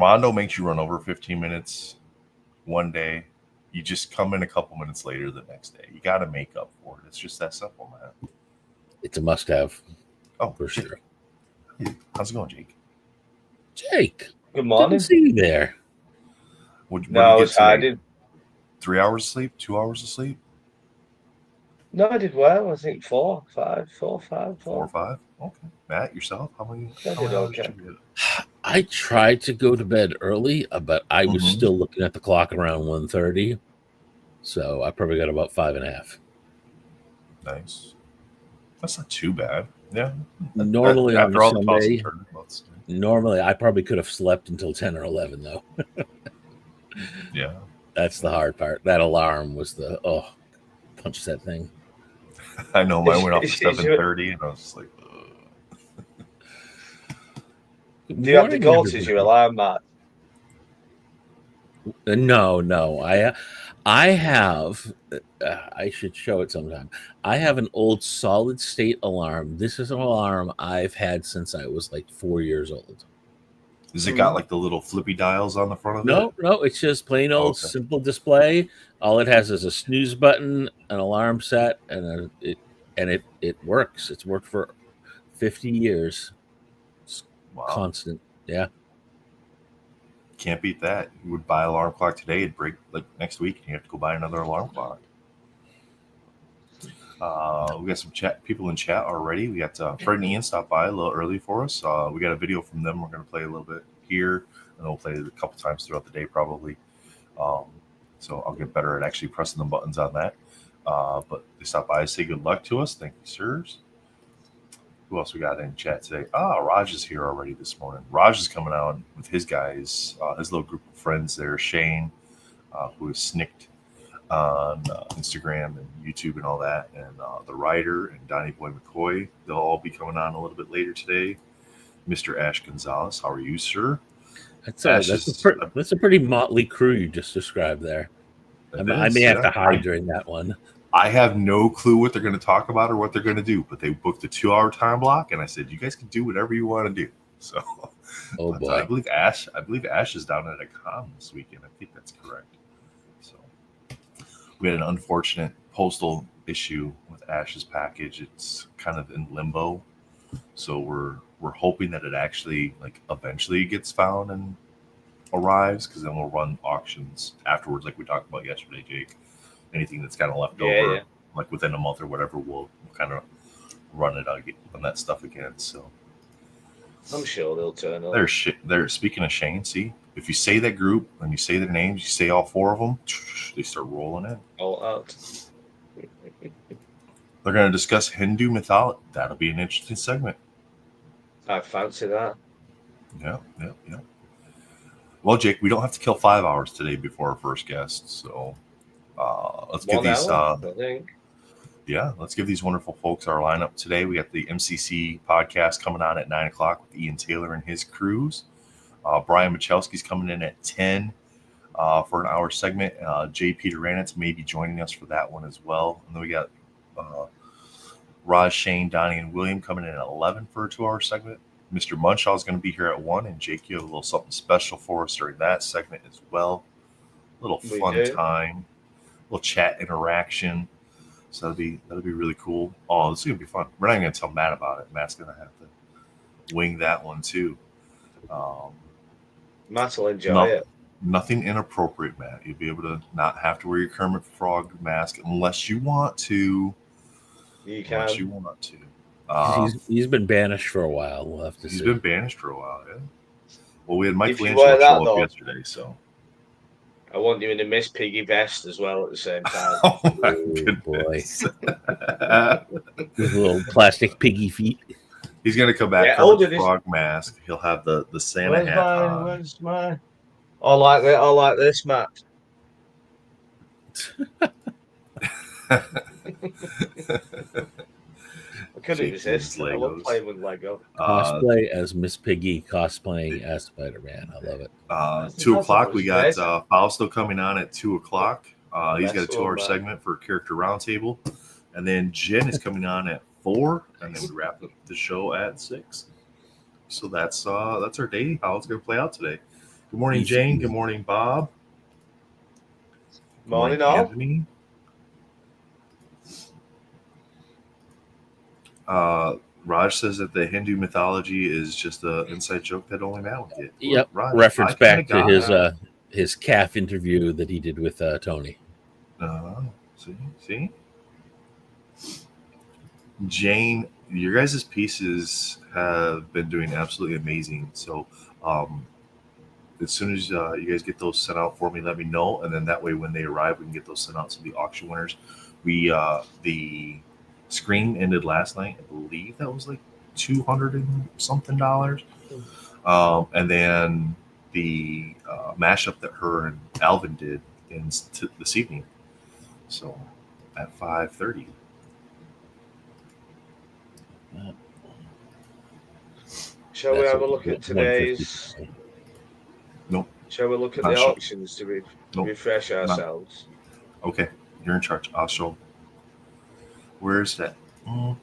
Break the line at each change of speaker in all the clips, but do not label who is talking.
Armando makes you run over 15 minutes one day, you just come in a couple minutes later the next day. You got to make up for it. It's just that simple, man.
It's a must-have.
Oh,
for
Jake.
sure.
How's it going, Jake?
Jake,
good morning.
didn't see you there.
What
No, I
did you
was
get today?
hiding.
3 hours of sleep? 2 hours of sleep?
No, I did well. I think 4, 5, 4, 5,
4 or 5? Okay. Matt, yourself? How many
I did
hours
okay.
did you get?
I tried to go to bed early, but I was
Mhm.
still looking at the clock around 1:30. So I probably got about 5.5.
Nice. That's not too bad. Yeah.
Normally on
After
a
all the toss and
Sunday,
turn, let's-
normally I probably could have slept until 10 or 11, though.
yeah.
That's the hard part. That alarm was punch that thing.
I know mine went off at
Is it-
7:30, and I was just like, ugh.
Good
Do you have the
morning,
goals as
everybody.
your alarm, Matt?
No. I have. I should show it sometime. I have an old solid state alarm. This is an alarm I've had since I was like 4 years old.
Has it got like the little flippy dials on the front of it?
No, it's just plain old
Okay.
simple display. All it has is a snooze button, an alarm set, and it works. It's worked for 50 years. It's
Wow.
constant. Yeah.
Can't beat that. You would buy an alarm clock today, it'd break like next week, and you have to go buy another alarm clock. We got some people in chat already. We got Fred and Ian stopped by a little early for us. We got a video from them. We're going to play a little bit here, and then we'll play it a couple times throughout the day probably. So I'll get better at actually pressing the buttons on that. But they stopped by to say good luck to us. Thank you, sirs. Who else we got in chat today? Raj is here already this morning. Raj is coming out with his guys, his little group of friends there. Shane, who is Snicked on Instagram and YouTube and all that, and the writer and Donnie Boy McCoy. They'll all be coming on a little bit later today. Mr. Ash Gonzalez, how are you, sir?
That's a pretty motley crew you just described there. I may have to hide during that one.
I have no clue what they're going to talk about or what they're going to do, but they booked a 2-hour time block, and I said, you guys can do whatever you want to do. So,
oh boy,
I believe Ash is down at a con this weekend. I think that's correct. So we had an unfortunate postal issue with Ash's package. It's kind of in limbo. So we're hoping that it actually eventually gets found and arrives, because then we'll run auctions afterwards, like we talked about yesterday, Jake. Anything that's kind of left over, like within a month or whatever, we'll kind of run it on that stuff again. So
I'm sure they'll turn up.
They're speaking of Shane. See, if you say that group and you say their names, you say all 4 of them, they start rolling in.
All out.
They're going to discuss Hindu mythology. That'll be an interesting segment.
I fancy that.
Yeah. Well, Jake, we don't have to kill 5 hours today before our first guest, so let's give these.
I think.
Yeah, let's give these wonderful folks our lineup today. We got the MCC podcast coming on at 9:00 with Ian Taylor and his crews. Brian Michalski's coming in at 10 for an hour segment. Jay Peter Ranitz may be joining us for that one as well. And then we got Raj, Shane, Donnie, and William coming in at 11 for a 2-hour segment. Mr. Munshaw is going to be here at 1, and Jake, you have a little something special for us during that segment as well. A little fun time, a little chat interaction. So that'll be really cool. Oh, this is gonna be fun. We're not even gonna tell Matt about it. Matt's gonna have to wing that one too.
Matt will enjoy it.
Nothing inappropriate, Matt. You'll be able to not have to wear your Kermit Frog mask unless you want to.
You can.
Unless you want to.
He's been banished for a while. We'll have to see.
He's been banished for a while, yeah. Well, we had Mike Blanchard show up yesterday, so.
I want you in a Miss Piggy vest as well at the same time.
Oh my goodness.
Boy. His little plastic piggy feet.
He's gonna come back with a frog mask. He'll have the Santa hat on.
Where's mine? I like that. I like this, Matt. I couldn't resist. I love playing with Lego.
Cosplay as Miss Piggy, cosplaying as Spider-Man. I love it.
2 o'clock, we got Fausto coming on at 2 o'clock. He's got a 2-hour segment for Character Roundtable. And then Jen is coming on at 4, and then we wrap up the show at 6. So that's our day, how it's going to play out today. Good morning,
Easy,
Jane.
easy.
Good morning, Bob. Good
Morning, all.
Anthony. Raj says that the Hindu mythology is just an inside joke that only Matt would get.
Yep.
Raj,
Reference
I kinda
back to
got
his calf interview that he did with Tony.
See? Jane, your guys' pieces have been doing absolutely amazing. So, as soon as you guys get those sent out for me, let me know, and then that way when they arrive, we can get those sent out to the auction winners. We the screen ended last night. I believe that was like $200 and something, and then the mashup that her and Alvin did this evening. So at 5:30.
Shall we have a look at today's?
Nope.
Shall we look at
Not
the
sure.
auctions to
Nope.
refresh ourselves?
Okay, you're in charge. I'll show. Where's that? Oh,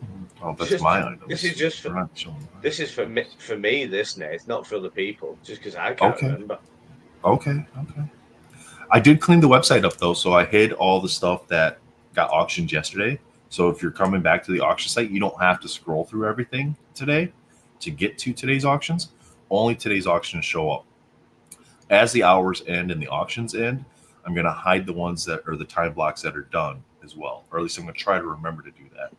that's
Just-
my items.
this is just for-
We're not showing mine.
This is for me. This Nate, not for other people. Just because I can't
Okay.
remember.
Okay. I did clean the website up though, so I hid all the stuff that got auctioned yesterday. So if you're coming back to the auction site, you don't have to scroll through everything today to get to today's auctions. Only today's auctions show up. As the hours end and the auctions end, I'm going to hide the ones that are the time blocks that are done as well, or at least I'm going to try to remember to do that.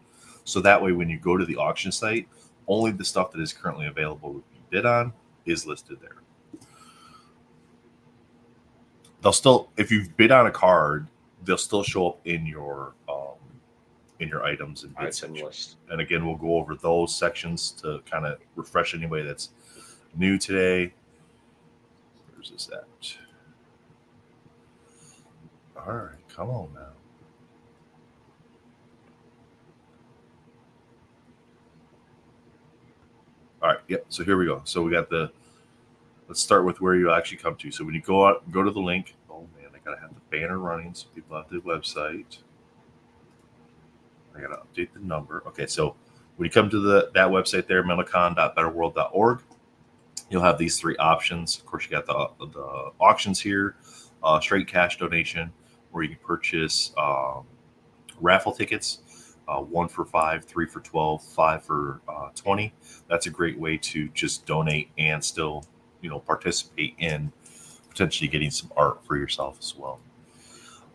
So that way, when you go to the auction site, only the stuff that is currently available to be bid on is listed there. They'll still, if you've bid on a card, they'll still show up in your items and bid
Item
section.
list.
And again, we'll go over those sections to kind of refresh anybody that's new today. Where's this at? All right, come on now. All right, yep. So here we go. So we got let's start with where you actually come to. So when you go to the link. Oh man, I gotta have the banner running so people have the website. I gotta update the number. Okay, so when you come to that website there, mentalcon.betterworld.org, you'll have these three options. Of course, you got the auctions here, straight cash donation, where you can purchase raffle tickets. 1 for $5, 3 for $12, 5 for $20. That's a great way to just donate and still, participate in potentially getting some art for yourself as well.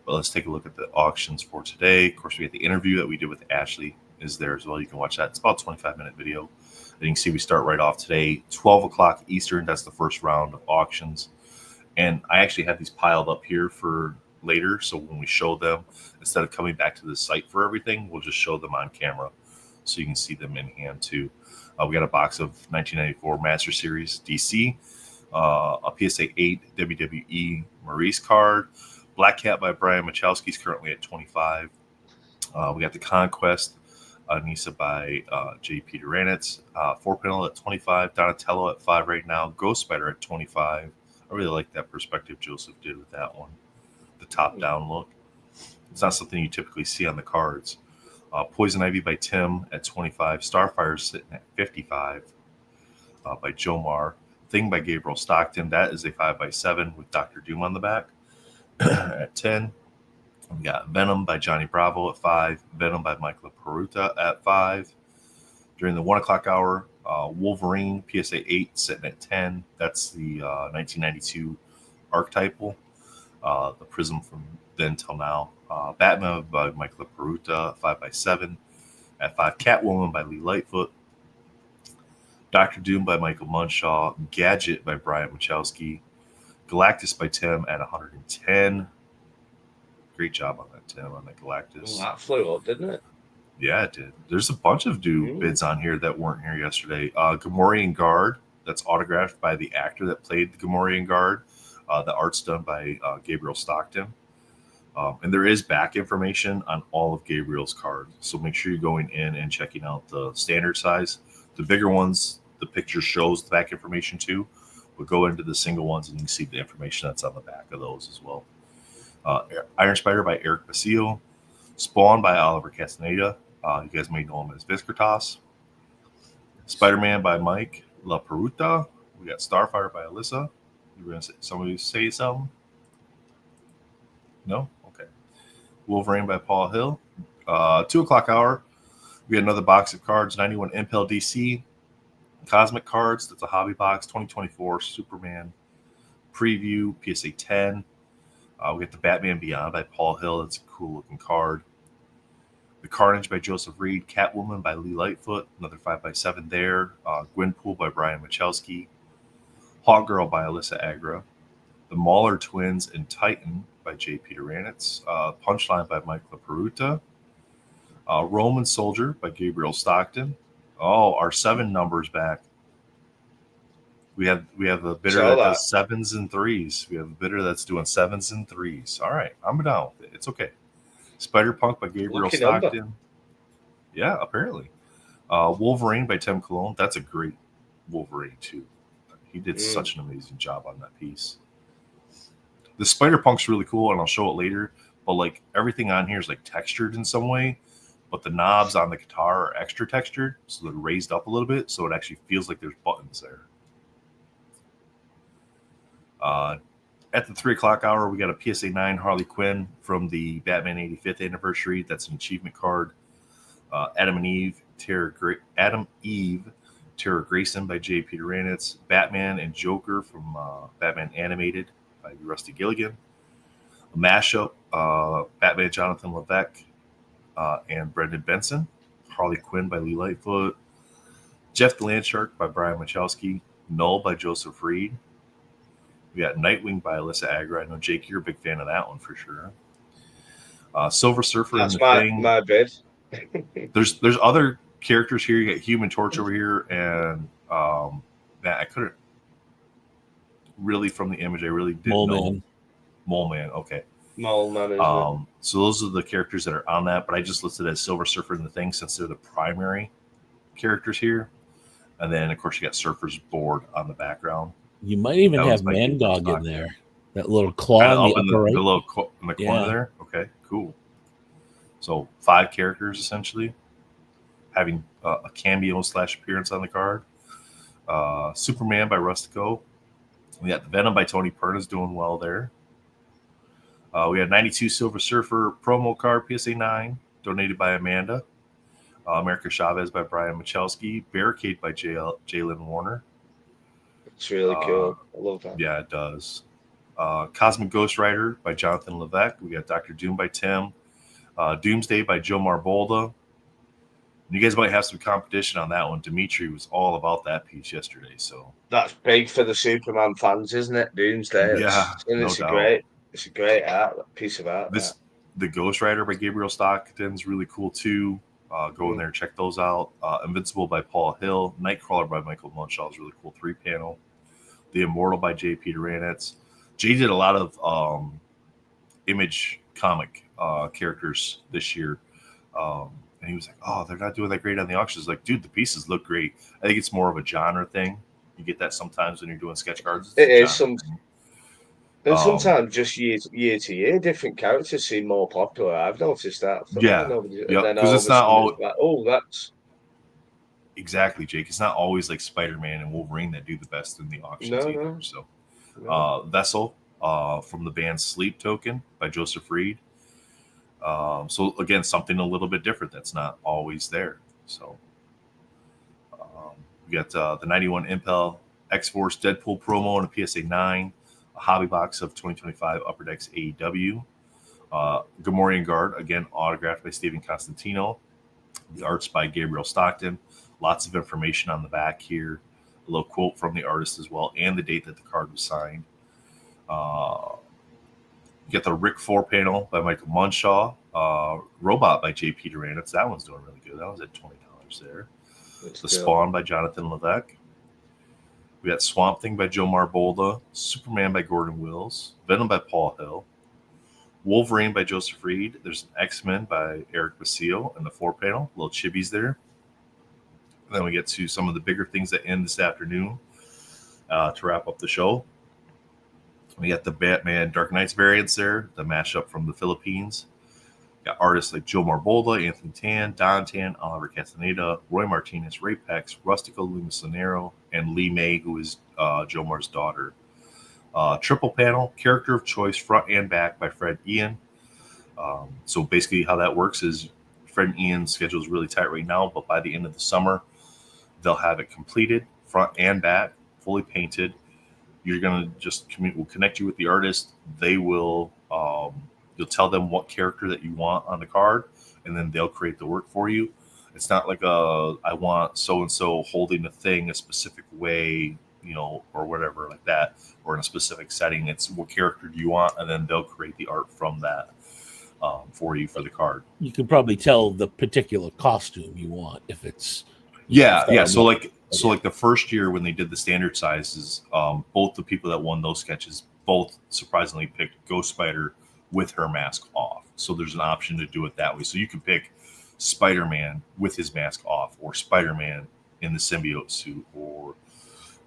But let's take a look at the auctions for today. Of course, we get the interview that we did with Ashley is there as well. You can watch that. It's about a 25-minute video. And you can see we start right off today, 12 o'clock Eastern. That's the first round of auctions. And I actually have these piled up here for later. So when we show them, instead of coming back to the site for everything, we'll just show them on camera so you can see them in hand too. We got a box of 1994 Master Series DC, a PSA 8 WWE Maurice card, Black Cat by Brian Machowski is currently at 25. We got the Conquest Nisa by J. Peter Ranitz, 4-panel at 25, Donatello at 5 right now, Ghost Spider at 25. I really like that perspective Joseph did with that one. The top-down look. It's not something you typically see on the cards. Poison Ivy by Tim at 25. Starfire sitting at 55 by Jomar. Thing by Gabriel Stockton. That is a 5x7 with Dr. Doom on the back at 10. We got Venom by Johnny Bravo at 5. Venom by Michael Peruta at 5. During the 1 o'clock hour, Wolverine PSA 8 sitting at 10. That's the 1992 archetypal. The Prism from then till now. Batman by Michael Peruta, 5x7. At 5, Catwoman by Lee Lightfoot. Doctor Doom by Michael Munshaw. Gadget by Brian Machowski. Galactus by Tim at 110. Great job on that, Tim, on that Galactus.
That flew up, didn't it?
Yeah, it did. There's a bunch of bids on here that weren't here yesterday. Gamorrean Guard, that's autographed by the actor that played the Gamorrean Guard. The art's done by Gabriel Stockton. And there is back information on all of Gabriel's cards. So make sure you're going in and checking out the standard size. The bigger ones, the picture shows the back information too. But go into the single ones and you can see the information that's on the back of those as well. Iron Spider by Eric Basile. Spawn by Oliver Castaneda. You guys may know him as Viscertas. Spider-Man by Mike La Peruta. We got Starfire by Alyssa. You were gonna say somebody say something? No? Okay. Wolverine by Paul Hill. 2 o'clock hour. We got another box of cards, 91 Impel DC. Cosmic cards. That's a hobby box. 2024 Superman preview. PSA 10. We got the Batman Beyond by Paul Hill. That's a cool looking card. The Carnage by Joseph Reed. Catwoman by Lee Lightfoot. Another 5x7 there. Gwenpool by Brian Michalski. Hawkgirl by Alyssa Agra. The Mauler Twins and Titan by J. Peter Ranitz. Punchline by Mike LaPeruta. Roman Soldier by Gabriel Stockton. Oh, our 7 numbers back. We have a bidder that does 7s and 3s. We have a bidder that's doing 7s and 3s. All right, I'm down with it. It's okay. Spider-Punk by Gabriel Stockton. Number. Yeah, apparently. Wolverine by Tim Cologne. That's a great Wolverine, too. He did such an amazing job on that piece. The Spider-Punk's really cool, and I'll show it later. But, like, everything on here is, like, textured in some way. But the knobs on the guitar are extra textured, so they're raised up a little bit, so it actually feels like there's buttons there. At the 3 o'clock hour, we got a PSA 9 Harley Quinn from the Batman 85th anniversary. That's an achievement card. Adam Eve, Tara Grayson by J. Peter Ranitz. Batman and Joker from Batman Animated by Rusty Gilligan. A mashup, Batman Jonathan Levesque and Brendan Benson. Harley Quinn by Lee Lightfoot. Jeff the Landshark by Brian Michalski. Null by Joseph Reed. We got Nightwing by Alyssa Agra. I know, Jake, you're a big fan of that one for sure. Silver Surfer and the Thing.
My bid.
There's other characters here. You got Human Torch over here, and that I couldn't really, from the image, I really didn't know. Mole Man, okay.
Mole Man.
So those are the characters that are on that, but I just listed as Silver Surfer and the Thing since they're the primary characters here. And then, of course, you got Surfer's board on the background.
You might even have Mandog in there. That little claw in the
little in the corner there. Okay, cool. So 5 characters essentially having a cameo / appearance on the card. Superman by Rustico. We got the Venom by Tony Pernas doing well there. We had 92 Silver Surfer promo card PSA 9 donated by Amanda. America Chavez by Brian Michalski. Barricade by Jalen Warner.
It's really cool. I love that.
Yeah, it does. Cosmic Ghost Rider by Jonathan Levesque. We got Dr. Doom by Tim. Doomsday by Joe Marbolda. You guys might have some competition on that one. Dimitri was all about that piece yesterday. So
that's big for the Superman fans, isn't it? Doomsday.
Yeah,
it's a great piece of art.
The Ghost Rider by Gabriel Stockton's really cool too. Go in there and check those out. Invincible by Paul Hill. Nightcrawler by Michael Munshaw is really cool 3-panel. The Immortal by J. Peter Ranitz. Jay did a lot of Image comic characters this year. And he was like, oh, they're not doing that great on the auctions. Like, dude, the pieces look great. I think it's more of a genre thing. You get that sometimes when you're doing sketch cards.
It is. And sometimes just year to year, different characters seem more popular. I've noticed that.
Because it's not all.
Like, that's
exactly, Jake. It's not always like Spider-Man and Wolverine that do the best in the auctions either. No. So, Vessel from the band Sleep Token by Joseph Reed. So again, something a little bit different that's not always there. So we got the 91 Impel X-Force Deadpool promo and a PSA 9. A hobby box of 2025 Upper Decks AEW. Gamorrean Guard, again, autographed by Stephen Constantino. The art's by Gabriel Stockton. Lots of information on the back here. A little quote from the artist as well, and the date that the card was signed. You get the Rick 4-panel by Michael Munshaw. Robot by J. Peter Ranitz. That one's doing really good. That was at $20 there. Spawn by Jonathan Levesque. We got Swamp Thing by Joe Marbolda, Superman by Gordon Wills, Venom by Paul Hill, Wolverine by Joseph Reed. There's an X-Men by Eric Basile in the 4-panel, little chibis there. And then we get to some of the bigger things that end this afternoon to wrap up the show. We got the Batman Dark Knights variants there, the mashup from the Philippines. Got artists like Joe Marbolda, Anthony Tan, Don Tan, Oliver Castaneda, Roy Martinez, Ray Pex, Rustico Lumisonero, and Lee May, who is Joe Mar's daughter. Triple panel, character of choice, front and back by Fred Ian. So basically how that works is Fred and Ian's schedule is really tight right now, but by the end of the summer, they'll have it completed, front and back, fully painted. You're going to just we'll connect you with the artist. They will, you'll tell them what character that you want on the card, and then they'll create the work for you. It's not like I want so-and-so holding a thing a specific way, or whatever like that, or in a specific setting. It's what character do you want, and then they'll create the art from that for you for the card.
You can probably tell the particular costume you want if it's
yeah. So like the first year when they did the standard sizes, both the people that won those sketches both surprisingly picked Ghost Spider with her mask off. So there's an option to do it that way. So you can pick Spider-Man with his mask off, or Spider-Man in the symbiote suit, or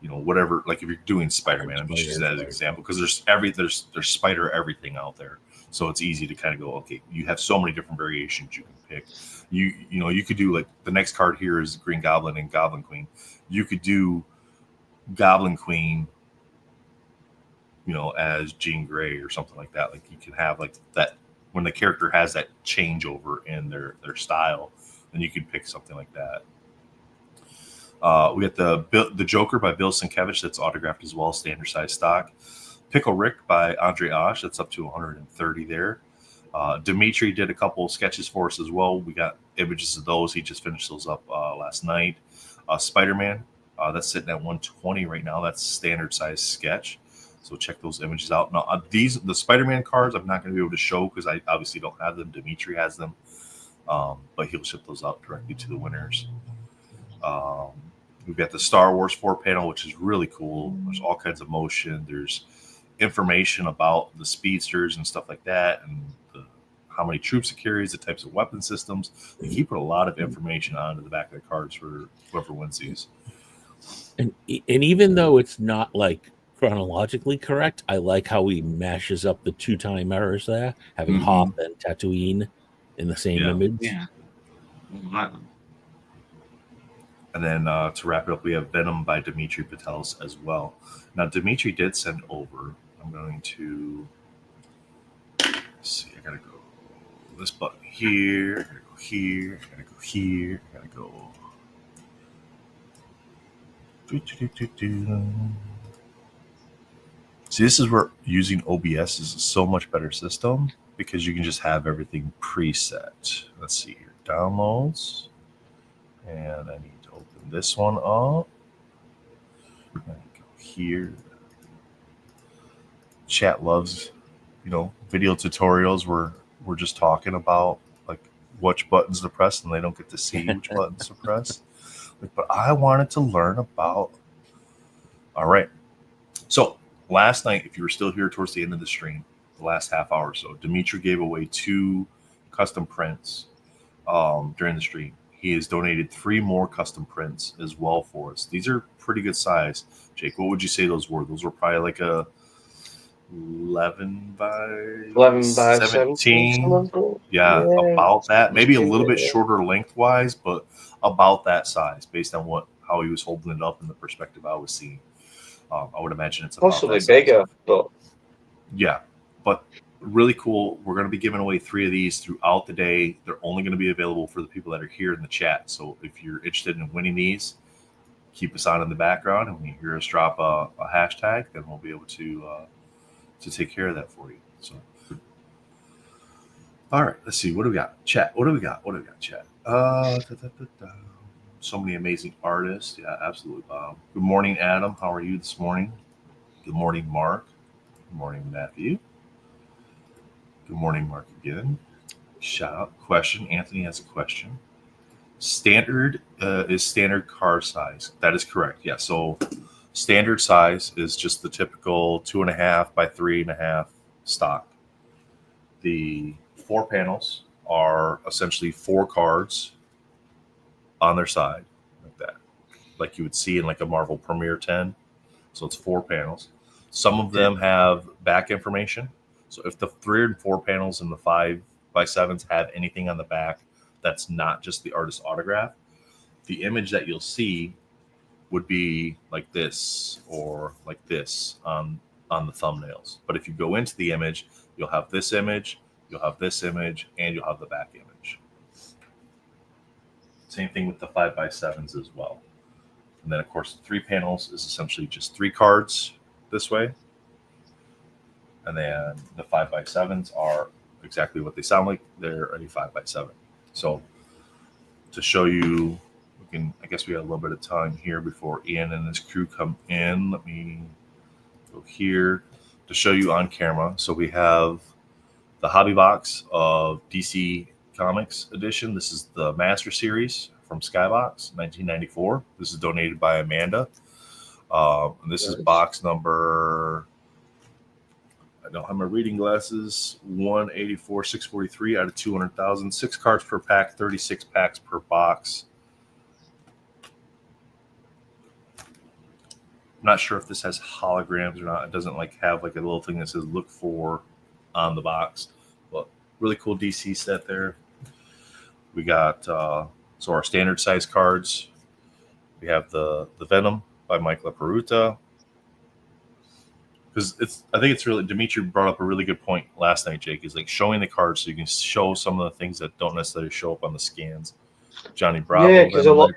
whatever. Like if you're doing Spider-Man, I'm just using that as an example because there's Spider everything out there. So it's easy to kind of go, okay, you have so many different variations you can pick. You could do like the next card here is Green Goblin and Goblin Queen. You could do Goblin Queen, as Jean Grey or something like that. Like you can have like that when the character has that changeover in their style, then you can pick something like that. We got the Joker by Bill Sienkiewicz that's autographed as well, standard size stock. Pickle Rick by Andre Osh, that's up to 130 there. Dimitri did a couple of sketches for us as well. We got images of those. He just finished those up last night. Spider-Man, that's sitting at 120 right now. That's standard size sketch. So check those images out. Now, the Spider-Man cards, I'm not going to be able to show because I obviously don't have them. Dimitri has them, but he'll ship those out directly to the winners. We've got the Star Wars 4-panel, which is really cool. There's all kinds of motion. There's information about the speedsters and stuff like that, and how many troops it carries, the types of weapon systems. He put a lot of information onto the back of the cards for whoever wins these.
And even though it's not like chronologically correct, I like how he mashes up the 2-time errors there, having Hoth and Tatooine in the same image.
Yeah.
And then to wrap it up, we have Venom by Dimitri Patelis as well. Now, Dimitri did send over. I'm going to see. I gotta go this button here. I gotta go here. I gotta go here. I gotta go. See, this is where using OBS is a so much better system because you can just have everything preset. Let's see here. Downloads. And I need to open this one up. I'm going to go here. Chat loves, video tutorials where we're just talking about like which buttons to press and they don't get to see which buttons to press. But I wanted to learn about. All right. So last night, if you were still here towards the end of the stream, the last half hour or so, Dimitri gave away 2 custom prints during the stream. He has donated 3 more custom prints as well for us. These are pretty good size. Jake, what would you say those were? Those were probably like a 11 by 17. Yeah, about that. Maybe a little bit shorter lengthwise, but about that size based on how he was holding it up in the perspective I was seeing. I would imagine it's about
possibly bigger, but
yeah, but really cool. We're going to be giving away 3 of these throughout the day. They're only going to be available for the people that are here in the chat. So if you're interested in winning these, keep us on in the background, and when you hear us drop a hashtag, then we'll be able to take care of that for you. So, all right, let's see. What do we got? Chat. What do we got? Chat. So many amazing artists. Yeah, absolutely, Bob. Good morning, Adam. How are you this morning? Good morning, Mark. Good morning, Matthew. Good morning, Mark again. Shout out. Question. Anthony has a question. Standard is standard card size. That is correct. Yeah. So standard size is just the typical 2.5 by 3.5 stock. The 4 panels are essentially 4 cards on their side, like that, like you would see in like a Marvel Premiere 10. So it's 4 panels. Some of them have back information. So if the 3 and 4 panels and the 5 by 7s have anything on the back that's not just the artist's autograph, the image that you'll see would be like this or like this on on the thumbnails. But if you go into the image, you'll have this image, you'll have this image, and you'll have the back image. Same thing with the 5x7s as well. And then, of course, the 3 panels is essentially just 3 cards this way. And then the 5x7s are exactly what they sound like. They're a 5x7. So to show you, I guess we have a little bit of time here before Ian and his crew come in. Let me go here to show you on camera. So we have the hobby box of DC Comics edition. This is the Master Series from Skybox, 1994. This is donated by Amanda. And this is box number, I don't have my reading glasses, 184, 643 out of 200,000. 6 cards per pack, 36 packs per box. I'm not sure if this has holograms or not. It doesn't have a little thing that says look for on the box, but really cool DC set there. We got so our standard size cards. We have the Venom by Mike LaPeruta. Because I think it's really, Dimitri brought up a really good point last night, Jake, is showing the cards so you can show some of the things that don't necessarily show up on the scans. Johnny Bravo,
because a lot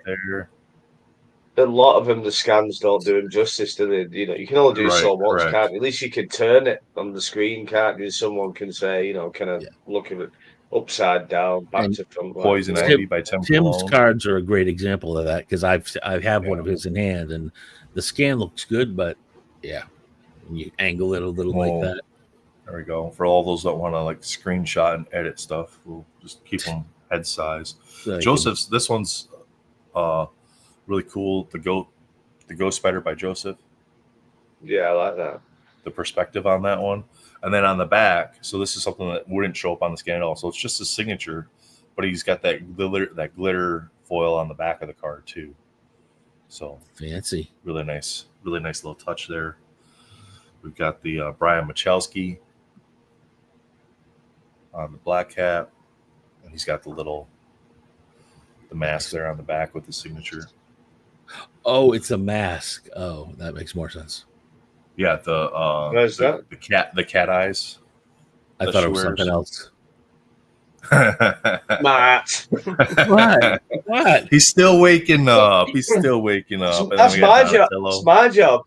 of them, the scans don't do them justice, do they? You can only do so much, can't you? At least you can turn it on the screen, can't you? Someone can say, kind of look at it upside down, back to front.
Poison Ivy by Tim
Tim's
Cologne.
cards are a great example of that because I have one of his in hand, and the scan looks good, but when you angle it a little like that.
There we go. For all those that want to screenshot and edit stuff, we'll just keep them head size. So Joseph's, this one's really cool. The Ghost Spider by Joseph.
Yeah, I like that.
The perspective on that one. And then on the back, so this is something that wouldn't show up on the scan at all. So it's just a signature, but he's got that glitter foil on the back of the card too. So
fancy.
Really nice little touch there. We've got the Brian Michalski on the black cap, and he's got the mask there on the back with the signature.
Oh, it's a mask. Oh, that makes more sense.
Yeah, the cat eyes.
I thought it was something else.
Matt.
What?
He's still waking up.
That's my job. That's my job.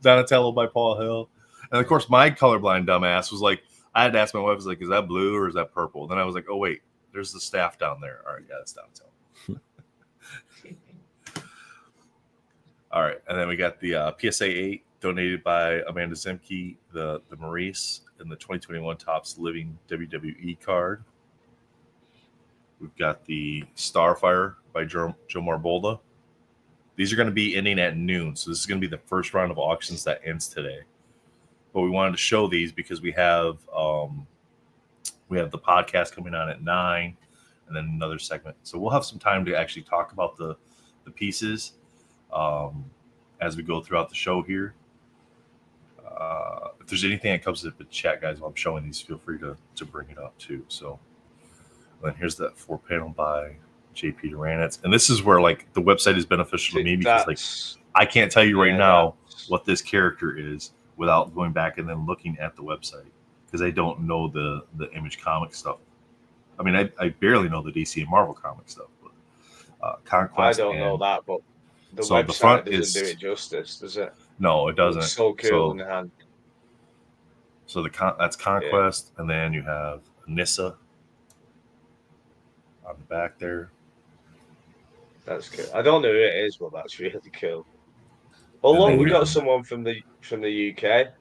Donatello by Paul Hill. And of course, my colorblind dumbass was I had to ask my wife, is that blue or is that purple? Then I was like, oh, wait, there's the staff down there. All right, yeah, that's Donatello. All right, and then we got the PSA 8 donated by Amanda Zemke, the Maurice, and the 2021 Topps Living WWE card. We've got the Starfire by Joe Marbolda. These are going to be ending at noon, so this is going to be the first round of auctions that ends today. But we wanted to show these because we have the podcast coming on at 9, and then another segment. So we'll have some time to actually talk about the pieces as we go throughout the show here. If there's anything that comes up in the chat, guys, while I'm showing these, feel free to bring it up too. So then here's that 4-panel by JP Duranitz. And this is where the website is beneficial to me because I can't tell you right now what this character is without going back and then looking at the website because I don't know the Image comic stuff. I mean, I barely know the DC and Marvel comic stuff. But Conquest.
I don't know that, but the website doesn't do it justice, does it?
No, it doesn't.
It's so cool in the hand.
So that's Conquest, and then you have Nissa on the back there.
That's cool. I don't know who it is, but that's really cool. Oh, look, we got someone from the UK.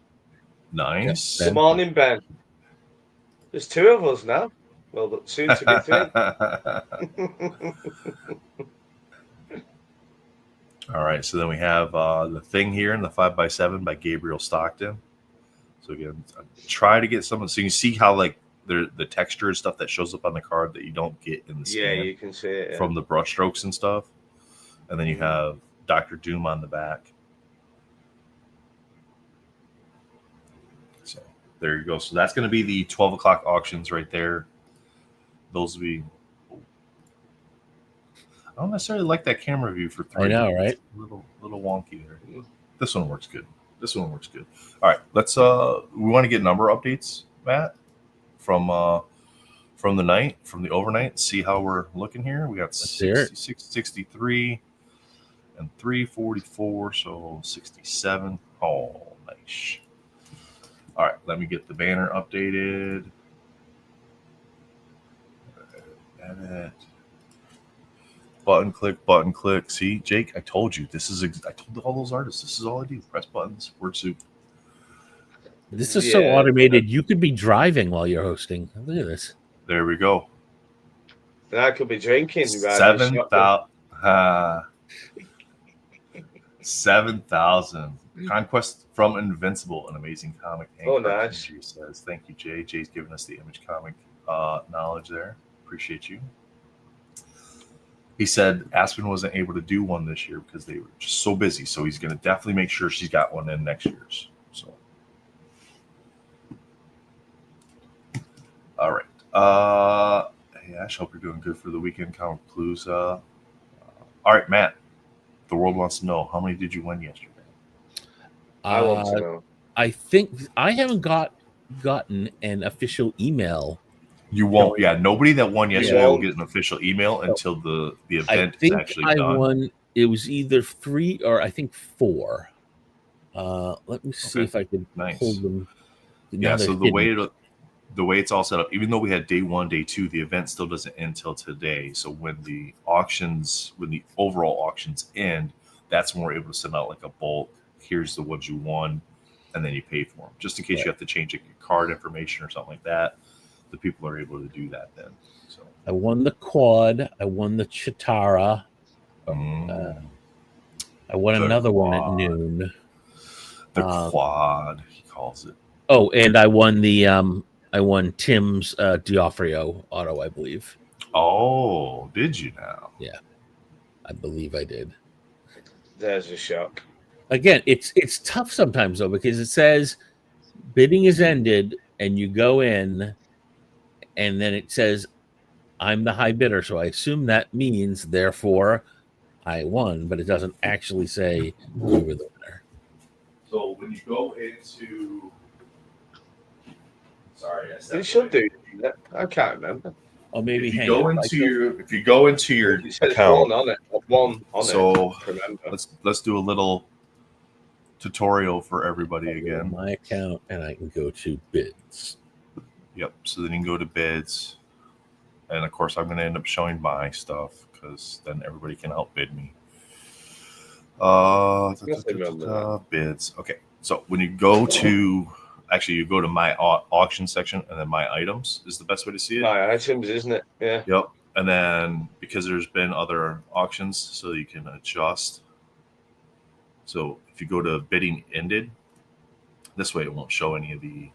Nice.
Good morning, Ben. There's 2 of us now. Well, soon to be 3.
All right, so then we have the Thing here in the 5x7 by Gabriel Stockton. So again, try to get some, so you can see how the texture and stuff that shows up on the card that you don't get in the scan.
Yeah, you can see it
from the brush strokes and stuff. And then you have Dr. Doom on the back. So there you go. So that's going to be the 12 o'clock auctions right there. Those will be. I don't necessarily like that camera view for 3.
I know, right?
A little wonky there. This one works good. This one works good. All right, let's. We want to get number updates, Matt, from the night, from the overnight. See how we're looking here. We got 66, 63, and 344, so 67. Oh, nice. All right, let me get the banner updated. Edit. Button click. See, Jake, I told you. I told all those artists, this is all I do. Press buttons, word soup.
This is so automated. You could be driving while you're hosting. Look at this.
There we go.
And I could be drinking.
7,000. Conquest from Invincible, an amazing comic.
Oh, nice.
She says, thank you, Jay. Jay's giving us the Image comic knowledge there. Appreciate you. He said Aspen wasn't able to do one this year because they were just so busy. So he's going to definitely make sure she's got one in next year's. So, all right. Hey, Ash, hope you're doing good for the weekend comic Palooza. All right, Matt. The world wants to know, how many did you win yesterday?
I want to know.
I think I haven't gotten an official email.
You won't. Yeah, nobody that won yesterday will get an official email until the event is actually done. I won.
It was either 3 or I think 4. Let me see if I can pull them.
Yeah. So the way it's all set up, even though we had day 1, day 2, the event still doesn't end till today. So when the overall auctions end, that's when we're able to send out like a bulk. Here's the ones you won, and then you pay for them. Just in case you have to change your card information or something like that, the people are able to do that then. So
I won the quad. I won the Chitara. I won another one at noon.
The quad, he calls it.
Oh, and I won Tim's D'Offrio auto, I believe.
Oh, did you now?
Yeah, I believe I did.
There's a shock.
Again, it's tough sometimes though, because it says bidding is ended, and you go in, and then it says I'm the high bidder, so I assume that means therefore I won, but it doesn't actually say you were the winner.
So when you go into,
it should do that. I can't remember.
Or maybe
if you go into your account,
one on
so let's do a little tutorial for everybody again.
My account, and I can go to bids.
Yep. So then you can go to bids, and of course I'm going to end up showing my stuff because then everybody can outbid me. Bids. Okay. So when you go to my auction section, and then my items is the best way to see it.
My items, isn't it? Yeah.
Yep. And then because there's been other auctions, so you can adjust. So if you go to bidding ended, this way it won't show any of the.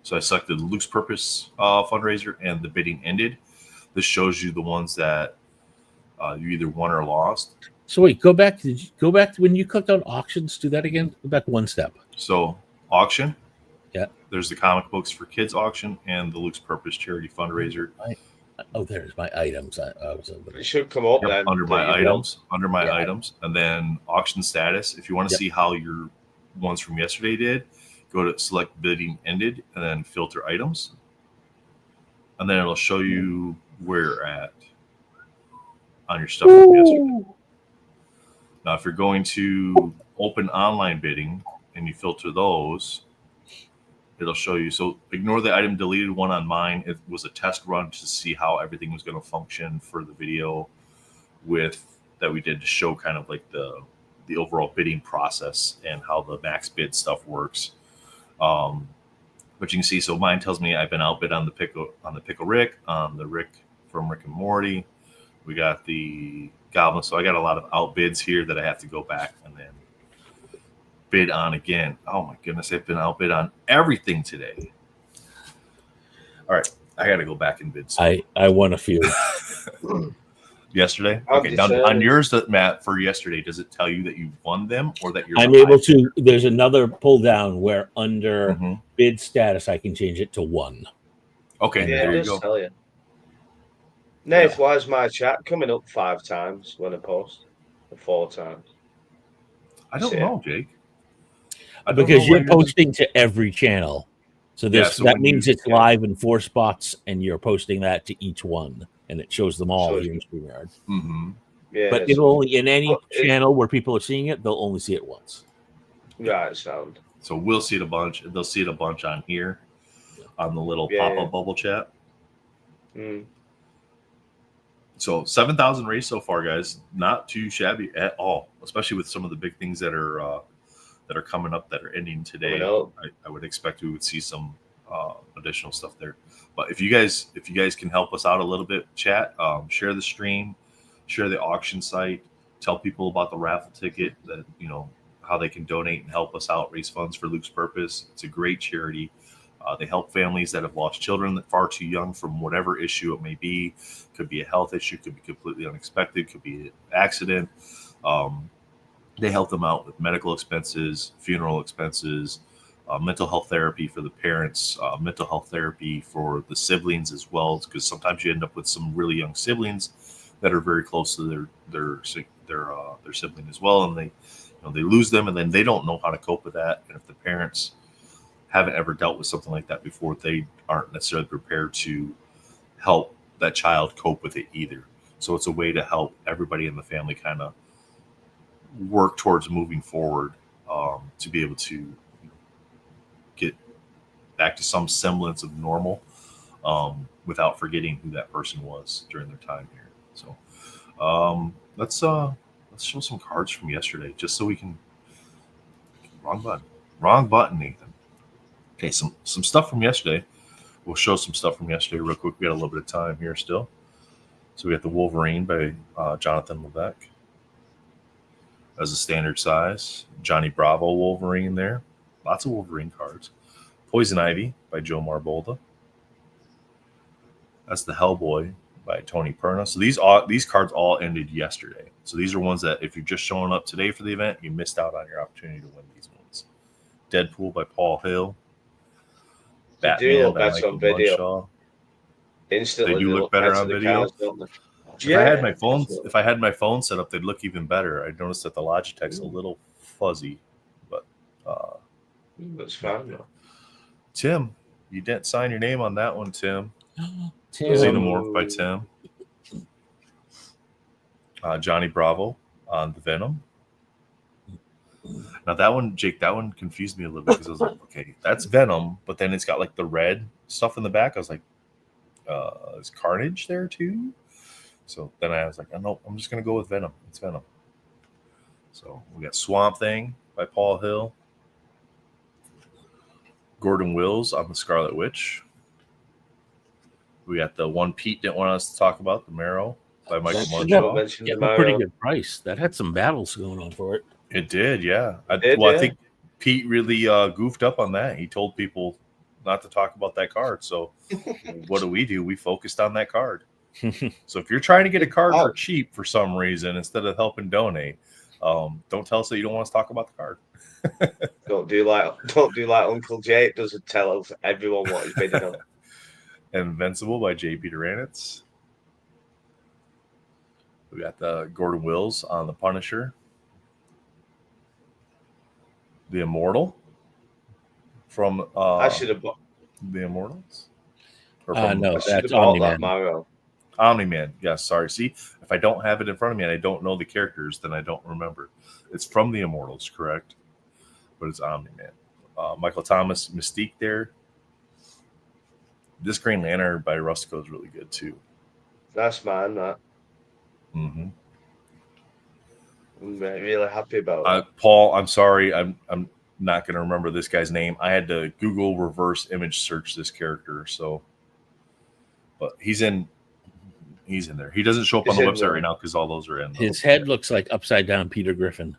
So I selected the Luke's Purpose fundraiser and the bidding ended. This shows you the ones that you either won or lost.
So wait, go back. Did you go back to when you clicked on auctions? Do that again. Go back one step.
So auction.
Yeah.
There's the comic books for kids auction and the Luke's Purpose charity fundraiser.
There's my items.
It should come up then.
Under my items, and then auction status. If you want to see how your ones from yesterday did, go to select bidding ended and then filter items, and then it'll show you where you're at on your stuff from yesterday. Now, if you're going to open online bidding and you filter those, it'll show you. So ignore the item deleted one on mine. It was a test run to see how everything was going to function for the video that we did to show kind of like the overall bidding process and how the max bid stuff works. But you can see, so mine tells me I've been outbid on the Pickle Rick, on the Rick from Rick and Morty. We got the Goblin. So I got a lot of outbids here that I have to go back and then bid on again. Oh my goodness, I've been outbid on everything today. All right, I got to go back and bid.
I won a few
yesterday. Okay, now on yours, Matt, for yesterday, does it tell you that you won them or that you're?
I'm able to. There's another pull down where under bid status I can change it to 1.
Okay,
yeah,
there you go.
Tell you. Nate, why is my chat coming up 5 times when I post? Or 4 times?
I don't know, Jake.
Because you're posting to every channel. So that means it's live in 4 spots, and you're posting that to each one, and it shows them all here in StreamYard.
Mm-hmm.
Yeah,
but it'll only in any channel where people are seeing it, they'll only see it once.
Right, sound.
So we'll see it a bunch. They'll see it a bunch on here, on the little pop-up bubble chat.
Mm.
So 7,000 raised so far, guys. Not too shabby at all, especially with some of the big things that are coming up that are ending today. I would expect we would see some additional stuff there. But if you guys can help us out a little bit, chat, share the stream, share the auction site, tell people about the raffle ticket, that how they can donate and help us out, raise funds for Luke's Purpose. It's a great charity. They help families that have lost children that far too young from whatever issue it may be. Could be a health issue, could be completely unexpected, could be an accident. They help them out with medical expenses, funeral expenses, mental health therapy for the parents, mental health therapy for the siblings as well, because sometimes you end up with some really young siblings that are very close to their sibling as well, and they lose them, and then they don't know how to cope with that. And if the parents haven't ever dealt with something like that before, they aren't necessarily prepared to help that child cope with it either. So it's a way to help everybody in the family kind of work towards moving forward, to be able to get back to some semblance of normal, without forgetting who that person was during their time here. So let's show some cards from yesterday, just so we can. Wrong button, Nathan. Okay, some stuff from yesterday. We'll show some stuff from yesterday real quick. We got a little bit of time here still. So we got the Wolverine by Jonathan Levesque as a standard size. Johnny Bravo Wolverine there. Lots of Wolverine cards. Poison Ivy by Joe Marbolda. That's the Hellboy by Tony Perna. So these cards all ended yesterday. So these are ones that if you're just showing up today for the event, you missed out on your opportunity to win these ones. Deadpool by Paul Hill. Batman by Michael Munshaw.
Instantly,
they do look better on video. If I had my phone set up, they'd look even better. I noticed that the Logitech's a little fuzzy, but
that's fine. Yeah.
Tim, you didn't sign your name on that one, Tim.
Xenomorph
by Tim. Johnny Bravo on the Venom. Now that one, Jake, confused me a little bit, because I was like, okay, that's Venom, but then it's got like the red stuff in the back. I was like, is Carnage there too? So then I was like, oh, no, I'm just gonna go with Venom. It's Venom. So we got Swamp Thing by Paul Hill. Gordon Wills on the Scarlet Witch. We got the one Pete didn't want us to talk about, the Marrow by Michael Munshaw.
Yeah, a pretty good price. That had some battles going on for it.
It did, yeah. I think Pete really goofed up on that. He told people not to talk about that card. So what do? We focused on that card. So if you're trying to get a card for cheap for some reason instead of helping donate, don't tell us that you don't want us to talk about the card.
Don't do like Uncle Jake doesn't tell everyone what he's bidding on.
Invincible by J. Peter Ranitz. We got the Gordon Wills on the Punisher. The Immortal from
I should have bought
the Immortals.
No, that's Omni-Man.
Omni-Man. Yeah, sorry. See, if I don't have it in front of me and I don't know the characters, then I don't remember. It's from the Immortals, correct? But it's Omni-Man. Michael Thomas Mystique there. This Green Lantern by Rustico is really good too.
That's mine, that.
Mm-hmm.
I'm really happy about it.
Paul, I'm sorry. I'm not going to remember this guy's name. I had to Google reverse image search this character. So, but he's in there. He doesn't show up on the website right now because all those are in.
His head looks like upside down Peter Griffin.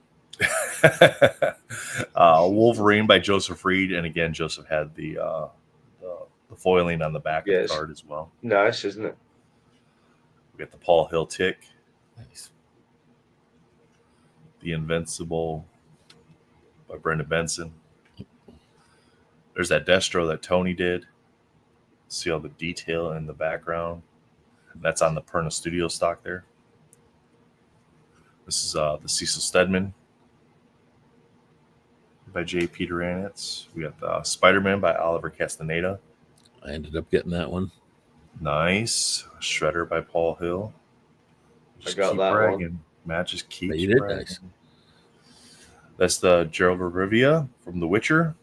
Wolverine by Joseph Reed, and again, Joseph had the foiling on the back of the card as well.
Nice, isn't it?
We got the Paul Hill Tick.
Nice.
The Invincible by Brendan Benson. There's that Destro that Tony did. See all the detail in the background. That's on the Perna Studio stock there. This is the Cecil Stedman by J.P. Duranitz. We got the Spider-Man by Oliver Castaneda.
I ended up getting that one.
Nice. Shredder by Paul Hill.
Just I got that bragging. One.
Matt just keeps
you did bragging. Nice.
That's the Gerald Rivia from The Witcher.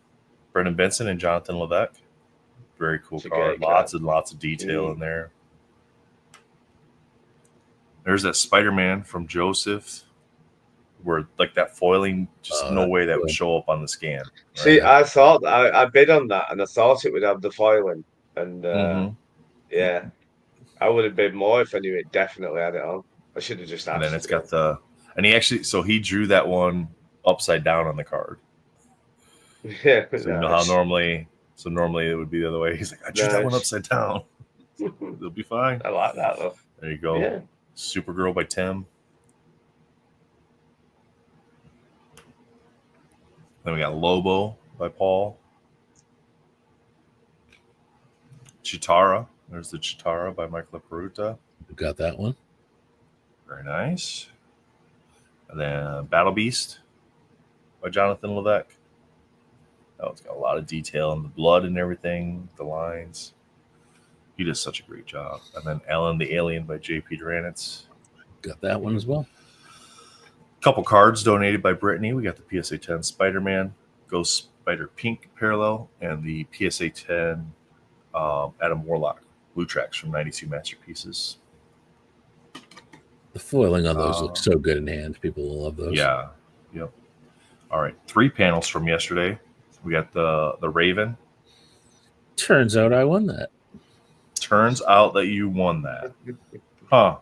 Brendan Benson and Jonathan Levesque. Very cool card. Lots and lots of detail in there. There's that Spider-Man from Joseph, where like that foiling, just no way that would show up on the scan. Right?
See, I thought I bid on that, and I thought it would have the foiling, and yeah, I would have bid more if I knew it definitely had it on. I should have just asked.
And then it's got the, and he actually, so he drew that one upside down on the card.
Yeah,
so you know how normally it would be the other way. He's like, I drew that one upside down. It'll be fine.
I like that though.
There you go. Yeah. Supergirl by Tim. Then we got Lobo by Paul. Chitara. There's the Chitara by Mike LaPeruta.
Got that one.
Very nice. And then Battle Beast by Jonathan Levesque. Oh, it's got a lot of detail in the blood and everything, the lines. He does such a great job. And then Ellen the Alien by J.P. Duranitz.
Got that one as well.
Couple cards donated by Brittany. We got the PSA 10 Spider-Man, Ghost Spider Pink parallel, and the PSA 10 Adam Warlock Blue Tracks from 92 Masterpieces.
The foiling on those looks so good in hand. People will love those.
Yeah. Yep. All right. 3 panels from yesterday. We got the Raven.
Turns out I won that.
Turns out that you won that. Huh.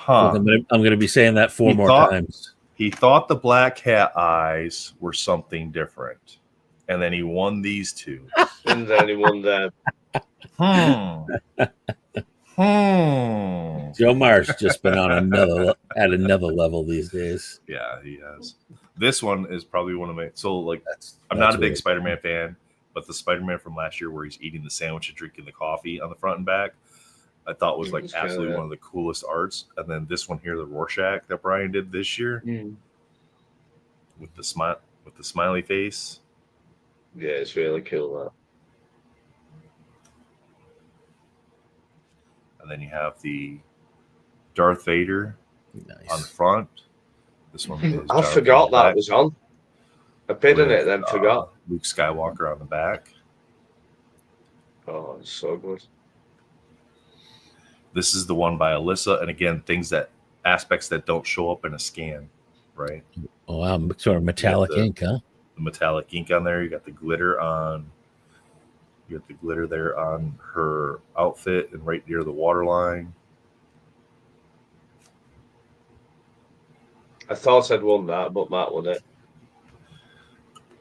Well, I'm going to be saying that four more times.
He thought the black hat eyes were something different. And then he won these 2.
And then he won that.
Joe Marsh just been on another level these days.
Yeah, he has. This one is probably one of my I'm not a big Spider-Man fan, but the Spider-Man from last year where he's eating the sandwich and drinking the coffee on the front and back, I thought was like absolutely one of the coolest arts. And then this one here, the Rorschach that Brian did this year, with the smiley face.
Yeah, it's really cool. That.
And then you have the Darth Vader on the front. This one is
I forgot that was on. I bid on it, then forgot.
Luke Skywalker on the back.
Oh, it's so good.
This is the one by Alyssa, and again, aspects that don't show up in a scan, right?
Oh wow, sort of metallic ink, huh?
The metallic ink on there. You got the glitter on. You got the glitter there on her outfit and right near the waterline.
I thought I'd won that, but Matt won it.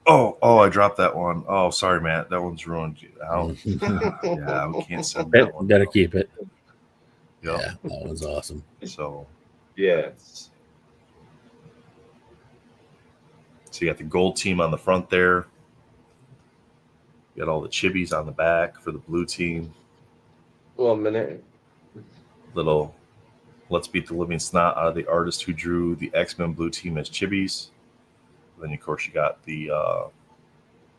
Oh, I dropped that one. Oh, sorry, Matt. That one's ruined. Yeah, we can't send that one.
Gotta keep it.
Yep.
Yeah, that one's awesome.
So,
yeah.
So you got the gold team on the front there. You got all the chibis on the back for the blue team.
1 minute.
Little let's beat the living snot out of the artist who drew the X-Men blue team as chibis. And then, of course, you got the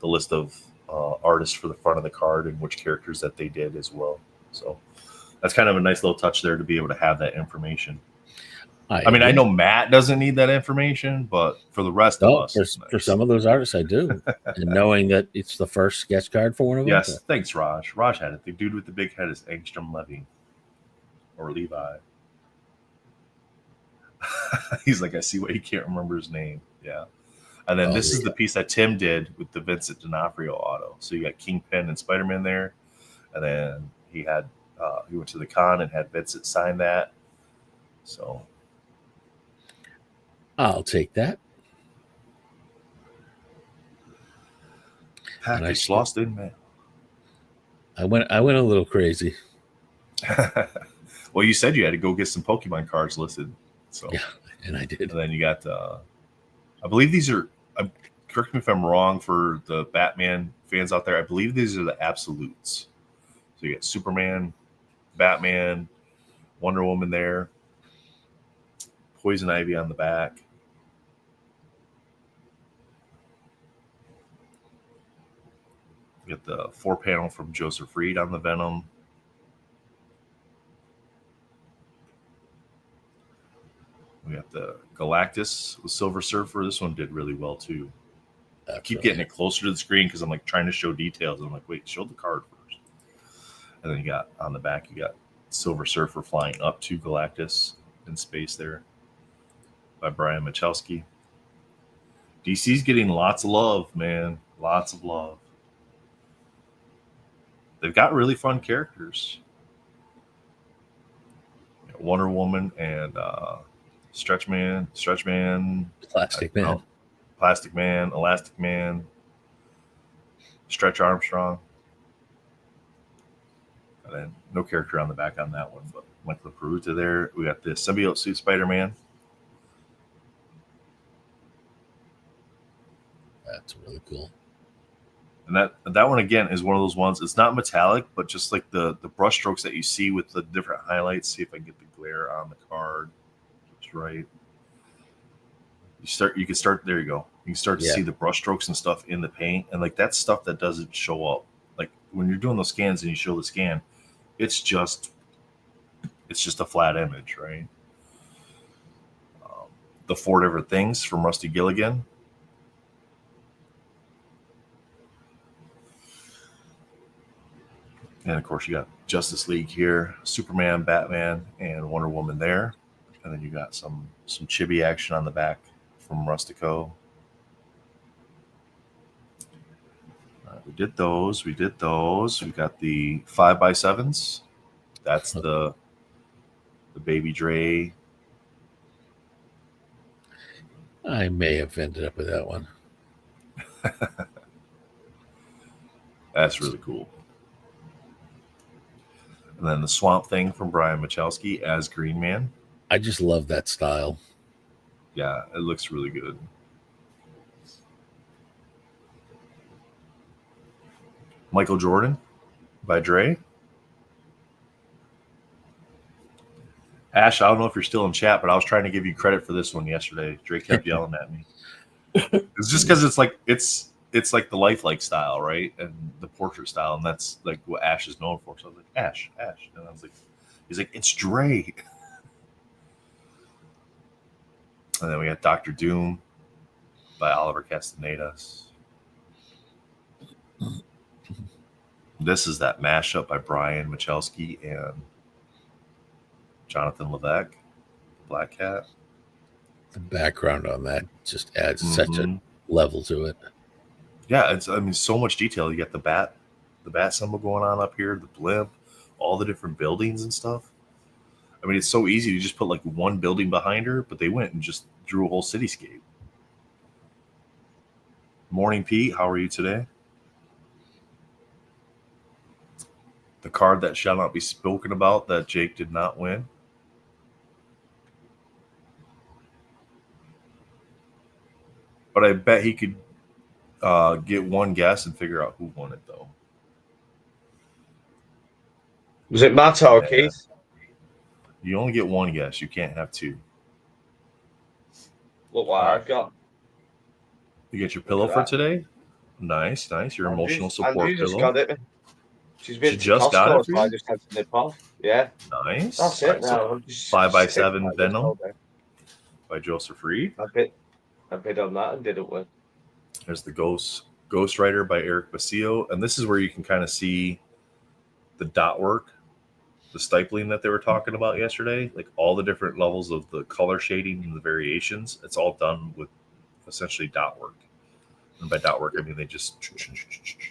list of artists for the front of the card and which characters that they did as well. So that's kind of a nice little touch there to be able to have that information. I mean, I know Matt doesn't need that information, but for the rest of us,
for some of those artists, I do. And knowing that it's the first sketch card for one of them.
Yes, thanks, Raj. Raj had it. The dude with the big head is Angstrom Levy or Levi. He's like, I see why he can't remember his name. Yeah. And then this is the piece that Tim did with the Vincent D'Onofrio auto. So you got Kingpin and Spider-Man there. And then he went to the con and had Vincent sign that. So
I'll take that.
Package lost in mail.
I went a little crazy.
Well, you said you had to go get some Pokemon cards listed. So
yeah, and I did.
And then you got I believe these are correct me if I'm wrong for the Batman fans out there. I believe these are the absolutes. So you got Superman, Batman, Wonder Woman there, Poison Ivy on the back. We got the 4-panel from Joseph Reed on the Venom. We got the Galactus with Silver Surfer. This one did really well too. I keep getting it closer to the screen because I'm like trying to show details. I'm like, wait, show the card first. And then you got on the back, you got Silver Surfer flying up to Galactus in space there by Brian Michalski. DC's getting lots of love, man. Lots of love. They've got really fun characters. Wonder Woman and Stretch Man,
Plastic Man,
Elastic Man, Stretch Armstrong. And then no character on the back on that one, but Michael Peruta there. We got the symbiote suit Spider-Man.
That's really cool.
And that one again is one of those ones. It's not metallic, but just like the brush strokes that you see with the different highlights. See if I can get the glare on the card. That's right. You can start. There you go. You can start to see the brush strokes and stuff in the paint, and like that's stuff that doesn't show up. Like when you're doing those scans and you show the scan, it's just a flat image, right? The 4 different things from Rusty Gilligan. And of course, you got Justice League here, Superman, Batman, and Wonder Woman there. And then you got some chibi action on the back from Rustico. We did those. We got the 5x7s. That's the Baby Dre.
I may have ended up with that one.
That's really cool. And then the Swamp Thing from Brian Michalski as Green Man.
I just love that style.
Yeah, it looks really good. Michael Jordan by Dre. Ash, I don't know if you're still in chat, but I was trying to give you credit for this one yesterday. Dre kept yelling at me. It's just because it's like the lifelike style, right? And the portrait style, and that's like what Ash is known for. So I was like, Ash. And I was like, he's like, it's Dre. And then we got Dr. Doom by Oliver Castanedas. This is that mashup by Brian Michalski and Jonathan Levesque, Black Cat.
The background on that just adds such a level to it.
Yeah, so much detail. You got the bat symbol going on up here, the blimp, all the different buildings and stuff. I mean, it's so easy to just put like one building behind her, but they went and just drew a whole cityscape. Morning, Pete. How are you today? The card that shall not be spoken about that Jake did not win. But I bet he could get one guess and figure out who won it, though.
Was it Matt or Keith?
You only get one guess. You can't have two.
Look what I've got.
You get your pillow for today? Nice. Your emotional support pillow.
Just got it. She
just got it.
So I just had to nip off. Yeah.
Nice.
That's it now.
5x7 Venom by Joseph Reed.
I bid on that and didn't win.
There's the Ghost Rider by Eric Basile. And this is where you can kind of see the dot work, the stipling that they were talking about yesterday, like all the different levels of the color shading and the variations. It's all done with essentially dot work. And by dot work, I mean they just...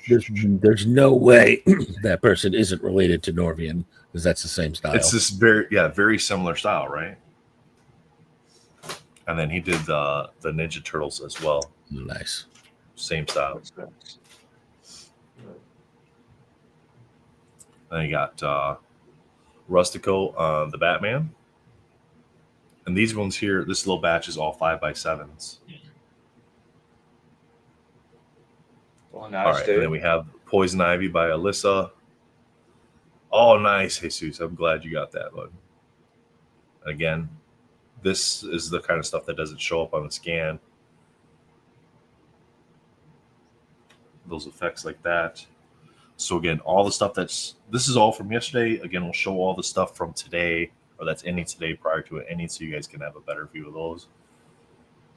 There's no way that person isn't related to Norvian, because that's the same style.
It's this very similar style, right? And then he did the Ninja Turtles as well.
Nice.
Same style. Then you got Rustico on the Batman. And these ones here, this little batch is all 5x7s.
Oh, nice,
all right,
dude.
And then we have Poison Ivy by Alyssa. Oh, nice, Jesus. I'm glad you got that one. Again, this is the kind of stuff that doesn't show up on the scan. Those effects like that. So again, all the stuff this is all from yesterday. Again, we'll show all the stuff from today, or that's ending today prior to it ending, so you guys can have a better view of those.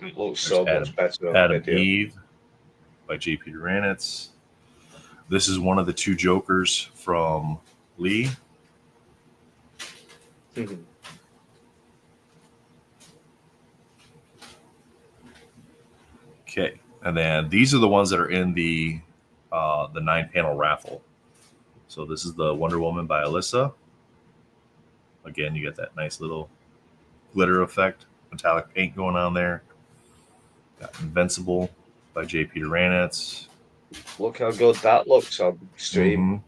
It looks so much better on
Adam
video.
Eve by J. Peter Ranitz. This is one of the 2 Jokers from Lee.
Mm-hmm.
Okay, and then these are the ones that are in the 9-panel raffle. So this is the Wonder Woman by Alyssa. Again, you get that nice little glitter effect, metallic paint going on there. Got Invincible by J. Peter Ranitz.
Look how good that looks on stream.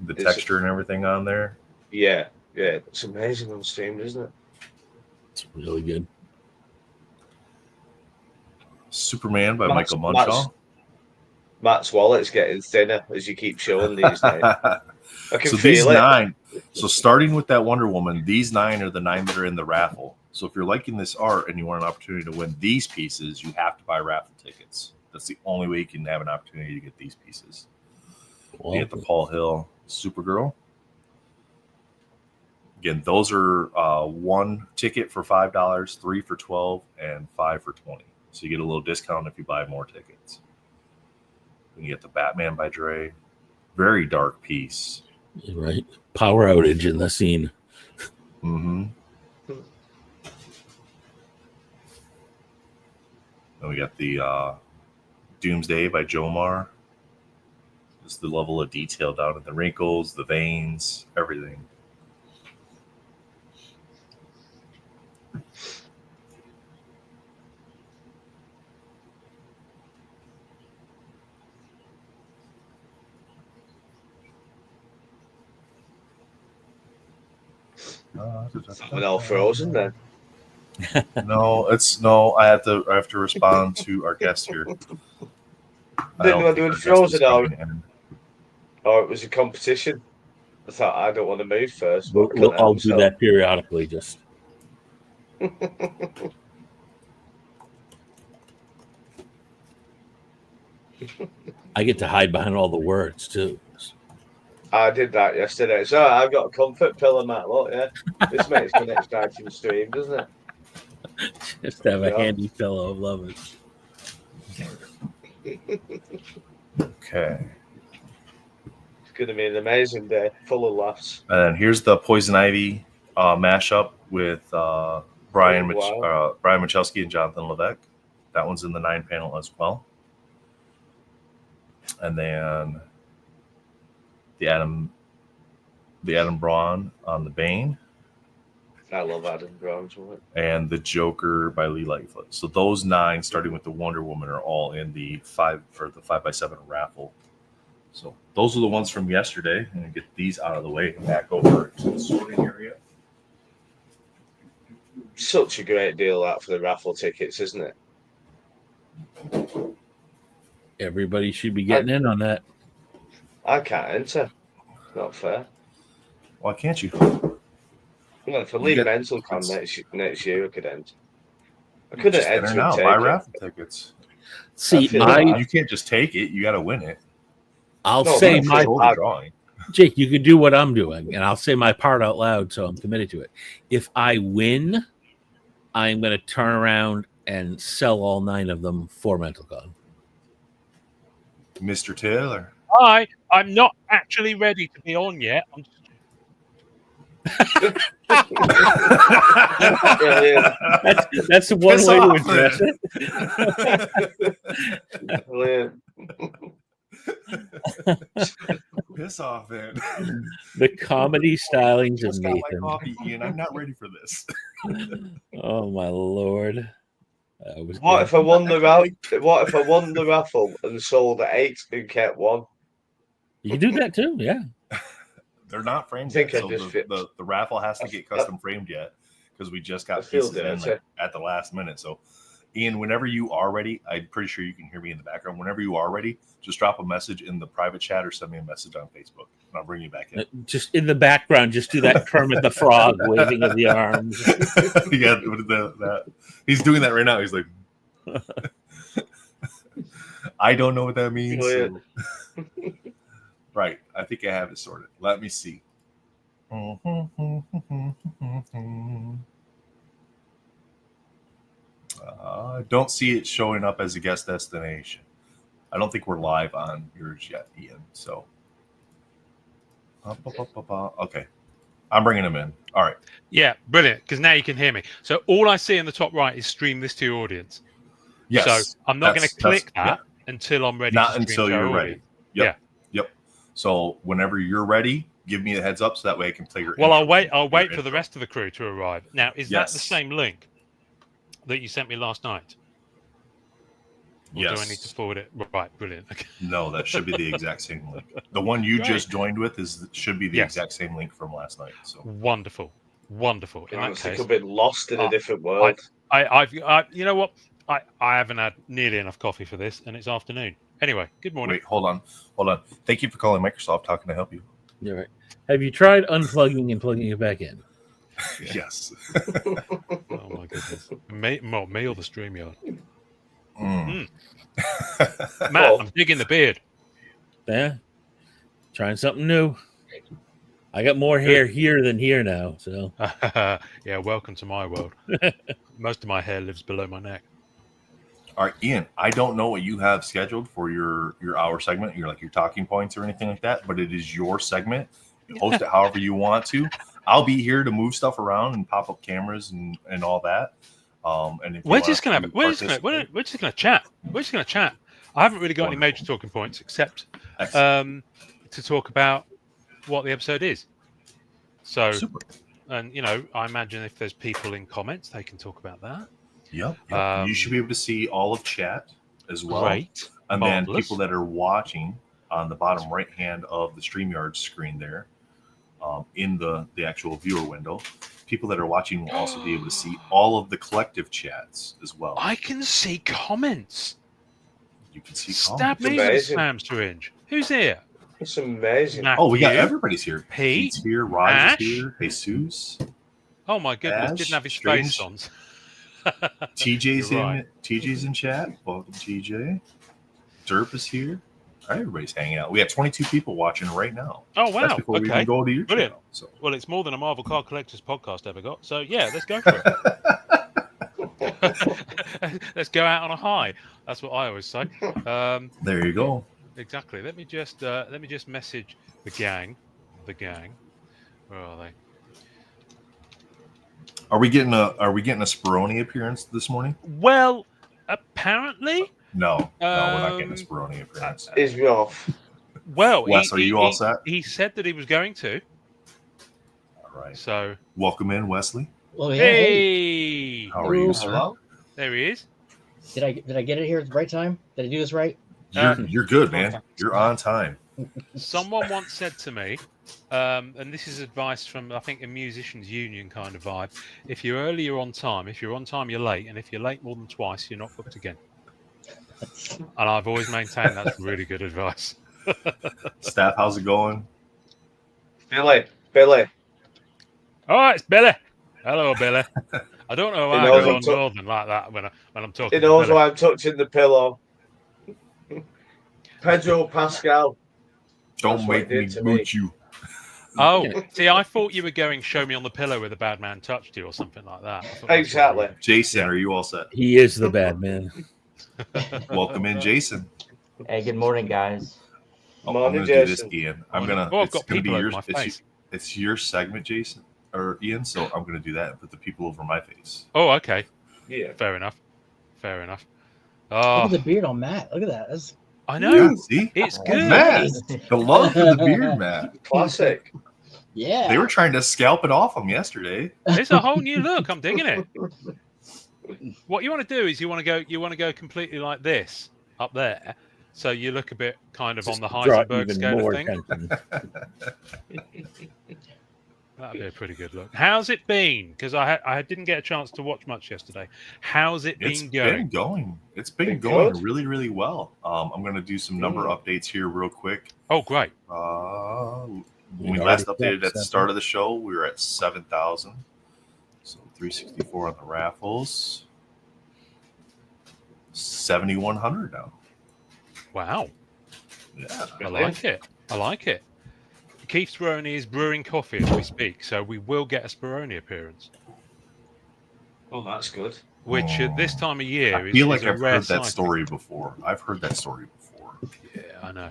The texture and everything on there.
Yeah, it's amazing on stream, isn't it?
It's really good.
Superman by Michael Munshaw.
Matt's wallet's getting thinner as you keep showing these names. I can
so
feel
these
it.
9. So starting with that Wonder Woman, these 9 are the 9 that are in the raffle. So if you're liking this art and you want an opportunity to win these pieces, you have to buy raffle tickets. That's the only way you can have an opportunity to get these pieces. Well, you get the Paul Hill Supergirl. Again, those are 1 ticket for $5, 3 for $12, and 5 for $20. So you get a little discount if you buy more tickets. Then you get the Batman by Dre. Very dark piece.
Right. Power outage in the scene.
Mm-hmm. Then we got the Doomsday by Jomar. Just the level of detail down in the wrinkles, the veins, everything.
We're all frozen then.
No, I have to respond to our guest here.
Didn't want to do frozen or it was a competition. I thought I don't want to move first.
I'll do that periodically. Just I get to hide behind all the words too.
I did that yesterday. So I've got a comfort pillow, Matt. Look, yeah, this makes the next item stream, doesn't it?
Just have a handy pillow. Love
it. Okay.
It's going to be an amazing day, full of laughs.
And here's the Poison Ivy mashup with Brian Michalski and Jonathan Levesque. That one's in the 9-panel as well. And then the Adam Braun on the Bane.
I love Adam Braun's work.
And the Joker by Lee Lightfoot. So those 9, starting with the Wonder Woman, are all in the 5x7 raffle. So those are the ones from yesterday. I'm gonna get these out of the way and back over to the sorting area.
Such a great deal that for the raffle tickets, isn't it?
Everybody should be getting in on that.
I can't enter. Not fair.
Why can't you?
Well, if I leave Mental Con next year, I could enter. I couldn't enter
now. Buy raffle tickets.
See,
you can't just take it. You got to win it.
I'll say my drawing. Jake, you can do what I'm doing, and I'll say my part out loud, so I'm committed to it. If I win, I'm going to turn around and sell all 9 of them for MentalCon.
Mr. Taylor.
Hi, I'm not actually ready to be on yet.
That's one way to address
it.
Piss off, man.
The comedy stylings of Nathan.
My coffee, Ian. I'm not ready for this.
Oh my lord!
What if I won the raffle and sold at 8 and kept 1?
You can do that too. Yeah.
They're not framed yet. So the raffle has to get custom framed yet because we just got pieces in at the last minute. So, Ian, whenever you are ready, I'm pretty sure you can hear me in the background. Whenever you are ready, just drop a message in the private chat or send me a message on Facebook, and I'll bring you back in.
Just in the background, just do that Kermit the Frog waving of the arms.
Yeah, he's doing that right now. He's like, I don't know what that means. So. Right. I think I have it sorted. Let me see. Don't see it showing up as a guest destination. I don't think we're live on yours yet, Ian. So, okay. I'm bringing him in. All right.
Yeah, brilliant. Because now you can hear me. So all I see in the top right is stream this to your audience.
Yes.
So I'm not going to click that until I'm ready.
Not
to
until you're ready. Yep. Yep. So whenever you're ready, give me a heads up so that way I can play your.
Well, I'll wait for the rest of the crew to arrive. Now, is that the
Yes.
same link that you sent me last night? Or
Yes.
do I need to forward it? Right, brilliant. Okay.
No, that should be the exact same link. The one you just joined with should be the exact same link from last night. So
wonderful. In
that
case,
could be lost in a different world.
I've you know what? I haven't had nearly enough coffee for this, and it's afternoon. Anyway, good morning.
Wait, hold on. Thank you for calling Microsoft. How can I help you?
You're right. Have you tried unplugging and plugging it back in?
Yes.
Oh my goodness. Me or the StreamYard. Matt, I'm digging the beard.
Yeah. Trying something new. I got more hair here than here now. So
yeah, welcome to my world. Most of my hair lives below my neck.
All right, Ian, I don't know what you have scheduled for your hour segment, your talking points or anything like that, but it is your segment. Host it however you want to. I'll be here to move stuff around and pop up cameras and all that. And if
we're just gonna chat. We're just gonna chat. I haven't really got any major talking points except to talk about what the episode is. So,
super.
And I imagine if there's people in comments, they can talk about that.
Yep. You should be able to see all of chat as well.
Great.
And
Marvelous.
then people that are watching on the bottom right hand of the StreamYard screen there, in the actual viewer window, people that are watching will also be able to see all of the collective chats as well.
I can see comments.
You can see
Stab
comments.
me with a spam syringe. Who's here?
It's amazing.
Oh, we got everybody's here.
Pete,
Pete's here. Raj is here. Jesus.
Oh my goodness!
Ash,
didn't have his
Strange.
face on.
TJ's
You're
in.
right.
TJ's in chat. Welcome, TJ. Derp is here. All right, everybody's hanging out. We have 22 people watching right now.
Oh wow!
That's before we even go to your
Brilliant.
channel. So.
Well, it's more than a Marvel Card Collectors podcast ever got. So yeah, let's go for it. Let's go out on a high. That's what I always say.
There you go.
Exactly. Let me just message the gang. Where are they?
Are we getting a Speroni appearance this morning?
Well, apparently.
No, we're not getting a Speroni appearance.
Is me off.
Well,
Wes, are you all set?
He said that he was going to.
All right.
So
welcome in, Wesley.
Well,
hey.
How are you, sir?
Hello?
There he is.
Did I get it here at the right time? Did I do this right?
You're good, man. You're on time.
Someone once said to me, and this is advice from, I think, a musicians' union kind of vibe. If you're early, you're on time. If you're on time, you're late. And if you're late more than twice, you're not booked again. And I've always maintained that's really good advice.
Staff, how's it going?
Billy.
Oh, it's Billy. Hello, Billy. I don't know why I go on northern like that when I'm talking.
He knows why I'm touching the pillow. Pedro Pascal.
Don't make me boot you.
Oh, see, I thought you were going show me on the pillow where the bad man touched you or something like that.
Exactly.
Jason, are you all set?
He is the bad man.
Welcome in, Jason.
Hey, good morning, guys.
Morning,
I'm gonna
Jason.
do this, Ian. I'm gonna.
Oh, I've
it's
got
gonna be
people
your.
over my face.
It's your segment, Jason or Ian. So I'm gonna do that and put the people over my face.
Oh, okay.
Yeah.
Fair enough.
Look
Oh,
at the beard on Matt. Look at that. That's
I know.
Yeah, see,
It's good.
Matt, the love for the beard, Matt.
Classic.
yeah.
They were trying to scalp it off him yesterday.
It's a whole new look. I'm digging it. What you want to do is you want to go completely like this up there, so you look a bit kind of on the Heisenberg scale of thing. That'd be a pretty good look. How's it been? Because I didn't get a chance to watch much yesterday. How's it been going?
It's been going really, really well. I'm going to do some number updates here real quick.
Oh, great.
When we last updated at the start of the show, we were at 7,000. So 364 on the raffles. 7,100 now.
Wow.
Yeah.
I like it. I like it. Keith Speroni is brewing coffee as we speak, so we will get a Speroni appearance.
Oh, that's good.
Which at this time of year
I feel
is
like
a
I've
rare
heard that
sighting.
story before. I've heard that story before.
Yeah, I know.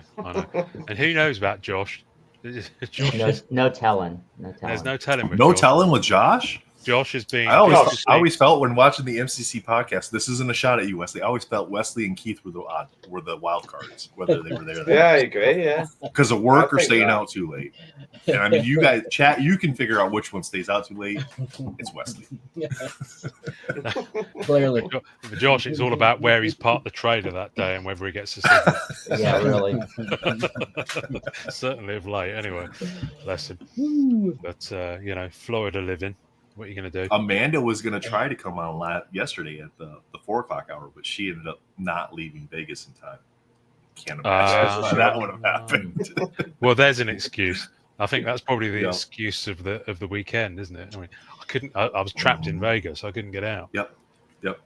And who knows about Josh?
Josh no telling.
There's no telling with
No
Josh.
telling with Josh?
Josh has been.
I always felt when watching the MCC podcast. This isn't a shot at you, Wesley. I always felt Wesley and Keith were the wild cards, whether they were there.
Yeah, I agree. Yeah,
because of work or staying out too late. And I mean, you guys chat. You can figure out which one stays out too late. It's Wesley.
Clearly,
for Josh, it's all about where he's parked the trailer that day and whether he gets a signal.
Yeah, really.
Certainly of late. Anyway, bless him. But Florida living. What are you going to do?
Amanda was going to try to come on yesterday at the 4:00 hour, but she ended up not leaving Vegas in time. Can't imagine how that would have happened.
Well, there's an excuse. I think that's probably the excuse of the weekend, isn't it? I mean, I was trapped in Vegas. I couldn't get out.
Yep.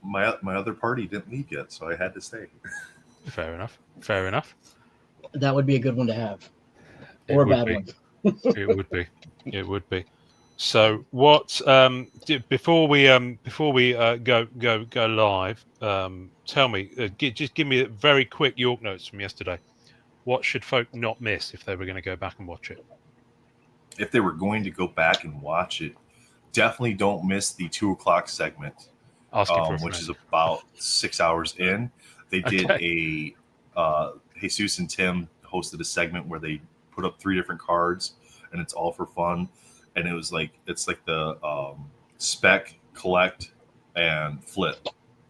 My other party didn't leave yet, so I had to stay.
Fair enough.
That would be a good one to have, or a bad one.
It would be. So what? Before we go live, tell me. Just give me a very quick York notes from yesterday. What should folk not miss if they were going to go back and watch it?
If they were going to go back and watch it, definitely don't miss the 2:00 segment, which is about 6 hours in. They did Jesus and Tim hosted a segment where they put up 3 different cards, and it's all for fun. And it was it's like the spec, collect, and flip,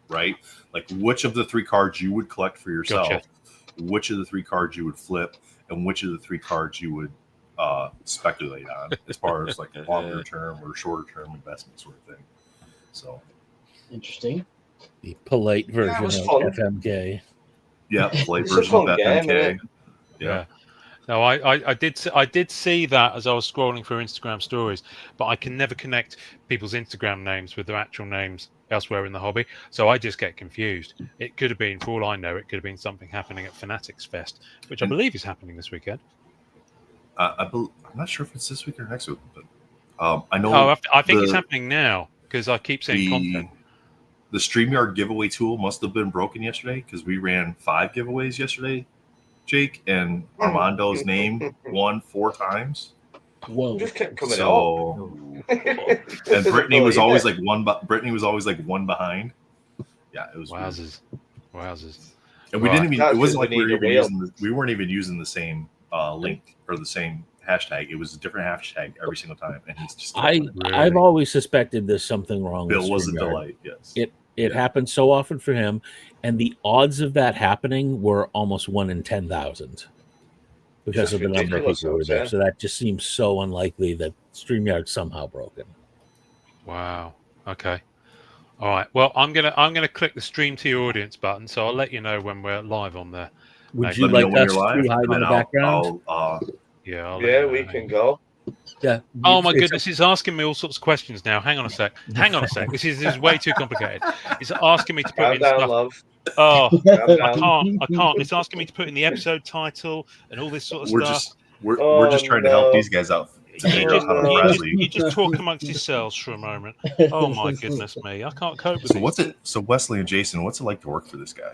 right? Like which of the 3 cards you would collect for yourself,
Gotcha.
Which of the 3 cards you would flip, and which of the 3 cards you would speculate on as far as like longer term or shorter term investment sort of thing. So
interesting.
The polite version of FMK.
Yeah, polite version of FMK. Yeah.
No, I did see that as I was scrolling through Instagram stories, but I can never connect people's Instagram names with their actual names elsewhere in the hobby, so I just get confused. It could have been, for all I know, it could have been something happening at Fanatics Fest, which I believe is happening this weekend.
I'm not sure if it's this week or next week, but I know.
Oh, I think it's happening now because I keep seeing content.
The StreamYard giveaway tool must have been broken yesterday because we ran 5 giveaways yesterday, Jake, and Armando's name won 4 times.
Whoa!
Just kept coming
and Brittany was always like one. Brittany was always like 1 behind. Yeah, it was
wowzers.
And we didn't even. It wasn't like we weren't even using the same link or the same hashtag. It was a different hashtag every single time, and he's just.
I've always suspected there's something wrong.
Bill
with
was a
StreamYard.
delight. Yes,
it happened so often for him, and the odds of that happening were almost 1 in 10,000 because of the number of people who were there. So that just seems so unlikely that StreamYard's somehow broken.
Wow. Okay. All right. Well, I'm gonna click the stream to your audience button, so I'll let you know when we're live on there.
Would you like us to hide in the background?
Yeah,
we can go.
Yeah.
Oh my goodness, it's asking me all sorts of questions now. Hang on a sec. This is way too complicated. It's asking me to put in stuff.
Love.
Oh, I can't. It's asking me to put in the episode title and all this sort of stuff.
We're just trying to help these guys out.
You just talk amongst yourselves for a moment. Oh my goodness me, I can't cope with
it. So Wesley and Jason, what's it like to work for this guy?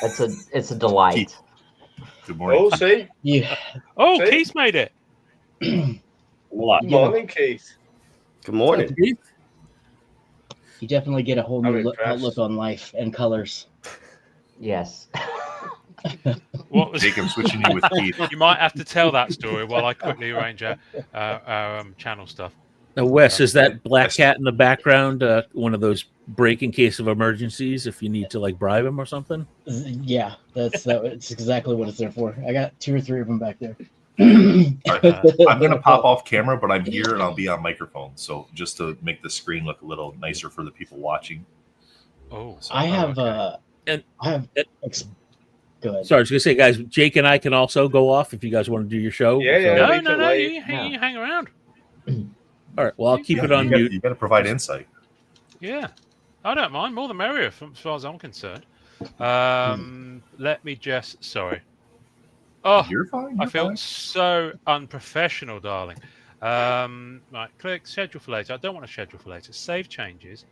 It's a delight.
Keith. Good morning.
Oh, see?
Yeah.
Oh, see? Keith made it.
Good morning, Keith.
Good morning.
You definitely get a whole new outlook on life and colors.
Yes.
Jake, I'm switching you with Keith.
You might have to tell that story while I quickly arrange our channel stuff.
Now, Wes, is that black cat in the background one of those break in case of emergencies if you need to like bribe him or something?
Yeah, that's exactly what it's there for. I got 2 or 3 of them back there.
I'm going to pop off camera, but I'm here and I'll be on microphone. So just to make the screen look a little nicer for the people watching.
Oh,
so, I have go ahead.
Sorry, I was going to say, guys, Jake and I can also go off if you guys want to do your show.
Yeah.
No. You hang around.
All right. Well, I'll keep it on mute.
You got to provide insight.
Yeah, I don't mind. More the merrier, as far as I'm concerned. Let me just. Sorry. Oh,
you're fine.
I feel so unprofessional, darling. Right, click schedule for later. I don't want to schedule for later. Save changes.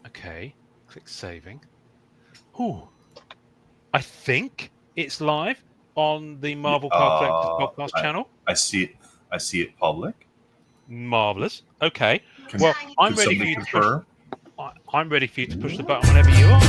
Okay, click saving. Ooh, I think it's live on the Marvel Card Collectors podcast channel.
I see it. I see it public.
Marvelous. Okay. Well, I'm ready for you to push.
Confirm?
I'm ready for you to push the button whenever you are.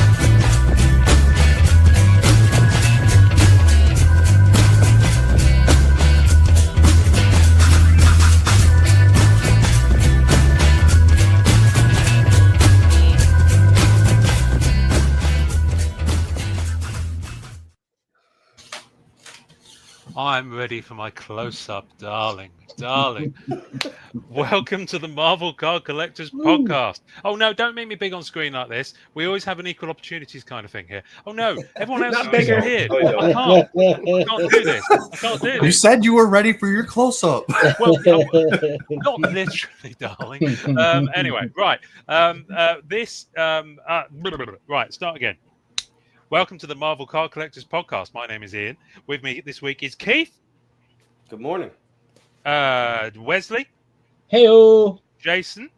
I'm ready for my close-up, darling. Welcome to the Marvel Card Collectors podcast. Oh no, don't make me big on screen like this. We always have an equal opportunities kind of thing here. Oh no, everyone else is disappeared. I can't do this. I can't do this.
You said you were ready for your close-up.
Well, not literally, darling. Anyway, right. Right, start again. Welcome to the Marvel Card Collectors podcast. My name is Ian. With me this week is Keith.
Good morning.
Wesley.
Heyo.
Jason.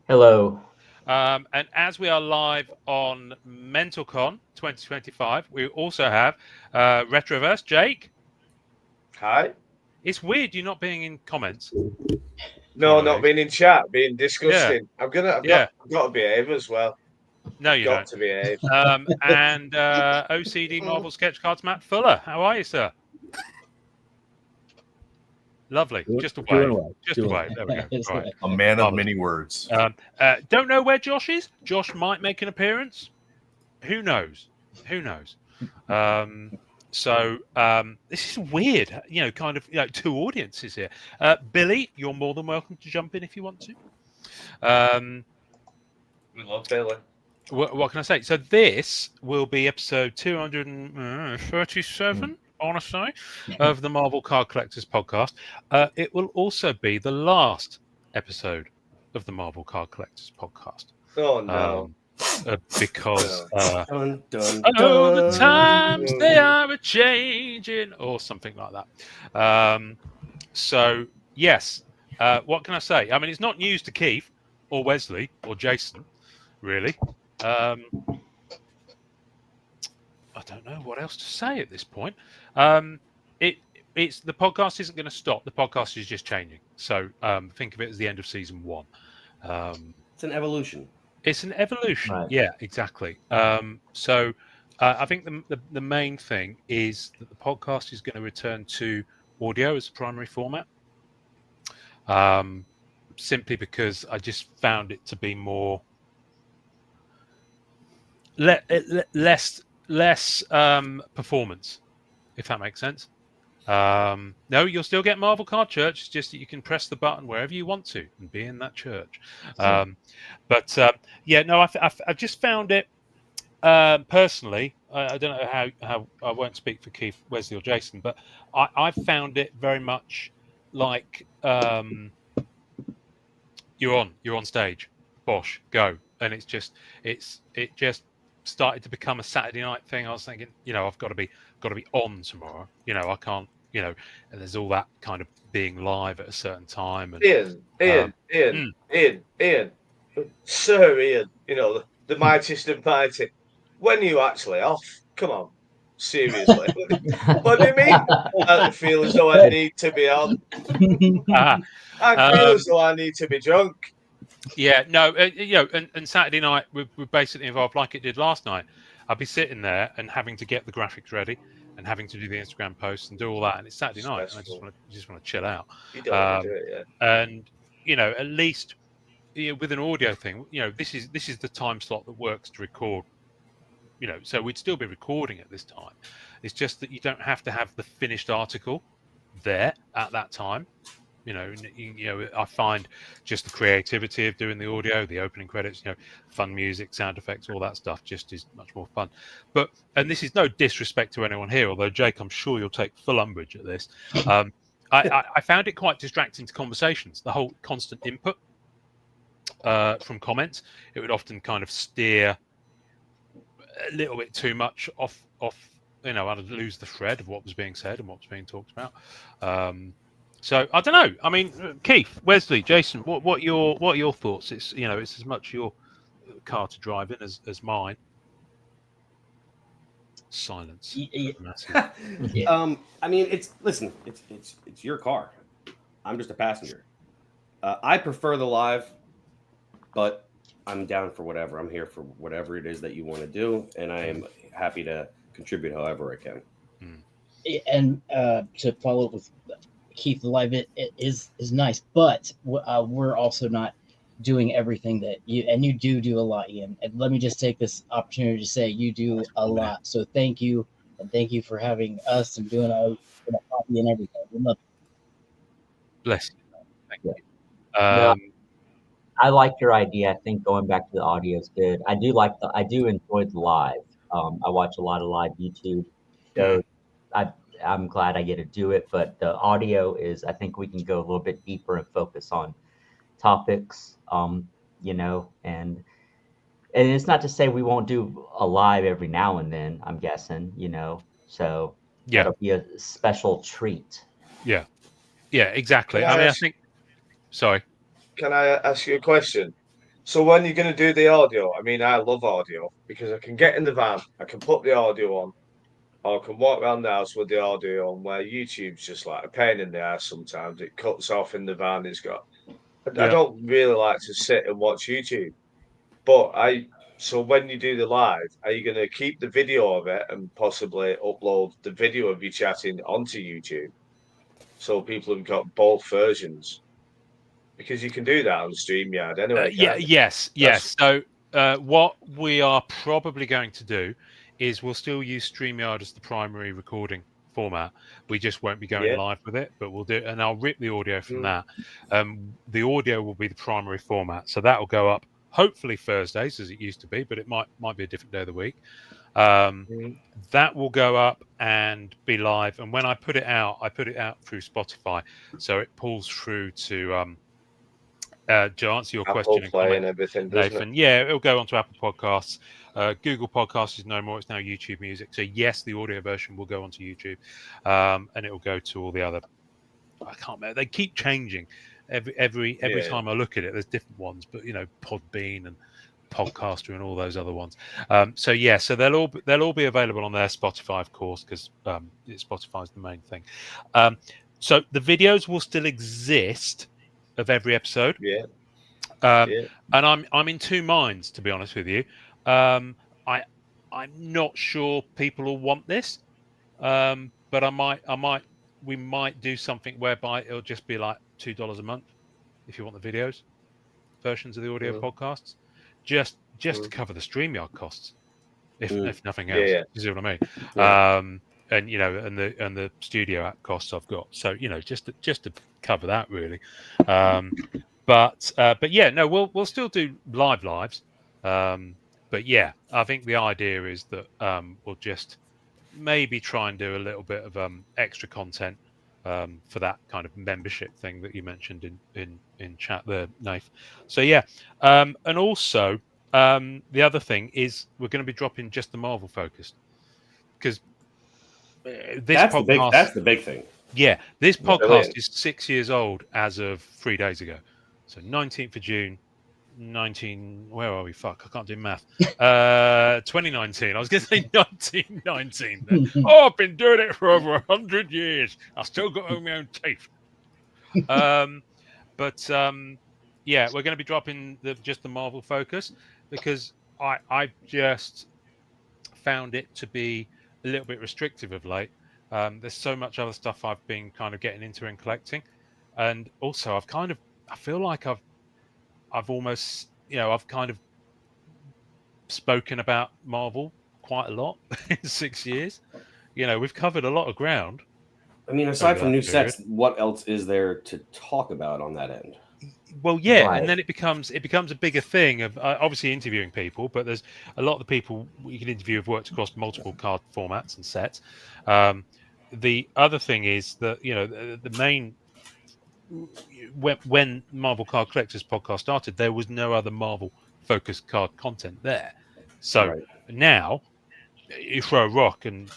Hello.
And as we are live on MentalCon 2025, we also have Retroverse. Jake.
Hi.
It's weird you not being in comments.
No, not being in chat, being disgusting.
Yeah.
I've got to behave as well.
No, you
got
don't.
to behave.
And OCD Marvel Sketch Cards, Matt Fuller. How are you, sir? Lovely. Just a wave. Just a wave. There we go. Right.
A man of many words.
Don't know where Josh is. Josh might make an appearance. Who knows? So this is weird. Kind of two audiences here. Billy, you're more than welcome to jump in if you want to.
We love Billy.
What can I say? So this will be episode 237, I want to say, of the Marvel Card Collectors podcast. It will also be the last episode of the Marvel Card Collectors podcast.
Oh, no.
Because
Dun, dun,
the times they are a-changing, or something like that. So, yes. What can I say? I mean, it's not news to Keith or Wesley or Jason, really. I don't know what else to say at this point. It's the podcast isn't going to stop. The podcast is just changing. So think of it as the end of season 1.
It's an evolution.
It's an evolution.
Right.
Yeah, exactly. So I think the main thing is that the podcast is going to return to audio as the primary format. Simply because I just found it to be more less performance, if that makes sense. No, you'll still get Marvel Card Church. It's just that you can press the button wherever you want to and be in that church. I've just found it personally. I don't know how I won't speak for Keith, Wesley, or Jason, but I found it very much like you're on stage, bosh, go, and it just started to become a Saturday night thing. I was thinking, I've got to be on tomorrow. I can't, and there's all that kind of being live at a certain time. And,
Ian, Sir Ian, the mightiest of mighty. When are you actually off? Come on, seriously. What do you mean? I feel as though I need to be on. I feel as though I need to be drunk.
Yeah, no, and Saturday night we're basically involved like it did last night. I'll be sitting there and having to get the graphics ready and having to do the Instagram posts and do all that, and it's Saturday night, and I just want to chill out.
You don't want to do it, yeah.
And at least with an audio thing, this is the time slot that works to record. So we'd still be recording at this time. It's just that you don't have to have the finished article there at that time. I find just the creativity of doing the audio, the opening credits, fun music, sound effects, all that stuff just is much more fun. And this is no disrespect to anyone here, although Jake, I'm sure you'll take full umbrage at this. I found it quite distracting to conversations, the whole constant input from comments. It would often kind of steer a little bit too much off I'd lose the thread of what was being said and what was being talked about. So I don't know. I mean, Keith, Wesley, Jason, what are your thoughts? It's it's as much your car to drive in as mine. Silence.
I mean, it's your car. I'm just a passenger. I prefer the live, but I'm down for whatever. I'm here for whatever it is that you want to do, and I am happy to contribute however I can.
And to follow up with Keith, the live it is nice, but we're also not doing everything that you do a lot, Ian. And let me just take this opportunity to say you do a lot. So thank you, and thank you for having us and doing a copy and everything. We love you.
Bless you. Thank you.
I like your idea. I think going back to the audio is good. I do enjoy the live. I watch a lot of live YouTube shows. I'm glad I get to do it, but the audio is, I think we can go a little bit deeper and focus on topics, and it's not to say we won't do a live every now and then, I'm guessing, so that'll be a special treat.
Yeah, exactly. I think, sorry.
Can I ask you a question? So when you're going to do the audio, I mean, I love audio because I can get in the van, I can put the audio on, or I can walk around the house with the audio on, where YouTube's just like a pain in the ass sometimes. It cuts off in the van. I don't really like to sit and watch YouTube. So when you do the live, are you going to keep the video of it and possibly upload the video of you chatting onto YouTube so people have got both versions? Because you can do that on StreamYard anyway.
Yes. So what we are probably going to do is we'll still use StreamYard as the primary recording format. We just won't be going live with it, but we'll do it, and I'll rip the audio from that. The audio will be the primary format, so that will go up hopefully Thursdays as it used to be, but it might be a different day of the week. That will go up and be live, and when I put it out through Spotify, so it pulls through to answer your
Apple
question and
Play
comment,
and everything,
Nathan. It'll go onto Apple Podcasts. Google Podcasts is no more. It's now YouTube Music. So yes, the audio version will go onto YouTube, and it will go to all the other. I can't remember. They keep changing every time I look at it. There's different ones, but Podbean and Podcaster and all those other ones. So they'll all be available on their Spotify, of course, because Spotify's the main thing. So the videos will still exist of every episode. And I'm in two minds, to be honest with you. I'm not sure people will want this, but we might do something whereby it'll just be like $2 a month if you want the videos versions of the audio podcasts, just to cover the StreamYard costs, if nothing else. You see what I mean? And and the studio app costs I've got, so just to cover that really. But we'll still do lives. But yeah, I think the idea is that we'll just maybe try and do a little bit of extra content for that kind of membership thing that you mentioned in chat there, Nath. So and also the other thing is we're going to be dropping just the Marvel focused, because
that's the big thing.
Yeah, this podcast is 6 years old as of 3 days ago. So 19th of June, where are we? Fuck, I can't do math. 2019. I was going to say 1919. Then. I've been doing it for over 100 years. I still got my own teeth. But we're going to be dropping just the Marvel focus, because I just found it to be a little bit restrictive of late. There's so much other stuff I've been kind of getting into and collecting, and also I feel like I've almost I've kind of spoken about Marvel quite a lot in 6 years. We've covered a lot of ground.
I mean, aside from new sets, what else is there to talk about on that end?
Well, right. And then it becomes a bigger thing of obviously interviewing people, but there's a lot of the people you can interview have worked across multiple card formats and sets. The other thing is that the main, when Marvel Card Collectors podcast started, there was no other Marvel focused card content there. So now you throw a rock, and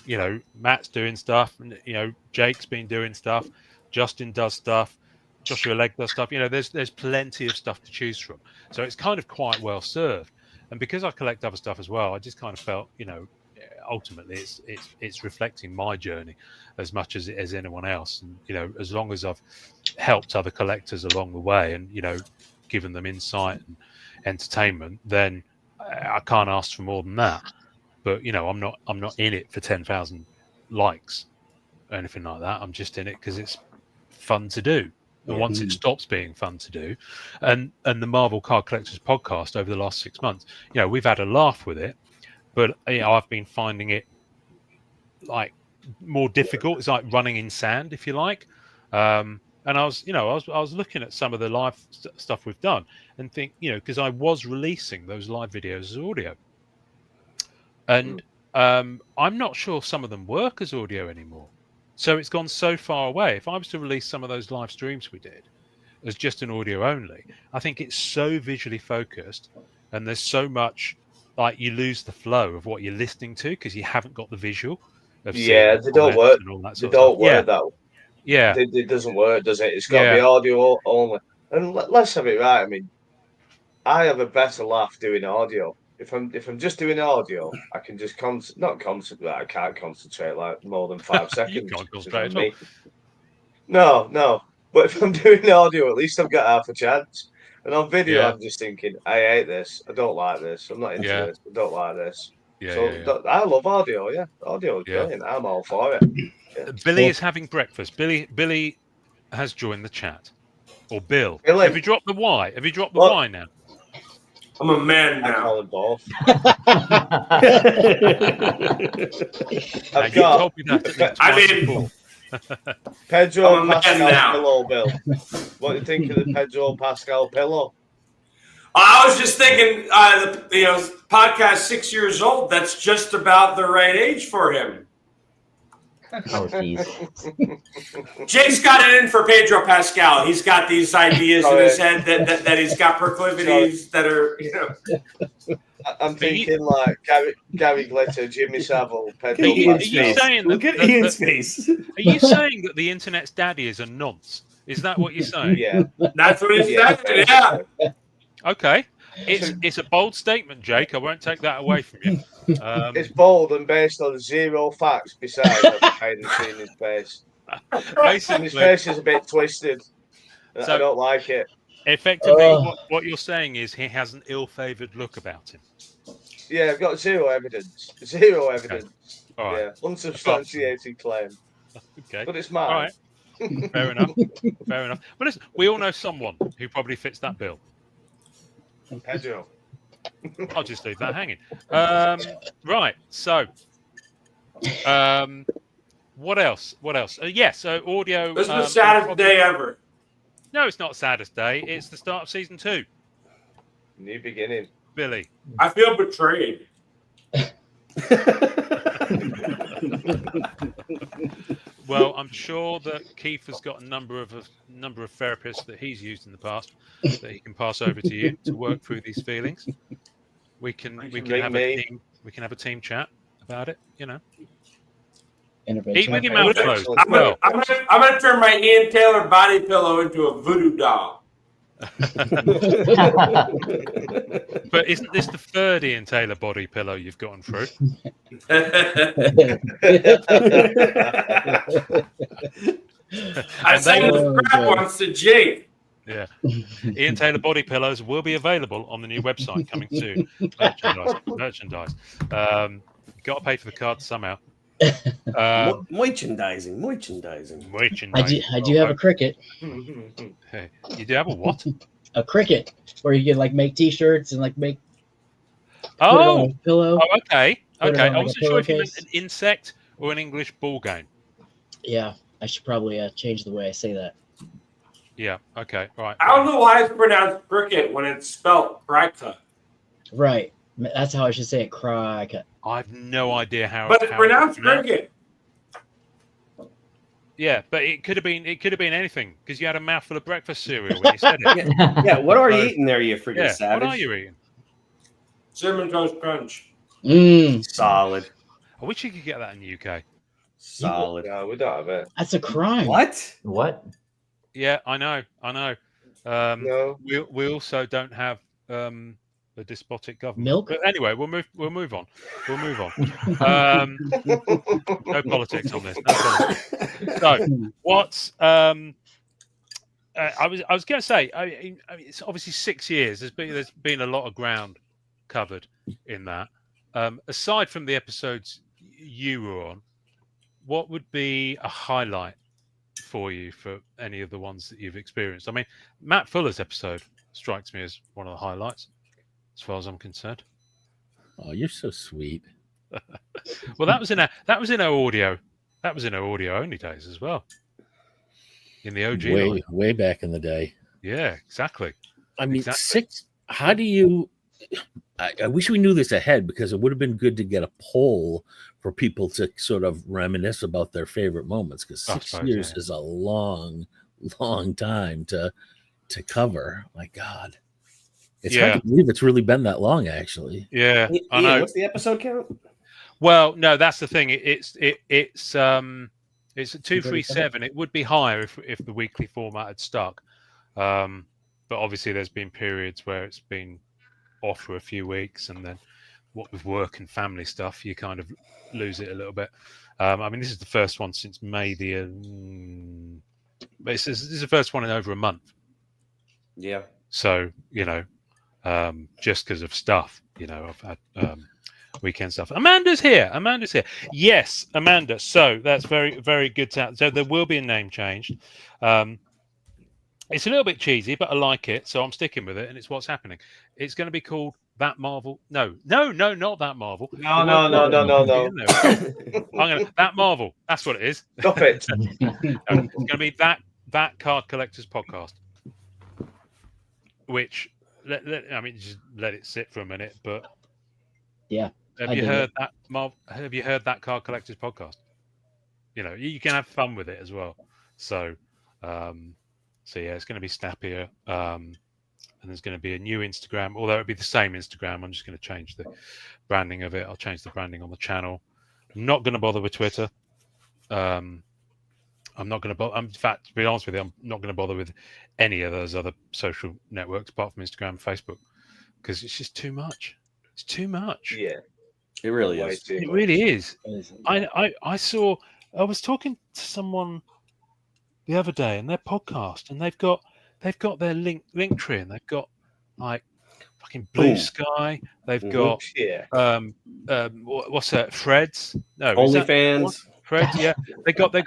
Matt's doing stuff, and Jake's been doing stuff, Justin does stuff, Joshua Legg does stuff. There's plenty of stuff to choose from, so it's kind of quite well served. And because I collect other stuff as well, I just kind of felt, ultimately it's reflecting my journey as much as anyone else. And as long as I've helped other collectors along the way, and given them insight and entertainment, then I can't ask for more than that. But I'm not in it for 10,000 likes or anything like that. I'm just in it because it's fun to do. And once it stops being fun to do, and the Marvel Card Collectors podcast over the last 6 months, we've had a laugh with it, but I've been finding it like more difficult. It's like running in sand, if you like. And I was looking at some of the live stuff we've done and think, because I was releasing those live videos as audio, and I'm not sure some of them work as audio anymore. So it's gone so far away. If I was to release some of those live streams we did as just an audio only, I think it's so visually focused, and there's so much like you lose the flow of what you're listening to because you haven't got the visual.
They don't work. They don't work that way.
Yeah,
it doesn't work, does it? It's got to be audio only. And let's have it right. I mean, I have a better laugh doing audio. If I'm just doing audio, I can just not concentrate. I can't concentrate like more than 5 seconds.
You can't concentrate at
all. No. But if I'm doing audio, at least I've got half a chance. And on video, I'm just thinking, I hate this. I don't like this. I'm not into this. I don't like this. I love audio. Yeah, audio is brilliant. I'm all for it. Yeah.
Billy is having breakfast. Billy has joined the chat. Or Bill. Have you dropped the Y? Have you dropped the Y now?
I'm a man now.
I call it both. Pedro Pascal pillow, Bill. What do you think of the Pedro Pascal pillow?
I was just thinking, podcast 6 years old. That's just about the right age for him.
Oh, jeez.
Jake's got it in for Pedro Pascal. He's got these ideas in his head that he's got proclivities that are,
I'm thinking like Gary Glitter, Jimmy Savile, Pedro
Pascal.
Look at Ian's face.
Are you saying that the internet's daddy is a nonce? Is that what you're saying?
Yeah.
That's what he's saying, yeah.
Okay. It's a bold statement, Jake. I won't take that away from you.
It's bold and based on zero facts besides I haven't seen his face.
Basically,
his face is a bit twisted. So I don't like it.
Effectively, what you're saying is he has an ill-favoured look about him.
Yeah, I've got zero evidence. Zero evidence.
Okay. All right.
Yeah, unsubstantiated claim.
Okay.
But it's mine.
All right. Fair enough. Fair enough. But listen, we all know someone who probably fits that bill.
Pedro.
I'll just leave that hanging. Right. So, what else? So audio.
This is the saddest day ever.
No, it's not saddest day. It's the start of season 2.
New beginning.
Billy.
I feel betrayed.
Well, I'm sure that Keith has got a number of therapists that he's used in the past that he can pass over to you to work through these feelings. We can have a team chat about it. Eat with your mouth closed.
I'm gonna turn my Ian Taylor body pillow into a voodoo doll.
But isn't this the third Ian Taylor body pillow you've gotten through?
I sent the crap once to Jake.
Yeah. Ian Taylor body pillows will be available on the new website coming soon. Merchandise. Got to pay for the cards somehow.
Merchandising.
I do have a cricket.
Hey, you do have a what?
A cricket, where you can make T-shirts and make.
Oh,
pillow.
Oh, okay. I
like
wasn't sure if you meant an insect or an English ball game.
Yeah, I should probably change the way I say that.
Yeah. Okay. All right.
I don't know why it's pronounced cricket when it's spelled cricket.
Right. That's how I should say it. Cricket.
I have no idea how.
But it's pronounced cricket.
Yeah, but it could have been anything because you had a mouthful of breakfast cereal when you said it.
Yeah. What are you eating there, you freaking savage?
What are you eating?
Cinnamon Toast Crunch.
Solid.
I wish you could get that in the UK.
Solid.
Yeah, we don't have it.
That's a crime.
What?
Yeah, I know.
No.
We also don't have a despotic government.
Milk?
But anyway, we'll move on. No politics on this. No politics. So, what's I was going to say, I mean, it's obviously 6 years. There's been a lot of ground covered in that. Aside from the episodes you were on, what would be a highlight for you for any of the ones that you've experienced? I mean, Matt Fuller's episode strikes me as one of the highlights, as far as I'm concerned.
Oh, you're so sweet.
Well, that was in our audio. That was in our audio only days as well. In the OG line.
Way back in the day.
Yeah, exactly.
I mean,
Exactly.
how do you? I wish we knew this ahead, because it would have been good to get a poll for people to sort of reminisce about their favorite moments, because 6 years is a long time to cover. My God, it's hard to believe it's really been that long, actually.
Yeah, I know.
What's the episode count?
Well, no, that's the thing. It's at 237. It would be higher if the weekly format had stuck, but obviously there's been periods where it's been off for a few weeks, and then what with work and family stuff, you kind of lose it a little bit. I mean, this is the first one since May this is the first one in over a month.
Yeah.
So, just because of stuff, I've had weekend stuff. Amanda's here. Yes, Amanda. So that's very, very good. So there will be a name change. It's a little bit cheesy, but I like it, so I'm sticking with it, and it's what's happening. It's going to be called That Marvel. No, not That Marvel.
No.
That Marvel. That's what it is.
Stop it.
It's going to be that Card Collectors Podcast. Which, just let it sit for a minute. But
yeah,
have you heard that Card Collectors Podcast? You can have fun with it as well. So yeah, it's going to be snappier, and there's going to be a new Instagram. Although it'll be the same Instagram, I'm just going to change the branding of it. I'll change the branding on the channel. I'm not going to bother with Twitter. I'm not going to bother. In fact, to be honest with you, I'm not going to bother with any of those other social networks apart from Instagram and Facebook, because it's just too much. It's too much.
Yeah,
it really is.
It really is. I was talking to someone the other day in their podcast, and they've got their link tree, and they've got like fucking Blue Sky. They've got what's that? Freds? No,
OnlyFans.
Freds, yeah. They got the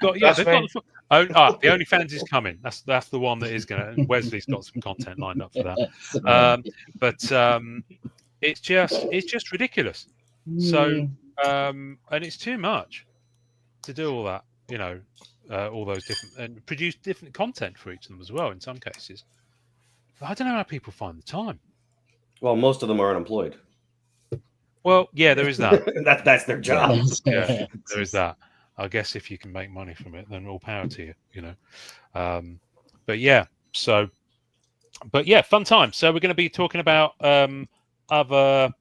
OnlyFans is coming. That's the one that is gonna. And Wesley's got some content lined up for that. But it's just ridiculous. So and it's too much to do all that. All those different, and produce different content for each of them as well in some cases. But I don't know how people find the time.
Well, most of them are unemployed.
Well, yeah, there is that.
That's their job.
Yeah, there is that. I guess if you can make money from it, then all power to you. But yeah, fun time. So we're going to be talking about other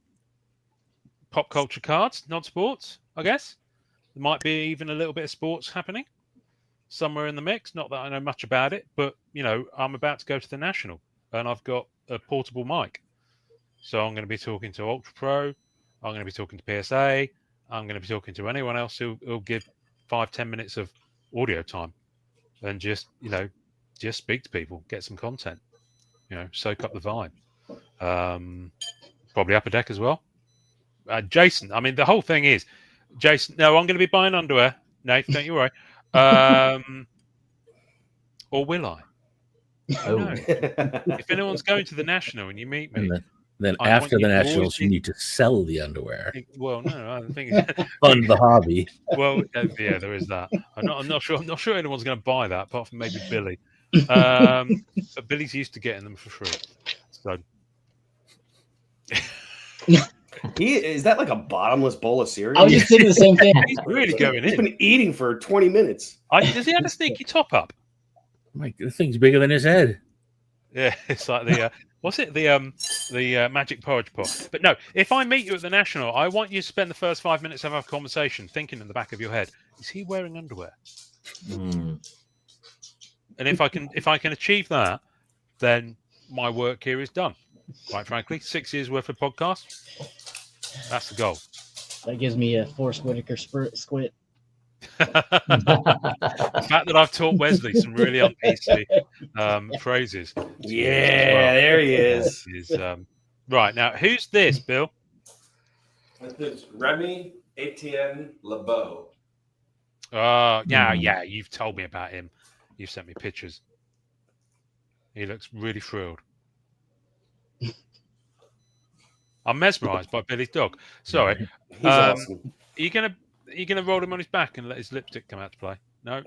pop culture cards, non-sports, I guess. There might be even a little bit of sports happening somewhere in the mix. Not that I know much about it, but I'm about to go to the National, and I've got a portable mic. So I'm going to be talking to Ultra Pro. I'm going to be talking to PSA. I'm going to be talking to anyone else who'll give 5-10 minutes of audio time, and just speak to people, get some content, soak up the vibe. Probably Upper Deck as well. Jason, I mean, the whole thing is, Jason. No, I'm going to be buying underwear. No, don't you worry. Or will I? No. If anyone's going to the National and you meet me,
then after the Nationals, you need to sell the underwear.
Well, no, I think
fund the hobby.
Well, yeah, there is that. I'm not sure anyone's going to buy that, apart from maybe Billy. But Billy's used to getting them for free. So.
Is that like a bottomless bowl of cereal?
I was just thinking the same thing.
He's really going in.
He's been eating for 20 minutes.
Does he have a sneaky top up?
The thing's bigger than his head.
Yeah, it's like the what's it? The Magic Porridge Pot. But no, if I meet you at the National, I want you to spend the first 5 minutes of our conversation thinking in the back of your head: is he wearing underwear? And if I can achieve that, then my work here is done. Quite frankly, 6 years worth of podcast. That's the goal.
That gives me a Forrest Whitaker squid.
The fact that I've taught Wesley some really un-PC phrases.
Yeah, there he is.
Right, now, who's this, Bill?
This is Remy Etienne LeBeau.
Yeah, you've told me about him. You've sent me pictures. He looks really thrilled. I'm mesmerised by Billy's dog. Sorry.
He's awesome.
Are you gonna roll him on his back and let his lipstick come out to play? No.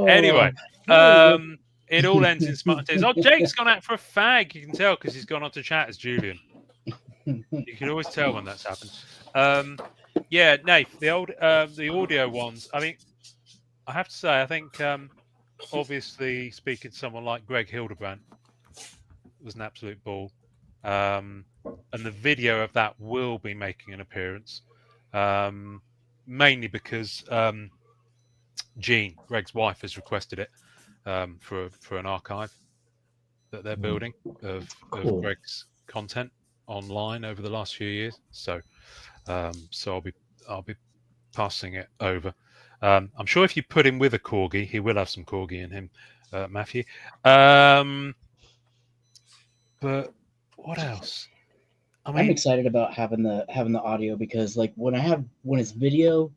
Anyway, it all ends in smart tears. Oh, Jake's gone out for a fag. You can tell because he's gone on to chat as Julian. You can always tell when that's happened. Yeah, Nath, the audio ones. I mean, I have to say, I think obviously speaking to someone like Greg Hildebrand was an absolute ball. And the video of that will be making an appearance, mainly because Jean, Greg's wife, has requested it for an archive that they're building of Greg's content online over the last few years. So I'll be passing it over. I'm sure if you put him with a corgi, he will have some corgi in him, Matthew. But what else? I mean,
I'm excited about having the audio because like when it's video,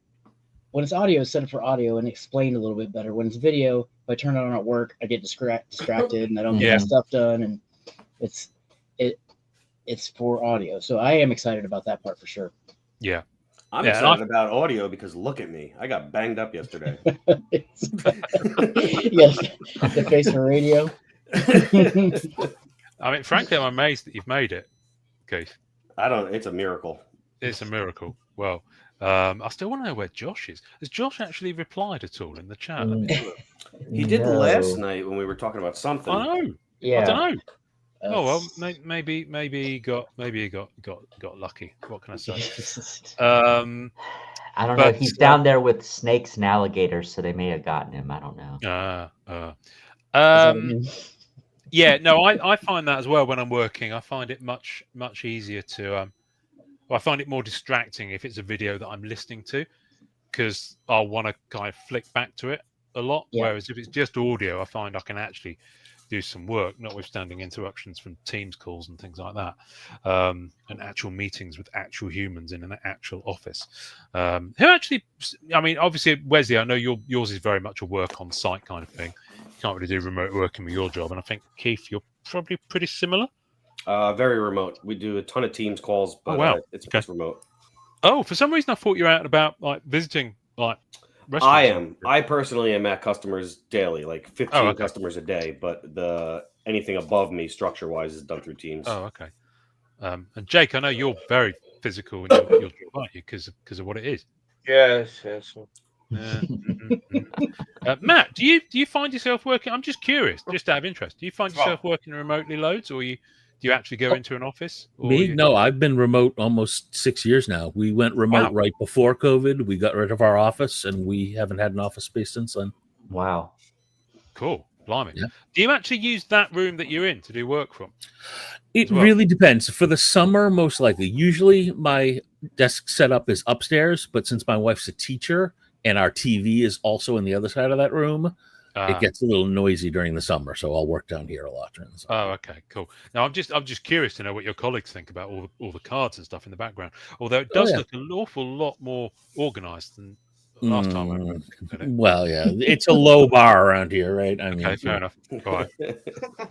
when it's audio, set it for audio and explained a little bit better. When it's video, if I turn it on at work, I get distracted and I don't get my stuff done, and it's for audio. So I am excited about that part for sure.
Yeah.
I'm excited about audio because look at me. I got banged up yesterday.
You got the face for radio.
I mean, frankly, I'm amazed that you've made it, Keith.
It's a miracle.
It's a miracle. Well, I still want to know where Josh is. Has Josh actually replied at all in the chat?
He did last night when we were talking about something.
I know. Yeah. I don't know. Oh well, maybe he got lucky. What can I say?
I don't know. He's down there with snakes and alligators, so they may have gotten him. I don't know.
Yeah, no, I find that as well when I'm working. I find it much easier to. I find it more distracting if it's a video that I'm listening to, because I'll want to kind of flick back to it a lot. Yeah. Whereas if it's just audio, I find I can actually do some work, notwithstanding interruptions from Teams calls and things like that, and actual meetings with actual humans in an actual office. Who actually, I mean, obviously, Wesley, I know yours is very much a work on site kind of thing. You can't really do remote working with your job, and I think Keith, you're probably pretty similar.
Very remote. We do a ton of Teams calls, but it's remote.
Oh, for some reason, I thought you were out about like visiting like.
I am. I personally am at customers daily, like 15 customers a day. But anything above me, structure-wise, is done through Teams.
Oh, okay. And Jake, I know you're very physical in your job, aren't you? Because of what it is.
Yes.
Matt, do you find yourself working? I'm just curious, just out of interest. Do you find yourself working remotely loads, or do you actually go into an office?
Me? No, I've been remote almost 6 years now. We went remote right before COVID. We got rid of our office, and we haven't had an office space since then.
Wow.
Cool. Blimey. Yeah. Do you actually use that room that you're in to do work from?
It really depends. For the summer, most likely. Usually my desk setup is upstairs, but since my wife's a teacher and our TV is also in the other side of that room, it gets a little noisy during the summer, so I'll work down here a lot during the summer.
Oh, okay, cool. Now I'm just curious to know what your colleagues think about all the cards and stuff in the background. Although it does look an awful lot more organized than last time I remember.
Well, yeah, it's a low bar around here, right? I mean,
fair enough. All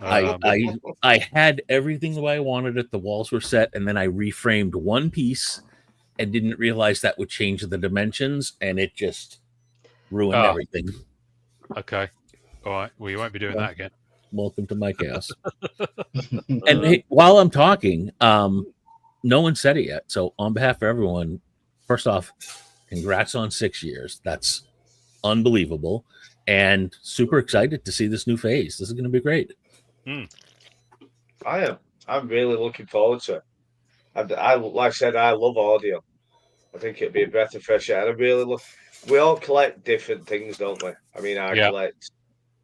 right.
I had everything the way I wanted it. The walls were set, and then I reframed one piece and didn't realize that would change the dimensions, and it just ruined everything.
Okay. All right. Well, you won't be doing that again.
Welcome to my chaos. And hey, while I'm talking, no one said it yet. So on behalf of everyone, first off, congrats on 6 years. That's unbelievable. and super excited to see this new phase. This is going to be great.
I am. I'm really looking forward to it. I like I said, I love audio. I think it'd be a breath of fresh air. And I really look. We all collect different things, don't we? I mean, I collect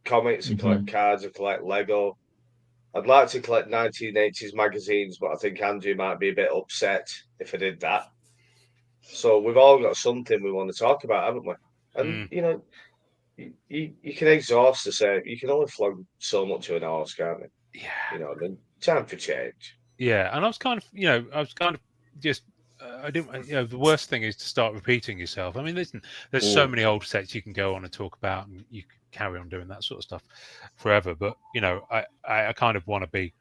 comics, I collect cards, I collect Lego. I'd like to collect 1980s magazines, but I think Andrew might be a bit upset if I did that. So we've all got something we want to talk about, haven't we? And you know, you can exhaust the same. You can only flog so much of an horse, can't you?
Yeah.
You know, then time for change.
Yeah, and I was kind of just. I didn't. You know, the worst thing is to start repeating yourself. I mean, there's so many old sets you can go on and talk about, and you can carry on doing that sort of stuff forever. But you know, I kind of want to be.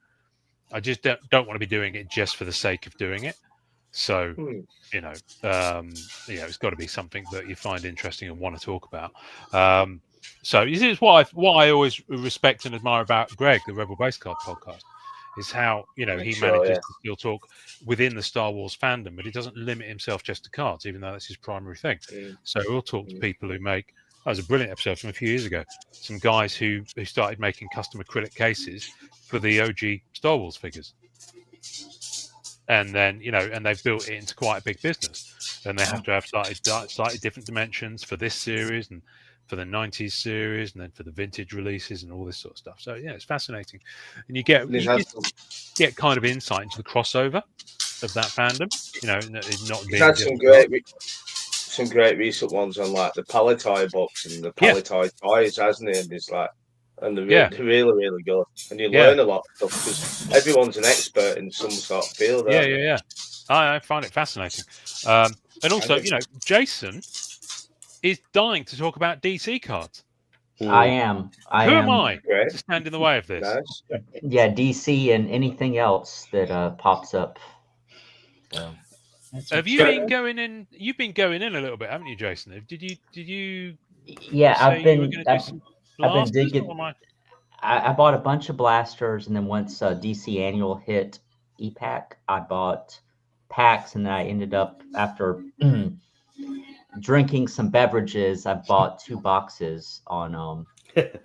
I just don't want to be doing it just for the sake of doing it. So you know, it's got to be something that you find interesting and want to talk about. So this is what I always respect and admire about Greg, the Rebel Base Card podcast. Is how he manages to still talk within the Star Wars fandom, but he doesn't limit himself just to cards, even though that's his primary thing. So we'll talk to people who make. That was a brilliant episode from a few years ago. Some guys who started making custom acrylic cases for the OG Star Wars figures, and then and they've built it into quite a big business. And they have to have slightly different dimensions for this series and for the 90s series, and then for the vintage releases and all this sort of stuff. So yeah, it's fascinating, and you get kind of insight into the crossover of that fandom. Not being
some great recent ones on like the Palitoy books and the Palitoy toys, hasn't he? And it's like, and they're really, really good, and you learn a lot of stuff because everyone's an expert in some sort of field.
Yeah. I find it fascinating, and also Jason is dying to talk about DC cards.
I am.
Who am I to stand in the way of this?
Nice.
Yeah, DC and anything else that pops up. So.
Have you been going in? You've been going in a little bit, haven't you, Jason? Did you?
Yeah, I've been digging. I bought a bunch of blasters, and then once DC Annual hit EPAC, I bought packs, and then I ended up after. Drinking some beverages, I bought 2 boxes on DC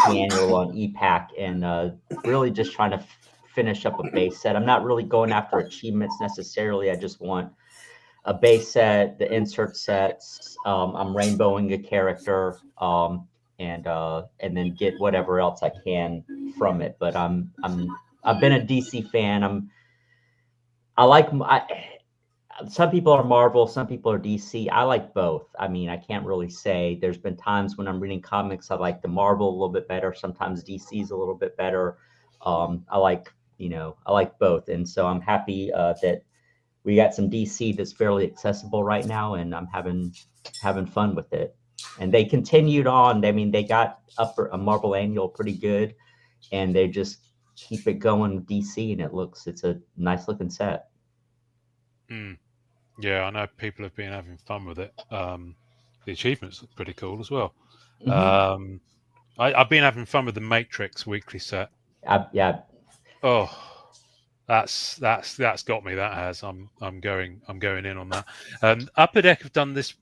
Annual on EPAC, and really just trying to finish up a base set. I'm not really going after achievements necessarily. I just want a base set, the insert sets. I'm rainbowing a character, and then get whatever else I can from it. But I've been a DC fan. Some people are Marvel, some people are DC. I like both. I mean, I can't really say. There's been times when I'm reading comics, I like the Marvel a little bit better. Sometimes DC's a little bit better. I like both. And so I'm happy that we got some DC that's fairly accessible right now, and I'm having fun with it. And they continued on. I mean, they got up a Marvel Annual pretty good, and they just keep it going with DC, and it's a nice looking set.
Yeah, I know people have been having fun with it. The achievements look pretty cool as well. I've been having fun with the Matrix weekly set.
Yeah.
Oh, that's got me. That has. I'm going in on that. Upper Deck have done this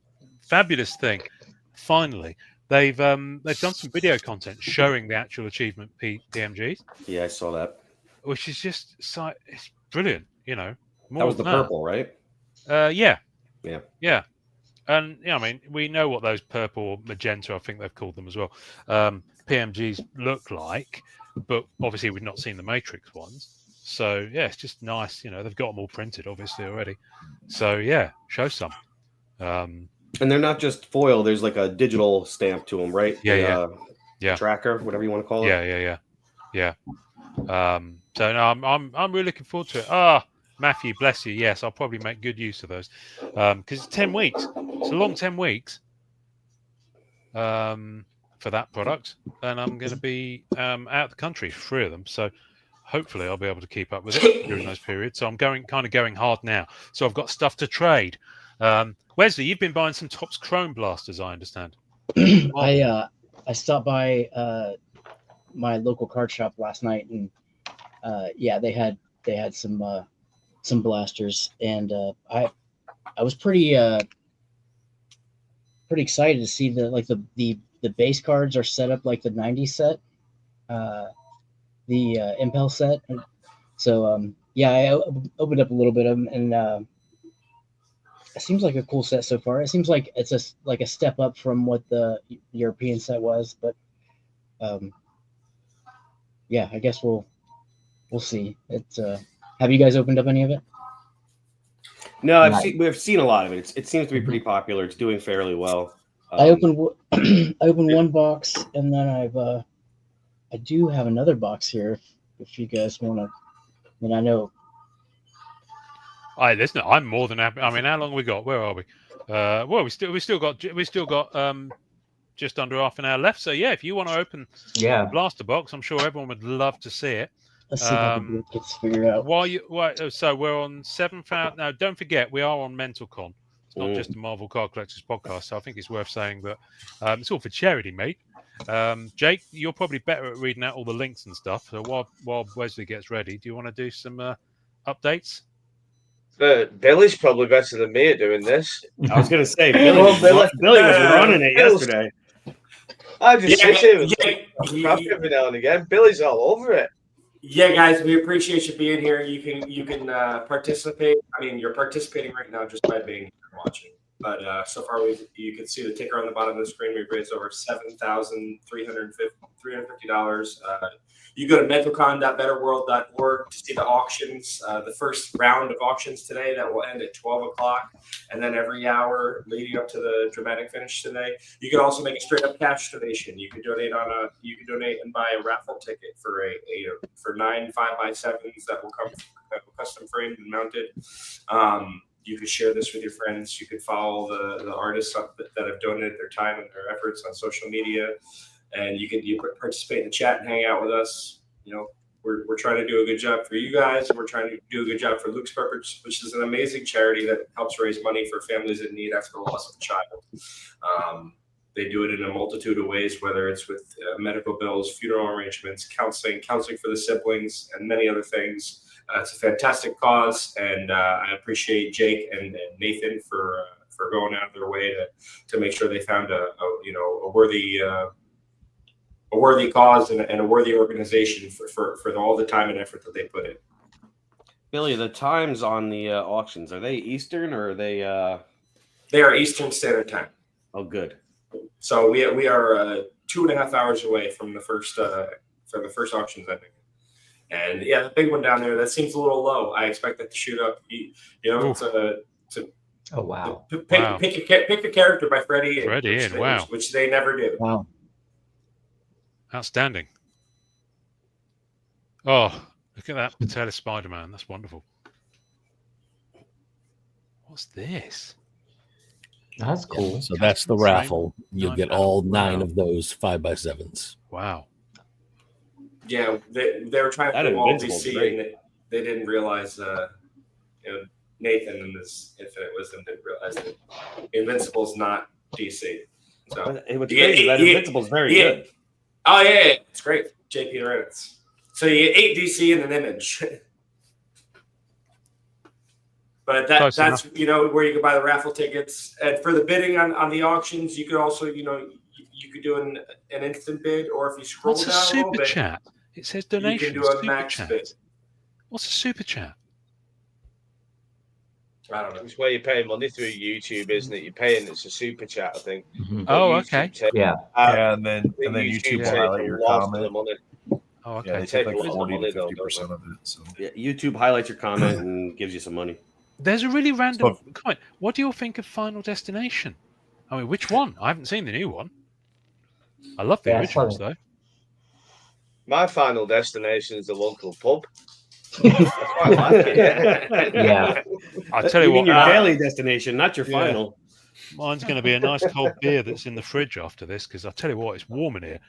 fabulous thing. Finally, they've done some video content showing the actual achievement PMGs.
Yeah, I saw that.
Which is just it's brilliant. That
was the purple, right?
Yeah. And I mean, we know what those purple or magenta, I think they've called them as well, PMGs look like, but obviously we've not seen the Matrix ones. So yeah, it's just nice. They've got them all printed, obviously already. So yeah, show some.
And they're not just foil. There's like a digital stamp to them, right?
Yeah.
Tracker, whatever you want to call it.
Yeah. So no, I'm really looking forward to it. Matthew, bless you. Yes, I'll probably make good use of those because it's 10 weeks. It's a long 10 weeks for that product, and I'm going to be out of the country for 3 of them. So hopefully I'll be able to keep up with it during those periods. So I'm going hard now. So I've got stuff to trade. Wesley, you've been buying some Topps Chrome blasters, I understand.
I stopped by my local card shop last night, and they had some blasters, and I was pretty pretty excited to see the base cards are set up like the '90s set, the Impel set. So yeah, I opened up a little bit of them, and it seems like a cool set so far. It seems like it's a step up from what the European set was, but yeah, I guess we'll see. It's have you guys opened up any of it?
No, we've seen a lot of it. It seems to be pretty popular. It's doing fairly well.
I opened one box, and then I do have another box here. If you guys want to, I mean, I know.
Listen, I'm more than happy. I mean, how long we got? Where are we? Well, we still got just under half an hour left. So yeah, if you want to open the blaster box, I'm sure everyone would love to see it.
Let's see if I can get this figured out.
So we're on 7,000. Now, don't forget, we are on MentalCon. It's not just a Marvel Card Collectors podcast. So I think it's worth saying that it's all for charity, mate. Jake, you're probably better at reading out all the links and stuff. So while Wesley gets ready, do you want to do some updates?
Billy's probably better than me at doing this.
I was going to say, Billy was running it yesterday.
I just sit here and crap every now and again. Billy's all over it.
Yeah, guys, we appreciate you being here. You can participate. I mean, you're participating right now just by being here and watching. But so far, you can see the ticker on the bottom of the screen. We've raised over $7,350. You go to mentalcon.betterworld.org to see the auctions. The first round of auctions today that will end at 12 o'clock, and then every hour leading up to the dramatic finish today. You can also make a straight up cash donation. You can donate and buy a raffle ticket for for 9 5x7s that will come custom framed and mounted. You could share this with your friends. You could follow the artists that have donated their time and their efforts on social media, and you participate in the chat and hang out with us. You know, we're trying to do a good job for you guys, and we're trying to do a good job for Luke's Purpose, which is an amazing charity that helps raise money for families in need after the loss of a child. They do it in a multitude of ways, whether it's with medical bills, funeral arrangements, counseling for the siblings, and many other things. It's a fantastic cause, and I appreciate Jake and Nathan for going out of their way to make sure they found a worthy cause and a worthy organization for all the time and effort that they put in.
Billy, the times on the auctions, are they Eastern or are they?
They are Eastern Standard Time.
Oh, good.
So we are 2.5 hours away from the first auctions, I think. And yeah, the big one down there, that seems a little low. I expect that to shoot up.
Oh wow!
Pick a character by Freddie
and wow,
which they never do.
Wow,
outstanding! Oh, look at that Patella Spider-Man. That's wonderful. What's this?
That's cool.
Yeah, so that's the raffle. You'll get all 9 of those 5x7s.
Wow.
Yeah, they were trying to do all DC, and they didn't realize. Nathan and his infinite wisdom didn't realize that Invincible's not DC. So
what's crazy that Invincible's very good.
Oh yeah, it's great. JP Reynolds. So you get 8 DC in an image. But that's where you can buy the raffle tickets. And for the bidding on the auctions, you could also you could do an instant bid, or if you scroll down a little bit,
super chat. It says donation.
You can do a max bid.
What's a super chat?
I don't know. It's where you pay money through YouTube, isn't it? You're paying. It's a super chat, I think.
Mm-hmm.
Oh, okay.
And then YouTube will highlight your comment.
Oh, okay.
Yeah, they take like 40 to 50% of it. So
yeah, YouTube highlights your comment and gives you some money.
There's a really random comment. What do you think of Final Destination? I mean, which one? I haven't seen the new one. I love the originals, though.
My Final Destination is the local pub. I quite like it.
Yeah.
I'll tell you what.
Your daily destination, not your final.
Mine's going to be a nice cold beer that's in the fridge after this, because I'll tell you what, it's warm in here.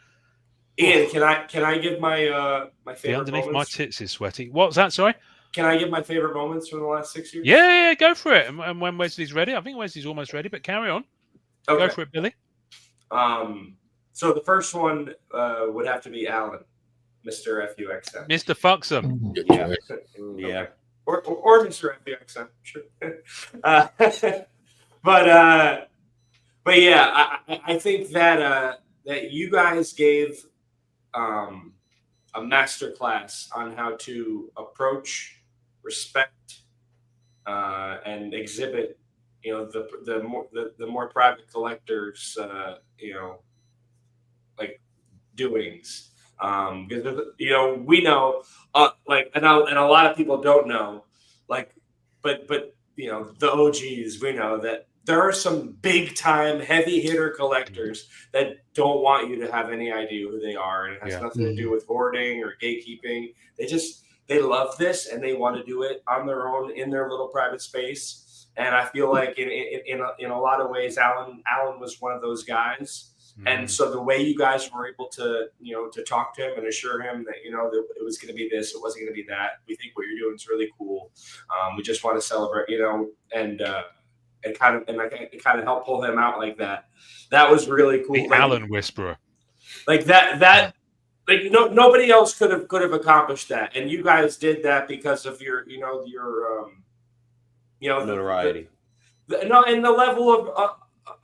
Ian, can I give my favorite
the underneath
moments?
My tits is sweaty. What's that? Sorry.
Can I give my favorite moments from the last 6 years?
Yeah, go for it. And when Wesley's ready, I think Wesley's almost ready, but carry on.
Okay.
Go for it, Billy.
So the first one would have to be Alan, Mr. FUXM.
Mr. Fuxum.
Yeah.
Yeah.
Or Mr. FUXM, sure. But But yeah, I think that that you guys gave a master class on how to approach, respect, and exhibit, the more private collectors, like doings. Because we know, and a lot of people don't know, like, but the OGs, we know that there are some big time heavy hitter collectors that don't want you to have any idea who they are, and it has nothing to do with hoarding or gatekeeping. They love this and they want to do it on their own in their little private space. And I feel like in a lot of ways, Alan was one of those guys. And so the way you guys were able to, to talk to him and assure him that, that it was going to be this, it wasn't going to be that. We think what you're doing is really cool. We just want to celebrate, and kind of help pull him out like that. That was really cool.
The Alan Whisperer.
Like that. Like nobody else could have accomplished that, and you guys did that because of your
notoriety.
And the level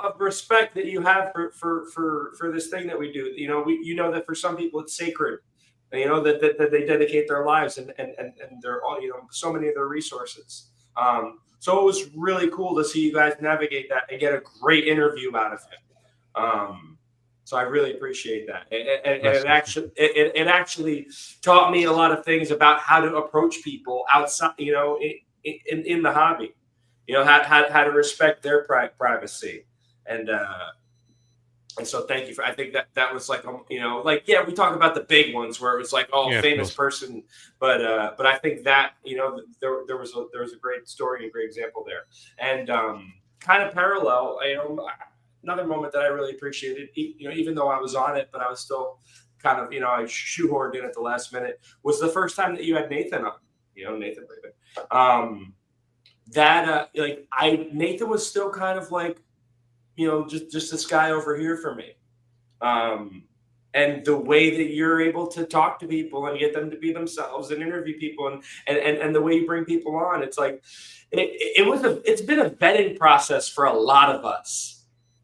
of respect that you have for this thing that we do. That for some people it's sacred. That they dedicate their lives and they're all so many of their resources. So it was really cool to see you guys navigate that and get a great interview out of it. So I really appreciate that. And it actually taught me a lot of things about how to approach people outside, in the hobby, how to respect their privacy. And so thank you I think that was like, we talk about the big ones where it was like, famous person. But I think that, there was a great story and a great example there. And kind of parallel, another moment that I really appreciated, even though I was on it, but I was still kind of, I shoehorned in at the last minute, was the first time that you had Nathan on, Nathan Raven. Nathan was still kind of like, just this guy over here for me. And the way that you're able to talk to people and get them to be themselves and interview people and the way you bring people on, it's like, it's been a vetting process for a lot of us.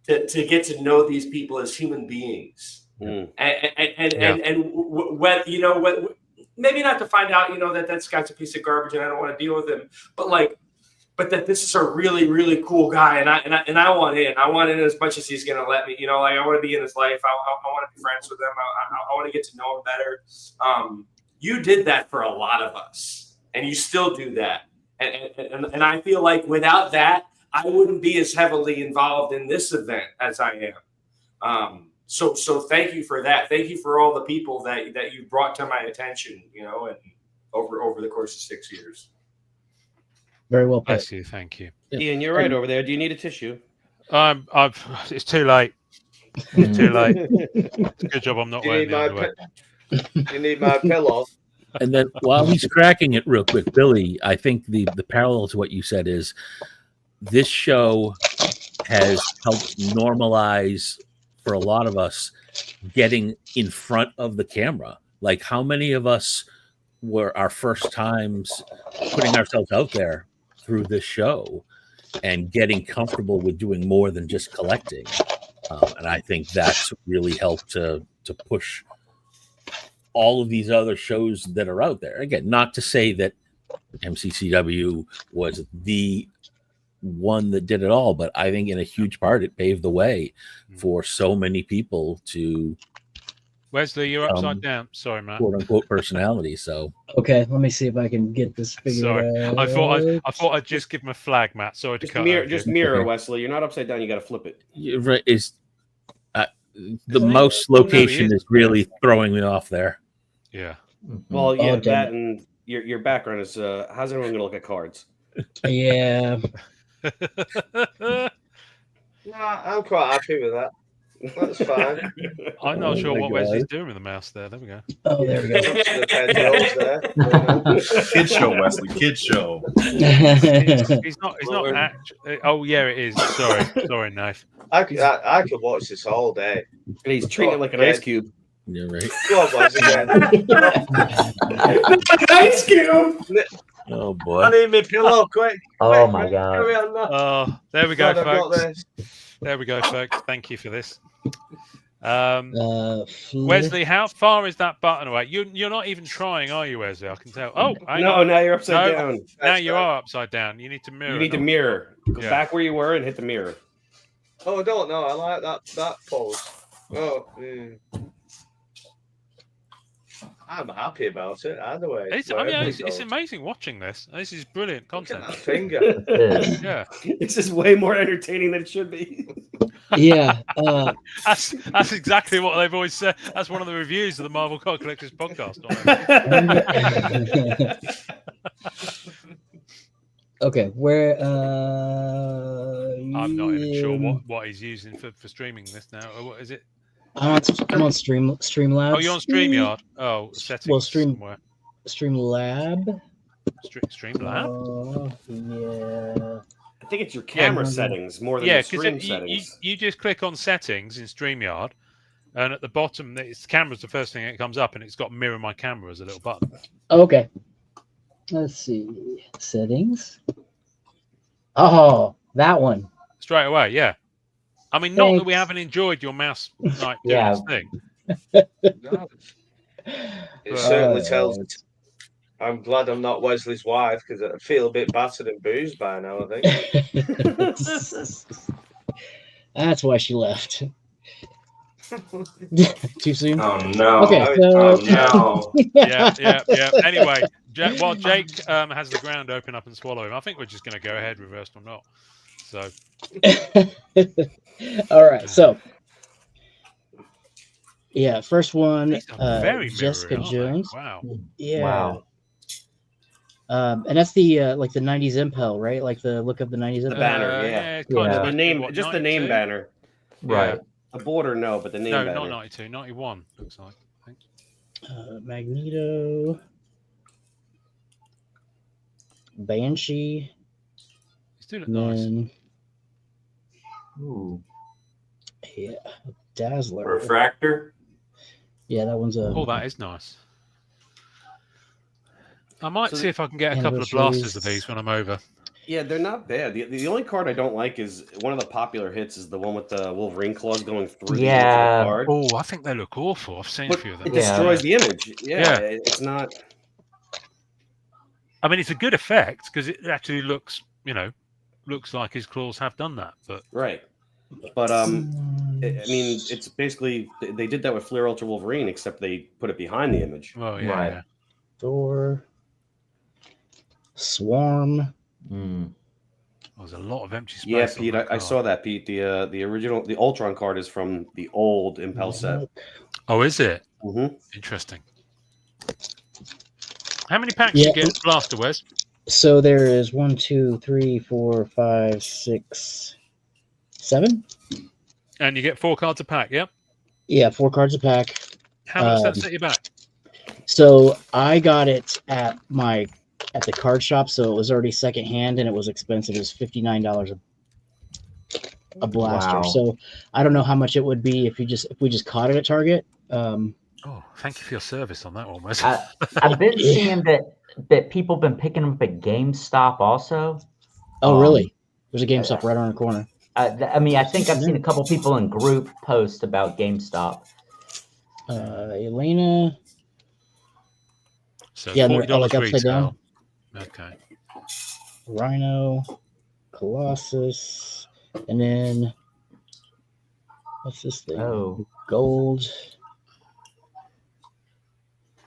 To get to know these people as human beings, and maybe not to find out, that guy's a piece of garbage and I don't want to deal with him, but that this is a really, really cool guy, and I want in. I want in as much as he's going to let me. I want to be in his life. I want to be friends with him. I want to get to know him better. You did that for a lot of us, and you still do that. And I feel like without that, I wouldn't be as heavily involved in this event as I am. So thank you for that. Thank you for all the people that you brought to my attention, and over the course of 6 years.
Very well put.
Bless you. Thank you.
Ian, you're right over there. Do you need a tissue?
It's too late. It's too late. It's a good job I'm not wearing the underwear.
You need my pillow.
And then while he's cracking it real quick, Billy, I think the parallel to what you said is this show has helped normalize for a lot of us getting in front of the camera. Like how many of us were our first times putting ourselves out there through this show and getting comfortable with doing more than just collecting. And I think that's really helped to push all of these other shows that are out there. Again, not to say that MCCW was the one that did it all, but I think in a huge part it paved the way for so many people to
Wesley, you're upside down. Sorry, Matt.
Quote unquote personality. So
okay, let me see if I can get this figured out.
I thought I'd just give him a flag, Matt. Sorry to cut.
Just mirror, Wesley. You're not upside down. You got to flip it.
Right, the mouse location is really throwing me off there.
Yeah.
Well, yeah, that and your background is. How's everyone gonna look at cards?
Yeah.
Nah, I'm quite happy with that. That's fine.
I'm not sure what Wesley's doing with the mouse there. There we go.
Oh, there we go.
Kids show, Wesley. Kids show.
He's not actually. Oh yeah, it is. Sorry, knife.
I could watch this all day.
And he's treating it like an ice cube.
Yeah, right.
Go on, Wesley.
Ice cube.
Oh boy!
I need my pillow, quick.
Oh my god!
Oh, there we go, folks. There we go, folks. Thank you for this. Wesley, how far is that button away? You're not even trying, are you, Wesley? I can tell. Oh,
no, now you're upside down.
Now you are upside down. You need to mirror.
You need to mirror. Go back where you were and hit the mirror.
Oh, I don't know. I like that pose. Oh, I'm happy about it either way.
It's amazing watching this. This is brilliant content.
Look at that finger.
Yeah,
this is way more entertaining than it should be.
Yeah,
that's exactly what they've always said. That's one of the reviews of the Marvel Card Collectors podcast.
Okay, where?
I'm not even sure what he's using for streaming this now. What is it?
I'm on Streamlabs.
Oh, you're on StreamYard. Oh, settings.
Well,
somewhere.
Streamlab.
Streamlab.
Yeah.
I think it's your camera settings more than the stream settings.
You just click on settings in StreamYard, and at the bottom, it's camera's the first thing that comes up, and it's got mirror my camera as a little button.
Okay. Let's see. Settings. Oh, that one.
Straight away, yeah. I mean, not that we haven't enjoyed your mouse like doing this thing.
No. It certainly tells it. I'm glad I'm not Wesley's wife because I feel a bit battered and boozed by now, I think.
That's why she left. Too soon?
Oh, no.
Okay,
oh, no.
Yeah. Anyway, while Jake has the ground open up and swallow him, I think we're just going to go ahead, reversed or not. So.
All right, so. Yeah, first one,
very
Jessica Jones.
Wow.
Yeah.
Wow.
And that's the like the 90s Impel, right? Like the look of the 90s Impel.
The banner, yeah.
The
name, just 92? The name banner.
Right.
The border, no, but the name banner.
No, not 92, 91, looks like, I think.
Magneto. Banshee.
He's doing it nice.
Ooh.
Yeah. Dazzler.
Refractor.
Yeah, that one's a.
Oh, that is nice. I might see if I can get a couple of blasters of these when I'm over.
Yeah, they're not bad. The only card I don't like is one of the popular hits is the one with the Wolverine claws going through the card.
Oh, I think they look awful. I've seen a few of them.
It destroys the image. Yeah, it's not.
I mean, it's a good effect because it actually looks, looks like his claws have done that. But
right. But I mean, it's basically they did that with Flair Ultra Wolverine, except they put it behind the image.
Oh yeah. Right.
Thor. Swarm.
There's a lot of empty space.
Yeah, Pete, I saw that, Pete. The original, the Ultron card is from the old Impel set.
Oh, is it?
Mm-hmm.
Interesting. How many packs you get Blaster, Wes?
So there is 1, 2, 3, 4, 5, 6, 7.
And you get 4 cards a pack, yeah?
Yeah, 4 cards a pack.
How much does that set you back?
So I got it at the card shop, so it was already secondhand and it was expensive. It was $59 a blaster.
Wow.
So I don't know how much it would be if we just caught it at Target.
Oh, thank you for your service on that one, Wes.
I've been seeing that people have been picking them up at GameStop also.
Oh, really? There's a GameStop right around the corner.
I mean, I think I've seen a couple people in group post about GameStop.
Elena.
So
yeah,
$40
like upside down.
Okay.
Rhino, Colossus, and then what's this thing?
Oh,
gold.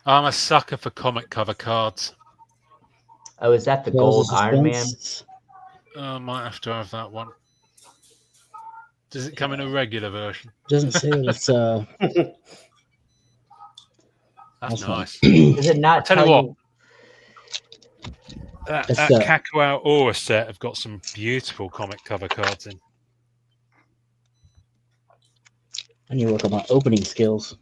I'm a sucker for comic cover cards.
Oh, is that the gold Iron Man?
I might have to have that one. Does it come in a regular version?
Doesn't say that it's
That's nice.
Does it not
tell you what? That
It's,
Kakao Aura set have got some beautiful comic cover cards in.
I need to work on my opening skills.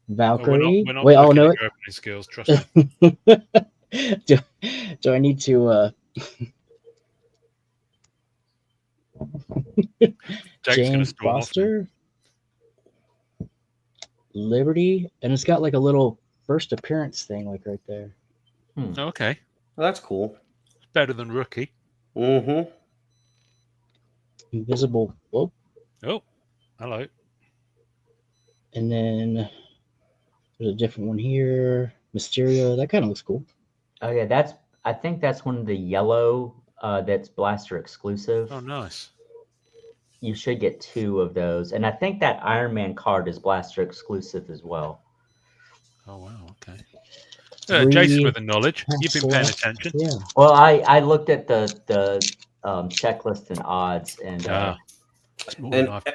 Valkyrie.
We're not
Wait, oh no.
opening skills, trust me.
do I need to James Foster? Liberty, and it's got like a little first appearance thing like right there.
Okay.
Well, that's cool.
Better than Rookie.
Mm-hmm.
Invisible. Oh,
hello.
And then there's a different one here. Mysterio. That kind of looks cool.
Oh yeah, I think that's one of the yellow that's Blaster exclusive.
Oh, nice.
You should get 2 of those, and I think that Iron Man card is Blaster exclusive as well.
Oh wow, okay. Jason with the knowledge. You've been paying attention.
Yeah.
Well, I looked at the checklist and odds, and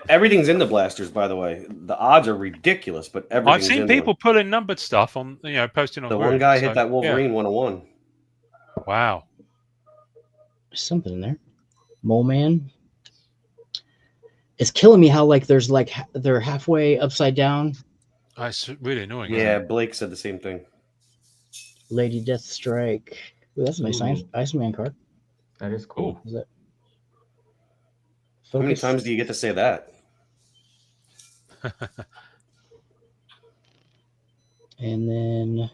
everything's in the blasters. By the way, the odds are ridiculous, but
I've seen people pulling numbered stuff on, posting on.
The one guy hit that Wolverine 101.
Wow.
There's something in there. Mole Man. It's killing me how they're halfway upside down.
It's really annoying.
Yeah, Blake said the same thing.
Lady Deathstrike. Ooh, that's a nice Iceman card.
That is cool.
Is it?
How many times do you get to say that?
And then,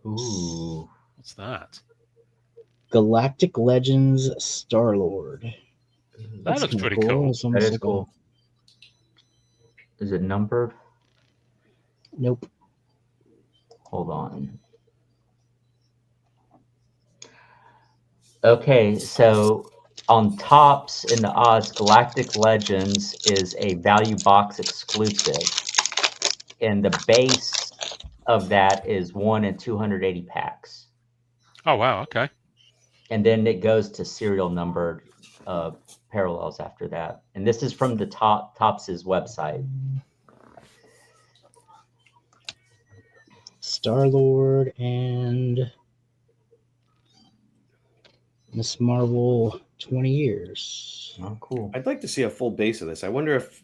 ooh,
what's that?
Galactic Legends Star-Lord.
That looks pretty cool.
That is cool. Is it numbered?
Nope.
Hold on. Okay, so on tops in the odds, Galactic Legends is a value box exclusive, and the base of that is 1 in 280 packs.
Oh wow, okay.
And then it goes to serial numbered parallels after that, and this is from the Topps' website.
Star-Lord and Miss Marvel 20 years.
Oh, cool.
I'd like to see a full base of this. I wonder if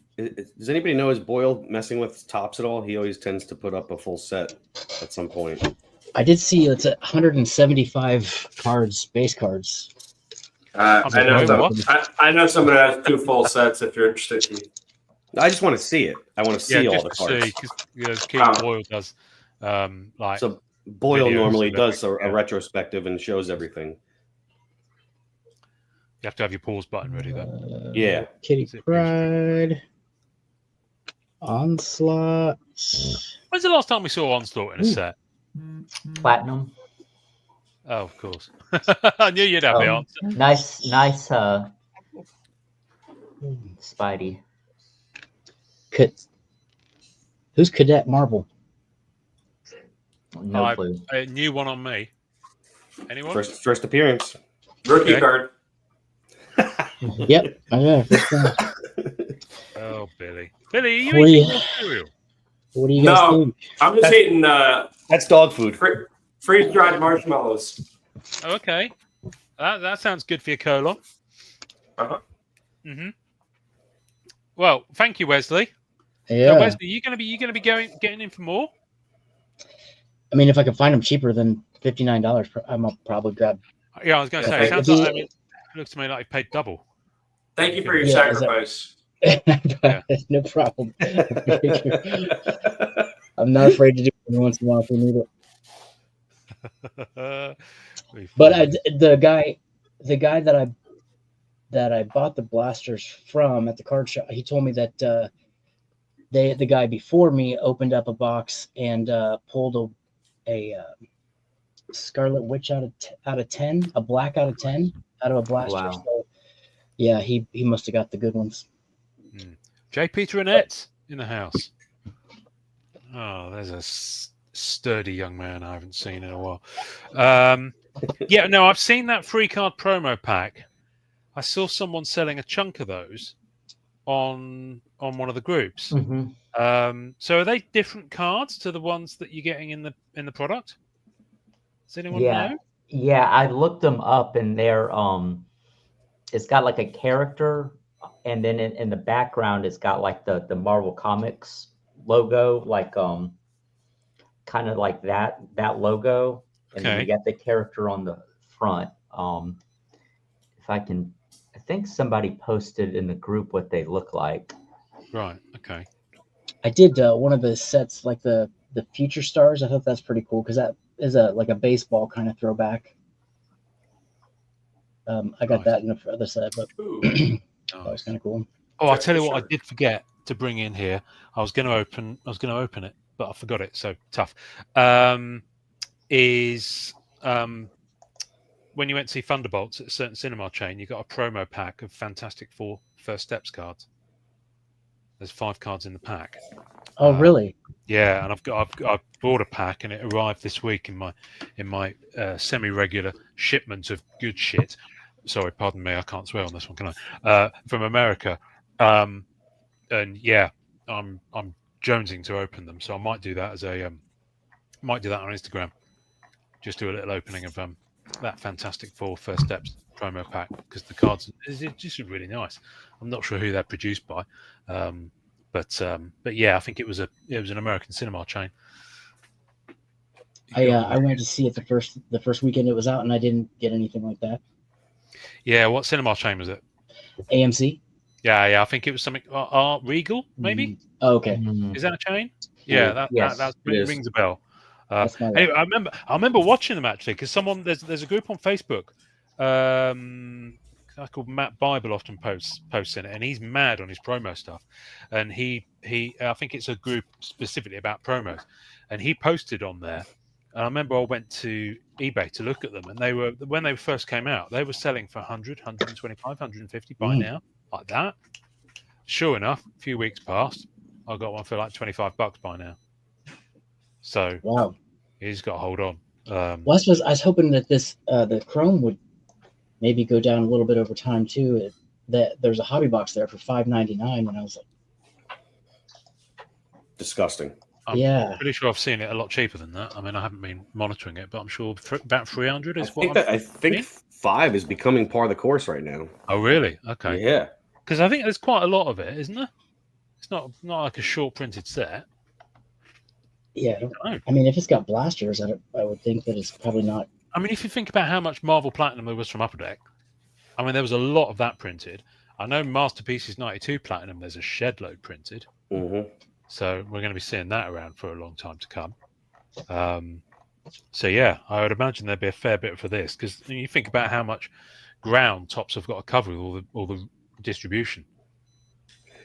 does anybody know, is Boyle messing with Topps at all? He always tends to put up a full set at some point.
I did see it's 175 cards, base cards.
I know someone that has 2 full sets. If you're interested,
I just want to see it. I want to see all the cards.
Boyle does.
So Boyle normally does a retrospective and shows everything.
You have to have your pause button ready though.
Yeah.
Kitty Pryde. Onslaught.
When's the last time we saw Onslaught in a set?
Platinum.
Oh, of course. I knew you'd have the answer.
Nice Spidey.
Who's Cadet Marvel?
No clue.
A new one on me. Anyone?
First appearance.
Rookie card.
Yep. Oh,
Billy. Billy, are you eating cereal?
What do you guys think?
I'm just eating
that's dog food.
Freeze-dried marshmallows.
Okay. That sounds good for your colon.
Uh-huh.
Mm-hmm. Well, thank you, Wesley.
Yeah.
So Wesley, you gonna be getting in for more?
I mean, if I can find them cheaper than $59, I'm gonna probably grab.
Yeah, I was gonna say. It looks to me like you paid double.
Thank you for your sacrifice.
No problem. I'm not afraid to do it once in a while if we need it. But the guy that I bought the blasters from at the card shop, he told me that the guy before me opened up a box and pulled a Scarlet Witch out of 10, a black out of 10 out of a blaster.
Wow.
So, yeah, he must have got the good ones.
J. Peter Annette in the house. Oh, there's a sturdy young man I haven't seen in a while. Yeah, no, I've seen that free card promo pack. I saw someone selling a chunk of those on one of the groups.
Mm-hmm.
So are they different cards to the ones that you're getting in the product? Does anyone know?
Yeah, I looked them up, and they're it's got like a character, and then in the background it's got like the Marvel Comics logo, like kind of like that logo, and then you got the character on the front. I think somebody posted in the group what they look like.
Right. Okay.
I did one of the sets, like the Future Stars. I thought that's pretty cool because that is like a baseball kind of throwback. I got that in the other set, but That was kind of cool.
Oh, I'll tell you what I did forget to bring in here. I was going to open it, but I forgot it. So tough. When you went to see Thunderbolts at a certain cinema chain, you got a promo pack of Fantastic Four First Steps cards. There's 5 cards in the pack.
Oh, really?
Yeah, and I've bought a pack, and it arrived this week in my semi-regular shipment of good shit. Sorry, pardon me, I can't swear on this one, can I? From America, and yeah, I'm jonesing to open them, so I might do that might do that on Instagram. Just do a little opening of that Fantastic Four First Steps promo pack, because the cards is just really nice. I'm not sure who they're produced by, but yeah, I think it was an American cinema chain.
I went to see it the first weekend it was out, and I didn't get anything like that.
Yeah, what cinema chain was it?
AMC.
Yeah, I think it was something. Regal, maybe.
Oh, okay.
Is that a chain? Yeah, that rings a bell. Anyway, I remember watching them actually, because there's a group on Facebook, called Matt Bible often posts in it, and he's mad on his promo stuff, and he I think it's a group specifically about promos, and he posted on there, and I remember I went to eBay to look at them, and when they first came out, they were selling for 100, 125, 150 by now, like that. Sure enough, a few weeks passed, I got one for like $25 by now. So
wow,
he's got to hold on.
I was hoping that this the Chrome would maybe go down a little bit over time too. That there's a hobby box there for $5.99, and I was like,
disgusting.
I'm pretty sure I've seen it a lot cheaper than that. I mean, I haven't been monitoring it, but I'm sure about 300 is
I think 5 is becoming par of the course right now.
Oh, really? Okay.
Yeah.
Because I think there's quite a lot of it, isn't there? It's not like a short printed set.
Yeah. I mean, if it's got blasters, I would think that it's probably not.
I mean, if you think about how much Marvel Platinum there was from Upper Deck, I mean, there was a lot of that printed. I know Masterpieces 92 Platinum, there's a shed load printed.
Mm-hmm.
So we're going to be seeing that around for a long time to come. So yeah, I would imagine there'd be a fair bit for this, because you think about how much ground Topps have got to cover with all the distribution.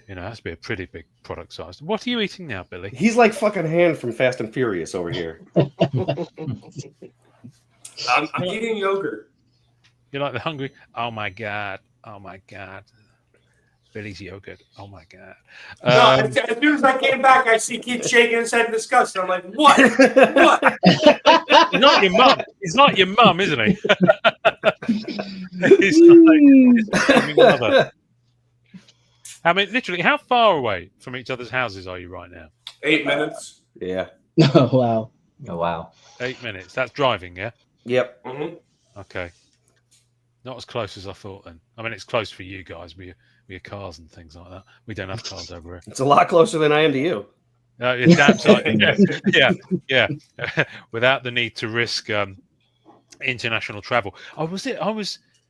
You know, it has to be a pretty big product size. What are you eating now, Billy?
He's like fucking Han from Fast and Furious over here.
I'm eating yogurt.
You're like the hungry. Oh my god! Oh my god! Billy's yogurt. Oh my god!
No, as soon as I came back, I see Keith shaking his head in disgust. I'm like, what? What?
He's not your mum. He's not your mum, isn't he? He's like his mother. I mean, literally, how far away from each other's houses are you right now?
8 minutes.
Yeah.
Oh wow.
Oh wow.
8 minutes. That's driving, yeah.
Yep.
Mm-hmm.
Okay. Not as close as I thought. Then I mean, it's close for you guys with your cars and things like that. We don't have cars over here.
It's a lot closer than I am to you.
It's damn sight. Yeah. Without the need to risk international travel.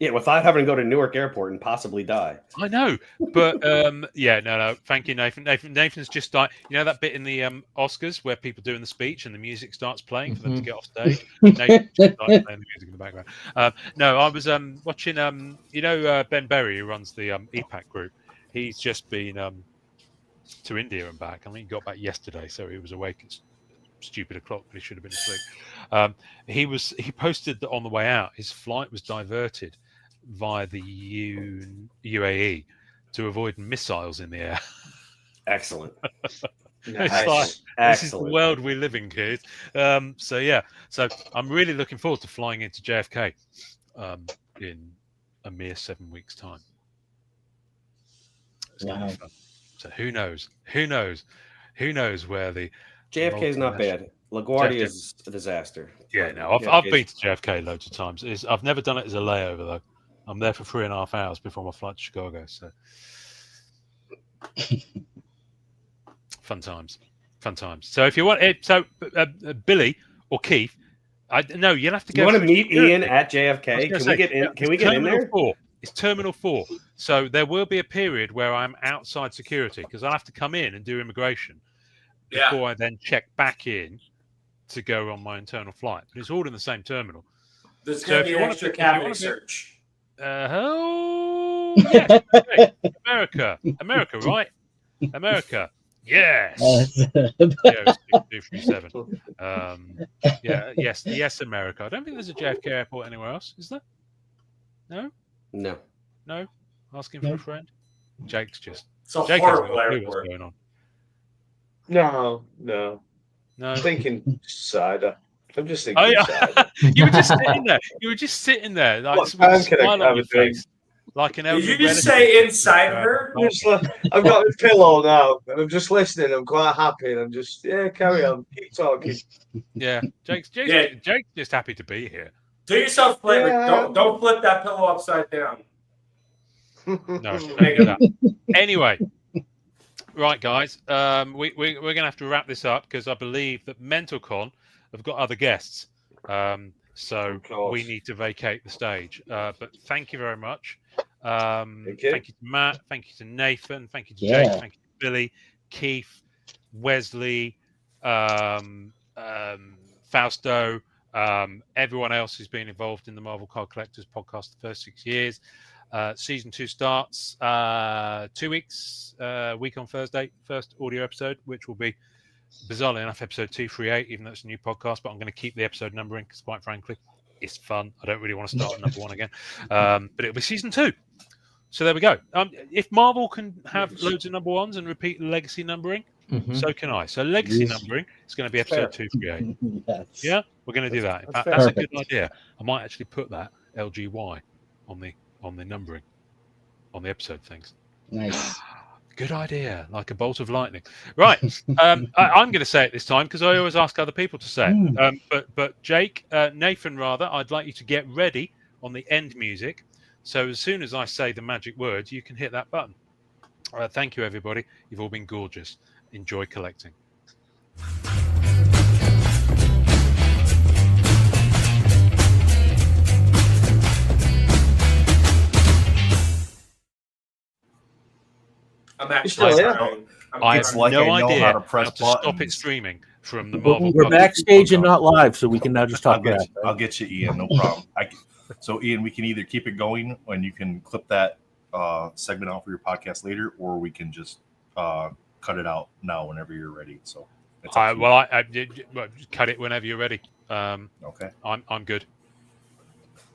Yeah, without having to go to Newark Airport and possibly die.
I know, but no. Thank you, Nathan. Nathan's just like, you know that bit in the Oscars where people doing the speech and the music starts playing for them to get off stage. Nathan's just like playing the music in the background. No, I was watching. Ben Berry, who runs the EPAC group. He's just been to India and back. I mean, he got back yesterday, so he was awake at stupid o'clock, but he should have been asleep. He posted that on the way out, his flight was diverted via the UAE to avoid missiles in the air.
Excellent.
It's like, this is the world we live in, kids. So I'm really looking forward to flying into JFK in a mere 7 weeks' time. It's gonna be fun. So who knows where the
JFK is not bad. LaGuardia is a disaster.
Yeah, no, I've been to JFK loads of times. I've never done it as a layover though. I'm there for 3.5 hours before my flight to Chicago. So fun times. So if you want it, Billy or Keith, you'll have to go.
You want to meet Ian at JFK? Can we get in there?
4. It's Terminal 4. So there will be a period where I'm outside security because I have to come in and do immigration before I then check back in to go on my internal flight. But it's all in the same terminal.
There's going to be an extra cavity search.
yes. Okay. America, right? America. Yes. Yeah, it's 237. Yes, America. I don't think there's a JFK airport anywhere else, is there? No. Asking for a friend. Jake's just.
It's a
Jake
horrible
hasn't got a clue what's
airport.
going on.
No.
No.
I'm thinking cider. I'm just thinking cider.
You were just sitting there. Like,
What time
with a
can I
smile
have
on
a
your
drink?
face. Like an
Did
elderly
you just
relative.
say inside her?
I've got my pillow now, and I'm just listening. I'm quite happy, and I'm just carry on, keep talking.
Yeah, Jake's just happy to be here.
Do yourself a favor. Don't flip that pillow upside down.
No, don't do that. Anyway, right, guys, we're going to have to wrap this up because I believe that MentalCon have got other guests, so we need to vacate the stage. But thank you very much. Thank you to Matt. Thank you to Nathan. Thank you to Jake. Thank you to Billy, Keith, Wesley, Fausto, everyone else who's been involved in the Marvel Card Collectors podcast the first 6 years. Season 2 starts 2 weeks, week on Thursday, first audio episode, which will be, bizarrely enough, episode 238, even though it's a new podcast, but I'm going to keep the episode numbering because, quite frankly, it's fun. I don't really want to start at number 1 again. But it'll be season 2. So there we go. If Marvel can have loads of number 1s and repeat legacy numbering, so can I. So legacy numbering is going to be episode 238.
Yes.
Yeah, we're going to do that. In fact, that's a good idea. I might actually put that LGY on the numbering on the episode things.
Nice.
Good idea, like a bolt of lightning. Right. I'm going to say it this time because I always ask other people to say it. But Jake, Nathan, rather, I'd like you to get ready on the end music. So as soon as I say the magic words, you can hit that button. Thank you, everybody. You've all been gorgeous. Enjoy collecting.
I'm actually trying.
I have no idea
how to press
stop it
buttons.
streaming from the Marvel.
We're backstage and not live, so we can now just talk.
I'll get you, Ian. No problem. So, Ian, we can either keep it going and you can clip that segment out for your podcast later, or we can just cut it out now whenever you're ready. So,
I cut it whenever you're ready.
Okay,
I'm good.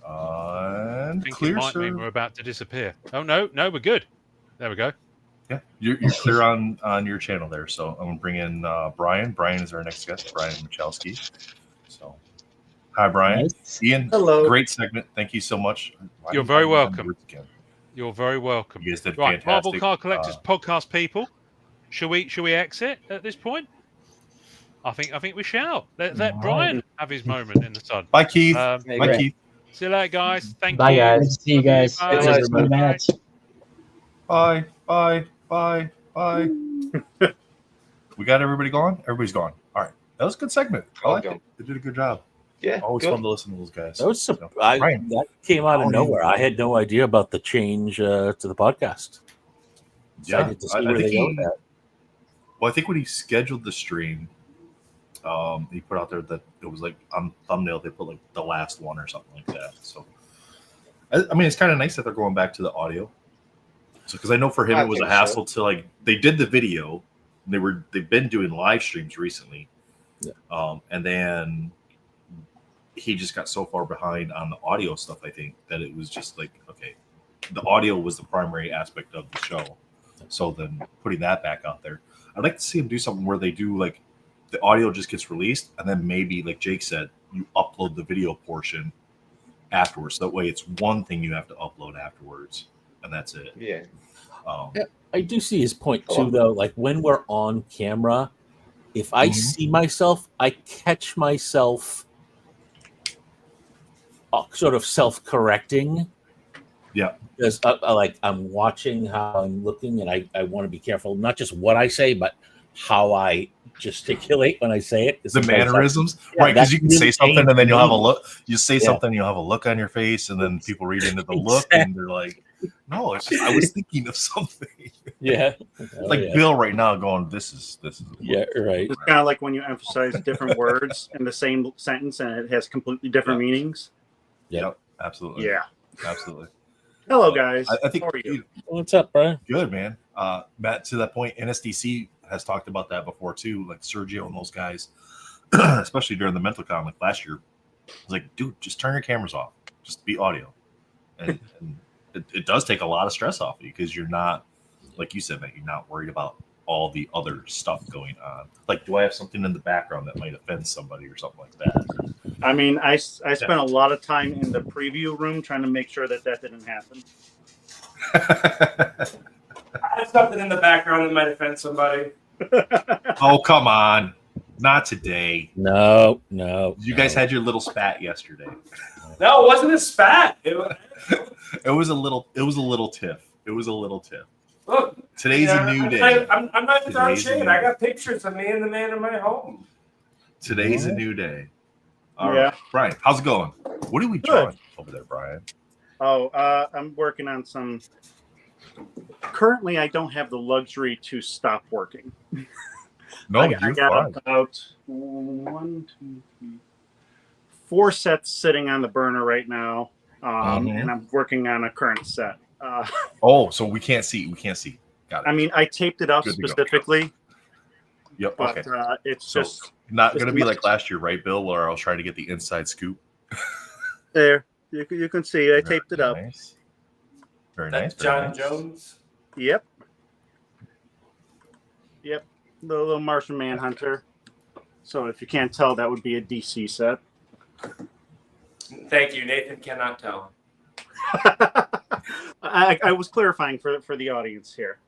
And
I think
clear,
it might mean we're about to disappear. Oh no, we're good. There we go.
Yeah, you're clear on your channel there. So I'm gonna bring in Brian. Brian is our next guest, Brian Michalski. So, hi, Brian.
Nice.
Ian.
Hello.
Great segment. Thank you so much.
You're very welcome. You're very welcome.
You guys did
right,
fantastic.
Marvel Card Collectors podcast people. Should we exit at this point? I think we shall. Let Brian have his moment in the sun.
Bye, Keith.
Bye,
Keith.
See you later, guys. Thank
Bye,
you.
guys.
Good to see you guys.
Bye.
Bye, Matt.
Bye. We got everybody gone? Everybody's gone. All right. That was a good segment. I like it. They did a good job.
Yeah.
Always fun to listen to those guys.
That was that came out of nowhere. I had no idea about the change to the podcast.
Yeah.
To see where they go with that.
Well, I think when he scheduled the stream, he put out there that it was like on thumbnail, they put like the last one or something like that. So, I mean, it's kind of nice that they're going back to the audio. So, because I know for him it was a hassle to like they did the video, and they've been doing live streams recently, and then he just got so far behind on the audio stuff. I think that it was just like, okay, the audio was the primary aspect of the show. So then putting that back out there, I'd like to see him do something where they do like the audio just gets released, and then maybe like Jake said, you upload the video portion afterwards. So that way, it's one thing you have to upload afterwards, and that's it.
Yeah.
I do see his point too, though. Like when we're on camera, if I see myself, I catch myself sort of self-correcting.
Yeah.
Because like I'm watching how I'm looking, and I want to be careful, not just what I say, but how I gesticulate when I say it.
The mannerisms, right? Because you can say something and then you'll have a look. You say something, you'll have a look on your face, and then people read into the look, and they're like, "No, it's just I was thinking of something."
Yeah,
Bill right now going, "This is."
Yeah, right.
It's kind of like when you emphasize different words in the same sentence, and it has completely different meanings.
Yep, absolutely.
Yeah,
absolutely.
Hello, guys.
I think
How are you?
What's up, Brian?
Good, man. Matt, to that point, NSDC has talked about that before too, like Sergio and those guys, especially during the MentalCon like last year. It's like, dude, just turn your cameras off, just be audio, and it does take a lot of stress off of you because you're not, like you said, Matt, you're not worried about all the other stuff going on. Like, do I have something in the background that might offend somebody or something like that?
I mean, I spent a lot of time in the preview room trying to make sure that didn't happen.
I have something in the background that might offend somebody.
Oh, come on. Not today.
No.
You guys had your little spat yesterday.
No, it wasn't a spat. It
was a little tiff. It was a little tiff.
Look,
today's a new day.
I'm not even throwing shade. I got pictures of me and the man in my home.
Today's a new day. All right. Brian, how's it going? What are we drawing over there, Brian?
Oh, I'm working on some. Currently, I don't have the luxury to stop working.
No,
I got about 1, 2, 3, 4 sets sitting on the burner right now, and I'm working on a current set.
So we can't see. Got it.
I mean, I taped it up specifically.
Yep.
But,
okay.
It's just
not going to be like last year, right, Bill? Where I was trying to get the inside scoop.
There, you can see. I taped it up.
Nice. Very nice.
John Jones.
Yep. The little Martian Manhunter. So if you can't tell, that would be a DC set.
Thank you. Nathan cannot tell.
I was clarifying for the audience here.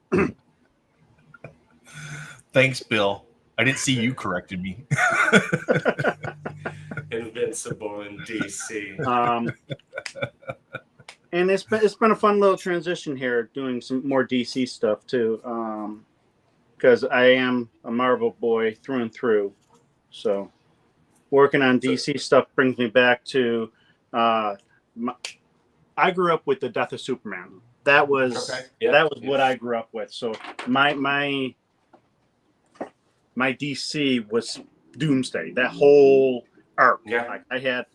Thanks, Bill. I didn't see you corrected me.
Invincible in DC.
And it's been a fun little transition here, doing some more DC stuff too. Because I am a Marvel boy through and through, so working on DC stuff brings me back to. I grew up with the death of Superman. That was what I grew up with. So my DC was Doomsday. That whole arc.
Yeah.
Like, I had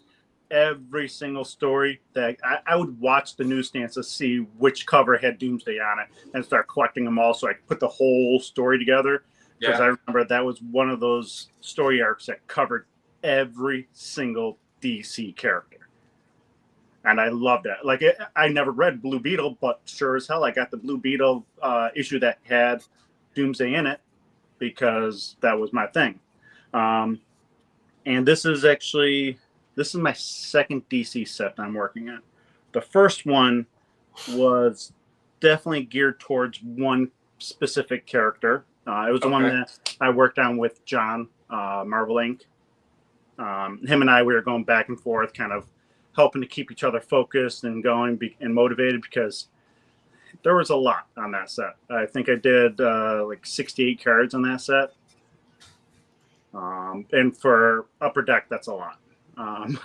every single story that I would watch the newsstands to see which cover had Doomsday on it and start collecting them all so I could put the whole story together. Because I remember that was one of those story arcs that covered every single DC character. And I loved it. Like, I never read Blue Beetle, but sure as hell I got the Blue Beetle issue that had Doomsday in it because that was my thing. And this is my second DC set I'm working on. The first one was definitely geared towards one specific character. It was the one that I worked on with John, Marvel Inc. Him and we were going back and forth, kind of helping to keep each other focused and going and motivated because there was a lot on that set. I think I did like 68 cards on that set. And for Upper Deck, that's a lot.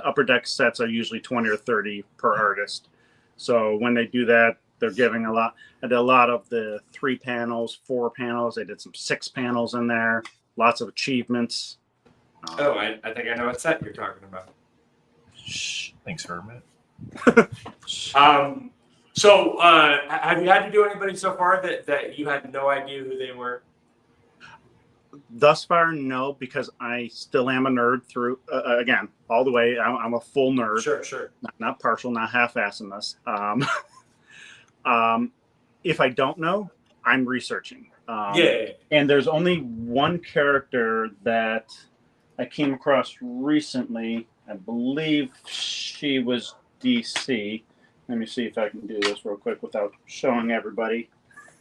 Upper Deck sets are usually 20 or 30 per artist. So when they do that, they're giving a lot. I did a lot of the 3 panels, 4 panels. I did some 6 panels in there. Lots of achievements.
I think I know what set you're talking about.
Shh. Thanks, Hermit.
So have you had to do anybody so far that you had no idea who they were?
Thus far, no, because I still am a nerd through, again, all the way. I'm a full nerd.
Sure.
Not partial, not half-assing this. If I don't know, I'm researching. And there's only one character that I came across recently. I believe she was DC. Let me see if I can do this real quick without showing everybody.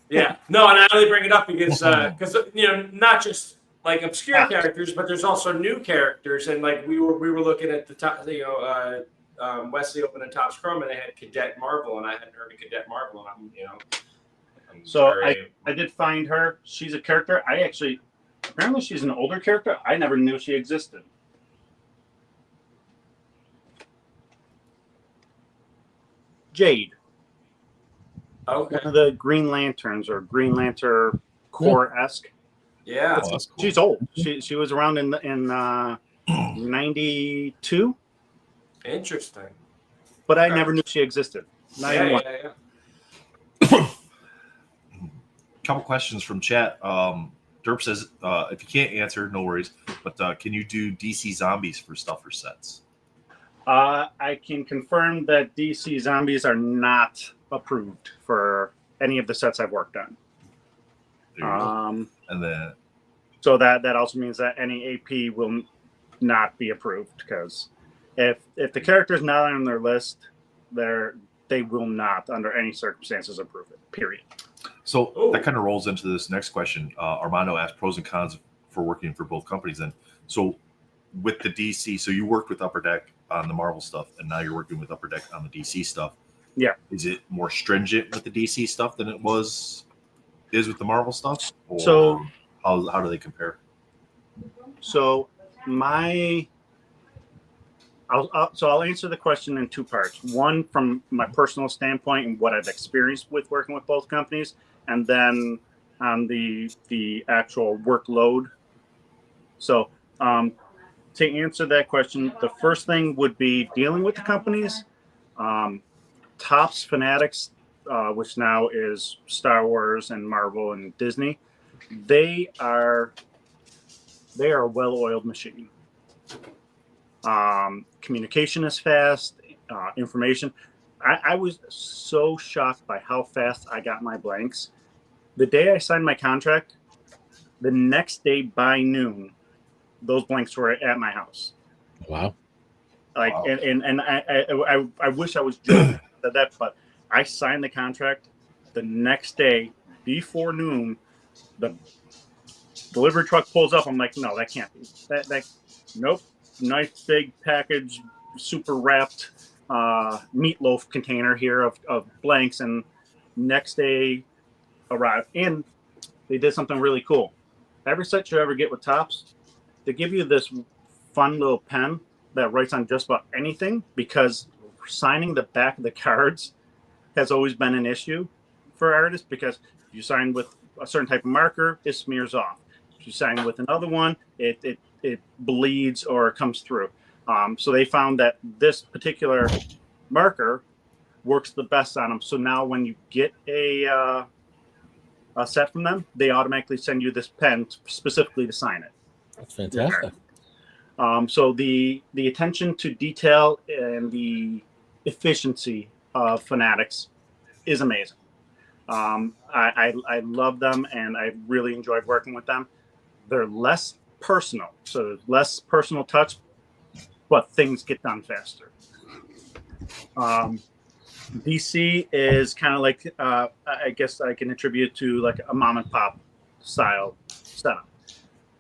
Yeah, no, and I only bring it up because not just like obscure characters, but there's also new characters, and like we were looking at the top, Wesley opened a Topps Chrome, and they had Cadet Marvel, and I hadn't heard of Cadet Marvel, and
I did find her. She's a character. Apparently she's an older character. I never knew she existed. Jade.
Okay.
One of the Green Lanterns or Green Lantern Corps-esque.
Yeah.
Cool.
She's old. She was around in 92.
Interesting.
But I never knew she existed. Not even one.
Couple questions from chat. Derp says, if you can't answer, no worries. But can you do DC Zombies for stuff or sets?
I can confirm that DC Zombies are not approved for any of the sets I've worked on.
And then,
so that also means that any AP will not be approved, because if the character is not on their list, they will not, under any circumstances, approve it. Period.
So that kind of rolls into this next question. Armando asked pros and cons for working for both companies. And so with the DC, so you worked with Upper Deck on the Marvel stuff, and now you're working with Upper Deck on the DC stuff.
Yeah.
Is it more stringent with the DC stuff than it is with the Marvel stuff? Or
so
how do they compare?
So I'll answer the question in two parts. One, from my personal standpoint and what I've experienced with working with both companies, and then on the actual workload. So to answer that question, the first thing would be dealing with the companies. Topps Fanatics, which now is Star Wars and Marvel and Disney, they are a well-oiled machine. Communication is fast. Information. I was so shocked by how fast I got my blanks. The day I signed my contract, the next day by noon, those blanks were at my house.
Wow.
Like, wow. And I wish I was joking at that, but I signed the contract the next day before noon. The delivery truck pulls up. I'm like, no, that can't be. That nope. Nice big package, super wrapped meatloaf container here of blanks, and next day arrived. And they did something really cool. Every set you ever get with Topps, they give you this fun little pen that writes on just about anything, because signing the back of the cards has always been an issue for artists, because if you sign with a certain type of marker, it smears off. If you sign with another one, it bleeds or comes through. So they found that this particular marker works the best on them. So now when you get a set from them, they automatically send you this pen specifically to sign it.
That's fantastic.
So the attention to detail and the efficiency of Fanatics is amazing. I love them, and I really enjoyed working with them. They're less personal, so less personal touch, but things get done faster. DC is kind of like, I guess I can attribute to like a mom and pop style setup.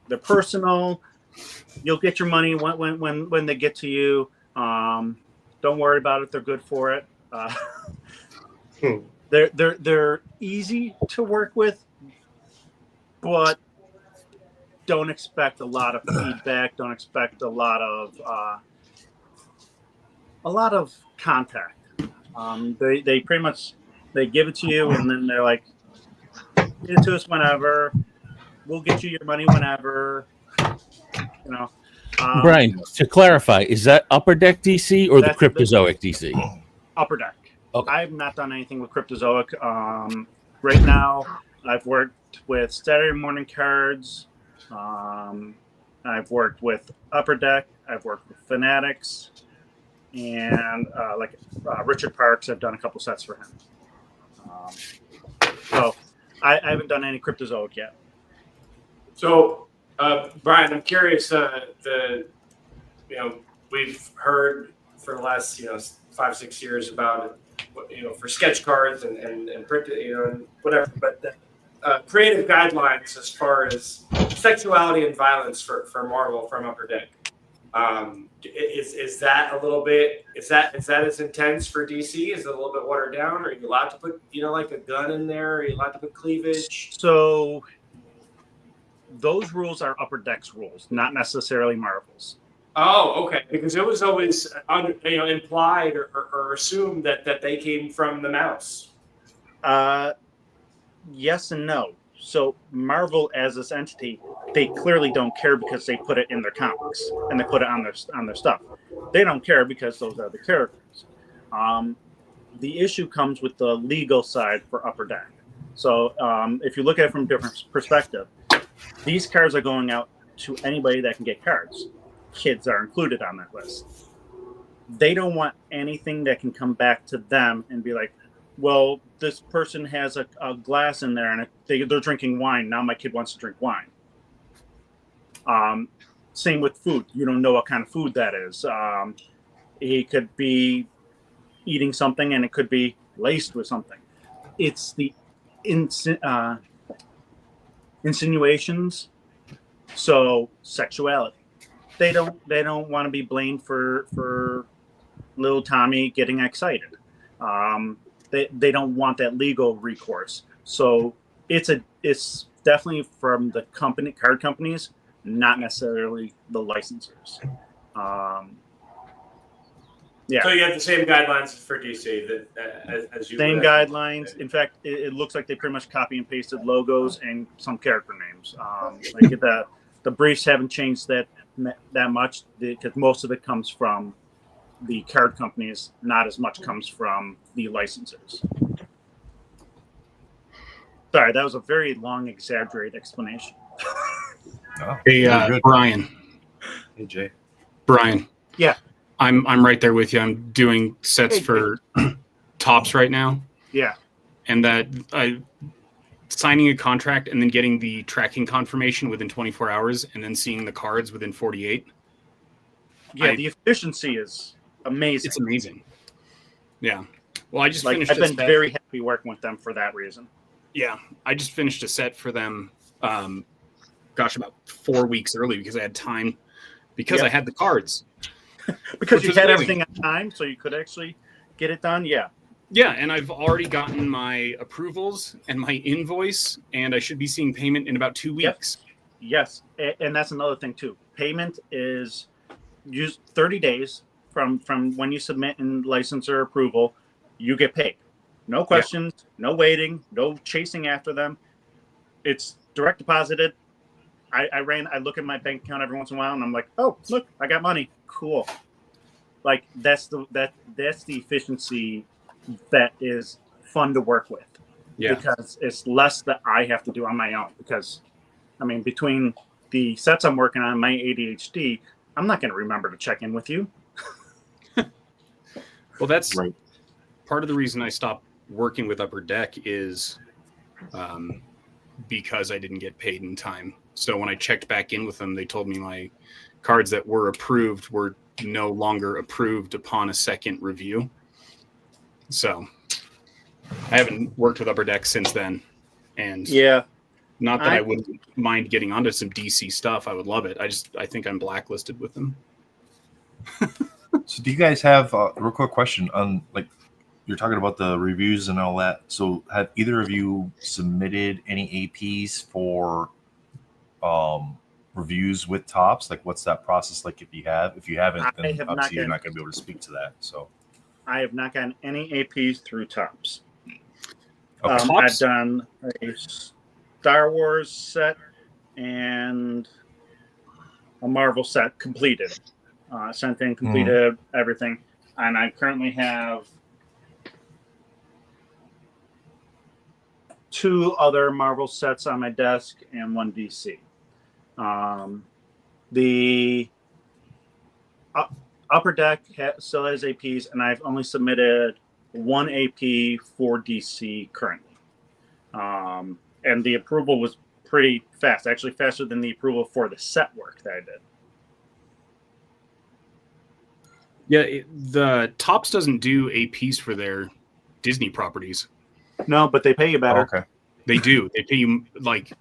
They're personal. You'll get your money when they get to you. Don't worry about it. They're good for it. They're easy to work with, but don't expect a lot of feedback. Don't expect a lot of contact. They pretty much give it to you, and then they're like, "Get it to us whenever. We'll get you your money whenever." You know.
Brian, to clarify, is that Upper Deck DC or the Cryptozoic DC?
Upper Deck.
Okay.
I've not done anything with Cryptozoic. Right now, I've worked with Saturday Morning Cards. I've worked with Upper Deck. I've worked with Fanatics, and Richard Parks. I've done a couple sets for him. So I haven't done any Cryptozoic yet.
So, Brian, I'm curious. We've heard for the last 5-6 years about for sketch cards and print, and whatever, but creative guidelines as far as sexuality and violence for Marvel from Upper Deck. Is that a little bit? Is that as intense for DC? Is it a little bit watered down? Are you allowed to put like a gun in there? Are you allowed to put cleavage?
So those rules are Upper Deck's rules, not necessarily Marvel's.
Oh, okay. Because it was always implied or assumed that they came from the mouse.
Yes and no. So Marvel, as this entity, they clearly don't care because they put it in their comics and they put it on their stuff. They don't care because those are the characters. the issue comes with the legal side for Upper Deck. So if you look at it from a different perspective, these cards are going out to anybody that can get cards. Kids are included on that list. They don't want anything that can come back to them and be like, well, this person has a glass in there and they're drinking wine. Now my kid wants to drink wine. Same with food. You don't know what kind of food that is. He could be eating something and it could be laced with something. It's the insinuations. So sexuality. They don't want to be blamed for little Tommy getting excited. They don't want that legal recourse. So it's definitely from the card companies, not necessarily the licensors. Yeah.
So you have the same guidelines for DC as you.
Same guidelines. In fact, it looks like they pretty much copy and pasted logos and some character names. Like the briefs haven't changed that much because most of it comes from the card companies. Not as much comes from the licensors. Sorry, that was a very long, exaggerated explanation.
Hey, Brian.
Hey, Jay.
Brian.
Yeah.
I'm right there with you. I'm doing sets for Tops right now.
Yeah.
And that signing a contract and then getting the tracking confirmation within 24 hours and then seeing the cards within 48.
Yeah, the efficiency is amazing.
It's amazing. Yeah. Well, I just
I've
finished
been very happy working with them for that reason.
Yeah. I just finished a set for them, about 4 weeks early because I had time because I had the cards.
Because you had everything on time, so you could actually get it done. Yeah.
Yeah, and I've already gotten my approvals and my invoice, and I should be seeing payment in about 2 weeks.
Yes, and that's another thing too. Payment is used 30 days from when you submit in licensor approval. You get paid. No questions, no waiting, no chasing after them. It's direct deposited. I look at my bank account every once in a while, and I'm like, oh, look, I got money. Cool. Like that's the efficiency that is fun to work with. Yeah. Because it's less that I have to do on my own. Because, I mean, between the sets I'm working on, my ADHD, I'm not going to remember to check in with you.
Well, that's right. Part of the reason I stopped working with Upper Deck is because I didn't get paid in time. So when I checked back in with them, they told me my cards that were approved were no longer approved upon a second review. So I haven't worked with Upper Deck since then. And not that I wouldn't mind getting onto some DC stuff. I would love it. I think I'm blacklisted with them.
So do you guys have a real quick question on, like, you're talking about the reviews and all that. So have either of you submitted any APs for reviews with Tops? Like, what's that process like if you have? If you haven't, then obviously you're not going to be able to speak to that. So
I have not gotten any APs through Tops.
Okay.
I've done a Star Wars set and a Marvel set completed. Sent in, completed everything. And I currently have 2 other Marvel sets on my desk and 1 DC. The Upper Deck still has APs, and I've only submitted 1 AP for DC currently. And the approval was pretty fast, actually faster than the approval for the set work that I did.
Yeah, the Tops doesn't do APs for their Disney properties.
No, but they pay you better.
Okay.
They do. They pay you much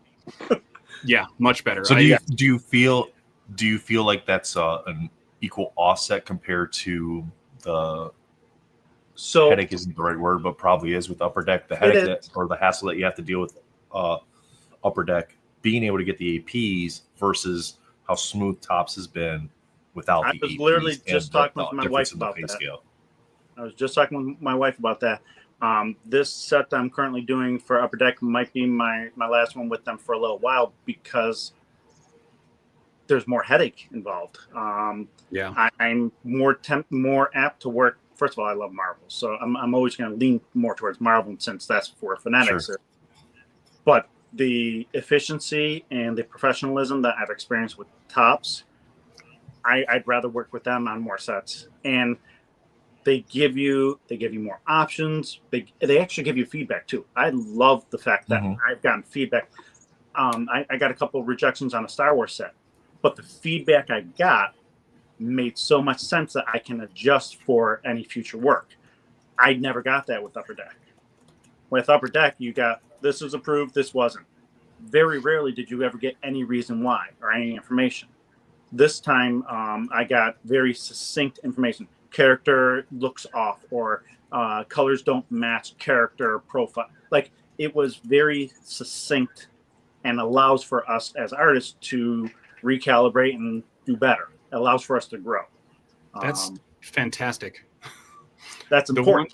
better.
So do you feel like that's an equal offset compared to the headache isn't the right word, but probably is with Upper Deck, the headache or the hassle that you have to deal with Upper Deck, being able to get the APs versus how smooth Tops has been without the APs. I was literally just talking with my wife about that. Scale.
I was just talking with my wife about that. This set that I'm currently doing for Upper Deck might be my last one with them for a little while because there's more headache involved. I'm more apt to work first of all, I love Marvel, so I'm always going to lean more towards Marvel since that's where Fanatics
Sure.
is. But the efficiency and the professionalism that I've experienced with Topps, I'd rather work with them on more sets. And they give you more options. They actually give you feedback too. I love the fact that I've gotten feedback. I got a couple of rejections on a Star Wars set, but the feedback I got made so much sense that I can adjust for any future work. I never got that with Upper Deck. With Upper Deck, you got this was approved, this wasn't. Very rarely did you ever get any reason why or any information. This time, I got very succinct information. Character looks off, or colors don't match character profile. Like, it was very succinct and allows for us as artists to recalibrate and do better. It allows for us to grow.
That's fantastic.
That's important.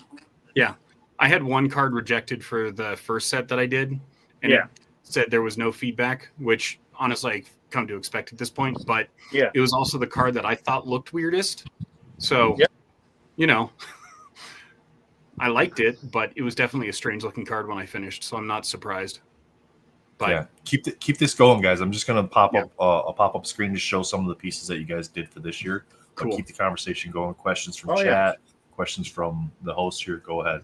I had one card rejected for the first set that I did, and it said there was no feedback, which honestly I come to expect at this point. But it was also the card that I thought looked weirdest. So, you know, I liked it, but it was definitely a strange looking card when I finished. So I'm not surprised. But
keep this going, guys. I'm just gonna pop up a pop-up screen to show some of the pieces that you guys did for this year. But keep the conversation going. Questions from chat, questions from the host here. Go ahead.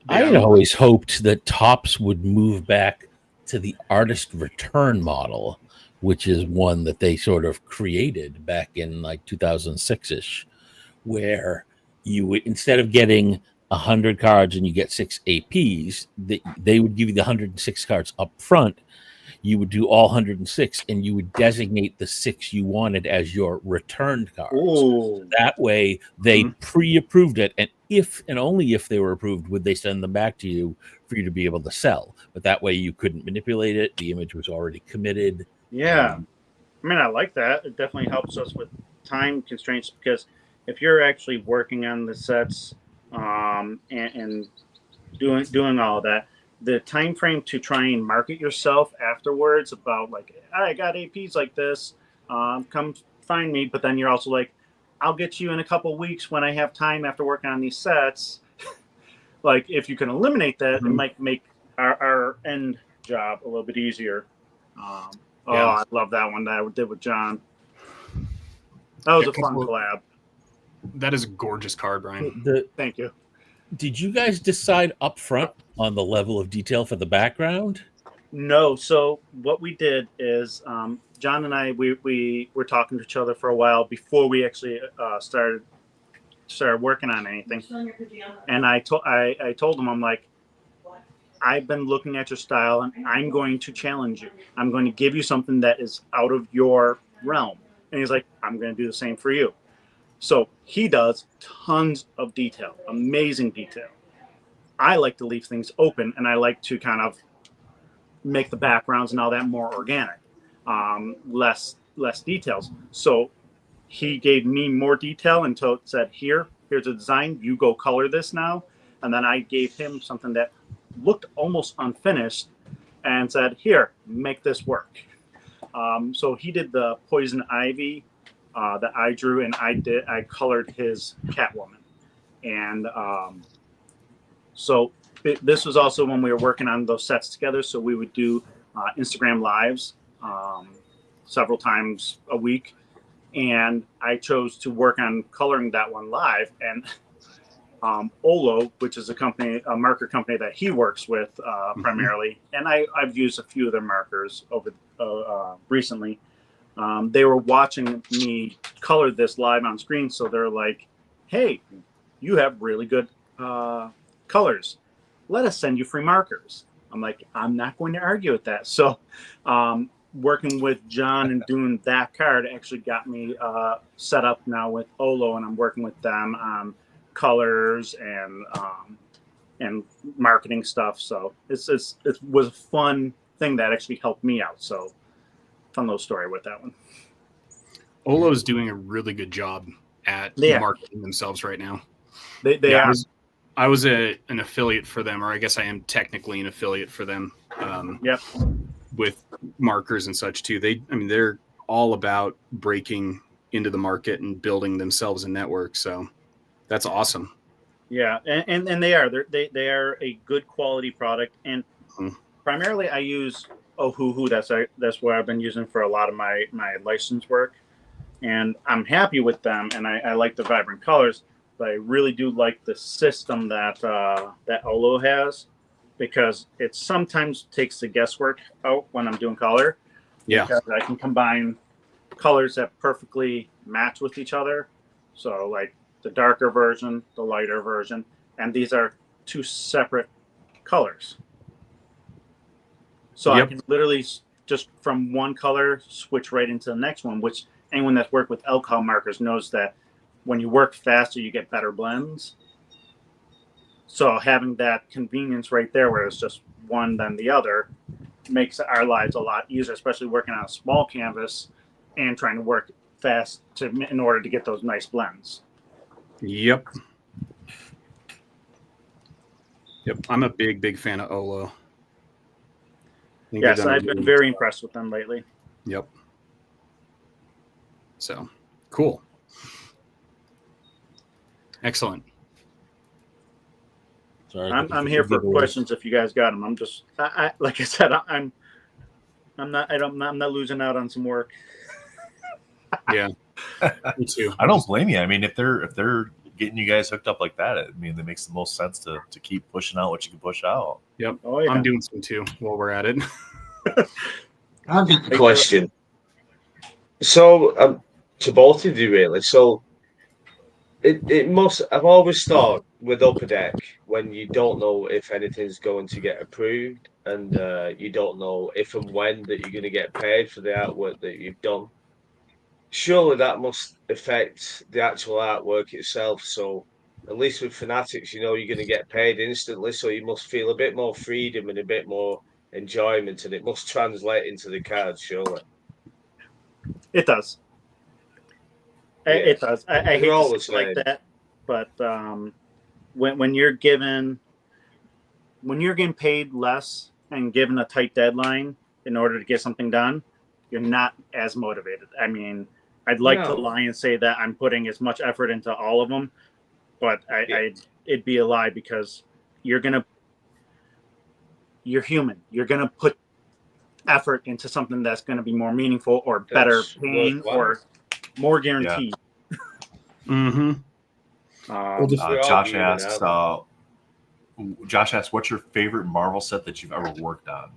I had always hoped that Topps would move back to the artist return model, which is one that they sort of created back in like 2006-ish, where you would, instead of getting 100 cards and you get 6 APs, they would give you the 106 cards up front. You would do all 106, and you would designate the 6 you wanted as your returned cards. So that way, they pre-approved it, and if and only if they were approved would they send them back to you for you to be able to sell. But that way, you couldn't manipulate it. The image was already committed.
Yeah, I mean, I like that. It definitely helps us with time constraints, because if you're actually working on the sets and doing all of that, the time frame to try and market yourself afterwards about like, I got APs like this, come find me. But then you're also like, I'll get you in a couple weeks when I have time after working on these sets. Like, if you can eliminate that, it might make our end job a little bit easier. I love that one that I did with John. That was a fun collab.
That is a gorgeous card, Brian.
Thank you.
Did you guys decide up front on the level of detail for the background?
No. So what we did is John and I, we were talking to each other for a while before we actually started working on anything. And I told him, I'm like, I've been looking at your style, and I'm going to challenge you. I'm going to give you something that is out of your realm. And he's like, I'm going to do the same for you. So he does tons of detail, amazing detail. I like to leave things open, and I like to kind of make the backgrounds and all that more organic, less details. So he gave me more detail and said, here's a design, you go color this now. And then I gave him something that looked almost unfinished and said, here, make this work. So he did the Poison Ivy that I drew, and I colored his Catwoman. And so this was also when we were working on those sets together. So we would do Instagram lives several times a week. And I chose to work on coloring that one live. And Olo, which is a marker company that he works with primarily, and I've used a few of their markers over recently. They were watching me color this live on screen, so they're like, hey, you have really good colors. Let us send you free markers. I'm like, I'm not going to argue with that. So working with John and doing that card actually got me set up now with Olo, and I'm working with them on colors and marketing stuff. So it was a fun thing that actually helped me out. So fun little story with that one.
Olo is doing a really good job at marketing themselves right now.
They are.
I was an affiliate for them, or I guess I am technically an affiliate for them. With markers and such too. They're all about breaking into the market and building themselves a network. So that's awesome.
Yeah, and they are they are a good quality product, and primarily I use Ohuhu. That's what I've been using for a lot of my license work, and I'm happy with them, and I like the vibrant colors, but I really do like the system that that Olo has, because it sometimes takes the guesswork out when I'm doing color.
Yeah,
because I can combine colors that perfectly match with each other. So like the darker version, the lighter version, and these are two separate colors. So I can literally just from one color switch right into the next one, which anyone that's worked with alcohol markers knows that when you work faster, you get better blends. So having that convenience right there, where it's just one then the other, makes our lives a lot easier, especially working on a small canvas and trying to work fast in order to get those nice blends.
Yep. I'm a big fan of Olo.
Yes, I've been very impressed with them lately.
Yep. So cool. Excellent.
Sorry, I'm here for questions if you guys got them. I'm just, like I said, I'm not losing out on some work.
Yeah, me too.
I don't blame you. I mean, if they're getting you guys hooked up like that, I mean, it makes the most sense to keep pushing out what you can push out.
Yep.
Oh, yeah.
I'm doing some too while we're at it.
I've got a question. So, to both of you, really. So, it must. I've always thought with Upper Deck, when you don't know if anything's going to get approved, and you don't know if and when that you're going to get paid for the artwork that you've done, surely that must affect the actual artwork itself. So, at least with Fanatics, you know you're going to get paid instantly, so you must feel a bit more freedom and a bit more enjoyment, and it must translate into the cards, surely.
It does. Yes. It does. I hate to say like that, but when you're getting paid less and given a tight deadline in order to get something done, you're not as motivated. I mean, I'd like to lie and say that I'm putting as much effort into all of them, but it'd be a lie, because you're human. You're gonna put effort into something that's going to be more meaningful or better paying or more guaranteed.
Yeah.
Josh asks, what's your favorite Marvel set that you've ever worked on?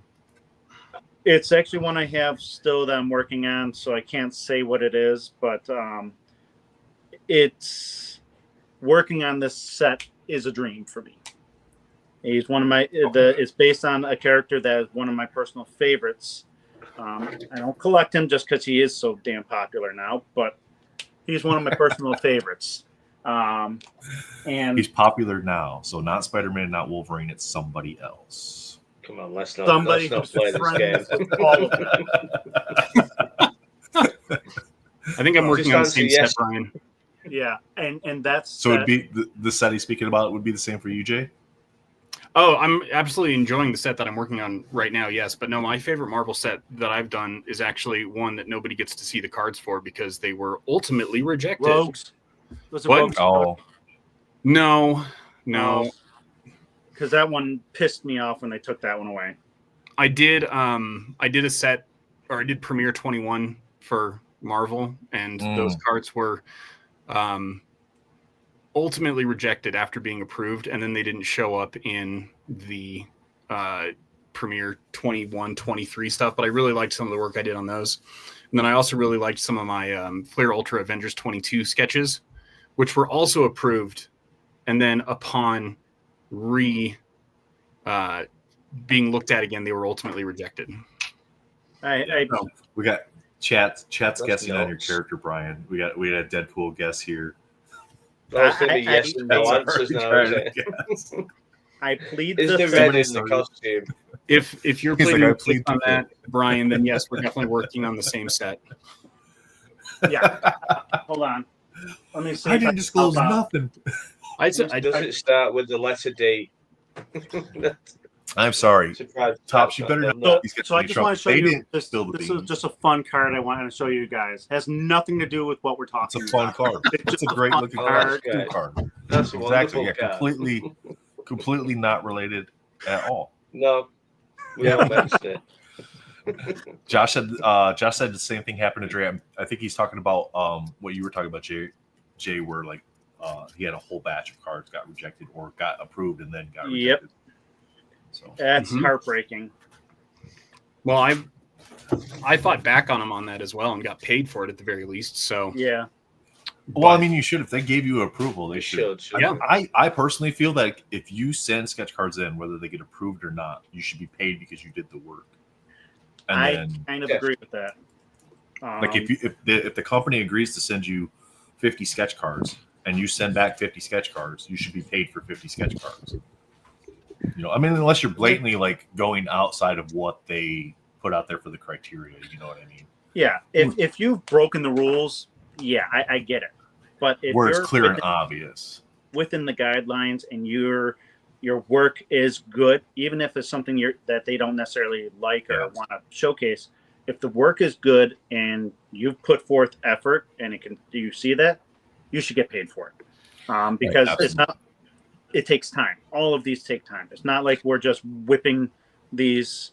It's actually one I have still that I'm working on, so I can't say what it is, but it's working on this set is a dream for me. He's one of my. It's based on a character that is one of my personal favorites. I don't collect him just because he is so damn popular now, but he's one of my personal favorites. And
he's popular now, so not Spider-Man, not Wolverine. It's somebody else.
Come on, let's not play this game.
All of them.
I think I'm working on the same set, Brian.
Yeah, and that's
so. It'd be the set he's speaking about would be the same for you, Jay.
Oh, I'm absolutely enjoying the set that I'm working on right now, yes. But no, my favorite Marvel set that I've done is actually one that nobody gets to see the cards for because they were ultimately rejected.
Rogues. Was it
what?
Rogues?
Oh.
No.
Because that one pissed me off when they took that one away.
I did a set, or I did Premiere 21 for Marvel, and those cards were ultimately rejected after being approved, and then they didn't show up in the Premiere 21, 23 stuff, but I really liked some of the work I did on those. And then I also really liked some of my Flair Ultra Avengers 22 sketches, which were also approved, and then upon being looked at again, they were ultimately rejected.
We got chat's guessing on your character, Brian. We had a Deadpool guess here.
Yes and no answers now.
I plead
is the red in the costume.
If you're pleading on that, Brian, then yes, we're definitely working on the same set.
Yeah. Hold on. Let me see.
I didn't disclose nothing.
Does it start with the letter D?
I'm sorry. Tops, you better not.
So I just want to show you this. This is just a fun card I wanted to show you guys. It has nothing to do with what we're talking about.
It's a fun card. It's a great looking card.
That's
exactly. Yeah,
card.
completely not related at all.
No, we haven't mentioned it.
Josh said the same thing happened to Dre. I think he's talking about what you were talking about, Jay, where like he had a whole batch of cards got rejected or got approved and then got rejected. So
that's heartbreaking.
Well, I fought back on them on that as well and got paid for it at the very least. So
yeah.
Well, I mean, you should. If they gave you approval, they should.
Yeah.
I personally feel that if you send sketch cards in, whether they get approved or not, you should be paid because you did the work. And
I kind of agree with that.
Like if the company agrees to send you 50 sketch cards and you send back 50 sketch cards, you should be paid for 50 sketch cards. You know, I mean, unless you're blatantly like going outside of what they put out there for the criteria, you know what I mean?
Yeah. If you've broken the rules, yeah, I get it. But if
where it's
you're
clear and obvious
within the guidelines and your work is good, even if it's something that they don't necessarily like or want to showcase, if the work is good and you've put forth effort and you see that, you should get paid for it. Because it takes time. All of these take time. It's not like we're just whipping these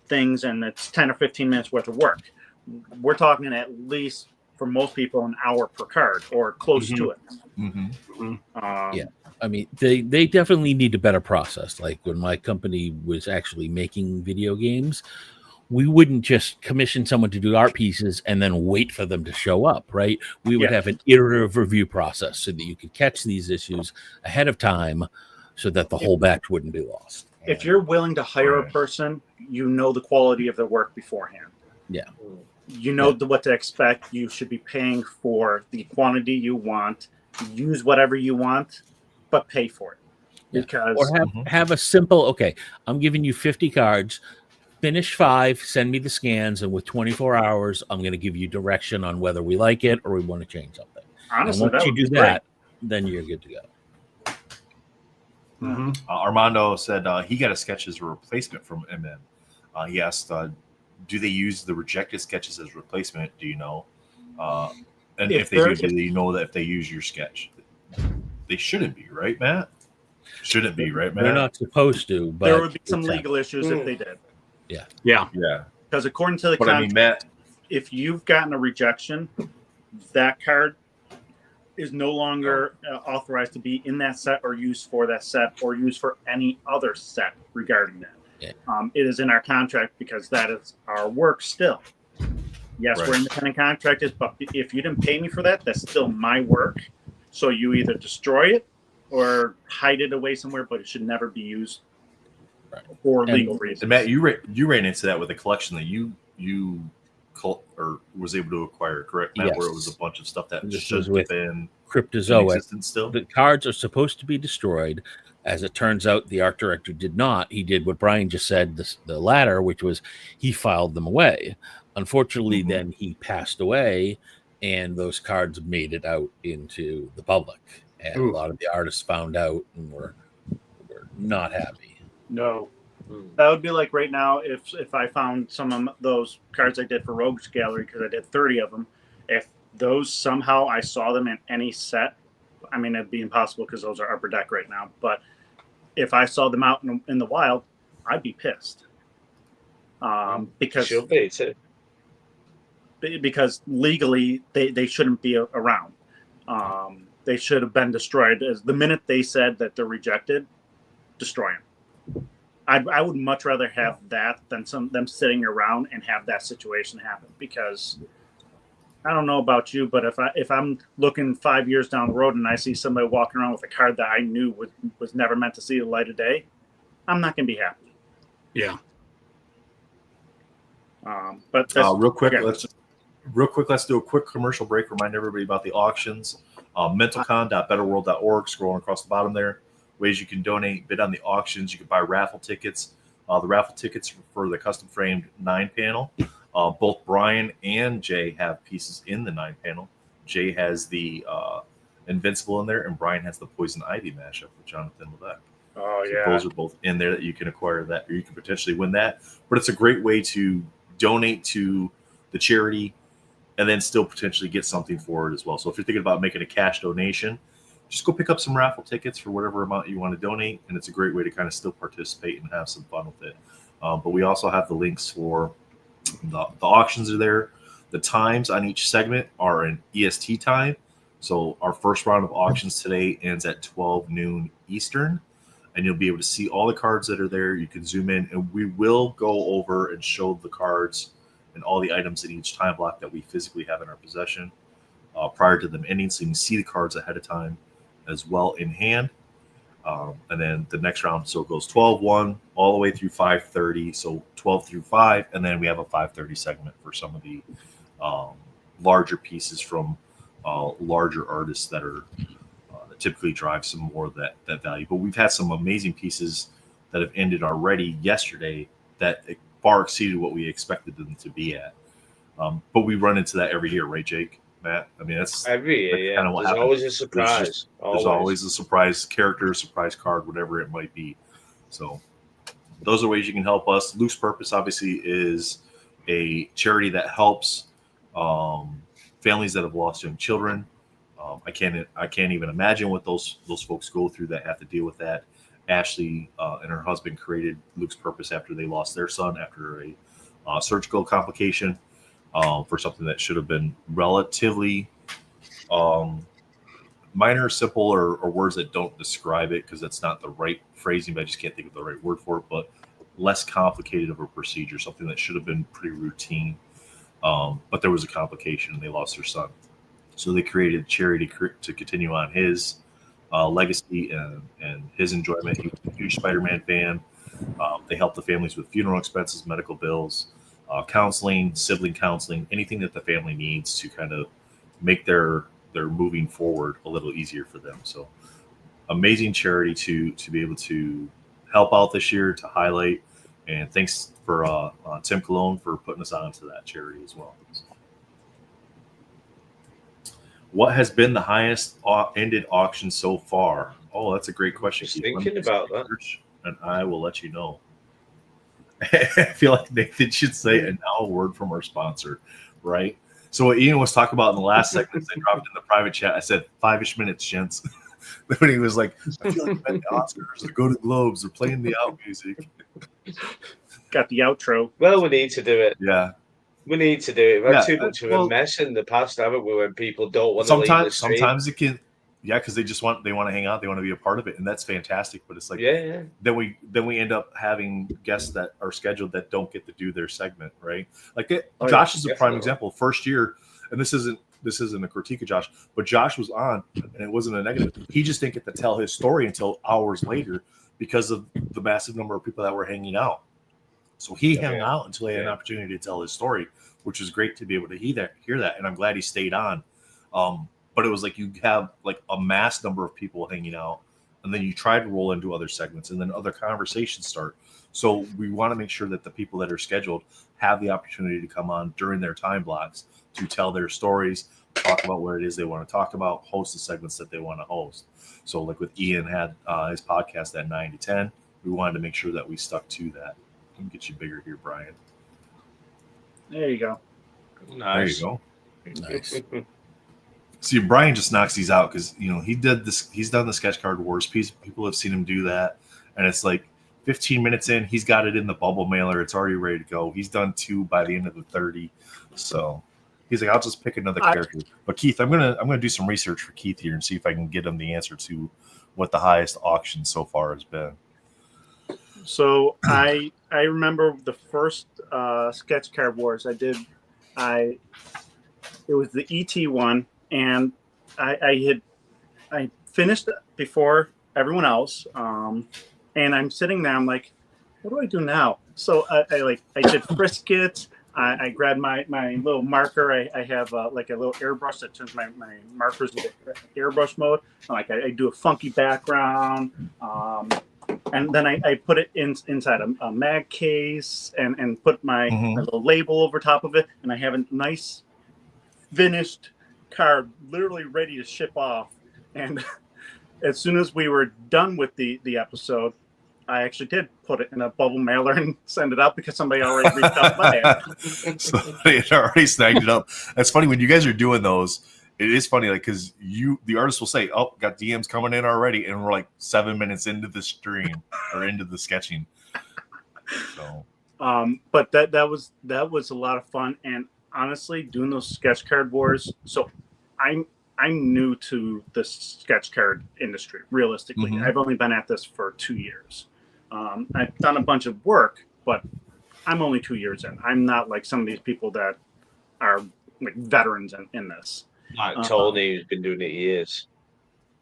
things and it's 10 or 15 minutes worth of work. We're talking at least, for most people, an hour per card or close to it.
Yeah. I mean, they definitely need a better process. Like when my company was actually making video games, we wouldn't just commission someone to do art pieces and then wait for them to show up, right? We would have an iterative review process so that you could catch these issues ahead of time so that the whole batch wouldn't be lost.
If you're willing to hire a person, you know the quality of their work beforehand.
Yeah.
You know what to expect. You should be paying for the quantity you want. Use whatever you want, but pay for it. Because
or have a simple, okay, I'm giving you 50 cards. Finish 5, send me the scans, and with 24 hours, I'm going to give you direction on whether we like it or we want to change something.
Honestly,
and once you do that, then you're good to go.
Armando said he got a sketch as a replacement from MM. He asked, do they use the rejected sketches as replacement? Do you know? And if they do you know that if they use your sketch? They shouldn't be, right, Matt? Shouldn't be, right, Matt?
They're not supposed to, but
there would be some legal issues if they did.
Yeah.
Because according to the contract,
Matt,
if you've gotten a rejection, that card is no longer authorized to be in that set or used for that set or used for any other set regarding that.
Yeah.
It is in our contract because that is our work still. Yes, we're independent contractors, but if you didn't pay me for that, that's still my work. So you either destroy it or hide it away somewhere, but it should never be used for legal reasons.
And Matt, you ran into that with a collection that you or was able to acquire, correct, Matt?
Yes.
Where it was a bunch of stuff that
This
should
was
have
with
been
Cryptozoic.
still.
The cards are supposed to be destroyed. As it turns out, the art director did not. He did what Brian just said, the latter, which was he filed them away. Unfortunately, then he passed away, and those cards made it out into the public. And a lot of the artists found out and were not happy.
No. That would be like right now if I found some of those cards I did for Rogues Gallery, because I did 30 of them. If those somehow I saw them in any set, I mean, it'd be impossible because those are upper deck right now. But if I saw them out in the wild, I'd be pissed. Because
she'll be too.
Because legally they shouldn't be around. They should have been destroyed. As the minute they said that they're rejected, destroy them. I would much rather have that than them sitting around and have that situation happen. Because I don't know about you, but if I'm looking 5 years down the road and I see somebody walking around with a card that I knew was never meant to see the light of day, I'm not going to be happy.
Yeah.
But
real quick, let's do a quick commercial break. Remind everybody about the auctions. Mentalcon.betterworld.org. Scrolling across the bottom there. Ways you can donate, bid on the auctions. You can buy raffle tickets. The raffle tickets for the custom framed 9-panel. Both Brian and Jay have pieces in the 9-panel. Jay has the Invincible in there, and Brian has the Poison Ivy mashup with Jonathan Levesque.
Oh,
so
yeah.
Those are both in there that you can acquire that, or you can potentially win that. But it's a great way to donate to the charity and then still potentially get something for it as well. So if you're thinking about making a cash donation, just go pick up some raffle tickets for whatever amount you want to donate, and it's a great way to kind of still participate and have some fun with it. But we also have the links for the auctions are there. The times on each segment are an EST time. So our first round of auctions today ends at 12 noon Eastern, and you'll be able to see all the cards that are there. You can zoom in, and we will go over and show the cards and all the items in each time block that we physically have in our possession prior to them ending, so you can see the cards ahead of time as well in hand. And then the next round, so it goes 12-1 all the way through 5:30, so 12 through 5, and then we have a 5:30 segment for some of the larger pieces from larger artists that are that typically drive some more of that value. But we've had some amazing pieces that have ended already yesterday that far exceeded what we expected them to be at. But we run into that every year, right, Jake? Matt? I mean, that's
every year. Yeah,
kind of what
there's
happens.
always a surprise.
There's always a surprise character, surprise card, whatever it might be. So those are ways you can help us. Loose Purpose obviously is a charity that helps families that have lost young children. I can't even imagine what those folks go through that have to deal with that. Ashley and her husband created Luke's Purpose after they lost their son after a surgical complication for something that should have been relatively minor, simple, or words that don't describe it, because that's not the right phrasing, but I just can't think of the right word for it, but less complicated of a procedure, something that should have been pretty routine. But there was a complication and they lost their son. So they created a charity to continue on his legacy and his enjoyment. He was a huge Spider-Man fan. They help the families with funeral expenses, medical bills, counseling, sibling counseling, anything that the family needs to kind of make their moving forward a little easier for them. So amazing charity to be able to help out this year, to highlight. And thanks for Tim Cologne for putting us on to that charity as well. So, what has been the highest ended auction so far? Oh, that's a great question.
Just thinking about that.
And I will let you know. I feel like Nathan should say, and now a word from our sponsor, right? So what Ian was talking about in the last segment, they dropped in the private chat. I said 5-ish minutes, gents. When he was like, I feel like I'm at the Oscars, the Golden Globes, they're playing the out music.
Got the outro.
Well, we need to do it.
Yeah.
We need to do it. We've had too much of a mess in the past, haven't we, when people don't want to leave the stream?
Sometimes it can, because they want to hang out, they want to be a part of it, and that's fantastic. But it's like, then we end up having guests that are scheduled that don't get to do their segment, right? Like Josh is a prime example. First year, and this isn't a critique of Josh, but Josh was on, and it wasn't a negative. He just didn't get to tell his story until hours later because of the massive number of people that were hanging out. So he hung out until he had an opportunity to tell his story, which is great to be able to hear that. And I'm glad he stayed on. But it was like you have like a mass number of people hanging out, and then you try to roll into other segments, and then other conversations start. So we want to make sure that the people that are scheduled have the opportunity to come on during their time blocks to tell their stories, talk about what it is they want to talk about, host the segments that they want to host. So like with Ian had his podcast at 9 to 10, we wanted to make sure that we stuck to that. Let me get you bigger here, Brian.
There you go.
Nice.
There you go. Nice. See, Brian just knocks these out because he did this. He's done the sketch card wars piece. People have seen him do that, and it's like 15 minutes in, he's got it in the bubble mailer. It's already ready to go. He's done 2 by the end of the 30. So he's like, I'll just pick another character. But Keith, I'm gonna do some research for Keith here and see if I can get him the answer to what the highest auction so far has been.
So I remember the first sketch card wars I did. It was the ET one, and I finished before everyone else. And I'm sitting there. I'm like, what do I do now? So I did Frisket. I grabbed my little marker. I have like a little airbrush that turns my markers into airbrush mode. I do a funky background. And then I put it inside a mag case and put my little label over top of it. And I have a nice finished card literally ready to ship off. And as soon as we were done with the episode, I actually did put it in a bubble mailer and send it out because somebody already reached out by it.
Somebody had already snagged it up. That's funny when you guys are doing those. it is funny, like, because the artist will say, "Oh, got DMs coming in already," and we're like 7 minutes into the stream or into the sketching. So,
but that was a lot of fun, and honestly, doing those sketch card wars. So, I'm new to the sketch card industry. Realistically, I've only been at this for 2 years. I've done a bunch of work, but I'm only 2 years in. I'm not like some of these people that are like veterans in this.
Like Tony, who's been doing it years.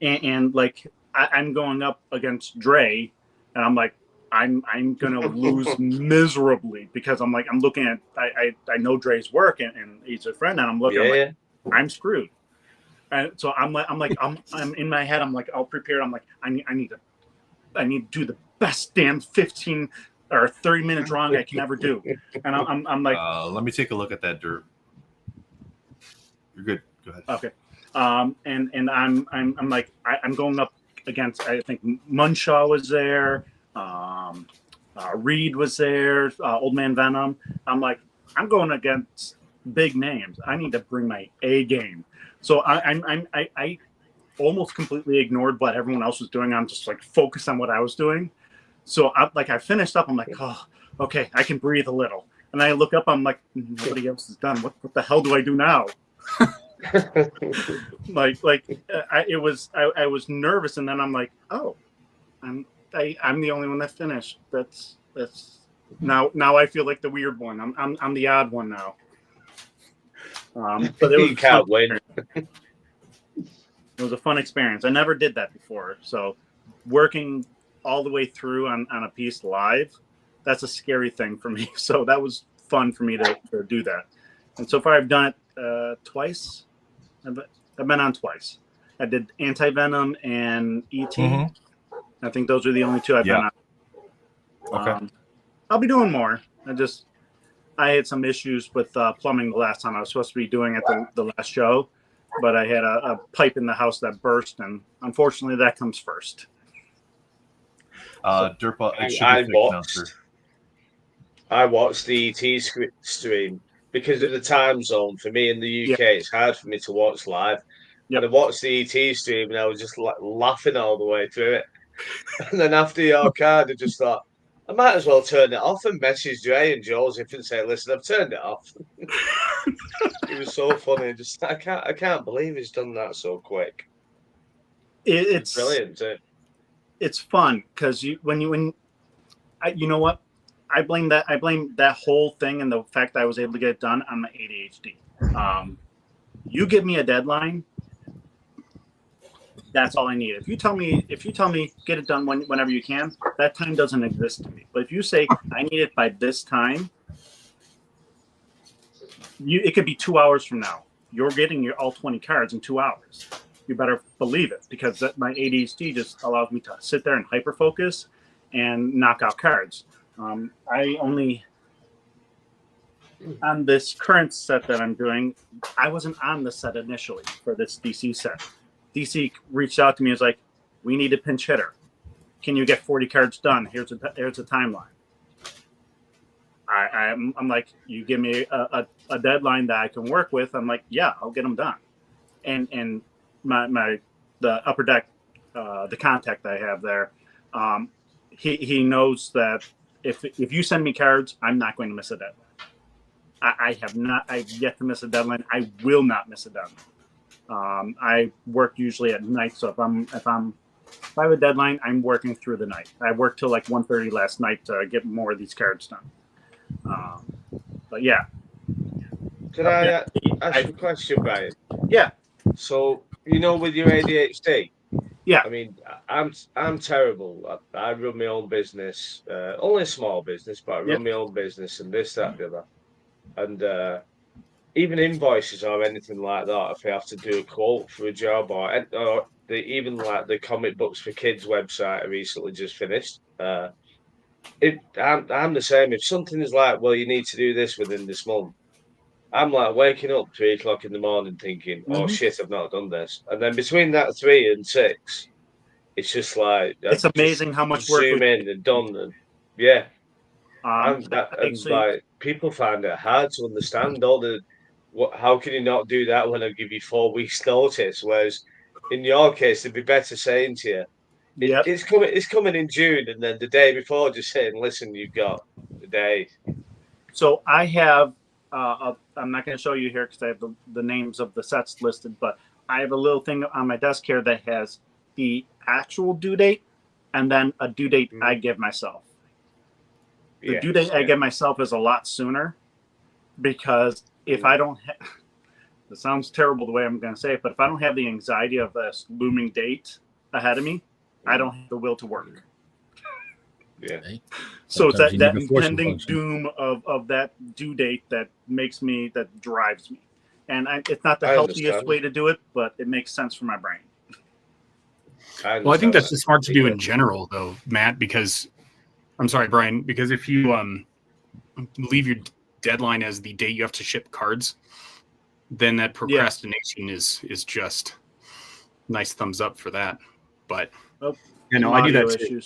And like I'm going up against Dre, and I'm like, I'm gonna lose miserably because I'm looking at I know Dre's work and he's a friend, and I'm looking, I'm like, I'm screwed. And so I'm in my head, I'm like, I'll prepare. I'm like, I need to do the best damn 15 or 30-minute drawing I can ever do. And I'm like,
let me take a look at that dirt. You're good. Go ahead.
Okay. And I'm like, I'm going up against, I think Munshaw was there, Reed was there, Old Man Venom. I'm like, I'm going against big names. I need to bring my A game. So I almost completely ignored what everyone else was doing. I'm just like focused on what I was doing. So I finished up. I'm like, oh, okay, I can breathe a little. And I look up. I'm like, nobody else is done. What the hell do I do now? I was nervous, and then I'm like, oh, I'm the only one that finished. That's now I feel like the weird one. I'm the odd one now. But it was
you can't win.
It was a fun experience. I never did that before, so working all the way through on a piece live, that's a scary thing for me. So that was fun for me to do that. And so far I've done it twice. I've been on twice. I did Anti-Venom and E.T. I think those are the only two I've been on.
Okay.
I'll be doing more. I had some issues with plumbing the last time. I was supposed to be doing it the last show, but I had a pipe in the house that burst, and unfortunately that comes first.
Derpa, it should be fixed now, sir.
I watched the ET stream because of the time zone. For me in the UK, it's hard for me to watch live. And I watched the ET stream, and I was just like laughing all the way through it. And then after your card, I just thought, I might as well turn it off and message Dre and Joseph and say, listen, I've turned it off. It was so funny. Just I can't believe he's done that so quick.
It's
brilliant.
It's fun because you know what? I blame that whole thing and the fact that I was able to get it done on my ADHD. You give me a deadline, that's all I need. If you tell me get it done whenever you can, that time doesn't exist to me. But if you say I need it by this time, it could be 2 hours from now. You're getting all 20 cards in 2 hours. You better believe it, because my ADHD just allows me to sit there and hyper focus and knock out cards. I only on this current set that I'm doing, I wasn't on the set initially for this DC set. DC reached out to me and was like, we need a pinch hitter. Can you get 40 cards done? Here's a timeline. I'm like, you give me a deadline that I can work with. I'm like, yeah, I'll get them done. And the upper deck, the contact I have there, he knows that if you send me cards, I'm not going to miss a deadline. I've yet to miss a deadline. I will not miss a deadline. I work usually at night, so if I have a deadline, I'm working through the night. I worked till like 1:30 last night to get more of these cards done. But yeah.
Can I ask you a question, Brian?
Yeah.
So with your ADHD.
Yeah.
I mean, I'm terrible. I run my own business, only a small business, but I run my own business and this, that, the other. And even invoices or anything like that, if I have to do a quote for a job or even like the comic books for kids website I recently just finished. I'm the same. If something is like, well, you need to do this within this month, I'm like waking up 3 o'clock in the morning thinking, oh shit, I've not done this. And then between that 3 and 6, it's just like
it's amazing how much work
zoom in and done. And yeah. And like people find it hard to understand all the how can you not do that when I give you 4 weeks notice? Whereas in your case, it'd be better saying to you, it's coming in June, and then the day before, just saying, listen, you've got the day.
So I have, I'm not going to show you here because I have the names of the sets listed, but I have a little thing on my desk here that has the actual due date and then a due date I give myself. The due date I give myself is a lot sooner because if I don't it sounds terrible the way I'm going to say it, but if I don't have the anxiety of this looming date ahead of me, I don't have the will to work.
Yeah.
So it's that impending doom of that due date that drives me. And it's not the healthiest way to do it, but it makes sense for my brain.
Well, I think that's just smart to do in general, though, Matt, because I'm sorry, Brian, because if you leave your deadline as the day you have to ship cards, then that procrastination is just nice thumbs up for that. But I do that too.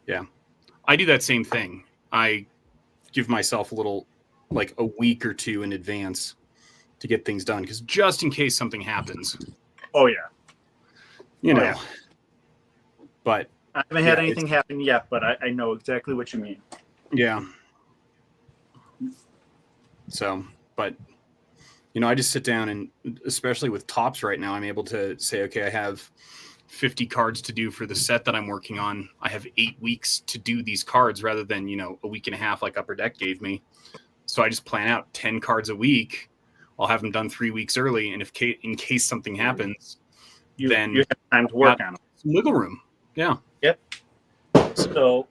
Yeah, I do that same thing. I give myself a little, like a week or two in advance to get things done, because just in case something happens.
Oh yeah.
Yeah. But
I haven't had anything happen yet, but I know exactly what you mean.
Yeah. So, but I just sit down, and especially with Topps right now, I'm able to say, okay, I have 50 cards to do for the set that I'm working on. I have 8 weeks to do these cards rather than, a week and a half like Upper Deck gave me. So I just plan out 10 cards a week. I'll have them done 3 weeks early. And in case something happens, then
you have time to work on them.
Some wiggle room. Yeah.
Yep. So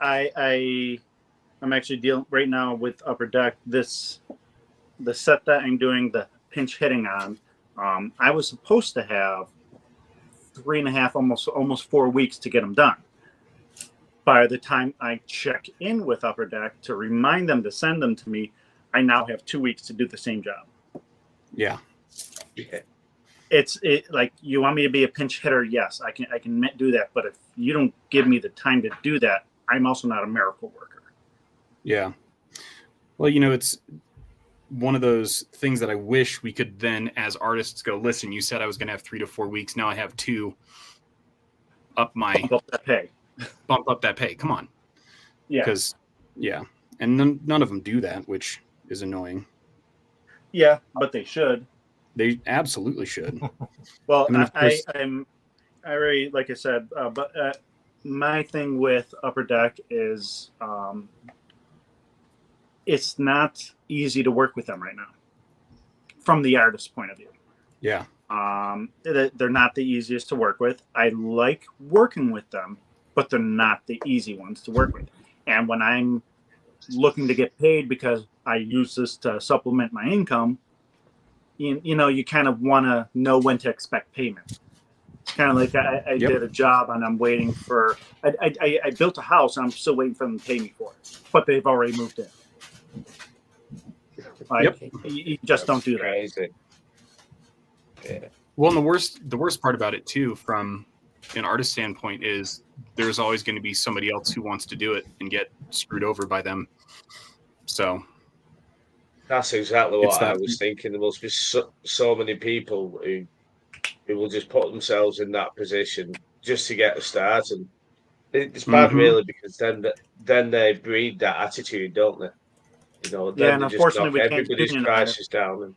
I'm actually dealing right now with Upper Deck. The set that I'm doing the pinch hitting on, I was supposed to have 3.5, almost 4 weeks to get them done. By the time I check in with Upper Deck to remind them to send them to me, I now have 2 weeks to do the same job.
Yeah.
It's like, you want me to be a pinch hitter? Yes, I can do that. But if you don't give me the time to do that, I'm also not a miracle worker.
Yeah. Well, it's one of those things that I wish we could then, as artists, go, listen, you said I was going to have 3 to 4 weeks. Now I have 2. Bump up that pay. Bump up that pay. Come on.
Yeah.
Because, and none of them do that, which is annoying.
Yeah, but they should.
They absolutely should.
Well, I'm already, like I said, but my thing with Upper Deck is it's not easy to work with them right now from the artist's point of view.
Yeah.
They're not the easiest to work with. I like working with them, but they're not the easy ones to work with. And when I'm looking to get paid because I use this to supplement my income, you kind of want to know when to expect payment. It's kind of like I did a job and I'm waiting for, I built a house and I'm still waiting for them to pay me for it, but they've already moved in. You just don't do that.
Crazy. Yeah.
Well, and the worst part about it too, from an artist standpoint, is there's always going to be somebody else who wants to do it and get screwed over by them. So
that's exactly what I was thinking. There must be so many people who will just put themselves in that position just to get a start, and it's bad, really, because then they breed that attitude, don't they? Then
and
they just
unfortunately,
knock everybody's prices down.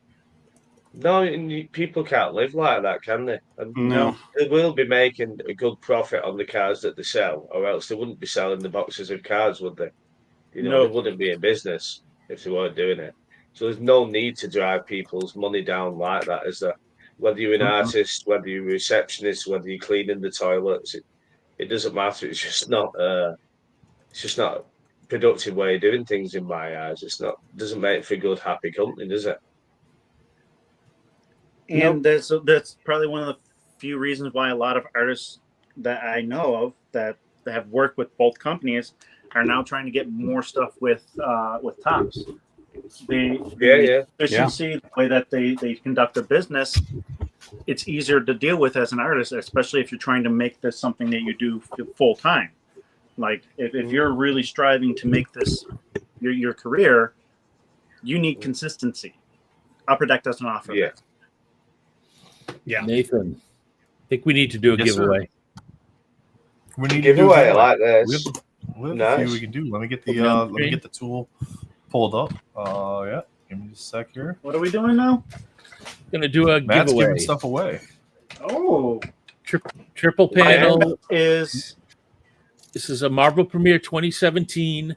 And people can't live like that, can they? And
no,
they will be making a good profit on the cards that they sell, or else they wouldn't be selling the boxes of cards, would they? It wouldn't be a business if they weren't doing it. So there's no need to drive people's money down like that, is there? Whether you're an artist, whether you're a receptionist, whether you're cleaning the toilets, it doesn't matter. It's just not a productive way of doing things in my eyes. Doesn't make for a good, happy company, does it?
And that's probably one of the few reasons why a lot of artists that I know of that have worked with both companies are now trying to get more stuff with Topps. The efficiency, the way that they conduct their business, it's easier to deal with as an artist, especially if you're trying to make this something that you do full time. Like if you're really striving to make this your career, you need consistency. Upper Deck doesn't offer that.
Yeah.
Nathan, I think we need to do a giveaway.
We need
giveaway.
To do a
I like this.
We have
Nice.
a few we can do. Let me get the tool pulled up. Yeah. Give me just a sec here.
What are we doing now?
Gonna do a
Matt's
giveaway.
giving stuff away.
Oh,
Triple panel
is.
This is a Marvel Premiere 2017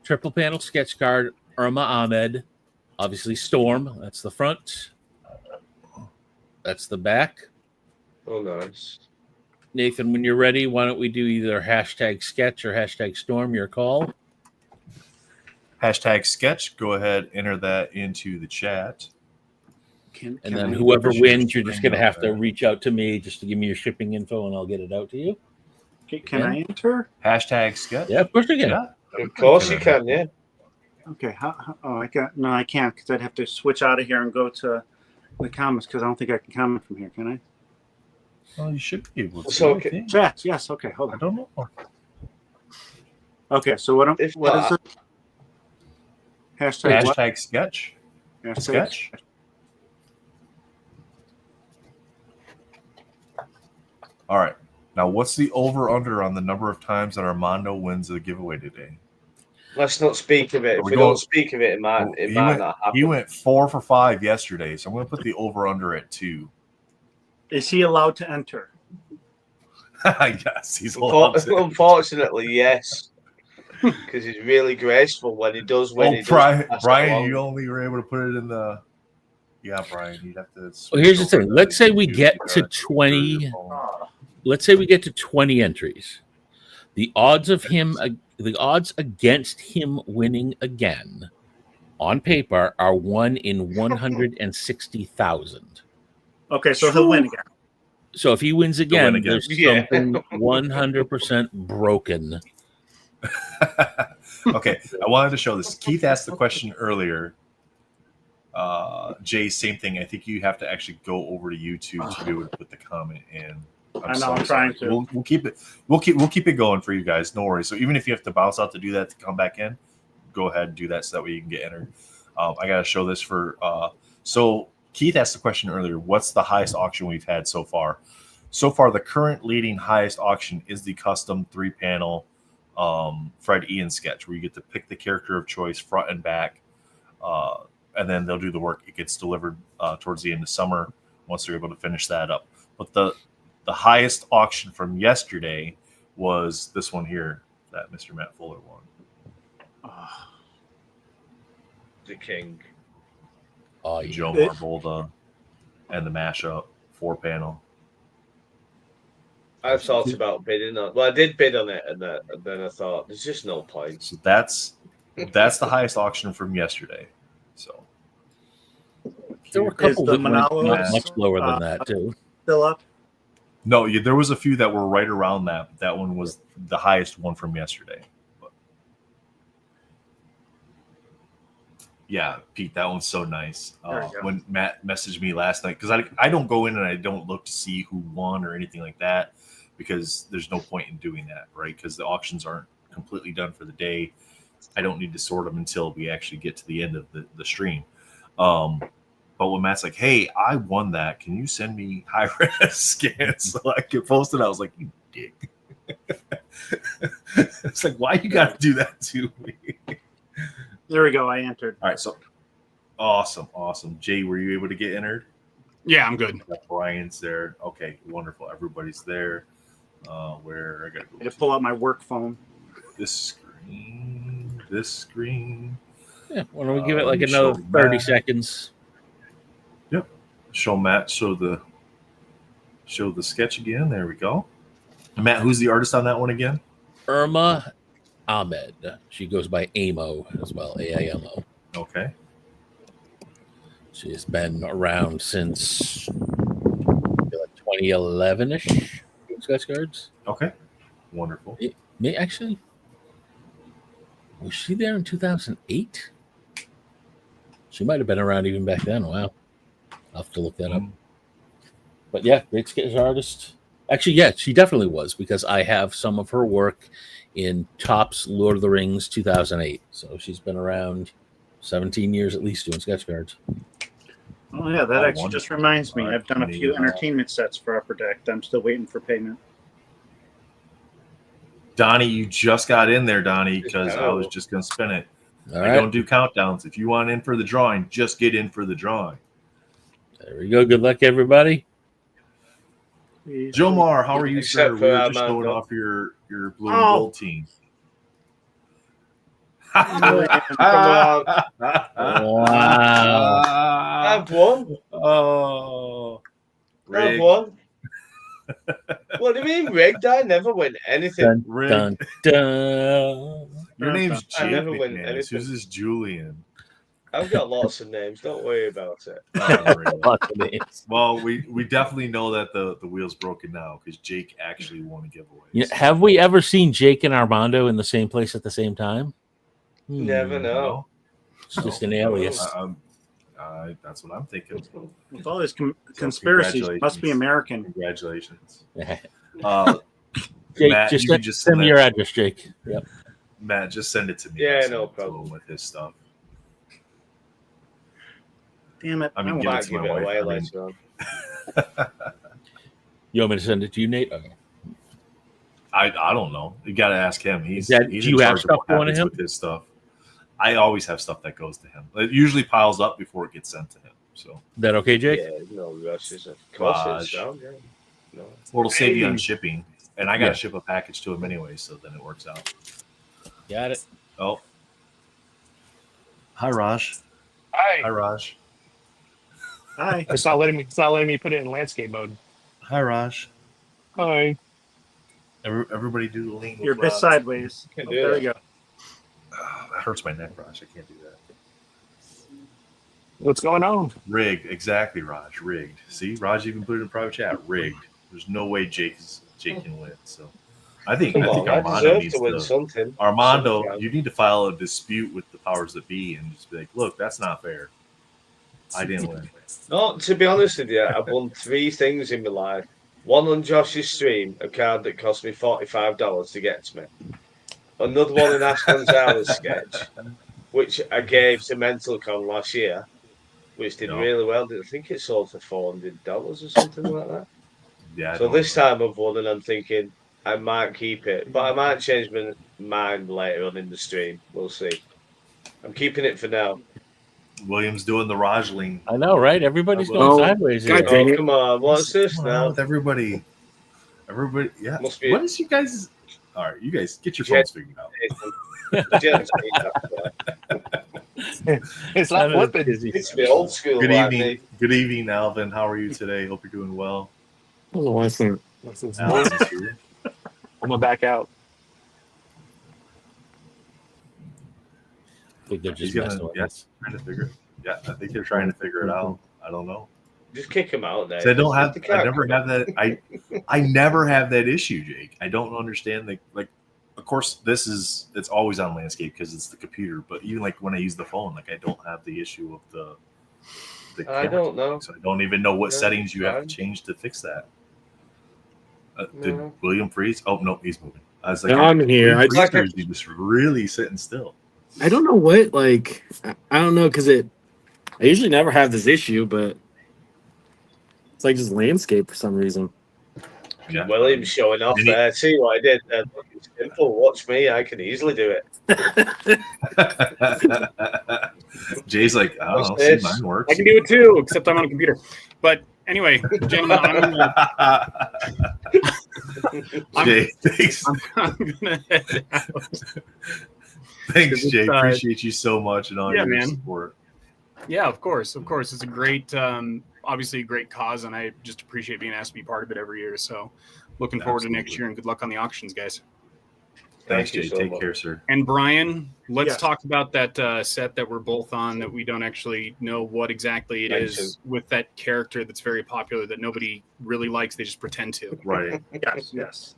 triple panel sketch card. Irma Ahmed, obviously Storm. That's the front. That's the back.
Oh, nice.
Nathan, when you're ready, why don't we do either hashtag sketch or hashtag Storm? Your call.
Hashtag sketch. Go ahead, enter that into the chat.
And then whoever wins, you're just going to have to reach out to me just to give me your shipping info, and I'll get it out to you.
Can I enter?
Hashtag sketch.
Yeah, of course you can.
Yeah.
Of course you can, yeah.
Okay. I can't because I'd have to switch out of here and go to the comments because I don't think I can comment from here. Can I?
Well, you should be able to.
So, okay.
Chat. Yes. Okay. Hold on.
I don't know.
Okay. So what is it? Hashtag what?
Sketch.
Hashtag
Sketch. All right. Now, what's the over/under on the number of times that Armando wins the giveaway today?
Let's not speak of it. If we don't speak of it, it might not happen.
He went 4 for 5 yesterday, so I'm going to put the over/under at 2.
Is he allowed to enter?
Yes, he's allowed to.
Unfortunately, yes. Because he's really graceful when he does.
Brian, you only were able to put it in the. Yeah, Brian, you'd have to.
Well, here's the thing. Let's say we get to 20. Let's say we get to 20 entries. The odds against him winning again, on paper, are 1 in 160,000.
Okay, so he'll win again.
So if he wins again, there's something 100% broken.
Okay, I wanted to show this. Keith asked the question earlier. Jay, same thing. I think you have to actually go over to YouTube to be able to put the comment in.
I'm trying to.
We'll keep it going for you guys. No worries. So even if you have to bounce out to do that to come back in, go ahead and do that so that way you can get entered. I got to show this for. So Keith asked the question earlier. What's the highest auction we've had so far? So far, the current leading highest auction is the custom 3-panel Fred Ian sketch, where you get to pick the character of choice front and back, and then they'll do the work. It gets delivered towards the end of summer once they're able to finish that up. But the highest auction from yesterday was this one here that Mr. Matt Fuller won.
The King.
Joe Marbolda and the mashup 4-panel.
I thought about bidding on. Well, I did bid on it, and then I thought there's just no point.
So that's the highest auction from yesterday. So
there were a couple that went much lower than that too.
Still up?
No, there was a few that were right around that. That one was the highest one from yesterday. But yeah, Pete, that one's so nice. When Matt messaged me last night, because I don't go in and I don't look to see who won or anything like that, because there's no point in doing that, right? Because the auctions aren't completely done for the day. I don't need to sort them until we actually get to the end of the stream. But when Matt's like, hey, I won that, can you send me high-res scans so I can post it? I was like, you dick. It's like, why you got to do that to me?
There we go. I entered.
All right, so awesome. Jay, were you able to get entered?
Yeah, I'm good.
Brian's there. Okay, wonderful. Everybody's there. Where I gotta go.
I had to pull out my work phone.
This screen.
Yeah, why don't we give it like another 30 seconds?
Yep. Show Matt. Show the sketch again. There we go. Matt, who's the artist on that one again?
Irma Ahmed. She goes by Amo as well. AIMO.
Okay.
She has been around since 2011-ish. Sketch cards.
Okay. Wonderful.
Actually, was she there in 2008? She might have been around even back then. Wow. I'll have to look that up. But yeah, great sketch artist. Actually, yeah, she definitely was, because I have some of her work in Topps Lord of the Rings 2008. So she's been around 17 years at least doing sketch cards.
Oh yeah, that actually just reminds me. I've done a few entertainment sets for Upper Deck. I'm still waiting for payment.
Donnie, you just got in there, Donnie, because I was just going to spin it. I don't do countdowns. If you want in for the drawing, just get in for the drawing.
There we go. Good luck, everybody.
Jomar, how are you, sir? We were just showing off your blue and gold team.
Wow. I've won.
Oh.
I've won. What do you mean rigged? I never win anything.
Dun, dun.
Your name's Jake
I never win
McManus.
anything.
Who's this Julian?
I've got lots of names. Don't worry about it.
Lots of names.
Well, we definitely know that the wheel's broken now because Jake actually won a giveaway.
Yeah, have we ever seen Jake and Armando in the same place at the same time?
Never know.
It's just an alias.
That's what I'm thinking.
With all this conspiracies, must be American.
Congratulations.
Jake,
Matt,
just send me your address, Jake. Yep.
Matt, just send it to me.
Yeah, no problem.
With his stuff.
Damn it!
I mean, give it to my wife.
Later on.
You want me to send it to you, Nate? Okay.
I don't know. You got to ask him. He's
do you have stuff going to him
with his stuff? I always have stuff that goes to him. It usually piles up before it gets sent to him. So
that okay, Jake?
Yeah, no rushes. Of course, it's down. Yeah. No.
Well, it'll save you on shipping, and I got to ship a package to him anyway, so then it works out.
Got it.
Oh, hi, Raj.
Hi,
Raj.
Hi.
It's not letting me put it in landscape mode.
Hi, Raj.
Hi.
Everybody do the lean.
You're a bit sideways. There we go.
That hurts my neck, Raj. I can't do that.
What's going on?
Rigged. Exactly, Raj. Rigged. See, Raj even put it in private chat. Rigged. There's no way Jake can win. So I think Armando needs to win something. Armando, you need to file a dispute with the powers that be and just be like, look, that's not fair. I didn't win.
No, to be honest with you, I've won 3 things in my life. One on Josh's stream, a card that cost me $45 to get to me. Another one in Ash Gonzalez sketch, which I gave to MentalCon last year, which did really well. I think it sold for $400 or something like that.
Yeah.
So this time I've won, and I'm thinking I might keep it, but I might change my mind later on in the stream. We'll see. I'm keeping it for now.
William's doing the Raj lean.
I know, right? Everybody's going sideways here.
Oh, come on. What's this now?
With everybody, yeah. What is you guys? All right, you guys get your phones figured out.
It's not flipping.
It's the old school.
Good evening. Good evening, Alvin. How are you today? Hope you're doing well.
I'm gonna back out.
I think they're just
trying to figure. Yeah, I think they're trying to figure it out. I don't know.
Just kick him out there.
I don't have. I never have that. I never have that issue, Jake. I don't understand the like. Of course, it's always on landscape because it's the computer. But even like when I use the phone, like I don't have the issue of the
I don't know.
So I don't even know what settings you have to change to fix that. Did William freeze? Oh no, he's moving. I was like,
no, I'm in here.
He's just really sitting still.
I don't know what, like, I don't know, because I usually never have this issue, but it's like just landscape for some reason.
Yeah. William's showing off there. See what I did there? It's simple. Watch me. I can easily do it.
Jay's like, I don't know. See, mine works.
I can do it too, except I'm on a computer. But anyway, gentlemen,
Jay, thanks.
I'm gonna head out.
Thanks, Jay. Appreciate you so much and all your support.
Yeah, of course. It's a great, obviously a great cause, and I just appreciate being asked to be part of it every year. So looking forward to next year, and good luck on the auctions, guys.
Thanks, Jay. Take care, sir.
And Brian, let's talk about that set that we're both on that we don't actually know what exactly it is with that character that's very popular that nobody really likes. They just pretend to.
Right.
Yes.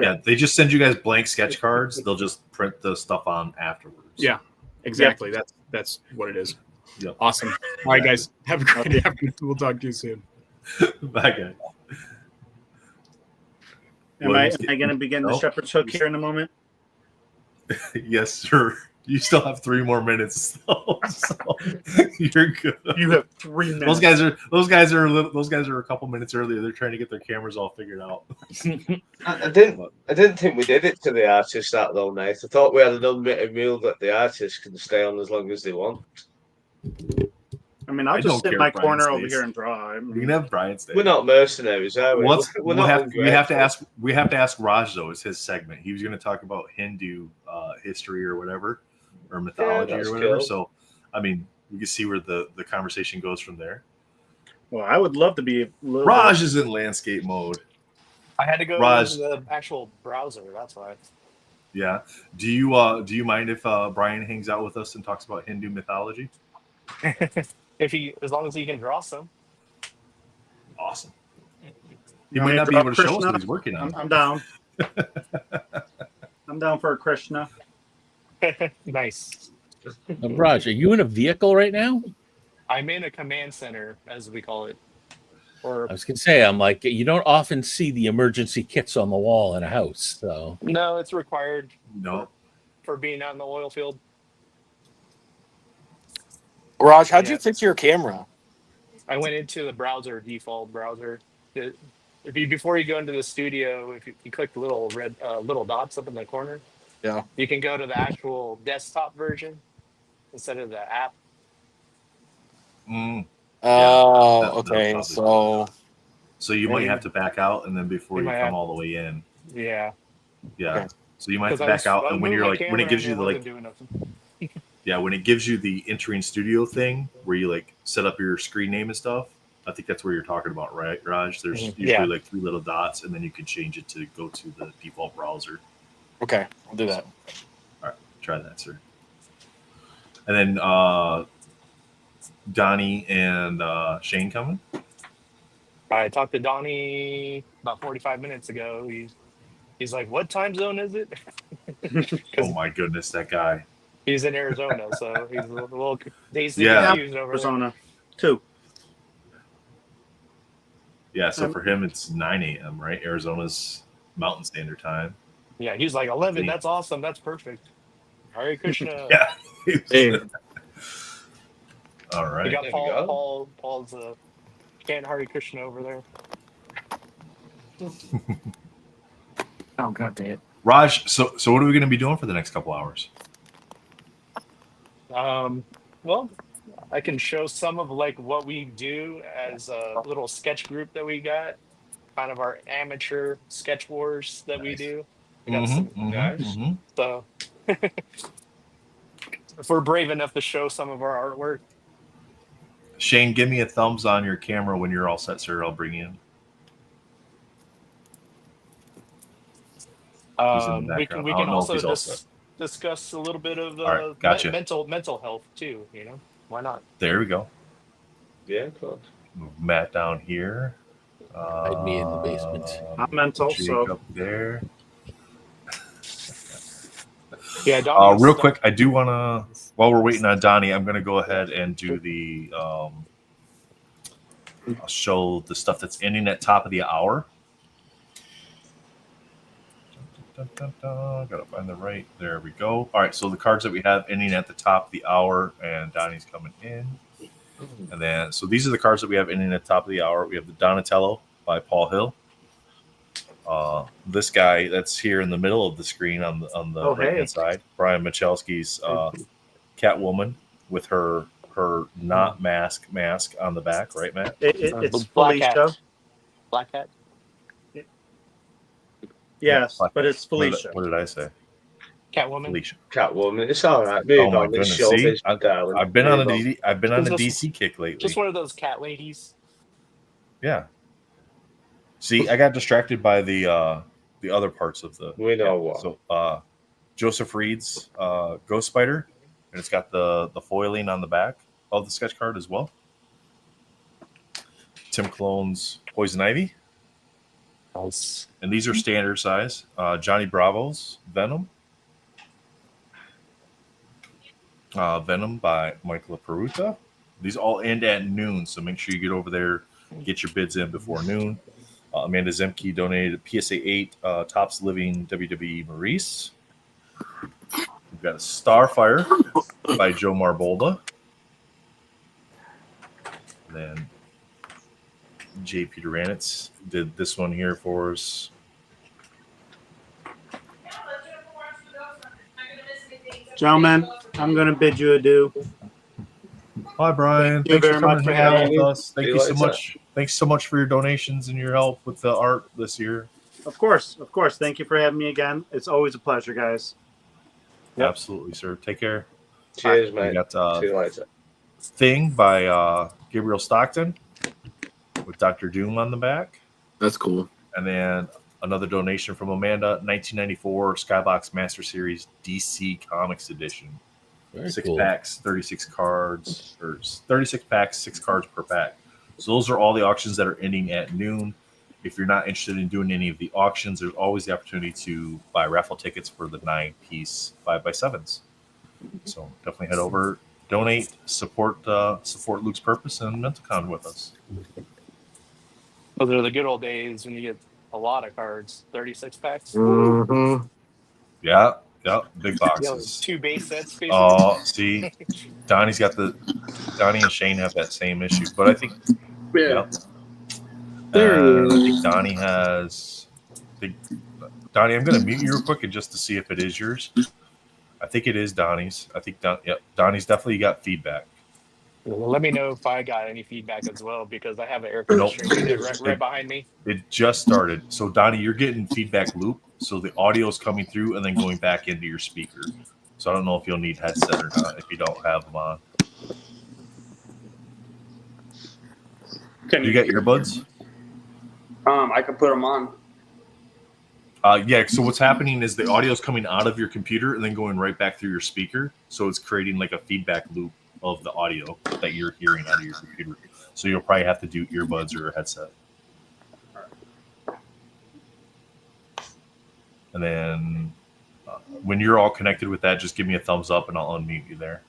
Yeah, they just send you guys blank sketch cards. They'll just print the stuff on afterwards.
Yeah, exactly. Yeah. That's what it is.
Yeah.
Awesome. All right, guys. Have a great afternoon. We'll talk to you soon.
Bye, guys.
Am I going to begin the shepherd's hook here in a moment?
Yes, sir. You still have 3 more minutes, though, so you're good.
You have 3 minutes.
Those guys are a couple minutes earlier. They're trying to get their cameras all figured out.
I didn't think we did it to the artist that though, Nate. I thought we had an unwritten rule that the artist can stay on as long as they want.
I mean, I'll just sit in my corner over here and draw. I mean,
we can have Brian stay.
We're not mercenaries, are we? We
have to ask Raj though. It's his segment. He was going to talk about Hindu history or whatever, or mythology or whatever. Cool. So, I mean, we can see where the conversation goes from there.
Well, I would love to be.
Raj is in landscape mode.
I had to go into the actual browser. That's why.
Yeah. Do you mind if Brian hangs out with us and talks about Hindu mythology?
As long as he can draw some.
Awesome. He might not be able to show us what he's working on.
I'm down. I'm down for a Krishna.
Nice.
Raj, are you in a vehicle right now?
I'm in a command center, as we call it. Or
I was gonna say, I'm like, you don't often see the emergency kits on the wall in a house, so
no, it's required.
No.
For being out in the oil field.
Raj, how'd you fix your camera?
I went into the browser, default browser. Before you go into the studio, if you click the little red little dots up in the corner,
yeah,
you can go to the actual desktop version instead of the app.
Oh, okay.
So you might have to back out, and then before you come all the way in.
Yeah.
Yeah. Okay. So you might have to back out, and when you're like, when it gives you the like. Yeah, when it gives you the entering studio thing where you like set up your screen name and stuff, I think that's where you're talking about, right, Raj? There's usually like 3 little dots, and then you can change it to go to the default browser.
Okay, I'll do that.
All right, try that, sir. And then Donnie and Shane coming?
I talked to Donnie about 45 minutes ago. He's like, what time zone is it?
Oh, my goodness, that guy.
He's in Arizona, so he's a little dazed and confused over
Arizona, too.
Yeah, so for him, it's 9 a.m., right? Arizona's Mountain Standard Time.
Yeah, he's like, 11, that's awesome. That's perfect. Hare Krishna.
Yeah.
Hey.
All right.
We got Paul's chant Hare Krishna over there.
Oh, God damn it.
Raj, so what are we going to be doing for the next couple hours?
Well, I can show some of like what we do as a little sketch group that we got, kind of our amateur sketch wars that we do. We got some guys. So if we're brave enough to show some of our artwork.
Shane, give me a thumbs on your camera when you're all set, sir. I'll bring you in.
We can also discuss a little bit of mental health too. You know, why not?
There we go.
Yeah, of course.
Move Matt down here.
Hide me in the basement.
I'm mental, so
up there.
Yeah,
real quick, I do want to. While we're waiting on Donnie, I'm going to go ahead and do the. I'll show the stuff that's ending at top of the hour. Gotta find the right. There we go. All right, so the cards that we have ending at the top of the hour, and Donnie's coming in. And then, so these are the cards that we have ending at the top of the hour. We have the Donatello by Paul Hill. This guy that's here in the middle of the screen on the right-hand side, Brian Michalski's Catwoman with her not mask on the back, right, Matt?
It's Felicia.
Black Cat.
Yes, but it's Felicia.
What did I say?
Catwoman.
Felicia.
Catwoman. It's all right. Move on.
Goodness. See, I've been on a DC kick lately.
Just one of those cat ladies.
Yeah. See, I got distracted by the other parts of the.
We know what.
So, Joseph Reed's Ghost Spider, and it's got the foiling on the back of the sketch card as well. Tim Clone's Poison Ivy.
Nice.
And these are standard size. Johnny Bravo's Venom. Venom by Michael Peruta. These all end at noon, so make sure you get over there, get your bids in before noon. Amanda Zemke donated PSA 8 Tops Living WWE Maurice. We've got a Starfire by Joe Marbolda. Then JP Duranitz did this one here for us.
Gentlemen, I'm going to bid you adieu.
Hi, Brian.
Thank you very much for having me.
Us. Thank you so much. Thanks so much for your donations and your help with the art this year.
Of course. Thank you for having me again. It's always a pleasure, guys.
Yep. Absolutely, sir. Take care.
Cheers, mate.
We got
See you later.
Thing by Gabriel Stockton with Dr. Doom on the back.
That's cool.
And then another donation from Amanda, 1994 Skybox Master Series DC Comics Edition.
Very
6
cool.
packs, 36 cards, or 36 packs, 6 cards per pack. So those are all the auctions that are ending at noon. If you're not interested in doing any of the auctions, there's always the opportunity to buy raffle tickets for the 9-piece 5x7s. So definitely head over, donate, support Luke's Purpose and MentalCon with us.
Those are the good old days when you get a lot of cards, 36 packs.
Mm-hmm.
Yeah, big boxes.
2 base sets, basically.
Oh, see, Donnie and Shane have that same issue, but I think I think Donnie has. Donnie, I'm going to mute you real quick just to see if it is yours. I think it is Donnie's. I think Donnie's definitely got feedback.
Well, let me know if I got any feedback as well, because I have an air conditioning unit right behind me.
It just started. So, Donnie, you're getting feedback loop. So the audio is coming through and then going back into your speaker. So I don't know if you'll need headset or not if you don't have them on. You got earbuds?
I can put them on.
Yeah, so what's happening is the audio is coming out of your computer and then going right back through your speaker. So it's creating like a feedback loop of the audio that you're hearing out of your computer. So you'll probably have to do earbuds or a headset. And then when you're all connected with that, just give me a thumbs up and I'll unmute you there.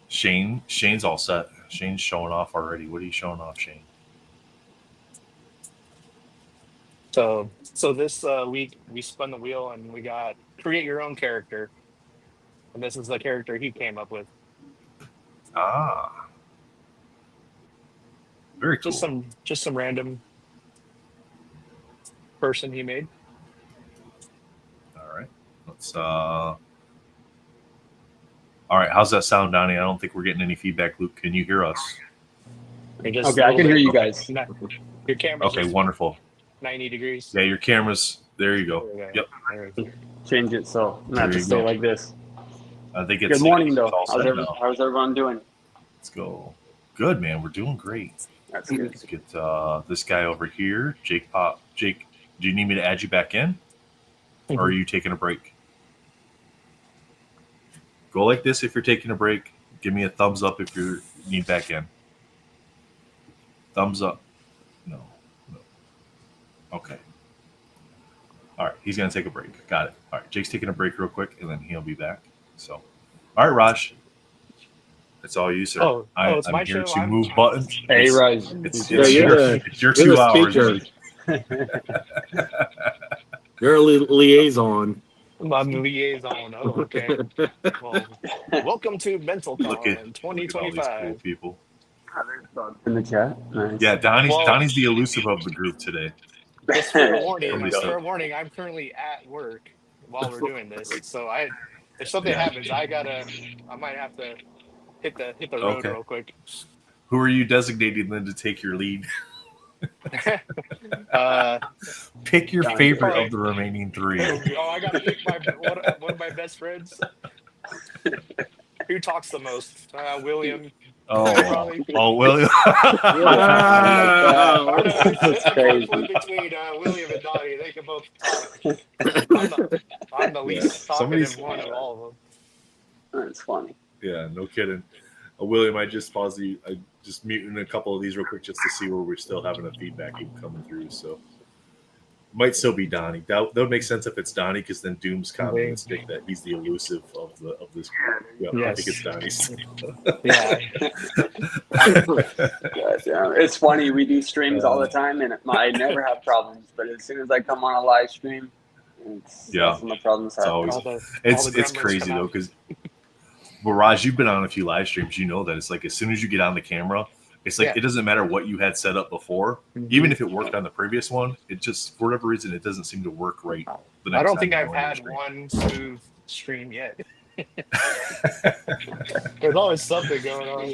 Shane's all set. Shane's showing off already. What are you showing off, Shane?
So this week we spun the wheel and we got create your own character, and this is the character he came up with.
Very cool.
Just some random person he made.
All right. Let's all right, how's that sound, Donnie? I don't think we're getting any feedback. Luke, can you hear us?
Okay, I can hear you guys.
Your camera's
okay, wonderful.
90 degrees.
Yeah, your camera's there. You go.
Okay.
Yep.
Change it so not to stay like this.
I think it's
good morning though.
How's
everyone doing?
Let's go. Good, man. We're doing great.
That's good.
Let's get this guy over here, Jake Pop. Jake, do you need me to add you back in, or are you taking a break? Go like this if you're taking a break. Give me a thumbs up if you need back in. Thumbs up. No. Okay. All right. He's going to take a break. Got it. All right. Jake's taking a break real quick, and then he'll be back. So, all right, Raj. It's all you, sir.
It's
I'm
my
here
show.
to move buttons.
Hey, Raj.
It's your 2 hours.
You're a liaison.
I'm the liaison. Oh, okay. Well, welcome to MentalCon in 2025.
Cool people.
In the chat. Nice.
Yeah, Donnie's the elusive of the group today.
Just for a warning, I'm currently at work while we're doing this. So if something happens, I might have to hit the road real quick.
Who are you designating then to take your lead? Pick your favorite of the remaining 3.
I gotta pick one of my best friends. Who talks the most? William.
William.
That's crazy. Between William and Donnie, they can both talk. I'm the least talkative one of all of them.
That's funny.
Yeah, no kidding. William, I just paused you. I just muting a couple of these real quick just to see where we're still having a feedback coming through. So might still be Donnie. That would make sense if it's Donnie, because then Doom's commenting that he's the elusive of this group. Yeah, yes. I think it's Donnie's.
Yeah, it's funny. We do streams all the time, and I never have problems. But as soon as I come on a live stream, That's when the problems
it's
happen.
always it's crazy though because. But Raj, you've been on a few live streams. You know that it's like as soon as you get on the camera, it's like it doesn't matter what you had set up before, even if it worked on the previous one. It just for whatever reason it doesn't seem to work right. The next
I don't
time
think
you
I've
go into
had
stream.
one smooth stream yet. There's always something going on.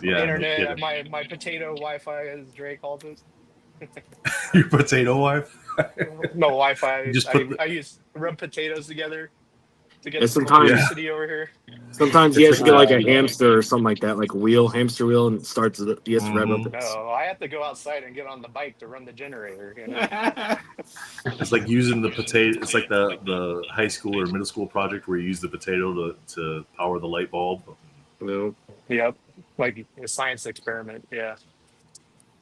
Yeah,
Internet,
no
my potato Wi-Fi, as Dre calls it.
Your potato wife?
No Wi-Fi.
Just
I use rub potatoes together to get
And
some
sometimes,
electricity over here.
Sometimes you have to get like a hamster or something like that, like hamster wheel, and it starts. You have to rev up.
No, I have to go outside and get on the bike to run the generator. You know?
It's like using the potato. It's like the high school or middle school project where you use the potato to power the light bulb.
No.
Yep, like a science experiment. Yeah.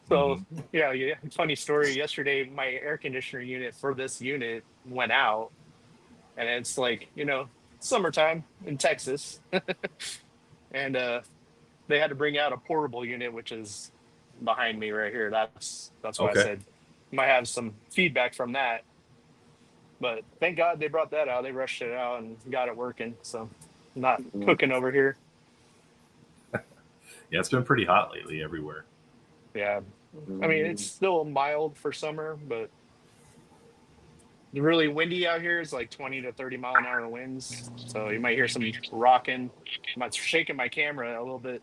So yeah, funny story. Yesterday, my air conditioner unit for this unit went out, and it's like summertime in Texas, and they had to bring out a portable unit, which is behind me right here. That's why I said might have some feedback from that. But thank God they brought that out. They rushed it out and got it working. So not cooking over here.
Yeah, it's been pretty hot lately everywhere.
Yeah. I mean, it's still mild for summer, but really windy out here. Is like 20 to 30 mile an hour winds. So you might hear some rocking. I'm shaking my camera a little bit.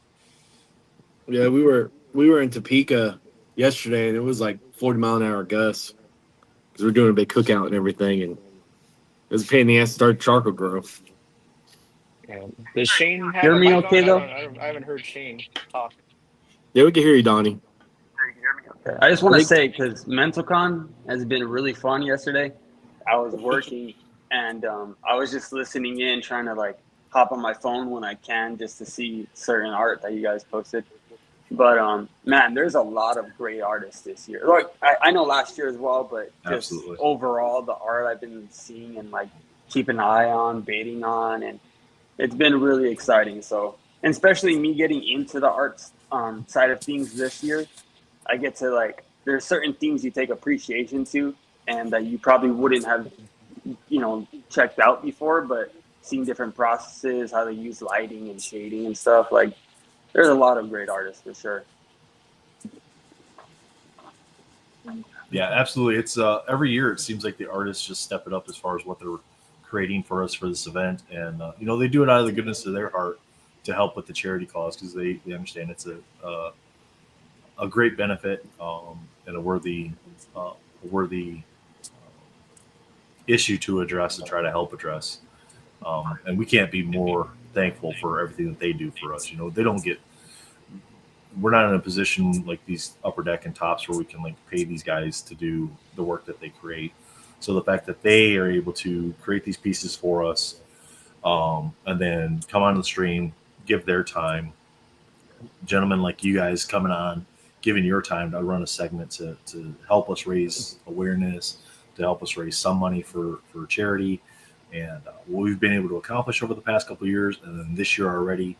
Yeah, we were in Topeka yesterday, and it was like 40-mile-an-hour gusts because we're doing a big cookout and everything, and it was a pain in the ass to start charcoal growth.
Yeah. Does Shane have
hear
a
me
mic
okay
on?
though?
I haven't heard Shane talk.
Yeah, we can hear you, Donnie.
I just want to say, because MentalCon has been really fun yesterday. I was working and I was just listening in, trying to like hop on my phone when I can just to see certain art that you guys posted. But man, there's a lot of great artists this year. Like I know last year as well, but just overall the art I've been seeing and like keep an eye on, baiting on, and it's been really exciting. So, and especially me getting into the arts side of things this year, I get to like, there's certain things you take appreciation to and that you probably wouldn't have, checked out before, but seeing different processes, how they use lighting and shading and stuff, like there's a lot of great artists for sure.
Yeah, absolutely. It's every year it seems like the artists just step it up as far as what they're creating for us for this event, and they do it out of the goodness of their heart to help with the charity cause because they understand it's a great benefit and a worthy issue to address and try to help address. And we can't be more thankful for everything that they do for us. They don't get. We're not in a position like these Upper Deck and Tops where we can like pay these guys to do the work that they create. So the fact that they are able to create these pieces for us, and then come on the stream, give their time, gentlemen like you guys coming on, giving your time to run a segment to help us raise awareness, to help us raise some money for charity, and what we've been able to accomplish over the past couple of years, and then this year already,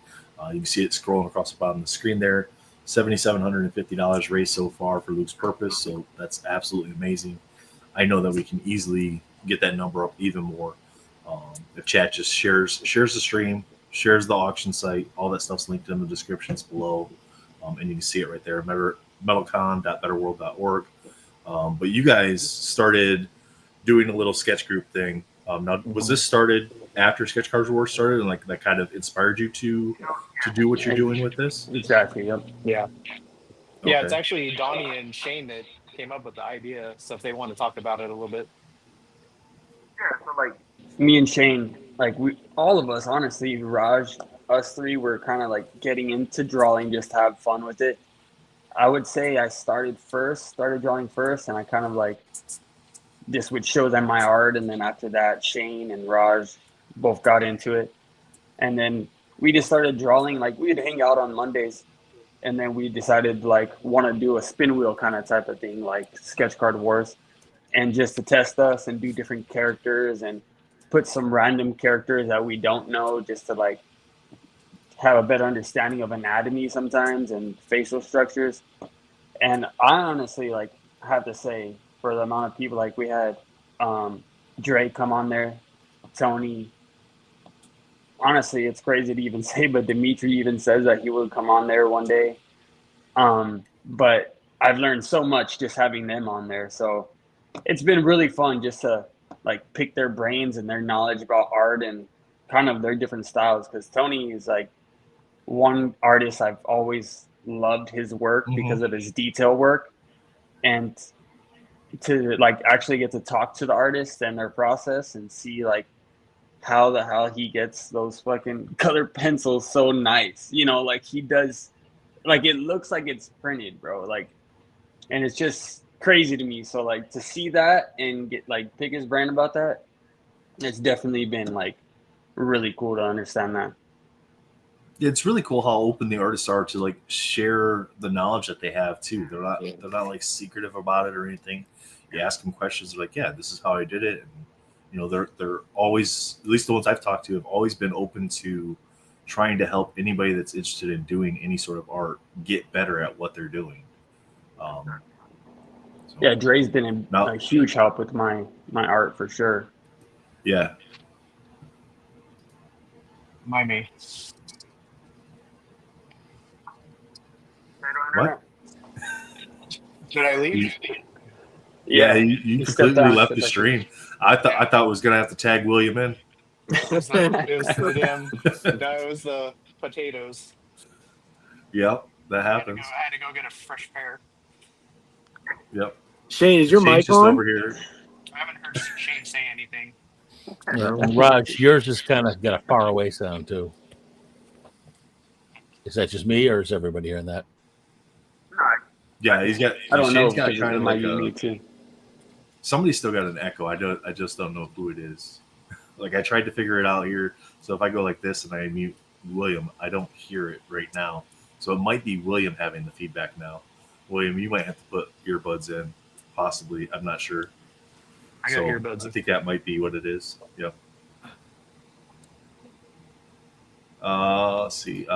you can see it scrolling across the bottom of the screen there. $7,750 raised so far for Luke's purpose, so that's absolutely amazing. I know that we can easily get that number up even more if chat just shares the stream, shares the auction site. All that stuff's linked in the descriptions below, and you can see it right there. metalcon.betterworld.org. But you guys started doing a little sketch group thing. Now, was this started after Sketch Cards War started, and like that kind of inspired you to do what you're doing with this?
Exactly. Yep.
Yeah.
Okay.
Yeah, it's actually Donnie and Shane that came up with the idea. So if they want to talk about it a little bit.
Yeah, so like me and Shane, like all of us, honestly, Raj, us three were kind of like getting into drawing just to have fun with it. I would say I started drawing first, and I kind of like just would show them my art, and then after that, Shane and Raj both got into it, and then we just started drawing. Like we'd hang out on Mondays, and then we decided like want to do a spin wheel kind of type of thing, like Sketch Card Wars, and just to test us and do different characters and put some random characters that we don't know, just to like have a better understanding of anatomy sometimes and facial structures. And I honestly like have to say, for the amount of people, like we had Dre come on there, Tony. Honestly, it's crazy to even say, but Dimitri even says that he will come on there one day. But I've learned so much just having them on there. So it's been really fun just to like pick their brains and their knowledge about art and kind of their different styles. Because Tony is like one artist I've always loved his work because of his detail work, and to like actually get to talk to the artist and their process and see like how the hell he gets those fucking colored pencils so nice. You know, like he does, like it looks like it's printed, bro. Like, and it's just crazy to me. So like to see that and get like pick his brain about that, it's definitely been like really cool to understand that.
It's really cool how open the artists are to like share the knowledge that they have too. They're not like secretive about it or anything. You ask them questions, they're like, yeah, this is how I did it. And, you know, they're always, at least the ones I've talked to, have always been open to trying to help anybody that's interested in doing any sort of art get better at what they're doing.
Yeah, Dre's been a huge help with my art for sure.
Yeah.
Me.
What?
Did I leave?
Yeah, you completely left the stream. I thought I was gonna have to tag William in.
It was the potatoes.
Yep, that happens.
I had to go get a fresh pair.
Yep.
Shane, is your mic
just
on?
over here.
I haven't heard Shane say anything.
Raj, yours just kind of got a far away sound too. Is that just me, or is everybody hearing that?
Yeah, he's got.
I don't
Shane's
know.
got kind of like
me too.
Somebody's still got an echo. I just don't know who it is. Like I tried to figure it out here. So if I go like this and I mute William, I don't hear it right now. So it might be William having the feedback now. William, you might have to put earbuds in, possibly. I'm not sure.
I got earbuds.
I think that might be what it is. Yep. Let's see.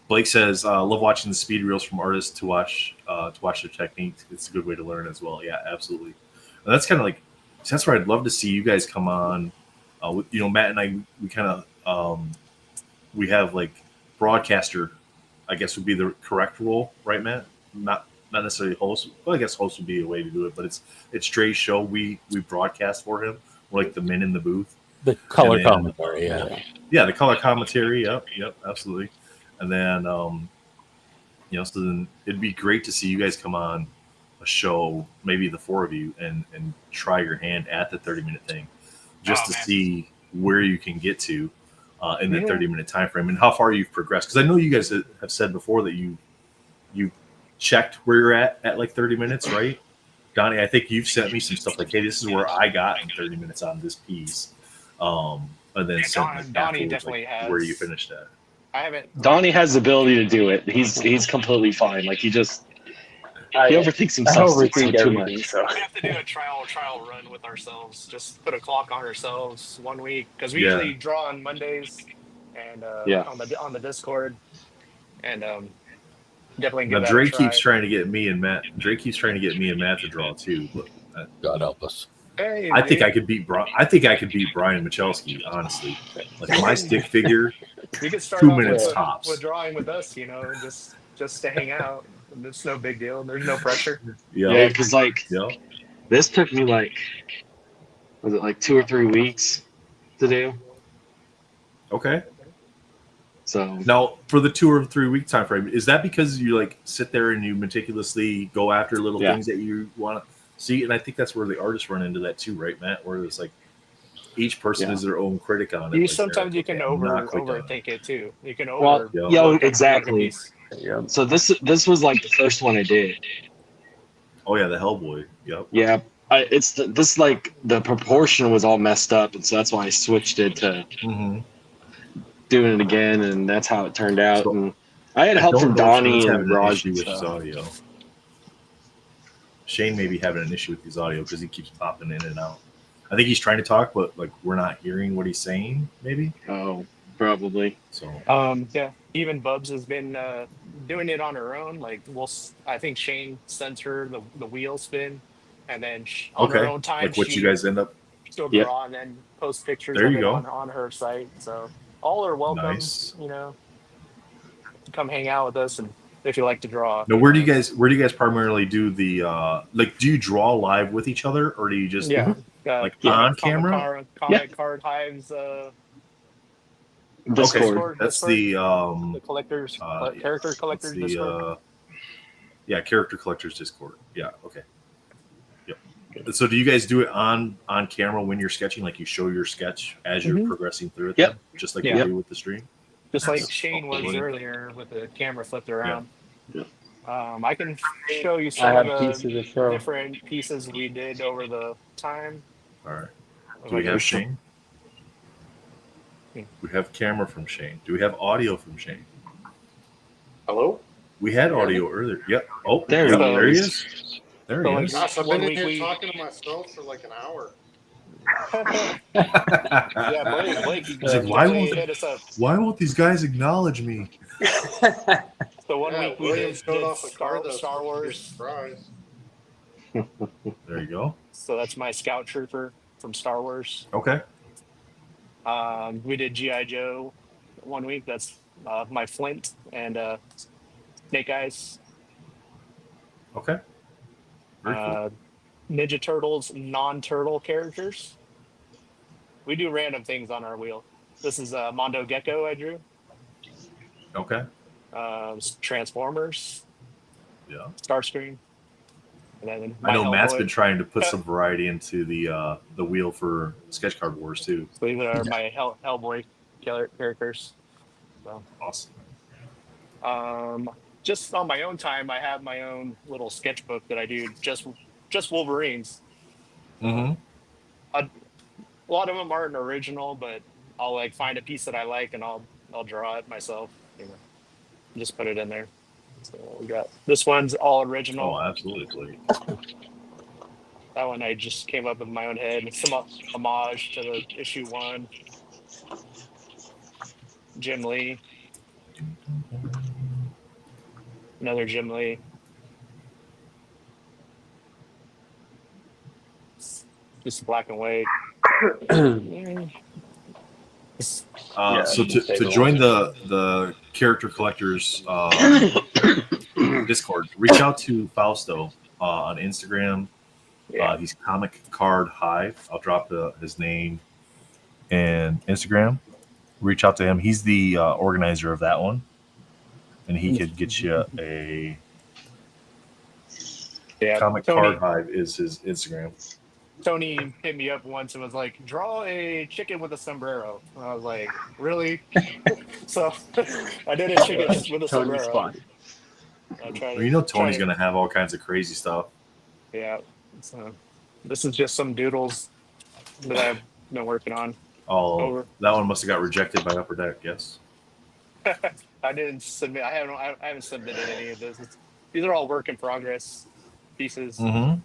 Blake says, "Love watching the speed reels from artists to watch their techniques. It's a good way to learn as well." Yeah, absolutely. And that's kind of like that's where I'd love to see you guys come on. You know, Matt and I, we kind of we have like broadcaster, I guess would be the correct role, right, Matt? Not necessarily host. Well, I guess host would be a way to do it, but it's Dre's show. We broadcast for him. We're like the men in the booth.
The color commentary, yeah.
Yeah, the color commentary. Yep, absolutely. And then, you know, so then it'd be great to see you guys come on a show, maybe the four of you, and try your hand at the 30-minute thing, just to see where you can get to in the 30-minute time frame and how far you've progressed. Because I know you guys have said before that you checked where you're at like 30 minutes, right? Donnie, I think you've sent me some stuff like, hey, this is where I got in 30 minutes on this piece. And then
Donnie definitely has
where you finished at.
I haven't.
Donnie has the ability to do it. He's completely fine. Like he overthinks himself too much.
So we have to do a trial run with ourselves. Just put a clock on ourselves 1 week because we usually draw on Mondays and on the Discord and definitely give that a try.
Keeps trying to get me and Matt. Drake keeps trying to get me and Matt to draw too. But
God help us.
Hey,
I think I could beat Brian. I think I could beat Brian Michalski, honestly. Like my stick figure,
we could start
2 minutes tops.
With drawing with us, you know, just to hang out. It's no big deal. There's no pressure.
Yeah, because this took me was it like 2 or 3 weeks to do?
Okay.
So
now for the 2 or 3 week time frame, is that because you like sit there and you meticulously go after little things that you want to see? And I think that's where the artists run into that too, right, Matt? Where it's like each person is their own critic on it.
Sometimes you can overthink it too. You can
exactly. Yeah. So this was like the first one I did.
Oh yeah, the Hellboy. Yep.
Yeah. This like the proportion was all messed up, and so that's why I switched it to doing it again, and that's how it turned out. So, and I had help from Donnie and Raj with his audio.
Shane may be having an issue with his audio because he keeps popping in and out. I think he's trying to talk, but like we're not hearing what he's saying. Maybe.
Oh, probably.
So.
Yeah. Even Bubs has been doing it on her own. Like I think Shane sends her the wheel spin, and then on her own time.
Like what you guys end up.
she'll draw and then post pictures
There
of
you
it
go.
on her site. So all are welcome.
Nice.
To come hang out with us, and if you like to draw.
Now, where do you guys primarily do the do you draw live with each other, or do you just on camera?
Comic Card Hives.
Discord.
That's
Discord. The collectors, character collectors Discord.
Character collectors Discord. Yeah. Okay. Yep. So, do you guys do it on camera when you're sketching? Like you show your sketch as you're progressing through it.
Yep.
Just like you do with the stream.
Just like Shane was earlier with the camera flipped around.
Yeah.
I can show you some of the different pieces we did over the time.
All right. Do we have Shane? We have camera from Shane. Do we have audio from Shane?
Hello?
We had audio earlier. Yep. Oh,
there
he is. There he is.
Gosh, I've been in here talking to myself for like an hour.
Yeah, Blake.
He's like, why won't these guys acknowledge me?
The 1 week we did Star Wars.
There you go.
So that's my scout trooper from Star Wars.
Okay.
We did G.I. Joe 1 week. That's my Flint and Snake Eyes.
Okay. Very cool.
Ninja Turtles non-turtle characters. We do random things on our wheel. This is Mondo Gecko I drew.
Okay.
Transformers.
Yeah.
Starscream. And then
I know Matt's been trying to put some variety into the wheel for Sketch Card Wars too.
So these are my Hellboy characters. So
awesome.
Just on my own time, I have my own little sketchbook that I do just Wolverines.
Mm-hmm.
A lot of them aren't original, but I'll like find a piece that I like and I'll draw it myself. Just put it in there. So we got this one's all original.
Oh, absolutely.
That one I just came up with my own head. It's some homage to the issue 1. Jim Lee. Another Jim Lee. Just black and white.
So to join the character collectors Discord, reach out to Fausto on Instagram. He's Comic Card Hive. I'll drop his name and Instagram. Reach out to him. He's the organizer of that one, and he could get you a Comic Card Hive is his Instagram.
Tony hit me up once and was like, draw a chicken with a sombrero. And I was like, really? So I did a chicken with a sombrero.
Fun.
Tony's going to have all kinds of crazy stuff.
Yeah. So this is just some doodles that I've been working on.
Oh, that one must have got rejected by Upper Deck, yes?
I didn't submit. I haven't submitted any of this. These are all work in progress pieces.
Mm-hmm.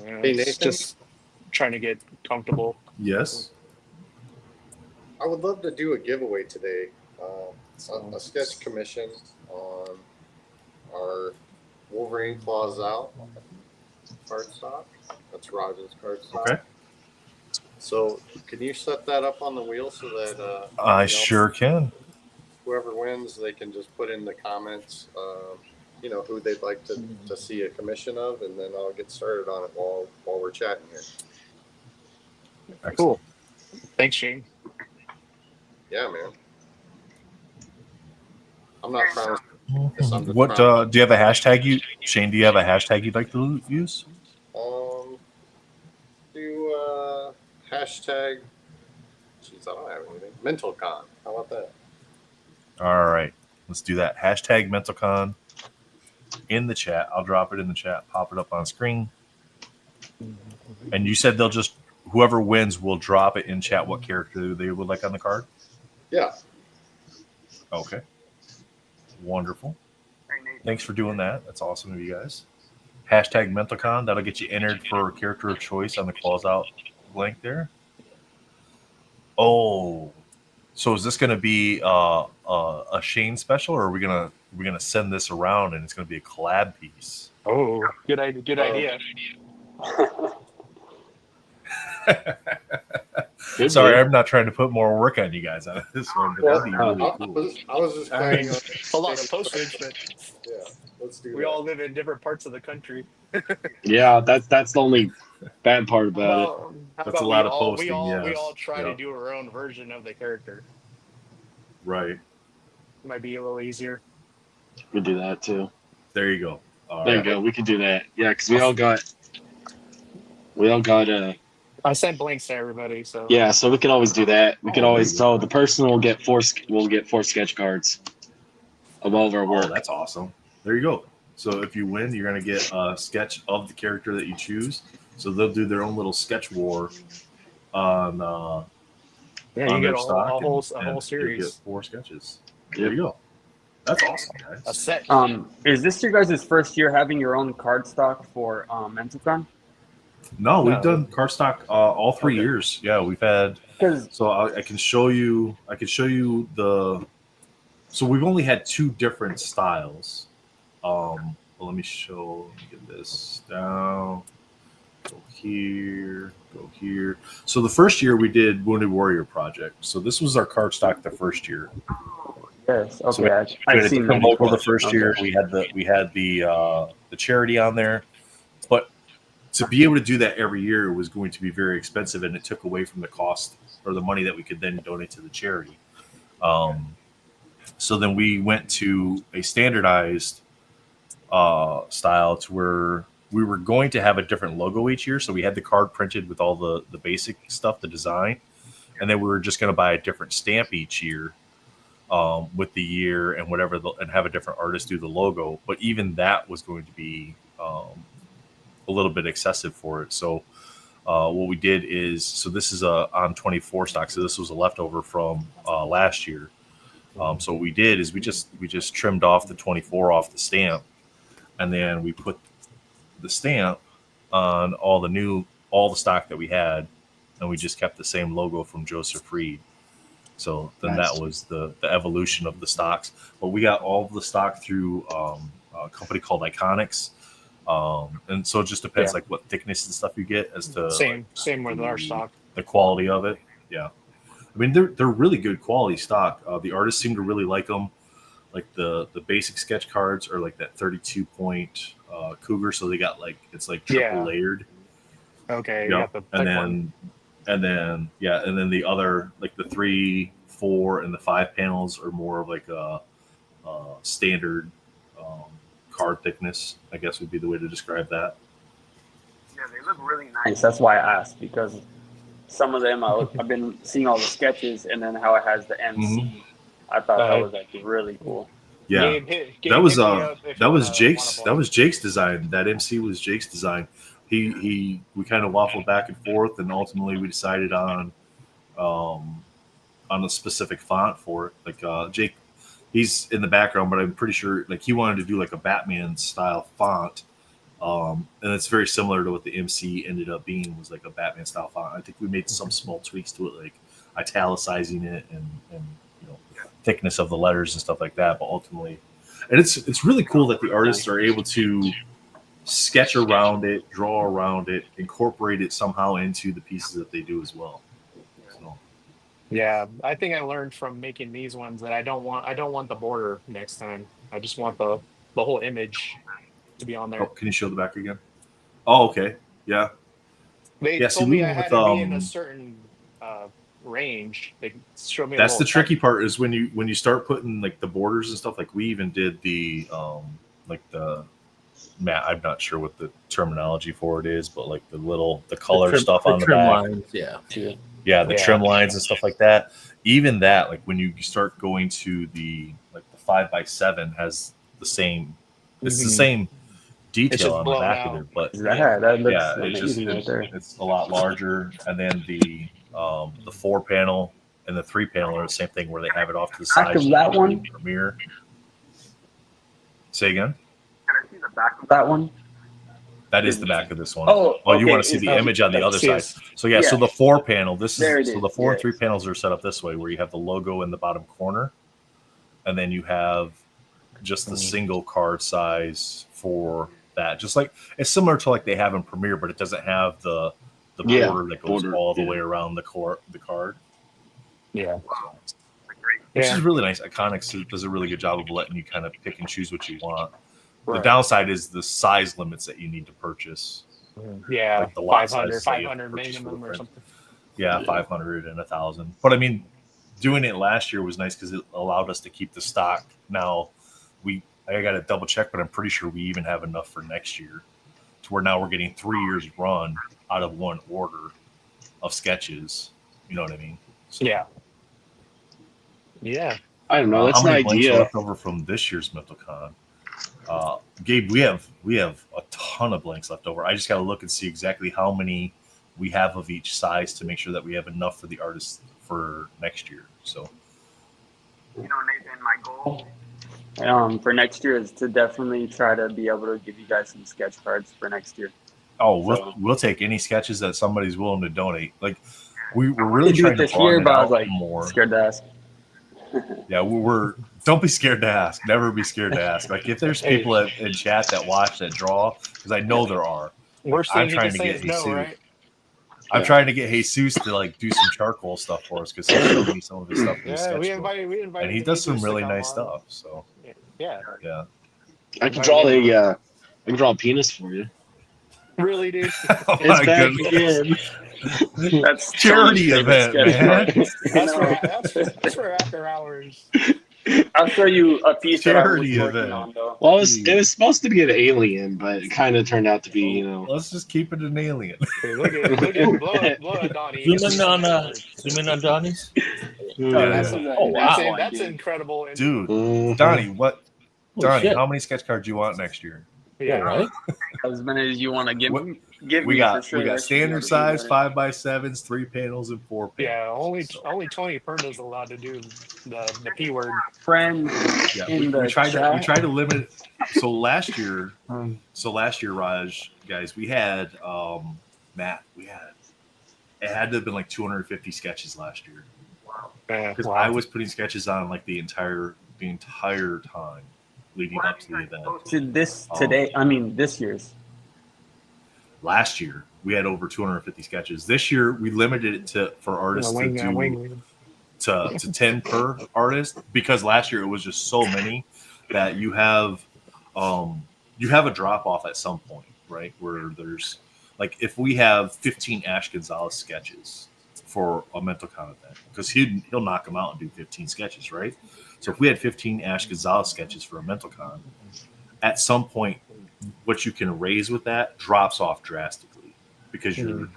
Hey,
it's just trying to get comfortable.
Yes.
I would love to do a giveaway today. A sketch commission on our Wolverine Claws Out cardstock. That's Roger's cardstock.
Okay.
So can you set that up on the wheel so that
I sure can.
Whoever wins, they can just put in the comments who they'd like to see a commission of, and then I'll get started on it while we're chatting here.
Excellent.
Cool. Thanks, Shane.
Yeah, man. I'm not promising.
What do you have a hashtag? Shane, do you have a hashtag you'd like to use?
Do hashtag. Jeez, I don't have anything. MentalCon. How about that?
All right, let's do that. Hashtag MentalCon in the chat. I'll drop it in the chat. Pop it up on screen. And you said whoever wins will drop it in chat what character they would like on the card?
Yeah.
Okay. Wonderful. Thanks for doing that. That's awesome of you guys. Hashtag MentalCon. That'll get you entered for a character of choice on the Claws Out blank there. Oh. So is this going to be a Shane special, or are we gonna send this around and it's going to be a collab piece?
Oh, good idea.
Sorry, I'm not trying to put more work on you guys on this one, but that'd be really cool.
I was just planning on
It's a lot of postage, but
yeah, let's do
we
that.
all live in different parts of the country.
Yeah, that's the only bad part about it.
How
That's
about
a lot of
we
posting.
all
Yes.
try to do our own version of the character.
Right.
Might be a little easier.
We do that too.
There you go.
There you go. We can do that. Yeah, because we all got
I sent blanks to everybody, so
yeah, so we can always do that. We can always so the person will get four sketch cards of all of our work.
Oh, that's awesome. There you go. So if you win, you're gonna get a sketch of the character that you choose. So they'll do their own little sketch war on
you
on
get
their
a
stock,
whole
you'll
series.
get 4 sketches. There you go. That's awesome, guys.
A set.
Is this your guys' first year having your own card stock for MentalCon?
No, we've done cardstock all 3 years. Yeah, we've had. So I can show you. I can show you the. So we've only had 2 different styles. Well, let me show. Let me get this down. Go here. Go here. So the first year we did Wounded Warrior Project. So this was our cardstock the first year.
Yes. Okay.
So we had
I've seen
the
that
logo
before.
the first year. We had the charity on there, but to be able to do that every year was going to be very expensive, and it took away from the cost or the money that we could then donate to the charity. So then we went to a standardized style to where we were going to have a different logo each year. So we had the card printed with all the basic stuff, the design, and then we were just going to buy a different stamp each year with the year and whatever, and have a different artist do the logo. But even that was going to be a little bit excessive for it. So what we did is, so this is on 24 stock. So this was a leftover from last year. So what we did is we just trimmed off the 24 off the stamp, and then we put the stamp on all the stock that we had, and we just kept the same logo from Joseph Reed. So then
Nice.
that was the evolution of the stocks. But we got all of the stock through a company called Iconics. And so it just depends like what thickness and stuff you get as to
Same with our stock.
the quality of it. Yeah. I mean, they're really good quality stock. The artists seem to really like them. Like the basic sketch cards are like that 32 point Cougar. So they got it's like triple layered.
Okay.
Yeah.
You got the thick one.
And then the other, like the 3, 4, and the 5 panels are more of like a standard card thickness, I guess would be the way to describe that.
Yeah, they look really nice. That's why I asked, because some of them I've been seeing all the sketches, and then how it has the MC. I thought that was like really cool.
Yeah, that was Jake's design. That MC was Jake's design. We kind of waffled back and forth, and ultimately we decided on a specific font for it. Like Jake, he's in the background, but I'm pretty sure like he wanted to do like a Batman style font, and it's very similar to what the MC ended up being, was like a Batman style font. I think we made some small tweaks to it, like italicizing it and thickness of the letters and stuff like that. But ultimately, and it's really cool that the artists are able to sketch around it, draw around it, incorporate it somehow into the pieces that they do as well. So.
Yeah, I think I learned from making these ones that I don't want the border next time. I just want the whole image to be on there.
Oh, can you show the back again? Oh, okay. Yeah.
They told me I had to be in a certain range. They showed me.
That's the tricky part, is when you start putting like the borders and stuff. Like we even did the Matt, I'm not sure what the terminology for it is, but like the color stuff on the
trim
back.
lines,
the trim lines and stuff like that. Even that, like when you start going to the 5x7 has the same. It's the same detail on the back of it, but
that looks
it's a lot larger. And then the 4 panel and the 3 panel are the same thing, where they have it off to the side.
That one.
Premiere. Say again.
Can I see the back of that one?
That is the back of this one.
Oh,
you want to see the image on the other side. So so the 4 panel, the 4 and 3 panels are set up this way, where you have the logo in the bottom corner, and then you have just the single card size for that. Just like it's similar to like they have in Premiere, but it doesn't have the the border that goes all the way around the card.
Yeah.
Which is really nice. Iconics does a really good job of letting you kind of pick and choose what you want. The
Right.
downside is the size limits that you need to purchase.
Yeah,
Like the lot
500,
size that you
500
purchase for the
minimum or
print.
something.
Yeah, 500 and 1,000. But I mean, doing it last year was nice because it allowed us to keep the stock. Now, I got to double check, but I'm pretty sure we even have enough for next year to where now we're getting 3 years run out of one order of sketches. You know what I mean? So,
yeah. Yeah.
I don't know. That's
how
an
many blanks are
idea.
left over from this year's MentalCon? Gabe, we have a ton of blanks left over. I just got to look and see exactly how many we have of each size to make sure that we have enough for the artists for next year. So,
You know, Nathan, my goal for next year is to definitely try to be able to give you guys some sketch cards for next year.
oh, we'll take any sketches that somebody's willing to donate. Like we're really
do
trying
it
to
this year,
broaden it
but I was
out
like
more.
scared to ask.
Yeah, we're don't be scared to ask. Never be scared to ask. Like if there's people in chat that watch that draw, because I know there are.
Worst
I'm
thing he
trying
can
to
say
get
is no,
Jesus.
right?
I'm trying to get Jesus to like do some charcoal stuff for us because he showed me some of his stuff in his
Yeah, we
sketchbook,
invited
and he does some really nice stuff. So
Yeah.
yeah,
I can draw I can draw a penis for you.
Really, dude?
Oh
It's
my
back
goodness.
again.
That's
Charity event, man.
That's for after hours.
I'll show you a piece that I was
Charity
working
event.
on, though.
Well, it was supposed to be an alien, but it kind of turned out to be, you know.
Let's just keep it an alien.
Hey, look at blow at Donnie.
Zoom in on Donnie's.
That's incredible.
Dude, Donnie, what? Donnie,
shit.
how many sketch cards do you want next year?
Yeah,
right.
As many as you want to give me.
We got
for sure.
standard size 5x7s, 3 panels, and 4 panels.
Yeah, only Tony Perna's allowed to do the P word.
Friend
Yeah,
in
we
the
tried
chat.
to limit it. So last year, Raj, guys, we had Matt. It had to have been like 250 sketches last year. Because I was putting sketches on like the entire time leading up to the event.
To this year's.
Last year we had over 250 sketches. This year we limited it for artists to 10 per artist, because last year it was just so many that you have a drop off at some point, right? Where there's like, if we have 15 Ash Gonzalez sketches for a MentalCon event, because he'll knock them out and do 15 sketches, right? So if we had 15 Ash Gonzalez sketches for a MentalCon, at some point what you can raise with that drops off drastically, because your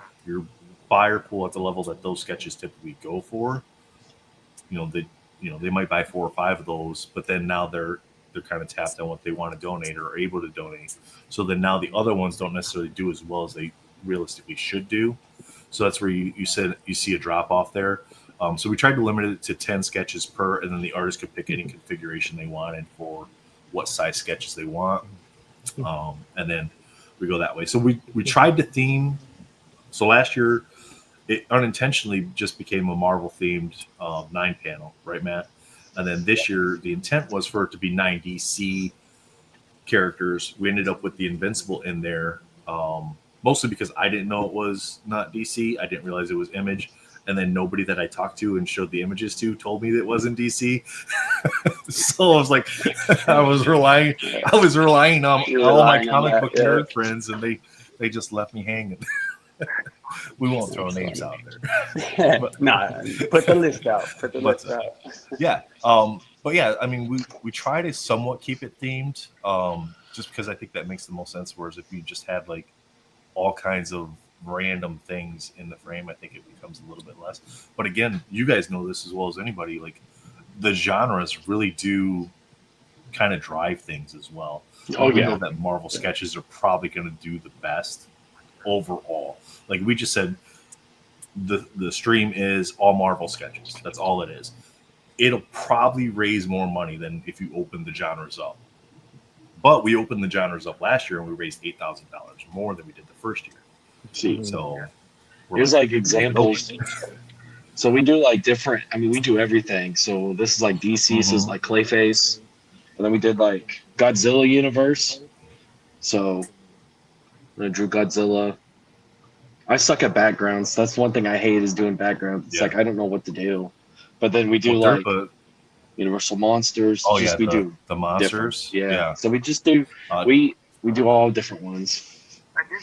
buyer pool at the level that those sketches typically go for, they might buy 4 or 5 of those, but then now they're kind of tapped on what they want to donate or are able to donate. So then now the other ones don't necessarily do as well as they realistically should do. So that's where you see a drop off there. So we tried to limit it to 10 sketches per, and then the artist could pick any configuration they wanted for what size sketches they want. And then we go that way. So we tried to theme. So last year it unintentionally just became a Marvel themed 9 panel, right, Matt? And then this year the intent was for it to be 9 DC characters. We ended up with the Invincible in there, mostly because I didn't know it was not DC. I didn't realize it was Image. And then nobody that I talked to and showed the images to told me that it wasn't DC. So I was like, I was relying on all my comic book nerd friends, and they just left me hanging. We won't throw names out there. But,
put the list out.
Yeah. But yeah, I mean, we try to somewhat keep it themed, just because I think that makes the most sense. Whereas if you just have like all kinds of random things in the frame, I think it becomes a little bit less. But again, you guys know this as well as anybody, like the genres really do kind of drive things as well. We know that Marvel sketches are probably going to do the best overall. Like we just said, the stream is all Marvel sketches. That's all it is. It'll probably raise more money than if you open the genres up. But we opened the genres up last year and we raised $8,000 more than we did the first year.
See,
so
here's like examples. So we do like different. I mean, we do everything. So this is like DC, so it's like Clayface, and then we did like Godzilla universe. So I drew Godzilla, I suck at backgrounds. That's one thing I hate is doing backgrounds. It's like I don't know what to do. But then we do like Universal Monsters.
Oh
just,
yeah,
we do
the monsters.
Yeah. So we just do we do all different ones.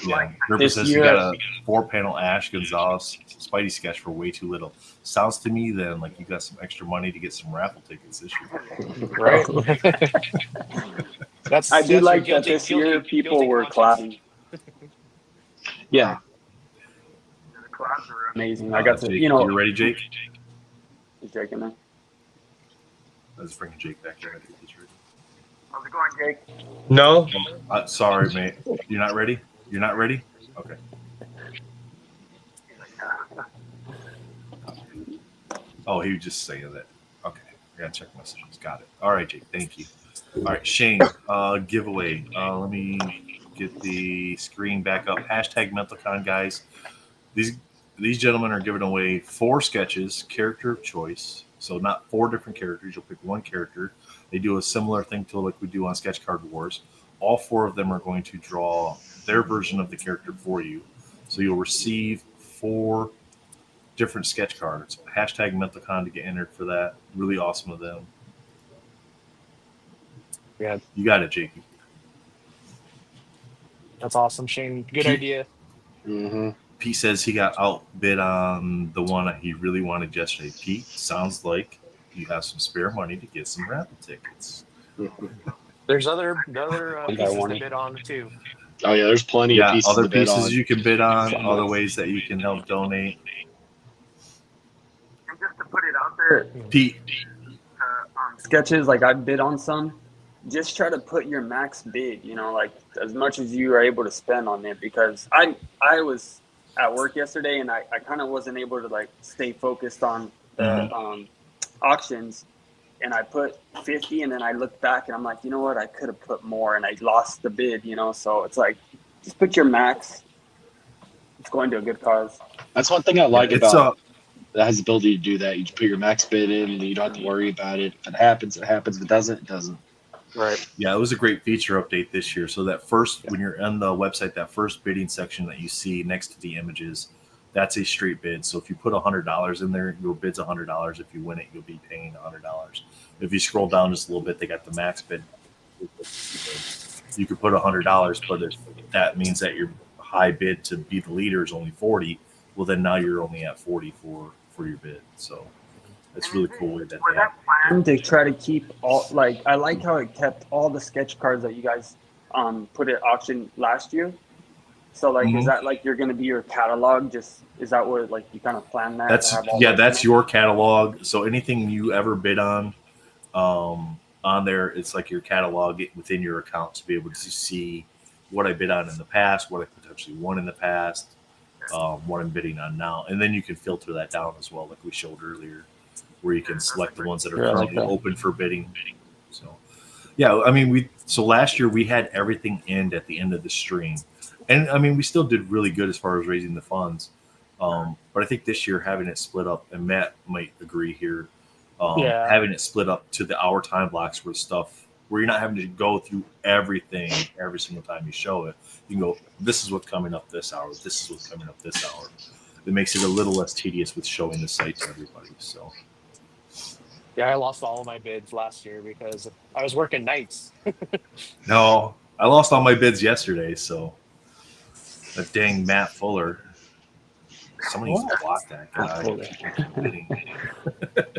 Yeah, Ripper says you got a 4-panel Ash Gonzalez Spidey sketch for way too little. Sounds to me then like you got some extra money to get some raffle tickets this year.
Right.
I do like that this year people were clapping.
Yeah.
The claps were amazing. I got to,
Jake,
you know.
You ready, Jake?
Is Jake in there?
Let's bring Jake back here. I think he's ready.
How's it going, Jake?
No.
Sorry, mate. You're not ready? You're not ready? Okay. Oh, he was just saying that. Okay. I got to check messages. Got it. All right, Jake. Thank you. All right, Shane, giveaway. Let me get the screen back up. Hashtag MentalCon, guys. These gentlemen are giving away 4 sketches, character of choice. So not 4 different characters. You'll pick one character. They do a similar thing to like we do on Sketch Card Wars. All 4 of them are going to draw their version of the character for you. So you'll receive 4 different sketch cards. Hashtag MentalCon to get entered for that. Really awesome of them.
Yeah.
You got it, Jakey.
That's awesome, Shane. Good idea.
Mm-hmm.
Pete says he got outbid on the one that he really wanted yesterday. Pete, sounds like you have some spare money to get some raffle tickets.
There's other pieces to bid on too.
Oh yeah, there's plenty of pieces
other
to bid
pieces
on.
you can bid on, other ways that you can help donate.
And just to put it out there,
Pete,
sketches like I bid on some. Just try to put your max bid, you know, like as much as you are able to spend on it, because I was at work yesterday and I kind of wasn't able to like stay focused on the auctions, and I put 50 and then I looked back and I'm like, you know what, I could have put more and I lost the bid, you know. So it's like just put your max. It's going to a good cause.
That's one thing I like about that has the ability to do that. You just put your max bid in and you don't have to worry about it. If it happens, it happens. If it doesn't, it doesn't.
Right.
Yeah, it was a great feature update this year. So that first, when you're on the website, that first bidding section that you see next to the images, that's a straight bid. So if you put $100 in there, your bid's $100. If you win it, you'll be paying $100. If you scroll down just a little bit, they got the max bid. You could put $100, but if that means that your high bid to be the leader is only 40, well then now you're only at 40 for your bid. So it's really cool way that they have.
And to try to keep all, like, I like how it kept all the sketch cards that you guys put at auction last year. So like, is that like you're going to be your catalog? Just is that where like you kind of plan that?
That's your catalog. So anything you ever bid on there, it's like your catalog within your account to be able to see what I bid on in the past, what I potentially won in the past, what I'm bidding on now, and then you can filter that down as well, like we showed earlier, where you can select the ones that are currently open for bidding. So, yeah, I mean, last year we had everything end at the end of the stream, and I mean we still did really good as far as raising the funds. But I think this year having it split up, and Matt might agree here, having it split up to the hour time blocks where you're not having to go through everything every single time you show it. You can go, this is what's coming up this hour. This is what's coming up this hour. It makes it a little less tedious with showing the site to everybody. So.
Yeah, I lost all of my bids last year because I was working nights.
No, I lost all my bids yesterday. So that dang Matt Fuller. Somebody needs to block that guy.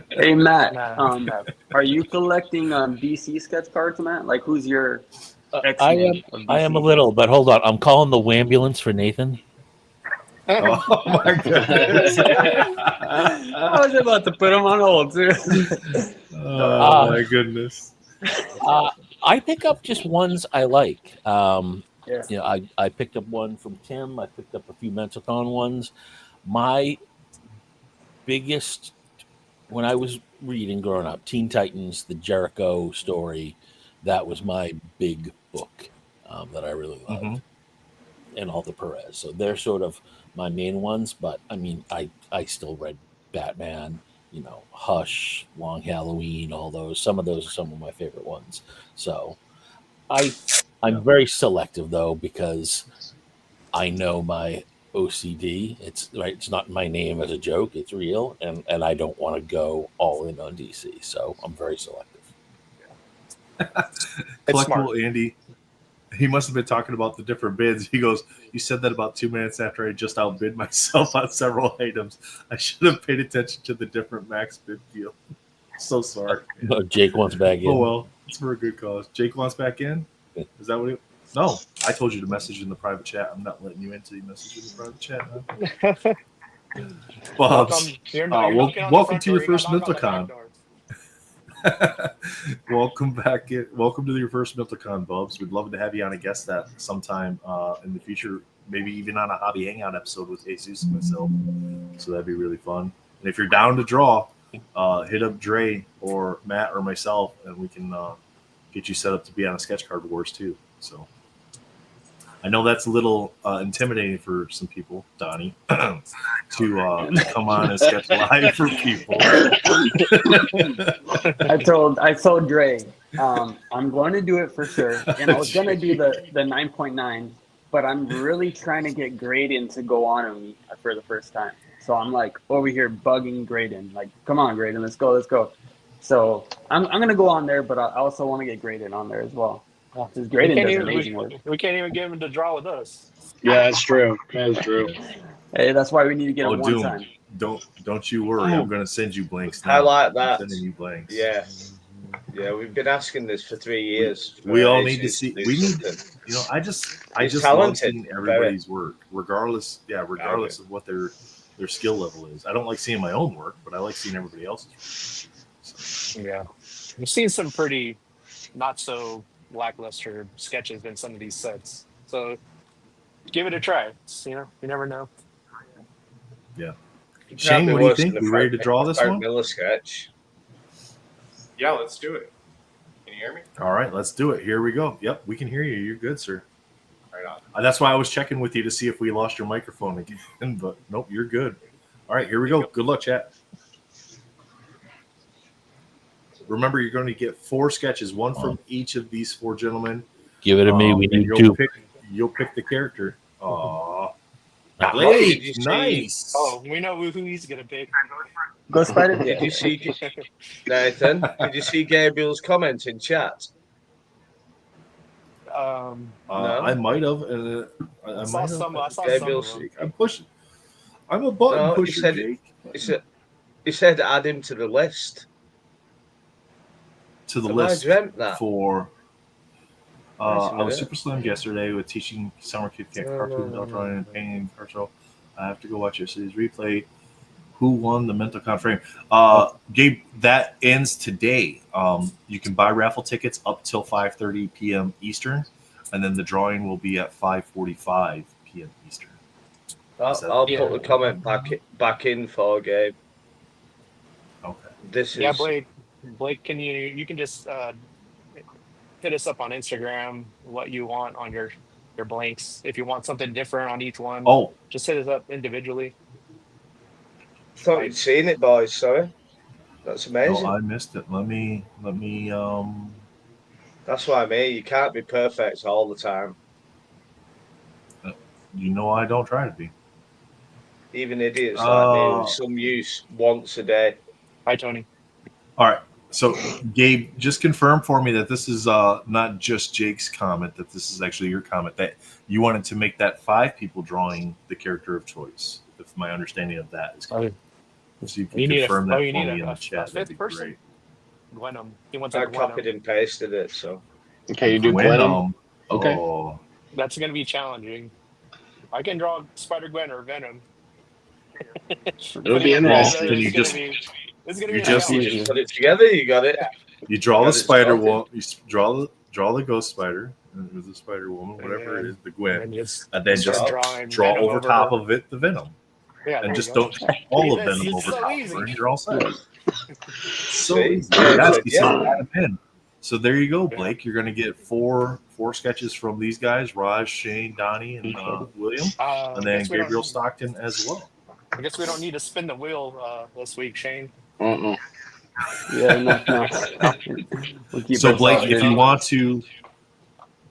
Hey Matt, are you collecting DC sketch cards, Matt? Like, who's your?
I am a little, but hold on. I'm calling the Wambulance for Nathan.
Oh my goodness!
I was about to put him on hold too.
Oh my goodness!
I pick up just ones I like. You know, I picked up one from Tim. I picked up a few MentalCon ones. My biggest, when I was reading growing up, Teen Titans, the Jericho story, that was my big book that I really loved, and all the Perez. So they're sort of my main ones. But I mean, I still read Batman, you know, Hush, Long Halloween, all those. Some of those are some of my favorite ones. So I'm very selective though, because I know OCD. It's right. It's not my name as a joke. It's real, and I don't want to go all in on DC. So I'm very selective.
Collectible Andy. He must have been talking about the different bids. He goes, "You said that about 2 minutes after I just outbid myself on several items. I should have paid attention to the different max bid deal." So sorry.
Oh, Jake wants back in.
Oh well, it's for a good cause. Jake wants back in. Is that what? No, I told you to message in the private chat. I'm not letting you into the message in the private chat. Huh? Bubs, welcome to your first MentalCon. Welcome back. Welcome to your first MentalCon, Bubs. We'd love to have you on a guest that sometime in the future, maybe even on a Hobby Hangout episode with Jesus and myself. So that'd be really fun. And if you're down to draw, hit up Dre or Matt or myself, and we can get you set up to be on a Sketch Card Wars too. So I know that's a little intimidating for some people, Donnie, to come on and sketch live for people.
I told Dre, I'm going to do it for sure, and I was going to do the 9.9, but I'm really trying to get Graydon to go on me for the first time. So I'm like over here bugging Graydon, like, come on, Graydon, let's go. So I'm going to go on there, but I also want to get Graydon on there as well. Because Graydon does amazing work.
We can't even get him to draw with us.
Yeah, that's true. That is true.
Hey, that's why we need to get him one
Doom,
time.
Don't you worry. I'm going to send you blanks now.
I like that.
I'm sending you blanks.
Yeah. Yeah, we've been asking this for 3 years.
We all need to see. We need, I just love seeing everybody's work, regardless of what their skill level is. I don't like seeing my own work, but I like seeing everybody else's work. So.
Yeah, we've seen some pretty not so lackluster sketches in some of these sets. So give it a try. You never know.
Yeah. Shane, what do you think? We ready to draw this one?
Miller sketch.
Yeah, let's do it. Can you hear me?
All right, let's do it. Here we go. Yep, we can hear you. You're good, sir.
Right on.
That's why I was checking with you to see if we lost your microphone again, but nope, you're good. All right, here we go. Good luck, chat. Remember, you're going to get 4 sketches, one from each of these 4 gentlemen.
Give it to me. We need 2.
You'll pick the character. Aww.
Blake,
nice.
Oh, we know who he's going to pick.
Go Spider.
Did you see, Nathan? Did you see Gabriel's comment in chat?
No.
I might have. I
saw some.
Gabriel's.
I'm pushing. I'm a button pusher.
He said add him to the list.
To the list for. I was super slammed yesterday with teaching summer kid cartoon, drawing, and painting. So I have to go watch yesterday's replay. Who won the MentalCon frame? Gabe, that ends today. You can buy raffle tickets up till 5:30 p.m. Eastern, and then the drawing will be at 5:45 p.m. Eastern.
I'll put the comment back in for Gabe.
Okay.
Blake, you can just hit us up on Instagram what you want on your blanks. If you want something different on each one, just hit us up individually.
Thought you'd seen it, boys. Sorry, that's amazing.
No, I missed it. Let me.
That's what I mean. You can't be perfect all the time.
I don't try to be.
Even idiots like me with some use once a day.
Hi, Tony.
All right. So, Gabe, just confirm for me that this is not just Jake's comment, that this is actually your comment, that you wanted to make that 5 people drawing the character of choice. If my understanding of that is correct. So you can confirm that for me in the chat. That'd be great.
Gwenum.
I copied and pasted it, so.
Okay, you do Gwenum. Okay.
Oh.
That's going to be challenging. I can draw Spider-Gwen or Venom.
It'll be interesting.
You just
put it together. You got it.
You draw the spider woman. You draw the ghost spider, or the Spider Woman, whatever it is, the Gwen, and then just draw over top of it the Venom.
Yeah,
and just don't all of Venom over top, and you're all set. So easy. So there you go, Blake. You're going to get four sketches from these guys: Raj, Shane, Donnie, and William, and then Gabriel Stockton as well.
I guess we don't need to spin the wheel this week, Shane.
Yeah, no.
So Blake, if you want to,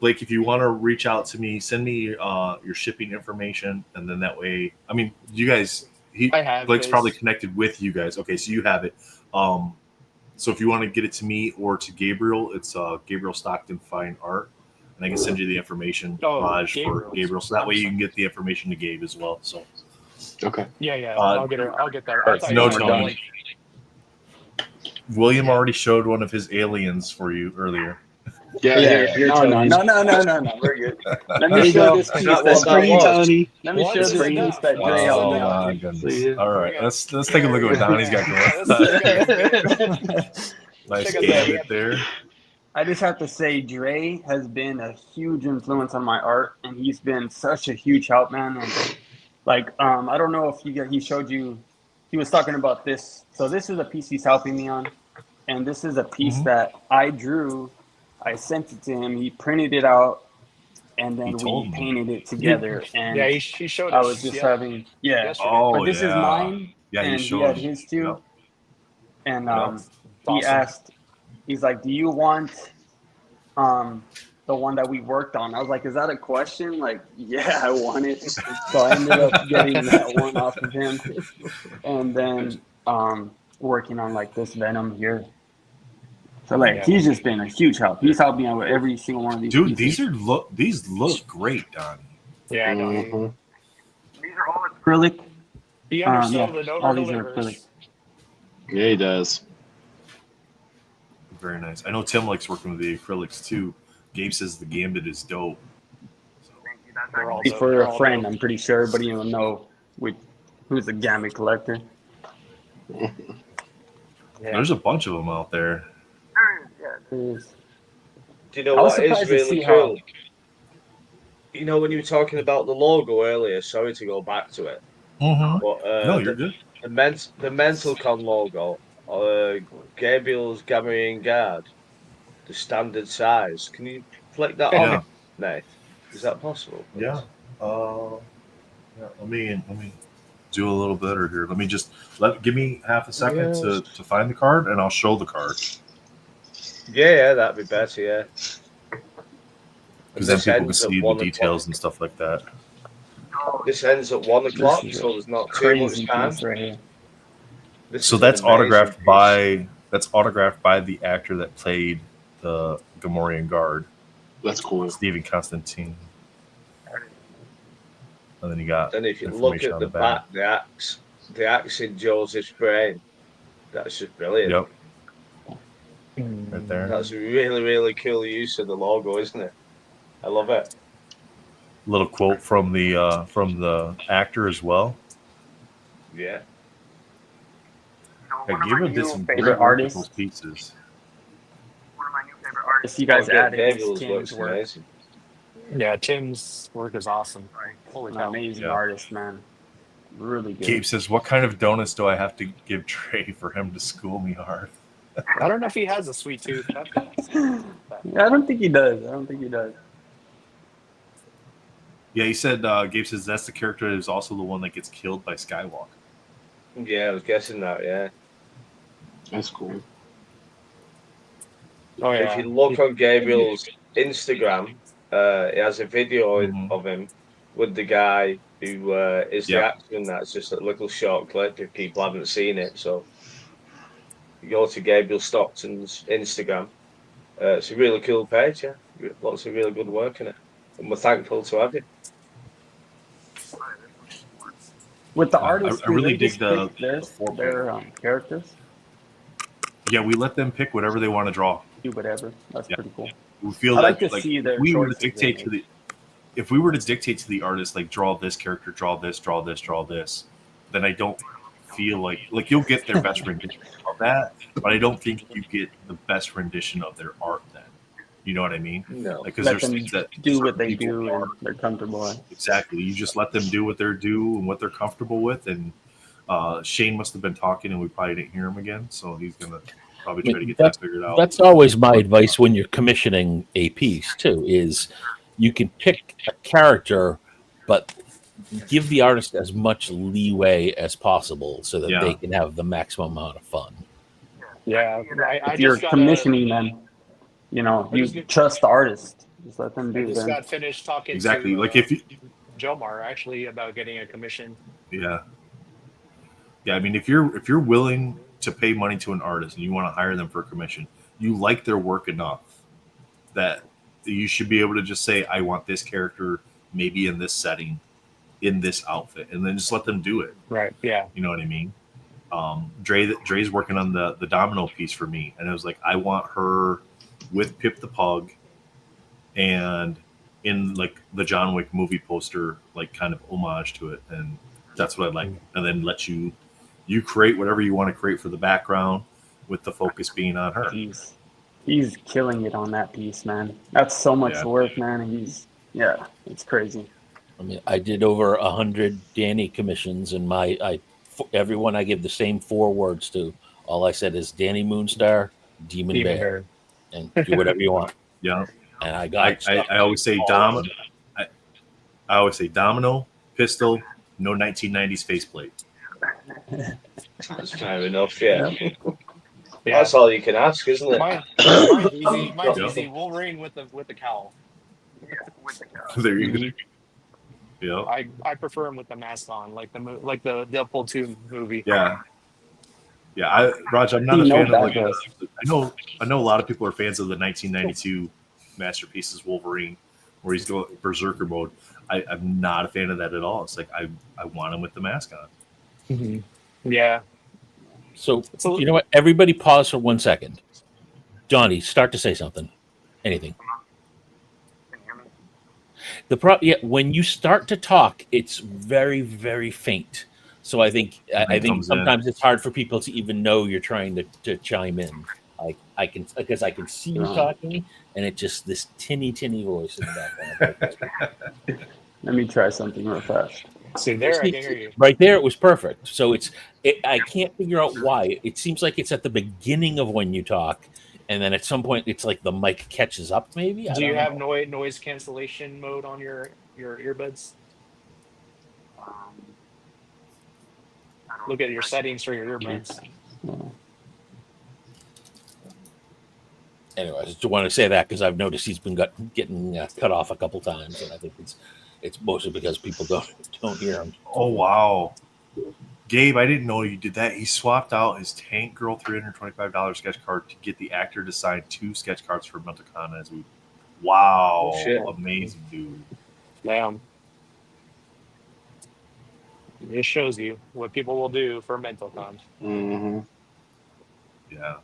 Blake, if you want to reach out to me, send me your shipping information, and then that way, I mean, you guys,
I have
Blake's
his.
probably connected with you guys. Okay, so you have it. So if you want to get it to me or to Gabriel, it's Gabriel Stockton Fine Art, and I can send you the information, Raj, for Gabriel, so that way you can get the information to Gabe as well. So
okay,
yeah, I'll get that. I thought
no,
you were
Tony.
like,
William already showed one of his aliens for you earlier.
Yeah.
No. We're good. Let me show this piece that's free, Tony. Let me show this piece that Dre helped me
Oh
out.
my goodness! All right, let's take a look at what Donnie's got going. Nice gambit there.
I just have to say, Dre has been a huge influence on my art, and he's been such a huge help, man. And like, I don't know if he showed you. He was talking about this. So this is a piece he's helping me on, and this is a piece that I drew. I sent it to him. He printed it out, and then we painted it together. And
yeah, he showed us.
I was just having but this is mine.
Yeah,
and he had his too.
Yep.
And he
awesome.
asked, he's like, "Do you want the one that we worked on?" I was like, "Is that a question?" Like, yeah, I want it. So I ended up getting that one off of him, and then working on like this Venom here. So like he's just been a huge help. He's helped me out with every single one of these.
Dude,
pieces.
these look great, Donnie.
Yeah,
These are all acrylic.
He undersold it over
all these are
delivers.
acrylic.
Yeah, he does.
Very nice. I know Tim likes working with the acrylics too. Gabe says the Gambit is dope.
For a friend, I'm pretty sure, but you don't know who's the Gambit collector.
There's a bunch of them out there.
Do you know what is really cool? You know, when you were talking about the logo earlier, sorry to go back to it. But,
No, you're good.
The MentalCon logo, Gabriel's Gamorrean Guard, the standard size. Can you flick that on, Nate? Is that possible?
Yeah. Let me do a little better here. Let me just give me half a second to find the card, and I'll show the card.
Yeah, that'd be better. Yeah.
Because then people can see the details and stuff like that.
This ends at 1 o'clock, so there's not too much time.
Right here.
So that's autographed by the actor that played the Gamorrean Guard.
That's cool.
Stephen Constantine. And then you got.
And if you look at the back, the axe in Joseph's brain, that's just brilliant.
Yep. Right there.
That's a really, really cool use of the logo, isn't it? I love it.
Little quote from the actor as well.
Yeah.
Gabriel did some
favorite artists
pieces.
One of my new favorite artists you guys added is Tim's work.
Amazing.
Yeah, Tim's work is awesome. Holy cow.
Amazing artist, man. Really good.
Gabe says, "What kind of donuts do I have to give Trey for him to school me hard?"
I don't know if he has a sweet tooth.
I don't think he does.
Yeah, he said. Gabe says that's the character that is also the one that gets killed by Skywalker.
Yeah, I was guessing that. Yeah,
that's cool.
Oh yeah.
If you look on Gabriel's Instagram, he has a video of him with the guy who is the actor, and that's just a little short clip if people haven't seen it. So you go to Gabriel Stockton's Instagram. It's a really cool page, yeah. Lots of really good work in it. And we're thankful to have you.
With the artists,
I really dig their
characters.
Yeah, we let them pick whatever they want to draw.
Do whatever. That's pretty cool.
We feel
I like
that
to see their
if we were to
choices
dictate
they
to the if we were to dictate to the artist, like, draw this character, draw this, draw this, draw this, then I don't feel like you'll get their best rendition of that, but I don't think you get the best rendition of their art then. You know what I mean?
No.
Because
Let
there's
them
things that
do what they do and they're comfortable with.
Exactly. You just let them do what they're do and what they're comfortable with. And Shane must have been talking and we probably didn't hear him again. So he's going to probably try to get that figured out.
That's always my advice when you're commissioning a piece too, is you can pick a character, but give the artist as much leeway as possible so that they can have the maximum amount of fun.
Yeah.
If you're commissioning them, you know, you trust the artist. Just let them
I
do
just
that.
got finished talking
Exactly.
to
Like if you,
Jomar actually about getting a commission.
yeah. I mean, if you're willing to pay money to an artist and you want to hire them for a commission, you like their work enough that you should be able to just say, I want this character maybe in this setting, in this outfit, and then just let them do it.
Right. Yeah.
You know what I mean? Dre's working on the domino piece for me, and it was like, I want her with Pip the Pug and in like the John Wick movie poster, like kind of homage to it, and that's what I'd like. And then let you create whatever you want to create for the background, with the focus being on her.
He's killing it on that piece, man. That's so much work, man. It's crazy.
I mean, I did over 100 Danny commissions, and everyone I give the same 4 words to. All I said is Danny Moonstar, Demon Bear, and do whatever you want.
Yeah.
And I
always say domino. I always say domino, pistol, no 1990s faceplate.
That's fair enough. Yeah. That's all you can ask, isn't it?
Mine's easy. Mine's easy. Wolverine with the cowl.
There you go. Yeah.
I prefer him with the mask on, like the Deadpool 2 movie.
Yeah. Yeah, Raj, I'm not a fan of like. I know a lot of people are fans of the 1992 masterpieces Wolverine, where he's going berserker mode. I'm not a fan of that at all. It's like I want him with the mask on.
Mm-hmm. Yeah.
So you know what? Everybody pause for 1 second. Johnny, start to say something. Anything. When you start to talk, it's very, very faint. So I think sometimes it's hard for people to even know you're trying to chime in. I can see you talking, and it's just this tinny voice in the background.
Let me try something real fast.
See there, I can hear you.
Right there, it was perfect. So I can't figure out why. It seems like it's at the beginning of when you talk, and then at some point it's like the mic catches up. Maybe.
Do you have noise cancellation mode on your earbuds? Look at your settings for your earbuds.
Anyway, I just want to say that because I've noticed he's been getting cut off a couple times, and I think it's mostly because people don't hear him.
Oh wow, Gabe, I didn't know you did that. He swapped out his Tank Girl $325 sketch card to get the actor to sign 2 sketch cards for MentalCon as we. Wow, amazing, dude.
Damn. It shows you what people will do for MentalCon.
Mm-hmm.
Yeah,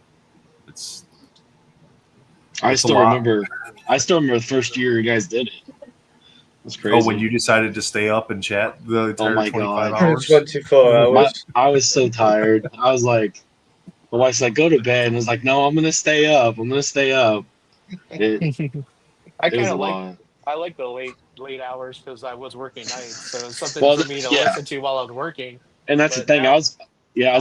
I still remember the first year you guys did it. That's crazy.
Oh, when you decided to stay up and chat the entire 25 hours?
24 hours.
I was so tired. I was like, my wife's like, go to bed. And I was like, no, I'm going to stay up.
I like the late hours because I was working nights. So it's something for me to listen to while I was working.
And that's the thing. I was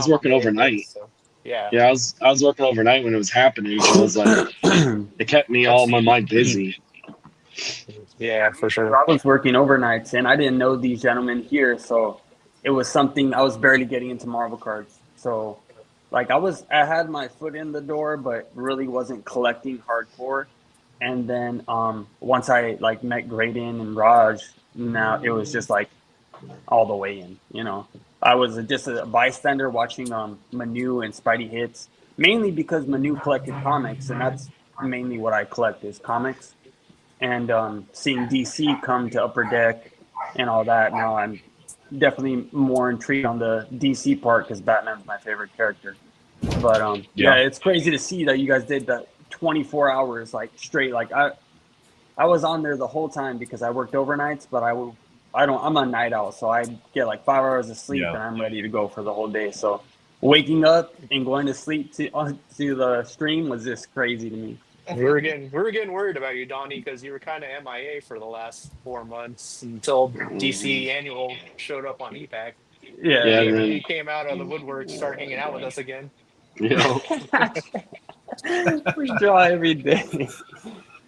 working overnight.
So, yeah.
Yeah, I was working overnight when it was happening. So it was like, it kept me all my mind busy.
Yeah, for sure.
I was working overnights, and I didn't know these gentlemen here, so it was something I was barely getting into Marvel cards. So, like, I had my foot in the door, but really wasn't collecting hardcore. And then once I like met Graydon and Raj, now it was just like all the way in. You know, I was just a bystander watching Manu and Spidey Hits, mainly because Manu collected comics, and that's mainly what I collect is comics. And seeing DC come to Upper Deck and all that, now I'm definitely more intrigued on the DC part because Batman's my favorite character. But yeah, it's crazy to see that you guys did that 24 hours like straight. Like I was on there the whole time because I worked overnights, but I'm a night owl, so I get like 5 hours of sleep and I'm ready to go for the whole day. So waking up and going to sleep to the stream was just crazy to me.
We were getting worried about you, Donnie, because you were kind of MIA for the last 4 months until DC Annual showed up on EPAC.
Yeah,
he came out of the woodwork, started hanging out with us again.
Yeah.
We draw every day.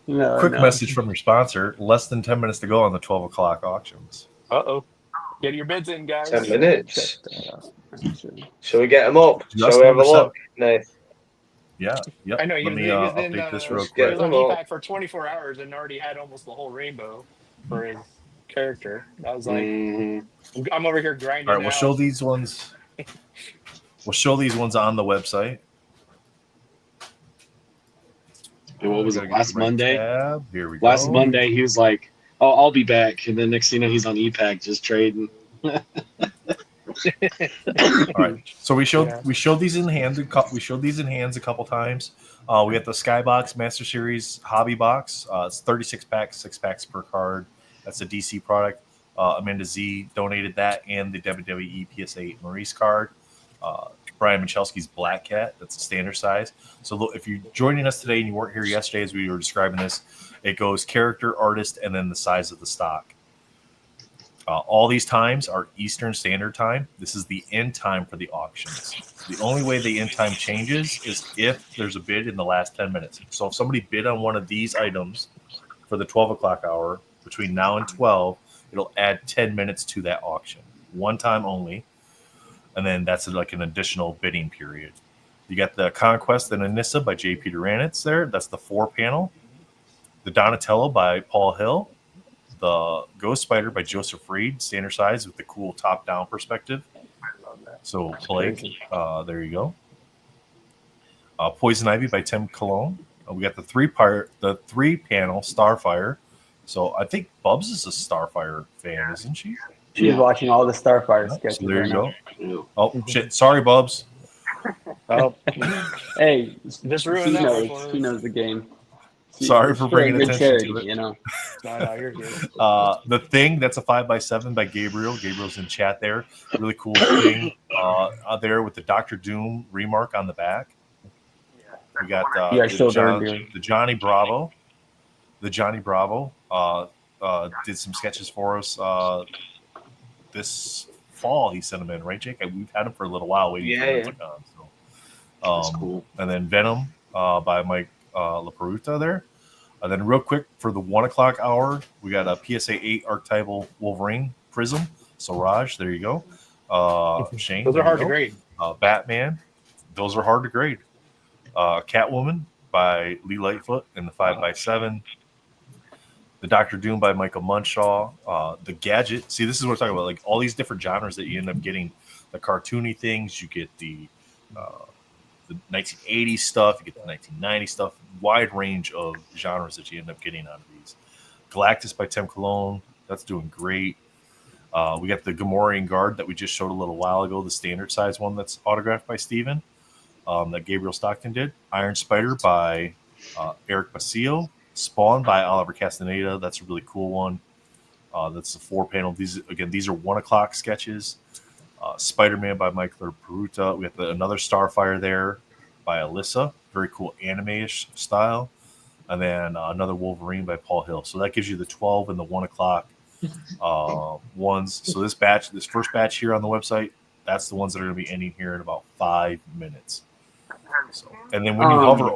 Quick message from your sponsor. Less than 10 minutes to go on the 12 o'clock auctions.
Uh-oh. Get your bids in, guys.
10 minutes. Shall we get them up? Shall we have a look? No.
Yeah. Yep.
I know
Let me
he was
update this real
he
quick.
was on EPAC for 24 hours and already had almost the whole rainbow for his character. I was like, I'm over here grinding.
All right, we'll show these ones. We'll show these ones on the website.
What was it, last Monday?
Tab. Here we
Last
go.
Monday, he was like, "Oh, I'll be back," and then next thing you know, he's on EPAC just trading.
All right, so we showed these in hand. We showed these in hands a couple times. We got the Skybox Master Series Hobby Box. It's 36 packs, 6 packs per card. That's a DC product. Amanda Z donated that and the WWE PSA Maurice card. Brian Michalski's Black Cat. That's a standard size. So look, if you're joining us today and you weren't here yesterday as we were describing this, it goes character, artist, and then the size of the stock. All these times are Eastern Standard Time. This is the end time for the auctions. The only way the end time changes is if there's a bid in the last 10 minutes. So if somebody bid on one of these items for the 12 o'clock hour between now and 12, it'll add 10 minutes to that auction. One time only. And then that's like an additional bidding period. You got the Conquest and Anissa by J. Peter Ranitz there. That's the 4-panel. The Donatello by Paul Hill. The Ghost Spider by Joseph Reed, standard size with the cool top-down perspective. So Blake, there you go. Poison Ivy by Tim Cologne. We got the 3-panel Starfire. So I think Bubs is a Starfire fan, isn't she?
She's watching all the Starfire sketches.
So there you
right
go. Oh shit! Sorry, Bubs.
Oh, hey,
just ruined that one for
He knows the game.
Sorry for bringing attention
charity,
to it.
You know.
No, you're good.
The Thing, that's a 5x7 by Gabriel. Gabriel's in chat there. Really cool thing out there with the Dr. Doom remark on the back. We got the Johnny Bravo. The Johnny Bravo did some sketches for us this fall. He sent them in, right, Jake? We've had them for a little while waiting for them to come. So, that's cool. And then Venom by Mike LaPeruta there. And then real quick for the 1 o'clock hour, we got a PSA 8 archetypal Wolverine Prism. So Raj, there you go. Shane,
those are hard to grade.
Batman, those are hard to grade. Catwoman by Lee Lightfoot in the 5x7. The Doctor Doom by Michael Munshaw. The Gadget. See, this is what we're talking about. Like all these different genres that you end up getting. The cartoony things. You get the 1980s stuff. You get the 1990s stuff. Wide range of genres that you end up getting out of these. Galactus by Tim Cologne. That's doing great. We got the Gamorrean Guard that we just showed a little while ago. The standard size one that's autographed by Steven. That Gabriel Stockton did. Iron Spider by Eric Basile. Spawn by Oliver Castaneda. That's a really cool one. That's the 4-panel. These are 1 o'clock sketches. Spider-Man by Michael Peruta. We have another Starfire there by Alyssa. Very cool anime-ish style. And then another Wolverine by Paul Hill. So that gives you the 12 and the 1 o'clock ones. So this first batch here on the website, that's the ones that are going to be ending here in about 5 minutes. So, and then when you hover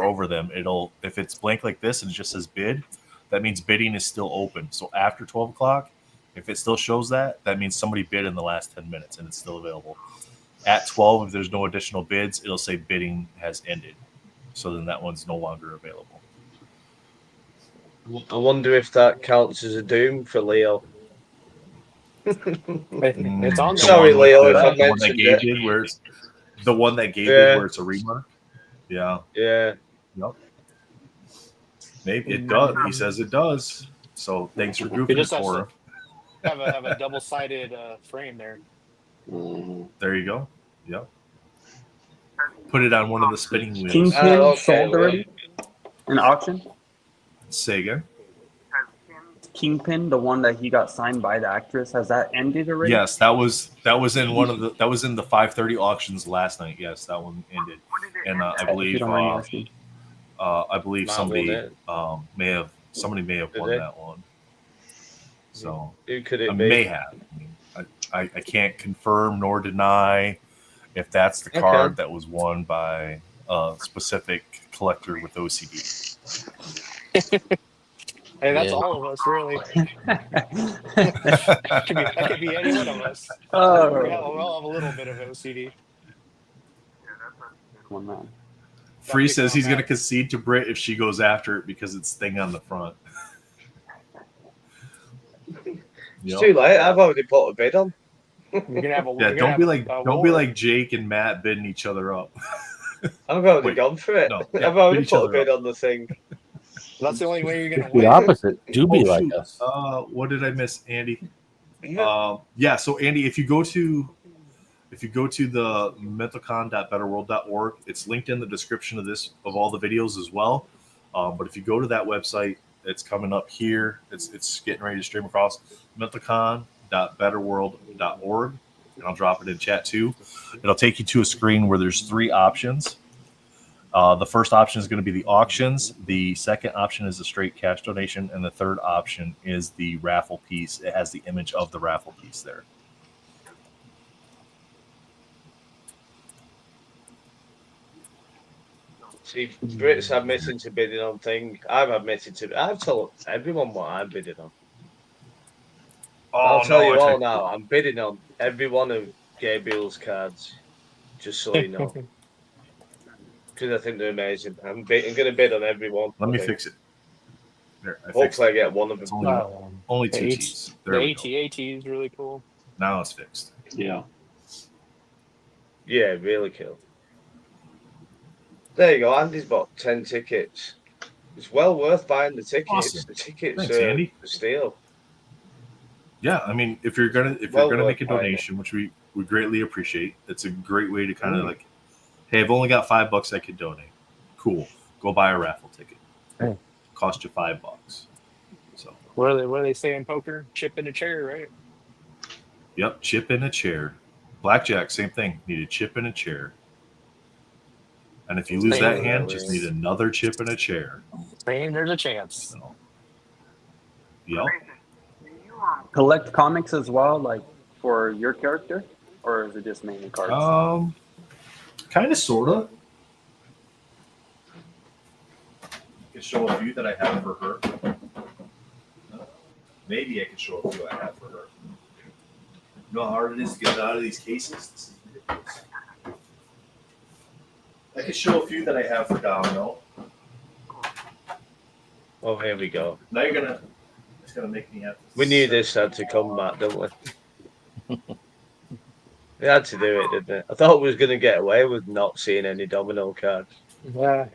over them, it'll, if it's blank like this and it just says bid, that means bidding is still open. So after 12 o'clock, if it still shows that means somebody bid in the last 10 minutes and it's still available. At 12, if there's no additional bids, it'll say bidding has ended. So then that one's no longer available.
I wonder if that counts as a Doom for Leo.
It's on.
Sorry, Leo, if I mentioned it.
The one that gave it where it's a remark. Yeah.
Yeah.
Yep. Maybe it does. He says it does. So thanks for goofing it for him.
Have a double-sided frame there.
There you go. Yep. Put it on one of the spinning wheels.
Kingpin sold already? An auction?
Say again.
Kingpin, the one that he got signed by the actress, has that ended already?
Yes, that was in one of the in the 5:30 auctions last night. Yes, that one ended, and I believe somebody may have won that one. So
who could it be?
May have. I can't confirm nor deny if that's the card that was won by a specific collector with OCD.
Hey, that's all of us, really. that could be any one of us. We all have a little bit of OCD.
One man.
Free says he's going to concede to Britt if she goes after it because it's thing on the front.
It's too late. I've already put a bid on.
You're gonna have a,
Yeah, don't be like Jake and Matt bidding each other up.
I've already gone for it.
No, yeah,
I've already
bid each
put a
other
bid
up.
on the thing.
That's the only way you're gonna
The
win.
opposite. Do be like
shoot.
us.
What did I miss, Andy? Yeah. So Andy, if you go to the mentalcon.betterworld.org, it's linked in the description of all the videos as well. But if you go to that website, it's coming up here. It's getting ready to stream across mentalcon.betterworld.org, and I'll drop it in chat too. It'll take you to a screen where there's 3 options. The first option is going to be the auctions. The second option is a straight cash donation, and the third option is the raffle piece. It has the image of the raffle piece there.
See, Brits admitting to bidding on thing. I've told everyone what I'm bidding on. I'll tell you all now. I'm bidding on every one of Gabriel's cards, just so you know. Because I think they're amazing. I'm going to bid on every one.
Let me fix it. There,
Hopefully I get one of them.
Only 2 T's. There we go.
AT is really cool.
Now it's fixed.
Yeah.
Yeah, really cool. There you go. Andy's bought 10 tickets. It's well worth buying the tickets.
Awesome.
The tickets
Thanks,
are
Andy.
a steal.
Yeah, I mean, if you're gonna make a donation, which we greatly appreciate, it's a great way to kind of like, hey, I've only got $5 I could donate. Cool, go buy a raffle ticket.
Hey.
Cost you $5. So
What do they say in poker? Chip in a chair, right?
Yep, chip in a chair. Blackjack, same thing. Need a chip in a chair. And if you lose that hand, just need another chip in a chair.
Same, there's a chance.
So, yep.
Collect comics as well, like for your character, or is it just mainly cards?
Kind of, sort of. I can show a few that I have for her. Maybe I can show a few I have for her. You know how hard it is to get it out of these cases? This is ridiculous. I can show a few that I have for Domino.
Oh, here we go.
Now it's gonna make me have to.
We knew this had to come back, didn't we? We had to do it, didn't it? I thought we was gonna get away with not seeing any domino cards.
Yeah.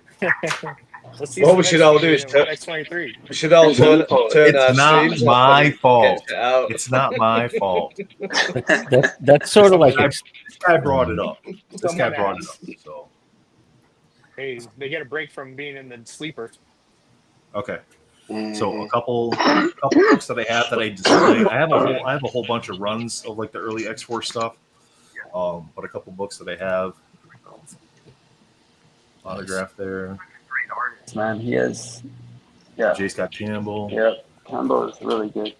Let's see
what we should all do is
X23.
We should all turn
It's not my fault. It's not my fault.
That's sort of like
this guy brought it up. This guy brought it up. So
hey, they get a break from being in the sleeper.
okay. So a couple books that I have that I display. I have a whole bunch of runs of like the early X4 stuff. But a couple books that I have. Autograph there.
Man, he is. Yeah.
J. Scott Campbell.
Yep. Campbell is really good.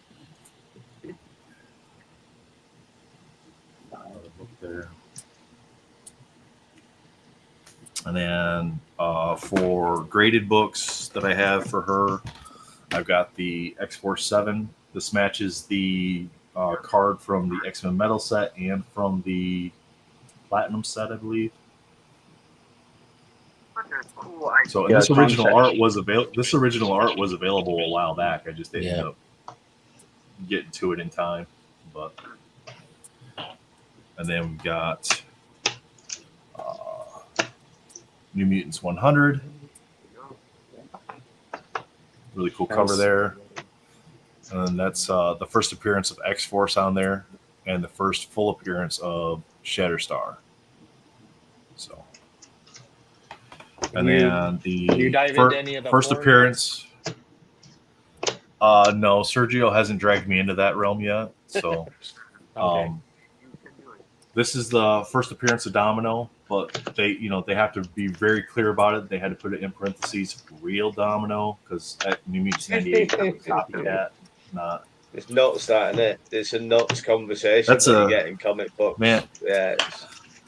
There. And then for graded books that I have for her, I've got the X-Force 7. This matches the card from the X-Men Metal set and from the Platinum set, I believe. So this original art was available a while back. I just didn't end up getting to it in time. But and then we've got New Mutants 100. Really cool cover there. And that's the first appearance of X-Force on there and the first full appearance of Shatterstar. So, and then the first appearance. No, Sergio hasn't dragged me into that realm yet. So, this is the first appearance of Domino, but they have to be very clear about it. They had to put it in parentheses, real Domino, because at New Mutants 98 was copycat, not.
It's nuts, that, isn't it? It's a nuts conversation that you get in comic books.
Man,
yeah.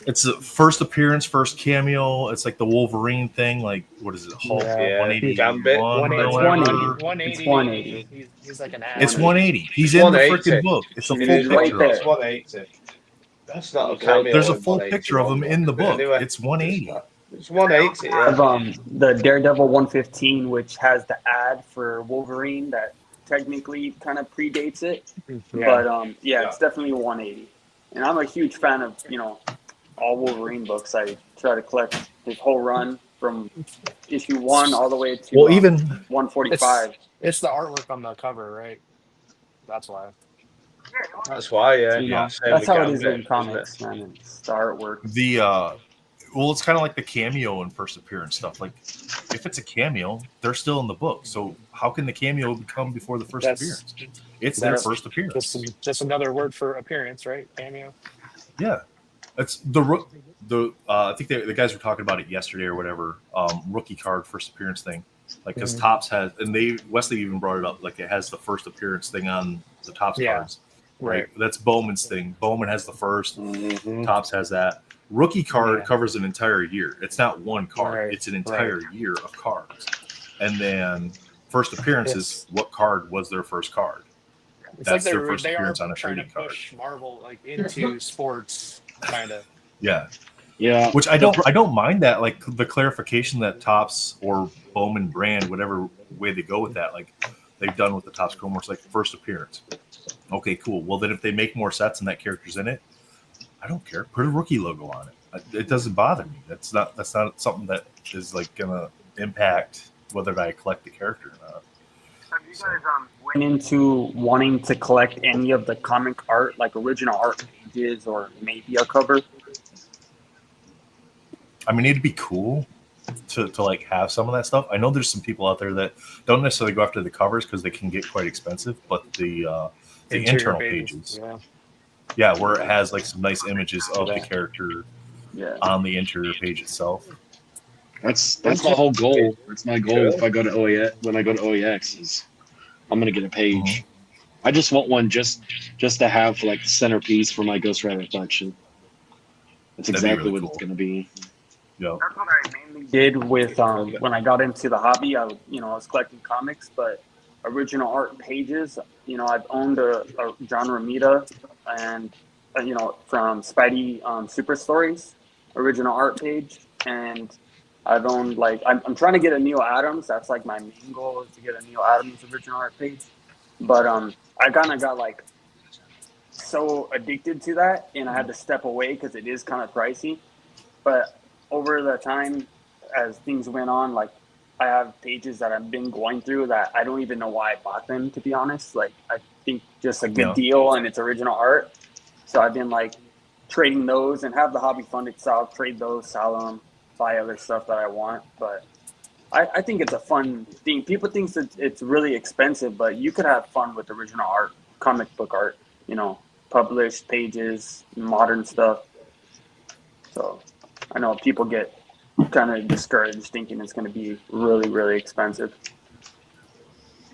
It's the first appearance, first cameo. It's like the Wolverine thing. Like, what is it? Hulk 180.
Gambit.
180.
It's 180.
He's like an ass.
It's 180. He's in the freaking book. It's a full picture.
It's 180. That's not a cameo.
There's a full picture of him in the book. It's 180.
It's 180.
I have the Daredevil 115, which has the ad for Wolverine that technically kind of predates it.
Yeah.
But it's definitely 180. And I'm a huge fan of all Wolverine books. I try to collect his whole run from issue 1 all the way to 145.
It's the artwork on the cover, right? That's why.
That's why,
That's how it is in comics, man. It's the artwork.
It's kind of like the cameo and first appearance stuff. Like, if it's a cameo, they're still in the book. So how can the cameo come before the first appearance? It's their first appearance.
Just another word for appearance, right? Cameo.
Yeah, it's the I think the guys were talking about it yesterday or whatever. Rookie card first appearance thing, like because Topps has, and Wesley even brought it up. Like it has the first appearance thing on the Topps cards. Right. That's Bowman's thing. Bowman has the first. Topps has that. Rookie card covers an entire year. It's not one card. It's an entire year of cards. And then first appearance is what card was their first card.
It's
That's
like
their first
they
appearance
are
on a
trying
trading
to
card.
push Marvel like into sports, kind of.
Yeah.
Yeah.
Which I don't mind that, like the clarification that Topps or Bowman brand, whatever way they go with that, like they've done with the Topps Chrome, where it's like first appearance. Okay, cool. Well, then if they make more sets and that character's in it, I don't care. Put a rookie logo on it. It doesn't bother me. That's not something that is like gonna impact whether I collect the character or not.
Have you guys went into wanting to collect any of the comic art, like original art pages or maybe a cover?
I mean, it'd be cool to like have some of that stuff. I know there's some people out there that don't necessarily go after the covers because they can get quite expensive, but the internal pages. Yeah, where it has like some nice images of the character on the interior page itself.
That's my whole goal. That's my goal. If I go to OEX, when I go to OEX, is I'm gonna get a page. I just want one just to have for like the centerpiece for my Ghost Rider collection. That's exactly what it's gonna be.
Yeah.
That's what I mainly did with when I got into the hobby. I was collecting comics, but original art pages. I've owned a John Romita and from Spidey Super Stories original art page, and I've owned I'm trying to get a Neil Adams. That's like my main goal, is to get a Neil Adams original art page. But I kind of got so addicted to that, and I had to step away because it is kind of pricey. But over the time, as things went on, I have pages that I've been going through that I don't even know why I bought them, to be honest. I think just a good deal and it's original art. So I've been trading those and have the hobby fund itself, trade those, sell them, buy other stuff that I want. But I think it's a fun thing. People think that it's really expensive, but you could have fun with original art, comic book art, published pages, modern stuff. So I know people get kind of discouraged thinking it's going to be really, really expensive.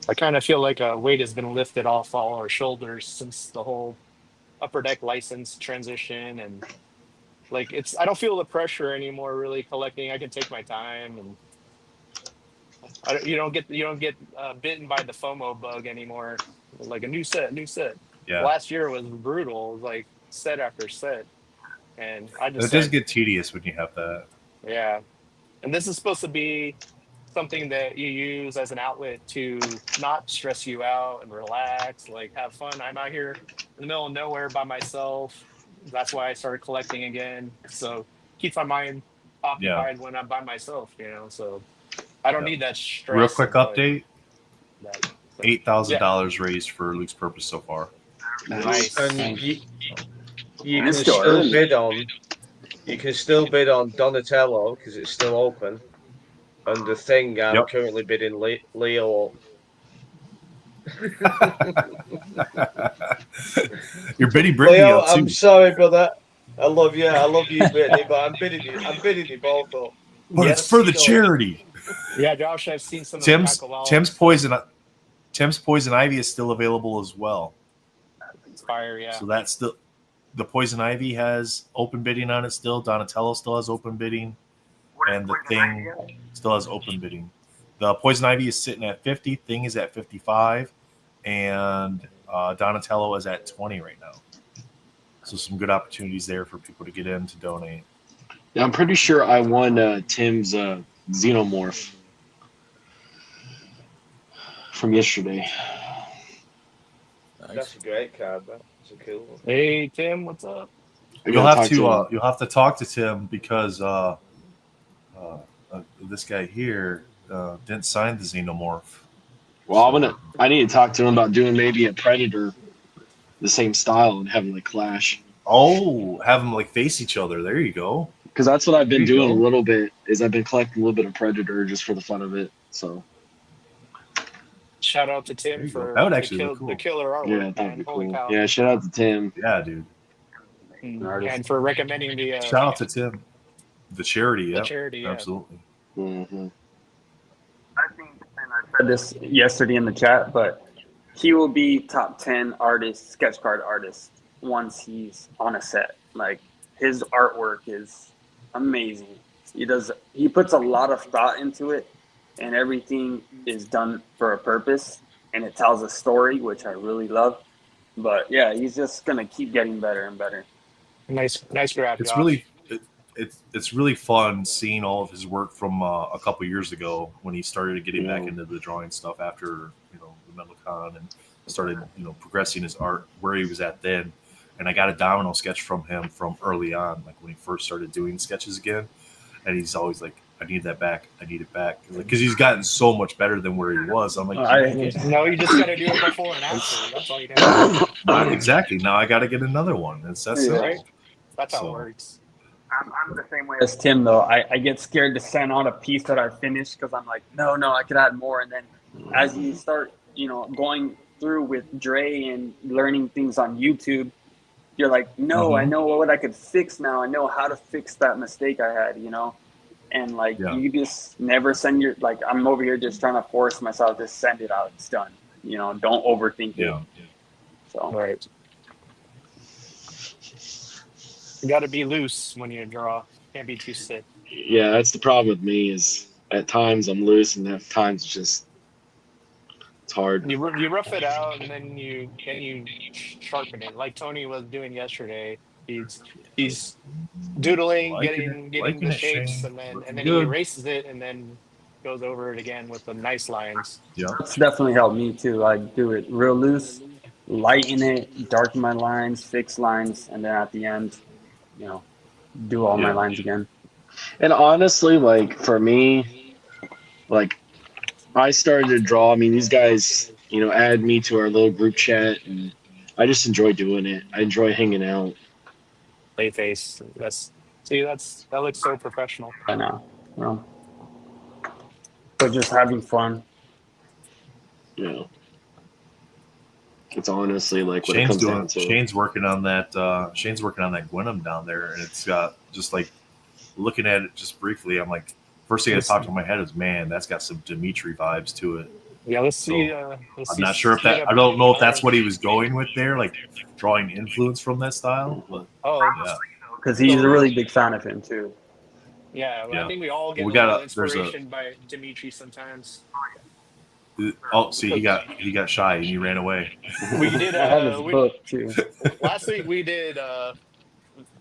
I kind of feel like a weight has been lifted off all our shoulders since the whole Upper Deck license transition, and I don't feel the pressure anymore really collecting. I can take my time, and you don't get bitten by the FOMO bug anymore. Like a new set.
Yeah.
Last year was brutal. It was set after set, and I just
it does get tedious when you have that.
Yeah, and this is supposed to be something that you use as an outlet to not stress you out and relax, have fun. I'm out here in the middle of nowhere by myself. That's why I started collecting again. So keeps my mind occupied when I'm by myself, so I don't need that stress.
Real quick update. $8,000 raised for Luke's purpose so far.
Nice. And you can still bid on. You can still bid on Donatello because it's still open. And the thing I'm currently bidding Leo.
You're bidding Brittany
Leo,
up too.
I'm sorry, brother. I love you, Brittany, but I'm bidding you both up.
But it's for the charity.
Yeah, Josh, I've seen some
Tim's Poison Ivy is still available as well.
Inspire, yeah.
So that's still the Poison Ivy has open bidding on it still. Donatello still has open bidding. And the Thing still has open bidding. The Poison Ivy is sitting at 50. Thing is at 55. And Donatello is at 20 right now. So some good opportunities there for people to get in to donate.
Yeah, I'm pretty sure I won Tim's Xenomorph from yesterday.
That's a great card, man. It's a cool one.
Hey Tim, what's up?
You'll have to talk to Tim because this guy here didn't sign the Xenomorph.
Well, I need to talk to him about doing maybe a Predator, the same style, and having like clash.
Oh, have them like face each other. There you go.
Because that's what I've been doing a little bit. Is I've been collecting a little bit of Predator just for the fun of it. So
shout out to Tim for
that would actually look cool.
the killer artwork.
Yeah, that'd
man.
be
Holy
cool.
cow.
Yeah, shout out to Tim.
Yeah, dude.
And for recommending the
shout out to Tim, the charity. Yeah,
charity. Yeah.
Absolutely.
Mm-hmm.
I think, and I said this yesterday in the chat, but he will be top 10 artist, sketch card artist once he's on a set. Like his artwork is amazing. He puts a lot of thought into it, and everything is done for a purpose, and it tells a story, which I really love. But yeah, he's just gonna keep getting better and better.
Nice grab.
It's
Josh.
really it's really fun seeing all of his work from a couple years ago when he started getting back into the drawing stuff after the MetalCon and started progressing his art where he was at then. And I got a domino sketch from him from early on, like when he first started doing sketches again. And he's always like, I need that back. I need it back. Because he's gotten so much better than where he was. I'm like,
no, you just got to do it before and after. That's all you got to do.
Exactly. Now I got to get another one. That's
right. That's how it works.
I'm the same way as Tim, though. I get scared to send out a piece that I finished because I'm like, no, I could add more. And then as you start, going through with Dre and learning things on YouTube, you're like, no, I know what I could fix now. I know how to fix that mistake I had, And like, you just never send I'm over here just trying to force myself to send it out. It's done. Don't overthink it. So.
Right. You got to be loose when you draw. Can't be too stiff.
Yeah, that's the problem with me is at times I'm loose and at times it's hard.
You rough it out and then you sharpen it like Tony was doing yesterday. He's doodling, getting the shapes, and then he erases it and then goes over it again with the nice lines.
Yeah,
it's definitely helped me too. I do it real loose, lighten it, darken my lines, fix lines, and then at the end, do all my lines again.
And honestly, like for me, like I started to draw. I mean, these guys, add me to our little group chat, and I just enjoy doing it. I enjoy hanging out.
Play face. That looks so professional.
I know. Well, but just having fun.
Yeah. It's honestly like what it comes down to.
Shane's working on that. Shane's working on that Gwenum down there, and it's got just like looking at it just briefly. I'm like, first thing that popped in my head is, man, that's got some Dimitri vibes to it.
Yeah, let's see.
I'm not sure if that. I don't know if that's what he was going with there, like drawing influence from that style. But
because he's a really big fan of him too.
Yeah, I think we all get inspiration by Dimitri sometimes.
Oh, see, he got shy and he ran away.
We did
book too.
Last week we did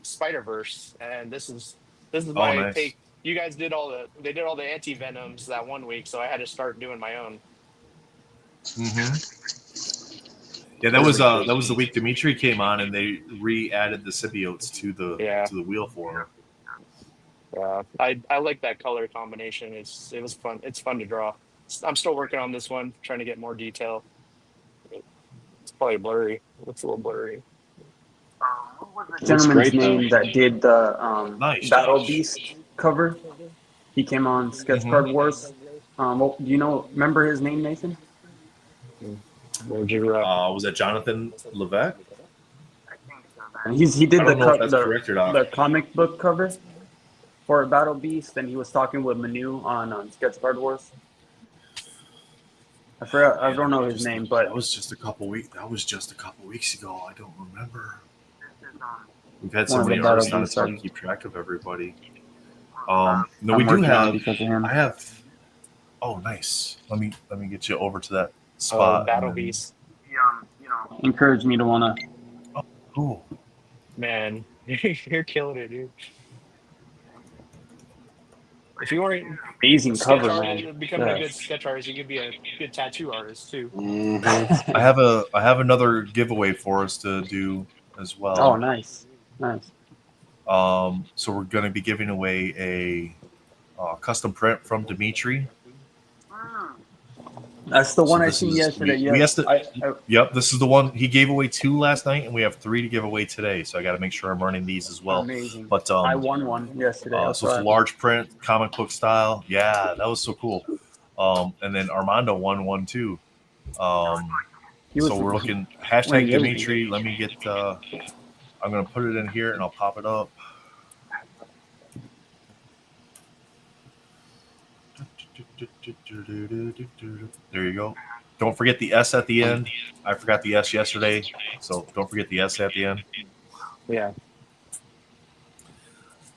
Spider-Verse, and this is my take. You guys did all the anti-venoms that one week, so I had to start doing my own.
Yeah, that was the week Dimitri came on, and they re-added the symbiotes to the wheel for him.
Yeah, I like that color combination. It was fun. It's fun to draw. I'm still working on this one, trying to get more detail. It's probably blurry. It's a little blurry.
What was the gentleman's name that did the Battle Beast cover? He came on Sketch Card Wars. Do you remember his name, Nathan?
Was that Jonathan Levesque?
He did the comic book cover for Battle Beast, and he was talking with Manu on Sketch Card Wars. I forgot. I don't know his name, but
that was just a couple weeks. That was just a couple weeks ago. I don't remember. We've had so many artists on, it's hard to keep track of everybody. No, we do have. I have. Oh, nice. Let me get you over to that spot.
Battle Beast.
Encouraged me to want to.
Oh, cool.
Man, you're killing it, dude. If you weren't
amazing
a sketch
cover,
artist,
man.
becoming a
Yeah.
good sketch artist, you could be a good tattoo artist too.
I have another giveaway for us to do as well.
Oh, nice.
So we're going to be giving away a custom print from Dimitri.
That's the one I
this
seen
is-
yesterday.
we
Yes.
Yep, this is the one he gave away 2 last night, and we have 3 to give away today. So I got to make sure I'm running these as well.
Amazing.
But
I won one yesterday.
so it's a large print, comic book style. Yeah, that was so cool. And then Armando won one too. So we're looking hashtag Dimitri. Let me get. I'm gonna put it in here and I'll pop it up. There you go. Don't forget the S at the end. I forgot the S yesterday, so don't forget the S at the end.
Yeah.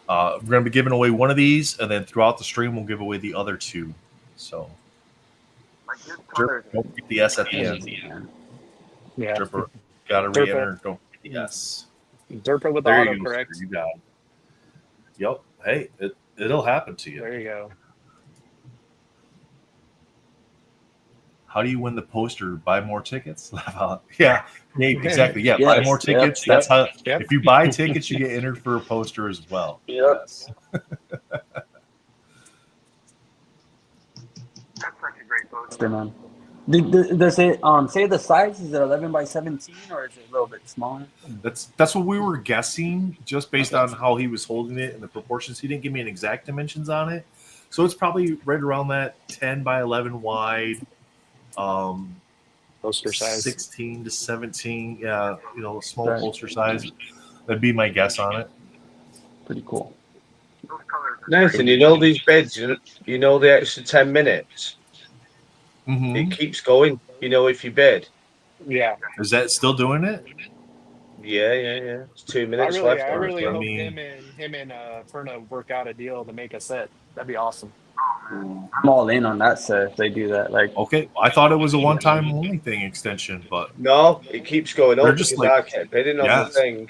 We're going to be giving away one of these, and then throughout the stream, we'll give away the other 2. So, don't forget the S at the end.
Yeah.
Dripper, got to re-enter. Don't forget the S.
Derper with the
There you
auto
go,
correct.
sir. You got it. Yep. Hey, it'll happen to you.
There you go.
How do you win the poster? Buy more tickets? Yeah, exactly. Yeah,
Yes,
buy more tickets.
yep,
That's how.
yep.
If you buy tickets, you get entered for a poster as well.
Yep.
Yes.
Poster, man. Does it say the size? Is it 11 by 17 or is it a little bit smaller?
That's what we were guessing, just based on how he was holding it and the proportions. He didn't give me an exact dimensions on it, so it's probably right around that 10 by 11 wide.
Poster size
16 to 17. Yeah, small poster size. That'd be my guess on it.
Pretty cool.
Nathan, these beds, the extra 10 minutes.
Mm-hmm.
It keeps going, if you bid.
Yeah.
Is that still doing it?
Yeah. It's 2 minutes left.
I really hope him and Perna work out a deal to make a set. That'd be awesome.
I'm all in on that set if they do that.
Okay, I thought it was a one-time only thing extension, but
no, it keeps going up.
They're just
because I kept bidding on the thing.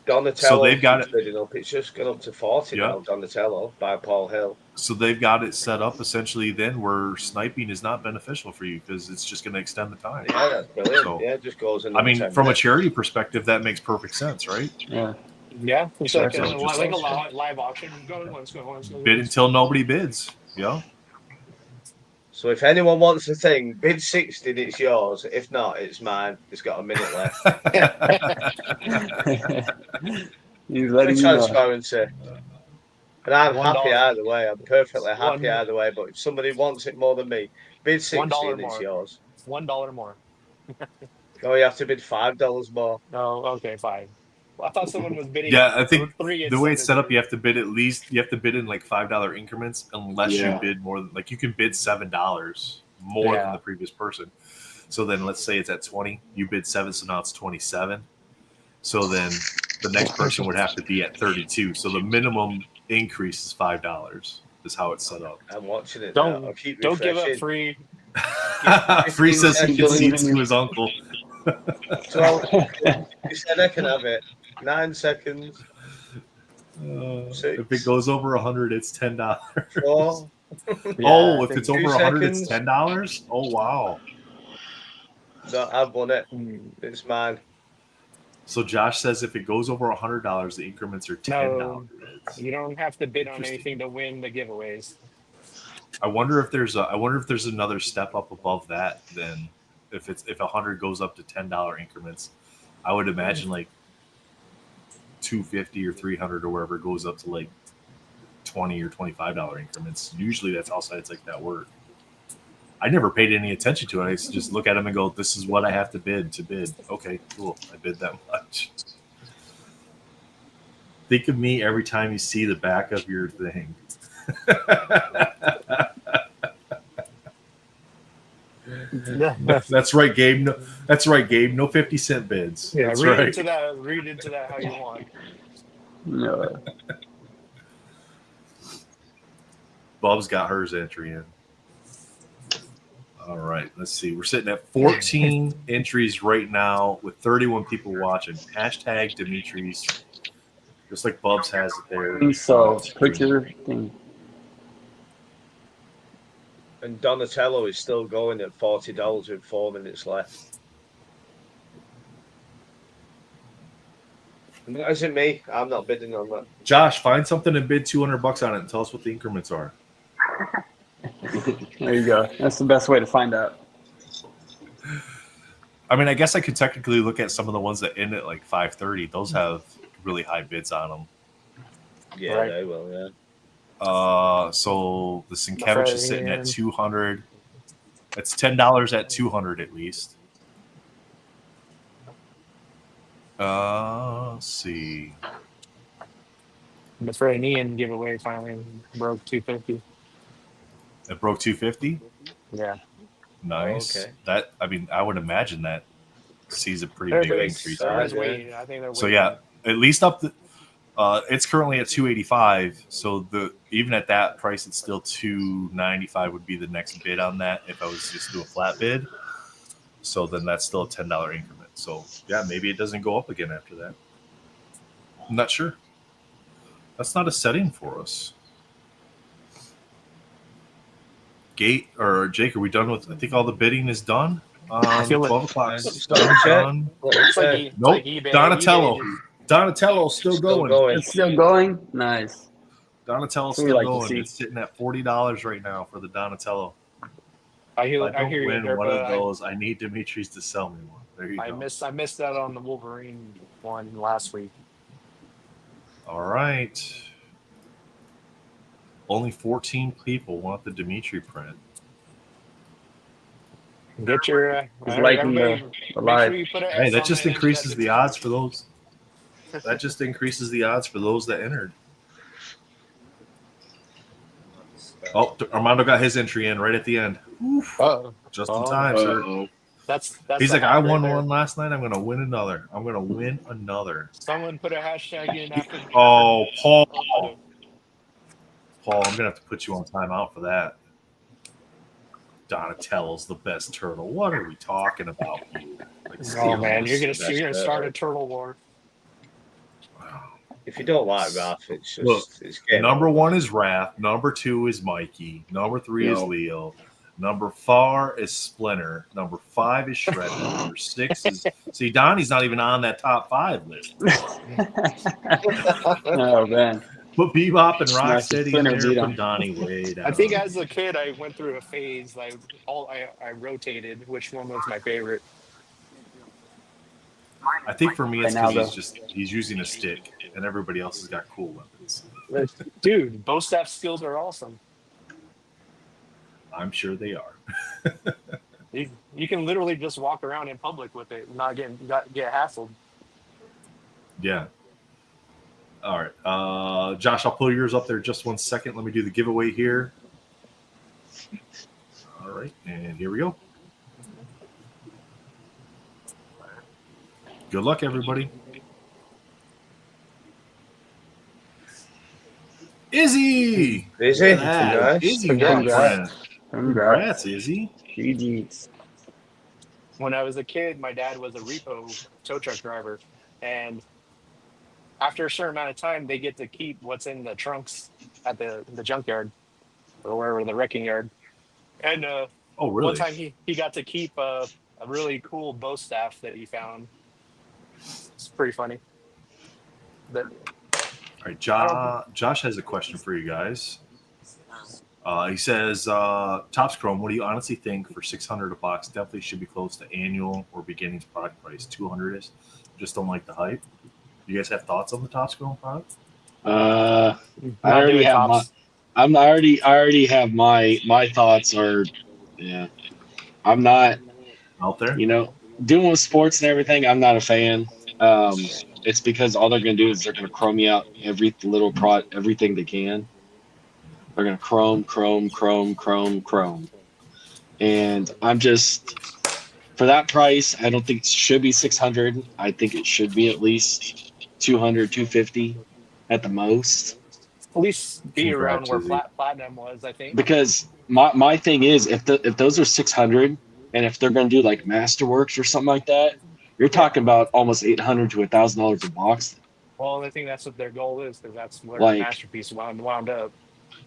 Donatello
they've got it
bidding up. It's just gone up to 40 now. Donatello by Paul Hill.
So they've got it set up essentially then where sniping is not beneficial for you because it's just going to extend the time.
Yeah, that's brilliant.
So,
it just goes in.
I mean, from a charity perspective, that makes perfect sense, right?
Yeah.
Yeah, it's like a
So
live auction. Let's go.
Bid until nobody bids. Yeah.
So if anyone wants a thing, bid 60, it's yours. If not, it's mine. It's got a minute left.
He's letting you
transparency. And I'm
$1.
happy either way. I'm perfectly happy either way. But if somebody wants it more than me, bid 60 and it's yours.
$1 more.
Oh, you have to bid $5 more.
Oh, okay, fine. Well, I thought someone was bidding.
Yeah, I think
3
the way it's set up, you have to bid in like $5 increments unless you bid more than you can bid $7 more than the previous person. So then let's say it's at 20, you bid 7, so now it's 27. So then the next person would have to be at 32. So the minimum increase is $5 is how it's set up.
I'm watching it.
Don't give up free.
Free says he concedes to his uncle.
12. He said I can have it. 9 seconds.
If it goes over 100, it's $10.
4.
Oh, if it's over 100, it's $10. Oh, wow.
No, I've won it. It's mine.
So Josh says if it goes over $100, the increments are $10.
No, you don't have to bid on anything to win the giveaways.
I wonder if there's another step up above that. Then if 100 goes up to $10 increments, I would imagine like 250 or 300 or wherever it goes up to like $20 or $25 increments. Usually that's how sites like that work. I never paid any attention to it. I used to just look at them and go, "This is what I have to bid to bid." Okay, cool. I bid that much. Think of me every time you see the back of your thing. That's right, Gabe. That's right, Gabe. No 50-cent bids.
Yeah,
that's
read
right.
into that. Read into that how you want.
No.
Bub's got hers entry in. All right, let's see. We're sitting at 14 entries right now with 31 people watching. Hashtag Dimitri's, just like Bubs has it there.
So put your thing.
And Donatello is still going at $40 with 4 minutes left. That isn't me. I'm not bidding on that.
Josh, find something and bid $200 on it and tell us what the increments are.
There you go. That's the best way to find out.
I mean, I guess I could technically look at some of the ones that end at like 530. Those have really high bids on them.
Yeah,
Right.
they will. Yeah.
So the Sienkiewicz is sitting at 200. That's $10 at 200 at least. Let's see.
The Fred Ian giveaway finally broke 250.
It broke 250.
Yeah.
Nice.
Oh, okay.
That, I mean, I would imagine that sees a pretty big increase.
I think they're waiting.
So yeah, at least up the. It's currently at 285. So even at that price, it's still 295 would be the next bid on that if I was just do a flat bid. So then that's still a $10 increment. So yeah, maybe it doesn't go up again after that. I'm not sure. That's not a setting for us. Gate or Jake, are we done with? I think all the bidding is done.
I feel
12
it.
o'clock.
Done.
It's like
Nope.
like eBay.
Donatello.
eBay
Donatello's still going.
It's still going. Nice.
Donatello's
We
still
like to
going.
see.
It's sitting at $40 right now for the Donatello.
I
If I don't
hear you
win
there,
one of
but
those, I need Demetrius to sell me one. There you
I
go.
missed that on the Wolverine one last week.
All right. Only 14 people want the Dimitri print.
Get your
He's liking
everybody,
the
make
live.
sure you put a
Hey,
X
that
on
just
the end of
increases
that
the odds for those. That just increases the odds for those that entered. Oh, Armando got his entry in right at the end.
Oh,
Just in time, sir.
That's
He's
the
like, I
hack
won
right there.
one last night. I'm going to win another. I'm going to win another.
Someone put a hashtag in after.
Oh, Paul.
Armando.
Paul, I'm going to have to put you on timeout for that. Donatello's the best turtle. What are we talking about? Like,
Oh man, you're gonna
That's
start
better.
a turtle war.
If you don't like Raph, it's just
Look,
it's game
number
over.
1 is Raph. Number 2 is Mikey. Number 3 is
Yep.
Leo. Number 4 is Splinter. Number 5 is Shredder. Number 6 is... See, Donnie's not even on that top 5 list.
Oh man.
Put Bebop and
Nice to
Rocksteady in
Splinter
there.
beat
Put
'em.
Donnie way down.
I think as a kid, I went through a phase like I rotated which one was my favorite.
I think for me, it's
And now
because he's using a stick, and everybody else has got cool weapons.
Dude, bow staff skills are awesome.
I'm sure they are.
You can literally just walk around in public with it and not get hassled.
Yeah. All right. Josh, I'll pull yours up there just 1 second. Let me do the giveaway here. All right. And here we go. Good luck, everybody. Izzy!
Izzy?
Look at that.
Nice.
Izzy
Congrats.
Congrats, Izzy.
GG's.
When I was a kid, my dad was a repo tow truck driver, and after a certain amount of time, they get to keep what's in the trunks at the junkyard or wherever the wrecking yard. And
Oh, really?
one time he got to keep a really cool bow staff that he found. It's pretty funny. But
All right, Josh has a question for you guys. He says, Topps Chrome, what do you honestly think for $600 a box? Definitely should be close to annual or beginnings product price. 200 is. Just don't like the hype. You guys have thoughts on the Topps Chrome product?
I already have my. I already have my thoughts are, yeah. I'm not
out there.
You know, doing with sports and everything. I'm not a fan. It's because all they're going to do is they're going to chrome you out everything they can. They're going to chrome. And I'm just, for that price, I don't think it should be 600. I think it should be at least 200, 250 at the most.
at least be around where platinum was, I think.
Because my thing is, if those are 600, and if they're going to do like Masterworks or something like that, you're talking about almost $800 to $1,000 a box.
Well, I think that's what their goal is, because that's where
Like-
the masterpiece wound up.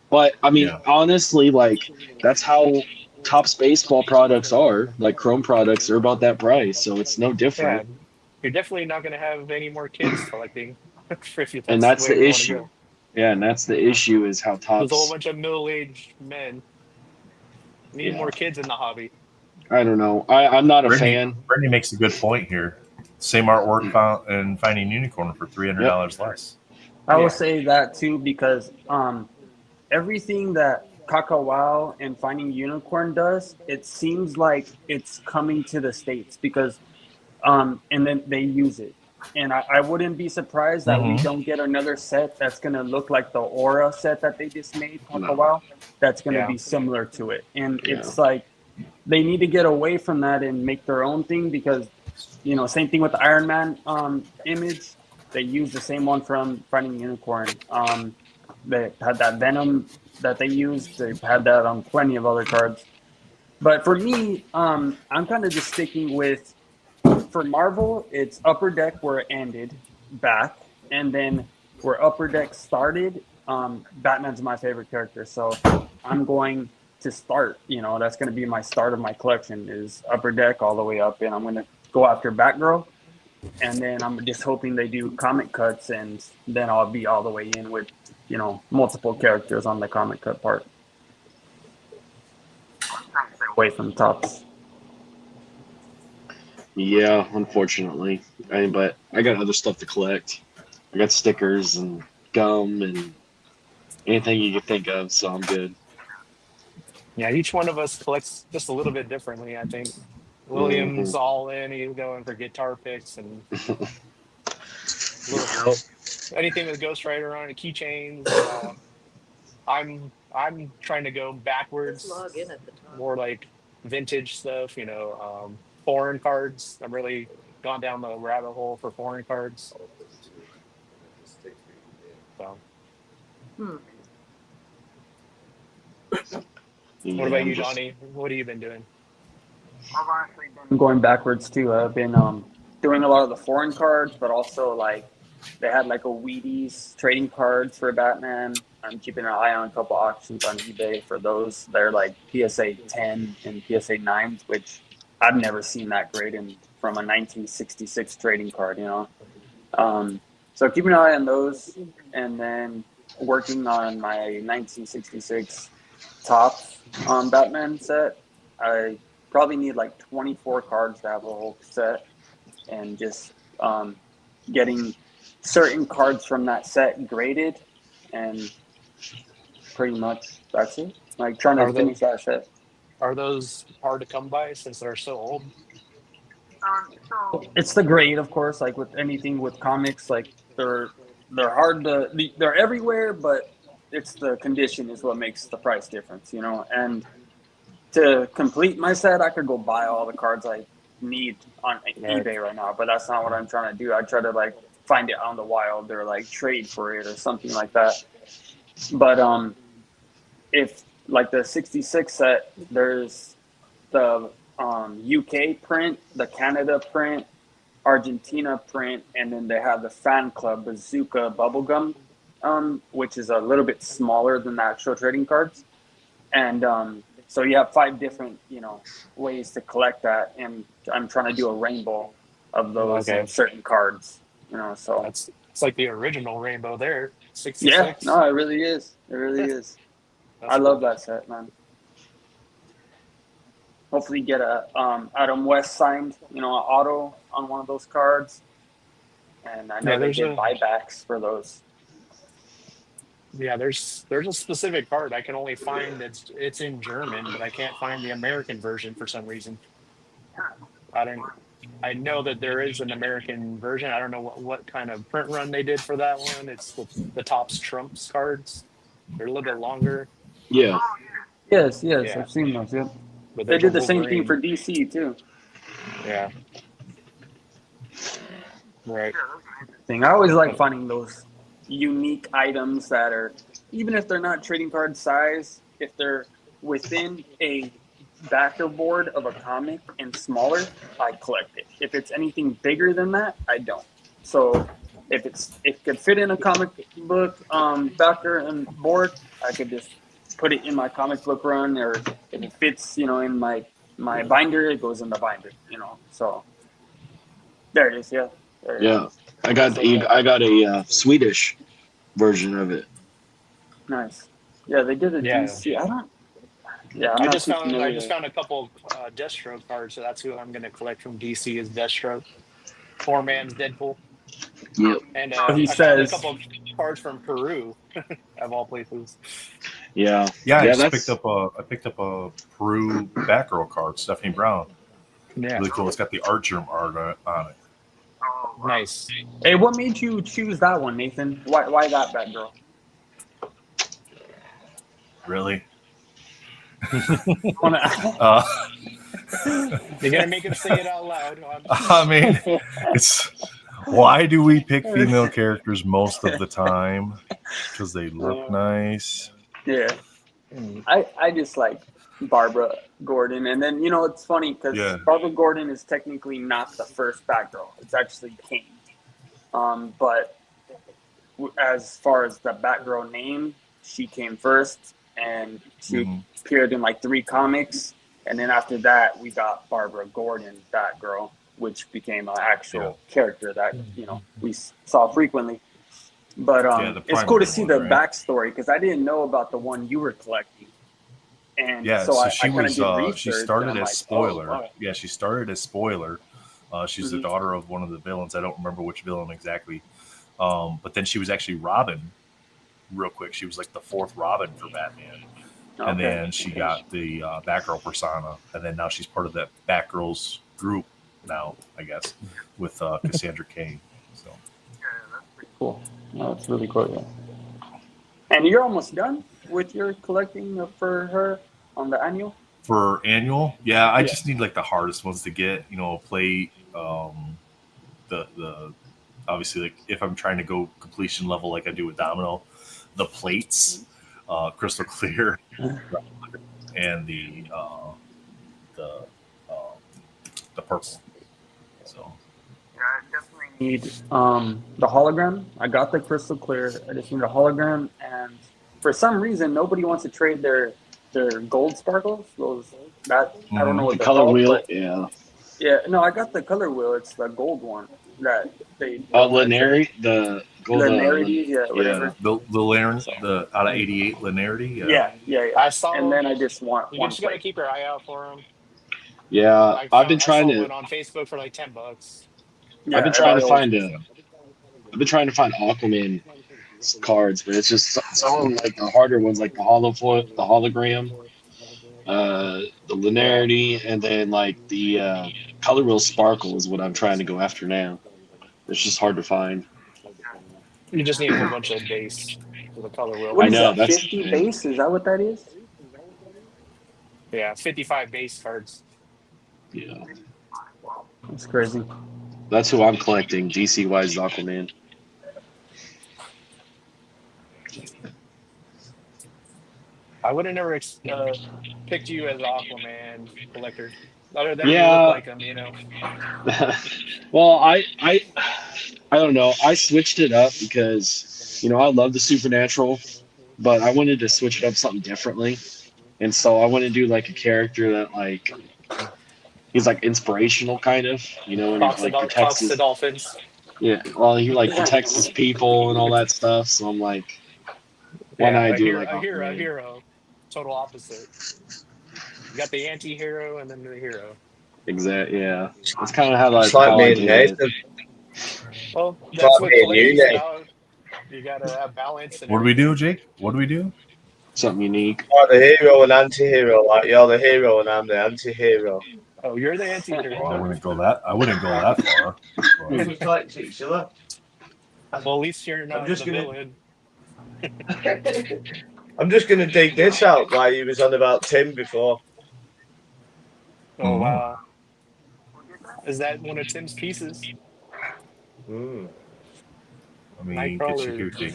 But I mean, honestly, like that's how Topps baseball products are. Like Chrome products are about that price, so it's no different.
Yeah, you're definitely not going to have any more kids collecting if
And
that's the
that's
way
the
we want to
issue.
go.
Yeah, and that's the issue is how
There's a whole
Topps.
bunch of middle-aged men. Need
Yeah.
more kids in the hobby.
I don't know. I'm not a
Brittany,
fan.
Brittany makes a good point here. Same artwork and Finding Unicorn for $300 less.
I will say that too because everything that Kakawao and Finding Unicorn does, it seems like it's coming to the States because and then they use it. And I wouldn't be surprised that we don't get another set that's going to look like the Aura set that they just made, Kakawao, that's going to be similar to it. And it's like they need to get away from that and make their own thing because, same thing with the Iron Man image. They use the same one from Finding Unicorn. They had that Venom that they used. They've had that on plenty of other cards. But for me, I'm kind of just sticking with, for Marvel, it's Upper Deck where it ended back. And then where Upper Deck started, Batman's my favorite character. So I'm going to start, that's going to be my start of my collection is Upper Deck all the way up. And I'm going to go after Batgirl. And then I'm just hoping they do comic cuts, and then I'll be all the way in with, multiple characters on the comic cut part. Away from Topps.
Yeah, unfortunately. But I got other stuff to collect. I got stickers and gum and anything you can think of, so I'm good.
Yeah, each one of us collects just a little bit differently, I think. William's all in, he's going for guitar picks and anything with Ghost Rider on it, keychains. I'm trying to go backwards, more like vintage stuff, foreign cards. I'm really gone down the rabbit hole for foreign cards. So. What about you, Johnny? What have you been doing?
I'm going backwards too. I've been doing a lot of the foreign cards, but also like they had like a Wheaties trading cards for Batman. I'm keeping an eye on a couple auctions on eBay for those. They're like PSA 10 and PSA 9s, which I've never seen that great from a 1966 trading card, So keeping an eye on those, and then working on my 1966 Topps Batman set. I probably need like 24 cards to have a whole set, and just getting certain cards from that set graded, and pretty much that's it. Like trying to finish that set.
Are those hard to come by since they're so old?
It's the grade, of course. Like with anything with comics, like they're hard to, they're everywhere, but it's the condition is what makes the price difference, And to complete my set, I could go buy all the cards I need on eBay right now, but that's not what I'm trying to do. I try to like find it on the wild or like trade for it or something like that. But if like the 66 set, there's the UK print, the Canada print, Argentina print, and then they have the fan club Bazooka bubblegum, which is a little bit smaller than the actual trading cards. And so you have 5 different, ways to collect that, and I'm trying to do a rainbow of those certain cards, So
it's like the original rainbow there. 66.
Yeah, no, it really is. It really is. I love that set, man. Hopefully get a Adam West signed, an auto on one of those cards. And I know they did buybacks for those.
Yeah, there's a specific card I can only find it's in German, but I can't find the American version for some reason. I know that there is an American version. I don't know what kind of print run they did for that one. It's the Topps Trumps cards. They're a little bit longer.
Yeah.
Yes, I've seen those. Yeah, but they did the same thing for DC too.
Yeah. Right.
I always like finding those unique items that are, even if they're not trading card size, if they're within a backer board of a comic and smaller, I collect it. If it's anything bigger than that, I don't. So if it could fit in a comic book backer and board, I could just put it in my comic book run, or if it fits, in my binder, it goes in the binder, So there it is. Yeah.
Yeah, I got a Swedish version of it.
Nice. Yeah, they did a
Yeah.
DC. I'm
I
not
just
too
found
familiar.
a couple Deathstroke cards, so that's who I'm going to collect from DC is Deathstroke. Poor man's Deadpool.
Yep.
And
he
I found a
says,
couple cards from Peru, of all places.
Yeah.
I picked up a Peru Batgirl card, Stephanie Brown.
Yeah.
Really cool. It's got the Archer art on it.
Nice.
Hey, what made you choose that one, Nathan? Why that Batgirl?
Really?
You're gonna make him say it out loud.
I mean, it's why do we pick female characters most of the time? Because they look nice.
Yeah, I just like Barbara Gordon, and then it's funny because Barbara Gordon is technically not the first Batgirl; it's actually Kane. But as far as the Batgirl name, she came first, and she appeared in like 3 comics. And then after that, we got Barbara Gordon, Batgirl, which became an actual character that we saw frequently. But it's cool to see the backstory because I didn't know about the one you were collecting. And so
she
I did research.
She started as Spoiler.
Oh,
Yeah, she started as Spoiler. She's the daughter of one of the villains. I don't remember which villain exactly. But then she was actually Robin. Real quick, she was like the 4th Robin for Batman. And then she got the Batgirl persona, and then now she's part of that Batgirls group now, I guess, with Cassandra Cain. So,
that's pretty cool. No, that's really cool. Yeah. And you're almost done with your collecting for her on the annual.
For annual, I just need like the hardest ones to get. Play the obviously like if I'm trying to go completion level like I do with Domino, the plates. Crystal clear, and the purple. So
I definitely need the hologram. I got the crystal clear. I just need a hologram, and for some reason, nobody wants to trade their gold sparkles. I don't know what
the
they're
color
called,
wheel.
but no, I got the color wheel. It's the gold one that they.
Linarity, the gold.
Linarity, whatever.
The the out of 88 Linarity.
Yeah.
I saw.
And then I just want.
You just gotta keep your eye out for them.
Yeah, I've been trying to.
One on Facebook for like $10.
I've been trying to find Aquaman cards, but it's just some of them like the harder ones, like the hologram, the Linarity, and then like the color wheel sparkle is what I'm trying to go after now. It's just hard to find.
You just need a whole bunch of base for the color wheel.
What is that? 50 base? Is that what that is?
Yeah, 55 base cards.
Yeah,
that's crazy.
That's who I'm collecting. DC-wise Aquaman.
I would have never picked you as an Aquaman collector. Other than you look like him,
Well, I don't know. I switched it up because I love the supernatural, but I wanted to switch it up something differently, and so I want to do like a character that like he's like inspirational kind of, and he like protects
the dolphins.
Yeah, well, he like protects his people and all that stuff. So I'm like, why not I do like
a hero, total opposite. You got the anti-hero and then the hero.
Exactly. Yeah, it's kind of how
I do it.
Well, that's what collecting's about. You gotta have balance.
What do we do, Jake? What do we do?
Something unique.
Oh, the hero and anti-hero. Like you're the hero and I'm the anti-hero.
Oh, you're the anti-hero.
Well, I wouldn't go that far.
We collect each other.
Well, at least you're not the villain.
I'm just gonna dig this out while you was on about Tim before.
Oh wow! Is that one of Tim's pieces?
I mean, get you here, Jake.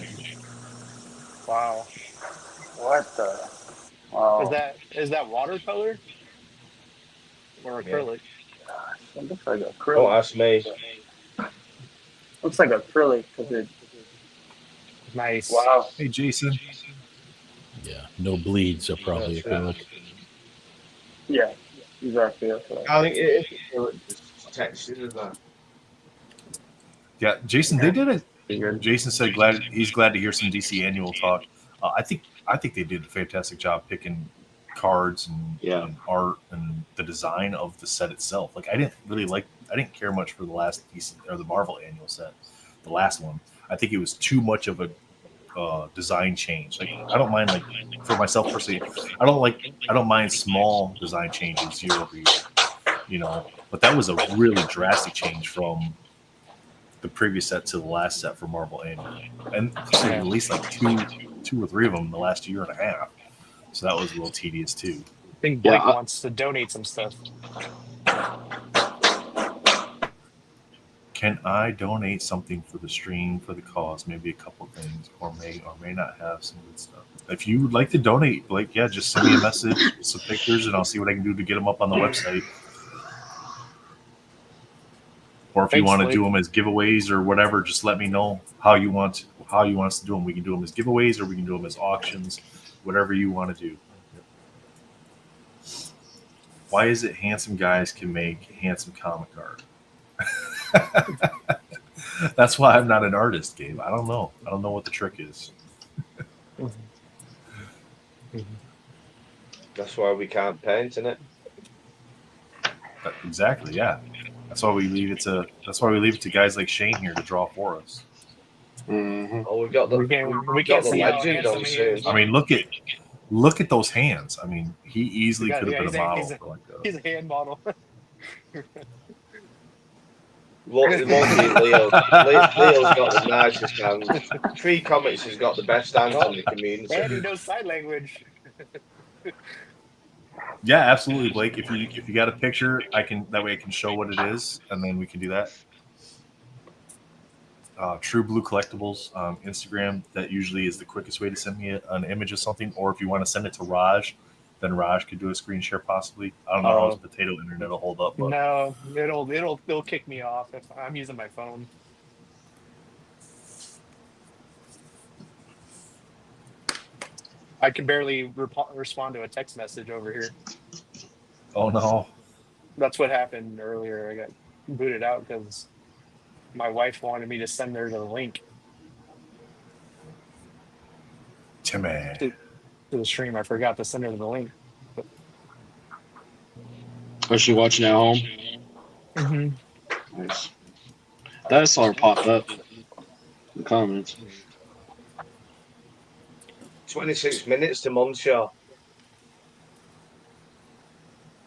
Wow!
What the? Wow!
Is that watercolor or acrylic?
It looks like acrylic.
Don't ask me.
Looks like acrylic because it. Nice.
Wow.
Hey, Jason.
Yeah, no bleeds are probably acrylic.
Yeah, exactly.
I think it is textured, isn't that?
Yeah, Jason, they did it. Jason said he's glad to hear some DC Annual talk. I think they did a fantastic job picking cards and art and the design of the set itself. Like I didn't care much for the last DC or the Marvel Annual set, the last one. I think it was too much of a design change. Like I don't mind, like for myself personally, I don't mind small design changes year over year, but that was a really drastic change from the previous set to the last set for Marvel Annual, and they released like two or three of them in the last year and a half. So that was a little tedious too.
I think Blake wants to donate some stuff.
Can I donate something for the stream for the cause? Maybe a couple things, or may not have some good stuff. If you would like to donate, Blake, just send me a message with some pictures, and I'll see what I can do to get them up on the website. Or if you want to do them as giveaways or whatever, just let me know how you want us to do them. We can do them as giveaways, or we can do them as auctions, whatever you want to do. Why is it handsome guys can make handsome comic art? That's why I'm not an artist, Gabe. I don't know what the trick is.
That's why we can't paint, isn't it?
Exactly. Yeah. That's why we leave it to guys like Shane here to draw for us.
Mm-hmm. Oh, we've got the legend on soon.
I mean, look at those hands. I mean, he easily could have been a model.
He's a hand model.
It won't be Leo. Leo's got the nicest hands. Free Comics has got the best hands in the community.
And he knows sign language.
Yeah, absolutely, Blake. If you got a picture, that way I can show what it is, and then we can do that. True Blue Collectibles on Instagram. That usually is the quickest way to send me an image of something. Or if you want to send it to Raj, then Raj could do a screen share possibly. I don't know how his potato internet will hold up. But.
No, it'll kick me off if I'm using my phone. I can barely respond to a text message over here.
Oh no!
That's what happened earlier. I got booted out because my wife wanted me to send her the link
to
the stream. I forgot to send her the link.
Was she watching at home?
Mm-hmm.
Nice. That saw her pop up in the comments.
26 minutes to Monshaw.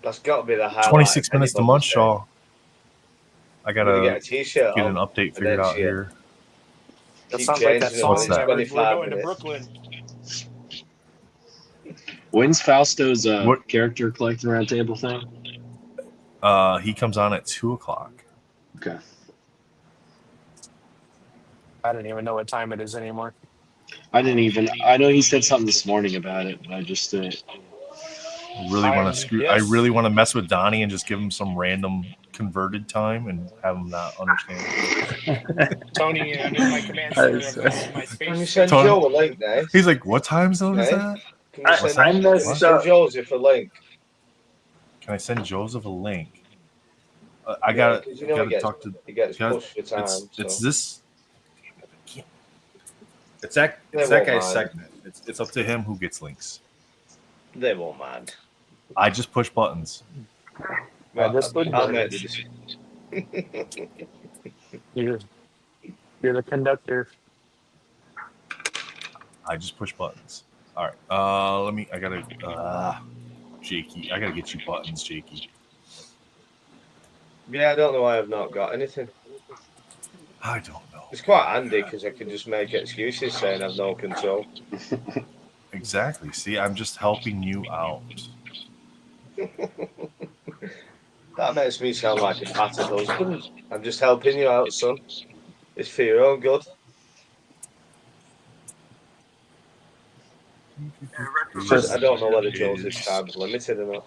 That's got to be the highlight.
26 minutes to Monshaw. I gotta
get a t-shirt
get an update figured out here.
That sounds like that song. We're going to Brooklyn.
When's Fausto's character collecting round table thing?
He comes on at 2:00.
Okay.
I don't even know what time it is anymore.
I know he said something this morning about it, but I just didn't.
I really want to mess with Donnie and just give him some random converted time and have him not understand.
Tony, I'm in my command center of my space.
Can you send Joe a link, guys?
He's like, what time zone is that?
Can you send Joseph a link?
Can I send Joseph a link? I gotta talk to.
He gets pushed for time.
It's this. It's that guy's segment. It's up to him who gets links.
They won't mind.
I just push buttons.
I'll make the decision.
You're the conductor.
I just push buttons. All right. Jakey. I gotta get you buttons, Jakey.
Yeah, I don't know why I've not got anything.
I don't know.
It's quite handy because I can just make excuses saying I've no control.
Exactly. See, I'm just helping you out.
That makes me sound like a battered husband. I'm just helping you out, son. It's for your own good. It's just, I don't know whether Joseph's time's limited or not.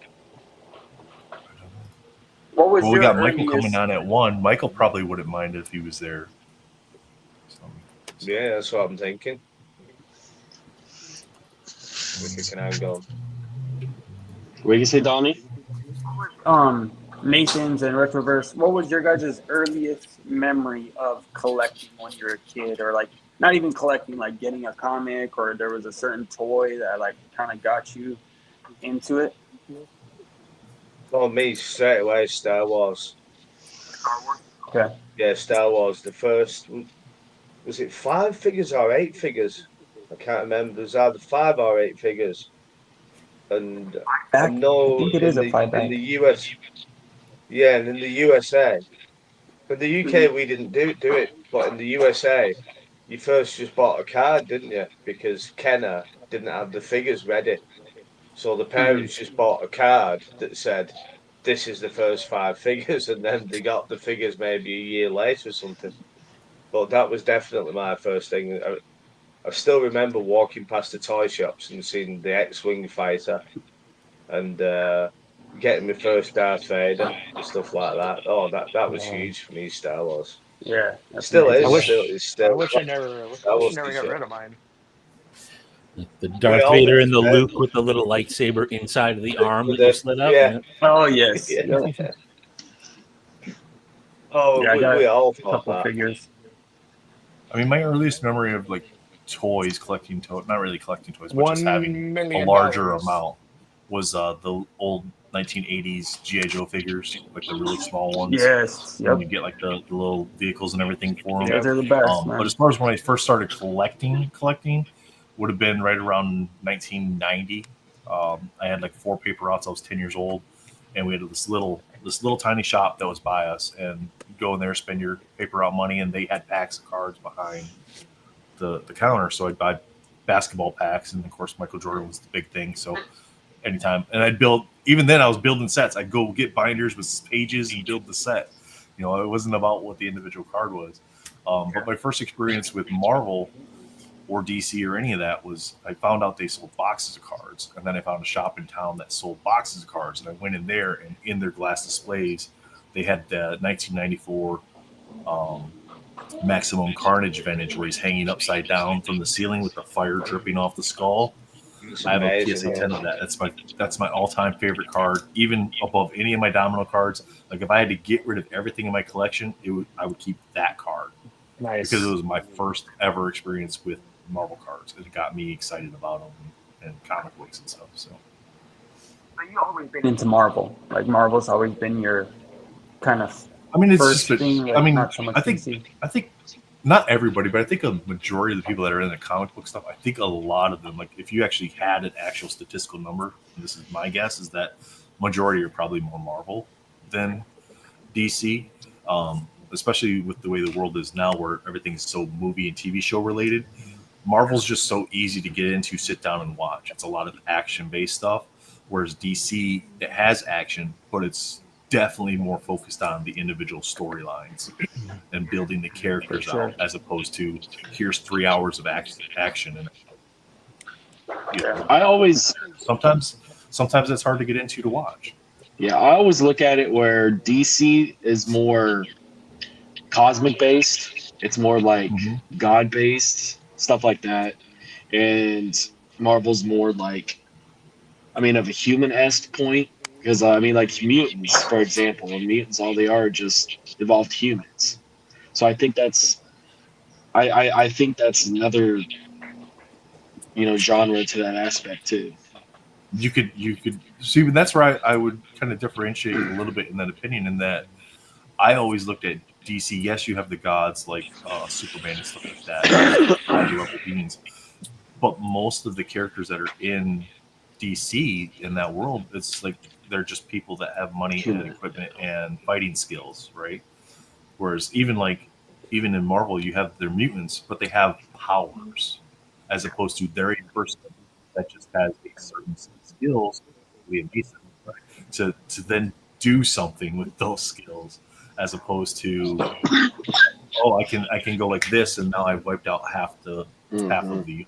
Well, we got Michael coming on at 1. Michael probably wouldn't mind if he was there
Yeah, that's what I'm thinking. If you can hang on.
What do you say, Donnie?
Nathan's and Retroverse, what was your guys' earliest memory of collecting when you were a kid, or like not even collecting, like getting a comic, or there was a certain toy that like kind of got you into it?
Oh, me straight away, Star Wars.
Okay.
Yeah, Star Wars. The first, was it 5 figures or 8 figures? I can't remember. It was either 5 or 8 figures. And I
I
know
think it is a 5 back.
in the US, yeah, and in the USA, in the UK we didn't do it, but in the USA, you first just bought a card, didn't you? Because Kenner didn't have the figures ready, so the parents just bought a card that said, "This is the first 5 figures," and then they got the figures maybe a year later or something. But that was definitely my first thing. I still remember walking past the toy shops and seeing the X-wing fighter and getting my first Darth Vader and stuff like that. Oh, that was huge for me, Star Wars.
Yeah, that's
Still
amazing.
is.
I
Still.
wish I never got rid of mine.
The Darth Vader and the Luke with the little lightsaber inside of the arm that you slid up.
Yeah.
Oh yes.
Yeah.
Yep.
Oh,
Yeah, I got
we all
a
thought
couple
that.
figures.
I mean, my earliest memory of like toys, collecting toys, not really collecting toys, but just
$1
having a
million.
larger amount was the old 1980s G.I. Joe figures, like the really small ones.
Yes. Yep.
And you get like the little vehicles and everything for them.
Those are the best, man.
But as far as when I first started collecting would have been right around 1990. I had like 4 paper routes. I was 10 years old, and we had this little tiny shop that was by us, and you go in there, spend your paper route money, and they had packs of cards behind the counter. So I'd buy basketball packs, and of course Michael Jordan was the big thing. So anytime, and I'd build. Even then, I was building sets. I'd go get binders with pages and build the set. You know, it wasn't about what the individual card was. But my first experience with Marvel or DC or any of that was I found out they sold boxes of cards, and then I found a shop in town that sold boxes of cards, and I went in there, and in their glass displays, they had the 1994 Maximum Carnage vintage where he's hanging upside down from the ceiling with the fire dripping off the skull. I have a PSA 10 of that. That's my all-time favorite card, even above any of my Domino cards. Like if I had to get rid of everything in my collection, I would keep that card.
Nice.
Because it was my first ever experience with Marvel cards. It got me excited about them and comic books and stuff. So.
But you always been into Marvel. Like Marvel's always been your kind of.
I mean, it's
first
just.
thing, like, not so much
I think.
DC.
I think. Not everybody, but I think a majority of the people that are in the comic book stuff, I think a lot of them, like if you actually had an actual statistical number, and this is my guess, is that majority are probably more Marvel than DC, especially with the way the world is now where everything is so movie and TV show related. Marvel's just so easy to get into, sit down and watch. It's a lot of action-based stuff, whereas DC, it has action, but it's definitely more focused on the individual storylines and building the characters out, as opposed to here's 3 hours of action. And you know,
I always
sometimes it's hard to get into to watch.
Yeah, I always look at it where DC is more cosmic based. It's more like God based, stuff like that. And Marvel's more like, I mean, of a human-esque point. Because, I mean, like mutants, for example. Mutants, all they are just evolved humans. So I think that's, I think that's another, genre to that aspect too.
You could see, but that's where I would kind of differentiate a little bit in that opinion, in that I always looked at DC. Yes, you have the gods like Superman and stuff like that, high-level beings, but most of the characters that are in DC in that world, it's like they're just people that have money and equipment and fighting skills, right? Whereas even in Marvel, you have their mutants, but they have powers, as opposed to they're a person that just has a certain set of skills, Liam Neeson, right? to then do something with those skills, as opposed to I can go like this, and now I've wiped out half of the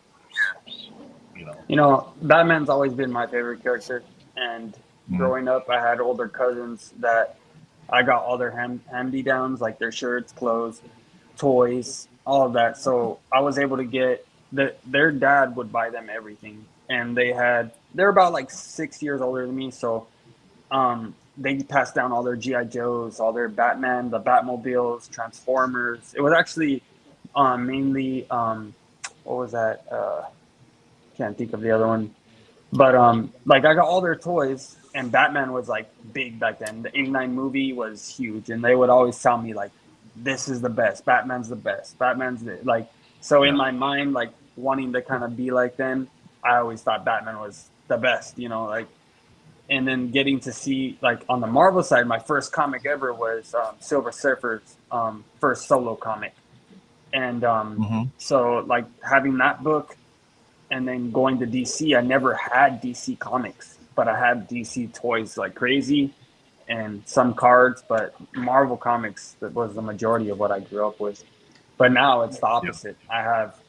Batman's always been my favorite character, and growing up I had older cousins that I got all their hand-me-downs, like their shirts, clothes, toys, all of that. So I was able to get their dad would buy them everything, and they're about like 6 years older than me, so they passed down all their GI Joes, all their Batman, the Batmobiles, Transformers. It was actually mainly what was that? Can't think of the other one. But like I got all their toys, and Batman was like big back then. The '89 movie was huge, and they would always tell me like, "This is the best. Batman's the best. Batman's like." So in my mind, like wanting to kind of be like them, I always thought Batman was the best, like. And then getting to see like on the Marvel side, my first comic ever was Silver Surfer's first solo comic, and so like having that book. And then going to DC, I never had DC comics, but I had DC toys like crazy and some cards, but Marvel comics, that was the majority of what I grew up with. But now it's the opposite. I have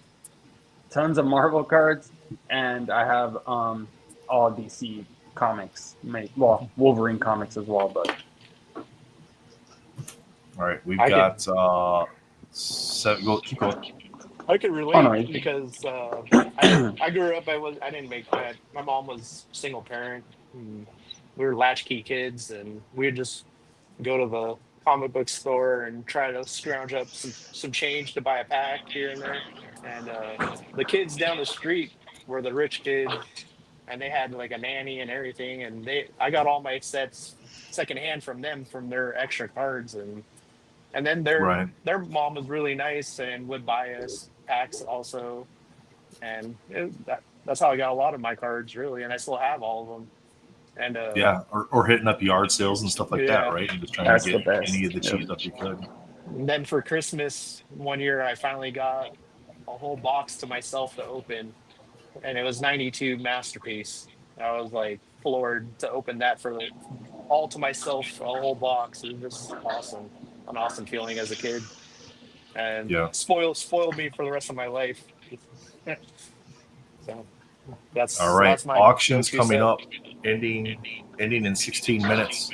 tons of Marvel cards, and I have all DC comics, Wolverine comics as well. But
all right, we've got 7. Keep going.
I could relate because I grew up. I didn't make that. My mom was single parent. And we were latchkey kids, and we'd just go to the comic book store and try to scrounge up some change to buy a pack here and there. And the kids down the street were the rich kids, and they had like a nanny and everything. And I got all my sets secondhand from them from their extra cards, and then their mom was really nice and would buy us packs also, and that's how I got a lot of my cards really, and I still have all of them. And
or hitting up yard sales and stuff like that, right? And just trying to get any of the cheap stuff you could.
And then for Christmas one year, I finally got a whole box to myself to open, and it was 92 Masterpiece. I was like floored to open that all to myself, a whole box. It was just awesome. An awesome feeling as a kid, and spoiled me for the rest of my life. So that's
all right.
That's my
auctions coming up, ending in 16 minutes.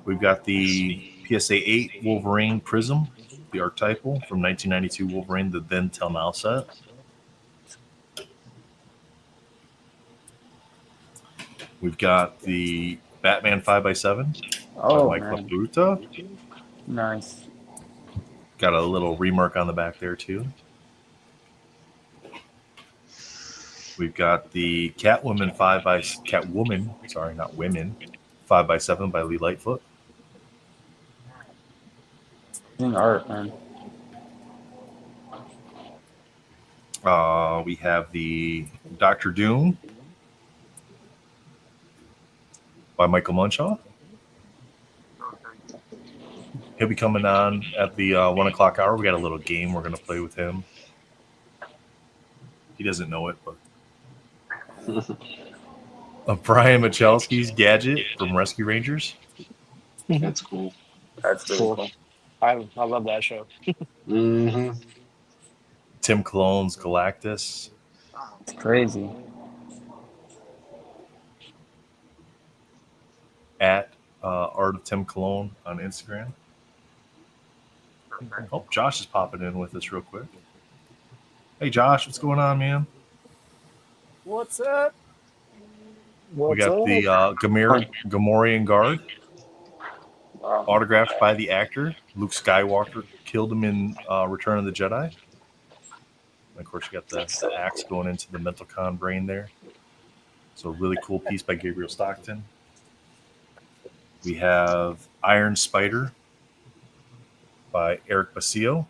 We've got the PSA 8 Wolverine Prism, the archetypal from 1992 Wolverine, the then till now set. We've got the Batman 5x7 by Mike LaPruta.
Nice.
Got a little remark on the back there too. We've got the Catwoman 5x7 by Lee Lightfoot.
Art, man.
We have the Dr. Doom by Michael Munshaw. He'll be coming on at the 1 o'clock hour. We got a little game we're going to play with him. He doesn't know it, but Brian Michalski's Gadget from Rescue Rangers.
That's cool.
That's really cool. I love that show.
Mm-hmm.
Tim Cologne's Galactus.
It's crazy.
At Art of Tim Cologne on Instagram. Oh, Josh is popping in with us real quick. Hey, Josh, what's going on, man?
What's up?
We got the Gamorrean Guard, autographed by the actor. Luke Skywalker killed him in Return of the Jedi. And of course, you got the axe going into the Mentalcon brain there. So a really cool piece by Gabriel Stockton. We have Iron Spider by Eric Basile.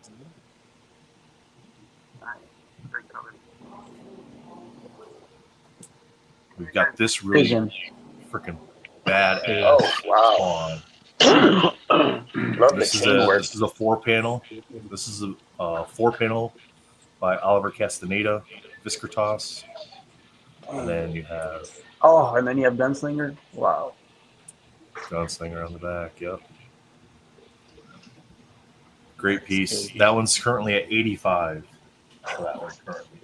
We've got this really freaking badass This is a 4-panel. This is a 4-panel by Oliver Castaneda, Viscertas. And then you have...
and then you have Gunslinger. Wow.
Gunslinger on the back, yep. Great piece. That one's currently at 85 for that one currently.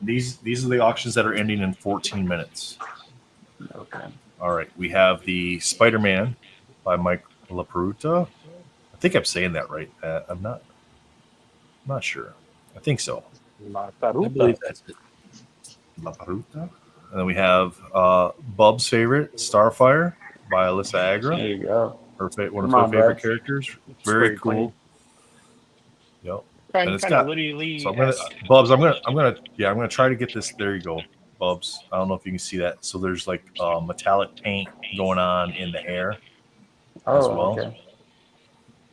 These are the auctions that are ending in 14 minutes.
Okay.
All right. We have the Spider-Man by Mike LaPruta. I think I'm saying that right. I'm not sure. I think so.
I believe that's it.
La Paruta. And then we have Bub's favorite, Starfire by Alyssa Agra.
There you go.
One of her favorite characters. Very cool. Yep. And it's got. So I'm gonna, Bubs. I'm gonna try to get this. There you go, Bubs. I don't know if you can see that. So there's like metallic paint going on in the hair as well.
Okay.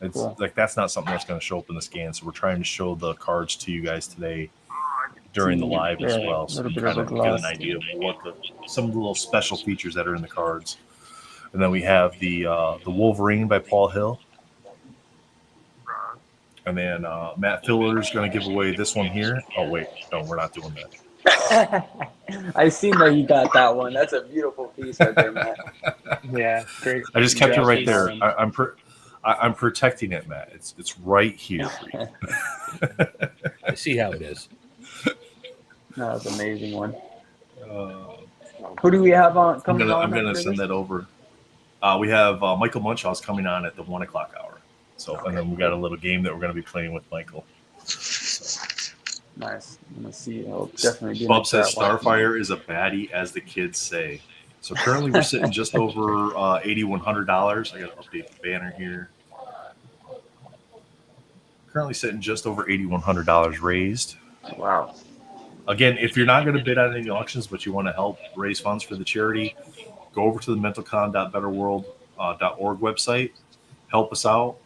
It's
Cool.
like that's not something that's going to show up in the scan. So we're trying to show the cards to you guys today during the live as well, so you kind of get an idea of what some of the little special features that are in the cards. And then we have the Wolverine by Paul Hill. And then Matt Filler is going to give away this one here. Oh, wait. No, we're not doing that.
I seen that you got that one. That's a beautiful piece right there, Matt.
Yeah, great.
I just kept it right there. I'm protecting it, Matt. It's right here.
I see how it is.
No, that's an amazing one. Who do we have on coming on?
I'm going to send that over. We have Michael Munchausen coming on at the 1 o'clock hour. So, and then we got a little game that we're going to be playing with Michael. So.
Nice. I'm going to see. It'll definitely be.
Bob says Starfire is a baddie, as the kids say. So currently we're sitting just over $8,100. I got to update the banner here. Currently sitting just over $8,100 raised.
Wow.
Again, if you're not going to bid on any auctions, but you want to help raise funds for the charity, go over to the mentalcon.betterworld.org website. Help us out.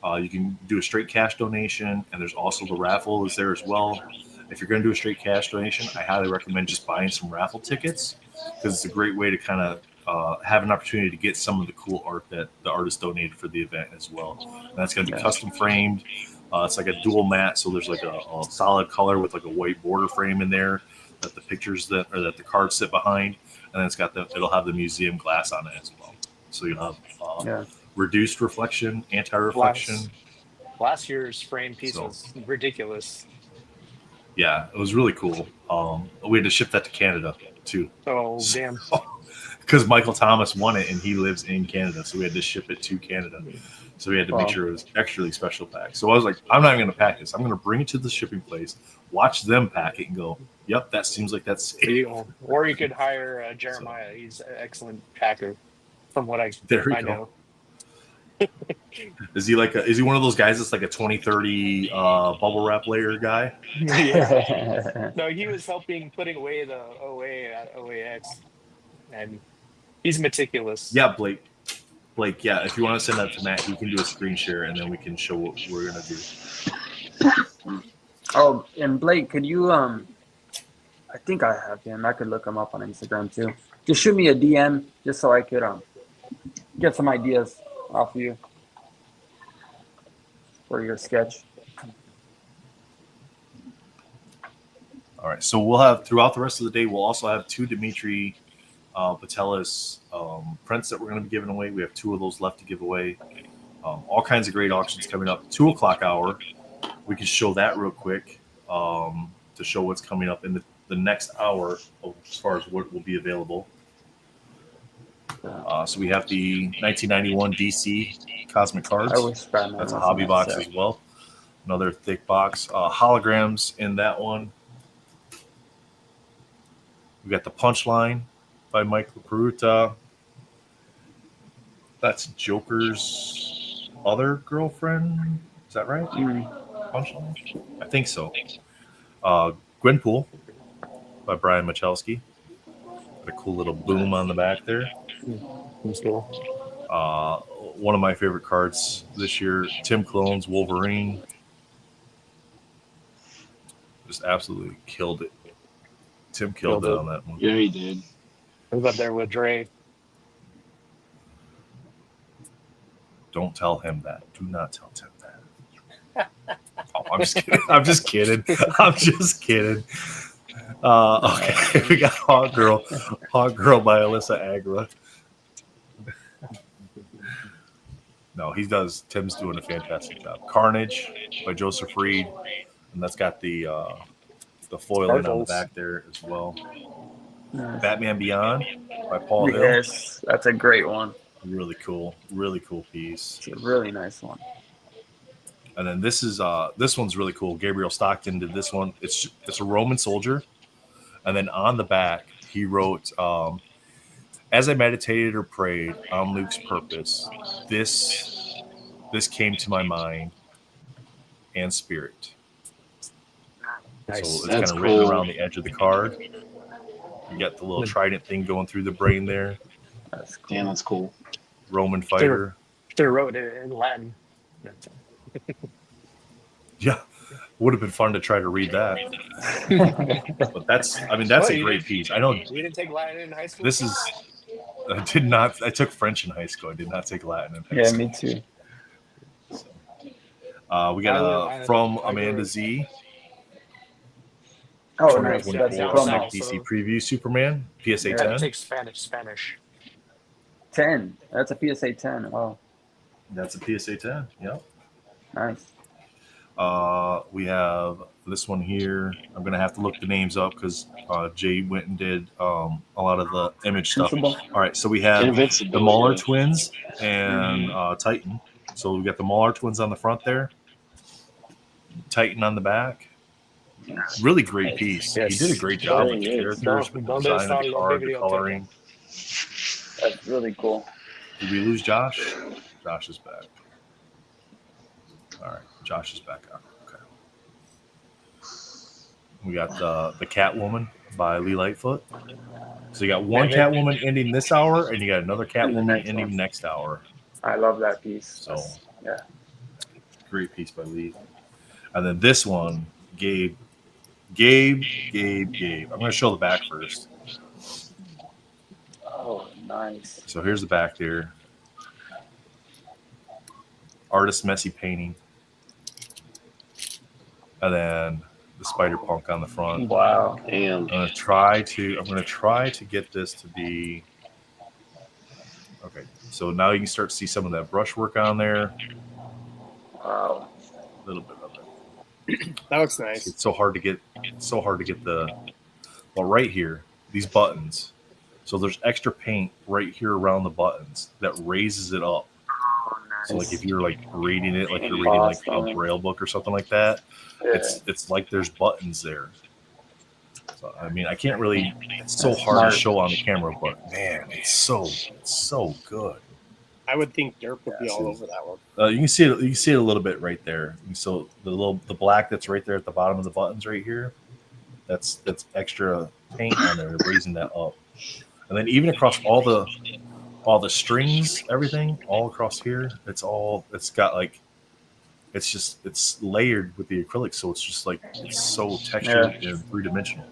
You can do a straight cash donation, and there's also the raffle is there as well. If you're going to do a straight cash donation, I highly recommend just buying some raffle tickets because it's a great way to kind of have an opportunity to get some of the cool art that the artist donated for the event as well. And that's going to be custom framed. It's like a dual mat, so there's like a solid color with like a white border frame in there that the pictures that the cards sit behind, and then it'll have the museum glass on it as well. So you'll have reduced reflection, anti-reflection.
Last year's frame piece was ridiculous.
Yeah, it was really cool. We had to ship that to Canada too.
Oh, damn.
Because Michael Thomas won it and he lives in Canada, so we had to ship it to Canada. So we had to make sure it was extra special packed. So I was like, I'm not going to pack this. I'm going to bring it to the shipping place, watch them pack it, and go, yep, that seems like that's safe.
Or you could hire Jeremiah. He's an excellent packer, from what I know.
Is he is he one of those guys that's like a 2030 bubble wrap layer guy?
Yeah. No, he was helping putting away the OA at OAX, and he's meticulous.
Yeah, Blake, yeah, if you want to send that to Matt, you can do a screen share, and then we can show what we're going to do.
Oh, and Blake, could you, I think I have him. I could look him up on Instagram, too. Just shoot me a DM, just so I could get some ideas off of you for your sketch.
All right, so we'll have, throughout the rest of the day, we'll also have 2 Dimitri Patelis prints that we're going to be giving away. We have 2 of those left to give away. All kinds of great auctions coming up. 2 o'clock hour. We can show that real quick to show what's coming up in the next hour as far as what will be available. So we have the 1991 DC Cosmic Cards. That's a hobby box as well. Another thick box. Holograms in that one. We got the Punchline by Mike LaPeruta. That's Joker's other girlfriend. Is that right? Punchline? I think so. Gwenpool by Brian Michalski. Got a cool little boom on the back there.
That's cool.
One of my favorite cards this year, Tim Clone's Wolverine. Just absolutely killed it. Tim killed it on that one.
Yeah, he did.
He was up there with Dre.
Don't tell him that. Do not tell Tim that. Oh, I'm just kidding. I'm just kidding. I'm just kidding. Okay, we got Hot Girl by Alyssa Agra. No, Tim's doing a fantastic job. Carnage by Joseph Reed, and that's got the foiling on the back there as well. Nice. Batman Beyond by Paul Hill.
Yes, that's a great one.
Really cool piece.
It's a really nice one.
And then this one's really cool. Gabriel Stockton did this one. It's a Roman soldier, and then on the back he wrote, "As I meditated or prayed on Luke's purpose, this came to my mind and spirit."
Nice.
So it's
That's
kind of written
cool.
around the edge of the card. You got the little trident thing going through the brain there.
That's cool.
Damn, that's cool.
Roman fighter.
Should have wrote it in Latin.
Yeah, would have been fun to try to read that. But that's a great piece. I don't.
You didn't take Latin in high school.
This is. I did not. I took French in high school. I did not take Latin in high school.
Me too.
So, we got from Amanda Z.
Oh, nice. That's
PC preview Superman PSA 10.
Take Spanish.
10. That's a PSA 10. Wow.
That's a PSA 10. Yep.
Nice.
We have this one here. I'm gonna have to look the names up because Jay went and did a lot of the image stuff. All right, so we have the Muller twins and Titan. So we got the Muller twins on the front there, Titan on the back. Really great piece.
Yes.
He did a great job with the characters, with the design of the card, the coloring.
That's really cool.
Did we lose Josh? Josh is back. All right, Josh is back on. Okay. We got the Catwoman by Lee Lightfoot. So you got one Catwoman ending this hour, and you got another Catwoman ending next hour.
I love that piece.
So
yeah,
great piece by Lee. And then this one, Gabe. I'm going to show the back first.
Oh, nice.
So here's the back there. Artist messy painting. And then the Spider Punk on the front.
Wow.
Damn.
I'm gonna try to get this to be okay. So now you can start to see some of that brushwork on there.
Wow.
A little bit of it.
That looks nice.
It's so hard to get right here, these buttons. So there's extra paint right here around the buttons that raises it up. So like if you're like reading it, like you're reading like a Braille book or something like that, it's like there's buttons there. So I mean, I can't really. It's so hard to show on the camera, but man, it's so good.
I would think Derp would be all over that one.
You can see it. You can see it a little bit right there. So the black that's right there at the bottom of the buttons right here, that's extra paint on there, raising that up. And then even across all the strings, everything all across here, it's got like, it's layered with the acrylic, so it's just like it's so textured and 3-dimensional.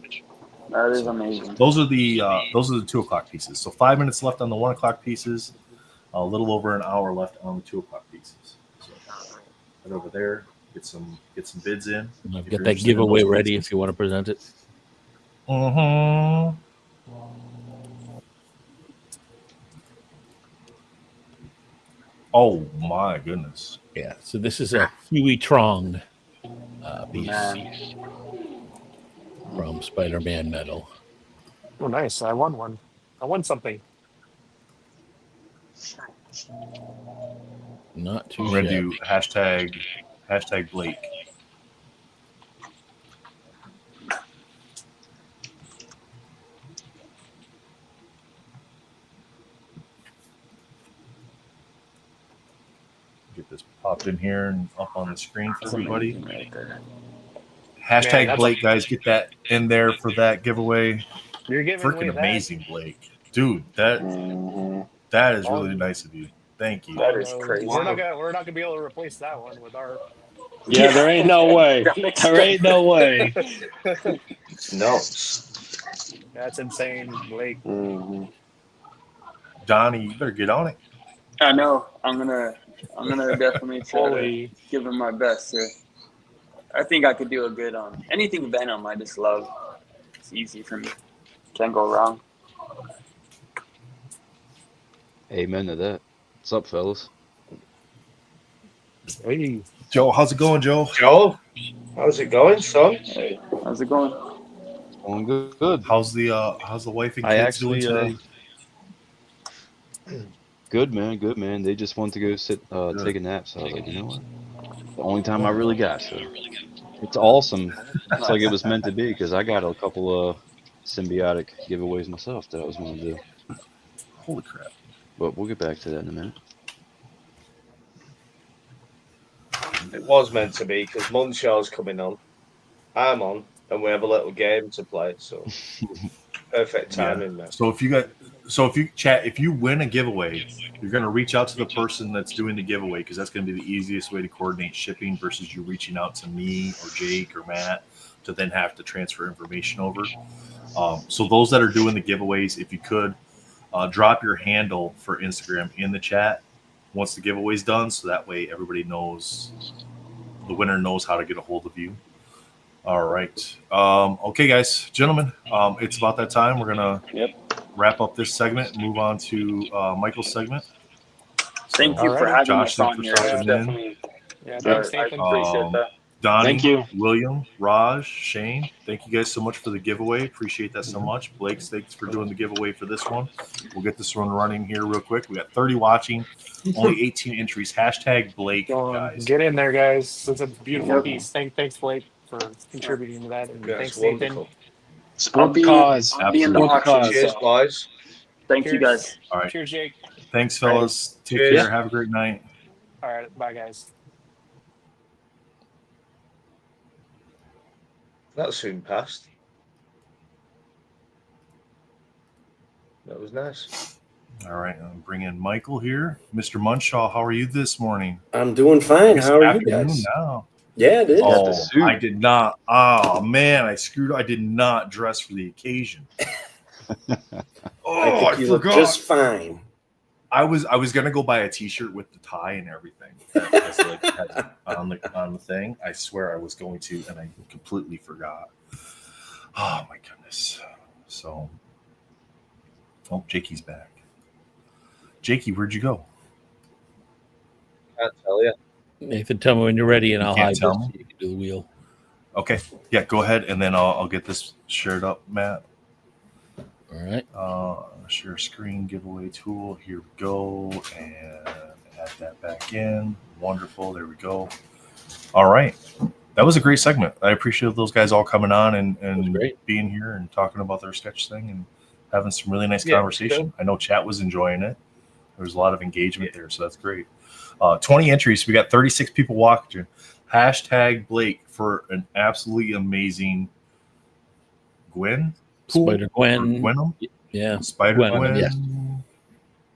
That is amazing.
Those are the 2 o'clock pieces. So 5 minutes left on the 1 o'clock pieces, a little over an hour left on the 2 o'clock pieces. So right over there, get some bids in.
Get that giveaway ready if you want to present it.
Mm-hmm. Oh my goodness!
Yeah, so this is a Huey Trong piece from Spider-Man Metal.
Oh, nice! I won one. I won something.
Not too.
We're gonna do hashtag Blake. Get this popped in here and up on the screen for everybody. Hashtag Blake, guys, get that in there for that giveaway.
You're giving
freaking amazing, Blake. Dude, that is really nice of you. Thank you.
That is crazy.
We're not gonna be able to replace that one with our.
Yeah, there ain't no way. There ain't no way.
No.
That's insane, Blake.
Mm-hmm.
Donnie, you better get on it.
I know. I'm gonna definitely try to give it my best. I think I could do a good on anything Venom. I just love. It's easy for me. Can't go wrong.
Amen to that. What's up, fellas?
Hey,
Joe, how's it going, Joe?
Joe, how's it going, son?
Hey, how's it going?
Going good.
How's the wife and kids doing today?
Good man. They just want to go sit, take a nap. So I was like, you know what? the only time I really got. So it's awesome. It's like it was meant to be because I got a couple of symbiotic giveaways myself that I was going to do.
Holy crap!
But we'll get back to that in a minute.
It was meant to be because Munshaw's coming on. I'm on, and we have a little game to play. So perfect timing, man.
So if you win a giveaway, you're going to reach out to the person that's doing the giveaway because that's going to be the easiest way to coordinate shipping versus you reaching out to me or Jake or Matt to then have to transfer information over. So those that are doing the giveaways, if you could drop your handle for Instagram in the chat once the giveaway's done, so that way everybody knows, the winner knows how to get a hold of you. All right. Okay, guys, gentlemen, it's about that time. We're going to wrap up this segment and move on to Michael's segment.
Thank you for having us on here.
Definitely.
Yeah, thanks, Nathan.
Appreciate that.
Donnie,
thank you.
William, Raj, Shane, thank you guys so much for the giveaway. Appreciate that so much. Blake, thanks for doing the giveaway for this one. We'll get this one running here real quick. We got 30 watching, only 18 entries. Hashtag Blake, guys.
Get in there, guys. It's a beautiful piece. Thanks, Blake, for contributing to that. And thanks, Nathan.
Support the cause.
Cheers, guys.
Thank you, guys.
All right.
Cheers, Jake.
Thanks, fellas. Take
Cheers.
care. Have a great night.
All right. Bye, guys.
That soon passed. That was nice.
All right, I'm bringing Michael here. Mr. Munshaw, how are you this morning?
I'm doing fine.
It's
How are you
afternoon
guys?
now.
Yeah, it is.
Oh, I did not. Oh man, I screwed. I did not dress for the occasion.
I think you look just fine.
I was gonna go buy a T-shirt with the tie and everything that was like on the thing. I swear I was going to, and I completely forgot. Oh my goodness. So, oh, Jakey's back. Jakey, where'd you go?
Can't tell you.
Nathan, tell me when you're ready, and I'll hide this
tell
so
me?
you can do the wheel.
Okay, yeah, go ahead, and then I'll get this shared up, Matt.
All right.
Share screen giveaway tool. Here we go, and add that back in. Wonderful. There we go. All right, that was a great segment. I appreciate those guys all coming on and being here and talking about their sketch thing and having some really nice conversation.
Good.
I know chat was enjoying it. There was a lot of engagement there, so that's great. 20 entries. We got 36 people watching. Hashtag Blake for an absolutely amazing Gwen.
Spider Gwen.
Gwenum?
Yeah.
Spider Gwen.
Yeah.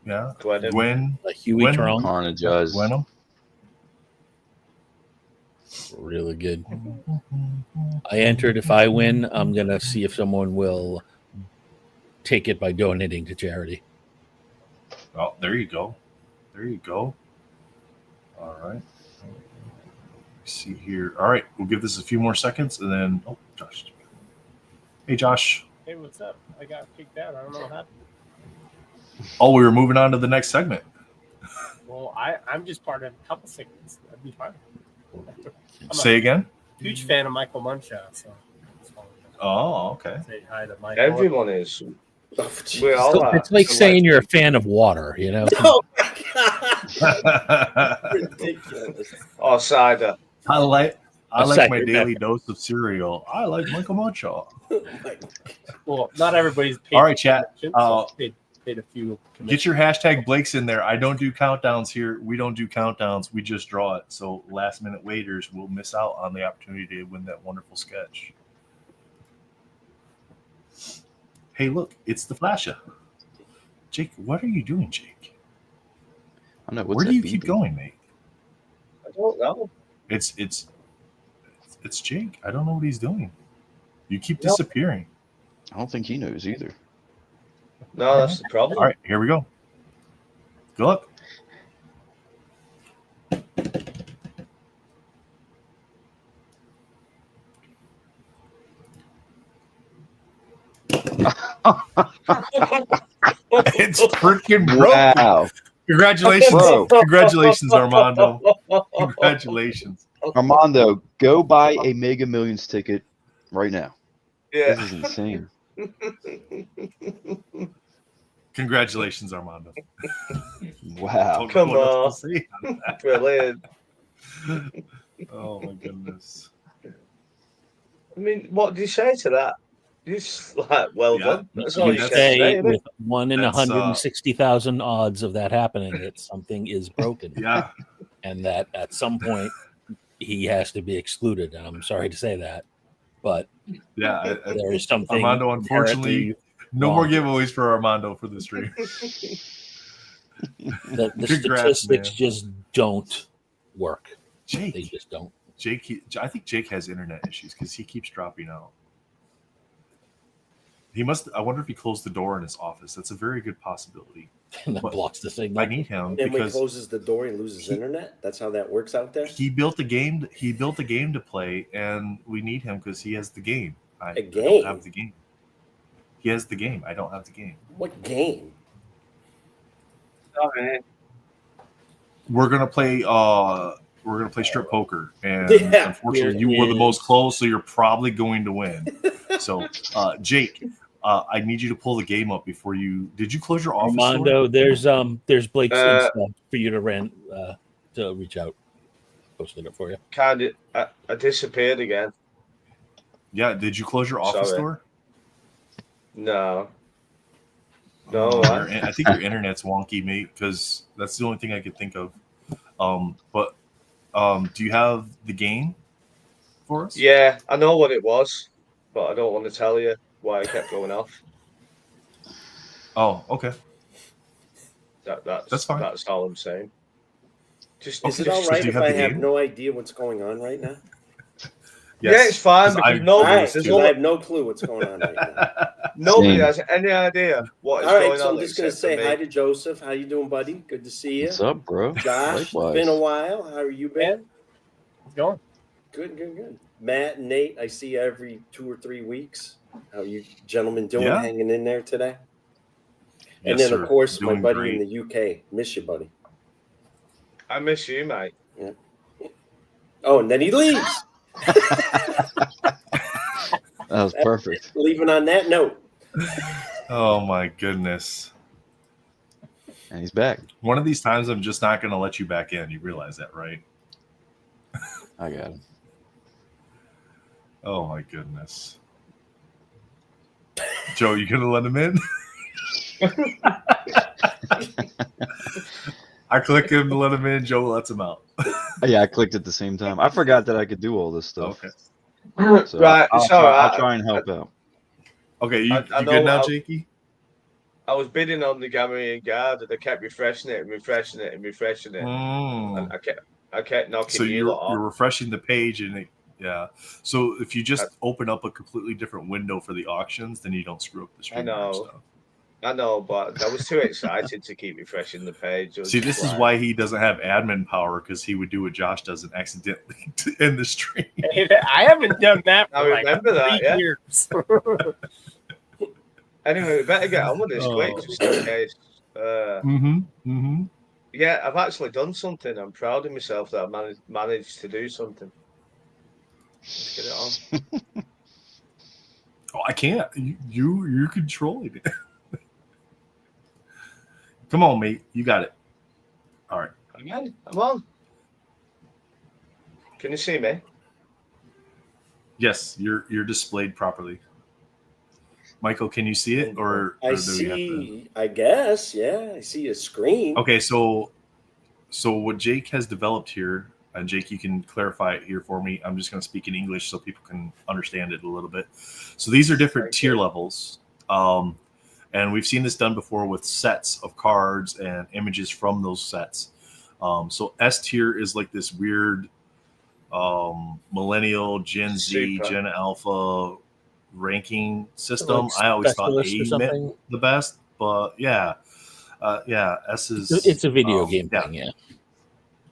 Yeah. Gwen.
Like Huey Trump.
Carnage does.
Gwenum.
Really good. I entered. If I win, I'm going to see if someone will take it by donating to charity.
Oh, there you go. There you go. All right. Let's see here. All right. We'll give this a few more seconds and then, oh, Josh. Hey, Josh.
Hey, what's up? I got kicked out. I don't know what happened.
Oh, we were moving on to the next segment.
Well, I'm just part of a couple segments. That'd be fine.
Say again?
Huge fan of Michael Munshaw, so.
Oh, okay.
Say hi to Michael.
Everyone is. We all are.
It's like saying you're a fan of water, you know?
Oh my god! Ridiculous.
Or cider.
I like
cider,
my daily dose of cereal. I like Michael Munshaw.
Well, not everybody's paid.
All right, chat.
Paid a few.
Get your hashtag Blakes in there. I don't do countdowns here. We don't do countdowns. We just draw it. So last minute waiters will miss out on the opportunity to win that wonderful sketch. Hey, look, it's the Flasher. Jake, what are you doing, Jake?
I know.
Where do you keep going, mate?
I don't know.
It's Jake. I don't know what he's doing. You keep disappearing.
I don't think he knows either.
No, that's the problem.
All right, here we go. Good luck. It's freaking broken.
Wow.
Congratulations.
Bro.
Congratulations, Armando. Congratulations.
Armando, go buy a Mega Millions ticket right now.
Yeah.
This is insane.
Congratulations, Armando.
Wow.
Come on. Brilliant.
Oh my goodness.
I mean, what do you say to that? Just like, well done. That's all
You
you can
say
say, isn't
with
it?
1 in 160,000 odds of that happening that something is broken.
Yeah.
And that at some point he has to be excluded. And I'm sorry to say that, but
yeah,
there is something.
Armando, unfortunately, no more giveaways for Armando for the stream.
The
Congrats,
statistics
man.
just don't work.
Jake,
they just don't.
I think Jake has internet issues because he keeps dropping out. He must. I wonder if he closed the door in his office. That's a very good possibility.
And that blocks the signal.
I need him
And when he
because
closes the door, he loses internet. That's how that works out there.
he built a game. He built a game to play, and we need him because he has the game. I
game?
don't have the game. He has the game. I don't have the game.
What game?
Oh, man.
We're gonna play. We're gonna play strip poker, and
Yeah.
unfortunately, you were the most close, so you're probably going to win. So, Jake, I need you to pull the game up before you. Did you close your office?
Armando, there's Blake's Insta for you to reach out. Posted it for you.
Kind of, I disappeared again.
Yeah, did you close your office door?
No.
I think your internet's wonky, mate, because that's the only thing I could think of. But do you have the game for us?
Yeah, I know what it was, but I don't want to tell you why I kept going off.
Oh, okay.
That's fine. That's all I'm saying.
Is it all right if I have no idea what's going on right now?
Yes, yeah, it's fine because
I have no clue what's going on right now.
Nobody has any idea what is going on.
So I'm just going to say hi to Joseph. How you doing, buddy? Good to see you.
What's up, bro?
Josh,
Likewise.
Been a while. How are you been?
How's it going?
Good. Matt and Nate, I see you every 2 or 3 weeks. How are you gentlemen doing?
Yeah.
Hanging in there today? And
Yes,
then,
sir.
of course,
Doing
my buddy
great.
in the UK. Miss you, buddy.
I miss you, mate.
Yeah. Oh, and then he leaves.
That was perfect.
Leaving on that note.
Oh my goodness.
And he's back.
One of these times, I'm just not going to let you back in. You realize that, right?
I got him.
Oh my goodness. Joe, you gonna let him in? I click him to let him in. Joe lets him out.
Yeah, I clicked at the same time. I forgot that I could do all this stuff.
Okay.
So
Right,
I'll try and help out.
Okay, you
I
good now, Jakey?
I was bidding on the Gamma Guard, and I kept refreshing it.
Mm.
And I kept knocking
So
you lot
you're
off.
refreshing the page, and yeah. So if you just open up a completely different window for the auctions, then you don't screw up the stream.
I know, but I was too excited to keep refreshing the page.
See, this is why he doesn't have admin power, because he would do what Josh does and accidentally end the stream.
I haven't done that for
I remember that,
3
yeah.
years.
Anyway, we better get on with this quick, just in case. Yeah, I've actually done something. I'm proud of myself that I managed to do something. Let's get it on.
Oh, I can't. You're controlling it. Come on, mate. You got it. All right.
I'm on. Can you see me?
Yes, you're displayed properly. Michael, can you see it, or
I
do we
see.
have to...
I guess. Yeah, I see a screen.
Okay, so what Jake has developed here, and Jake, you can clarify it here for me. I'm just going to speak in English so people can understand it a little bit. So these are different tier levels, and we've seen this done before with sets of cards and images from those sets. So S tier is like this weird millennial, Gen Z, Gen Alpha ranking system.
Like
I always thought
Specialist or
A
something?
meant the best, but yeah, S is
It's a video game
yeah.
thing, yeah.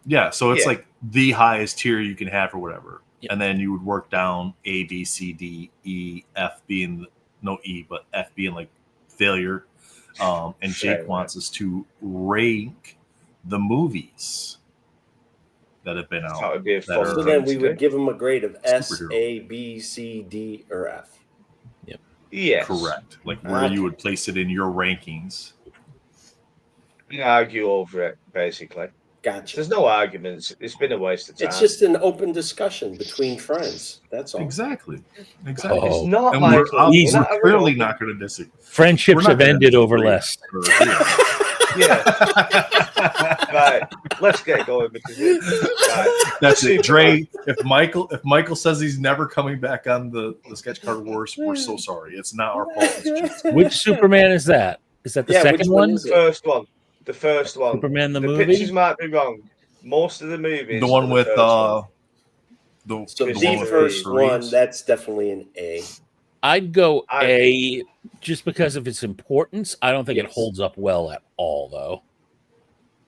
Yeah, so it's
Yeah.
like the highest tier you can have or whatever, and then you would work down A, B, C, D, E, F being no E, but F being like failure. And Jake wants us to rank the movies that have been out.
That would be a fun
So then we would give them a grade of S,
Superhero.
A, B, C, D, or F.
Yep.
Yes.
Correct. Like where you would place it in your rankings.
We argue over it, basically.
Gotcha.
There's no arguments. It's been a waste of time.
It's just an open discussion between friends. That's all.
Exactly.
It's not,
And
Michael.
we're clearly not going to disagree.
Friendships have ended over less.
Yeah. Right. Let's get going because
That's it, Dre. If Michael says he's never coming back on the Sketch Card Wars, we're so sorry. It's not our fault. It's just
Which Superman is that? Is that the second one?
The first one. The first one.
Superman the
The
movie?
pictures might be wrong. Most of the movies.
the one with
first one.
The first one, that's definitely an A.
I'd go A just because of its importance. I don't think it holds up well at all, though.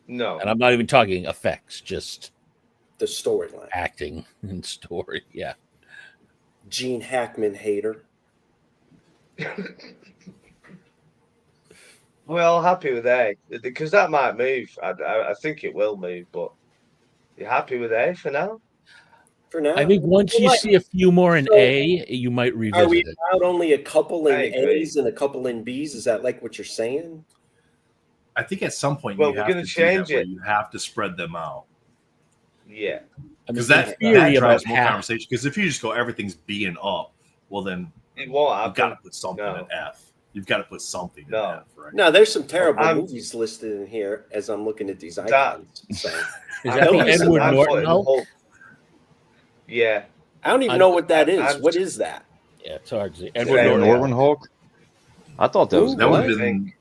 No.
And I'm not even talking effects, just
the storyline,
acting, and story. Yeah.
Gene Hackman hater.
Well, happy with A because that might move. I think it will move, but you happy with A for now?
For now,
I think once you see a few more in A, you might revisit
Are we
it.
allowed only a couple in
I agree.
A's and a couple in B's? Is that like what you're saying?
I think at some point
Well,
you
we're
have to
gonna
do
change
that where
it.
you have to spread them out.
Yeah.
Because
there's
that
theory
drives
about
more
half.
conversation. Because if you just go everything's B and up, well then
It won't happen.
you've got to put something in F. You've got to put something in F, right?
No, there's some terrible movies listed in here as I'm looking at these icons. So.
Is that the Edward Norton Hulk?
Yeah.
I don't even know what that is. What is that?
Yeah, it's hard to see.
Edward Norton Hulk. I thought that was
that would have
good.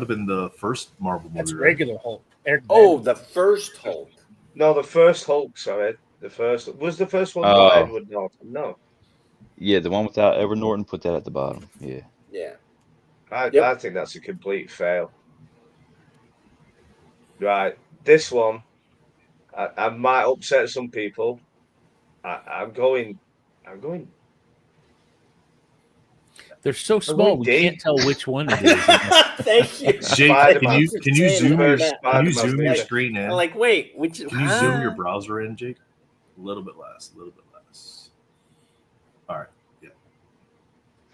been the first Marvel movie.
That's
right?
regular Hulk.
Oh, the first Hulk.
No, the first Hulk. Sorry, the first the first one
Oh.
by Edward Norton. No.
Yeah, the one without Edward Norton. Put that at the bottom. Yeah.
Yeah.
I think that's a complete fail. Right, this one, I might upset some people. I'm going.
They're so small, we can't tell which one it is.
Thank you.
Jake, can you zoom your screen in?
I'm like, wait,
Can you zoom your browser in, Jake? A little bit less. All right. Yeah.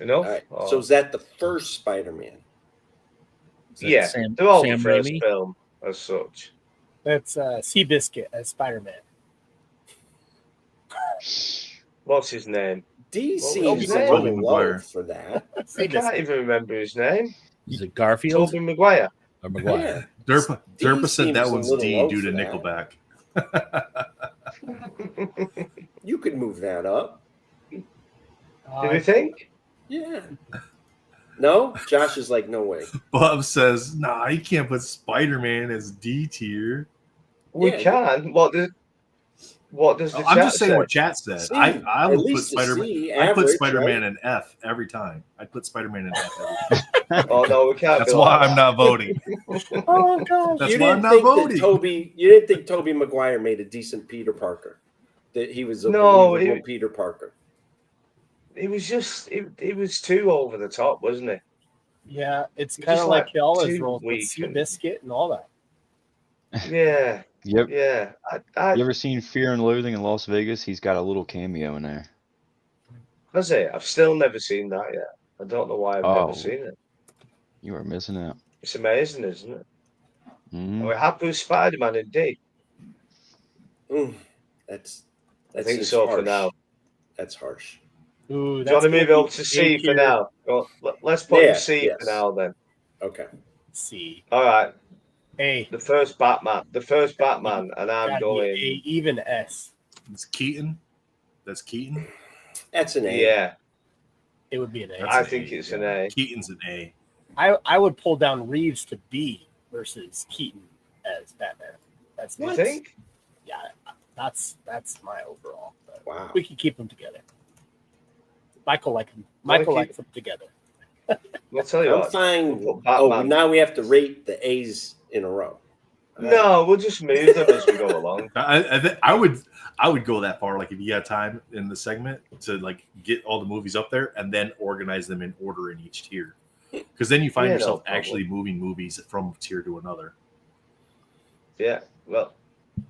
Enough.
All right. So is that the first Spider-Man?
Yeah, they're all the first film as such.
That's Seabiscuit as Spider-Man.
What's his name?
D
What's
seems
his
a
name?
little low for that.
I can't even remember his name.
Is it Garfield?
Tobey Maguire.
Or Maguire?
Derpa said that
seems a
one's
little
D
low
due to
for that.
Nickelback.
You could move that up.
Do you think?
Yeah. No? Josh is like, no way.
Bob says, nah, you can't put Spider-Man as D tier.
We can. What does the
I'm
chat
just saying
say?
what chat said.
C,
I
at
would put
least a
Spider-Man.
C,
I put
average,
Spider-Man
right?
in F every time. I put Spider-Man in F every time.
Oh no, we can't.
That's
be
why
like
I'm not voting.
Oh gosh.
That's
You
why I'm
didn't
not
think that
voting.
you didn't think Tobey Maguire made a decent Peter Parker. That he was a
No,
believable Peter Parker.
It was just it was too over the top, wasn't it?
Yeah, it's
It's
kind
just
of like
like
y'all
too
roles with
weak and-
Seabiscuit and all that.
Yeah.
Yep.
Yeah.
You ever seen Fear and Loathing in Las Vegas? He's got a little cameo in there.
Has it? I've still never seen that yet. I don't know why I've
Oh.
never seen it.
You are missing out.
It's amazing, isn't it?
Mhm.
We're happy with Spider-Man indeed.
That's
I think
seems
so for
harsh.
now.
That's harsh.
Ooh,
Do you want
that's
to move it
gonna
up
be
to C for
A-tier.
now? Well, let's put
Yeah,
C
yes.
for now then.
Okay.
C.
All right.
A.
The first Batman, and I'm
Gotta be
going.
A, even S.
It's Keaton. That's Keaton.
That's an A.
Yeah,
It would be an A.
I think it's an A.
Keaton's an A.
I would pull down Reeves to B versus Keaton as Batman. That's
You
what?
think?
Yeah, that's my overall. But
Wow.
we can keep them together. Michael likes them.
Wanna
Michael
keep-
likes them together.
I'll tell you
I'm
what.
fine.
We'll put
Oh,
Batman.
now we have to rate the A's in a row.
No, we'll just move them as we go along.
I would go that far. Like if you got time in the segment to like get all the movies up there and then organize them in order in each tier, because then you find
Yeah, no
yourself
problem.
actually moving movies from tier to another.
Yeah. Well,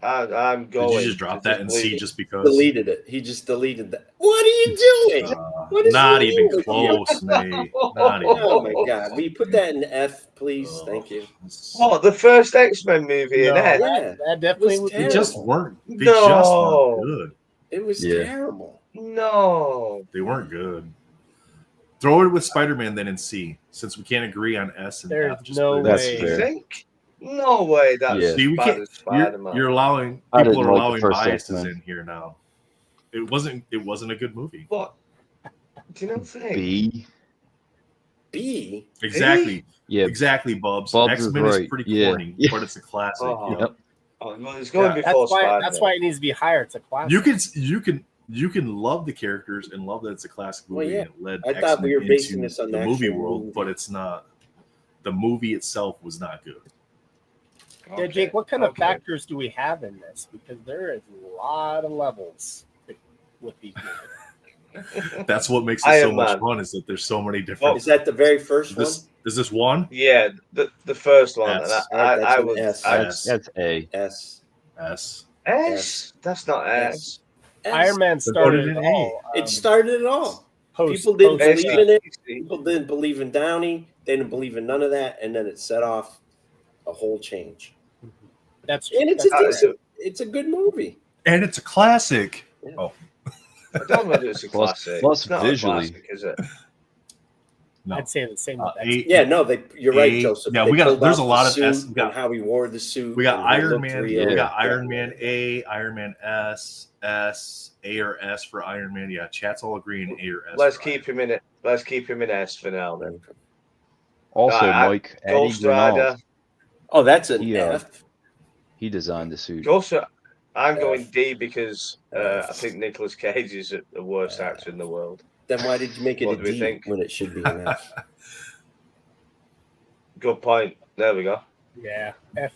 I'm
Did
going.
you just drop
to
that and
delete
C
it.
just because?
Deleted it. He just deleted that. What are you doing? What is
Not
wrong
even
with
close,
you?
mate. Not even
Oh my
close.
God! Will you put that in F, please? Thank you.
What, the first X-Men movie in
No,
F?
Yeah,
that definitely
was
would be.
They just
terrible.
weren't. They just weren't
No.
good.
It was
Yeah.
terrible.
No.
They weren't good. Throw it with Spider-Man then and C, since we can't agree on S and
There's
F. Just
no
put it
That's
way.
You
fair.
think? No way that's
Yeah.
See, we
bad
can't.
as Spider-Man.
You're allowing
I
people
didn't
are
like the
allowing
first
biases
X-Men.
in here now. It wasn't a good movie.
What? Do you not think?
B.
B.
Exactly.
Yeah.
Exactly, Bubs.
Bubs is
X-Men is
right.
pretty
Yeah.
corny,
Yeah.
but it's a classic.
Oh.
Yep.
Oh, well, it's going
Yeah.
before Spider-Man.
That's why it needs to be higher. It's a classic.
You can love the characters and love that it's a classic movie
Well, yeah.
and it led
I thought
X-Men
we were basing
into
this on
the
the
movie
actual
world,
movie.
but it's not. The movie itself was not good.
Yeah, Jake, what kind of factors do we have in this? Because there is a lot of levels with these movies.
That's what makes it
Iron
so much
Man.
fun is that there's so many different.
Is that the very first one?
Is this one?
Yeah, the first one.
S.
And
All right, that's
I
an
was
S.
That's A.
S.
S.
S. That's not S.
Iron Man started it
an
all.
It started it all.
Post-
People didn't
post-
believe in it. People didn't believe in Downey. They didn't believe in none of that, and then it set off a whole change.
That's
And it's a good movie.
And it's a classic.
Yeah.
Oh,
I don't know whether it's a classic.
Plus
It's not
visually.
a classic, is it?
no.
I'd say the same with
A-
Yeah, no, you're right,
A-
Joseph.
yeah,
They
we got.
pulled
There's a
off
lot
the
of
suit
S. We got
and how he wore the suit.
We got
and he
Iron
looked
Man.
real.
We got
Yeah.
Iron Man A, Iron Man S, A or S for Iron Man. Yeah, chat's all agreeing A or S.
Let's
for
keep him in it. Let's keep him in S for now then.
Also,
Ghost
Mike Addy-Grenald.
Rider.
Oh, that's an
He,
F.
he designed the suit.
Ghost. I'm going D because I think Nicolas Cage is the worst actor in the world.
Then why did you make it
What
a
do we
D
think?
when it should be an F?
Good point. There we go.
Yeah, F.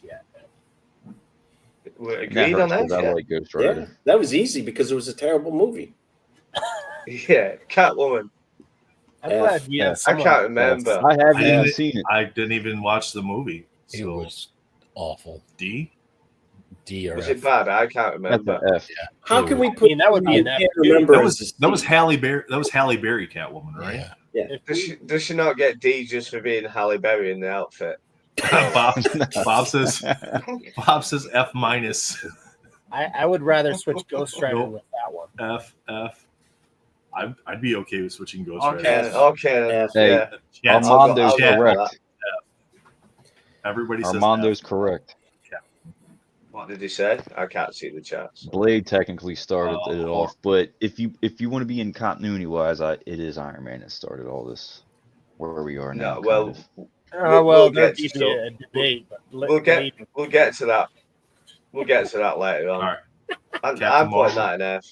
Yeah.
We're
That
agreed on
hurts 'cause
that.
I like Ghost
Yeah,
Rider.
that was easy because it was a terrible movie.
Yeah, Catwoman.
I'm
F.
glad you have
I
someone.
can't remember.
I haven't even seen it.
I didn't even watch the movie.
It
So
was awful.
D.
D or
Was
F.
it bad? I can't
That's
remember.
an F.
How
It
can
was-
we put?
I mean, that would be
I
an F.
can't remember.
That
as
was
a
that was
C.
Halle Berry. That was Halle Berry Catwoman, right?
Yeah.
Does she not get D just for being Halle Berry in the outfit?
Bob says F minus.
I would rather switch Ghost Rider
Nope.
with that one.
F. I'd be okay with switching Ghost
Okay,
Rider.
okay.
F.
Hey,
Yeah.
Chat's-
Armando's
I'll go for
correct.
Everybody says
Armando's
F.
correct.
What did he say? I can't see the charts.
Blade technically started it
Oh.
off, but if you want to be in continuity wise, it is Iron Man that started all this. Where we are now.
No, well,
kind of.
Well,
we'll
there'd
get
be
to
a debate, but
we'll get to that. We'll get to that later on.
All right.
I'm
Captain
putting
Marvel.
that in F.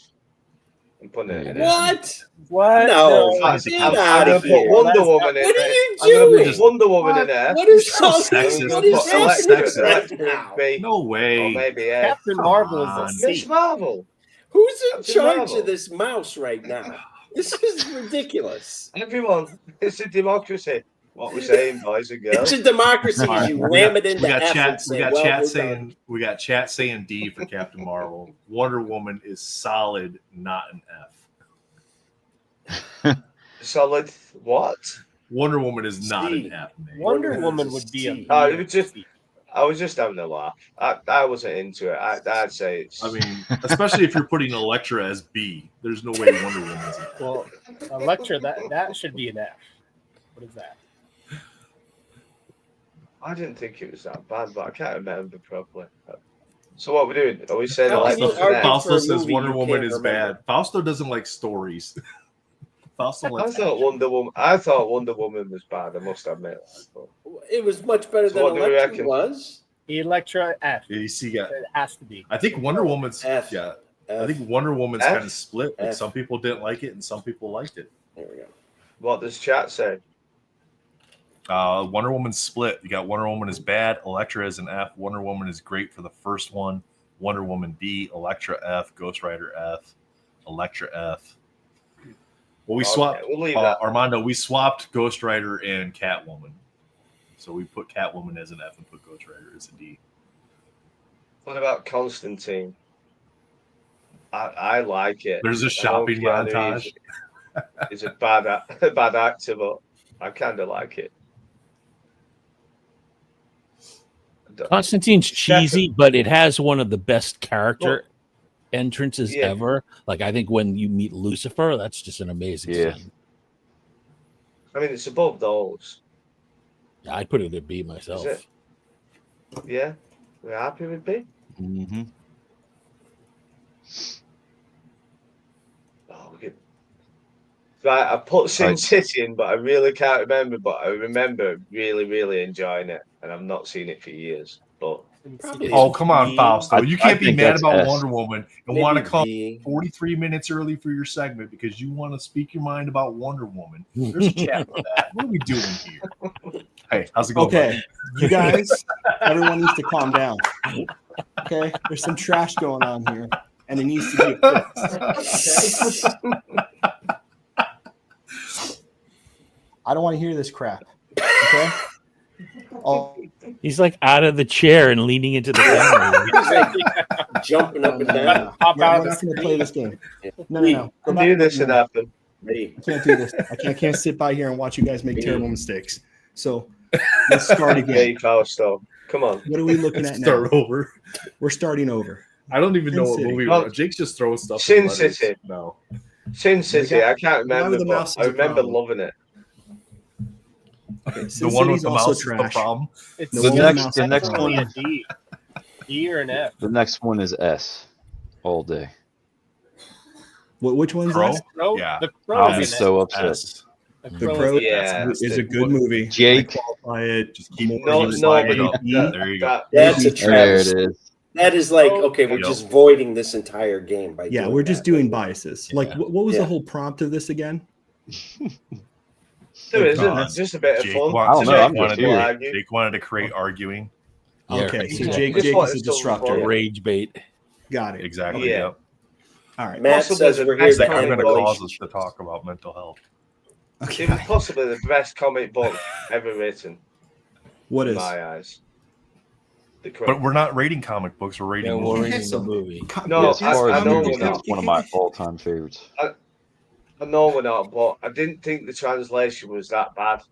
I'm putting it in F.
What?
What?
No,
I'm
get
going
out
to
of
put
here.
Wonder Woman in
What are
it.
you
I'm gonna
doing?
put Wonder Woman in F.
What is
So
all
sexist.
What is
Put
So
happening
sexist.
right now?
B,
No
or
way.
maybe F.
Captain
Come
Marvel is
on.
a C.
Miss Marvel.
Who's in
Captain
charge
Marvel.
of this mouse right now? This is ridiculous.
Everyone, it's a democracy. What we're saying, boys and girls.
It's a democracy.
All right,
You
we
ram
got-
it into
we got
F
chat.
and say,
We got
well,
chat
we're
saying.
done.
We got chat saying D for Captain Marvel. Wonder Woman is solid, not an F.
Solid. What?
Wonder Woman is not
C.
an F. Man.
Wonder Woman would be a
C.
B.
It was just. I was just having a laugh. I wasn't into it. I'd say it's.
I mean, especially if you're putting Elektra as B, there's no way Wonder Woman's.
Well, Elektra, that should be an F. What is that?
I didn't think it was that bad, but I can't remember properly. So what we're doing? Are we saying
How
like
can you
stuff
argue
in F?
Fausto
for a
says
movie
Wonder
you
Woman
can't
is
remember?
bad. Fausto doesn't like stories. Fausto
I
likes
thought Wonder Woman. I thought Wonder Woman was bad. I must admit.
It was much better
So
than
what do we
Electra
reckon?
was.
Electra F.
You see, got.
It has to be.
I think Wonder Woman's.
F.
Yeah,
F.
I think Wonder Woman's
F.
kind of split. Like
F.
some people didn't like it, and some people liked it.
There we go.
What does chat say?
Wonder Woman's split. You got Wonder Woman is bad. Elektra is an F. Wonder Woman is great for the first one. Wonder Woman B. Elektra F. Ghost Rider F. Elektra F. Well, we
Okay,
swapped.
we'll leave that.
Armando, we swapped Ghost Rider and Catwoman. So we put Catwoman as an F and put Ghost Rider as a D.
What about Constantine? I like it.
There's a shopping montage.
He's a bad actor, but I kind of like it.
Constantine's cheesy, but it has one of the best character entrances ever. Like, I think when you meet Lucifer, that's just an amazing scene.
I mean, it's above those.
I'd put it at B myself.
Is it? Yeah, we're happy with B.
Mm-hmm.
Oh, right, I put Sin City in, but I really can't remember. But I remember really, really enjoying it, and I've not seen it for years. But
oh, come on, Fausto! You can't be mad about
S.
Wonder Woman and want to come 43 minutes early for your segment because you want to speak your mind about Wonder Woman. There's a chat for that. What are we doing here? Hey, how's it going?
Okay, you guys, everyone needs to calm down. Okay, there's some trash going on here, and it needs to be fixed. Okay? I don't want to hear this crap. Okay.
He's like out of the chair and leaning into the camera.
He's like jumping up and down.
We're not going to play this game. No.
Go back do this and happen.
I can't do this. I can't sit by here and watch you guys make terrible mistakes. So let's start again.
Hey, Fausto, come on.
What are we looking at now?
Start over.
We're starting over.
I don't even know what movie.
Well,
Jake's just throwing stuff.
Sin City.
No.
Sin City. I can't remember, but I remember loving it.
Okay,
the one with the mouse is the problem.
The next one.
A D or an F.
The next one is S. All day.
Which one's
Crow?
that?
Yeah.
The Crow
I'll be so upset.
The Crow is a good movie.
Jake.
I qualify it.
Just keep
No,
there you go.
That's a
There
travesty.
it is.
That is like, okay, we're just voiding this entire game by
Yeah,
doing
we're just
that.
doing biases. Like, what was the whole prompt of this again?
There isn't. Just a bit of
Jake
fun.
Jake wanted to create arguing.
Okay, so
Yeah.
Jake
Just
is
wanted
a
to
disruptor.
Rage bait.
Got it.
Exactly.
Yeah.
Yep.
All right.
Matt
Possibly
says
the
we're here
best
to
They're
end
going to
the
cause us to talk about mental health.
Okay.
It was possibly the best comic book ever written.
What
in
is?
my eyes? The Crow.
But we're not rating comic books. We're rating movies.
rating the movie.
No,
as far
I
as
know
movies,
we're
it's
not.
one of my all-time favorites.
I know we're not, but I didn't think the translation was that bad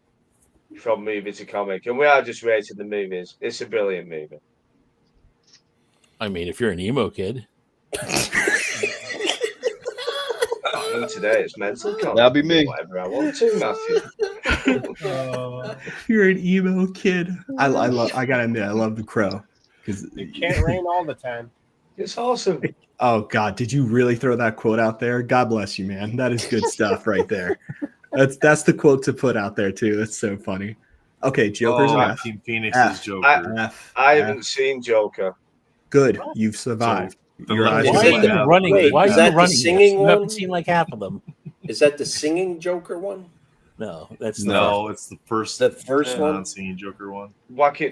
from movie to comic. And we are just rating the movies. It's a brilliant movie.
I mean, if you're an emo kid.
And today it's mental comic.
That'll be me.
Whatever I want to, Matthew.
You're an emo kid. I gotta admit, I love The Crow because
It can't rain all the time.
It's awesome.
Oh God, did you really throw that quote out there? God bless you, man. That is good stuff right there. That's the quote to put out there too. That's so funny. Okay, Joker's an F.
Team Phoenix's Joker.
I haven't seen Joker.
Good, you've survived. Your eyes
Why
are
are you
wide.
running?
Wait,
Why
is
are
that
you
the
running?
singing
You
one?
haven't seen like half of them.
Is that the singing Joker one?
No, that's
No, it's the first
one?
non-singing Joker one.
Joaquin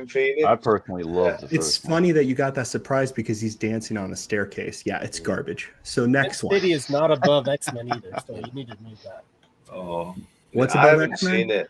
Phoenix.
I personally love the
It's
first
funny that you got that surprise because he's dancing on a staircase. Yeah, it's garbage. So next one.
City is not above X-Men either, so you need to move that.
Oh,
What's
I
above
haven't
X-Men?
seen it.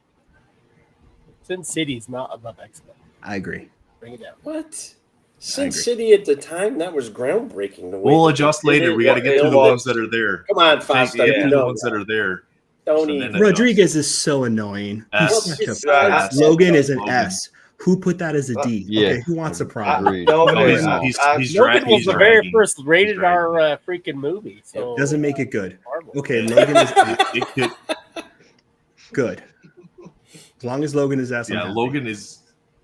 Sin City is not above X-Men.
I agree.
Bring it down.
What? Sin City at the time, that was groundbreaking. The way
We'll
they
adjust
did
later.
it.
We got to get through the ones that are there.
Come on,
Jake,
Fausto.
get
You
through the
know
ones that are there.
Don't
And
even.
then adjust.
Rodriguez is so annoying.
S.
He's such
Right.
a Logan is an
Logan.
S. Who put that as a D?
Yeah.
Okay, who wants a problem?
Agreed.
No,
Nobody.
he's
Logan
dragging.
was
He's
the very
dragging.
first rated
He's
R freaking movie. So
Doesn't make it good.
Marvel.
Okay, Logan is
It could-
good. As long as Logan is S. I'm
yeah,
happy.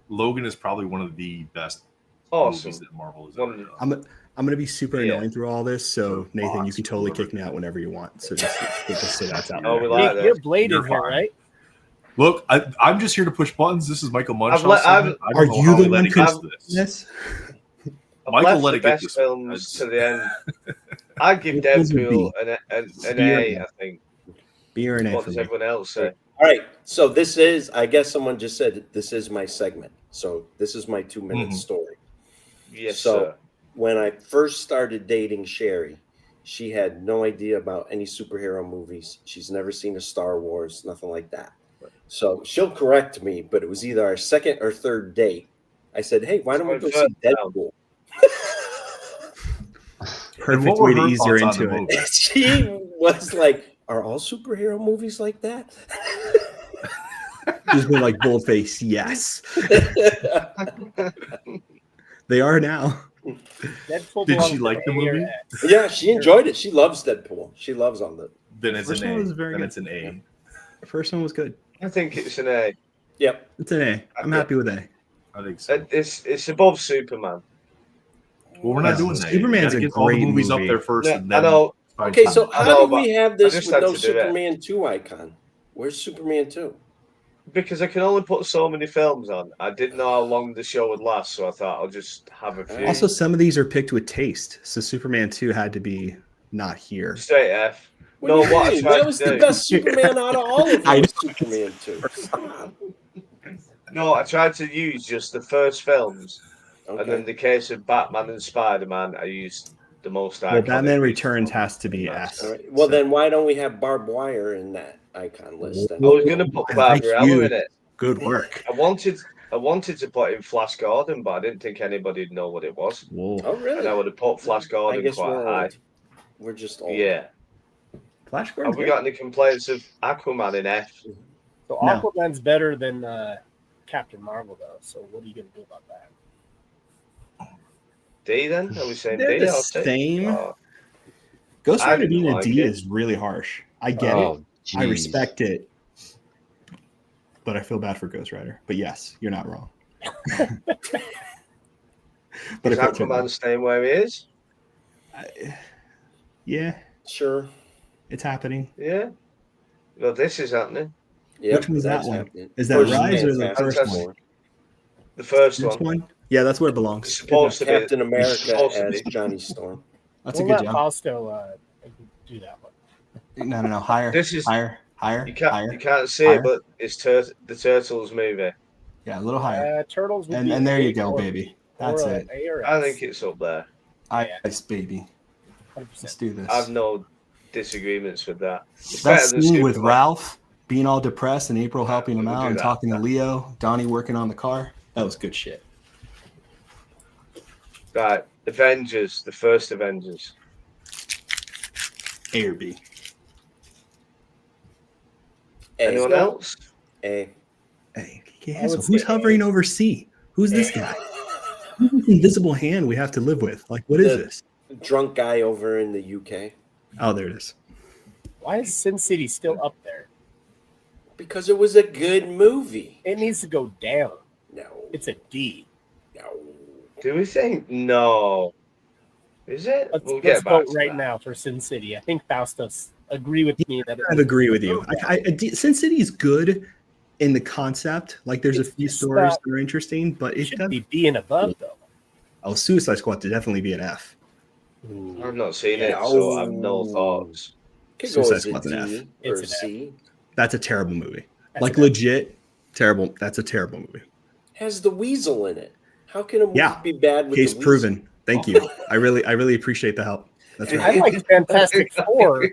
Logan is probably one of the best
Awesome.
movies that Marvel has ever done.
I'm gonna be super
Yeah.
annoying through all this. So Nathan, you can totally kick me out whenever you want. So just so that's out
Oh, we
there.
like
Nick, you're
that.
Blade
You're
in here,
fine.
right?
Look, I'm just here to push buttons. This is Michael Munchausen.
I've-
I
Are
don't know
you
how
the
he let
one
it get
cons-
to this.
Yes.
I've
Michael
left
let
the
it get
best
this.
films to the end. I'd give
Which one's a
Deadpool
B?
an
B or
A,
an
I think.
B or an A
What
for
does
me.
everyone else say?
All right. So this is, I guess someone just said this is my segment. So this is my 2-minute
Mhm.
story.
Yes,
So
sir.
when I first started dating Sherry, she had no idea about any superhero movies. She's never seen a Star Wars, nothing like that. So she'll correct me, but it was either our second or third date. I said, "Hey, why don't we go see Deadpool?"
perfect way to ease her into it.
She was like, "Are all superhero movies like that?"
Just been like boldface, yes. They are now.
Deadpool
Did she
belongs
like
to
the
A or
movie?
X.
Yeah, she enjoyed it. She loves Deadpool. She loves on the.
Then it's
First
an
one
A.
was very
Then
good.
it's an A.
The first one was good.
I think it's an A.
Yep,
it's an A. I'm happy with A.
I think so.
It's above Superman.
Well, we're not doing that.
Superman's
You
a
gotta get all the
great
movies
movie.
up there first,
No,
and
I
then
know.
Okay, so
I
how
know,
do we
but
have
I
this
just
with
had
no
to do it.
Superman 2 icon? Where's Superman 2?
Because I can only put so many films on. I didn't know how long the show would last, so I thought I'll just have a few.
Also, some of these are picked with taste. So Superman 2 had to be not here.
Straight F.
What
No,
do you
what I
mean?
tried
That was
to
the
do.
best Superman out of all of
I
them.
know.
Superman 2. Stop.
No, I tried to use just the first films, and then
Okay.
the case of Batman and Spider-Man, I used the most iconic.
Well, Batman
pieces.
Returns has to be
All
S.
right. Well, then why don't we have barbed wire in that icon list? Then?
I was going to put Barbarella in it.
Good work.
I wanted to put in Flash Gordon, but I didn't think anybody'd know what it was.
Whoa.
Oh, really?
And I would have put Flash
I
Gordon
guess
quite
we're
high.
old. We're just old.
Yeah.
Flash
Have
Gordon's
we
good.
got any complaints of Aquaman in F?
So
No.
Aquaman's better than Captain Marvel, though. So what are you gonna do about that?
D then? Are we saying
They're
D?
the
or C?
same.
Oh,
Ghost
I
Rider
didn't
being a
like
D
it.
is really harsh. I get
Oh,
it. I
jeez.
respect it. But I feel bad for Ghost Rider. But yes, you're not wrong. But
is
if it's
Aquaman staying where he is?
yeah,
Sure.
it's happening.
Yeah. Well, this is happening.
Yep,
Which one's that
that's
one?
happening.
Is that
First
Rise or the
Fantastic
first
Fantastic.
one?
The first
This
one.
one? Yeah, that's where it
It's
belongs.
supposed to be.
Captain America
supposed to
as
be.
Johnny Storm.
That's a
We'll
good
let
job.
Fausto do that one.
No. Higher.
This is
higher.
you
Higher.
can't see
higher.
it, but it's the Turtles movie.
Yeah, a little higher.
Turtles. Would be
And there you
A
go,
or-
baby.
or
That's
a
it.
A or
I
S.
think it's up there.
Ice baby.
100%.
Let's do this.
I've no disagreements with that. It's
That
better than
scene with
Superman.
Ralph being all depressed and April helping him
We'll
out
do
and
that.
talking to Leo, Donnie working on the car. That was good shit.
Right, Avengers, the first Avengers.
A or B.
Anyone else?
A.
Hey,
I would
who's
say
hovering over C? Who's this guy? Who's this invisible hand we have to live with? Like, what is
The-
this?
Drunk guy over in the UK.
Oh, there it is.
Why is Sin City still up there?
Because it was a good movie.
It needs to go down.
No.
It's a D.
No.
Do we think? No. Is it?
Let's,
We'll
let's
get back
vote
to
right
that.
now for Sin City. I think Faustus agree with me that
I agree with you. Sin City is good in the concept. Like, there's a few
It's
stories
not-
that are interesting, but it
should
does.
be B and above though.
Oh, Suicide Squad to definitely be an F.
I've not seen it,
Yeah,
so I have no thoughts.
Could go
Suicide
as a
Squad's an F.
D or
It's
a
an
C.
That's a terrible movie.
That's
Like,
an F.
legit terrible. That's a terrible movie.
Has the weasel in it. How can a movie
Yeah.
be bad with
Case
the weasel?
proven. Thank you. I really appreciate the help. That's
I
right.
like Fantastic Four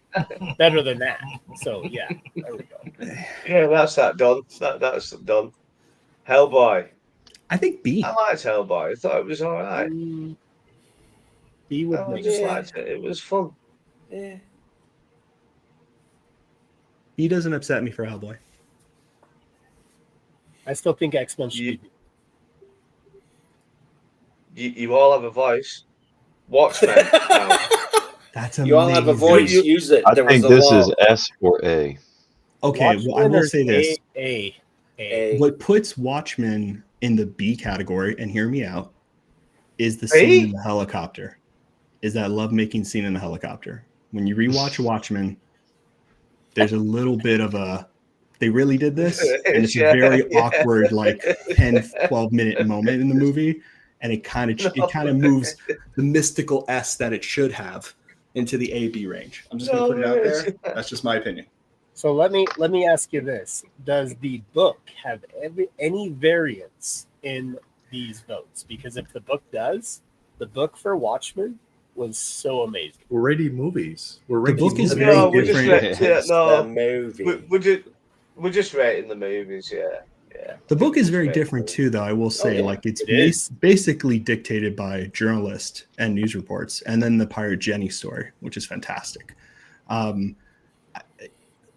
better than that. So yeah, there we go.
Yeah, that's that done. That's done. Hellboy.
I think B.
I liked Hellboy. I thought it was all right.
B would
I
be
just
Yeah.
liked it. It was fun.
Eh.
B doesn't upset me for Hellboy.
I still think X-Men should be.
You all have a voice. Watchmen. now.
That's
You all have a
amazing.
voice. Use it.
I
There
think
was a
this
law.
is S or A.
Okay, well, I will say this.
A.
What puts Watchmen in the B category, and hear me out, is the
A?
scene in the helicopter. Is that lovemaking scene in the helicopter. When you rewatch Watchmen, there's a little bit of a, they really did this? And it's a very awkward, like 10, 12-minute moment in the movie. And it kind of moves the mystical S that it should have into the A-B range. I'm just going to put it out there. That's just my opinion.
So let me ask you this: does the book have any variance in these votes? Because if the book does, the book for Watchmen was so amazing.
We're rating movies. We're
The
rating
book is
movies.
very
No, we're just
different.
no,
The movie.
we're just rating the movies. Yeah.
The book is very different too, though. I will say, like it's basically dictated by a journalist and news reports, and then the Pirate Jenny story, which is fantastic.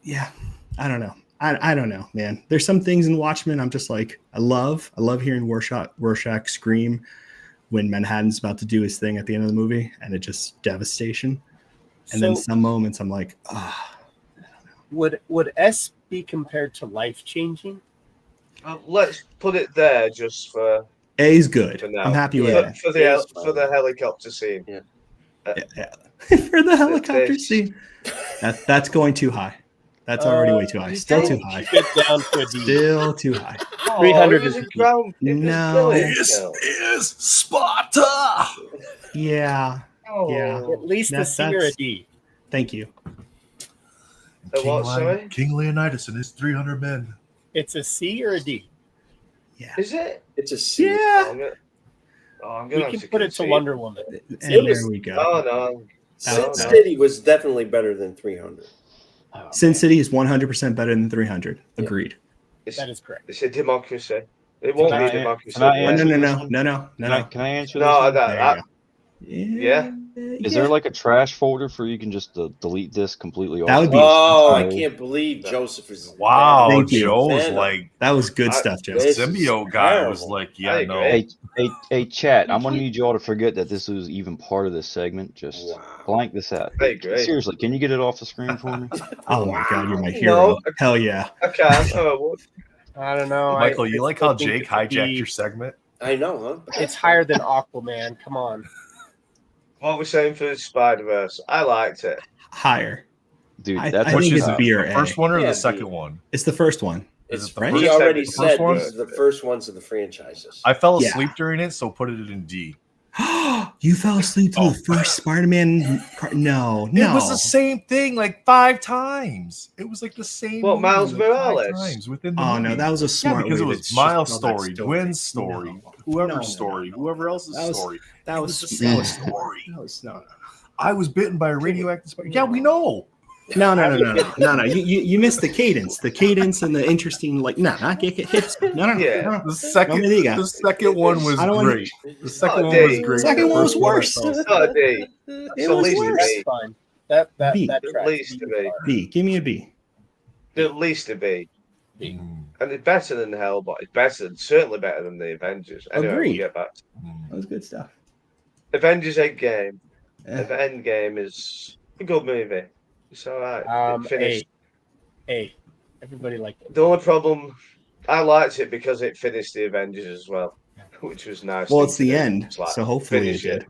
Yeah, I don't know. I don't know, man. There's some things in Watchmen I'm just like, I love hearing Rorschach scream when Manhattan's about to do his thing at the end of the movie, and it just devastation. And then some moments I'm like,
Would S be compared to life changing?
Let's put it there just for
A is good.
for now.
I'm happy with it.
For the helicopter scene.
Yeah. For the helicopter scene. That's going too high. That's already way too high. Still too high.
Down to a D.
Still too high.
300 is
no.
This is Sparta.
Yeah. Yeah.
At least a C or a D.
Thank you.
King Leonidas and his 300 men.
It's a C or a D.
Yeah.
Is it?
It's a C.
Yeah.
I'm
We can put it to Wonder Woman.
And there we go.
Oh no.
Sin City was definitely better than 300.
Sin City is 100% better than 300. Agreed.
That is correct.
It's a democracy. It won't be a democracy.
No.
Can I answer this?
No,
one?
Yeah.
Is there like a trash folder for you can just delete this completely?
That would be.
Oh, I can't believe Joseph is.
Wow,
Thank you.
Joe was like,
that was good stuff, Joe.
The symbiote guy was like, yeah, no.
Hey, chat. I'm gonna need you all to forget that this was even part of this segment. Just blank this out.
Hey, great.
Seriously, can you get it off the screen for me?
Oh my God, you're my hero. Hell yeah.
I can't.
I don't know.
Michael, you like how Jake hijacked your segment?
I know, huh?
It's higher than Aquaman. Come on.
What we're saying for the Spider-Verse, I liked it.
Higher.
Dude,
I
that's
think it's B or
the
A.
first one or
Yeah,
the
B.
second one?
It's the first one.
Is it the
right?
He
first?
already
The
said
first one?
this is the first ones of the franchises.
I fell asleep during it, so put it in D.
You fell asleep to the first Spider-Man? No.
It was the same thing like 5 times. It was like the same.
What,
movie,
Miles
like 5
Morales?
times within the
Oh
movie.
no, that was a smart
because
way
it
to
was
just
Miles'
tell that
story, Gwen's story, whoever's story, whoever else's story.
That
It
was
the same story.
No.
I was bitten by a radioactive spider. Yeah, we know.
No. You missed the cadence. The cadence and the interesting, like, hits. No.
Yeah.
The second one was great. The second one was great.
The second one was worse.
Not a D.
It was worse.
That's fine. That
B.
At
tracks.
least a B.
B. Give me a B.
At least a B. And it's better than Hellboy. It's certainly better than the Avengers. Anyway,
Agreed.
we'll get back to
That was good stuff.
Avengers Endgame. Endgame is a good movie. It's all right. It finished.
A. Everybody liked it.
The only problem, I liked it because it finished the Avengers as well, which was nice.
Well,
thing
it's
to
the
do.
end,
It's like,
so hopefully it
finish
did.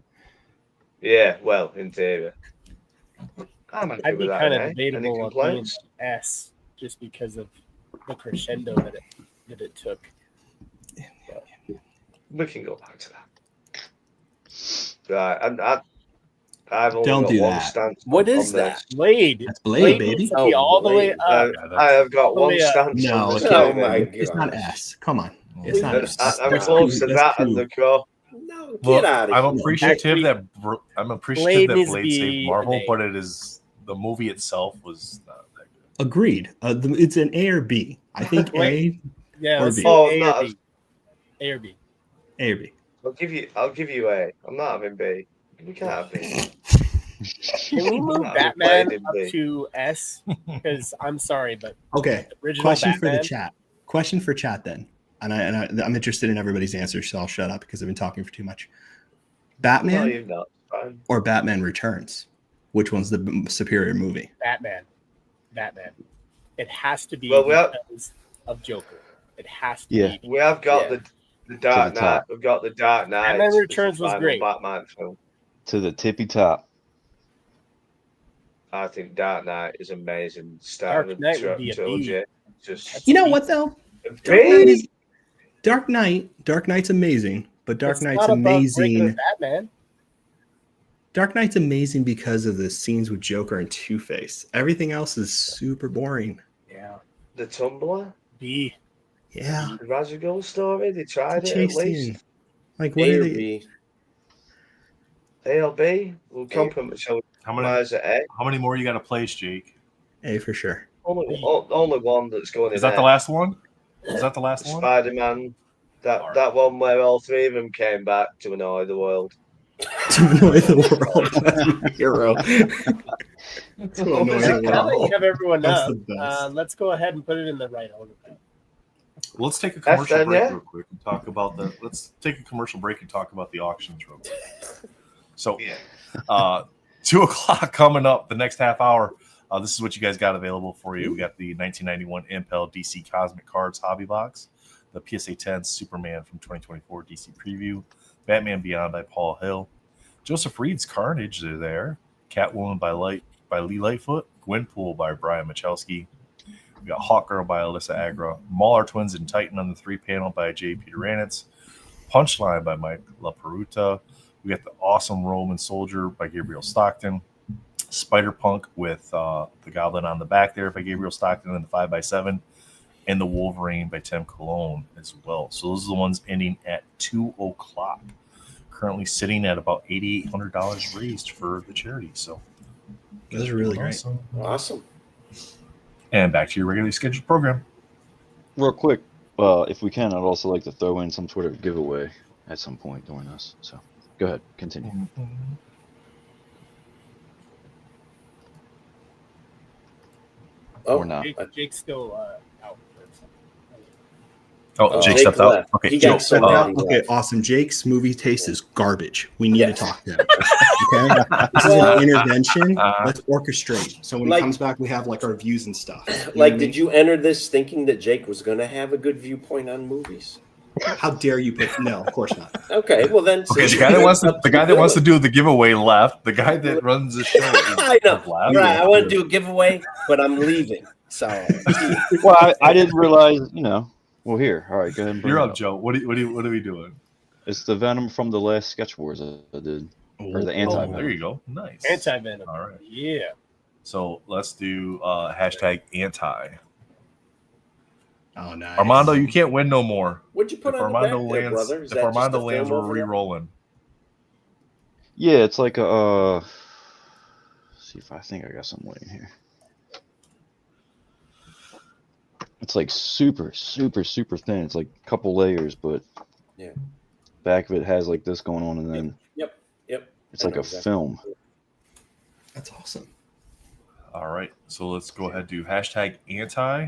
Yeah, well, in theory. I'm
I'd be kind of
Any
debatable of being
complaints?
S just because of the crescendo that it took.
We can go back to that. Right, I've only
Don't
got
do
one
that.
stance.
What
on
is that?
this.
Blade.
That's Blade, baby.
needs to be all the way up.
I have got
All the
one
way up.
stance.
No,
on
it
this
can't
movie.
be. It's not S. Come on. It's not S.
I'm
That's
close
two.
to
That's
that and
two.
the core.
No, get
Well,
out of
I'm
here.
appreciative that
Blade needs to
Blade
be
saved Marvel,
an A.
but it is the movie itself was not that good.
Agreed. It's an A or B. I think A
Yeah,
or
let's
B.
do
Oh,
A
no.
or B. A or B.
A or B.
I'll give you A. I'm not having B. We can't have B.
Can we move
Nah,
Batman
Blade in
up
B.
to S? Because I'm sorry, but
Okay.
the original
Question for
Batman,
the chat. Question for chat then. And I'm interested in everybody's answers, so I'll shut up because I've been talking for too much.
No,
Batman
you're not. Fine.
or Batman Returns? Which one's the superior movie?
Batman. It has to be
Well, we have-
because of Joker. It has to
Yeah.
be.
We have got
Yeah.
the Dark
To the
Knight.
top.
We've got the Dark Knight.
Batman
which is the
Returns was
final
great.
Batman film.
To the tippy top.
I think Dark Knight is amazing. Start
Dark
of
Knight
the
would be a B.
trilogy. Just
You know what though? Dark Knight's amazing, but Dark
It's
Knight's
not above regular
amazing.
Batman.
Dark Knight's amazing because of the scenes with Joker and Two-Face. Everything else is super boring.
Yeah.
the Tumblr.
B.
Yeah.
The Razagul story. They tried it at
Chase
least.
scene. Like what
A
are
or
they?
B.
A or B. We'll compliment. So
How many?
Mine's at A.
How many more you got to place, Jake?
A for sure.
Only one that's going in.
Is that the
A.
last one? Was that the last one?
Spider-Man. That one where all three of them came back to annoy the world.
To annoy the world. That's my hero. To annoy the
Now that you
world.
have everyone
That's
up,
the best.
let's go ahead and put it in the right order.
Let's take a commercial
done,
break
yeah?
real quick and talk about the. Let's take a commercial break and talk about the auctions real quick. So, 2 o'clock coming up. The next half hour. This is what you guys got available for you. We got the 1991 Impel DC Cosmic Cards Hobby Box, the PSA 10 Superman from 2024 DC Preview, Batman Beyond by Paul Hill, Joseph Reed's Carnage. They're there. Catwoman by Lee Lightfoot, Gwenpool by Brian Michalski. We got Hawkgirl by Alyssa Agra, Mauler Twins and Titan on the 3-panel by J. Peter Ranitz, Punchline by Mike LaPeruta. We got the Awesome Roman Soldier by Gabriel Stockton, Spider-Punk with the Goblin on the back there by Gabriel Stockton and the 5x7, and the Wolverine by Tim Cologne as well. So those are the ones ending at 2 o'clock. Currently sitting at about $8,800 raised for the charity. So
those are really great.
Awesome.
And back to your regularly scheduled program.
Real quick, if we can, I'd also like to throw in some sort of giveaway at some point during this. So go ahead, continue. Or not.
Jake's still out.
Jake stepped out.
Left.
Okay,
Jake
Joe,
okay, awesome. Jake's movie taste is garbage. We need to talk to him. Okay, this is an intervention. Let's orchestrate. So when he comes back, we have like our views and stuff.
Did you enter this thinking that Jake was going to have a good viewpoint on movies?
How dare you put? No, of course not.
Okay, well then.
Okay, the guy that wants to do the giveaway left. The guy that runs the show.
I know.
Left.
Right, I want to do a giveaway, but I'm leaving. So.
Well, I didn't realize. Well, here. All right, go ahead. And
You're up, Joe. What are we doing?
It's the Venom from the last Sketch Wars I did, or the anti-Venom.
There you go. Nice.
Anti-Venom.
All right.
Yeah.
So let's do hashtag anti.
Oh, nice.
Armando, you can't win no more.
What'd you put
if
on
Armando
the back there,
lands,
brother? Is
if
that
Armando
just a
lands,
film
we're
over there?
re-rolling.
Yeah, it's like a. See if I think I got some waiting here. It's like super, super, super thin. It's like a couple layers, but
yeah,
back of it has like this going on, and then
Yep.
it's like a film.
That's awesome.
All right, so let's go ahead and do hashtag anti.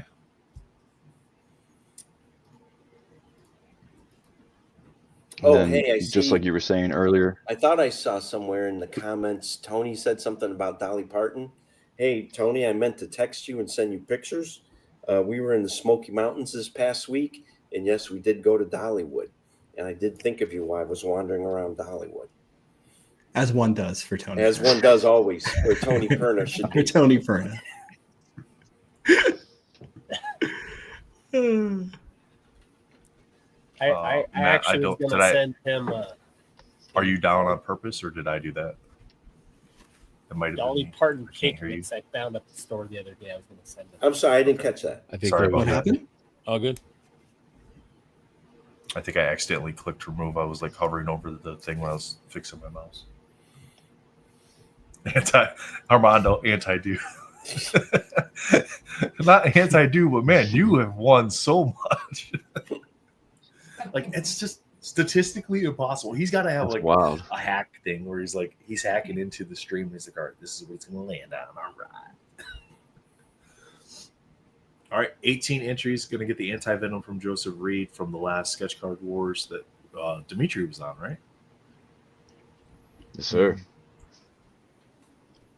Oh,
then,
hey, I
just
see.
like you were saying earlier.
I thought I saw somewhere in the comments, Tony said something about Dolly Parton. Hey, Tony, I meant to text you and send you pictures. We were in the Smoky Mountains this past week, and yes, we did go to Dollywood. And I did think of you while I was wandering around Dollywood.
As one does for Tony.
As one does always, where Tony Perna should be.
For Tony Perna.
I actually was going to send him.
Are you down on purpose, or did I do that? It might have
Dolly
been me.
Parton
I
cake
can't hear you.
mix I found at the store the other day. I was going to send it.
I'm sorry, I didn't catch that.
I think
Sorry
that
about
was
that.
happened?
All good.
I think I accidentally clicked remove. I was like hovering over the thing when I was fixing my mouse. Armando, anti-do. Not anti-do, but man, you have won so much. Like, it's just statistically impossible. He's got to have
That's
like
wild.
a hack thing where he's like, he's hacking into the stream. He's like, all right, this is what it's going to land on. All right. All right, 18 entries. Going to get the anti-venom from Joseph Reed from the last Sketch Card Wars that Dimitri was on, right?
Yes, sir.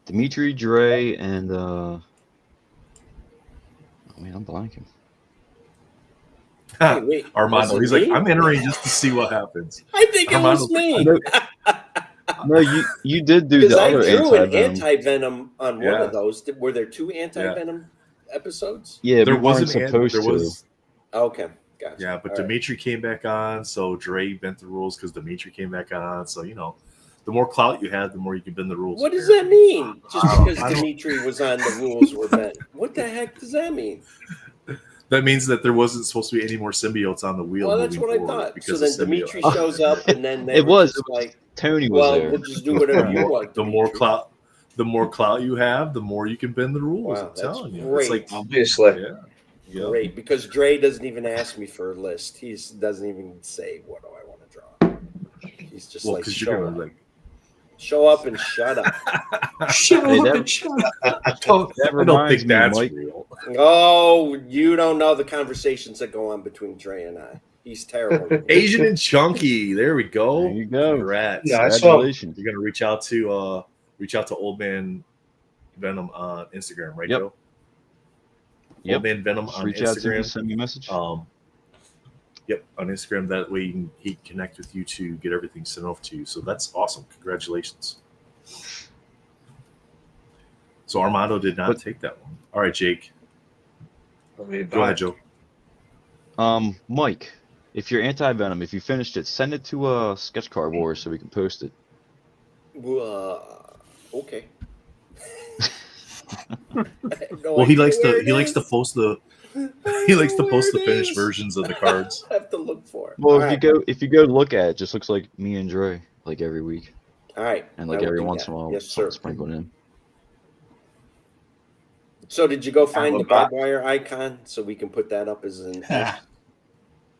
Dimitri, Dre, and oh man, I'm blanking.
Wait,
Armando,
was
he's
it
like,
me?
I'm entering just to see what happens.
I think it was me.
No, you did do
Because
the
I
other
drew an
anti-venom.
anti-venom on one
Yeah.
of those. Were there two anti-venom episodes?
Yeah,
There
we weren't
wasn't
supposed
there
to.
was
Okay, gotcha.
Yeah, but
All right.
Dimitri came back on, so Dre bent the rules because Dimitri came back on. So, you know, the more clout you have, the more you can bend the rules.
What does that mean? Just because
I don't-
Dimitri was on, the rules were bent. What the heck does that mean?
That means that there wasn't supposed to be any more symbiotes on the wheel.
Well, that's
moving
what I
forward
thought.
because
So
of
then
symbiote.
Dimitri shows up, and then they
It
were
was.
just like,
Tony was
"Well,
there.
we'll just do whatever you want."
the more clout, the more clout you have, the more you can bend the rules.
Wow,
I'm
that's
telling you,
great.
it's like
Obviously.
yeah.
Great, because Dre doesn't even ask me for a list. He doesn't even say, "What do I want to draw?" He's just like, "Show up and shut up."
I don't think that's real.
Oh, you don't know the conversations that go on between Dre and I. He's terrible.
Asian and chunky. There we go.
There you go.
Congrats.
Congratulations.
You're gonna reach out to Old Man Venom on Instagram, right,
Yep.
Joe?
Yep.
Old Man Venom
Just
on
reach out to me,
Instagram.
send me a message.
Yep, on Instagram. That way he can connect with you to get everything sent off to you. So that's awesome. Congratulations. So Armando did not take that one. All right, Jake. Go ahead, Joe.
Mike, if you're anti-venom, if you finished it, send it to Sketch Card Wars so we can post it.
Okay.
Well, he likes to post the finished versions of the cards.
I have to look for it.
Well,
All
if you go look at it, it just looks like me and Dre, like every week.
All right.
And like
I will
every
do
once
that.
in a while,
Yes, sir.
sprinkled in.
So did you go find the barbed wire icon so we can put that up as an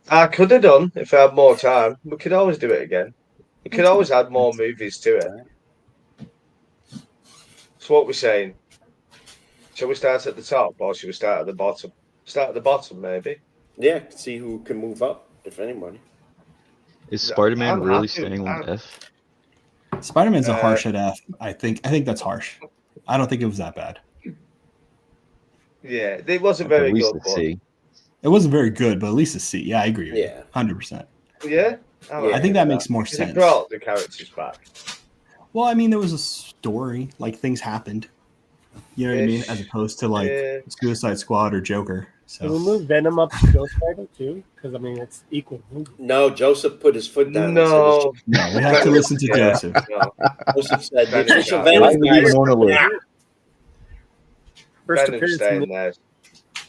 I could have done if I had more time. We could always do it again. We could always add more movies to it. So what we're saying? Shall we start at the top or should we start at the bottom? Start at the bottom, maybe.
Yeah, see who can move up, if anybody.
Is Spider-Man really staying on F?
Spider-Man's a harsh at F. I think that's harsh. I don't think it was that bad.
Yeah, it wasn't very good.
It wasn't very good, but at least a C. Yeah, I agree with you. 100%.
Yeah?
I think that makes more
It
sense.
brought the characters back.
Well, I mean, there was a story, like things happened. You know what I mean? As opposed to like Suicide Squad or Joker.
Can we
So
move Venom up to Ghost Rider too? Because I mean, it's equal.
No, Joseph put his foot down.
No,
we have to listen to Joseph.
Joseph said the
Venom
official
shot.
Venom guy is
First
Venom's
appearance
staying
in
there.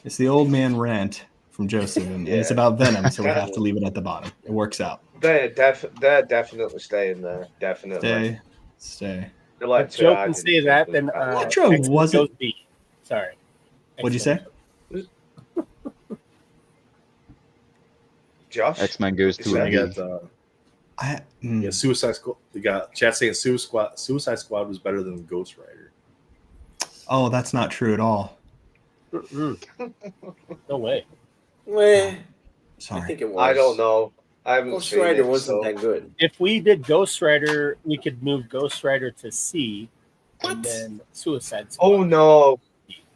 It's the old man rant from Joseph, and it's about Venom, so we have to leave it at the bottom. It works out.
They're definitely staying there. Definitely.
Stay.
They're like
If Joe can say that, then
Electro
X-Men
wasn't-
goes B. Sorry.
What'd you say?
Josh?
X-Men goes to
I
a
got yeah, Suicide Squad. We got chat saying Suicide Squad was better than Ghost Rider.
Oh, that's not true at all.
No way.
Well,
Sorry.
I think it was.
I don't know. I haven't
Ghost
seen
Rider
it,
wasn't
so-
that good.
If we did Ghost Rider, we could move Ghost Rider to C, and then Suicide Squad.
Oh no!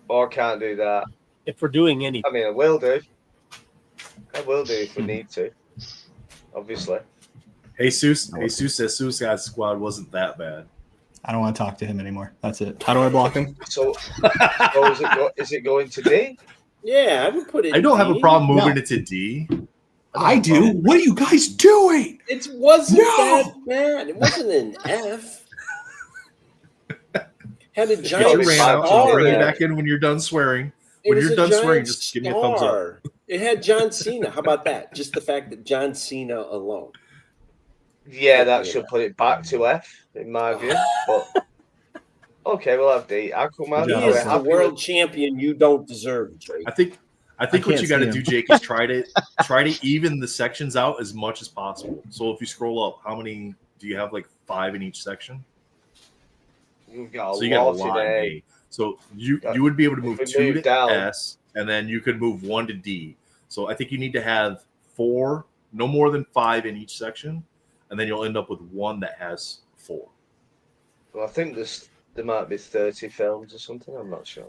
Oh, I can't do that.
If we're doing anything,
I mean, I will do. I will do if we need to. Obviously.
Jesus says Suicide Squad wasn't that bad.
I don't want to talk to him anymore. That's it. How do I block him?
So, is it going to D?
Yeah, I would put it.
I don't have a
D.
problem moving it to D.
I do. What are you guys doing?
It wasn't
No!
that bad. It wasn't an F. Had a
You
giant
ran out.
star.
Bring it
in
back
it.
in when you're done swearing.
It
When
was
you're
a
done
giant
swearing, just give me a thumbs up.
star. It had John Cena. How about that? Just the fact that John Cena alone.
Yeah, that should put it back to F in my view. But okay, we'll have D. I come out.
He is the world champion you don't deserve, Drake.
I think what
can't
you got to
see
do,
him.
Jake, is try to even the sections out as much as possible. So if you scroll up, how many do you have? Like 5 in each section.
We've got a
So you got a
lot
lot in
today.
A. So you would be able to
If
move
we
2
move
to
down-
S, and then you could move 1 to D. So I think you need to have 4, no more than 5 in each section, and then you'll end up with 1 that has 4.
Well, I think there might be 30 films or something. I'm not sure.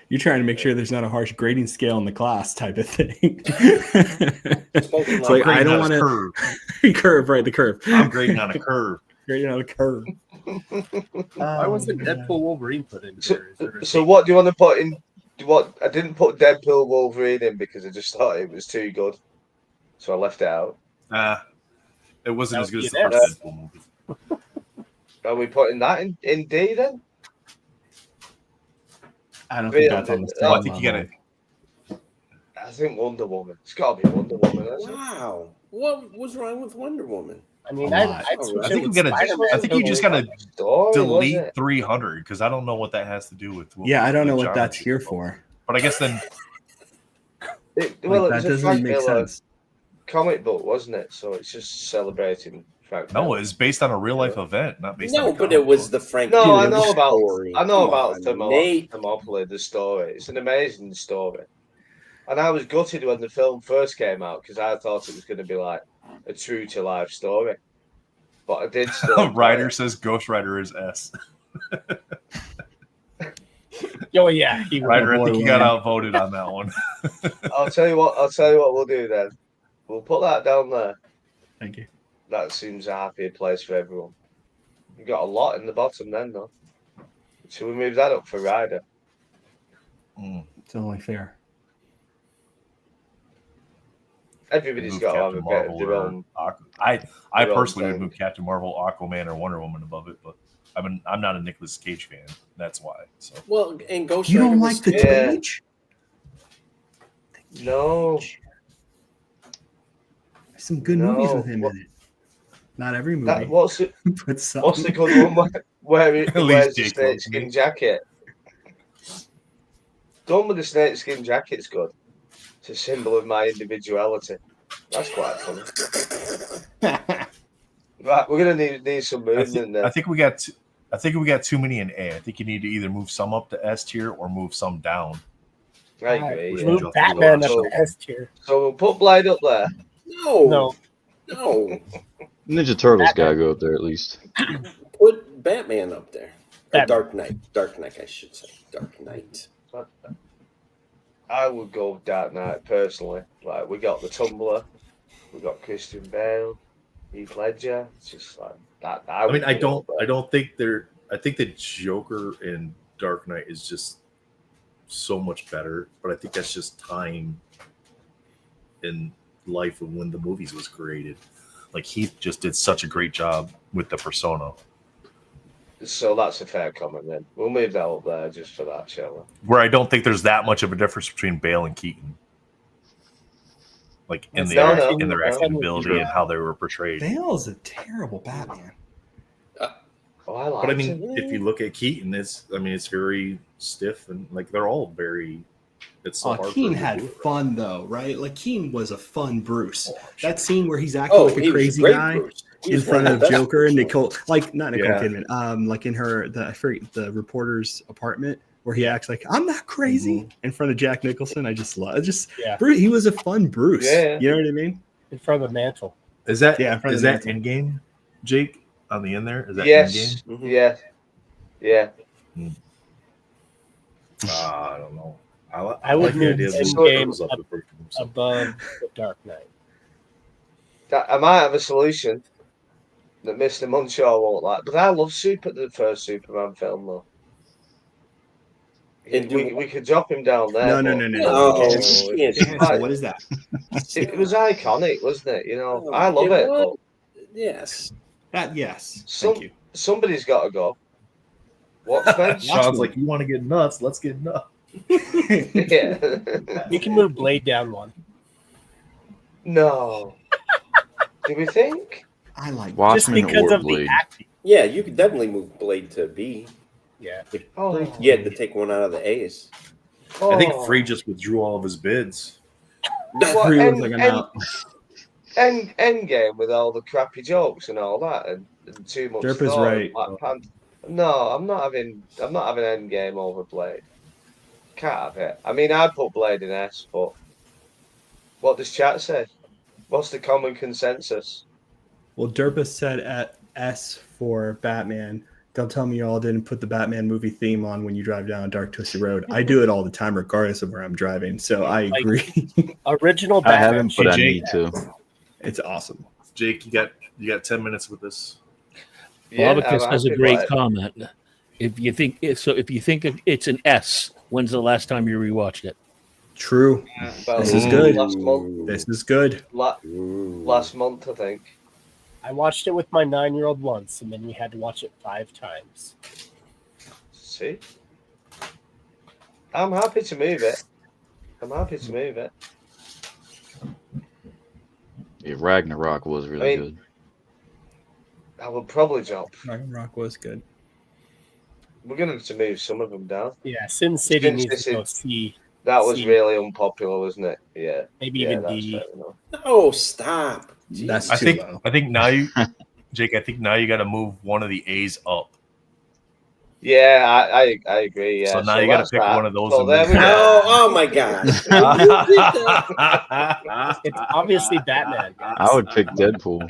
You're trying to make sure there's not a harsh grading scale in the class type of thing. It's like, I don't want to curve, right? The curve.
I'm grading on a curve.
Grading on a curve.
why wasn't Deadpool Wolverine put in there?
So what do you want to put in? What I didn't put Deadpool Wolverine in because I just thought it was too good, so I left it out.
It wasn't as good as the
That
first
would
Deadpool movie.
Are we putting that in D then?
I don't think that's on the same
I think you
level.
gotta.
I think Wonder Woman. It's got to be Wonder Woman. Hasn't it?
Wow. What was wrong with Wonder Woman?
I mean,
I
think you gotta. I think you just gotta delete 300 because I don't know what that has to do with.
Yeah, I don't know
with
what
John.
that's here for.
But I guess then.
Well, it
that
was a
doesn't
Frank
make
Miller
sense.
comic book, wasn't it? So it's just celebrating Frank
No,
Miller.
it's based on a real life event, not based on.
No,
a
but
comic
it was
book.
the Frank
No,
Miller
I know about
story.
I know
Come
about
on, Nate.
Thermopylae, the story. It's an amazing story, and I was gutted when the film first came out because I thought it was going to be like a true to life story, but I did still. enjoy
Ryder
it.
says Ghost Rider is S.
Oh yeah, he
Ryder, I
will.
think you got outvoted on that one.
I'll tell you what we'll do then. We'll put that down there.
Thank you.
That seems a happier place for everyone. You got a lot in the bottom then, though. Should we move that up for Ryder?
It's only fair.
Everybody's
Move
got to have
Captain
a bit of
Marvel
their
or
own.
I
their own
personally would
thing.
move Captain Marvel, Aquaman, or Wonder Woman above it, but I'm not a Nicolas Cage fan. That's why. So
Well, and Ghost
You
Rider
don't
was
like the
good.
Cage?
No.
There's some good movies with him in it. Not every movie.
What's the
but some.
What's the good one where he
At
wears
least
the
Jake loves
snakeskin
me.
jacket? The one with the snakeskin jacket's good. It's a symbol of my individuality. That's quite funny. Right, we're gonna need some movement then.
I think we got too many in A. I think you need to either move some up to S tier or move some down.
I agree.
Move Batman up to S tier.
So we'll put Blade up there.
No.
Ninja Turtles gotta go up there at least.
Put Batman up there. Or
Batman.
Dark Knight. Dark Knight, I should say. Dark Knight.
I would go with Dark Knight personally. Like we got the Tumbler, we got Christian Bale, Heath Ledger. It's just like that. I
think I think the Joker in Dark Knight is just so much better, but I think that's just time in life of when the movies was created. Like Heath just did such a great job with the persona.
So that's a fair comment then. We'll move that up there just for that, shall we?
Where I don't think there's that much of a difference between Bale and Keaton. Like in their acting ability and how they were portrayed.
Bale's a terrible Batman.
Oh, I like
But I mean, if you look at Keaton, it's very stiff and like they're all very. It's so hard.
Keaton
for
had
them to do it.
fun though, right? Like Keaton was a fun Bruce. That scene where he's acting like a
he was
crazy
great
guy
Bruce. He
in
was
front
one
of
the best
Joker and
Bruce.
Nicole, like not Nicole
Yeah.
Kidman, like in the reporter's apartment where he acts like I'm not crazy in front of Jack Nicholson. I just love
Yeah.
Bruce, he was a fun Bruce.
Yeah.
You know what I mean?
In front of the mantle.
Is that
Yeah, in front of
is
the
that
mantle.
Endgame, Jake? On the end there, is that
Yes.
Endgame?
Yeah. Yeah.
I don't know.
I would
like the
move
idea of moving
Endgame
Turtles up to first one, so.
above the Dark Knight.
I might have a solution that Mr. Munshaw won't like, but I love the first Superman film though. We could drop him down there.
No. What is that?
It was iconic, wasn't it? You know, I love it. But
Yes.
Yes.
Thank
you.
Somebody's got to go. Watchmen.
Sean's like, you want to get nuts? Let's get nuts.
Yeah.
You can move Blade down one.
No. Do we think?
I like
Watchmen
just because
or
of
Blade.
the acting.
Yeah, you could definitely move Blade to B.
Yeah.
Oh.
You had to take one out of the A's.
I think Free just withdrew all of his bids.
Well,
Free was like, I'm out.
Endgame with all the crappy jokes and all that, and too much.
Derp is
thought,
right.
Black Panther. No, I'm not having Endgame over Blade. Can't have it. I mean, I'd put Blade in S, but what does chat say? What's the common consensus?
Well, Derpa said at S for Batman. Don't tell me you all didn't put the Batman movie theme on when you drive down a dark, twisted road. I do it all the time, regardless of where I'm driving. So I agree.
Original
I
Batman.
haven't, but I need to.
It's awesome.
Jake, you got 10 minutes with this.
Bobicus has a
happy
great
about it.
comment. If you think it's an S, when's the last time you rewatched it?
True.
About
This is good.
Last month.
This is good.
Last month, I think.
I watched it with my 9-year-old once, and then we had to watch it 5 times.
See? I'm happy to move it.
Yeah, Ragnarok was really good.
I will probably drop.
Ragnarok was good.
We're going to have to move some of them down.
Yeah, Sin City
Since
needs
this
to go
is-
C.
That was
C.
really unpopular, wasn't it? Yeah.
Maybe
yeah,
even
that's
D.
fair enough.
Oh, stop.
That's
I
too
think
low.
I think now you, Jake. I think now you got to move one of the A's up.
Yeah, I agree. Yeah.
So now you got to
that's
pick
that.
one of those.
So
and
there
move
we
it
go.
Oh my God.
It's obviously Batman, guys.
I would pick Deadpool.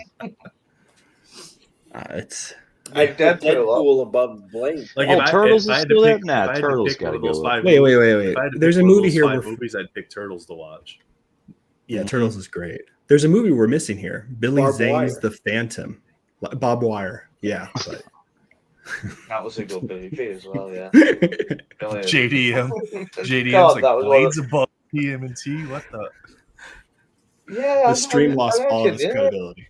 It's
I put Deadpool above Blade.
Like
Oh,
if
Turtles
I
is
had to
still there?
pick,
Nah,
if I had to
Turtles
pick one
gotta
of those
go up.
five.
Wait.
If I had to
There's
pick
a
one of
movie
those
here.
five movies, I'd pick Turtles to watch.
Yeah, Turtles is great. There's a movie we're missing here. Billy
Barbed
Zane's
Wire.
The Phantom. Bob Wire. Yeah. But
That was a good movie as well. Yeah.
JDM. JDM's
God,
like
that was
blades above TMNT. What the?
Yeah.
the stream lost
I
all of
reckon,
its
yeah.
credibility.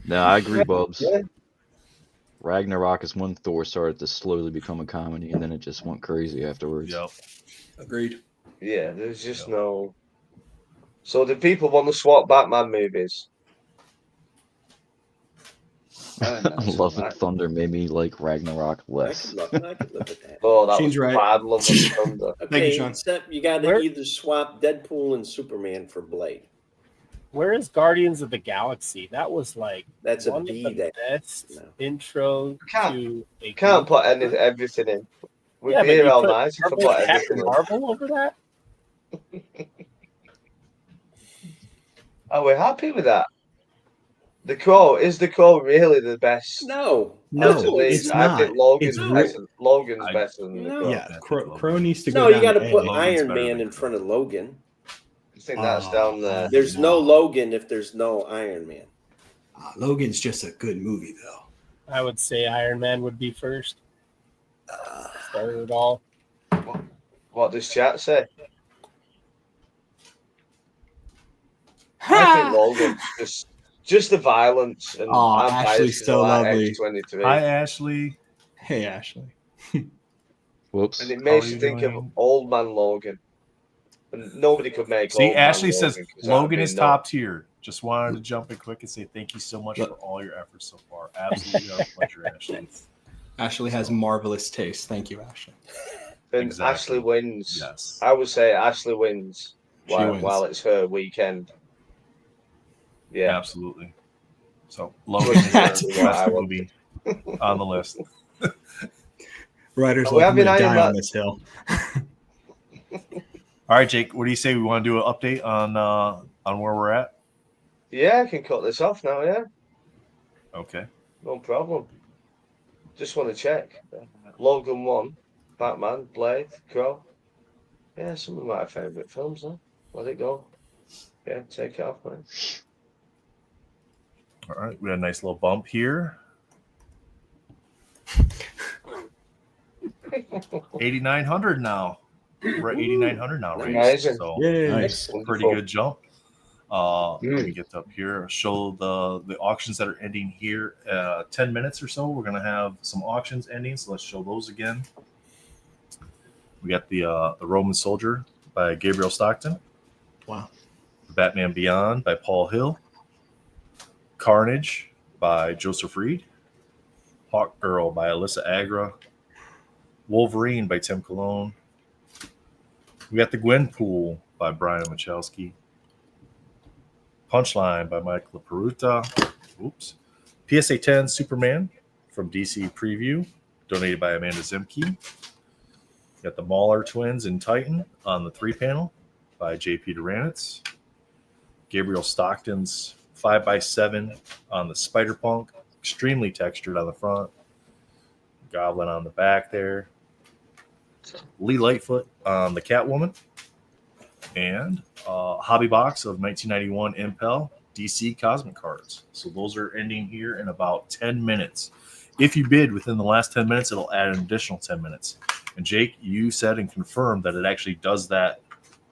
No, I agree, Bubs.
Yeah.
Ragnarok is when Thor started to slowly become a comedy, and then it just went crazy afterwards.
Yep.
Agreed.
Yeah, there's just no. So, do people want to swap Batman movies?
Love and Thunder made me like Ragnarok less.
I could live with that.
Oh, that
Shane's
was
right.
bad. Love and Thunder.
Okay,
Sean.
except you got to either swap Deadpool and Superman for Blade.
Where is Guardians of the Galaxy? That was like
That's a
one
B
of the
day.
best intro to a
Can't put everything in. We'd
Yeah,
be
but
here
you
all
put
night if I
Marvel,
put
Captain
everything in.
Marvel over that?
Are we happy with that? The Crow is the Crow really the best?
No,
it's
I
not.
think Logan's
It's
better. Logan's better than the Crow.
Yeah, Crow needs to go
No, you
down
got to
A.
put
Logan's
Iron
better
Man
than
in front of Logan.
I think that's down there.
There's no Logan if there's no Iron Man.
Logan's just a good movie, though.
I would say Iron Man would be first. Started it all.
What does chat say? I think Logan just the violence and I'm
Ashley's
biased
so
like
lovely.
X-23.
Hi, Ashley.
Hey, Ashley.
Whoops.
And it
How
makes
are
you
you
think
doing?
of Old Man Logan. And nobody could make
See,
Old Man
Ashley
Logan,
says
'cause that'd
Logan
be
is
no-
top tier. Just wanted to jump in quick and say thank you so much for all your efforts so far. Absolutely our pleasure, Ashley.
Ashley has marvelous taste. Thank you, Ashley.
And
Exactly.
Ashley wins.
Yes.
I would say Ashley wins while,
wins.
while it's her weekend. Yeah.
Absolutely. So Logan is the best movie on the list.
Writers
Are we
like I'm
having
gonna
Iron
die on
Man?
this hill.
All right, Jake, what do you say we want to do an update on where we're at?
Yeah, I can cut this off now, yeah.
Okay.
No problem. Just want to check. Logan 1, Batman, Blade, Crow. Yeah, some of my favourite films, huh? Let it go. Yeah, take it off, man.
All right, we had a nice little bump here. 8,900 now. We're at 8,900 now, right?
Amazing.
So
Yay.
nice, pretty good jump. Let me get up here. Show the auctions that are ending here. 10 minutes or so. We're gonna have some auctions ending. So let's show those again. We got the Roman Soldier by Gabriel Stockton.
Wow.
Batman Beyond by Paul Hill. Carnage by Joseph Reed. Hawk Girl by Alyssa Agra. Wolverine by Tim Cologne. We got the Gwenpool by Brian Machowski. Punchline by Mike LaPeruta. Oops. PSA 10 Superman from DC Preview, donated by Amanda Zimke. Got the Mauler Twins in Titan on the 3-panel by JP Duranitz. Gabriel Stockton's 5x7 on the Spider-Punk, extremely textured on the front. Goblin on the back there. Lee Lightfoot on the Catwoman. And hobby box of 1991 Impel DC Cosmic cards. So those are ending here in about 10 minutes. If you bid within the last 10 minutes, it'll add an additional 10 minutes. And Jake, you said and confirmed that it actually does that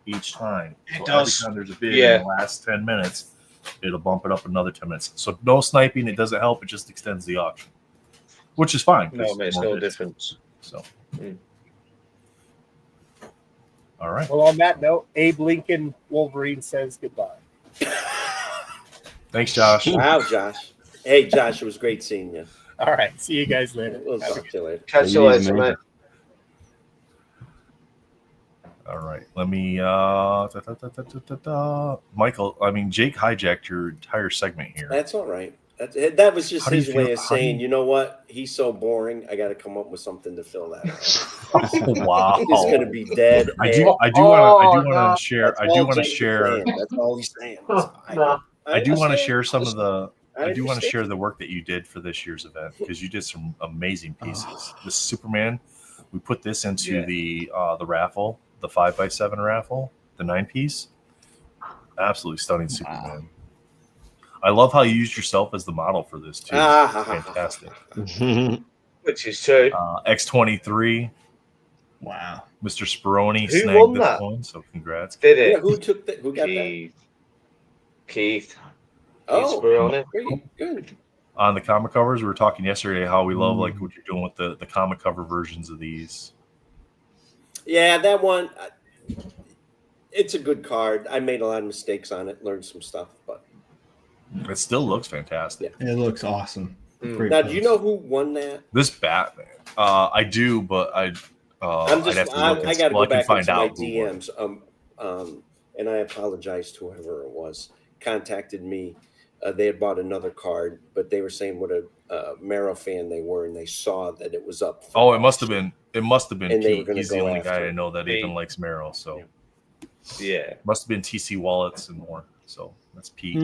each time.
It
so
does.
Every time there's a bid
Yeah.
in the last 10 minutes, it'll bump it up another 10 minutes. So no sniping. It doesn't help. It just extends the auction, which is fine.
No, it makes
more
no
bids.
difference.
So, all right.
Well, on that note, Abe Lincoln Wolverine says goodbye.
Thanks, Josh.
Wow, Josh. Hey, Josh, it was great seeing you.
All right. See you guys later.
We'll talk to you later.
Catch you later, mate.
All right, let me. Michael, I mean Jake hijacked your entire segment here.
That's all right. That was just
How do you
his
feel-
way of
how do
saying,
you-
you know what? He's so boring. I got to come up with something to fill that.
Wow.
He's going to be dead.
I do want to share.
That's
I do
all
want to
Jake is
share.
saying. That's all he's saying.
I do want to share some of
Listen,
the. I do want to
understand.
share the work that you did for this year's event because you did some amazing pieces. This Superman, we put this into the raffle, the 5x7 raffle, the 9-piece. Absolutely stunning Superman. I love how you used yourself as the model for this too. Fantastic.
Which is true.
X23.
Wow.
Mr. Speroni
Who
snagged
won
this
that?
one, so congrats.
Did it?
Yeah, who took that? Who got that?
Keith.
Oh,
Speroni.
good.
On the comic covers, we were talking yesterday how we love like what you're doing with the comic cover versions of these.
Yeah, that one. It's a good card. I made a lot of mistakes on it, learned some stuff, but
it still looks fantastic.
It looks awesome. Great
now,
post.
do you know who won that?
This Batman. I do, but
I'm just.
I'd have to look
I got to go
I can
back
find
into my
out who won.
DMs. And I apologize to whoever it was. Contacted me. They had bought another card, but they were saying what a Marrow fan they were, and they saw that it was up.
Oh, it must have been. It must have been
And they were
Pete.
gonna
He's the
go
only guy
after
I know that
Pete.
even likes Merrill. So
Yeah,
must have been TC Wallets and more. So that's Pete.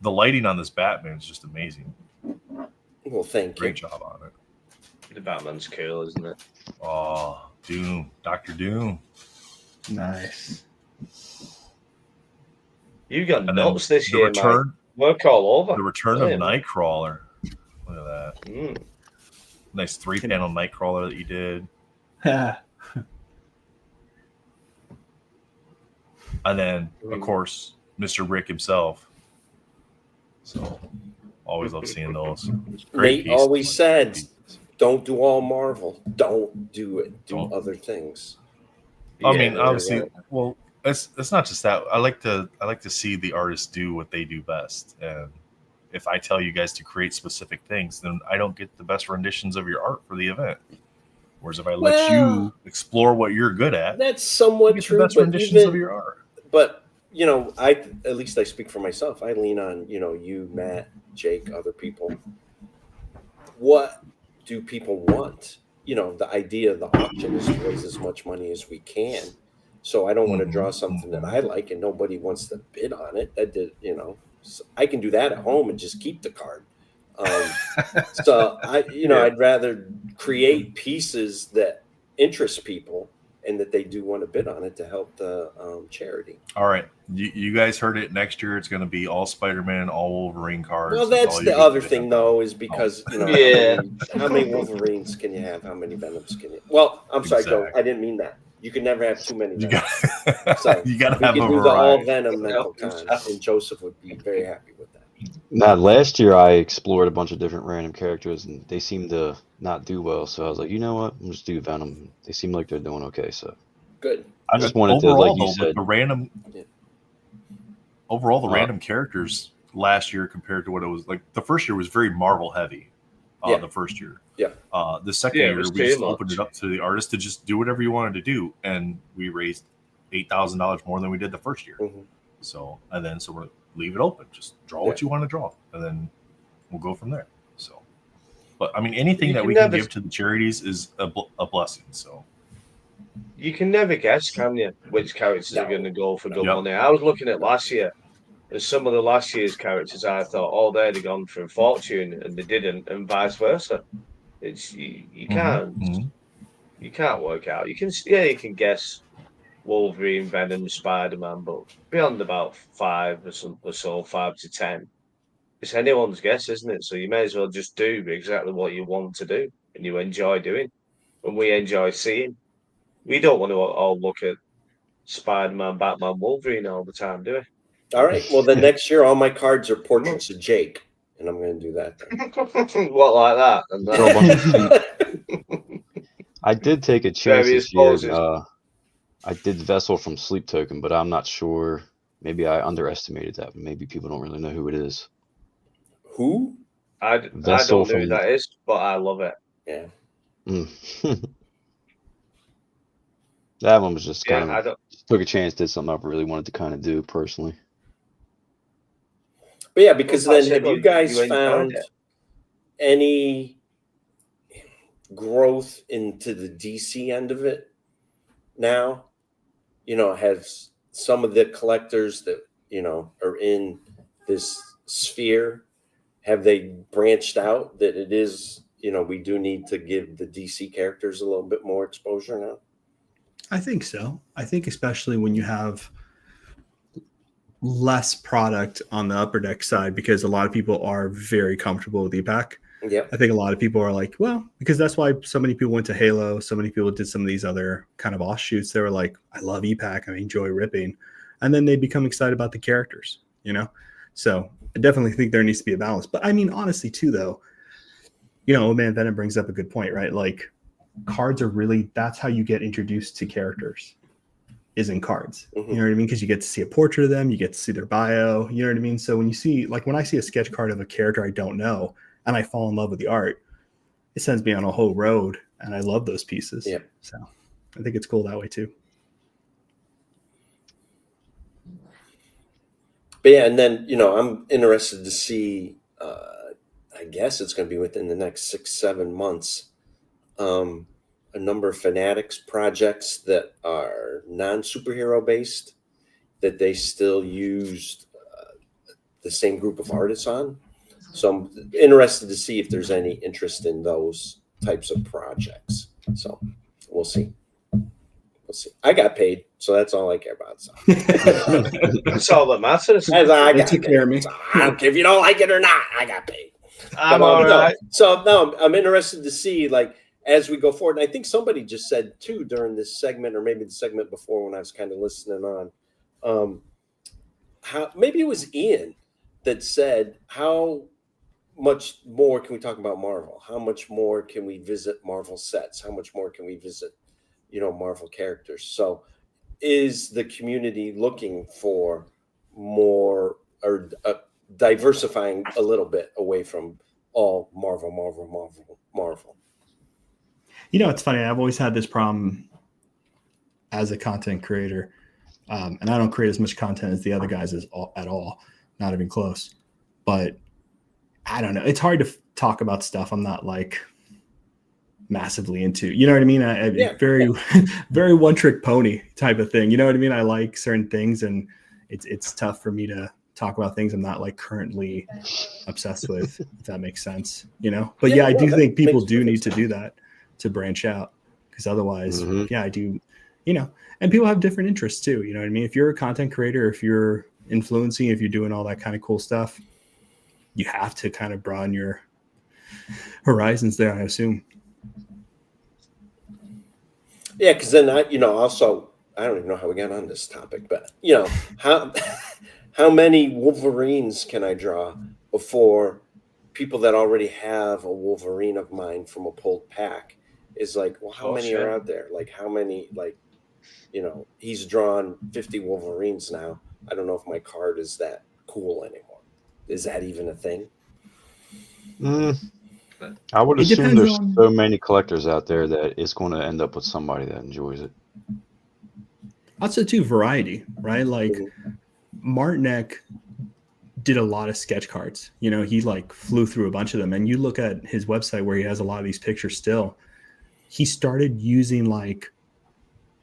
The lighting on this Batman is just amazing.
Well, thank you.
Great job on it.
The Batman's cool, isn't it?
Oh, Doom, Dr. Doom.
Nice.
You got
And
nuts
then
this
the
year,
return,
mate. Work all over.
The return
Brilliant.
of Nightcrawler. Look at that. Nice 3-panel Nightcrawler that you did. And then, of course, Mr. Rick himself. So, always love seeing those. Great
Nate
piece.
always said, "Don't do all Marvel. Don't do it. Do other things."
I mean, obviously, well, it's not just that. I like to see the artists do what they do best. And if I tell you guys to create specific things, then I don't get the best renditions of your art for the event. Whereas if I let you explore what you're good at,
that's somewhat
you get
true.
the best
But
renditions of your art.
But at least I speak for myself. I lean on you, Matt, Jake, other people. What do people want? The idea of the auction is to raise as much money as we can. So I don't want to draw something that I like and nobody wants to bid on it. So I can do that at home and just keep the card. So I'd rather create pieces that interest people and that they do want to bid on it to help the charity.
All right, you guys heard it. Next year, it's going to be all Spider-Man, all Wolverine cards.
Well, that's the other thing, though, is because how many Wolverines can you have? How many Venoms can you? Well, I'm sorry, Joe. I didn't mean that. You can never have too many. You got
to have a
do the all
variety.
Venom mental con, and Joseph would be very happy with that.
Now, last year I explored a bunch of different random characters, and they seemed to not do well. So I was like, you know what? I'm just do Venom. They seem like they're doing okay. So
good.
I just wanted to, like you said,
the random. Overall, the random characters last year compared to what it was like. The first year was very Marvel heavy. The first year.
Yeah.
The second year, we just opened it up to the artists to just do whatever you wanted to do, and we raised $8,000 more than we did the first year. So we're leave it open. Just draw what you want to draw, and then we'll go from there. So, but I mean, anything that we can give to the charities is a blessing. So
you can never guess, can you, which characters are going to go for good money? I was looking at last year. And some of the last year's characters, I thought, they'd have gone for a fortune, and they didn't, and vice versa. It's you can't you can't work out. You can guess Wolverine, Venom, Spider-Man, but beyond about 5 or so, 5 to 10, it's anyone's guess, isn't it? So you may as well just do exactly what you want to do and you enjoy doing, and we enjoy seeing. We don't want to all look at Spider-Man, Batman, Wolverine all the time, do we?
All right. Well, then next year, all my cards are portraits of Jake, and I'm going to do that.
What, like that?
I did take a chance this year. I did Vessel from Sleep Token, but I'm not sure. Maybe I underestimated that. Maybe people don't really know who it is.
Who?
I don't know who that is, but I love it.
Yeah.
That one was just
Yeah,
kind
I
of
don't.
took a chance, did something I really wanted to kind of do personally.
But yeah, because
Well,
then have you guys found any growth into the DC end of it now? You know, has some of the collectors that, you know, are in this sphere, have they branched out that it is, you know, we do need to give the DC characters a little bit more exposure now?
I think so. I think especially when you have less product on the upper deck side, because a lot of people are very comfortable with EPAC.
Yeah.
I think a lot of people are like, well, because that's why so many people went to Halo. So many people did some of these other kind of offshoots. They were like, I love EPAC. I enjoy ripping. And then they become excited about the characters, you know? So I definitely think there needs to be a balance. But I mean, honestly, too, though, you know, Old Man Venom brings up a good point, right? Like, cards are really, that's how you get introduced to characters, is in cards. You know what I mean? Because you get to see a portrait of them, you get to see their bio, you know what I mean? So when you see, like when I see a sketch card of a character I don't know and I fall in love with the art, it sends me on a whole road, and I love those pieces.
Yeah.
So I think it's cool that way too.
But yeah, and then, you know, I'm interested to see, I guess it's going to be within the next 6-7 months, a number of Fanatics projects that are non-superhero based, that they still used the same group of artists on. So I'm interested to see if there's any interest in those types of projects. So we'll see. We'll see. I got paid, so that's all I care about. So.
That's all that matters.
I
They
got
took
paid.
care of me.
So I don't care if you don't like it or not. I got paid.
I'm all right.
So no, I'm interested to see, like, as we go forward. And I think somebody just said too during this segment, or maybe the segment before when I was kind of listening on, how maybe it was Ian that said, how much more can we talk about Marvel? How much more can we visit Marvel sets? How much more can we visit, you know, Marvel characters? So is the community looking for more, or diversifying a little bit away from all Marvel?
You know, it's funny. I've always had this problem as a content creator, and I don't create as much content as the other guys at all, not even close. But I don't know. It's hard to talk about stuff I'm not like massively into. You know what I mean? Very one trick pony type of thing. You know what I mean? I like certain things, and it's tough for me to talk about things I'm not like currently obsessed with, if that makes sense. You know? But I do think people do need to do that, to branch out, because otherwise, I do, you know, and people have different interests too. You know what I mean? If you're a content creator, if you're influencing, if you're doing all that kind of cool stuff, you have to kind of broaden your horizons there, I assume.
Yeah, because then also, I don't even know how we got on this topic, but you know, how many Wolverines can I draw before people that already have a Wolverine of mine from a pulled pack is like, well, how many are out there? Like, how many, like, you know, he's drawn 50 Wolverines now. I don't know if my card is that cool anymore. Is that even a thing?
I would assume there's so many collectors out there that it's going to end up with somebody that enjoys it.
Also, too, variety, right? Like Martinek did a lot of sketch cards. You know, he like flew through a bunch of them. And you look at his website where he has a lot of these pictures still. He started using like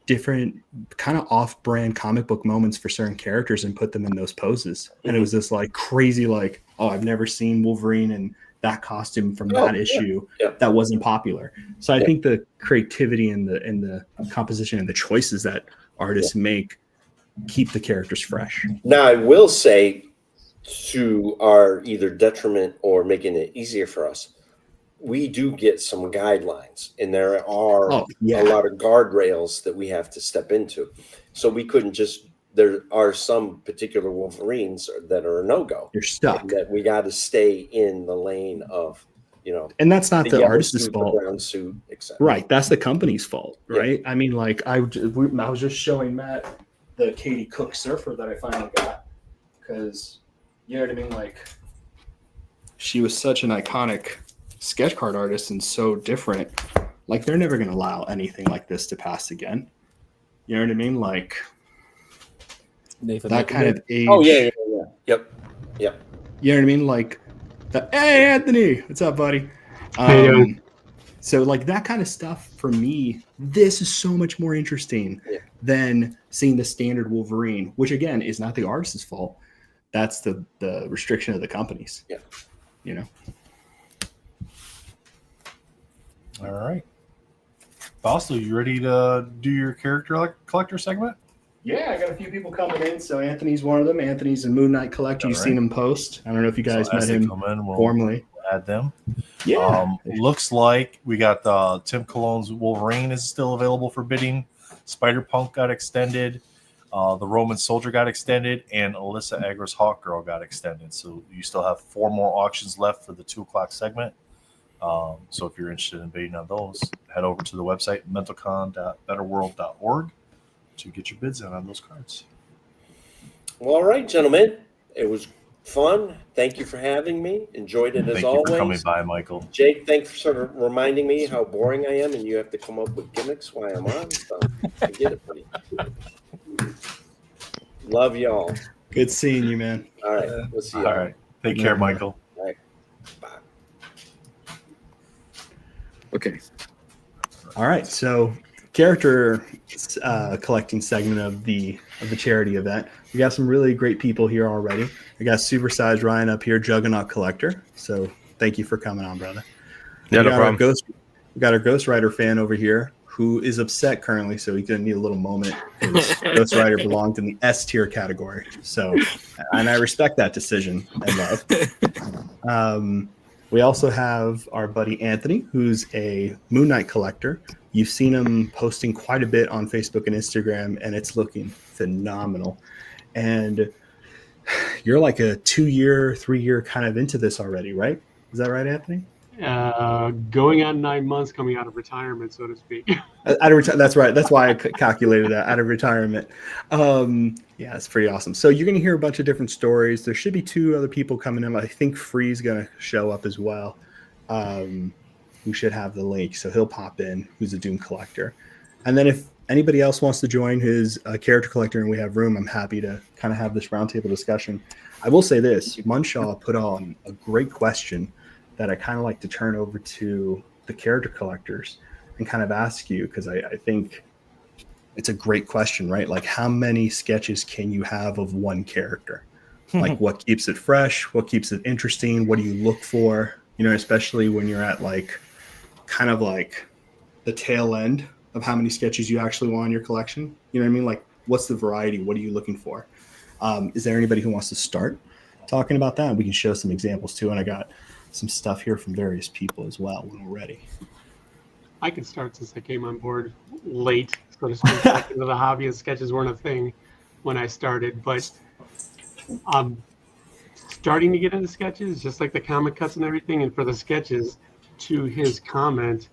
different kind of off-brand comic book moments for certain characters and put them in those poses. And it was this like crazy, like, oh, I've never seen Wolverine and that costume from that issue that wasn't popular. So I think the creativity and the composition and the choices that artists make keep the characters fresh.
Now, I will say, to our either detriment or making it easier for us, we do get some guidelines, and there are a lot of guardrails that we have to step into. So we couldn't just, there are some particular Wolverines that are a no-go.
You're stuck.
That we got to stay in the lane of, you know,
and that's not the artist's fault.
The brown suit, etc.
Right. That's the company's fault, right? I mean, like I was just showing Matt the Katie Cook surfer that I finally got, because you know what I mean? Like, she was such an iconic sketch card artist and so different. Like, they're never going to allow anything like this to pass again. You know what I mean? Like
Nathan
that kind of age.
Oh yeah. Yep.
You know what I mean? Like, hey Anthony, what's up, buddy?
Hey,
So like that kind of stuff for me, this is so much more interesting than seeing the standard Wolverine, which again is not the artist's fault. That's the restriction of the companies.
Yeah.
You know.
All right. Fausto, you ready to do your character collector segment?
Yeah, I got a few people coming in. So Anthony's one of them. Anthony's a Moon Knight collector. You've seen him post. I don't know if you guys met him formally.
We'll add them.
Yeah.
Looks like we got Tim Cologne's Wolverine is still available for bidding. Spider-Punk got extended. The Roman Soldier got extended. And Alyssa Agra's Hawkgirl got extended. So you still have 4 more auctions left for the 2 o'clock segment. So if you're interested in bidding on those, head over to the website, mentalcon.betterworld.org, to get your bids in on those cards.
Well, all right, gentlemen. It was fun. Thank you for having me. Enjoyed it as always.
Thank you for coming by, Michael.
Jake, thanks for sort of reminding me how boring I am, and you have to come up with gimmicks while I'm on. So I get it, buddy. Love y'all.
Good seeing you, man.
All right. We'll see you.
All right. Take care, Michael.
All right. Bye.
Okay. All right. So character collecting segment of the charity event. We got some really great people here already. We got Supersized Ryan up here, Juggernaut Collector. So thank you for coming on, brother.
Yeah, no problem.
We got our Ghost Rider fan over here who is upset currently, so he's gonna need a little moment because Ghost Rider belonged in the S tier category. So, and I respect that decision and love. We also have our buddy Anthony, who's a Moon Knight collector. You've seen him posting quite a bit on Facebook and Instagram, and it's looking phenomenal. And you're like a 2-year, 3-year kind of into this already, right? Is that right, Anthony?
Going on 9 months, coming out of retirement, so to speak.
That's right. That's why I calculated that, out of retirement. Yeah, it's pretty awesome. So you're going to hear a bunch of different stories. There should be 2 other people coming in. I think Free's going to show up as well. Who should have the link, so he'll pop in, who's a Doom collector. And then if anybody else wants to join who's a character collector and we have room, I'm happy to kind of have this roundtable discussion. I will say this, Munshaw put on a great question that I kind of like to turn over to the character collectors and kind of ask you, because I think it's a great question, right? Like, how many sketches can you have of one character? Like, what keeps it fresh? What keeps it interesting? What do you look for? You know, especially when you're at like kind of like the tail end of how many sketches you actually want in your collection. You know what I mean? Like, what's the variety? What are you looking for? Is there anybody who wants to start talking about that? We can show some examples too. And I got some stuff here from various people as well when we're ready.
I can start since I came on board late, so to speak, back into the hobby, and sketches weren't a thing when I started. But I'm starting to get into sketches, just like the comic cuts and everything. And for the sketches, to his comment,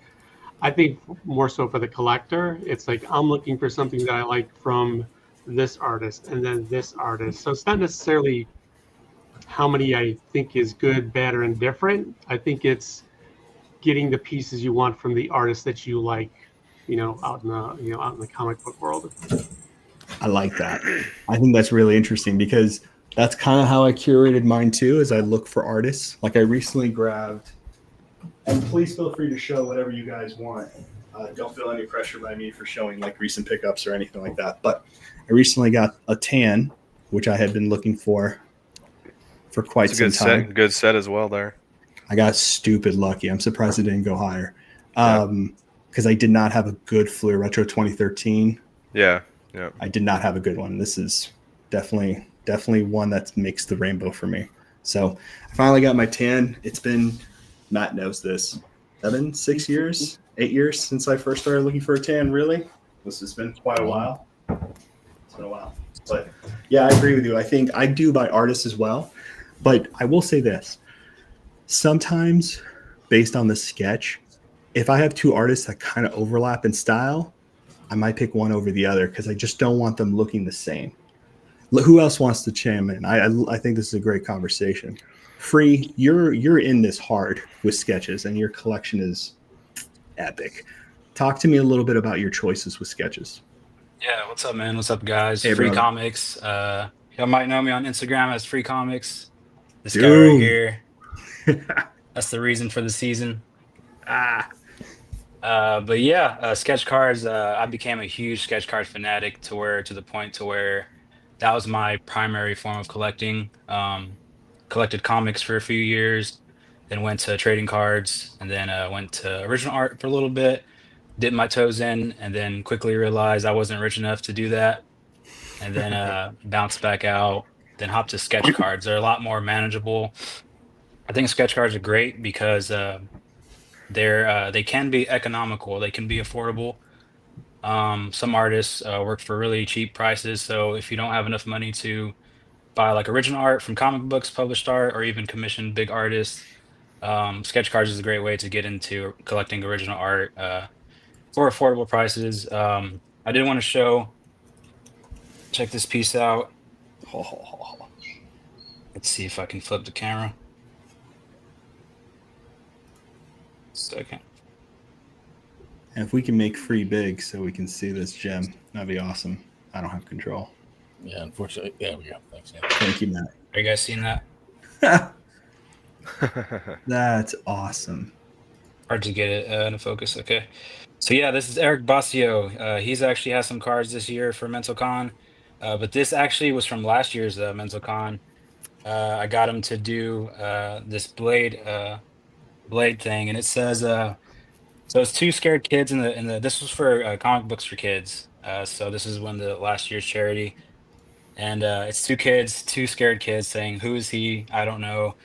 I think more so for the collector, it's like I'm looking for something that I like from this artist and then this artist. So it's not necessarily how many I think is good, bad, or indifferent. I think it's getting the pieces you want from the artist that you like, out in the comic book world.
I like that. I think that's really interesting because that's kind of how I curated mine too, as I look for artists. Like I recently grabbed, and please feel free to show whatever you guys want. Don't feel any pressure by me for showing like recent pickups or anything like that. But I recently got a tan, which I had been looking for quite some time.
Good set as well there.
I got stupid lucky. I'm surprised it didn't go higher. Because I did not have a good Fleer Retro 2013.
Yeah.
I did not have a good one. This is definitely one that makes the rainbow for me. So I finally got my tan. It's been, Matt knows this, 6 years, 8 years since I first started looking for a tan, really. This has been quite a while. It's been a while. But yeah, I agree with you. I think I do by artists as well. But I will say this. Sometimes based on the sketch, if I have 2 artists that kind of overlap in style, I might pick one over the other because I just don't want them looking the same. Who else wants to chime in? I think this is a great conversation. Free, you're in this hard with sketches and your collection is epic. Talk to me a little bit about your choices with sketches.
Yeah, what's up, man? What's up, guys?
Hey,
Free
brother.
Comics. Y'all might know me on Instagram as Free Comics. This guy right
Doom.
here. That's the reason for the season. But yeah, sketch cards. I became a huge sketch card fanatic to the point to where that was my primary form of collecting. Collected comics for a few years, then went to trading cards, and then went to original art for a little bit. Dipped my toes in, and then quickly realized I wasn't rich enough to do that, and then bounced back out. Then hopped to sketch cards. They're a lot more manageable. I think sketch cards are great because they can be economical. They can be affordable. Some artists work for really cheap prices. So if you don't have enough money to buy like original art from comic books, published art, or even commission big artists, sketch cards is a great way to get into collecting original art for affordable prices. I did want to check this piece out. Let's see if I can flip the camera. Second.
And if we can make free big so we can see this gem, that'd be awesome. I don't have control.
Yeah, unfortunately. There we go. Thanks. Yeah.
Thank you, Matt.
Are you guys seeing that?
That's awesome.
Hard to get it into focus. Okay. So yeah, this is Eric Basio. He's actually has some cards this year for MentalCon, but this actually was from last year's MentalCon. I got him to do this blade thing, and it says so it's two scared kids in the this was for comic books for kids. So this is when the last year's charity, and it's two kids, two scared kids saying, "Who is he? I don't know."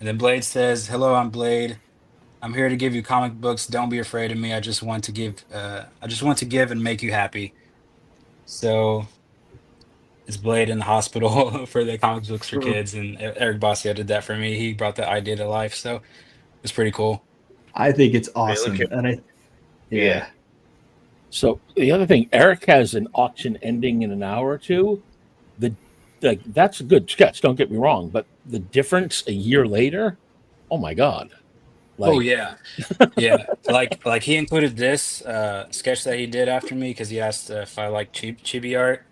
And then Blade says, "Hello, I'm Blade. I'm here to give you comic books. Don't be afraid of me. I just want to give. I just want to give and make you happy." So it's Blade in the hospital for the comic books for kids, and Eric Basio did that for me. He brought that idea to life, so it's pretty cool.
I think it's awesome, and yeah.
So the other thing, Eric has an auction ending in an hour or two. That's a good sketch. Don't get me wrong, but the difference a year later, oh my god!
Oh yeah, yeah. Like he included this sketch that he did after me because he asked if I like chibi art.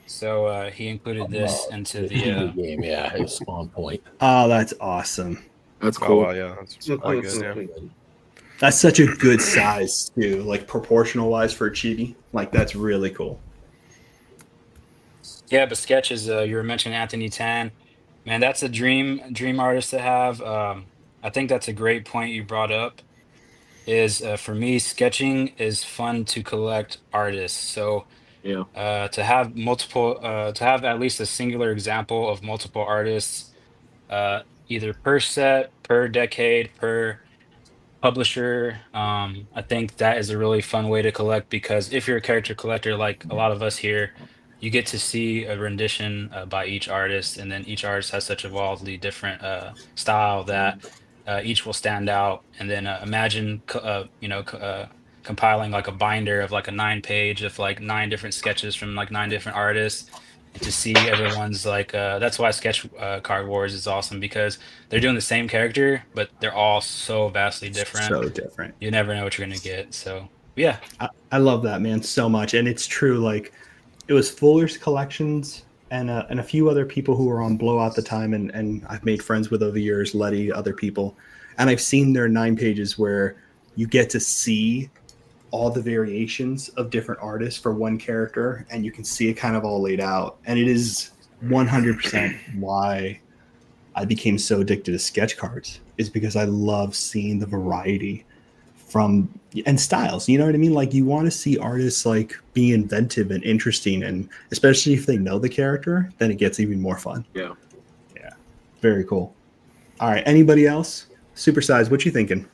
So he included this into the
game. Yeah, it's on point.
Oh, that's awesome. That's cool.
Oh, wow, yeah. That's really good, yeah.
That's such a good size too, like proportional wise for a chibi. Like that's really cool.
Yeah, but sketches. You were mentioning Anthony Tan. Man, that's a dream artist to have. I think that's a great point you brought up. Is for me, sketching is fun to collect artists. So
yeah,
to have multiple, to have at least a singular example of multiple artists, either per set, per decade, per publisher. I think that is a really fun way to collect because if you're a character collector, like a lot of us here, you get to see a rendition by each artist, and then each artist has such a wildly different style that each will stand out. And then imagine, compiling like a binder of like a 9-page of like 9 different sketches from like 9 different artists. And to see everyone's like that's why sketch card wars is awesome because they're doing the same character but they're all so vastly different.
So different.
You never know what you're gonna get. So yeah,
I love that, man, so much. And it's true. Like it was Fuller's Collections and a few other people who were on Blowout at the time, and I've made friends with over the years, Letty, other people, and I've seen their 9 pages where you get to see all the variations of different artists for one character, and you can see it kind of all laid out. And it is 100% why I became so addicted to sketch cards, is because I love seeing the variety and styles. You know what I mean? Like you want to see artists like be inventive and interesting, and especially if they know the character, then it gets even more fun.
Yeah.
Very cool. All right. Anybody else? Supersize, what you thinking?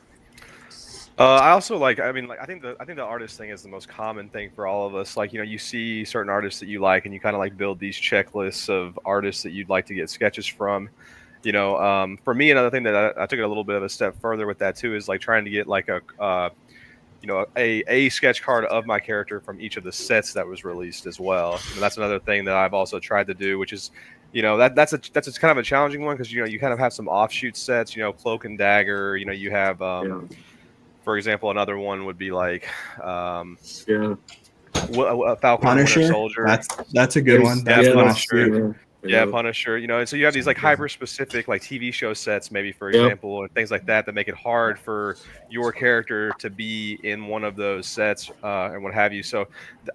I also like. I think the artist thing is the most common thing for all of us. Like, you see certain artists that you like, and you kind of like build these checklists of artists that you'd like to get sketches from. For me, another thing that I took it a little bit of a step further with that too is like trying to get like a sketch card of my character from each of the sets that was released as well. And that's another thing that I've also tried to do, which is, that's kind of a challenging one because you kind of have some offshoot sets. Cloak and Dagger. You have. For example, another one would be like, Falcon
Punisher.
Winter Soldier.
That's a good one. That's
Punisher. Yeah, Punisher. And so you have these like hyper specific like TV show sets, maybe for example, or things like that make it hard for your character to be in one of those sets and what have you. So,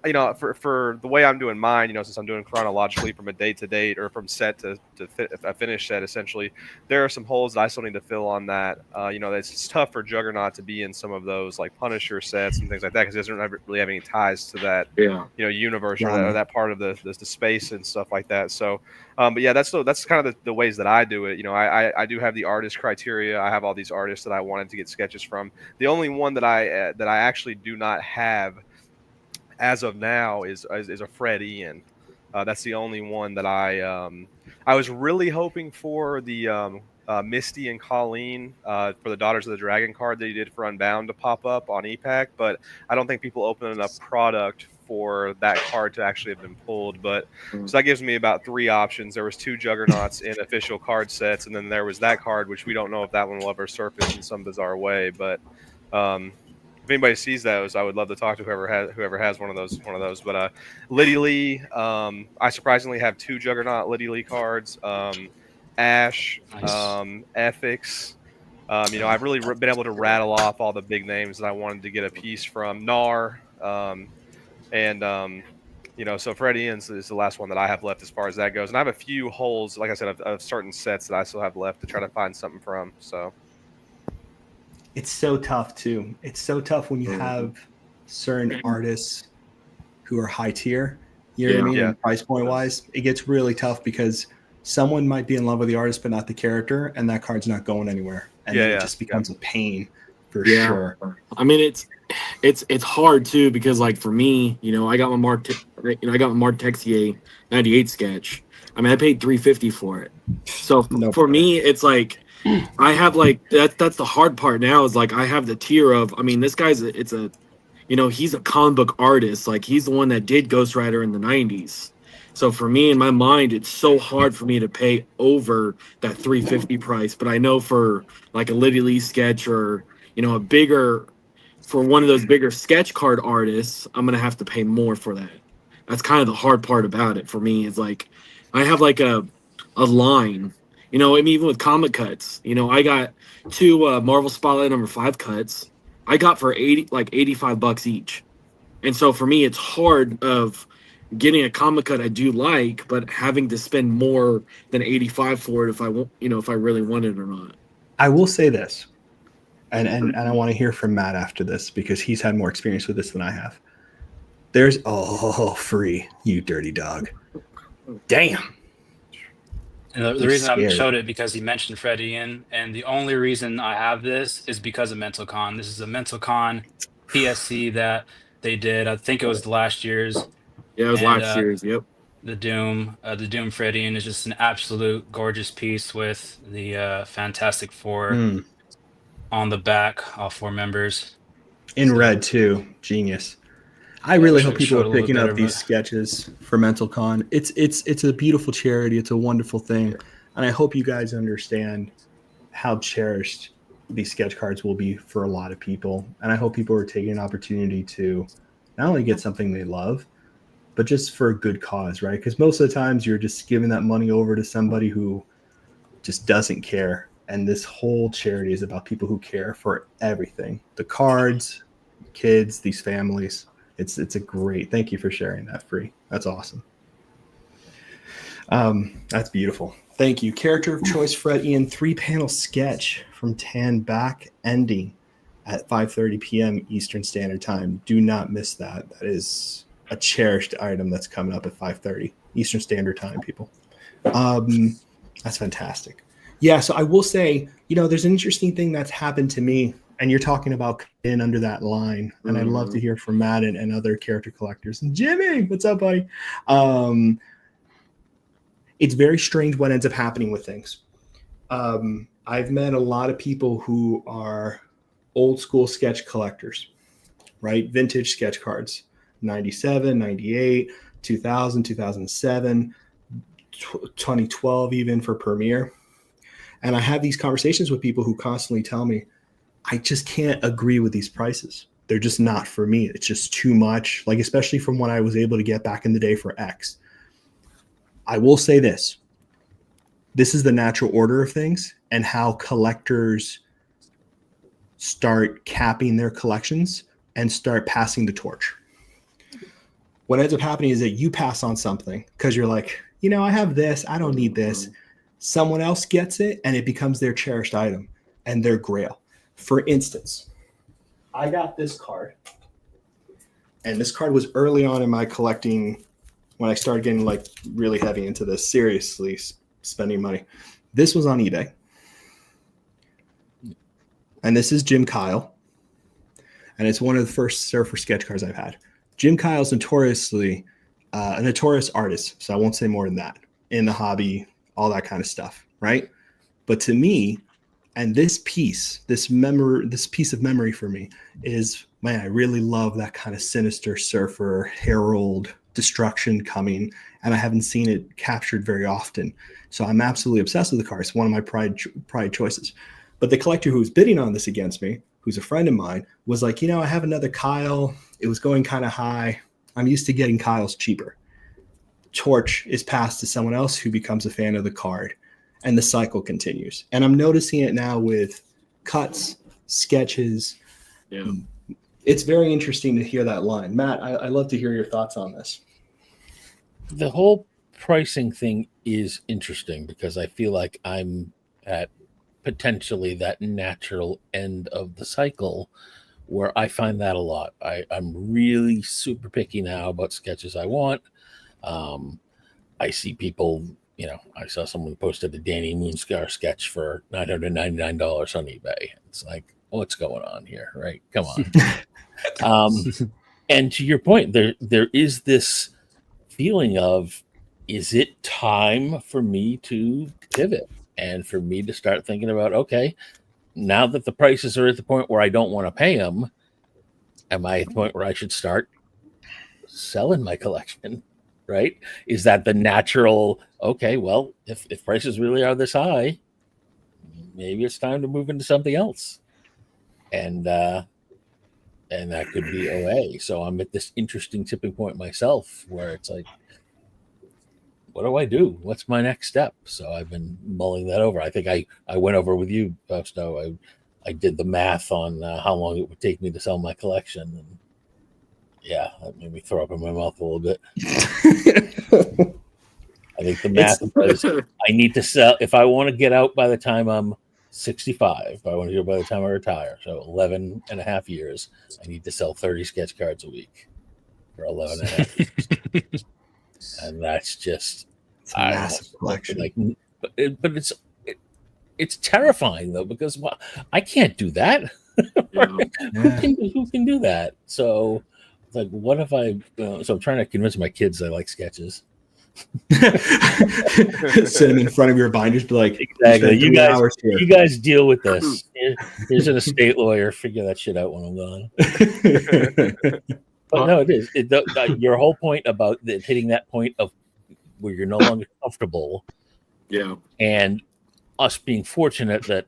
for the way I'm doing mine, since I'm doing chronologically from a date to date or from set to a finished set, essentially, there are some holes that I still need to fill on that. It's tough for Juggernaut to be in some of those like Punisher sets and things like that because he doesn't really have any ties to that universe or that part of the space and stuff like that. So. But yeah, that's kind of the ways that I do it. I do have the artist criteria. I have all these artists that I wanted to get sketches from. The only one that I actually do not have as of now is a Fred Ian. That's the only one that I was really hoping for the Misty and Colleen for the Daughters of the Dragon card that he did for Unbound to pop up on EPAC, but I don't think people open enough product for that card to actually have been pulled. But so that gives me about 3 options. There was 2 Juggernauts in official card sets, and then there was that card, which we don't know if that one will ever surface in some bizarre way. But if anybody sees those, I would love to talk to whoever has one of those. But Liddy Lee, I surprisingly have 2 Juggernaut Liddy Lee cards. Ash, Ethics. I've really been able to rattle off all the big names that I wanted to get a piece from. Nar, so Fred Ian's is the last one that I have left as far as that goes. And I have a few holes, like I said, of certain sets that I still have left to try to find something from. So
it's so tough too. It's so tough when you have certain artists who are high tier. You know what I mean? And price point wise, it gets really tough because someone might be in love with the artist but not the character, and that card's not going anywhere. And then it just becomes a pain for sure.
I mean, it's hard too because like for me, I got my Mark Texier 98 sketch. I mean, I paid $350 for it. So for me, it's like I have like that's the hard part now is like I have the tier of, I mean, this guy's he's a comic book artist. Like he's the one that did Ghost Rider in the 90s. So for me, in my mind, it's so hard for me to pay over that $350 price. But I know for like a Liddy Lee sketch or, a bigger, for one of those bigger sketch card artists, I'm going to have to pay more for that. That's kind of the hard part about it for me is like, I have like a line, I mean, even with comic cuts, I got 2 Marvel Spotlight #5 cuts. I got for $85 each. And so for me, it's hard of getting a comic cut I do like, but having to spend more than $85 for it if I want, if I really want it or not.
I will say this, and I want to hear from Matt after this because he's had more experience with this than I have. There's free, you dirty dog. Damn.
And the reason I showed it because he mentioned Fred Ian, and the only reason I have this is because of MentalCon. This is a MentalCon PSC that they did. I think it was last year's.
Yeah, it was last year's. Yep.
The Doom Fred Ian is just an absolute gorgeous piece with the Fantastic Four on the back, all 4 members.
In red too, genius. I really hope people are picking up these sketches for MentalCon. It's a beautiful charity. It's a wonderful thing, and I hope you guys understand how cherished these sketch cards will be for a lot of people. And I hope people are taking an opportunity to not only get something they love, but just for a good cause, right? Because most of the times you're just giving that money over to somebody who just doesn't care. And this whole charity is about people who care for everything: the cards, kids, these families. It's a great. Thank you for sharing that, Free. That's awesome. That's beautiful. Thank you. Character of choice, Fred Ian, 3-panel sketch from Tan Back, ending at 5:30 p.m. Eastern Standard Time. Do not miss that. That is a cherished item that's coming up at 5:30 Eastern Standard Time, people. That's fantastic. Yeah, so I will say, there's an interesting thing that's happened to me, and you're talking about in under that line, and I'd love to hear from Matt and other character collectors. And Jimmy, what's up, buddy? It's very strange what ends up happening with things. I've met a lot of people who are old school sketch collectors, right? Vintage sketch cards, 97, 98, 2000, 2007, 2012, even for Premiere. And I have these conversations with people who constantly tell me, I just can't agree with these prices. they're just not for me. It's just too much, like especially from what I was able to get back in the day for X. I will say this. This is the natural order of things and how collectors start capping their collections and start passing the torch. What ends up happening is that you pass on something because you're like, I have this, I don't need this. Someone else gets it and it becomes their cherished item and their grail. For instance, I got this card, and this card was early on in my collecting when I started getting like really heavy into this, seriously spending money. This was on eBay. And this is Jim Kyle. And it's one of the first surfer sketch cards I've had. Jim Kyle's notoriously a notorious artist, so I won't say more than that, in the hobby, all that kind of stuff, right? But to me, and this piece of memory for me is, man, I really love that kind of sinister surfer, herald, destruction coming, and I haven't seen it captured very often. So I'm absolutely obsessed with the card. It's one of my pride choices. But the collector who was bidding on this against me, who's a friend of mine, was like, I have another Kyle. It was going kind of high. I'm used to getting Kyles cheaper. Torch is passed to someone else who becomes a fan of the card, and the cycle continues. And I'm noticing it now with cuts, sketches. Yeah. It's very interesting to hear that line. Matt, I'd love to hear your thoughts on this.
The whole pricing thing is interesting because I feel like I'm at potentially that natural end of the cycle where I find that a lot. I'm really super picky now about sketches I want. I see people, I saw someone posted a Danny Moonscar sketch for $999 on eBay. It's like, what's going on here, right? Come on. And to your point, there is this feeling of, is it time for me to pivot and for me to start thinking about, okay, now that the prices are at the point where I don't want to pay them, am I at the point where I should start selling my collection? Right? Is that the natural, okay, well, if prices really are this high, maybe it's time to move into something else. And that could be OA. So I'm at this interesting tipping point myself where it's like, what do I do? What's my next step? So I've been mulling that over. I think I went over with you, Fausto. I did the math on how long it would take me to sell my collection. And yeah, that made me throw up in my mouth a little bit. I think the math was I need to sell, if I want to get out by the time I'm 65, I want to do it by the time I retire. So 11 and a half years, I need to sell 30 sketch cards a week for 11 and a half years. And that's just
a massive collection.
Like, but it's terrifying though, because I can't do that. Who can do that? So like, what if I? So I'm trying to convince my kids I like sketches.
Sit them in front of your binders, be like,
exactly. You guys deal with this. Here's an estate lawyer. Figure that shit out when I'm gone. But no, it is. Your whole point about hitting that point of where you're no longer comfortable.
Yeah.
And us being fortunate that,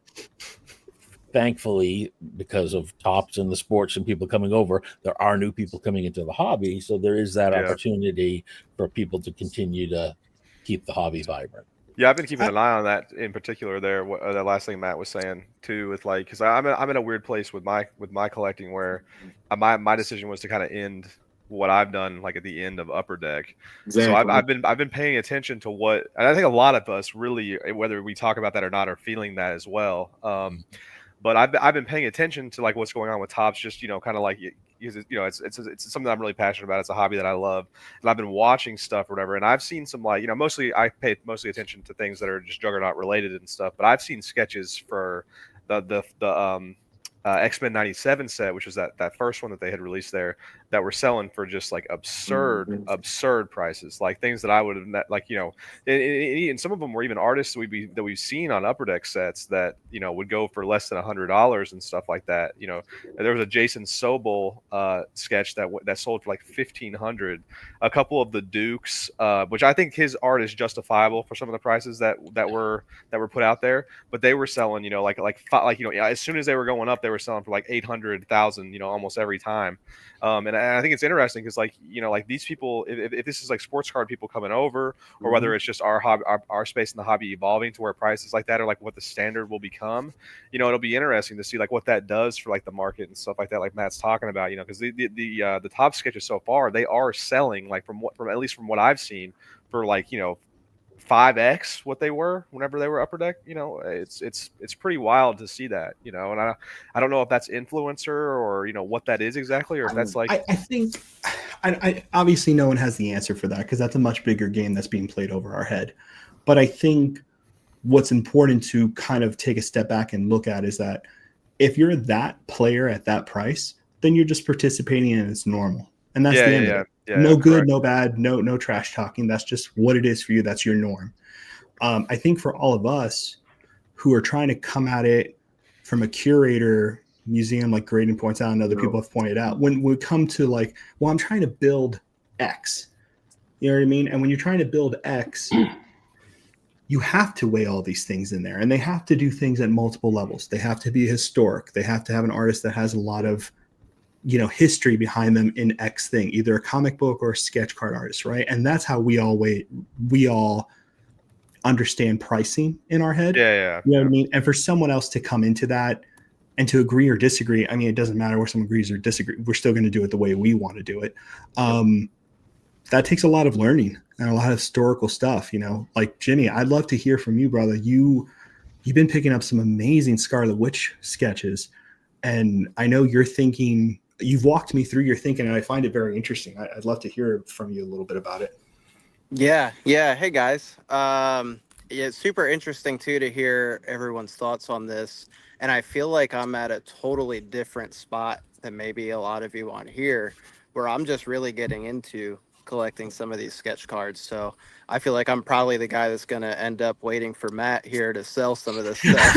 thankfully, because of Tops and the sports and people coming over, there are new people coming into the hobby. So there is that opportunity for people to continue to keep the hobby vibrant.
Yeah, I've been keeping an eye on that in particular. There, that last thing Matt was saying too, with like, because I'm in a weird place with my collecting where my decision was to kind of end what I've done like at the end of Upper Deck. Exactly. So I've been paying attention to what, and I think a lot of us really, whether we talk about that or not, are feeling that as well. But I've been paying attention to like what's going on with Tops, just kind of like it's something I'm really passionate about. It's a hobby that I love, and I've been watching stuff or whatever. And I've seen some I pay mostly attention to things that are just Juggernaut related and stuff. But I've seen sketches for the X-Men 97 set, which was that first one that they had released there, that were selling for just like absurd prices, like things that I would have met, like, and some of them were even artists that we've seen on Upper Deck sets that, would go for less than $100 and stuff like that. There was a Jason Sobel sketch that sold for like $1,500. A couple of the Dukes, which I think his art is justifiable for some of the prices that were put out there, but they were selling, as soon as they were going up, they were were selling for like 800,000, almost every time. And I think it's interesting because like these people, if this is like sports card people coming over, or whether it's just our hobby, our space in the hobby evolving to where prices like that are like what the standard will become, it'll be interesting to see like what that does for like the market and stuff like that, like Matt's talking about, because the top sketches so far, they are selling like from at least from what I've seen for like 5x what they were whenever they were Upper Deck. It's pretty wild to see that, and I don't know if that's influencer or what that is exactly, or if that's like
I think I obviously no one has the answer for that because that's a much bigger game that's being played over our head. But I think what's important to kind of take a step back and look at is that if you're that player at that price, then you're just participating and it's normal. And that's the end of it. No good, correct. No bad, no trash talking. That's just what it is for you. That's your norm. I think for all of us who are trying to come at it from a curator museum, like Graydon points out and other people have pointed out, when we come to like, well, I'm trying to build X, you know what I mean? And when you're trying to build X, you have to weigh all these things in there, and they have to do things at multiple levels. They have to be historic. They have to have an artist that has a lot of history behind them in X thing, either a comic book or a sketch card artist, right? And that's how we all understand pricing in our head.
Yeah.
You know what I mean? And for someone else to come into that and to agree or disagree, I mean, it doesn't matter where someone agrees or disagrees. We're still going to do it the way we want to do it. That takes a lot of learning and a lot of historical stuff, like Jimmy, I'd love to hear from you, brother. You've been picking up some amazing Scarlet Witch sketches, and I know you've walked me through your thinking, and I find it very interesting. I'd love to hear from you a little bit about it.
Yeah. Hey guys. It's super interesting too to hear everyone's thoughts on this. And I feel like I'm at a totally different spot than maybe a lot of you on here, where I'm just really getting into collecting some of these sketch cards. So I feel like I'm probably the guy that's going to end up waiting for Matt here to sell some of this stuff.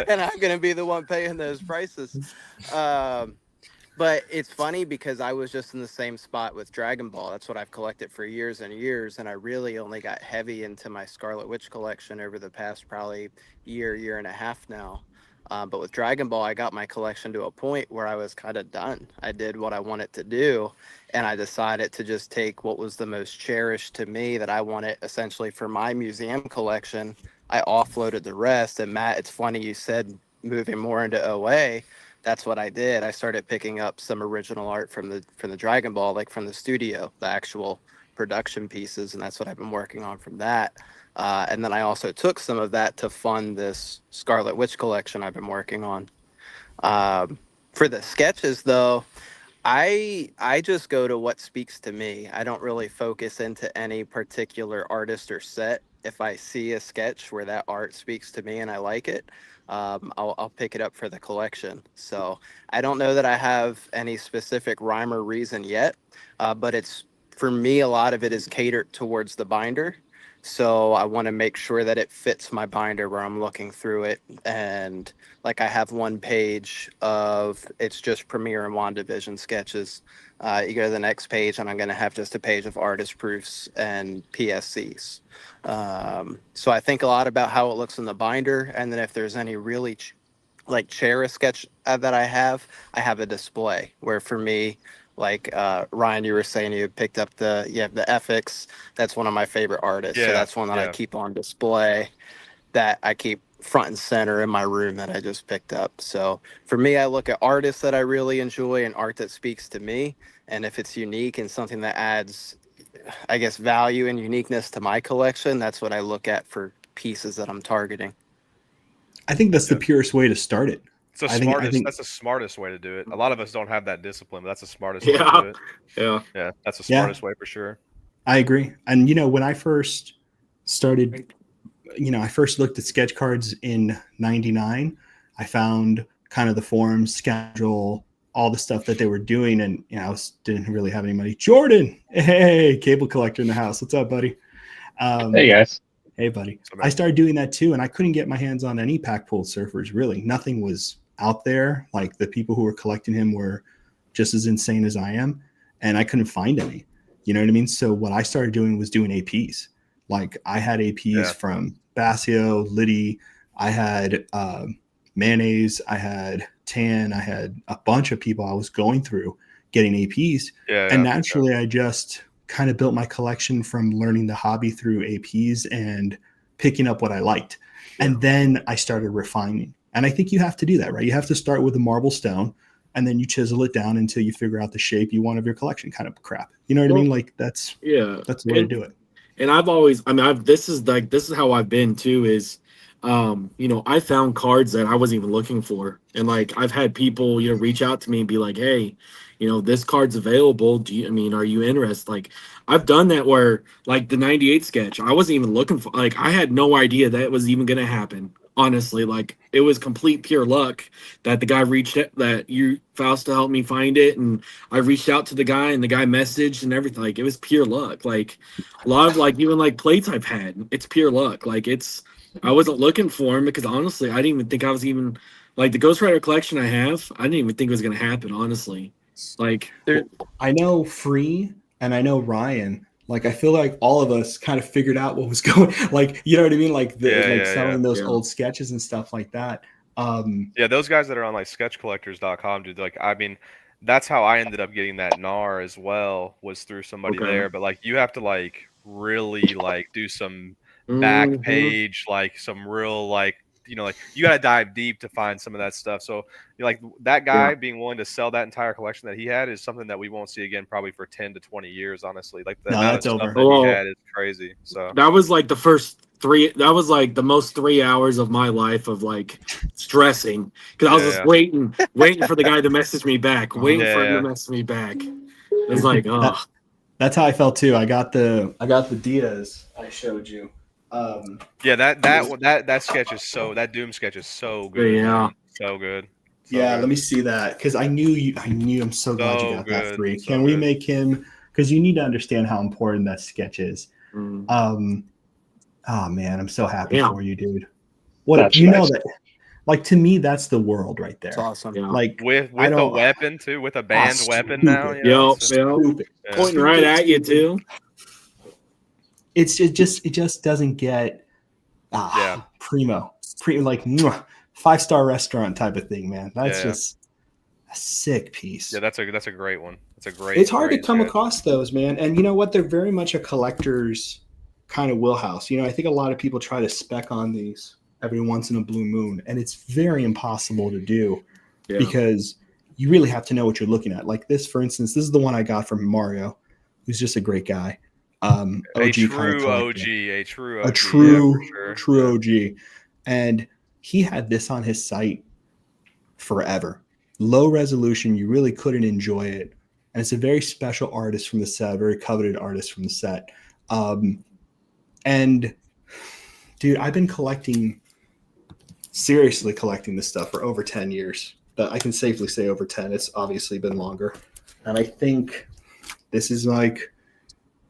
And I'm going to be the one paying those prices. But it's funny because I was just in the same spot with Dragon Ball. That's what I've collected for years and years. And I really only got heavy into my Scarlet Witch collection over the past probably year and a half now. But with Dragon Ball, I got my collection to a point where I was kind of done. I did what I wanted to do, and I decided to just take what was the most cherished to me that I wanted essentially for my museum collection. I offloaded the rest. And Matt, it's funny you said moving more into OA. That's what I did. I started picking up some original art from the Dragon Ball, like from the studio, the actual production pieces, and that's what I've been working on from that. And then I also took some of that to fund this Scarlet Witch collection I've been working on. For the sketches, though, I just go to what speaks to me. I don't really focus into any particular artist or set. If I see a sketch where that art speaks to me and I like it, I'll pick it up for the collection. So I don't know that I have any specific rhyme or reason yet, but it's, for me, a lot of it is catered towards the binder. So I want to make sure that it fits my binder where I'm looking through it. And like I have one page of, it's just Premiere and WandaVision sketches. You go to the next page and I'm going to have just a page of artist proofs and PSCs. So I think a lot about how it looks in the binder. And then if there's any really cherished sketch that I have a display where, for me, like Ryan, you were saying you picked up the FX. That's one of my favorite artists. So that's one that I keep on display, that I keep front and center in my room, that I just picked up. So for me, I look at artists that I really enjoy and art that speaks to me. And if it's unique and something that adds, I guess, value and uniqueness to my collection, that's what I look at for pieces that I'm targeting.
I think that's the purest way to start it.
That's the smartest way to do it. A lot of us don't have that discipline, but that's the smartest way to do it. Yeah, that's the smartest way for sure.
I agree. And when I first started, I first looked at sketch cards in '99. I found kind of the forums, schedule, all the stuff that they were doing, and I didn't really have any money. Jordan, hey, cable collector in the house. What's up, buddy?
Hey guys.
Hey, buddy. I started doing that too, and I couldn't get my hands on any pack-pulled surfers, really. Nothing was out there. Like, the people who were collecting him were just as insane as I am, and I couldn't find any. You know what I mean? So what I started doing was doing APs. Like, I had APs from Basio, Liddy. I had Mayonnaise, I had Tan, I had a bunch of people I was going through getting APs. And naturally, I just kind of built my collection from learning the hobby through APs and picking up what I liked. And then I started refining. And I think you have to do that, right? You have to start with a marble stone, and then you chisel it down until you figure out the shape you want of your collection kind of crap. You know what I mean? Like that's the way to do it.
And I've always, I mean, this is how I've been too, is, you know, I found cards that I wasn't even looking for. And like, I've had people, you know, reach out to me and be like, hey, you know, this card's available. Are you interested? Like, I've done that where like the 98 sketch, I wasn't even looking for, like, I had no idea that was even going to happen. Honestly, like it was complete pure luck that the guy reached it, that you Fausto helped me find it, and I reached out to the guy and the guy messaged and everything. Like it was pure luck. Like a lot of like even like plates I've had, it's pure luck. Like I wasn't looking for him because honestly I didn't even think I was even like the Ghost Rider collection I have. I didn't even think it was gonna happen. Honestly, like
I know Free and I know Ryan. Like, I feel like all of us kind of figured out what was going, like, you know what I mean? Like, selling those old sketches and stuff like that.
Those guys that are on, like, sketchcollectors.com, dude, like, I mean, that's how I ended up getting that NAR as well, was through somebody there. But, like, you have to, like, really, like, do some back page, like, some real, like, you know, like, you got to dive deep to find some of that stuff. So, like, that guy being willing to sell that entire collection that he had is something that we won't see again probably for 10 to 20 years, honestly. Like, the amount of stuff that he had is crazy. So
that was like that was like the most 3 hours of my life of like stressing because I was just waiting for the guy to message me back, waiting for him to message me back. It's like, oh,
that's how I felt too. I got the Diaz I showed you.
That sketch is that Doom sketch is so good.
Yeah,
so good.
Let me see that because I knew. I'm so glad you got that Free. Can we make him? Because you need to understand how important that sketch is. Oh man, I'm so happy for you, dude. What you know that? Like, to me, that's the world right there.
It's awesome.
Yeah.
Like with a weapon too, with a banned weapon now.
Stupid. Pointing right at you too.
It just doesn't get primo like 5-star restaurant type of thing, man. That's just a sick piece.
Yeah, that's a great one. It's a great.
It's hard to come across those, man. And you know what? They're very much a collector's kind of wheelhouse. You know, I think a lot of people try to spec on these every once in a blue moon, and it's very impossible to do because you really have to know what you're looking at. Like this, for instance, this is the one I got from Mario, who's just a great guy.
A true OG.
True OG. And he had this on his site forever. Low resolution, you really couldn't enjoy it. And it's a very special artist from the set, very coveted artist from the set. And dude, I've been seriously collecting this stuff for over 10 years. But I can safely say over 10. It's obviously been longer. And I think this is like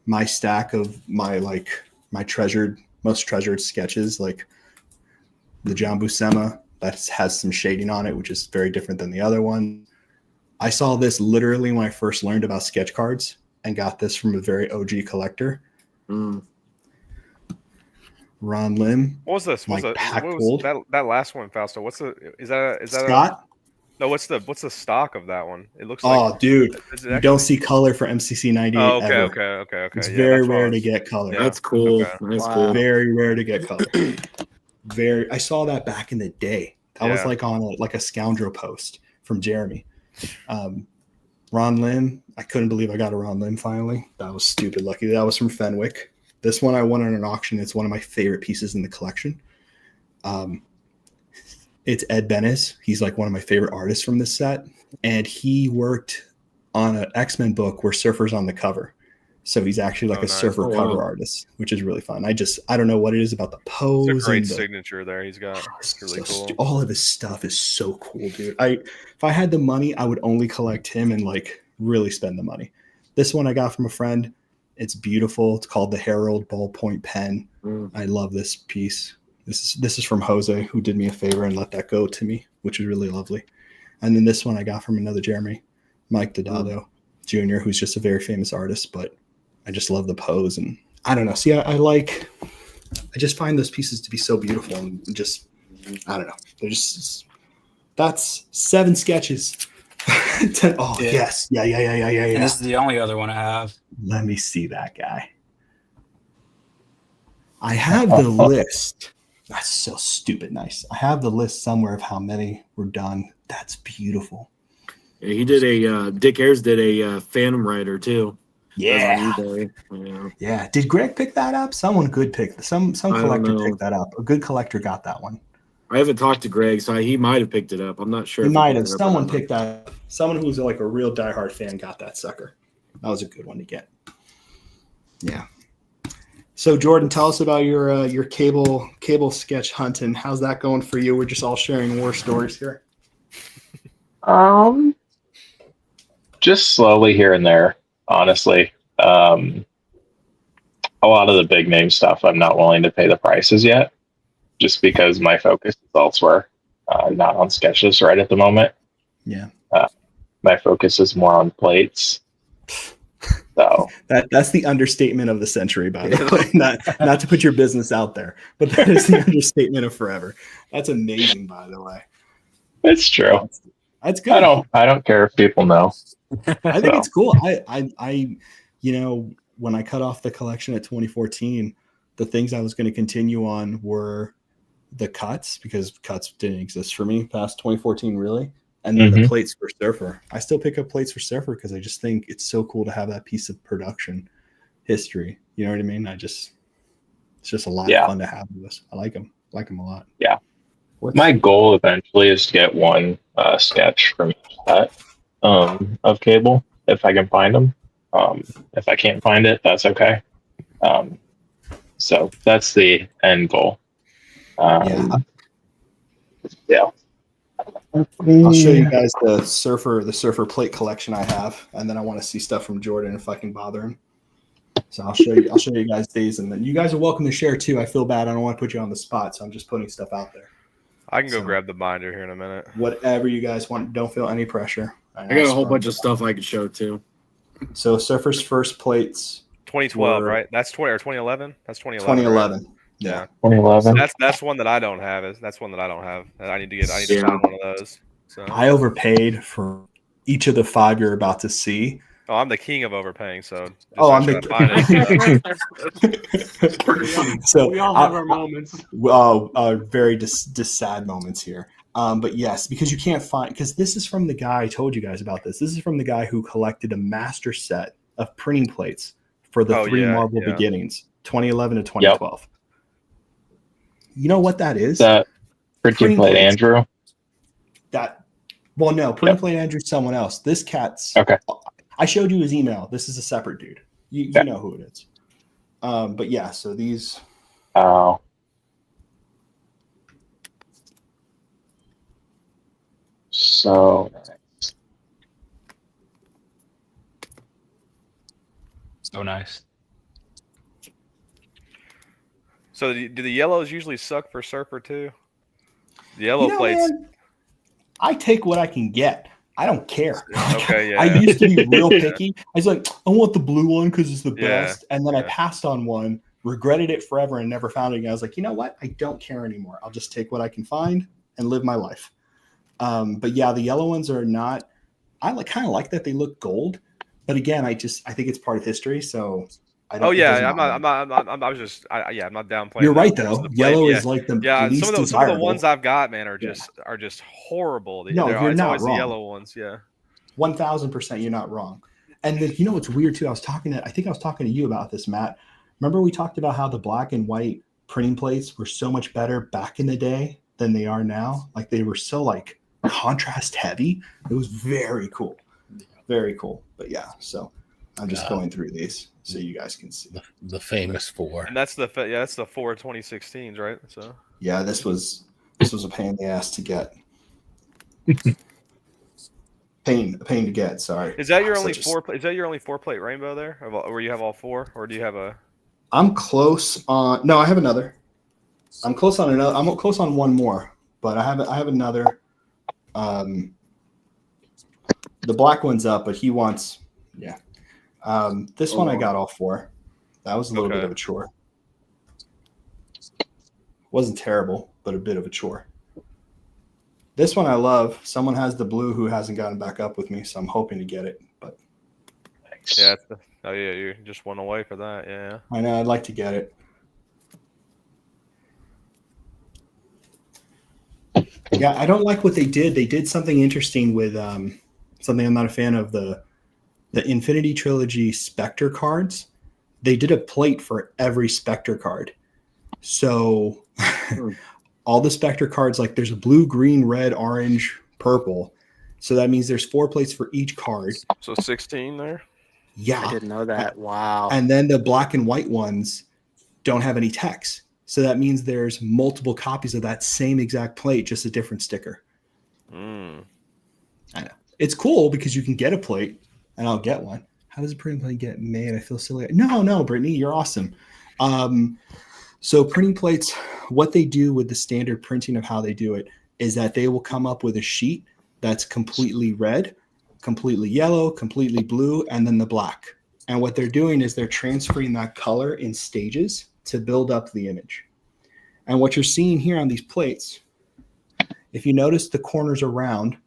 my stack of my most treasured sketches, like the John Buscema that has some shading on it, which is very different than the other one. I saw this literally when I first learned about sketch cards and got this from a very OG collector. Ron Lim.
What was this? What was that last one, Fausto? Is that
Scott?
No, what's the stock of that one? It looks
like dude, you don't see color for MCC 98 ever.
Okay.
It's very rare to get color.
That's cool.
Okay.
That's cool.
Very rare to get color. I saw that back in the day. That was like on a scoundrel post from Jeremy. Ron Lim, I couldn't believe I got a Ron Lim finally. That was stupid lucky. That was from Fenwick. This one I won at an auction. It's one of my favorite pieces in the collection. It's Ed Benes. He's like one of my favorite artists from this set. And he worked on an X-Men book where Surfer's on the cover. So he's actually like a Surfer cover artist, which is really fun. I don't know what it is about the pose.
It's a great signature there he's got. It's really cool.
All of his stuff is so cool, dude. If I had the money, I would only collect him and like really spend the money. This one I got from a friend. It's beautiful. It's called the Herald Ballpoint Pen. I love this piece. This is from Jose, who did me a favor and let that go to me, which is really lovely. And then this one I got from another Jeremy, Mike Dodado Jr., who's just a very famous artist, but I just love the pose. And I don't know. See, I just find those pieces to be so beautiful and just, I don't know. They're just That's 7 sketches. 10, oh,
Yeah.
yes. Yeah.
And this is the only other one I have.
Let me see that guy. I have the list. That's so stupid nice. I have the list somewhere of how many were done. That's beautiful.
Yeah, he did a Dick Ayers did a Phantom Rider too.
Yeah.
Yeah.
Yeah. Did Greg pick that up? Someone good picked. Some collector picked that up. A good collector got that one.
I haven't talked to Greg, so he might have picked it up. I'm not sure.
He
if
might have.
picked it up or
Someone
not.
picked that up. Someone who's like a real diehard fan got that sucker. That was a good one to get. Yeah. So Jordan, tell us about your cable sketch hunting. How's that going for you? We're just all sharing war stories here.
Just slowly here and there, honestly. A lot of the big name stuff, I'm not willing to pay the prices yet, just because my focus is elsewhere, not on sketches right at the moment.
Yeah.
My focus is more on plates. So
that's the understatement of the century, by the way. Not to put your business out there, but that is the understatement of forever. That's amazing, by the way.
It's true.
That's good.
I don't care if people know.
I think it's cool. I when I cut off the collection at 2014, the things I was going to continue on were the cuts, because cuts didn't exist for me past 2014, really. And then the plates for Surfer. I still pick up plates for Surfer because I just think it's so cool to have that piece of production history. You know what I mean? It's just a lot of fun to have with us. I like them. Like them a lot.
Yeah. My goal eventually is to get one sketch from each set of cable, if I can find them. If I can't find it, that's okay. So that's the end goal. Yeah.
I'll show you guys the surfer plate collection I have, and then I want to see stuff from Jordan if I can bother him. So I'll show you guys these, and then you guys are welcome to share too. I feel bad. I don't want to put you on the spot, so I'm just putting stuff out there.
I can go grab the binder here in a minute.
Whatever you guys want. Don't feel any pressure.
I got a whole bunch of stuff I could show too.
So Surfer's first plates.
2012, right? That's 2011. That's 2011.
2011.
Right? Yeah.
2011.
That's one that I don't have. That's one that I don't have. I need to find one of those. So
I overpaid for each of the 5 you're about to see.
Oh, I'm the king of overpaying. So
I'm the so
we all have our moments.
Very sad moments here. But yes, because you can't find, because this is from the guy, I told you guys about this. This is from the guy who collected a master set of printing plates for the 3 Marvel Beginnings, 2011 to 2012. Yep. You know what that is?
That printing plate Andrew?
Printing plate Andrew's someone else. This cat's
okay.
I showed you his email. This is a separate dude. You know who it is. But yeah, so these.
Oh. So nice.
So nice.
So do the yellows usually suck for Surfer too? The yellow plates.
Man, I take what I can get. I don't care.
Okay, yeah.
I used to be real picky. I was like, I want the blue one because it's the best. And then I passed on one, regretted it forever, and never found it again. I was like, you know what? I don't care anymore. I'll just take what I can find and live my life. But yeah, the yellow ones are not. I kind of like that they look gold, but again, I think it's part of history. So I don't.
I'm not downplaying.
You're right though. Yellow is like the least
some
desirable.
of the ones I've got, man, are just horrible.
No, you're not wrong.
The yellow ones,
1000%, you're not wrong. And then you know what's weird too? I think I was talking to you about this, Matt. Remember we talked about how the black and white printing plates were so much better back in the day than they are now. Like they were so like contrast heavy. It was very cool. Very cool. But yeah, so I'm just going through these so you guys can see
the famous 4.
And that's the 4 2016s, right? So
yeah, this was a pain in the ass to get. pain to get. Sorry.
Is that your only 4? Is that your only 4-plate rainbow there, where you have all 4, or do you have a?
I'm close on. No, I have another. I'm close on another. I'm close on one more, but I have another. The black one's up, but he wants. Yeah. This one I got all 4. That was a little bit of a chore. Wasn't terrible, but a bit of a chore. This one I love. Someone has the blue who hasn't gotten back up with me, so I'm hoping to get it. But
yeah, you're just one away for that. Yeah,
I know I'd like to get it. Yeah, I don't like what they did. They did something interesting with something I'm not a fan of, the Infinity Trilogy Spectre cards. They did a plate for every Spectre card. So all the Spectre cards, like there's a blue, green, red, orange, purple. So that means there's 4 plates for each card.
So 16 there?
Yeah.
I didn't know that. Wow.
And then the black and white ones don't have any text. So that means there's multiple copies of that same exact plate, just a different sticker. I know. It's cool because you can get a plate, and I'll get one. How does a printing plate get made? I feel silly. No, Brittany, you're awesome. So printing plates, what they do with the standard printing of how they do it is that they will come up with a sheet that's completely red, completely yellow, completely blue, and then the black. And what they're doing is they're transferring that color in stages to build up the image. And what you're seeing here on these plates, if you notice the corners are round,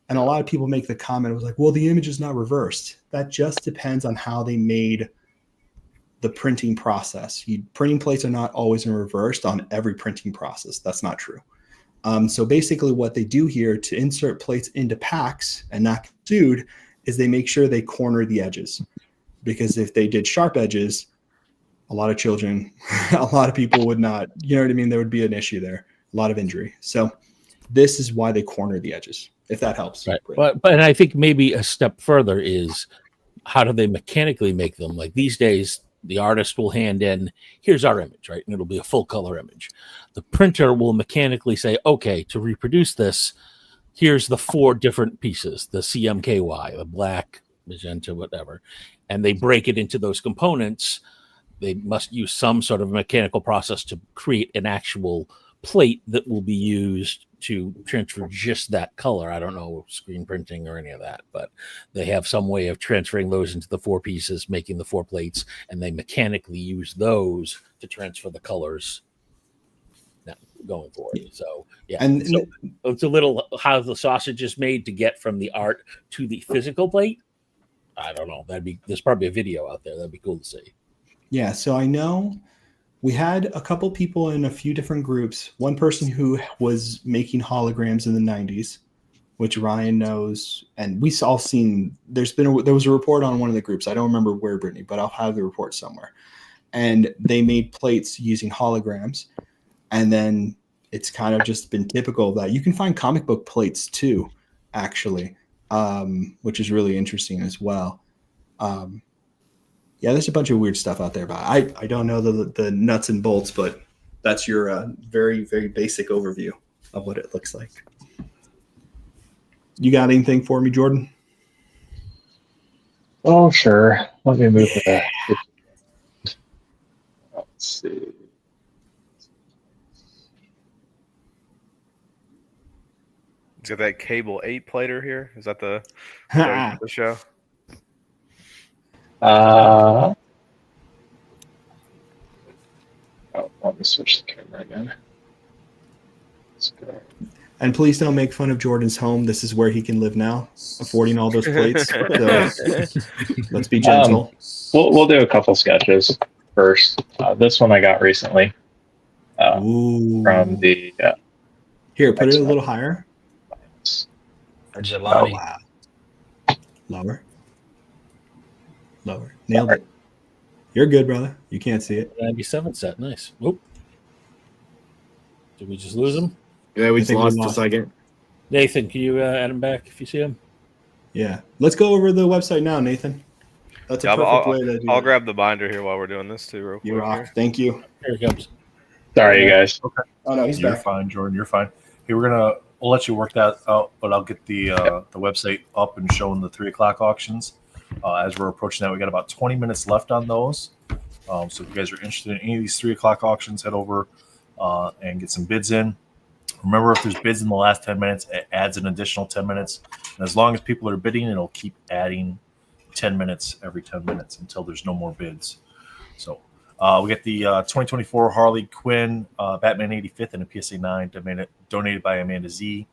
and a lot of people make the comment, it was like, well, the image is not reversed. That just depends on how they made the printing process. Printing plates are not always in reversed on every printing process. That's not true. So basically what they do here to insert plates into packs and not get sued is they make sure they corner the edges. Because if they did sharp edges, a lot of children, a lot of people would not, you know what I mean? There would be an issue there, a lot of injury. So this is why they corner the edges, if that helps.
Right. But I think maybe a step further is how do they mechanically make them? Like these days, the artist will hand in, here's our image, right? And it'll be a full color image. The printer will mechanically say, okay, to reproduce this, here's the 4 different pieces, the CMKY, the black, magenta, whatever. And they break it into those components. They must use some sort of mechanical process to create an actual plate that will be used to transfer just that color. I don't know screen printing or any of that, but they have some way of transferring those into the 4 pieces, making the 4 plates, and they mechanically use those to transfer the colors going forward. So yeah, and so it's a little how the sausage is made to get from the art to the physical plate. I don't know. There's probably a video out there. That'd be cool to see.
Yeah, so I know we had a couple people in a few different groups. One person who was making holograms in the 90s, which Ryan knows, and we all seen. There was a report on one of the groups. I don't remember where, Brittany, but I'll have the report somewhere. And they made plates using holograms, and then it's kind of just been typical of that. You can find comic book plates too, actually, which is really interesting as well. Yeah, there's a bunch of weird stuff out there, but I don't know the nuts and bolts, but that's your very, very basic overview of what it looks like. You got anything for me, Jordan?
Oh, sure. Let me move that. Let's see.
He's got that cable 8 plater here. Is that the show?
Let me switch the camera again. Let's go.
And please don't make fun of Jordan's home. This is where he can live now, affording all those plates. So let's be gentle.
We'll do a couple sketches first. This one I got recently from the.
Here, put it a little higher.
Jelani.
Oh, wow. Lower. Nailed it. You're good, brother. You can't see it.
97 set. Nice. Whoop. Did we just lose him?
Yeah, we just lost a second.
Nathan, can you add him back if you see him?
Yeah. Let's go over the website now, Nathan. That's a perfect way to do
I'll
it.
grab the binder here while we're doing this too, real quick.
You rock. Thank you.
Here he comes.
Sorry, you guys.
Okay.
Oh no, he's
You're
back.
fine, Jordan. You're fine. Hey, we'll let you work that out, but I'll get the website up and showing the 3:00 auctions. As we're approaching that, we got about 20 minutes left on those. So if you guys are interested in any of these 3:00 auctions, head over and get some bids in. Remember, if there's bids in the last 10 minutes, it adds an additional 10 minutes. And as long as people are bidding, it'll keep adding 10 minutes every 10 minutes until there's no more bids. So we get the 2024 Harley Quinn Batman 85th and a PSA 9 donated by Amanda Z.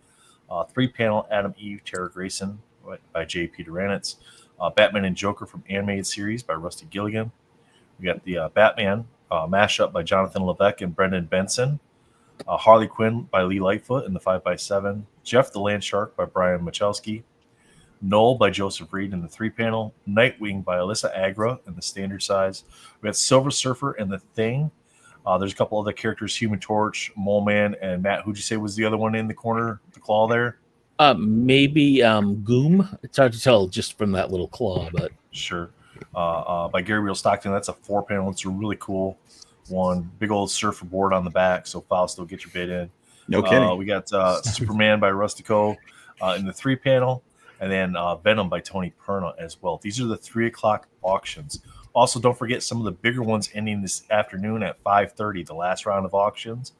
3-panel Adam Eve, Tara Grayson by J. Peter Ranitz. Batman and Joker from animated series by Rusty Gilligan. We got the Batman mashup by Jonathan Levesque and Brendan Benson. Harley Quinn by Lee Lightfoot in the 5x7. Jeff the Land Shark by Brian Michalski. Null by Joseph Reed in the 3-panel. Nightwing by Alyssa Agra in the standard size. We got Silver Surfer and The Thing. There's a couple other characters, Human Torch, Mole Man, and Matt, who'd you say was the other one in the corner, the claw there?
Maybe Goom. It's hard to tell just from that little claw, but
sure. By Gary Real Stockton. That's a 4-panel. It's a really cool one. Big old surfer board on the back, so Fausto, get your bid in.
No kidding.
We got Superman by Rustico in the 3-panel, and then Venom by Tony Perna as well. These are the 3 o'clock auctions. Also, don't forget some of the bigger ones ending this afternoon at 5:30, the last round of auctions.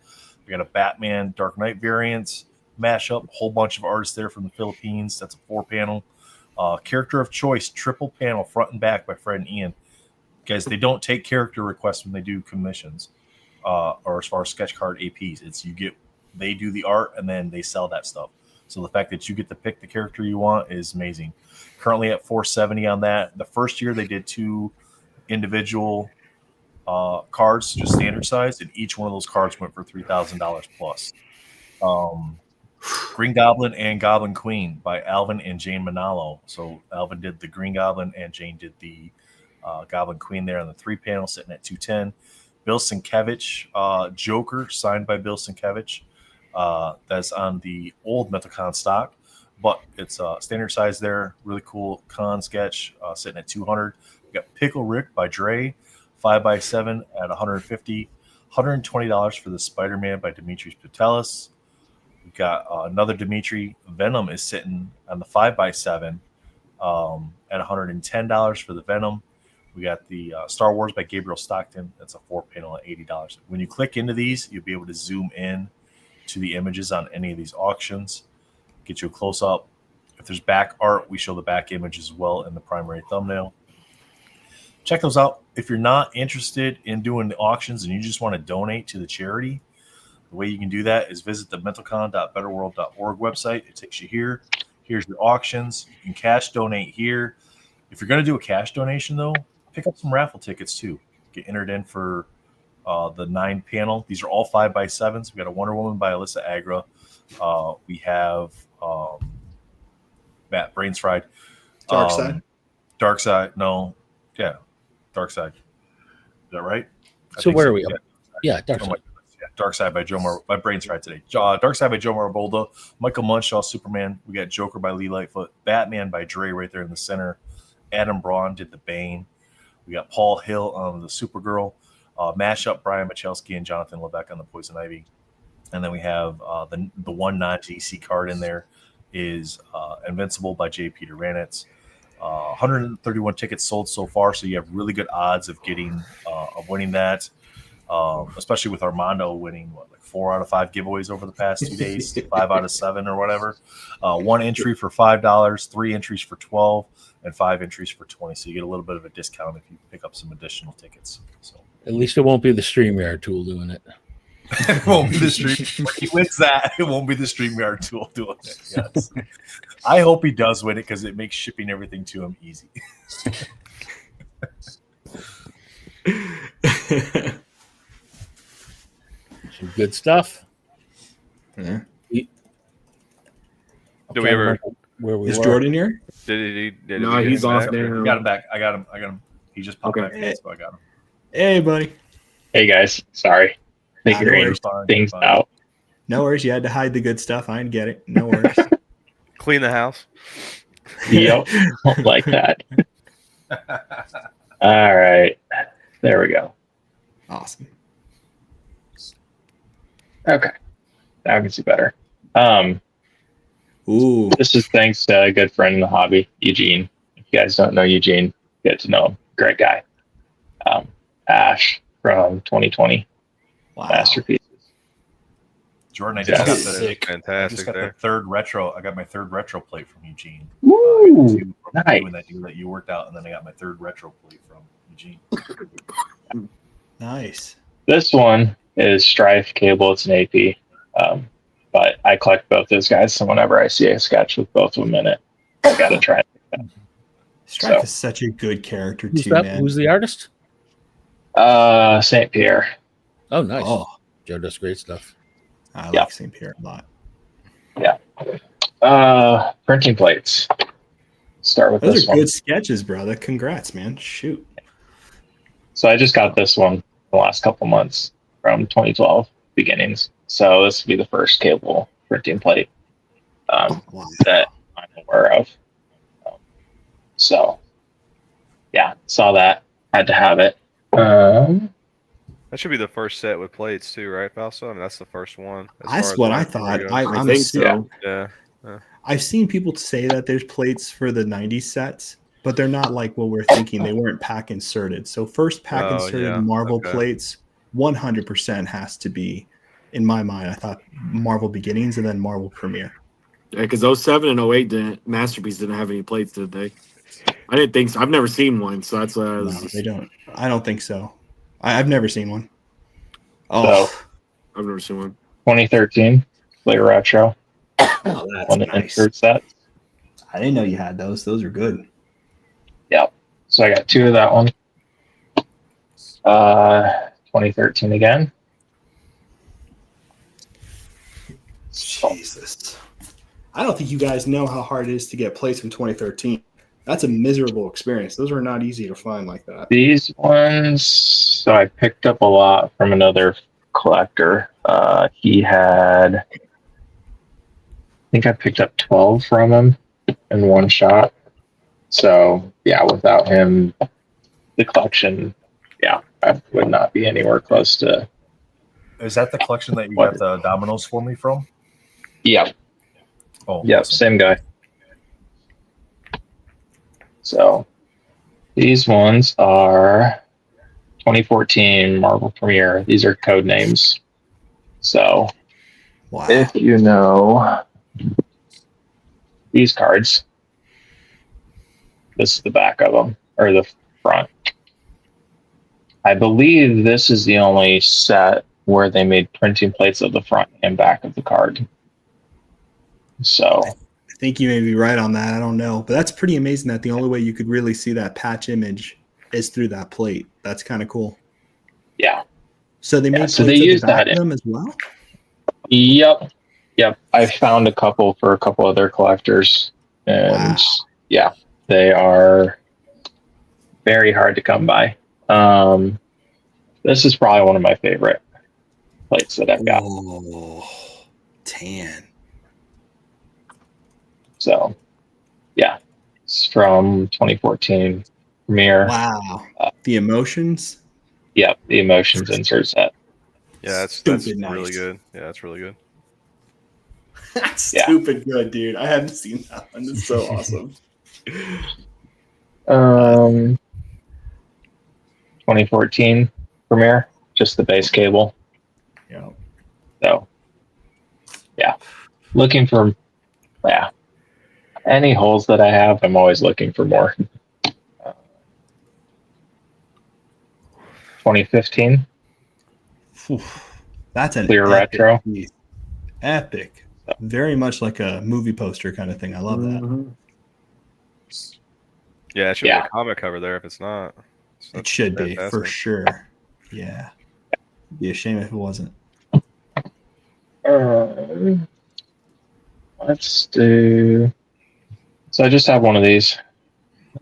We got a Batman Dark Knight variant mashup, whole bunch of artists there from the Philippines. That's a 4-panel. Character of Choice, triple panel, front and back by Fred and Ian. Guys, they don't take character requests when they do commissions, or as far as sketch card APs. They do the art and then they sell that stuff. So the fact that you get to pick the character you want is amazing. Currently at $470 on that. The first year they did 2 individual cards, just standard size, and each one of those cards went for $3,000 plus. Green Goblin and Goblin Queen by Alvin and Jane Manalo. So Alvin did the Green Goblin and Jane did the Goblin Queen there on the 3-panel, sitting at $210. Bill Sienkiewicz, Joker, signed by Bill Sienkiewicz. That's on the old MetalCon stock, but it's standard size there. Really cool con sketch, sitting at $200. We got Pickle Rick by Dre, 5x7 at $150. $120 for the Spider-Man by Dimitris Patelis. We got another Dimitri. Venom is sitting on the 5x7 at $110 for the Venom. We got the Star Wars by Gabriel Stockton. That's a 4-panel at $80. When you click into these, you'll be able to zoom in to the images on any of these auctions, get you a close-up. If there's back art, we show the back image as well in the primary thumbnail. Check those out. If you're not interested in doing the auctions and you just want to donate to the charity, the way you can do that is visit the mentalcon.betterworld.org website. It takes you here. Here's your auctions. You can cash donate here. If you're going to do a cash donation, though, pick up some raffle tickets, too. Get entered in for the 9-panel. These are all 5x7s. We got a Wonder Woman by Alyssa Agra. We have Matt Brains Fried. Dark Side. No. Yeah. Dark Side. Is that right?
So where are we? Yeah, Dark Side.
Dark Side by my brain's fried today. Dark Side by Joe Marabolda. Michael Munshaw, Superman. We got Joker by Lee Lightfoot. Batman by Dre right there in the center. Adam Braun did the Bane. We got Paul Hill on the Supergirl. Mashup Brian Michalski and Jonathan Levesque on the Poison Ivy. And then we have the one non-GC card in there is Invincible by J. Peter Ranitz. 131 tickets sold so far, so you have really good odds of winning that. Especially with Armando winning 4 out of 5 giveaways over the past 2 days, 5 out of 7 or whatever. 1 entry for $5, 3 entries for $12, and 5 entries for $20. So you get a little bit of a discount if you pick up some additional tickets. So
at least it won't be the StreamYard tool doing it.
It won't be the stream. When he wins that, it won't be the StreamYard tool doing it. Yes. I hope he does win it because it makes shipping everything to him easy.
Some good stuff.
Yeah.
Did we ever?
Where we
Is
were.
Jordan here?
Did he
No, he's off now.
Got him back. I got him. He just popped back in, so I got him.
Hey, buddy.
Hey, guys. Sorry. Figuring things out.
No worries. You had to hide the good stuff. I get it. No worries.
Clean the house.
Yep. Like that. All right. There we go.
Awesome.
Okay. Now I can see better.
Ooh.
This is thanks to a good friend in the hobby, Eugene. If you guys don't know Eugene, get to know him. Great guy. Ash from 2020.
Wow.
Masterpieces.
Jordan, I just
fantastic.
got the third retro. I got my third retro plate from Eugene.
Woo! Nice.
Doing that deal that you worked out, and then I got my third retro plate from Eugene.
Nice.
This one is Strife cable. It's an AP. but I collect both those guys. So whenever I see a sketch with both of them in it, I got to try it.
Strife is such a good character
Who's
too,
that?
man.
Who's the artist?
St. Pierre.
Oh, nice.
Oh,
Joe does great stuff.
I like St. Pierre a lot.
Yeah. Printing plates. Start with
Those
this
are
one.
good sketches, brother. Congrats, man. Shoot.
So I just got this one the last couple months from 2012 beginnings. So this would be the first cable printing plate that I'm aware of. So yeah, saw that. Had to have it.
That should be the first set with plates too, right, Falso? I mean, that's the first one.
That's what I thought. I
think
so.
Yeah.
I've seen people say that there's plates for the 90s sets, but they're not like what we're thinking. They weren't pack inserted. So first pack inserted Marvel plates 100% has to be, in my mind, I thought Marvel Beginnings and then Marvel Premiere.
Yeah, because 07 and 08 didn't, Masterpiece didn't have any plates, did they? I didn't think so. I've never seen one, so that's
No, they don't. I don't think so. I've never seen one. Oh,
So,
I've never seen one.
2013 Player Retro.
Oh, that's
One
nice.
insert set.
I didn't know you had those. Those are good.
Yeah. So I got 2 of that one. 2013 again.
Jesus. I don't think you guys know how hard it is to get plates from 2013. That's a miserable experience. Those were not easy to find like that.
These ones, so I picked up a lot from another collector. He had, I think I picked up 12 from him in one shot. So yeah, without him, the collection, I would not be anywhere close to.
Is that the collection that you got the dominoes for me from?
Yeah.
Oh,
yep, same guy. So these ones are 2014 Marvel Premiere. These are code names. So if you know these cards, this is the back of them, or the front. I believe this is the only set where they made printing plates of the front and back of the card. So
I think you may be right on that. I don't know. But that's pretty amazing that the only way you could really see that patch image is through that plate. That's kind of cool.
Yeah.
So they made
so
plates
they
at
use
the back
that
of them as well?
Yep. I found a couple for a couple other collectors. And they are very hard to come by. This is probably one of my favorite plates that I've got.
Oh, tan.
So, it's from 2014 Premiere.
Wow. The Emotions?
Yep, the Emotions insert set.
Yeah, that's
Stupid nice.
really good. Yeah, that's really good.
That's stupid good, dude. I haven't seen that one. It's so awesome.
2014 Premiere, just the base cable.
Yeah.
So, looking for, any holes that I have, I'm always looking for more. 2015.
That's an
clear
epic
retro.
piece. Epic. Very much like a movie poster kind of thing. I love that.
Yeah, it should be a comic cover there if it's not. So
It should be for
fantastic.
sure. Yeah. It'd be a shame if it wasn't.
Let's do. So I just have one of these.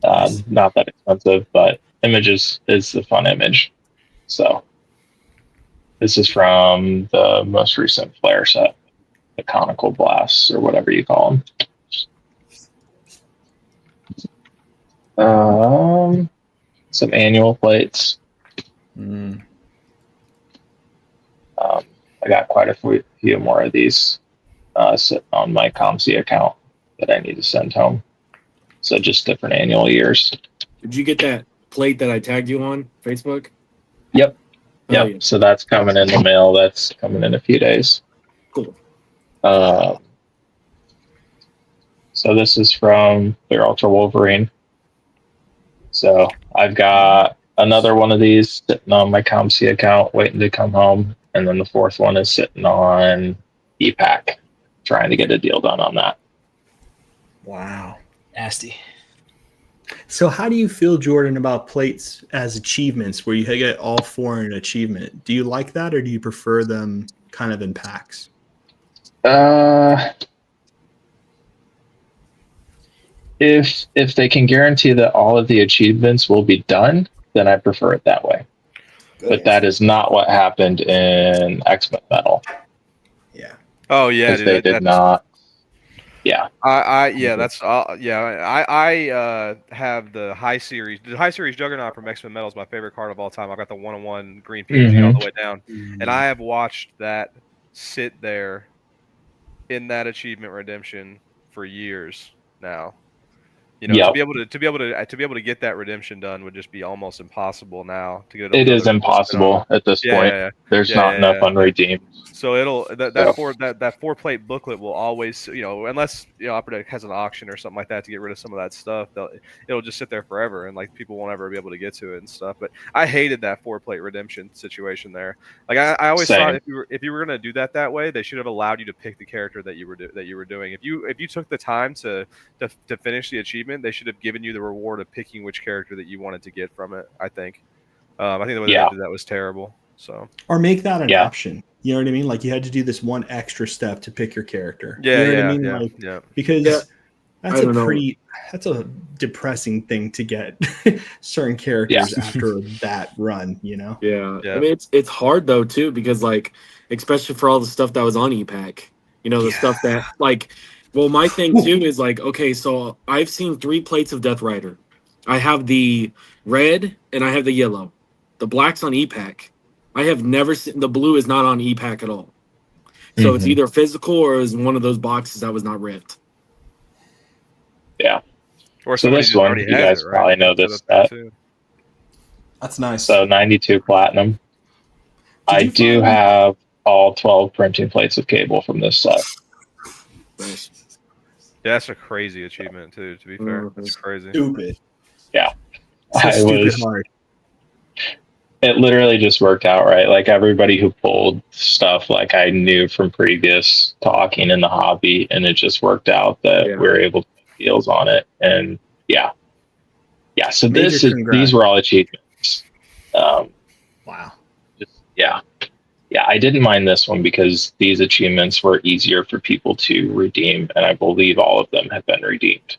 Not that expensive, but images is the fun image. So this is from the most recent Flare set, the conical blasts or whatever you call them. Some annual plates. I got quite a few more of these sitting on my ComC account that I need to send home. So just different annual years.
Did you get that plate that I tagged you on Facebook?
Yep.
Oh,
Yep.
yeah.
So that's coming in the mail. That's coming in a few days.
Cool.
So this is from Clear Ultra Wolverine. So I've got another one of these sitting on my ComC account waiting to come home. And then the fourth one is sitting on EPAC, trying to get a deal done on that.
Wow.
Nasty.
So how do you feel, Jordan, about plates as achievements where you get all 4 in an achievement? Do you like that, or do you prefer them kind of in packs?
If they can guarantee that all of the achievements will be done, then I prefer it that way. But that is not what happened in X-Men Metal.
Yeah.
Oh yeah,
because they did not. Yeah.
I have the high series. The high series Juggernaut from X-Men Metal is my favorite card of all time. I've got the 1/1 green PNG all the way down, and I have watched that sit there in that achievement redemption for years now. You know, to be able to get that redemption done would just be almost impossible now to get
it is impossible at this point. There's not enough unredeemed.
So that 4-plate booklet will always, unless Upper Deck has an auction or something like that to get rid of some of that stuff, it'll just sit there forever, and like people won't ever be able to get to it and stuff. But I hated that 4-plate redemption situation there. Like I always thought if you were gonna do that way, they should have allowed you to pick the character that you were doing. If you took the time to finish the achievement, they should have given you the reward of picking which character that you wanted to get from it. I think the way they did that was terrible. So
or make that an option. You know what I mean? Like you had to do this one extra step to pick your character. You know what I mean? Because that's a depressing thing to get certain characters after that run, you know?
Yeah. I mean, it's hard though too, because like, especially for all the stuff that was on EPAC, the stuff that like, well, my thing too is like, okay, so I've seen 3 plates of Death Rider. I have the red and I have the yellow. The black's on EPAC. I have never seen the blue is not on EPAC at all. So it's either physical or is one of those boxes that was not ripped.
Yeah.
Or
so this one, you guys probably know this set.
That's nice.
So 92 platinum. I do have all 12 printing plates of cable from this set.
Nice. Yeah, that's a crazy achievement too. To be fair, that's crazy.
Stupid.
Yeah,
stupid hard.
It literally just worked out right. Like everybody who pulled stuff, like I knew from previous talking in the hobby, and it just worked out that we were able to make deals on it. And yeah. So these were all achievements.
Wow.
Yeah. I didn't mind this one because these achievements were easier for people to redeem, and I believe all of them have been redeemed.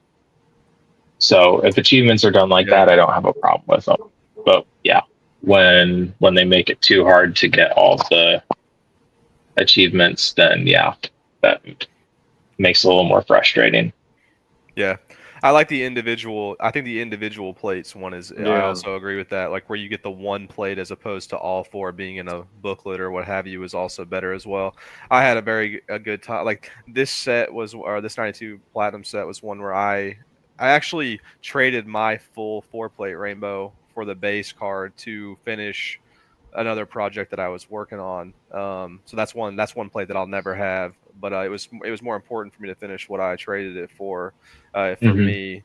So if achievements are done like that, I don't have a problem with them. But yeah. When they make it too hard to get all the achievements, then that makes it a little more frustrating.
Yeah. I like the individual. I think the individual plates one is. Yeah. I also agree with that. Like where you get the one plate as opposed to all 4 being in a booklet or what have you is also better as well. I had a good time. Like this set or this 92 platinum set was one where I actually traded my full 4-plate rainbow for the base card to finish another project that I was working on. So that's one plate that I'll never have. But it was more important for me to finish what I traded it for me.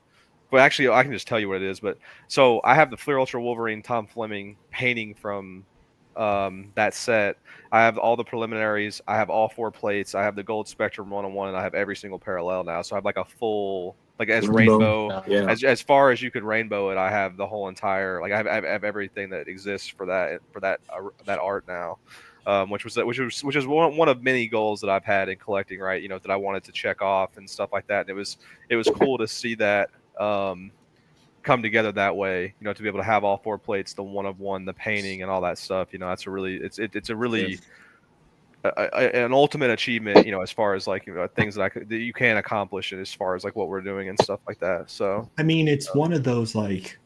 But actually, I can just tell you what it is. But so I have the Fleer Ultra Wolverine Tom Fleming painting from that set. I have all the preliminaries. I have all 4 plates. I have the Gold Spectrum 1/1, and I have every single parallel now. So I have like a full. Like as rainbow, as far as you could rainbow it, I have the whole entire. Like I have everything that exists for that art now, which was one of many goals that I've had in collecting. Right, that I wanted to check off and stuff like that. And it was cool to see that come together that way. To be able to have all 4 plates, the 1/1, the painting, and all that stuff. That's a really it's a really. An ultimate achievement, as far as like things that you can accomplish, as far as like what we're doing and stuff like that. So
I mean, it's one of those like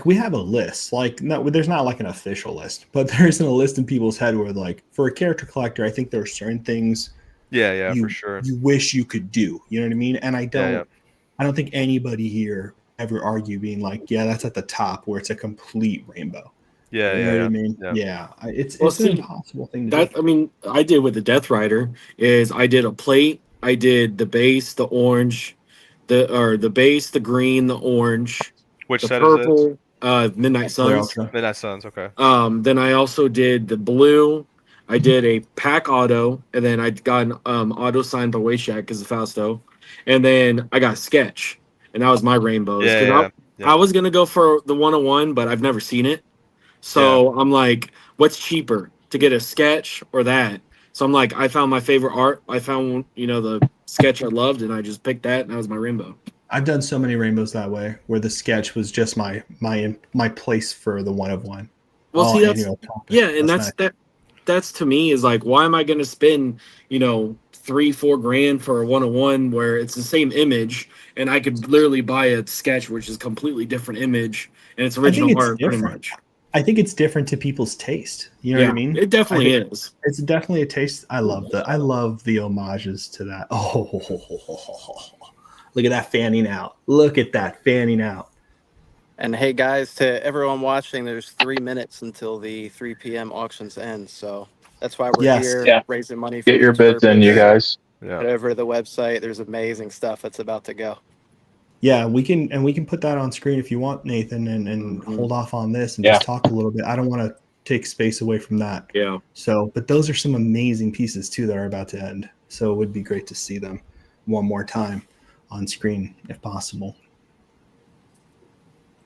we have a list. Like no, there's not like an official list, but there's a list in people's head where like for a character collector, I think there are certain things.
For sure.
You wish you could do. You know what I mean? And I don't think anybody here ever argue being like, that's at the top where it's a complete rainbow. You know what I mean? It's an impossible thing to do.
I mean, I did with the Death Rider is I did a plate, I did the base, the orange, the base, the green, the orange,
which
the
set
purple,
is
Midnight Suns.
Midnight Suns, okay.
Then I also did the blue, I did a pack auto, and then I got an auto signed by Wayshack because of Fausto, and then I got sketch, and that was my rainbows.
Yeah.
I was gonna go for the 101, but I've never seen it, so I'm like, what's cheaper to get a sketch or that? So I'm like, I found my favorite art. I found the sketch I loved, and I just picked that, and that was my rainbow.
I've done so many rainbows that way, where the sketch was just my place for the 1 of 1.
Well, see, that's to me is like, why am I going to spend, $3-4 grand for a 101 where it's the same image and I could literally buy a sketch which is completely different image and it's original art pretty much.
I think it's different to people's taste. You know what I mean?
It definitely is.
It's definitely a taste. I love the homages to that. Oh, look at that fanning out. Look at that fanning out.
And hey, guys, to everyone watching, there's 3 minutes until the 3 p.m. auctions end. So that's why we're here raising money for
Get your bids in, you guys.
Head over to the website. There's amazing stuff that's about to go.
Yeah, we can put that on screen if you want, Nathan, and hold off on this and just talk a little bit. I don't want to take space away from that.
Yeah.
So, but those are some amazing pieces too that are about to end. So it would be great to see them one more time on screen if possible.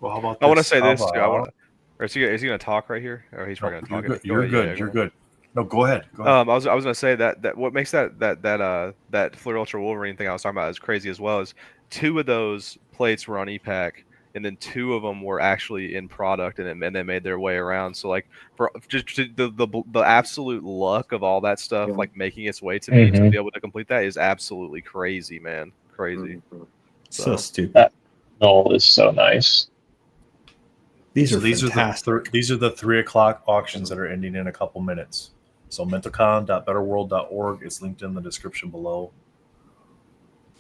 Well, how about
I want to say this too. Is he going to talk right here? Or he's probably going to talk.
You're good. You're good. No, go ahead.
I was going to say that what makes that Fleer Ultra Wolverine thing I was talking about as crazy as well is 2 of those plates were on EPAC, and then 2 of them were actually in product, and they made their way around. So like, for just the absolute luck of all that stuff, like making its way to me to be able to complete that is absolutely crazy, man. Crazy.
So stupid.
That null is so nice.
These are
these are the 3 o'clock auctions that are ending in a couple minutes. So mentalcon.betterworld.org is linked in the description below.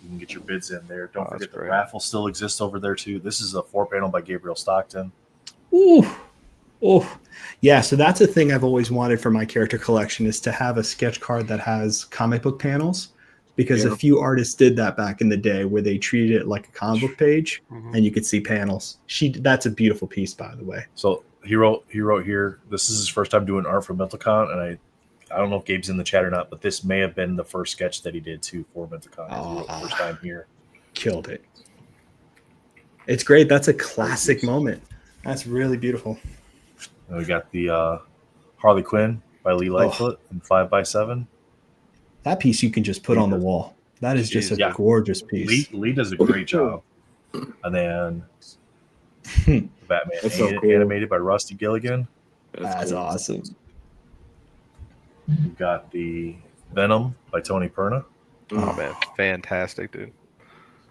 You can get your bids in there. Don't forget the raffle still exists over there too. This is a 4-panel by Gabriel Stockton.
Ooh. Oh, yeah. So that's a thing I've always wanted for my character collection is to have a sketch card that has comic book panels, because a few artists did that back in the day where they treated it like a comic book page and you could see panels. That's a beautiful piece, by the way.
So he wrote here, this is his first time doing art for MentalCon, and I don't know if Gabe's in the chat or not, but this may have been the first sketch that he did too for MentalCon. First time here.
Killed it. It's great. That's a classic moment. That's really beautiful.
And we got the Harley Quinn by Lee Lightfoot in 5x7.
That piece you can just put on the wall. That is just a gorgeous piece.
Lee does a great job. And then Batman animated by Rusty Gilligan.
That's awesome.
We've got the Venom by Tony Perna.
Oh man, fantastic, dude!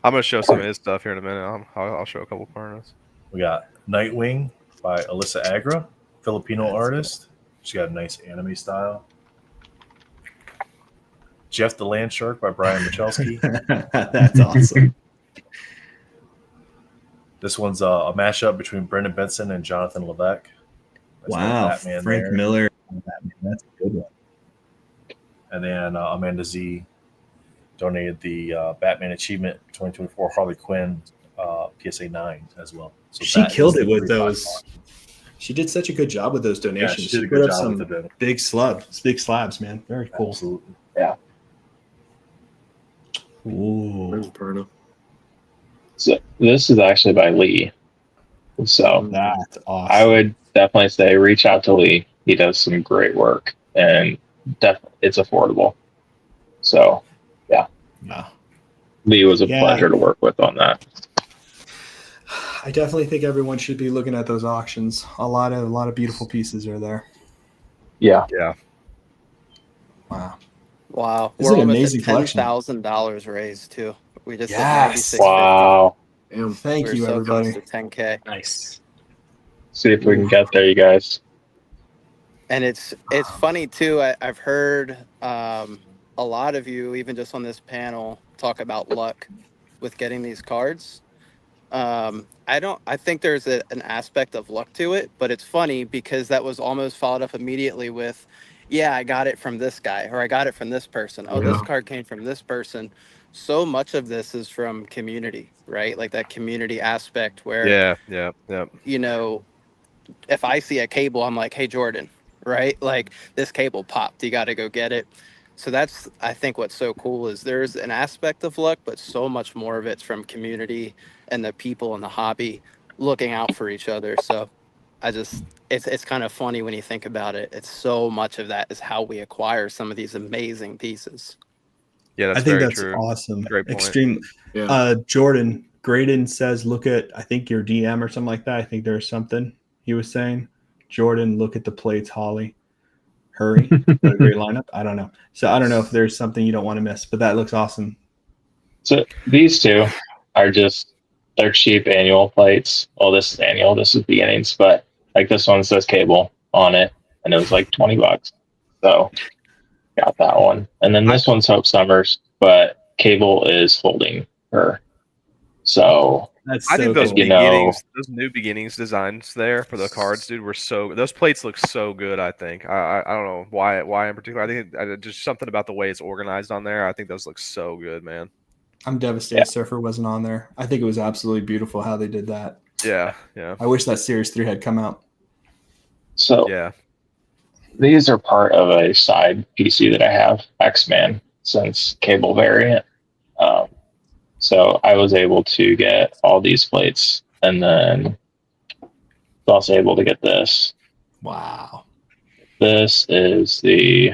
I'm gonna show some of his stuff here in a minute. I'll show a couple Pernas.
We got Nightwing by Alyssa Agra, Filipino artist. She's got a nice anime style. Jeff the Land Shark by Brian Michalski.
That's awesome.
This one's a mashup between Brendan Benson and Jonathan Levesque.
Wow, Frank Miller. That's a good one.
And then Amanda Z donated the Batman Achievement 2024 Harley Quinn PSA 9 as well. So
she killed it with those. She did such a good job with those donations.
Yeah, she did a
put
good
up
job
some
with the
big slabs, man. Very cool.
Absolutely.
Yeah.
Ooh.
So this is actually by Lee. So
that's awesome.
I would definitely say reach out to Lee. He does some great work, and it's affordable. So yeah. Lee was a pleasure to work with on that.
I definitely think everyone should be looking at those auctions. A lot of beautiful pieces are there.
Yeah.
Yeah.
Wow.
This
We're
is an
almost
amazing
at
collection.
$10,000 raised too. We just hit
Yes.
96.50.
Wow.
Thank
We're
you,
so
everybody.
close to 10K.
Nice.
See if we can get there, you guys.
And it's funny too. I've heard a lot of you, even just on this panel, talk about luck with getting these cards. I think there's an aspect of luck to it, but it's funny because that was almost followed up immediately with, yeah, I got it from this guy, or I got it from this person. Oh, this card came from this person. So much of this is from community, right? Like that community aspect where,
Yeah.
you know, if I see a cable, I'm like, hey, Jordan, right? Like this cable popped, you got to go get it. So that's, I think what's so cool is there's an aspect of luck, but so much more of it's from community and the people in the hobby looking out for each other. So it's kind of funny when you think about it. It's so much of that is how we acquire some of these amazing pieces.
Yeah, that's
I think
very
that's
true.
awesome.
Great point.
Extreme.
Yeah.
Jordan Graydon says, look at, I think your DM or something like that. I think there's something he was saying. Jordan, look at the plates, Holly. Hurry. What a great lineup. I don't know. So I don't know if there's something you don't want to miss, but that looks awesome.
So these two are just, they're cheap annual plates. Well, this is annual, this is beginnings, but like this one says cable on it, and it was like $20. So got that one. And then this one's Hope Summers, but cable is holding her. So
that's
I think
so
those
cool.
beginnings, those new beginnings designs there for the cards, dude, were so. Those plates look so good. I think I don't know why in particular. I think just something about the way it's organized on there. I think those look so good, man.
I'm devastated Surfer wasn't on there. I think it was absolutely beautiful how they did that.
Yeah.
I wish that Series 3 had come out.
So
yeah,
these are part of a side PC that I have, X-Man, since cable variant. So I was able to get all these plates, and then I was also able to get this.
Wow.
This is the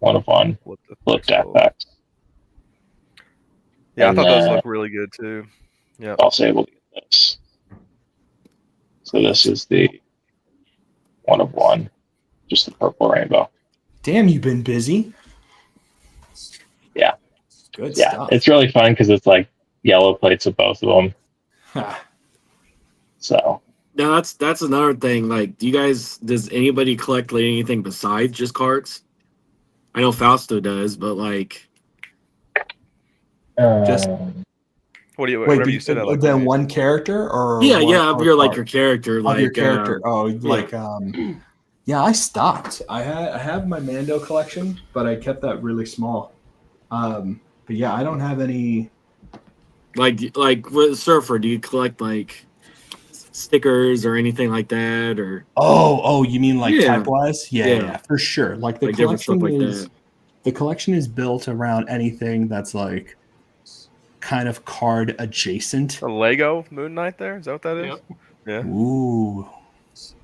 1-of-1 flipped FX.
Yeah,
And
I thought those looked really good too. Yeah.
Also able to get this. So this is the 1-of-1, just the purple rainbow.
Damn, you've been busy.
Yeah.
Good
yeah,
stuff.
it's really fun because it's like yellow plates of both of them. So
now that's another thing. Like, does anybody collect like anything besides just cards? I know Fausto does, but like,
just
what do you?
wait,
Whatever you said.
Then one character or
yeah, of your like your character, like
of your character.
yeah.
Yeah, I stopped. I have my Mando collection, but I kept that really small. But yeah, I don't have any.
Like with Surfer, do you collect like stickers or anything like that, or?
Oh, you mean like type wise?
Yeah.
Yeah, for sure. Like the
Like different
collection
stuff like
is
that.
the collection is built around anything that's like kind of card adjacent.
A Lego Moon Knight there? Is that what that is? Yeah.
Ooh,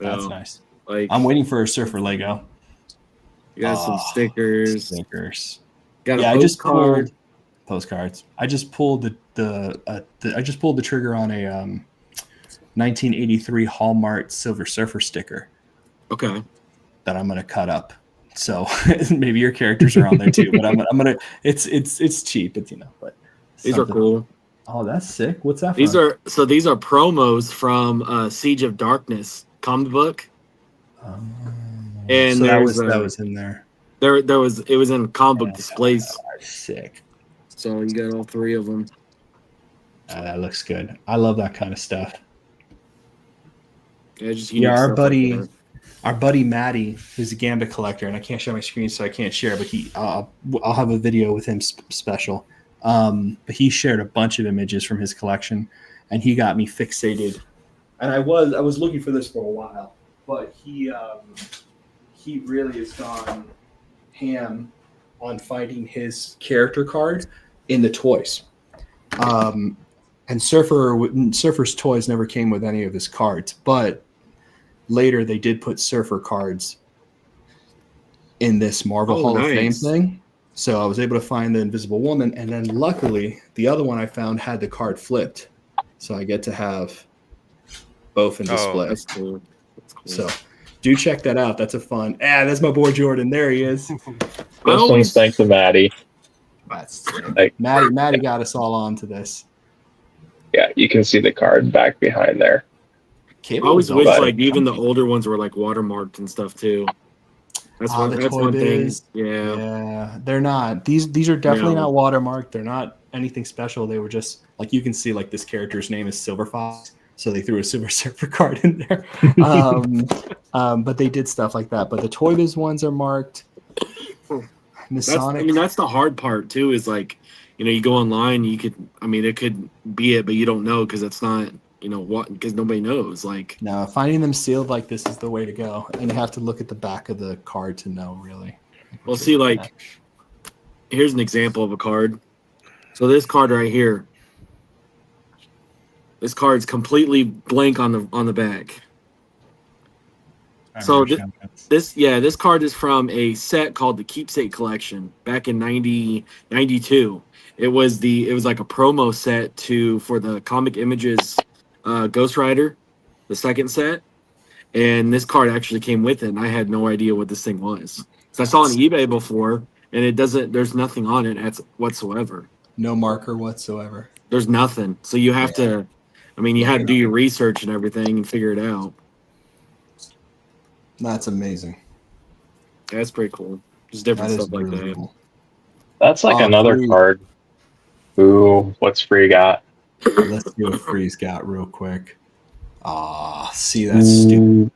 that's
Yeah.
nice.
Like,
I'm waiting for a Surfer Lego.
You got some stickers. Got a
I just
postcard.
pulled postcards. I just pulled the trigger on a 1983 Hallmark Silver Surfer sticker.
Okay.
That I'm gonna cut up. So maybe your characters are on there too. But I'm gonna. It's cheap. It's but
these are cool.
Oh, that's sick. What's that?
These are promos from Siege of Darkness comic book. And
so that was in there.
It was in comic book displays.
Sick.
So you got all three of them.
That looks good. I love that kind of stuff.
Yeah,
our buddy Maddie, who's a Gambit collector, and I can't show my screen, so I can't share. But I'll have a video with him special. But he shared a bunch of images from his collection, and he got me fixated. And I was looking for this for a while, but he really has gone ham on finding his character card in the toys. And Surfer's toys never came with any of his cards, but later they did put Surfer cards in this Marvel Hall of Fame thing. So I was able to find the Invisible Woman, and then luckily the other one I found had the card flipped. So I get to have both in display.
That's cool.
So do check that out. That's a fun. That's my boy Jordan. There he is.
This one's thanks to Maddie.
That's Maddie got us all onto this.
Yeah, you can see the card back behind there.
I always wish like even the older ones were like watermarked and stuff too. That's one thing.
Yeah, they're not. These are definitely not watermarked. They're not anything special. They were just like you can see like this character's name is Silver Fox, so they threw a Silver Surfer card in there. But they did stuff like that. But the Toy Biz ones are marked. Masonic.
That's the hard part too. Is like you go online, it could be it, but you don't know because it's not what, because nobody knows. Like,
no, finding them sealed like this is the way to go, and you have to look at the back of the card to know really.
Well, see, like, here's an example of a card. So this card right here, this card's completely blank on the back. So this card is from a set called the Keepsake Collection back in 92. It was like a promo set for the Comic Images Ghost Rider, the second set, and this card actually came with it. And I had no idea what this thing was. So I saw it on eBay before, and there's nothing on it whatsoever.
No marker whatsoever.
There's nothing. So you have to, you had to do your research and everything and figure it out.
That's amazing.
That's pretty cool. Just different stuff like that.
Cool. That's like another card. Ooh, what's Free got?
Let's see what Free's got real quick. See, that's stupid.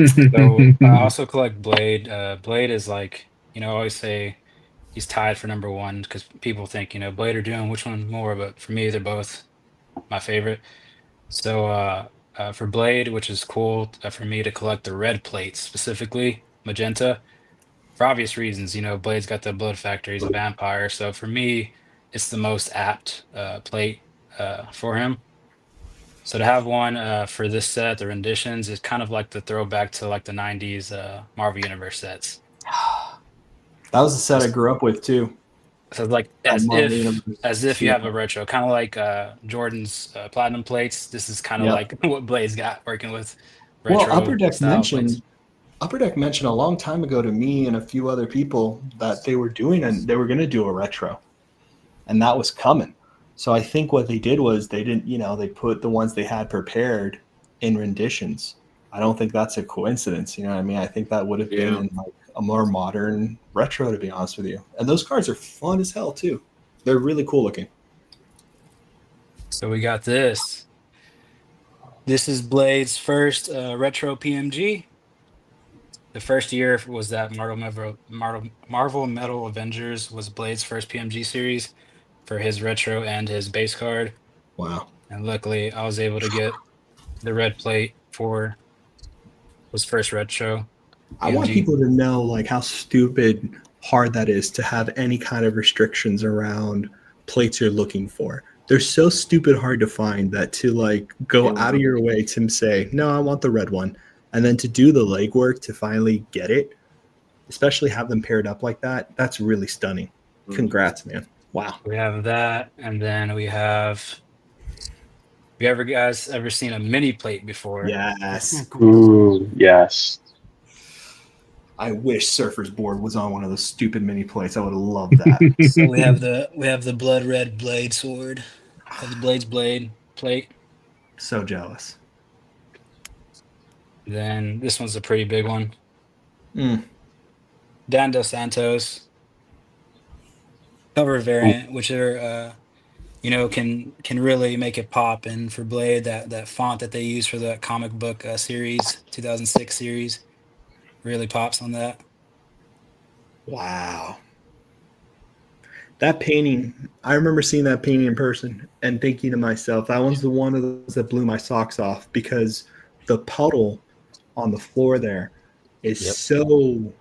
So I also collect Blade. Blade is like, I always say he's tied for number one because people think, Blade or Doom, which one more? But for me, they're both my favorite. So for Blade, which is cool for me to collect the red plates, specifically magenta, for obvious reasons. Blade's got the blood factor. He's a vampire. So for me, it's the most apt plate for him. So to have one for this set, the renditions, is kind of like the throwback to like the 90s Marvel Universe sets.
That was the set I grew up with too.
So like as if you have a retro, kind of like Jordan's platinum plates. This is kind of like what Blade's got working with retro.
Well, Upper Deck mentioned a long time ago to me and a few other people that they were going to do a retro, and that was coming. So I think what they did was they didn't, they put the ones they had prepared in renditions. I don't think that's a coincidence. You know what I mean? I think that would have been in like a more modern retro, to be honest with you. And those cards are fun as hell too. They're really cool looking.
So we got this. This is Blade's first retro PMG. The first year was that Marvel Metal Avengers was Blade's first PMG series for his retro and his base card.
Wow.
And luckily I was able to get the red plate for his first retro PMG.
I want people to know like how stupid hard that is to have any kind of restrictions around plates you're looking for. They're so stupid hard to find that to like go out of your way to say, no, I want the red one. And then to do the legwork to finally get it, especially have them paired up like that, that's really stunning. Congrats, man. Wow.
We have that, and then we have. Have you guys ever seen a mini plate before?
Yes.
Ooh, yes.
I wish Surfer's Board was on one of those stupid mini plates. I would have loved that.
So we have the blood red blade sword, the Blade's blade plate.
So jealous.
Then this one's a pretty big one. Dan Dos Santos cover variant, which are can really make it pop. And for Blade, that font that they use for the comic book series, 2006 series, really pops on that.
Wow. That painting, I remember seeing that painting in person and thinking to myself, that one's the one of those that blew my socks off, because the puddle on the floor there is so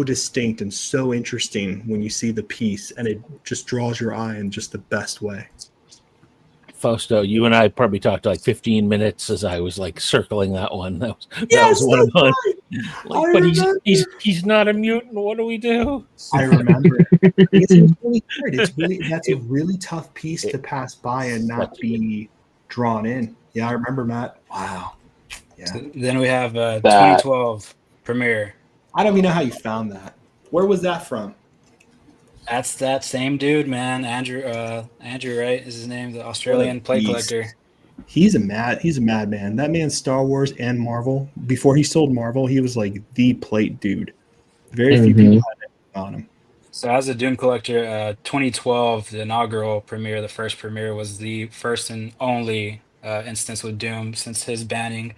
distinct and so interesting when you see the piece, and it just draws your eye in just the best way.
Fausto, you and I probably talked like 15 minutes as I was like circling that one. That was one of them. Like, but he's not a mutant. What do we do?
I remember it. It's really hard. That's a really tough piece to pass by and not be drawn in. Yeah, I remember, Matt. Wow. Yeah.
So then we have 2012 premiere.
I don't even know how you found that. Where was that from?
That's that same dude, man. Andrew, right, is his name, the Australian plate collector.
He's a madman. That man, Star Wars and Marvel. Before he sold Marvel, he was like the plate dude. Very few people had on him.
So as a Doom collector, 2012, the inaugural premiere, the first premiere, was the first and only instance with Doom since his banning.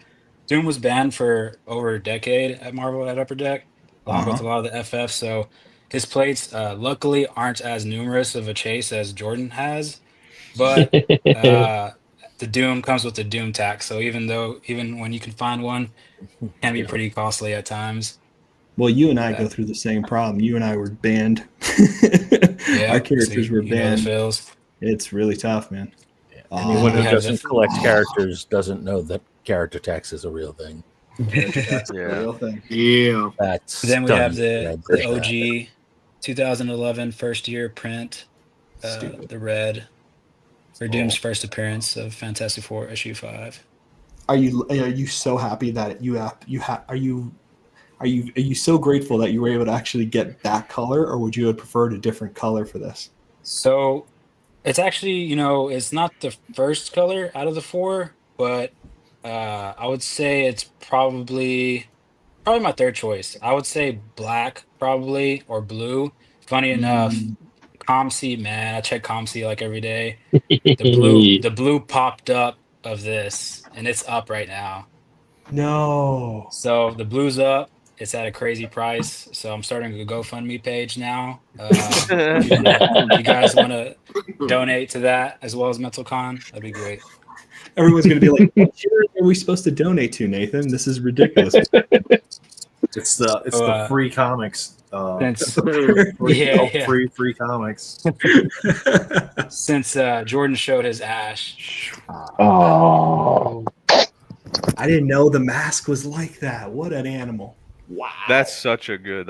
Doom was banned for over a decade at Marvel at Upper Deck, along with a lot of the FF. So his plates, luckily, aren't as numerous of a chase as Jordan has. But the Doom comes with the Doom tax. So even when you can find one, it can be pretty costly at times.
Well, you and I go through the same problem. You and I were banned.
Yeah,
Our characters were
you know the
banned.
feels.
It's really tough, man.
Anyone who doesn't collect characters doesn't know that character tax is a real thing.
Character tax is a real thing.
Yeah.
That's
Then we have
done.
the OG 2011 first year print, the red for Doom's first appearance of Fantastic Four issue 5.
Are you so happy that are you so grateful that you were able to actually get that color, or would you have preferred a different color for this?
So it's actually, it's not the first color out of the 4, but I would say it's probably my third choice. I would say black probably, or blue. Funny enough, ComC, man, I check ComC like every day. The blue popped up of this, and it's up right now.
No.
So the blue's up. It's at a crazy price. So I'm starting a GoFundMe page now. If you guys want to donate to that as well as MentalCon, that'd be great.
Everyone's going to be like, "What year are we supposed to donate to, Nathan? This is ridiculous."
It's the free comics. Free comics.
Since Jordan showed his Ash.
Oh. I didn't know the mask was like that. What an animal. Wow.
That's such a good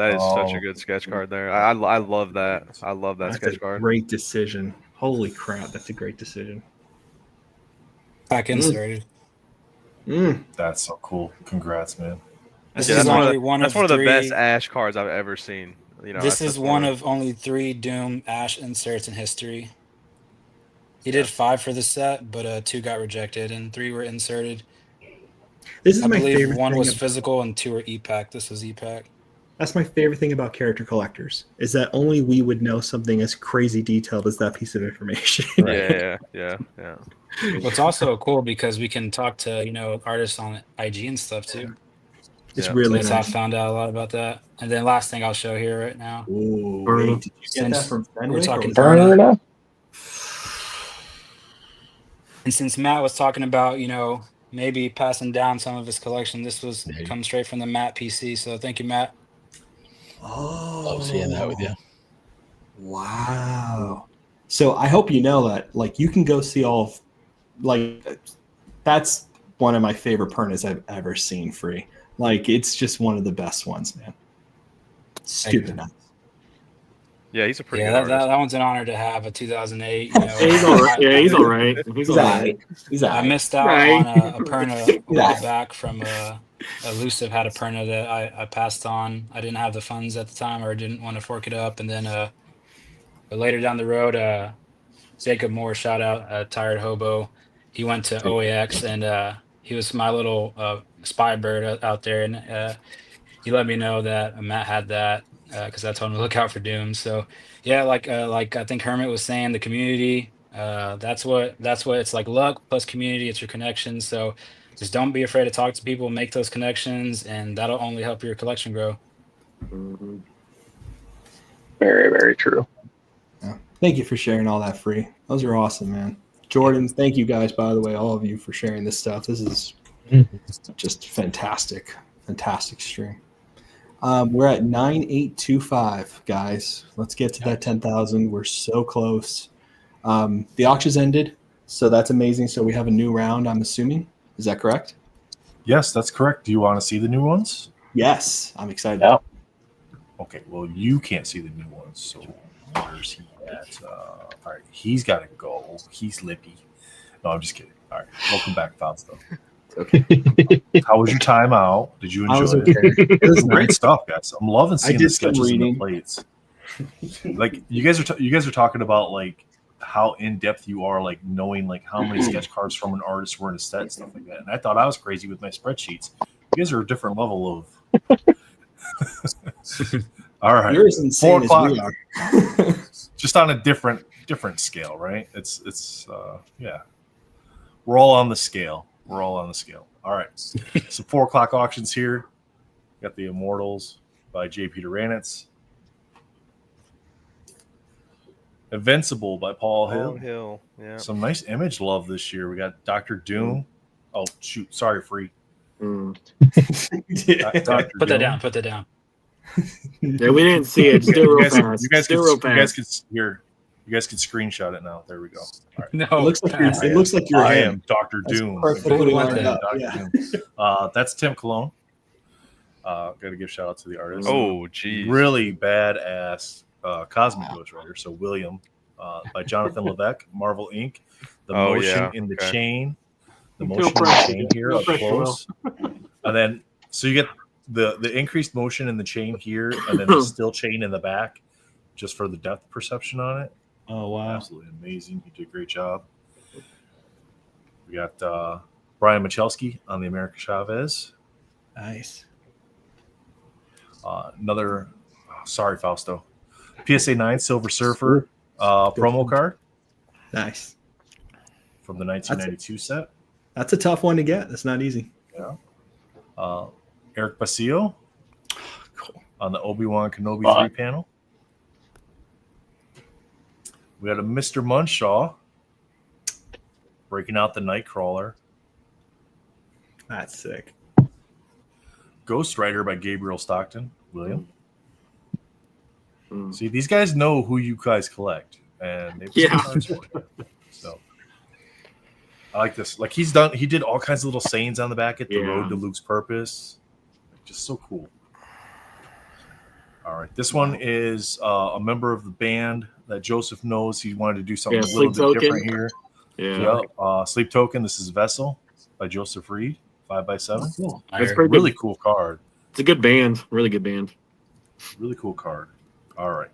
sketch card there. I love that. I love that sketch card.
Great decision. Holy crap, that's a great decision.
Back inserted.
That's so cool. Congrats, man.
That's one of
the best Ash cards I've ever seen.
This is one of only 3 Doom Ash inserts in history. He did 5 for the set, but 2 got rejected and 3 were inserted.
This is
I
my
believe
favorite.
1 was physical and 2 were e-pack. This was e-pack.
That's my favorite thing about character collectors, is that only we would know something as crazy detailed as that piece of information.
Yeah.
Well, it's also cool because we can talk to artists on IG and stuff too.
It's really
nice. I found out a lot about that. And then last thing I'll show here right now.
Ooh, wait, did you get that from
we're talking
Burna?
And since Matt was talking about, maybe passing down some of his collection, this was come straight from the Matt PC. So thank you, Matt.
Oh,
love seeing that with you.
Wow. So I hope you know that, you can go see all of, that's one of my favorite Pernas I've ever seen free. It's just one of the best ones, man. Stupid nuts.
Yeah, he's a pretty good
that
artist.
one's an honor to have a 2008.
He's all right. Yeah, he's all right. He's all right.
I missed out on a Perna a while back from Elusive had a Perna that I passed on. I didn't have the funds at the time, or didn't want to fork it up. And then but later down the road, Jacob Moore, shout out, Tired Hobo. He went to OAX and he was my little spy bird out there. And he let me know that Matt had that because I told him to look out for Doom. So yeah, like I think Hermit was saying, the community, that's what it's like. Luck plus community, it's your connections. So just don't be afraid to talk to people, make those connections, and that'll only help your collection grow.
Mm-hmm. Very, very true.
Yeah. Thank you for sharing all that free. Those are awesome, man. Jordan, thank you guys, by the way, all of you, for sharing this stuff. This is just fantastic stream. We're at 9825, guys. Let's get to that 10,000. We're so close. The auction's ended, so that's amazing. So we have a new round, I'm assuming. Is that correct?
Yes, that's correct. Do you want to see the new ones?
Yes, I'm excited.
Yeah. Okay, well, you can't see the new ones, so where's he at? All right, he's got to go. He's lippy. No, I'm just kidding. All right, welcome back, Fausto.
Okay.
How was your time out? Did you enjoy
okay.
it? This is great stuff, guys. I'm loving seeing the sketches and the
reading.
plates. You guys are talking about how in depth you are, knowing how many sketch cards from an artist were in a set and stuff like that. And I thought I was crazy with my spreadsheets. You guys are a different level of. All right,
you're as insane as we are.
Just on a different scale, right? It's yeah. We're all on the scale. All right. So 4:00 auctions here. Got the Immortals by J. Peter Ranitz. Invincible by Paul
Paul
Hill.
Hill. Yeah.
Some nice image love this year. We got Dr. Doom. Oh shoot, sorry, Free.
Mm.
Dr.
Put that
Doom.
down. Put that down.
Yeah, we didn't see it. Just do it real fast.
You guys
do
can
it real fast.
You guys can screenshot it now. There we go. All right.
No,
it looks like you're
I
him.
am Dr. Doom.
Perfectly
I
lined
am
up.
Dr.
Yeah.
Doom. That's Tim Cologne. Got to give shout out to the artist.
Oh, geez.
Really badass Cosmic Ghost Rider. So William by Jonathan Levesque, Marvel Inc. The motion in the chain. The motion in the chain here up close. And then so you get the increased motion in the chain here, and then the still chain in the back, just for the depth perception on it.
Oh wow!
Absolutely amazing. You did a great job. We got Brian Michalski on the America Chavez.
Nice.
Another, sorry Fausto, PSA 9 Silver Surfer promo card.
Nice.
From the 1992 set.
That's a tough one to get. That's not easy.
Yeah. Eric Basilio on the Obi-Wan Kenobi 3 panel. We got a Mr. Munshaw breaking out the Nightcrawler.
That's sick.
Ghost Rider by Gabriel Stockton, William. See, these guys know who you guys collect, and they put some cards for you. So I like this. Like he did all kinds of little sayings on the back at the road to Luke's purpose. Just so cool. All right, this one is a member of the band that Joseph knows. He wanted to do something a little bit different here. Yeah. Sleep Token. This is Vessel by Joseph Reed, 5x7.
Cool.
That's pretty really cool card.
It's a good band. Really good band.
Really cool card. All right,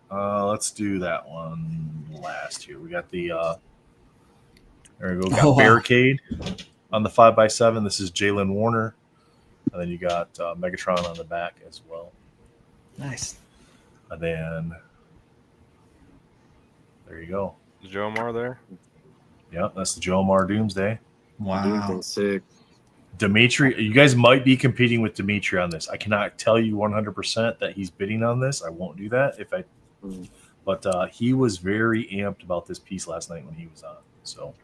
let's do that one last here. We got the there we go. Got Barricade on the 5x7. This is Jalen Warner, and then you got Megatron on the back as well.
Nice.
And then there you go.
Is Joe Amar there?
Yep, that's the Joe Amar Doomsday.
Wow.
Sick.
Dimitri, you guys might be competing with Dimitri on this. I cannot tell you 100% that he's bidding on this. I won't do that but he was very amped about this piece last night when he was on. So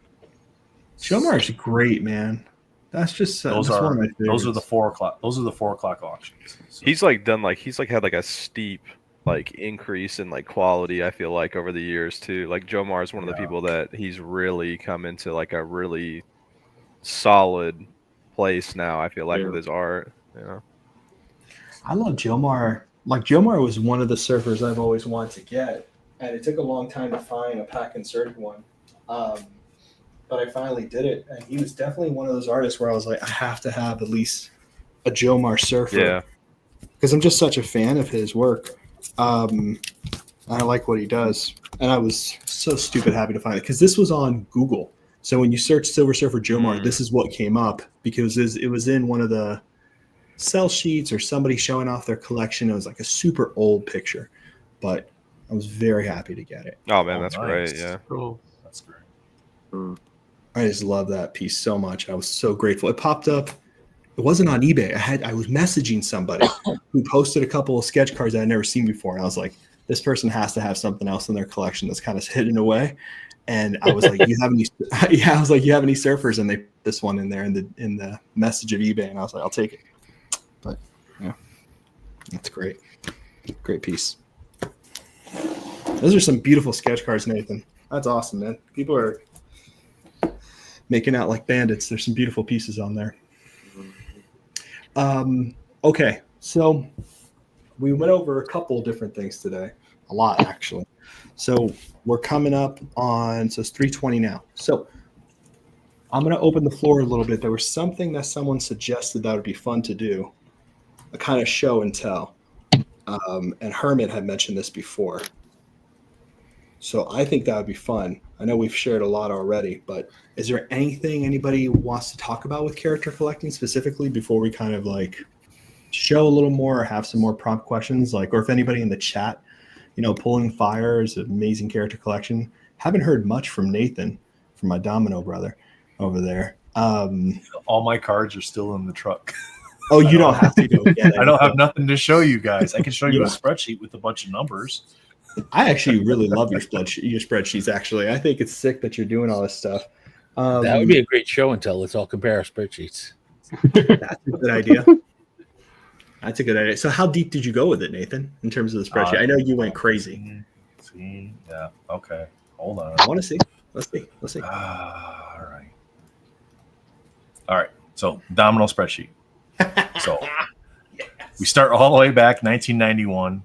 Jomar's great, man. That's just
those
that's
are
one of my favorites.
those are the 4 o'clock. Those are the 4 o'clock auctions. So.
He's like done like he's like had like a steep like increase in like quality. I feel like over the years too. Like Joe Mar is one of the people that he's really come into like a really solid place now. I feel like with his art. You know,
I love Jomar. Like Jomar was one of the surfers I've always wanted to get, and it took a long time to find a pack inserted one. But I finally did it, and he was definitely one of those artists where I was like, I have to have at least a Jomar surfer.
Yeah.
Because I'm just such a fan of his work. I like what he does. And I was so stupid happy to find it because this was on Google. So when you search Silver Surfer Jomar, this is what came up because it was in one of the sell sheets or somebody showing off their collection. It was like a super old picture, but I was very happy to get it.
Oh man, that's great. Yeah.
Cool.
That's great.
I just love that piece so much. I was so grateful. It popped up. It wasn't on eBay. I was messaging somebody who posted a couple of sketch cards I'd never seen before, and I was like, this person has to have something else in their collection that's kind of hidden away. And I was like, you have any? Yeah, I was like, you have any surfers? And they put this one in there in the message of eBay, and I was like, I'll take it. But yeah, that's great. Great piece. Those are some beautiful sketch cards, Nathan. That's awesome, man. People are making out like bandits. There's some beautiful pieces on there. Okay, so we went over a couple of different things today. A lot, actually. So we're coming up on, so it's 3:20 now. So I'm going to open the floor a little bit. There was something that someone suggested that would be fun to do, a kind of show and tell. And Hermit had mentioned this before. So I think that would be fun. I know we've shared a lot already, but is there anything anybody wants to talk about with character collecting specifically before we kind of like show a little more or have some more prompt questions? Like, or if anybody in the chat, Pulling Fire is an amazing character collection. Haven't heard much from Nathan, from my Domino brother over there.
All my cards are still in the truck.
Oh, you don't have to go get it.
I don't have nothing to show you guys. I can show you a spreadsheet with a bunch of numbers.
I actually really love your spreadsheets. Actually, I think it's sick that you're doing all this stuff.
That would be a great show and tell. Let's all compare our spreadsheets.
That's a good idea. That's a good idea. So, how deep did you go with it, Nathan? In terms of the spreadsheet, I know you went crazy.
See, yeah, okay. Hold on.
I want to see. Let's see.
All right. So, domino spreadsheet. So, we start all the way back 1991.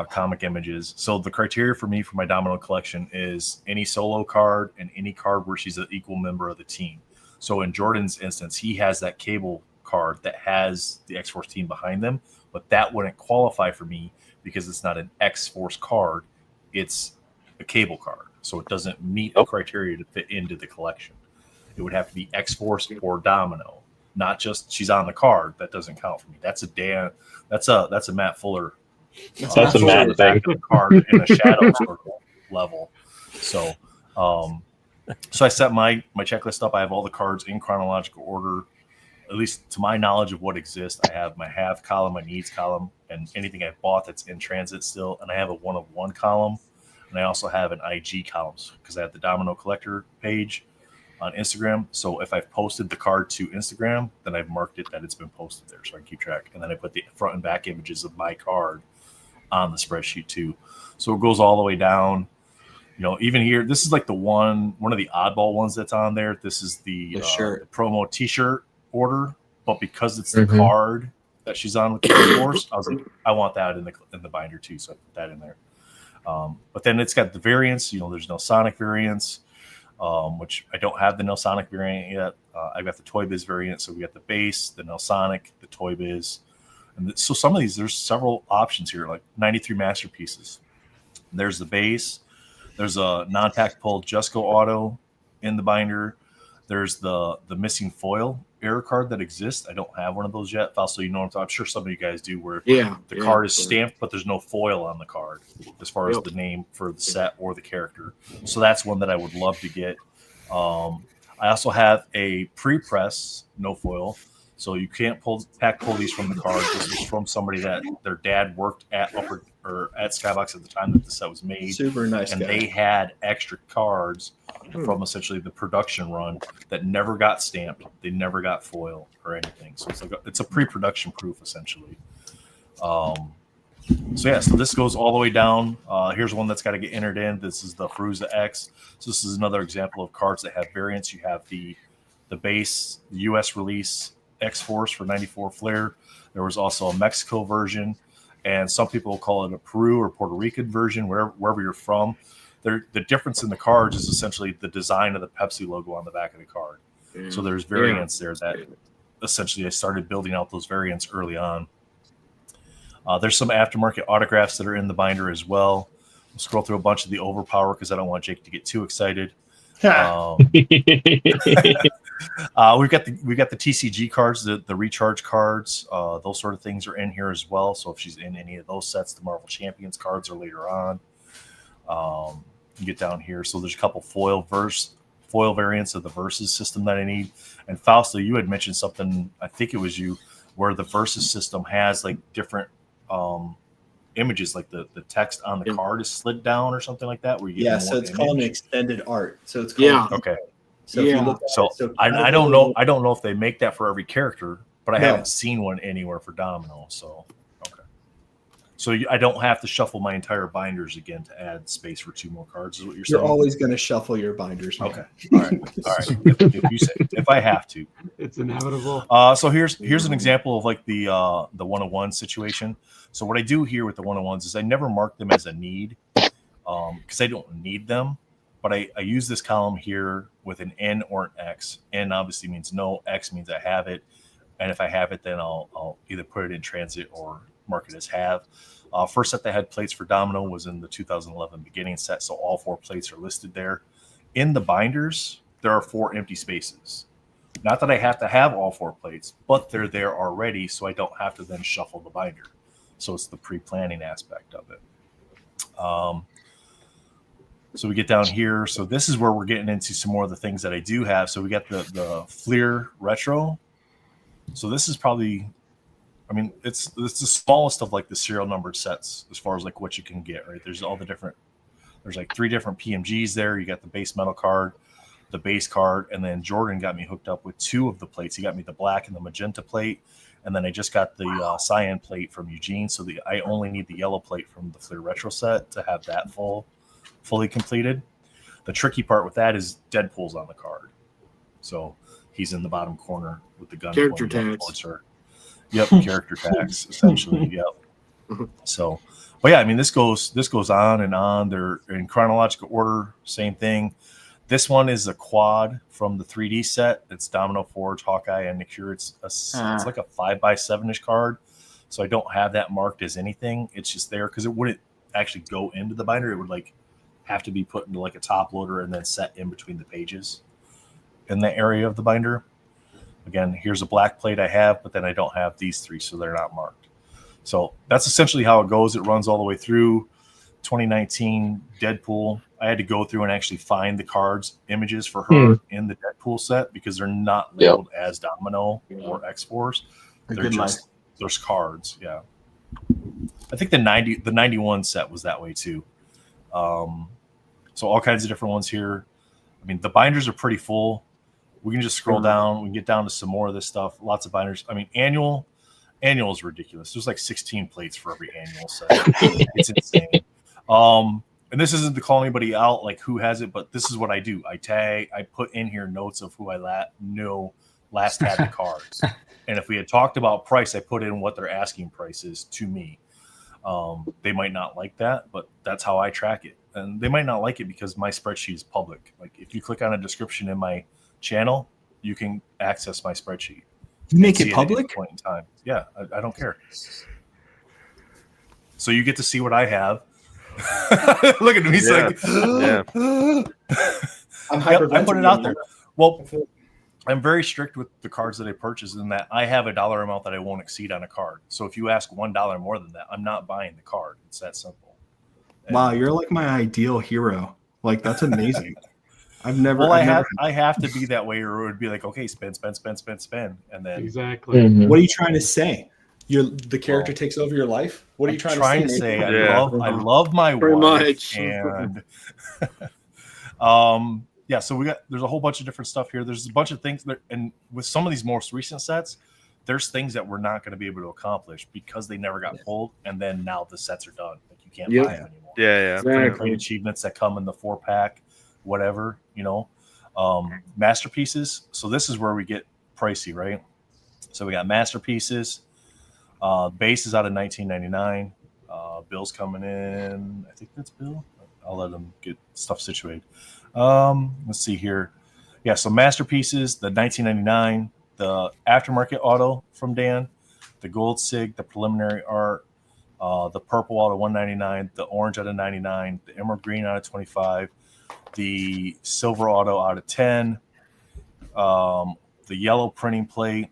Comic images. So the criteria for me for my domino collection is any solo card and any card where she's an equal member of the team. So in Jordan's instance, he has that Cable card that has the X-Force team behind them, but that wouldn't qualify for me because it's not an X-Force card. It's a Cable card. So it doesn't meet the criteria to fit into the collection. It would have to be X-Force or domino, not just she's on the card. That doesn't count for me. That's a Matt Fuller.
That's a mad thing.
Card in a shadow circle level. So, so I set my checklist up. I have all the cards in chronological order, at least to my knowledge of what exists. I have my have column, my needs column, and anything I bought that's in transit still. And I have a 1 of 1 column, and I also have an IG columns because I have the Domino Collector page on Instagram. So if I've posted the card to Instagram, then I've marked it that it's been posted there, so I can keep track. And then I put the front and back images of my card on the spreadsheet too. So it goes all the way down. You know, even here, this is like the one of the oddball ones that's on there. This is the promo T-shirt order, but because it's the card that she's on with the X-Force, I was like, I want that in the binder too, so I put that in there. But then it's got the variants. You know, there's no Sonic variants, which I don't have the no Sonic variant yet. I've got the Toy Biz variant, so we got the base, the no Sonic, the Toy Biz. And so some of these, there's several options here, like 93 masterpieces. There's the base. There's a non-pack pull Jusco Auto in the binder. There's the missing foil error card that exists. I don't have one of those yet. Also, you know what I'm talking. I'm sure some of you guys do, where the card is stamped, but there's no foil on the card as far as the name for the set or the character. So that's one that I would love to get. I also have a pre-press no foil. So you can't pull these from the card. This is from somebody that their dad worked at Skybox at the time that the set was made.
Super nice
and
guy.
They had extra cards from essentially the production run that never got stamped. They never got foil or anything. So it's a pre-production proof essentially. So this goes all the way down. Here's one that's got to get entered in. This is the Fruza X. So this is another example of cards that have variants. You have the base, the US release X-Force for 94 Flair. There was also a Mexico version, and some people call it a Peru or Puerto Rican version, wherever you're from. The difference in the cards is essentially the design of the Pepsi logo on the back of the card. So there's variants there that essentially I started building out those variants early on. There's some aftermarket autographs that are in the binder as well. I'll scroll through a bunch of the Overpower because I don't want Jake to get too excited. We've got the TCG cards, the recharge cards, those sort of things are in here as well. So if she's in any of those sets, the Marvel Champions cards are later on. You get down here, so there's a couple foil variants of the Versus system that I need. And Fausto, you had mentioned something, I think it was you, where the Versus system has like different images, like the text on the card is slid down or something like that. Where you get
so it's called an extended art. So it's called
okay.
So if you look at
I don't know. I don't know if they make that for every character, but I haven't seen one anywhere for Domino. So so I don't have to shuffle my entire binders again to add space for 2 more cards. Is what you're saying?
You're always going to shuffle your binders. Man.
Okay. All right. If I have to,
it's inevitable.
So here's an example of like the 101 situation. So what I do here with the 101s is I never mark them as a need because I don't need them. But I use this column here with an N or an X. N obviously means no. X means I have it. And if I have it, then I'll either put it in transit or mark it as have. First set that had plates for Domino was in the 2011 beginning set. So all 4 plates are listed there. In the binders, there are 4 empty spaces. Not that I have to have all 4 plates, but they're there already. So I don't have to then shuffle the binder. So it's the pre-planning aspect of it. So we get down here. So this is where we're getting into some more of the things that I do have. So we got the Fleer Retro. So this is probably, I mean, it's the smallest of like the serial numbered sets as far as like what you can get, right? There's all the different, there's like 3 different PMGs there. You got the base metal card, the base card, and then Jordan got me hooked up with 2 of the plates. He got me the black and the magenta plate, and then I just got the cyan plate from Eugene. So I only need the yellow plate from the Fleer Retro set to have that fully completed. The tricky part with that is Deadpool's on the card. So he's in the bottom corner with the gun
character
pointing up
tags.
towards her. Yep, character tags, essentially. Yep. So, but yeah, I mean, this goes on and on. They're in chronological order, same thing. This one is a quad from the 3D set. It's Domino Forge, Hawkeye, and Nick Fury. It's like a 5x7-ish card. So I don't have that marked as anything. It's just there because it wouldn't actually go into the binder. It would like have to be put into like a top loader and then set in between the pages in the area of the binder. Again, here's a black plate I have, but then I don't have these 3, so they're not marked. So that's essentially how it goes. It runs all the way through 2019 Deadpool. I had to go through and actually find the cards images for her in the Deadpool set because they're not labeled as Domino or X-Force. They're just there's cards. Yeah. I think the 91 set was that way too. So all kinds of different ones here. I mean, the binders are pretty full. We can just scroll down. We can get down to some more of this stuff. Lots of binders. I mean, annual is ridiculous. There's like 16 plates for every annual set. It's insane. And this isn't to call anybody out, like who has it, but this is what I do. I put in here notes of who I know last had the cards. And if we had talked about price, I put in what their asking price is to me. They might not like that, but that's how I track it. And they might not like it because my spreadsheet is public. Like if you click on a description in my channel, you can access my spreadsheet.
You make it public?
At any point in time. Yeah, I don't care. So you get to see what I have. Look at him. He's like,
yeah.
I put it out there. Well, I'm very strict with the cards that I purchase in that I have a dollar amount that I won't exceed on a card. So if you ask $1 more than that, I'm not buying the card. It's that simple.
Wow, you're like my ideal hero. Like that's amazing. I've never.
Well,
I've
I have to be that way, or it would be like, okay, spend, and then
exactly.
Mm-hmm. What are you trying to say? The character takes over your life. What are you trying to say?
I love my
Pretty
wife,
much.
and yeah. So there's a whole bunch of different stuff here. There's a bunch of things that, and with some of these most recent sets, there's things that we're not going to be able to accomplish because they never got pulled, and then now the sets are done. Like you can't buy them anymore.
Yeah.
Exactly. Achievements that come in the 4-pack, whatever, masterpieces. So this is where we get pricey, right? So we got masterpieces. Base is out of 1999. Bill's coming in. I think that's Bill. I'll let him get stuff situated. Let's see here. Yeah, so masterpieces, the 1999, the aftermarket auto from Dan, the gold sig, the preliminary art, the purple out of 199, the orange out of 99, the emerald green out of 25, the silver auto out of 10, the yellow printing plate,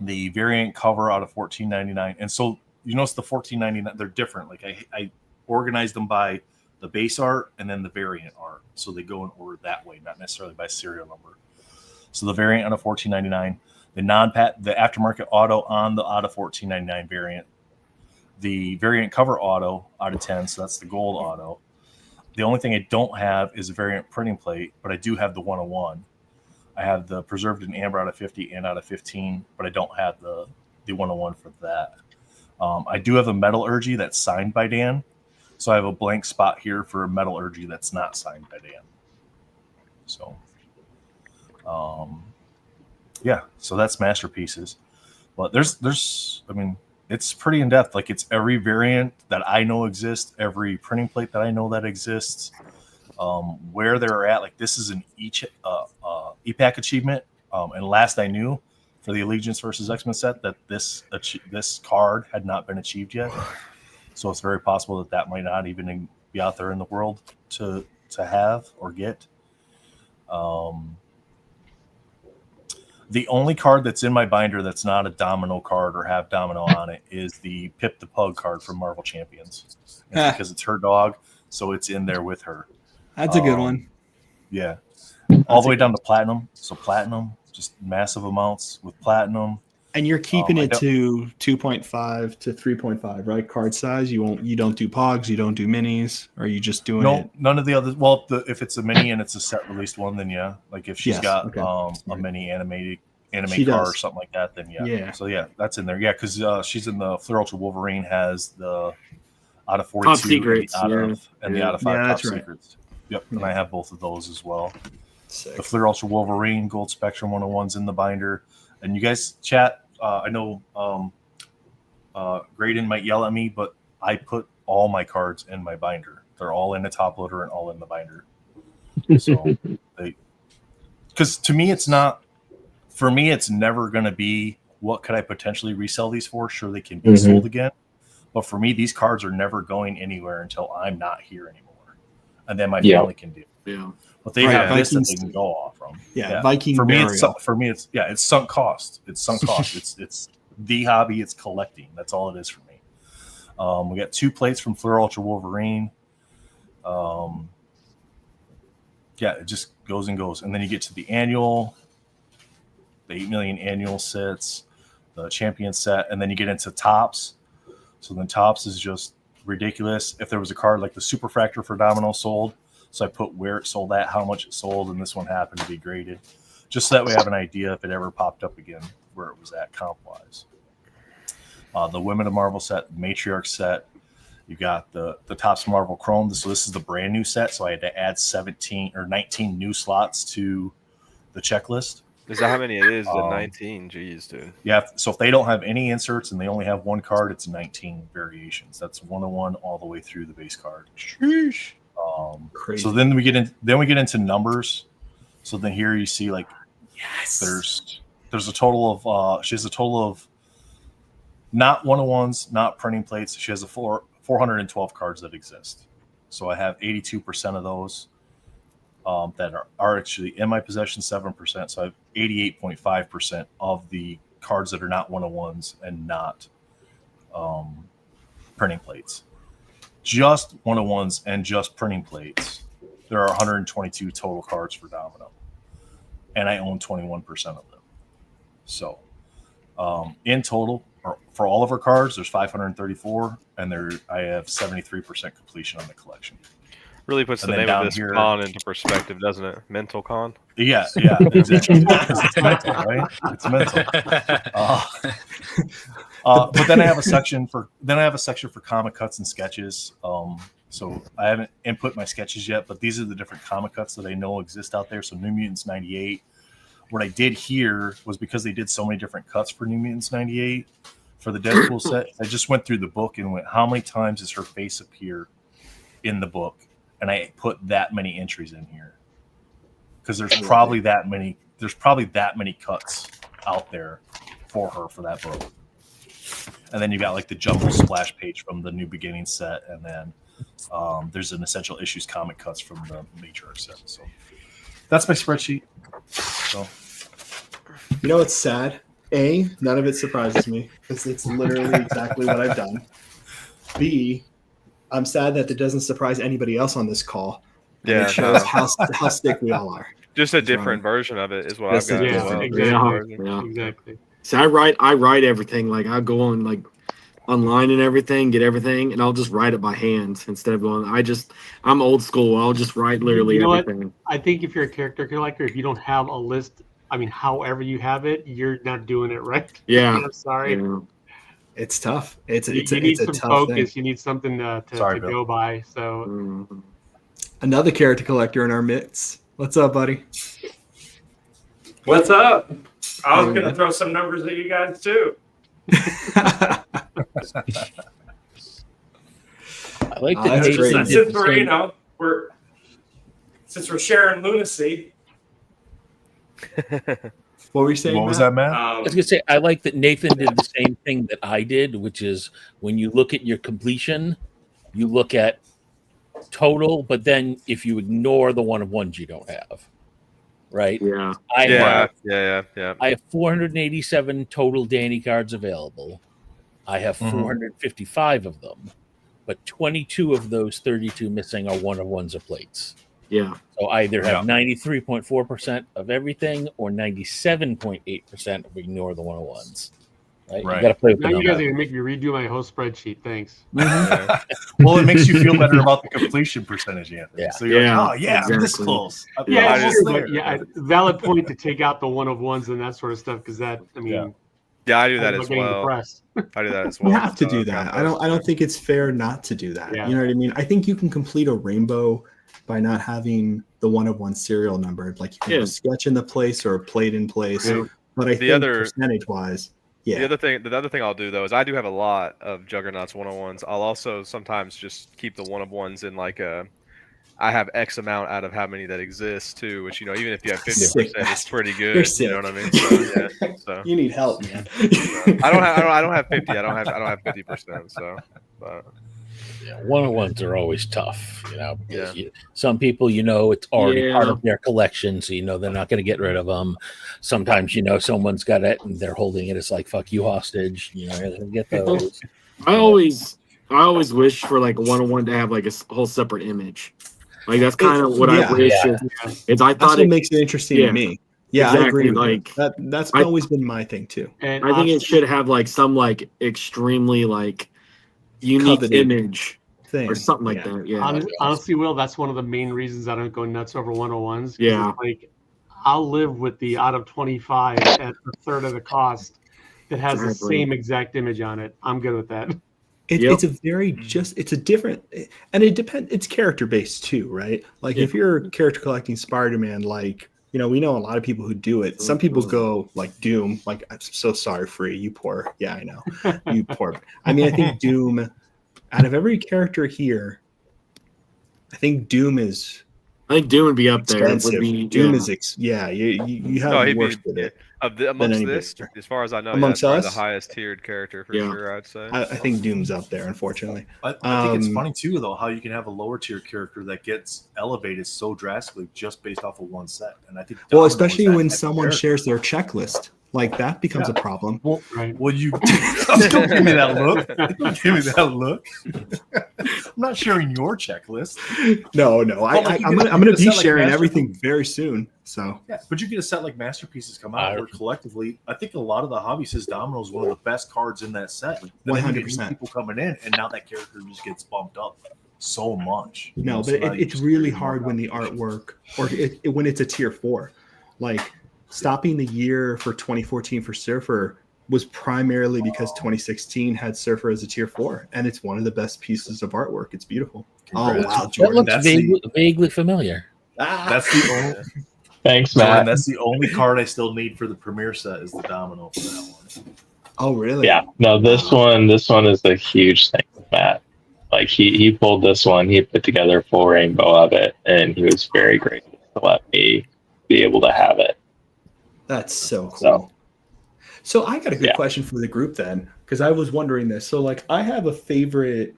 the variant cover out of $14.99. And so you notice the $14.99, they're different. Like I organized them by the base art and then the variant art. So they go in order that way, not necessarily by serial number. So the variant out of $14.99, the aftermarket auto on the out of $14.99 variant, the variant cover auto out of 10. So that's the gold auto. The only thing I don't have is a variant printing plate, but I do have the 101. I have the preserved in amber out of 50 and out of 15, but I don't have the 101 for that. I do have a metallurgy that's signed by Dan. So I have a blank spot here for a metallurgy that's not signed by Dan. So, yeah, so that's masterpieces. But there's, I mean, it's pretty in depth. Like it's every variant that I know exists, every printing plate that I know that exists, where they're at. Like this is an EPAC achievement. And last I knew for the Allegiance versus X-Men set that this card had not been achieved yet. So it's very possible that might not even be out there in the world to have or get. The only card that's in my binder that's not a Domino card or have Domino on it is the Pip the Pug card from Marvel Champions. Because it's her dog, so it's in there with her.
That's a good one.
Yeah. All the way down to platinum. So platinum, just massive amounts with platinum.
And you're keeping it to 2.5 to 3.5, right? Card size. You don't do pogs, you don't do minis, or are you just doing it?
None of the others. Well, if it's a mini and it's a set released one, then yeah. Like if she's got a mini anime car or something like that, then yeah. So yeah, that's in there. Yeah, because she's in the Fleur Ultra Wolverine has the out of 42
top secrets,
and the out of 5 top secrets. Yep, and I have both of those as well. Sick. The Fleur Ultra Wolverine Gold Spectrum 101's in the binder. And you guys chat. I know Graydon might yell at me, but I put all my cards in my binder. They're all in the top loader and all in the binder. So, because to me, it's not. For me, it's never going to be what could I potentially resell these for. Sure, they can be sold again, but for me, these cards are never going anywhere until I'm not here anymore, and then my family can do it.
Yeah.
But they have this that they can go off from.
Yeah. Viking
for me,
burial.
it's sunk cost. It's sunk cost. It's the hobby. It's collecting. That's all it is for me. We got 2 plates from Fleur Ultra Wolverine. It just goes and goes, and then you get to the annual, the 8 million annual sets, the champion set, and then you get into tops. So then tops is just ridiculous. If there was a card like the Superfractor for Domino sold. So I put where it sold at, how much it sold, and this one happened to be graded, just so that we have an idea if it ever popped up again where it was at comp-wise. The Women of Marvel set, the Matriarch set, you got the Topps Marvel Chrome. So this is the brand new set, so I had to add 17 or 19 new slots to the checklist.
Is that how many it is? 19? Jeez, dude.
Yeah, so if they don't have any inserts and they only have one card, it's 19 variations. That's 101 all the way through the base card.
Sheesh.
Crazy. So then we get into numbers. So then here you see there's a total of she has a total of not 101s, not printing plates. She has 412 cards that exist. So I have 82% of those that are actually in my possession, 7%. So I have 88.5% of the cards that are not 101s and not printing plates. Just 101s and just printing plates, there are 122 total cards for Domino, and I own 21% of them. So, in total, for all of our cards, there's 534, and I have 73% completion on the collection.
Really puts the name of this con into perspective, doesn't it? Mental con.
Yeah, exactly. Because it's mental, right? It's mental. But then I have a section for comic cuts and sketches. So I haven't input my sketches yet, but these are the different comic cuts that I know exist out there. So New Mutants 98. What I did here was because they did so many different cuts for New Mutants 98 for the Deadpool set. I just went through the book and went, how many times does her face appear in the book? And I put that many entries in here because there's probably that many cuts out there for her for that book. And then you got like the jumbo splash page from the New Beginning set, and then there's an Essential Issues comic cuts from the Matriarch set. So that's my spreadsheet. So
you know, it's sad. A, none of it surprises me because it's literally exactly what I've done. B, I'm sad that it doesn't surprise anybody else on this call.
Yeah,
it shows how sick we all are.
Just a different version of it is what I've got.
Exactly.
So I write everything. Like I go on like online and everything, get everything, and I'll just write it by hand instead of going. I'm old school. I'll just write literally everything.
What? I think if you're a character collector, if you don't have a list, I mean, however you have it, you're not doing it right.
Yeah,
I'm sorry.
Yeah.
It's tough. You
need some
tough
focus.
thing.
You need something to go by. So
another character collector in our midst. What's up, buddy?
What's up? I was going to throw some numbers at you guys too.
I like the
since we're sharing lunacy.
What were you saying?
What was that, Matt?
I was gonna say I like that Nathan did the same thing that I did, which is when you look at your completion, you look at total, but then if you ignore the one of ones you don't have, right?
Yeah.
I
have
487 total Danny cards available. I have 455 of them, but 22 of those 32 missing are one of ones of plates.
Yeah.
So I either have 93.4% of everything or 97.8% of ignore the 101s. Right? You got to play with
now
the
you guys
numbers.
are gonna make me redo my whole spreadsheet. Thanks.
Well, it makes you feel better about the completion percentage, Anthony.
Yeah.
So you're like, oh yeah, I'm this close. I'm almost there.
But yeah, valid point to take out the one of ones and that sort of stuff because that, I mean,
yeah, I do that
I'm
as
getting
well.
depressed.
I do that as well.
You have to do that. I don't think it's fair not to do that.
Yeah.
You know what I mean? I think you can complete a rainbow by not having the one of one serial number. Like you can have a sketch in the place or a plate in place.
Yeah.
But I think percentage wise, yeah.
The other thing I'll do though is I do have a lot of Juggernauts 101s. I'll also sometimes just keep the one of ones in like I have X amount out of how many that exist too, which even if you have 50%, it's pretty good. You know what I mean? So, yeah, so.
You need help, man.
I don't have 50. I don't have 50%. So, but.
Yeah, one-on-ones are always tough, because some people, it's already part of their collection, so they're not going to get rid of them. Sometimes, someone's got it and they're holding it. It's like, fuck you, hostage. Get those.
I always wish for like a one-on-one to have like a whole separate image. Like that's kind of what I wish. It's I thought
that's what makes it interesting to me. Yeah,
exactly,
I agree.
Like
that's always been my thing too.
And I think it should have like some like extremely like unique image
thing
or something like that. Yeah.
Honestly, Will, that's one of the main reasons I don't go nuts over 101s.
Yeah.
Like I'll live with the out of 25 at a third of the cost that has the same exact image on it. I'm good with that.
It's a very it's a different, and it depends. It's character based too, right? Like if you're character collecting Spider-Man, like we know a lot of people who do it. Some people go like Doom. Like I'm so sorry, Free, you poor. Yeah, I know, you poor. I mean, I think Doom. Out of every character here, I think Doom is.
I think Doom would be up there.
Expensive. Doom is you have worse with it.
Amongst this, as far as I know,
amongst
that's
us,
the highest tiered character for sure. I'd say.
I think Doom's up there, unfortunately.
I think it's funny too, though, how you can have a lower tier character that gets elevated so drastically just based off of one set. And I think,
especially when someone shares their checklist, like that becomes a problem.
Well, you don't give me that look. Don't give me that look. I'm not sharing your checklist.
No, I'm gonna be sharing everything very soon. So
yeah, but you get a set like Masterpieces come out where collectively, I think a lot of the hobby says Domino is one of the best cards in that set.
100%.
People coming in, and now that character just gets bumped up so much.
No, but it's really hard when the artwork or when it's a tier 4, like. Stopping the year for 2014 for Surfer was primarily because 2016 had Surfer as a tier 4, and it's one of the best pieces of artwork. It's beautiful.
Congrats.
Oh wow,
Jordan, that looks vaguely familiar.
That's the only.
Thanks, Matt.
Jordan, that's the only card I still need for the premiere set is the Domino for that one.
Oh really?
Yeah. No, this one is a huge thing, Matt. Like he pulled this one, he put together a full rainbow of it, and he was very gracious to let me be able to have it.
That's so cool. So I got a good question for the group then, because I was wondering this. So like I have a favorite,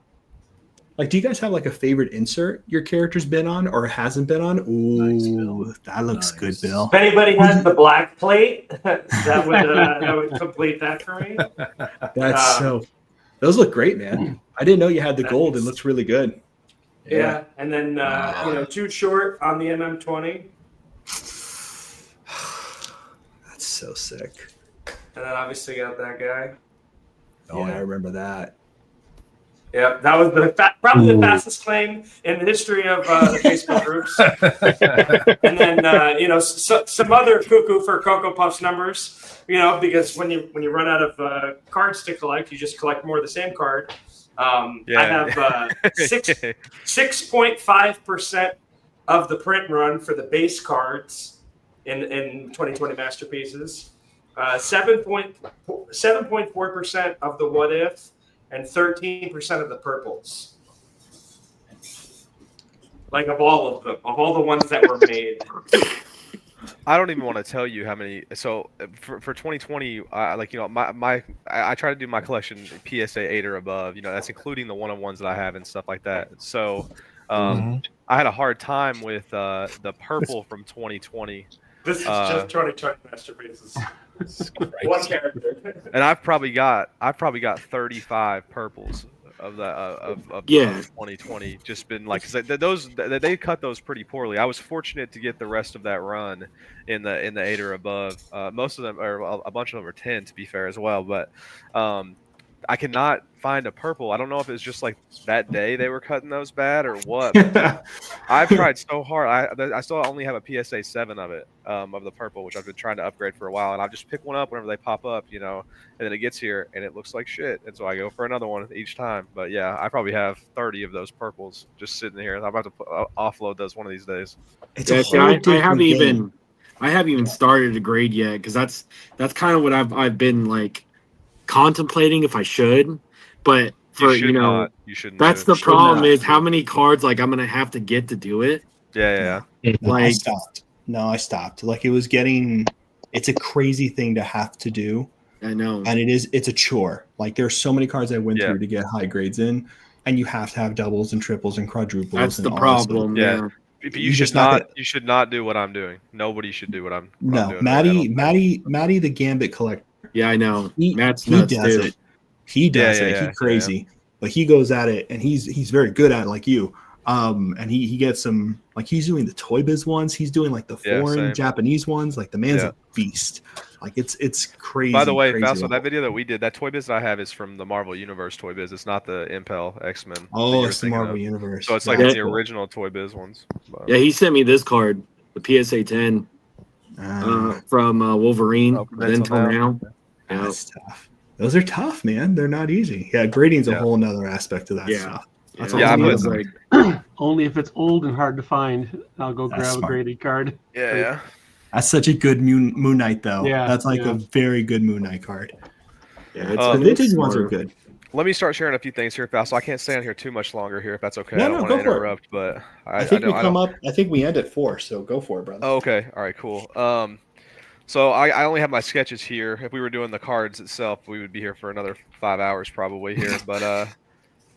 like do you guys have like a favorite insert your character's been on or hasn't been on? Ooh, that looks good, Bill.
If anybody has the black plate, that would complete that for me.
That's those look great, man. I didn't know you had the gold. It looks really good.
Yeah, and then Too Short on the MM20.
So sick.
And then obviously got that guy.
I remember that.
Yeah, that was probably the fastest claim in the history of the Facebook groups. And then some other cuckoo for Cocoa Puffs numbers. Because when you run out of cards to collect, you just collect more of the same card. I have 6.5% of the print run for the base cards. In 2020 Masterpieces, 7.4% of the What If, and 13% of the purples. Like of all of them, of all the ones that were made.
I don't even want to tell you how many. So for 2020, I try to do my collection PSA 8 or above. That's including the one-on-ones that I have and stuff like that. So I had a hard time with the purple from 2020.
This is just 2020 Masterpieces. One character.
And I've probably got 35 purples 2020. Just been like, because they cut those pretty poorly. I was fortunate to get the rest of that run in the 8 or above. Most of them, or a bunch of them, are 10 to be fair as well. But I cannot find a purple. I don't know if it's just like that day they were cutting those bad or what. But I've tried so hard. I still only have a PSA 7 of it, of the purple, which I've been trying to upgrade for a while. And I've just pick one up whenever they pop up, and then it gets here and it looks like shit. And so I go for another one each time. But yeah, I probably have 30 of those purples just sitting here. I'm about to offload those one of these days.
I haven't even started to grade yet, because that's kind of what I've been like contemplating if I should, but
you shouldn't.
That's the problem is how many cards like I'm gonna have to get to do it.
Yeah.
Like
I stopped. No, I stopped. Like it's a crazy thing to have to do.
I know,
and it's a chore. Like there's so many cards I went through to get high grades in, and you have to have doubles and triples and quadruples.
That's the problem. Yeah.
You should not do what I'm doing. Nobody should do what I'm doing.
Matty, the Gambit collector.
Yeah, I know.
He does it. He does it. He's crazy, but he goes at it, and he's very good at it, like you. And he gets some, like he's doing the Toy Biz ones. He's doing like the foreign Japanese ones. Like the man's a beast. Like it's crazy.
By the way, Fasto, that video that we did, that Toy Biz that I have is from the Marvel Universe Toy Biz. It's not the Impel X-Men.
Oh, it's the Marvel Universe.
So it's like the original Toy Biz ones.
But. Yeah, he sent me this card, the PSA 10 from Wolverine. Then Tornado.
That's tough. Those are tough, man. They're not easy. Yeah, grading's a whole nother aspect of that stuff. That's
only if it's old and hard to find, I'll go grab a graded card.
Yeah.
That's such a good Moon Knight, though.
Yeah,
that's like a very good Moon Knight card.
Yeah,
the vintage ones are good.
Let me start sharing a few things here, Fasto. I can't stay on here too much longer here, if that's okay.
No,
I don't want to interrupt, but
I think I think we end at 4, so go for it, brother.
Oh, okay. All right, cool. So I only have my sketches here. If we were doing the cards itself, we would be here for another 5 hours probably here. But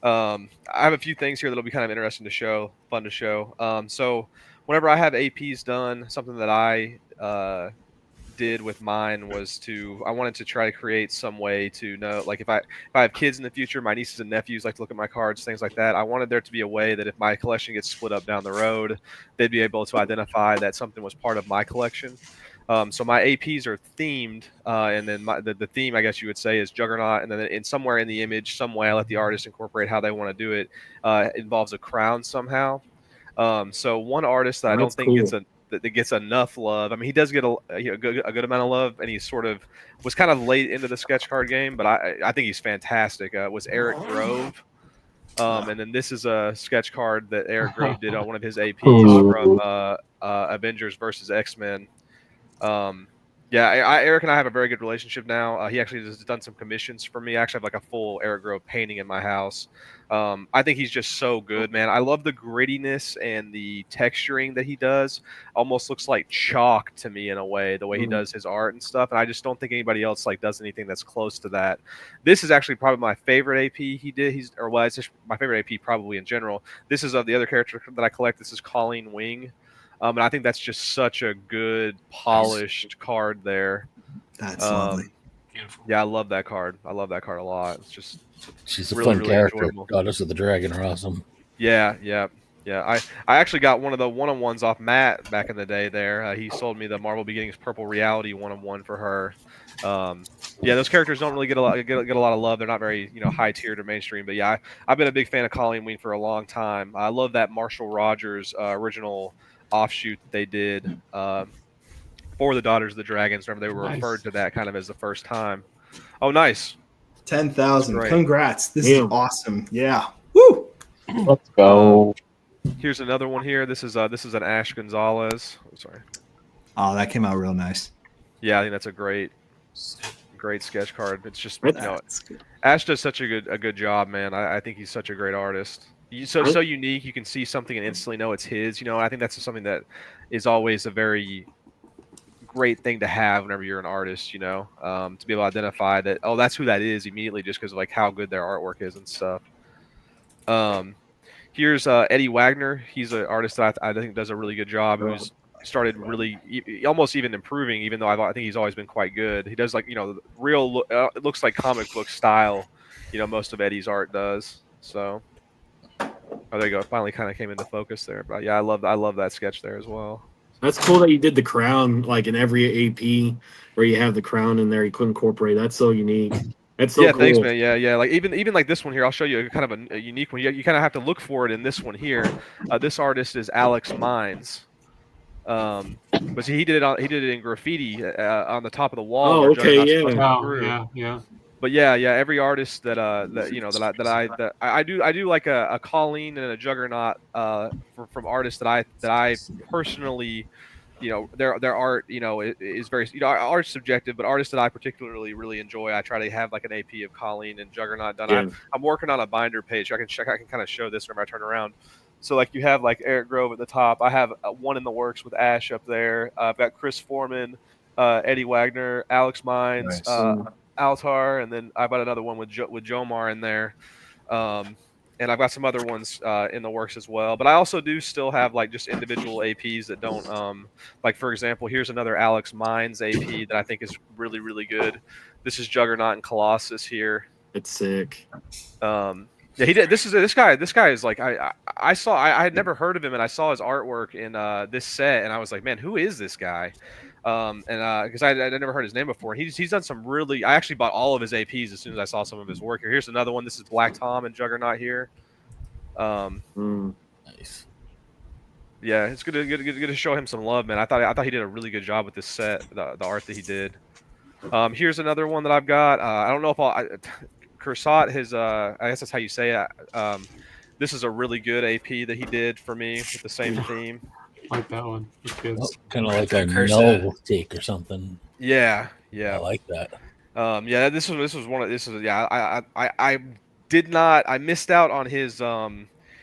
I have a few things here that'll be kind of interesting to show, fun to show. So whenever I have APs done, something that I did with mine was I wanted to try to create some way to know, like if I have kids in the future, my nieces and nephews like to look at my cards, things like that. I wanted there to be a way that if my collection gets split up down the road, they'd be able to identify that something was part of my collection. So my APs are themed, and then the theme, I guess you would say, is Juggernaut, and then somewhere in the image, some way I let the artist incorporate how they want to do it. Involves a crown somehow. So one artist that I don't think gets enough love. I mean, he does get a good amount of love, and he sort of was kind of late into the sketch card game, but I think he's fantastic. Was Eric Grove. And then this is a sketch card that Eric Grove did on one of his APs from Avengers versus X-Men. Eric and I have a very good relationship now. He actually has done some commissions for me. I actually have like a full Eric Grove painting in my house. I think he's just so good, man. I love the grittiness and the texturing that he does. Almost looks like chalk to me in a way, the way he does his art and stuff. And I just don't think anybody else like does anything that's close to that. This is actually probably my favorite AP he did. It's just my favorite AP probably in general. This is of the other character that I collect. This is Colleen Wing. And I think that's just such a good, polished card there.
That's lovely.
Beautiful. Yeah, I love that card. I love that card a lot. It's just
she's a really, fun character. Enjoyable. Goddess of the Dragon are awesome.
Yeah. I actually got one of the one-on-ones off Matt back in the day there. He sold me the Marvel Beginnings Purple Reality one-on-one for her. Those characters don't really get a lot of love. They're not very high tiered or mainstream. But yeah, I've been a big fan of Colleen Wing for a long time. I love that Marshall Rogers original offshoot they did for the Daughters of the Dragons. Remember, they were referred to that kind of as the first time. Oh, nice.
10,000. Congrats. This is awesome. Yeah. Woo.
Let's go.
Here's another one here. This is an Ash Gonzalez. I'm sorry.
Oh, that came out real nice.
Yeah, I think that's a great sketch card. It's just Ash does such a good job, man. I think he's such a great artist. He's so unique. You can see something and instantly know it's his. I think that's something that is always a very great thing to have whenever you're an artist. To be able to identify that, oh, that's who that is immediately, just because of like how good their artwork is and stuff. Here's Eddie Wagner. He's an artist that I think does a really good job. Who's started really almost even improving, even though I think he's always been quite good. He does like real. It looks like comic book style. Most of Eddie's art does. So, oh, there you go. It finally kind of came into focus there. But yeah, I love that sketch there as well.
That's cool that you did the crown like in every AP where you have the crown in there. You could incorporate. That's so unique. That's so cool.
Thanks, man. Yeah. Like even like this one here, I'll show you kind of a unique one. You kind of have to look for it in this one here. This artist is Alex Mines. But see, he did it in graffiti on the top of the wall.
Oh, okay,
yeah.
But yeah, every artist that I do like a Colleen and a Juggernaut from artists that I personally, their art is very art's subjective, but artists that I particularly really enjoy, I try to have like an AP of Colleen and Juggernaut done.
Yeah.
I'm working on a binder page. I can kind of show this whenever I turn around. So like you have like Eric Grove at the top. I have one in the works with Ash up there. I've got Chris Foreman, Eddie Wagner, Alex Mines, Altar, and then I've got another one with Jomar in there. And I've got some other ones in the works as well. But I also do still have like just individual APs that don't like, for example, here's another Alex Mines AP that I think is really, really good. This is Juggernaut and Colossus here.
It's sick.
Yeah, he did. This guy is like I had never heard of him, and I saw his artwork in this set, and I was like, man, who is this guy? Because I never heard his name before. He's done some really. I actually bought all of his APs as soon as I saw some of his work here. Here's another one. This is Black Tom and Juggernaut here.
Nice.
Yeah, it's good to show him some love, man. I thought he did a really good job with this set, the art that he did. Here's another one that I've got. I don't know if Kursat, I guess that's how you say it. This is a really good AP that he did for me with the same theme.
Like that one. It's good.
Kind of like a null take or something.
Yeah.
I like that.
Yeah, this was one of I missed out on his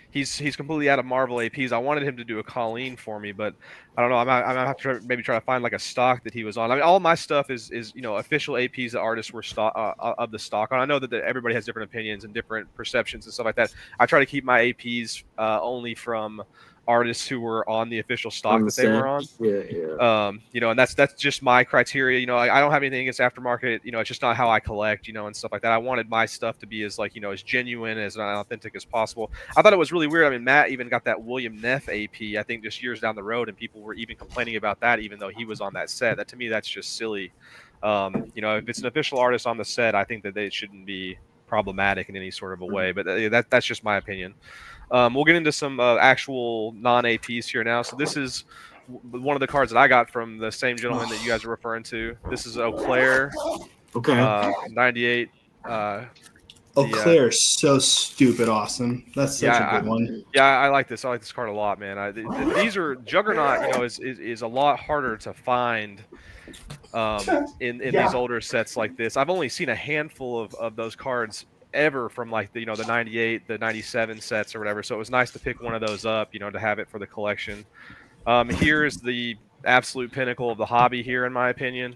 he's completely out of Marvel APs. I wanted him to do a Colleen for me, but I don't know. I'm gonna have to maybe try to find like a stock that he was on. I mean, all my stuff is official APs that artists were of the stock on. I know that everybody has different opinions and different perceptions and stuff like that. I try to keep my APs only from artists who were on the official stock that they were on.
Yeah.
And that's just my criteria. I don't have anything against aftermarket. It's just not how I collect, and stuff like that. I wanted my stuff to be as as genuine, as authentic as possible. I thought it was really weird. I mean, Matt even got that William Neff AP, I think, just years down the road, and people were even complaining about that, even though he was on that set. That to me, that's just silly. If it's an official artist on the set, I think that they shouldn't be problematic in any sort of a way. But that's just my opinion. We'll get into some actual non-APs here now. So this is one of the cards that I got from the same gentleman that you guys are referring to. This is Eau Claire.
Okay.
98.
Eau Claire is so stupid awesome. That's such a good one.
Yeah, I like this. I like this card a lot, man. These are Juggernaut. Is a lot harder to find in these older sets like this. I've only seen a handful of those cards ever from like the 98, the 97 sets or whatever. So it was nice to pick one of those up, to have it for the collection. Here's the absolute pinnacle of the hobby here, in my opinion.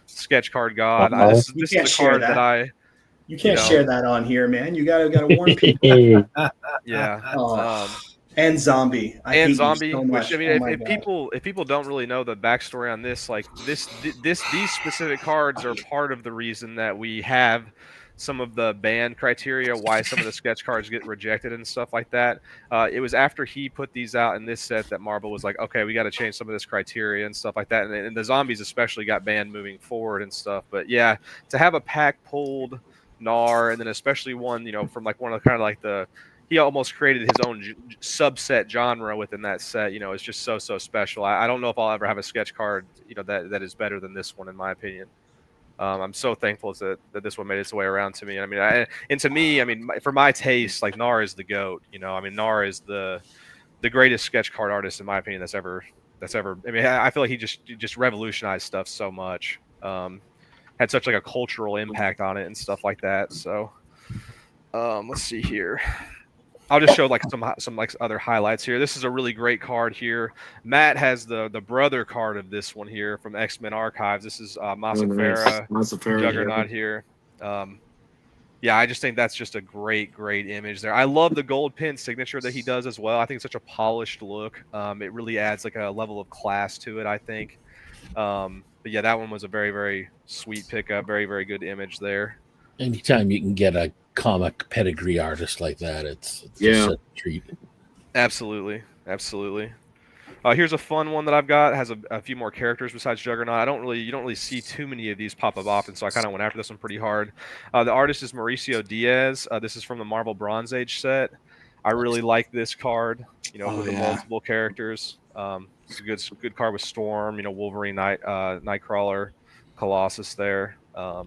Sketch Card God. This is the card that
you can't share that on here, man. You gotta warn people.
Yeah.
And Zombie. I hate
Zombie,
you so much.
which I mean, if people don't really know the backstory on this, like these specific cards are part of the reason that we have some of the ban criteria, why some of the sketch cards get rejected and stuff like that. It was after he put these out in this set that Marvel was like, okay, we got to change some of this criteria and stuff like that. And the Zombies especially got banned moving forward and stuff. But yeah, to have a pack pulled Gnar, and then especially one, from like one of the kind of like he almost created his own subset genre within that set. It's just so special. I don't know if I'll ever have a sketch card, that is better than this one, in my opinion. I'm so thankful that this one made its way around to me. I mean, for my taste, like Gnar is the GOAT. Gnar is the greatest sketch card artist, in my opinion, that's ever. I mean, I feel like he just revolutionized stuff so much. Had such like a cultural impact on it and stuff like that. So, let's see here. I'll just show like some like other highlights here. This is a really great card here. Matt has the brother card of this one here from X-Men Archives. This is Masafera, Juggernaut here. Yeah, I just think that's just a great image there. I love the gold pin signature that he does as well. I think it's such a polished look. It really adds like a level of class to it, I think. But yeah, that one was a very, very sweet pickup. Very, very good image there.
Anytime you can get a comic pedigree artist like that. It's just a treat.
Absolutely. Here's a fun one that I've got. It has a few more characters besides Juggernaut. You don't really see too many of these pop up often, so I kind of went after this one pretty hard. The artist is Mauricio Diaz. This is from the Marvel Bronze Age set. I really like this card. With the multiple characters. It's a good card with Storm. Wolverine, Nightcrawler, Colossus there. A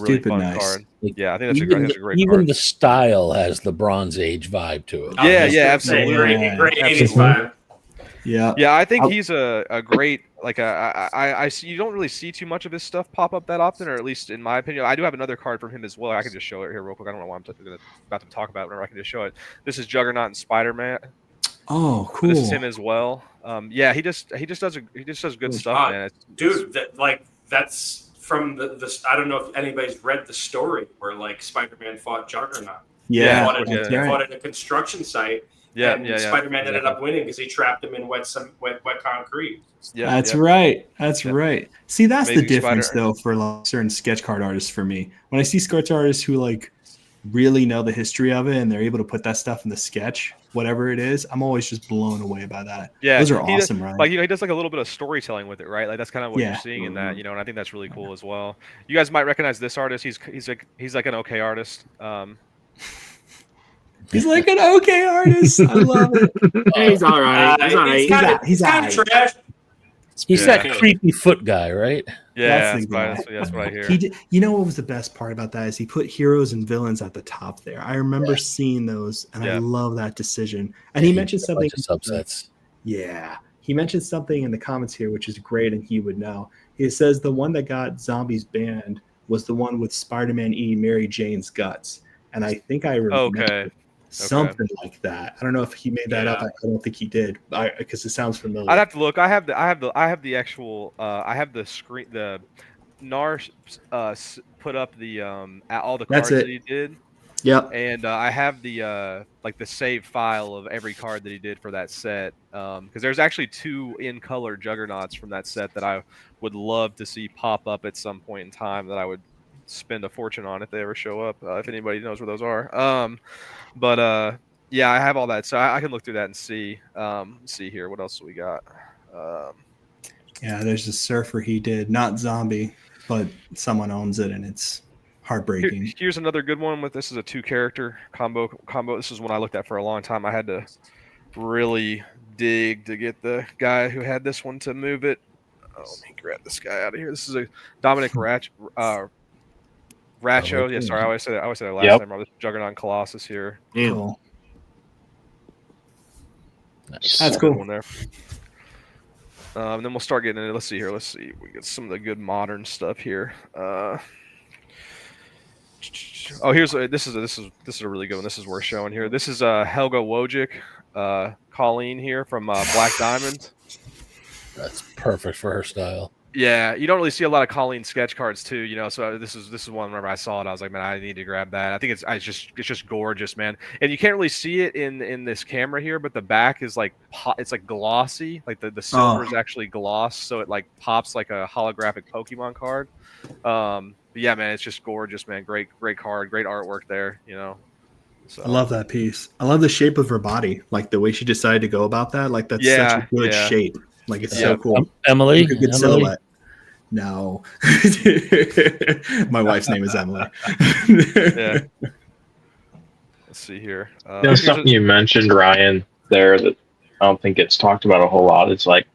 really fun
nice.
card. Yeah, I think that's a great
even
card.
the style has the Bronze Age vibe to it.
Yeah, absolutely.
Great 80s vibe.
Yeah, I think he's a great I see. You don't really see too much of his stuff pop up that often, or at least in my opinion. I do have another card from him as well. I can just show it here real quick. I don't know why I'm about to talk about it. Whenever I can just show it. This is Juggernaut and Spider-Man.
Oh, cool.
This is him as well. Yeah, he just does good stuff, man.
Dude, that's from the. I don't know if anybody's read the story where like Spider-Man fought Juggernaut.
Yeah,
They fought at a construction site.
Yeah,
Spider-Man ended up winning because he trapped him in wet concrete.
Yeah,
that's right. Right. See, that's
Amazing
the difference,
Spider.
though, for like certain sketch card artists. For me, when I see sketch artists who like really know the history of it and they're able to put that stuff in the sketch, whatever it is, I'm always just blown away by that.
Yeah,
those are awesome, right?
Like he does like a little bit of storytelling with it, right? Like that's kind of what you're seeing in that, and I think that's really cool as well. You guys might recognize this artist. He's like an okay artist.
He's like an okay artist. I love it.
He's all right. He's all right.
He's
kind of trash.
He's that creepy foot guy, right?
Yeah,
that's
what I hear.
You know what was the best part about that is he put heroes and villains at the top there. I remember seeing those, and I love that decision. And he mentioned something.
Subsets.
Yeah, he mentioned something in the comments here, which is great, and he would know. He says the one that got zombies banned was the one with Spider-Man eating Mary Jane's guts, and I think I remember. Something like that. I don't know if he made that up. I don't think he did, because it sounds familiar.
I'd have to look. I have the actual. I have the screen. The Nars put up the all the cards that he did.
Yep.
And I have the like the save file of every card that he did for that set. Because there's actually 2 in color Juggernauts from that set that I would love to see pop up at some point in time that I would spend a fortune on if they ever show up. If anybody knows where those are. But yeah, I have all that, so I can look through that and see. See here, what else do we got?
Yeah, there's a surfer he did, not zombie, but someone owns it, and it's heartbreaking.
Here's another good one. This is a 2-character combo. This is one I looked at for a long time. I had to really dig to get the guy who had this one to move it. Oh, let me grab this guy out of here. This is a Dominic Racho. Yeah, sorry, I always say that last name. This Juggernaut and Colossus here.
Cool.
Nice.
That's cool.
One there. Then we'll start getting into. Let's see here. Let's see. We get some of the good modern stuff here. Oh, here's this is a really good one. This is worth showing here. This is Helga Wojcik, Colleen here from Black Diamond.
That's perfect for her style.
Yeah, you don't really see a lot of Colleen sketch cards too, So this is one. Whenever I saw it, I was like, man, I need to grab that. I think it's just gorgeous, man. And you can't really see it in this camera here, but the back is like it's like glossy, like the silver is actually gloss, so it like pops like a holographic Pokemon card. But yeah, man, it's just gorgeous, man. Great card, great artwork there, So.
I love that piece. I love the shape of her body, like the way she decided to go about that. Like that's such a good shape. Like it's so cool.
Emily,
like a good silhouette. No, my wife's name is Emily.
Yeah. Let's see here.
There's something you mentioned, Ryan, there that I don't think gets talked about a whole lot. It's like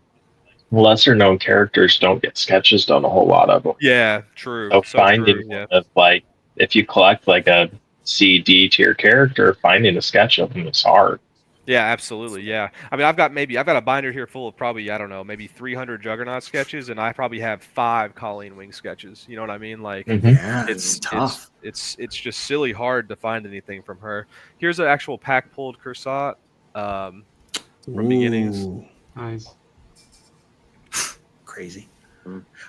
lesser known characters don't get sketches done a whole lot of them.
Yeah, true.
So finding one of like if you collect like a C/D tier character, finding a sketch of them is hard.
Yeah, absolutely. Yeah. I mean, I've got a binder here full of probably, I don't know, maybe 300 Juggernaut sketches, and I probably have 5 Colleen Wing sketches. You know what I mean? Like,
it's tough.
It's just silly hard to find anything from her. Here's an actual pack pulled Cursat from Beginnings.
Nice.
Crazy.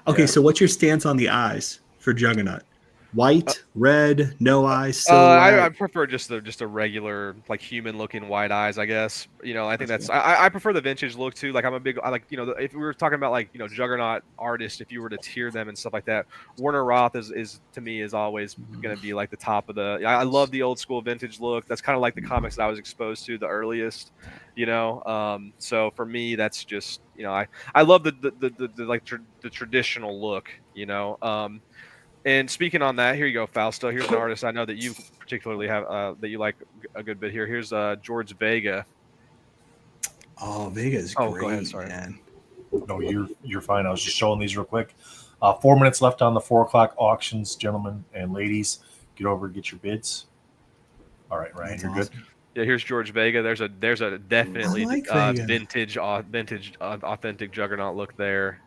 Okay, so what's your stance on the eyes for Juggernaut? White, red, no eyes,
I
silhouette.
prefer just a regular like human looking white eyes, I guess. I think I prefer the vintage look too. Like I like if we were talking about like juggernaut artists, if you were to tier them and stuff like that, Werner Roth is to me is always going to be like the top of the. I love the old school vintage look. That's kind of like the comics that I was exposed to the earliest. So for me, that's just I love the traditional look. And speaking on that, here you go, Fausto. Here's an artist I know that you particularly have that you like a good bit here. Here's George Vega.
Oh, Vega's
great,
go ahead, sorry. Man.
No, you're fine. I was just showing these real quick. 4 minutes left on the 4 o'clock auctions, gentlemen and ladies. Get over and get your bids. All right, Ryan, you're good.
Yeah, here's George Vega. There's a definitely vintage, authentic juggernaut look there.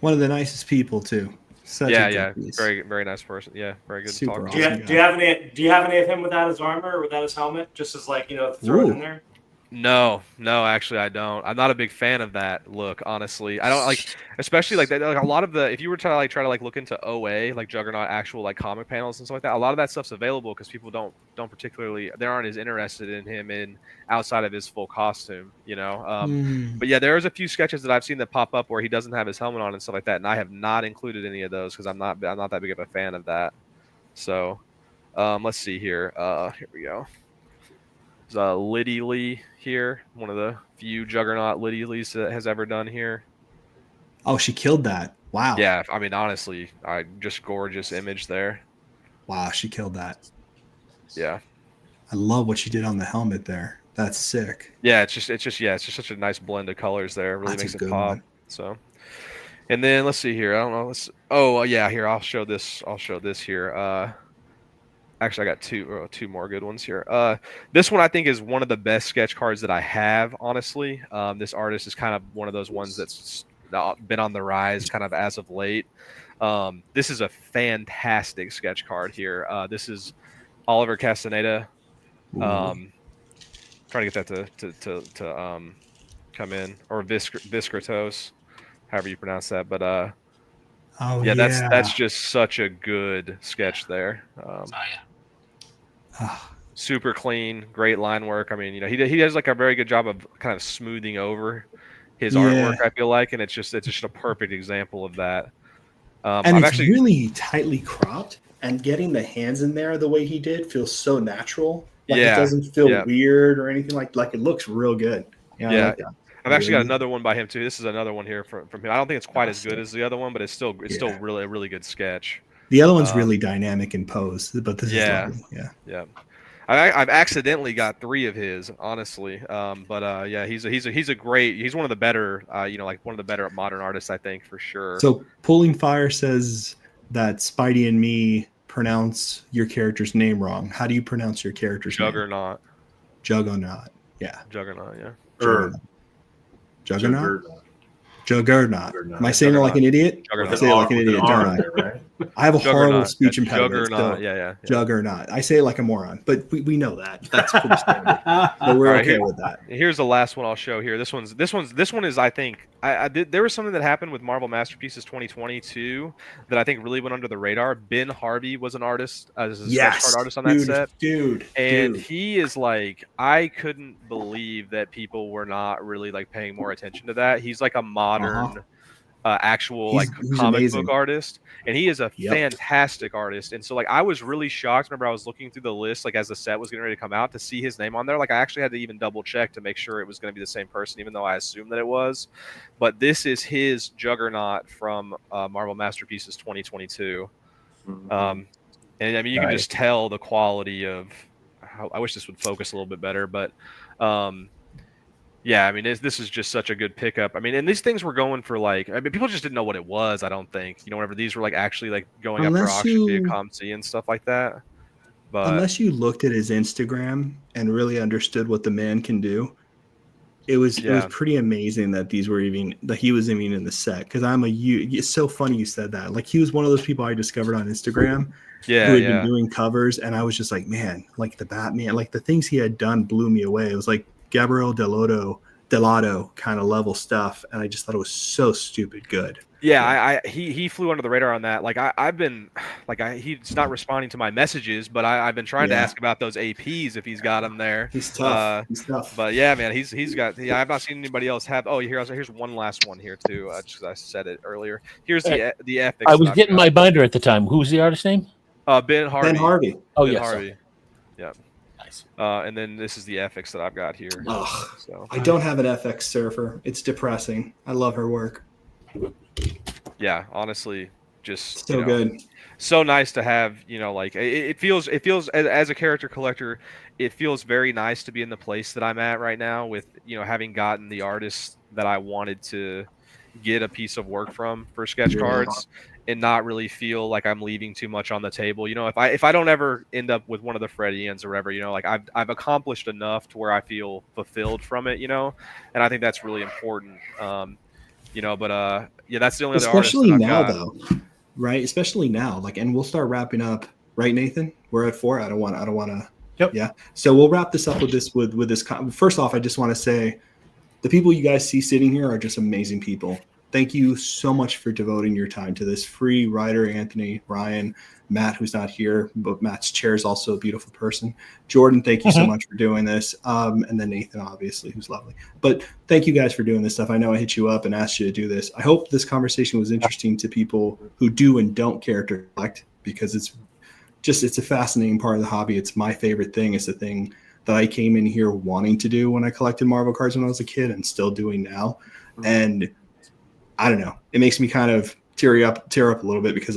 One of the nicest people too. Such
a very very nice person. Yeah, very good.
Super
to talk
awesome.
Do you have any of him without his armor or without his helmet? Just as like throw it in there.
No, actually I don't. I'm not a big fan of that look, honestly. I don't like, especially like that. Like a lot of the, if you were to try to look into OA, like Juggernaut actual like comic panels and stuff like that, a lot of that stuff's available because people don't particularly, they aren't as interested in him in outside of his full costume, But yeah, there's a few sketches that I've seen that pop up where he doesn't have his helmet on and stuff like that, and I have not included any of those because I'm not that big of a fan of that. So, let's see here. Here we go. There's Liddy Lee here, one of the few Juggernaut Liddy Lees that has ever done here.
Oh, she killed that. Wow.
Yeah, I mean, honestly, just gorgeous image there.
Wow, she killed that.
Yeah.
I love what she did on the helmet there. That's sick.
Yeah, it's just such a nice blend of colors there. It really makes it pop.
One.
So, and then let's see here. I don't know. Here I'll show this here. Actually, I got two more good ones here. This one I think is one of the best sketch cards that I have, honestly. This artist is kind of one of those ones that's been on the rise kind of as of late. This is a fantastic sketch card here. This is Oliver Castaneda. Trying to get that to come in, or Viskratos, however you pronounce that. But that's just such a good sketch there. Super clean, great line work. I mean, he does like a very good job of kind of smoothing over his artwork, I feel like, and it's just a perfect example of that.
And it's really tightly cropped, and getting the hands in there the way he did feels so natural. Like it doesn't feel weird or anything like it looks real good.
Yeah. I've actually got another one by him too. This is another one here from him. I don't think it's quite as good as the other one, but it's still really a really good sketch.
The other one's really dynamic in pose, but this is lovely.
Yeah. I've accidentally got 3 of his, honestly. He's one of the better, like one of the better modern artists, I think, for sure.
So Pulling Fire says that Spidey and me pronounce your character's name wrong. How do you pronounce your character's name?
Juggernaut.
Juggernaut. Yeah.
Juggernaut. Yeah.
Juggernaut. Juggernaut. Am I saying it like an idiot? I say it like an idiot, don't I? I have a horrible speech impediment.
Juggernaut.
Juggernaut. I say it like a moron, but we know that. That's pretty standard. But we're okay with that.
Here's the last one I'll show here. This one is, I think, there was something that happened with Marvel Masterpieces 2022 that I think really went under the radar. Ben Harvey was an artist, as a sketch card artist on that set. And he is like, I couldn't believe that people were not really like paying more attention to that. He's like a modern actual he's comic amazing. Book artist, and he is a fantastic artist. And so like I was really shocked. Remember, I was looking through the list like as the set was getting ready to come out to see his name on there. Like I actually had to even double check to make sure it was going to be the same person, even though I assumed that it was. But this is his Juggernaut from Marvel Masterpieces 2022. And I mean, you can just tell the quality of how, I wish this would focus a little bit better, but yeah, I mean, this is just such a good pickup. I mean, and these things were going for like, I mean, people just didn't know what it was. I don't think, whenever these were like actually like going up for auction via ComC and stuff like that. But
unless you looked at his Instagram and really understood what the man can do, it was pretty amazing that he was even in the set. Because it's so funny you said that. Like he was one of those people I discovered on Instagram. Who had been doing covers, and I was just like, man, like the Batman, like the things he had done blew me away. It was like Gabriel Dell'Otto kind of level stuff, and I just thought it was so stupid good.
Yeah, he flew under the radar on that. Like I've been, like he's not responding to my messages, but I've been trying to ask about those APs if he's got them there.
He's tough. He's tough.
But yeah, man, he's got. Yeah, I've not seen anybody else have. Oh, here's one last one here too. Just 'cause I said it earlier. Here's the ethics.
I was getting my binder at the time. Who's the artist name?
Ben Harvey.
Ben Harvey.
Oh
Ben
yes.
Harvey. Yeah.
Nice.
And then this is the ethics that I've got here.
Ugh,
so
I don't have an FX surfer. It's depressing. I love her work.
Yeah, honestly, just
so good.
So nice to have, like it feels as a character collector, it feels very nice to be in the place that I'm at right now with, having gotten the artist that I wanted to get a piece of work from for sketch cards and not really feel like I'm leaving too much on the table. If I don't ever end up with one of the Fredians or whatever, like I've accomplished enough to where I feel fulfilled from it, and I think that's really important. But yeah, that's the only other artist that I've got.
Though, right? Especially now, and we'll start wrapping up, right, Nathan? We're at 4. I don't want to.
Yep.
Yeah. So we'll wrap this up with this. First off, I just want to say, the people you guys see sitting here are just amazing people. Thank you so much for devoting your time to this. Free, Ryder, Anthony, Ryan, Matt, who's not here, but Matt's chair is also a beautiful person. Jordan, thank you so much for doing this. And then Nathan, obviously, who's lovely. But thank you guys for doing this stuff. I know I hit you up and asked you to do this. I hope this conversation was interesting to people who do and don't care to collect, because it's a fascinating part of the hobby. It's my favorite thing. It's the thing that I came in here wanting to do when I collected Marvel cards when I was a kid and still doing now. And I don't know, it makes me kind of tear up a little bit, because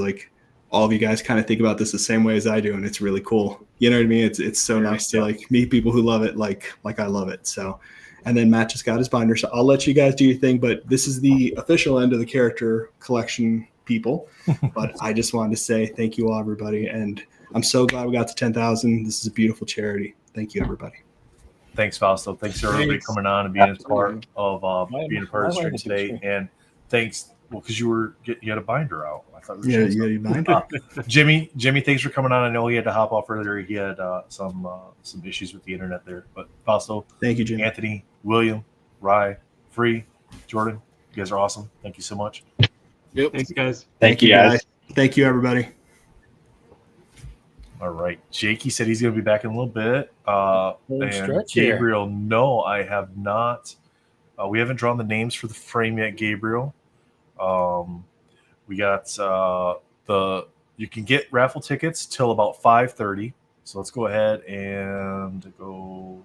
all of you guys kind of think about this the same way as I do, and it's really cool. You know what I mean? It's so nice to meet people who love it like I love it. So, and then Matt just got his binder, so I'll let you guys do your thing. But this is the official end of the character collection, people. But I just wanted to say thank you all, everybody, and I'm so glad we got to 10,000. This is a beautiful charity. Thank you, everybody.
Thanks, Fausto. Thanks to everybody coming on and being a part of being a part of the stream today. And thanks, because you had a binder out. I thought we were
a binder.
Jimmy, thanks for coming on. I know he had to hop off earlier. He had some issues with the internet there. But Fausto,
thank you, Jimmy.
Anthony, William, Rye, Free, Jordan, you guys are awesome. Thank you so much.
Yep. Thanks, guys.
Thank you, guys.
Thank you, everybody.
All right. Jakey said he's going to be back in a little bit. And Gabriel,
here.
No, I have not. We haven't drawn the names for the frame yet, Gabriel. We got you can get raffle tickets till about 5:30. So let's go ahead and go.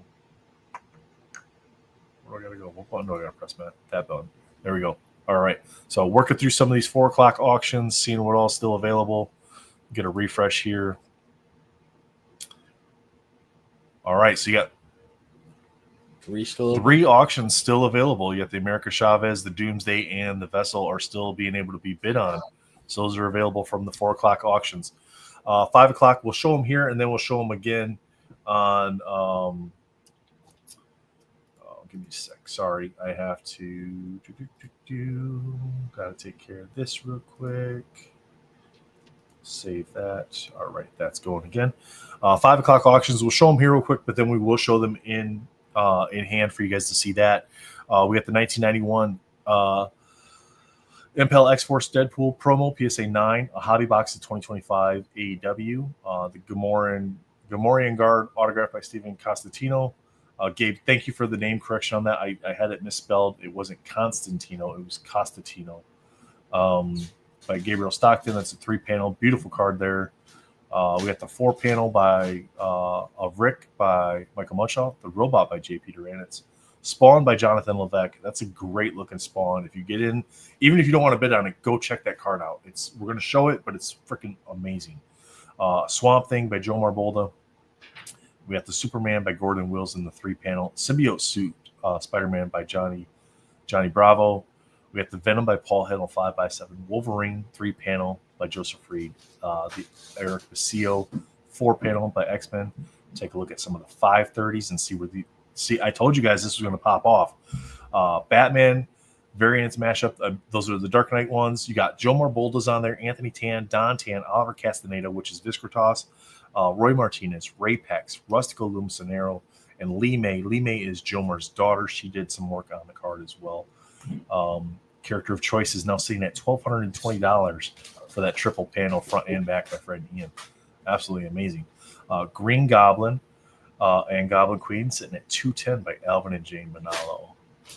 Where do I got to go? What button do I got to press, Matt? That button. There we go. All right. So working through some of these 4 o'clock auctions, seeing what all's still available. Get a refresh here. All right, so you got 3 auctions still available. You got the America Chavez, the Doomsday, and the Vessel are still being able to be bid on. So those are available from the 4 o'clock auctions. 5 o'clock, we'll show them here, and then we'll show them again on give me a sec. Sorry, I have to got to take care of this real quick. Save that. All right, that's going again. 5 o'clock auctions. We'll show them here real quick, but then we will show them in hand for you guys to see that. We got the 1991 Impel X-Force Deadpool promo PSA 9, a hobby box of 2025 AEW, the Gamorrean Guard autographed by Steven Costantino. Gabe, thank you for the name correction on that. I had it misspelled. It wasn't Constantino. It was Costantino. By Gabriel Stockton. That's a 3-panel. Beautiful card there. We got the 4-panel by of Rick by Michael Munshaw. The Robot by J. Peter Anitz. Spawn by Jonathan Levesque. That's a great looking Spawn. If you get in, even if you don't want to bid on it, go check that card out. We're going to show it, but it's freaking amazing. Swamp Thing by Joe Marbolda. We got the Superman by Gordon Wills in the 3-panel. Symbiote Suit Spider-Man by Johnny Bravo. We got the Venom by Paul Hedl 5x7. Wolverine 3-panel by Joseph Reed. The Eric Basilio 4-panel by X-Men. Take a look at some of the 530s and see. I told you guys this was going to pop off. Batman variants mashup. Those are the Dark Knight ones. You got Joe Marbolda's on there. Anthony Tan, Don Tan, Oliver Castaneda, which is Viscritas. Roy Martinez, Ray Pex, Rustico Lumisanero, and Lee May. Lee May is Jomar's daughter. She did some work on the card as well. character of choice is now sitting at $1,220 for that triple panel front and back by Fred and Ian. Absolutely amazing. Green Goblin and Goblin Queen sitting at $210 by Alvin and Jane Manalo.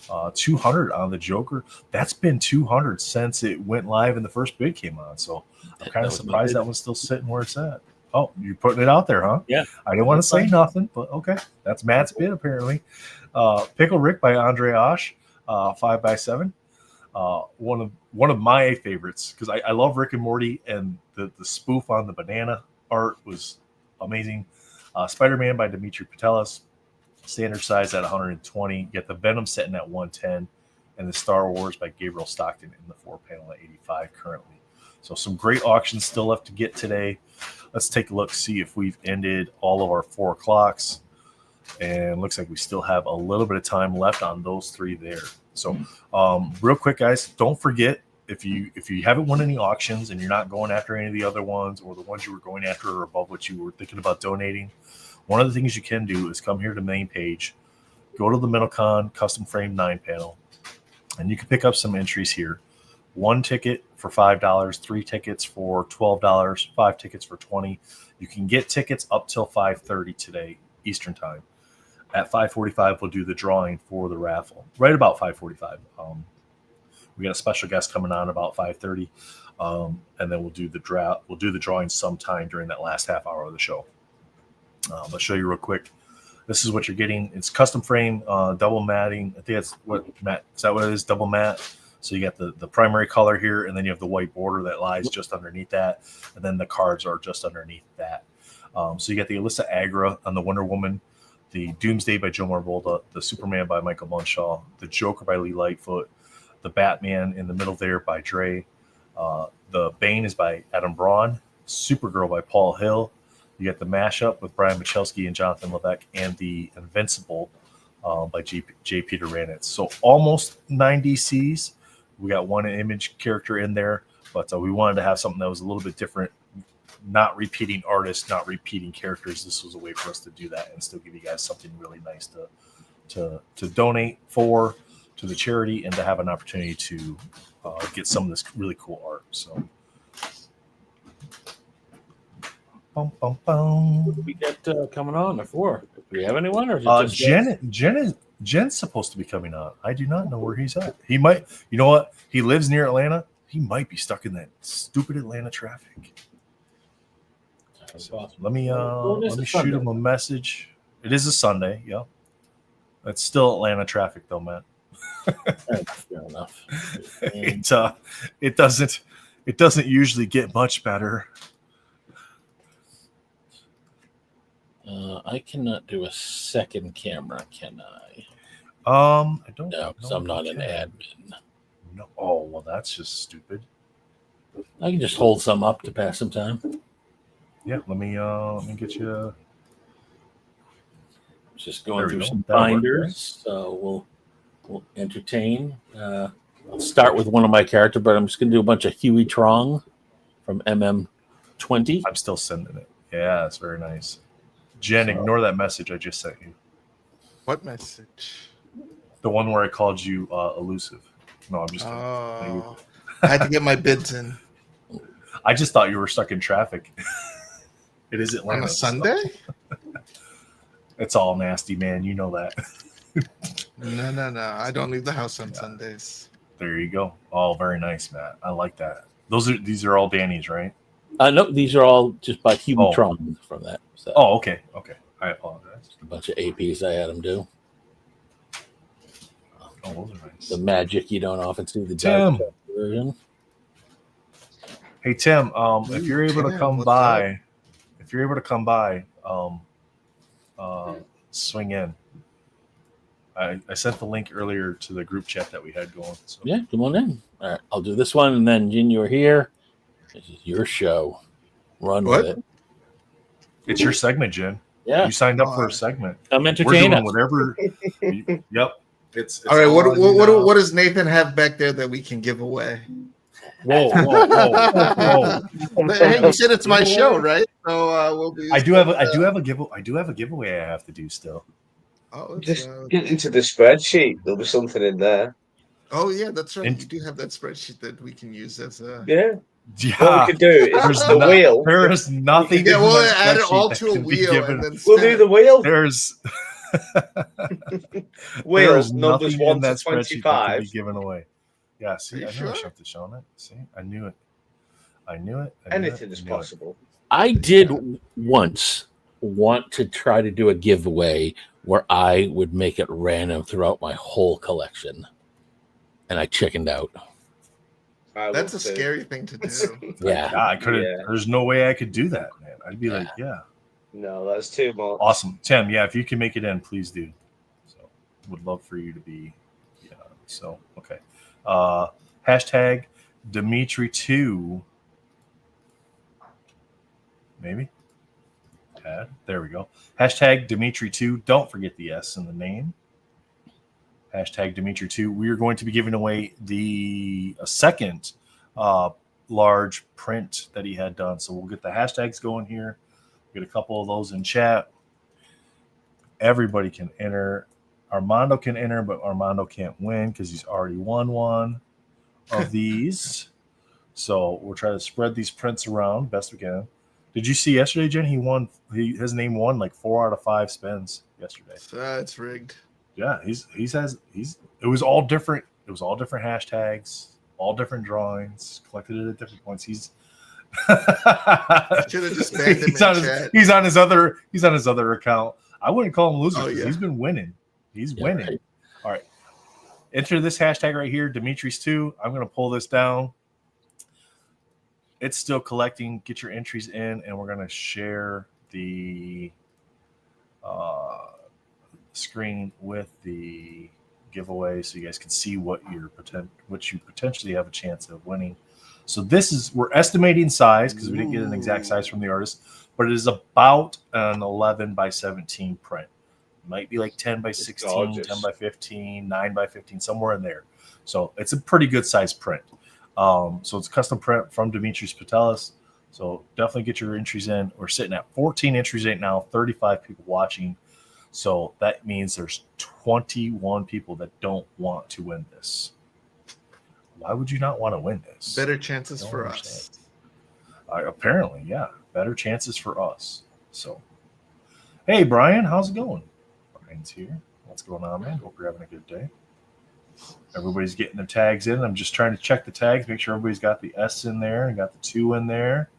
$200 on the Joker. That's been $200 since it went live and the first bid came on. So I'm kind of surprised that one's still sitting where it's at. Oh, you're putting it out there, huh?
Yeah.
I didn't want to say nothing, but okay. That's Matt's bid apparently. Pickle Rick by Andre Osh, 5x7. One of my favorites because I love Rick and Morty, and the spoof on the banana art was amazing. Spider-Man by Dimitri Patelis, standard size at 120. You get the Venom setting at 110, and the Star Wars by Gabriel Stockton in the 4-panel at 85 currently. So some great auctions still left to get today. Let's take a look, see if we've ended all of our 4 o'clocks. And looks like we still have a little bit of time left on those 3 there. So real quick, guys, don't forget, if you haven't won any auctions and you're not going after any of the other ones, or the ones you were going after are above what you were thinking about donating, one of the things you can do is come here to the main page, go to the Middlecon custom frame 9-panel, and you can pick up some entries here. 1 ticket for $5, 3 tickets for $12, 5 tickets for $20. You can get tickets up till 5:30 today Eastern time. At 5:45, we'll do the drawing for the raffle. Right about 5:45. We got a special guest coming on about 5:30, and then we'll do the draft. We'll do the drawing sometime during that last half hour of the show. I'll show you real quick. This is what you're getting. It's custom frame, double matting. I think that's what matte. Is that what it is? Double matte. So you got the primary color here, and then you have the white border that lies just underneath that, and then the cards are just underneath that. So you got the Alyssa Agra on the Wonder Woman, the Doomsday by Joe Marbolda, the Superman by Michael Munshaw, the Joker by Lee Lightfoot, the Batman in the middle there by Dre, the Bane is by Adam Braun, Supergirl by Paul Hill. You got the mashup with Brian Michalski and Jonathan Levesque, and the Invincible by J. Peter Ranitz. So almost 9 DCs. We got 1 image character in there, but we wanted to have something that was a little bit different, not repeating artists, not repeating characters. This was a way for us to do that and still give you guys something really nice to donate for to the charity, and to have an opportunity to get some of this really cool art. So
What do we got coming on? Do we have anyone, or is it just
Jen's supposed to be coming on. I do not know where he's at. He might, you know what? He lives near Atlanta. He might be stuck in that stupid Atlanta traffic. So awesome. Let me shoot him a message. It is a Sunday, yeah. It's still Atlanta traffic though, Matt.
Fair enough.
It doesn't usually get much better.
I cannot do a second camera, can I?
I don't
know. Because I'm not an admin.
No. Oh, well, that's just stupid.
I can just hold some up to pass some time.
Yeah, let me get you.
Just going through some binders, so we'll entertain. I'll start with one of my characters, but I'm just going to do a bunch of Huey Trong from MM20.
I'm still sending it. Yeah, it's very nice. Jen, ignore that message I just sent you.
What message?
The one where I called you elusive. No, I'm just kidding.
Oh, I had to get my bids in.
I just thought you were stuck in traffic. It is Atlanta.
On a Sunday?
It's all nasty, man. You know that.
No. I don't leave the house on Sundays.
There you go. Oh, very nice, Matt. I like that. These are all Danny's, right?
No, these are all just by Huey Tron from that. So.
Oh, okay. I apologize.
Just a bunch of APs I had him do.
Oh, those are nice.
The magic you don't often see the
Tim
version.
Hey Tim, if you're able to come by, swing in. I sent the link earlier to the group chat that we had going. So.
Yeah, come on in. All right, I'll do this one, and then Jin, you're here. This is your show. Run with it.
It's your segment, Jen.
Yeah,
you signed up for a segment.
I'm entertaining.
Whatever. Yep. It's
all right. What does Nathan have back there that we can give away?
Whoa.
Hey, you said it's my show, right? So we'll be.
I do have a giveaway I have to do still.
Just get into the spreadsheet. There'll be something in there.
Oh yeah, that's right.
And-
You do have that spreadsheet that we can use as a
What we could do is the wheel.
There is nothing.
Yeah,
in
we'll
my
add it all
spreadsheet
to
that
a
can be
wheel
given.
and then
We'll do the wheel.
There's
Wheel
there is
numbers
nothing
1
in
to
that spreadsheet that can be
25.
given away. Yeah, see,
Are you
I knew
sure?
I should have shown it. See, I knew it. I knew it.
Anything is possible.
I did once want to try to do a giveaway where I would make it random throughout my whole collection, and I chickened out.
That's a scary thing to do.
Yeah.
I couldn't.
Yeah.
There's no way I could do that, man. I'd be like, yeah.
No, that's too much.
Awesome, Tim. Yeah, if you can make it in, please do. So, would love for you to be. Yeah. So, okay. Hashtag Dimitri2. Maybe. There we go. Hashtag Dimitri2. Don't forget the S in the name. Hashtag Dimitri2. We are going to be giving away a second large print that he had done. So we'll get the hashtags going here. Get a couple of those in chat. Everybody can enter. Armando can enter, but Armando can't win because he's already won one of these. So we'll try to spread these prints around best we can. Did you see yesterday, Jen? His name won like 4 out of 5 spins yesterday.
That's rigged.
Yeah, it was all different. It was all different hashtags, all different drawings, collected it at different points. Should
have just banned him in chat.
He's on his other account. I wouldn't call him loser because
yeah.
he's been winning. He's winning.
Right.
All right. Enter this hashtag right here, Dimitris2. I'm going to pull this down. It's still collecting. Get your entries in, and we're going to share the screen with the giveaway so you guys can see what you potentially have a chance of winning. So we're estimating size because we didn't get an exact size from the artist, but it is about an 11 by 17 print. It might be like 10 by 16, 10 by 15, 9 by 15, somewhere in there. So it's a pretty good size print. So it's a custom print from Dimitris Patelis. So definitely get your entries in. We're sitting at 14 entries right now, 35 people watching. So that means there's 21 people that don't want to win this. Why would you not want to win this?
Better chances for us.
Apparently, yeah. Better chances for us. So, hey, Brian, how's it going? Brian's here. What's going on, man? Hope you're having a good day. Everybody's getting their tags in. I'm just trying to check the tags, make sure everybody's got the S in there and got the 2 in there.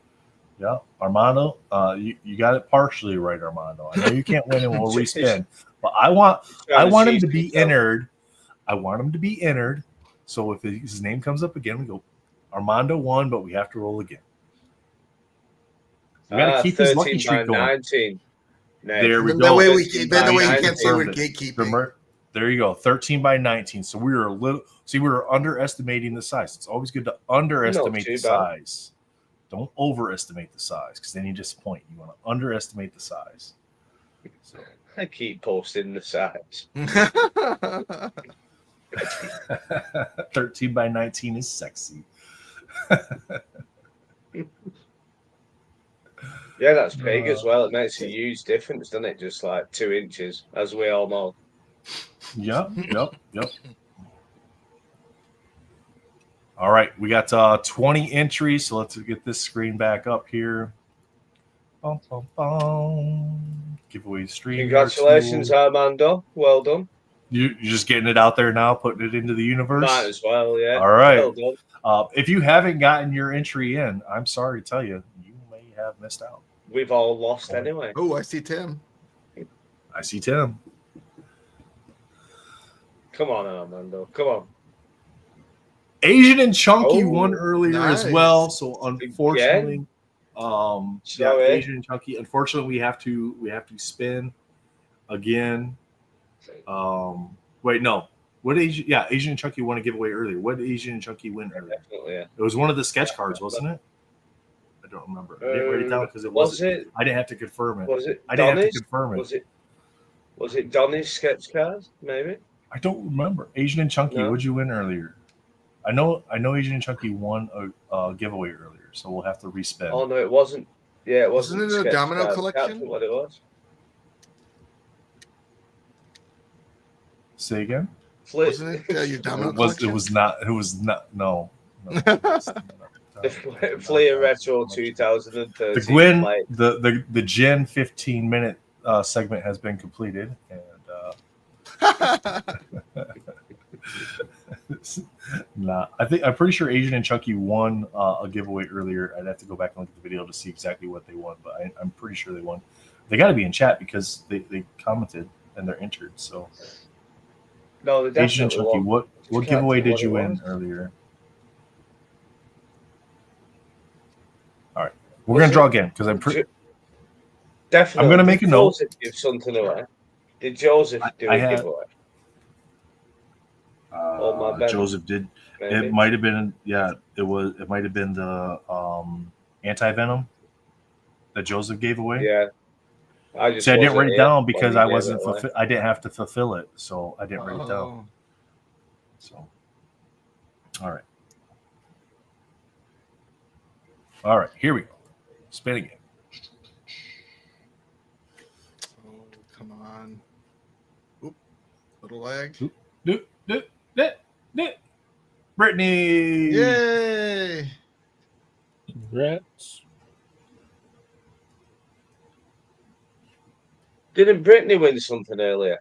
Yeah, Armando, you got it partially right, Armando. I know you can't win and we'll respin, but I want him to be entered. I want him to be entered. So if his name comes up again, we go, Armando won, but we have to roll again. We got to keep his lucky streak going.
19.
There we go.
That way you can't say we're gatekeeping.
There you go. 13 by 19. So we were underestimating the size. It's always good to underestimate the size. Don't overestimate the size because then you disappoint. You want to underestimate the size. So.
I keep posting the size.
13 by 19 is sexy.
Yeah, that's big as well. It makes a huge difference, doesn't it? Just like 2 inches, as we all know.
Yep. All right, we got 20 entries, so let's get this screen back up here. Bum, bum, bum. Giveaway stream.
Congratulations, Armando. Well done.
You're just getting it out there now, putting it into the universe?
Might as well, yeah.
All right.
Well done.
If you haven't gotten your entry in, I'm sorry to tell you, you may have missed out.
We've all lost anyway.
Oh, I see Tim.
Come on, Armando. Come on.
Asian and Chunky won earlier as well, so unfortunately, Asian and Chunky. Unfortunately, we have to spin again. Wait, no. What Asian? Yeah, Asian and Chunky won a giveaway earlier. What did Asian and Chunky win earlier?
Definitely, yeah.
It was one of the sketch cards, wasn't it? I don't remember. I didn't write it down because it wasn't. I didn't have to confirm it.
Was it?
I didn't have to confirm it.
Was it Donnie's sketch card? Maybe.
I don't remember. Asian and Chunky, what'd you win earlier? I know Asian and Chunky won a giveaway earlier, so we'll have to respin.
Oh no, it wasn't. Yeah, it wasn't.
Wasn't it a domino collection?
That's what it was.
Say again?
Wasn't it your domino
It was not. It was not. No.
The Fleer Retro 2013.
The Gwyn, the Gen 15-minute segment has been completed, and I'm pretty sure Asian and Chunky won a giveaway earlier. I'd have to go back and look at the video to see exactly what they won, but I'm pretty sure they won. They got to be in chat because they commented and they're entered. So,
no, they
Asian and Chunky,
won.
what giveaway did you win earlier? All right, we're gonna draw again because I'm pretty.
Definitely,
I'm gonna make a note.
Give something away. Did Joseph do a giveaway?
Joseph did. Maybe. It might have been. Yeah, it was. It might have been the anti-venom that Joseph gave away.
Yeah. I
didn't write it down because I wasn't. I didn't have to fulfill it, so I didn't write it down. So, all right. All right, here we go. Spin again.
Oh, come on. Oop, little lag.
Brittany!
Yay!
Congrats.
Didn't Brittany win something earlier?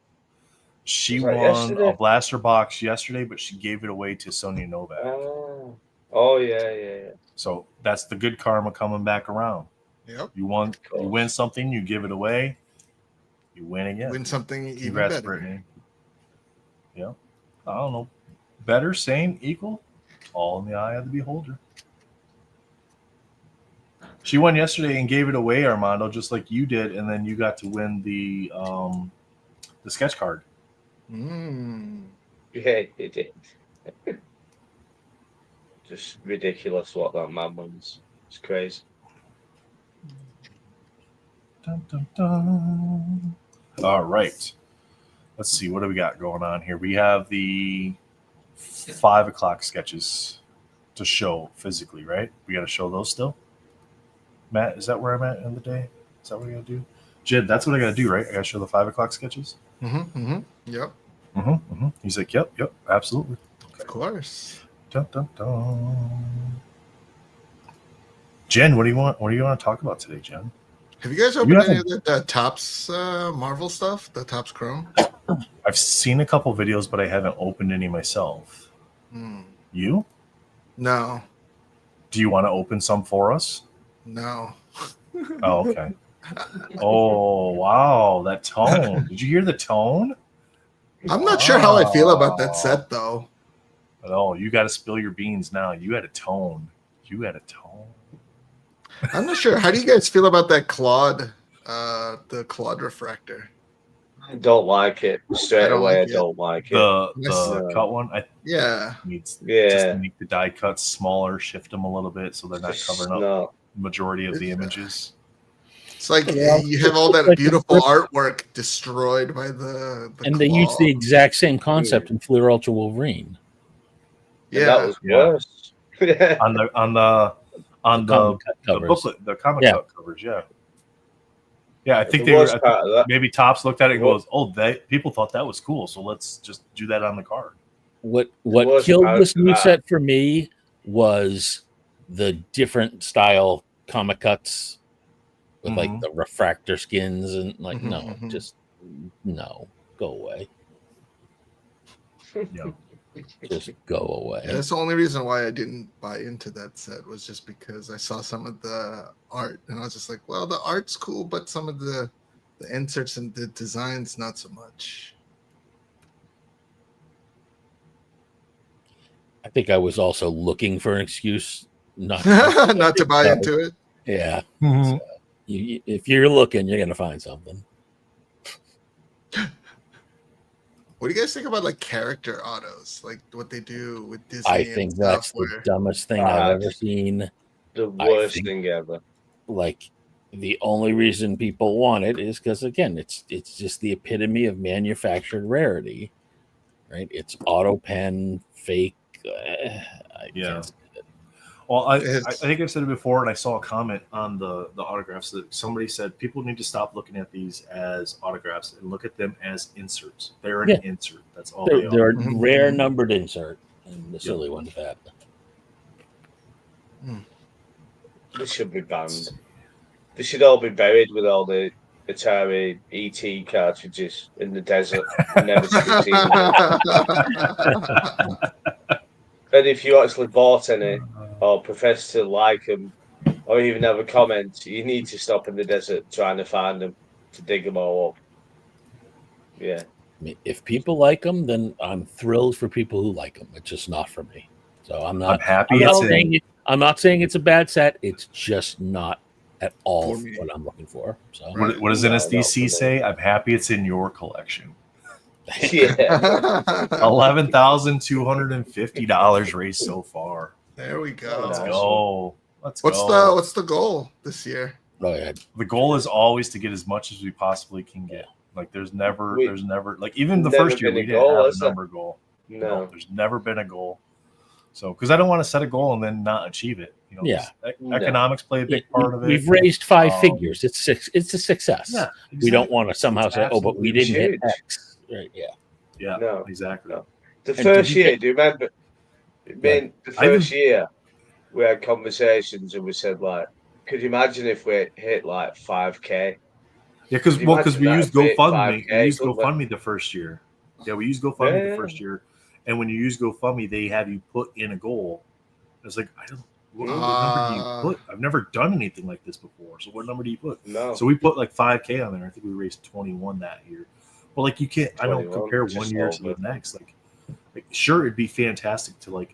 She won a blaster box yesterday, but she gave it away to Sonia Novak.
Oh yeah.
So that's the good karma coming back around.
Yep.
You win something, you give it away, you win again.
Win something even
Congrats,
better.
Brittany. Yeah. I don't know. Better, same, equal, all in the eye of the beholder. She won yesterday and gave it away, Armando, just like you did, and then you got to win the sketch card.
Yeah, it did. Just ridiculous what that man wins. It's crazy.
Dun, dun, dun. All right. Let's see. What do we got going on here? We have the 5 o'clock sketches to show physically, right? We got to show those still. Matt, is that where I'm at in the day? Is that what I got to do? Jed, that's what I got to do, right? I got to show the 5 o'clock sketches?
Yep.
He's like, yep, absolutely.
Okay. Of course.
Dun, dun, dun. Jen, what do you want to talk about today, Jen?
Have you guys opened any of the Topps Marvel stuff? The Topps Chrome?
I've seen a couple videos, but I haven't opened any myself. You?
No.
Do you want to open some for us?
No.
Oh, okay. Oh, wow. That tone. Did you hear the tone?
I'm not sure how I feel about that set, though.
Oh, you got to spill your beans now. You had a tone.
I'm not sure. How do you guys feel about that Claude, the Claude refractor?
I don't like it. Straight away, I don't like it.
The cut one?
Yeah.
Just to make the die cuts smaller, shift them a little bit so they're not covering up the majority of the images.
It's like you have all that beautiful artwork destroyed by the
and they use the exact same concept in Fleer Ultra Wolverine.
Yeah, that was worse.
on the booklet, the comic cut covers, I think maybe Topps looked at it and goes, "Oh, people thought that was cool, so let's just do that on the card."
What killed this new set for me was the different style comic cuts with like the refractor skins and like no, go away.
Yeah.
Just go away.
Yeah, that's the only reason why I didn't buy into that set was just because I saw some of the art and I was just like, well, the art's cool, but some of the inserts and the designs not so much.
I think I was also looking for an excuse not
not to buy into it.
Yeah. So if you're looking, you're gonna find something.
What do you guys think about like character autos, like what they do with Disney?
I think that's the dumbest thing I've ever seen.
The worst thing ever.
Like the only reason people want it is because again, it's just the epitome of manufactured rarity, right? It's auto pen, fake.
Well, I think I've said it before, and I saw a comment on the autographs that somebody said people need to stop looking at these as autographs and look at them as inserts. They're an insert. That's all they are.
They're a rare numbered insert, and the silly ones have.
This should be banned. They should all be buried with all the Atari ET cartridges in the desert, never to be seen again. And if you actually bought any or profess to like them or even have a comment, you need to stop in the desert trying to find them to dig them all up. Yeah.
I mean, if people like them, then I'm thrilled for people who like them. It's just not for me. So I'm happy. I'm not saying it's a bad set. It's just not at all what I'm looking for. So
what does NSDC say? I'm happy it's in your collection.
Yeah.
$11,250 raised so far.
There we go.
Let's go. What's
the goal this year?
The goal is always to get as much as we possibly can get. Like there's never like even the first year we didn't have a number goal.
No,
there's never been a goal. So because I don't want to set a goal and then not achieve it. You know, economics play a big part of it.
We've raised 5 figures. It's a success.
Yeah, exactly.
We don't want to somehow say, "Oh, but we didn't hit X." Right? Yeah.
Yeah.
No,
exactly.
No. The first year, do you remember? The first year, we had conversations and we said, like, could you imagine if we hit like 5K?
Yeah, because we used GoFundMe. We used GoFundMe the first year. Yeah, we used GoFundMe the first year, and when you use GoFundMe, they have you put in a goal. It's like what number do you put? I've never done anything like this before. So what number do you put?
No.
So we put like 5K on there. I think we raised 21 that year. Well, like you can't. I don't compare one year to the next. Like sure, it'd be fantastic to like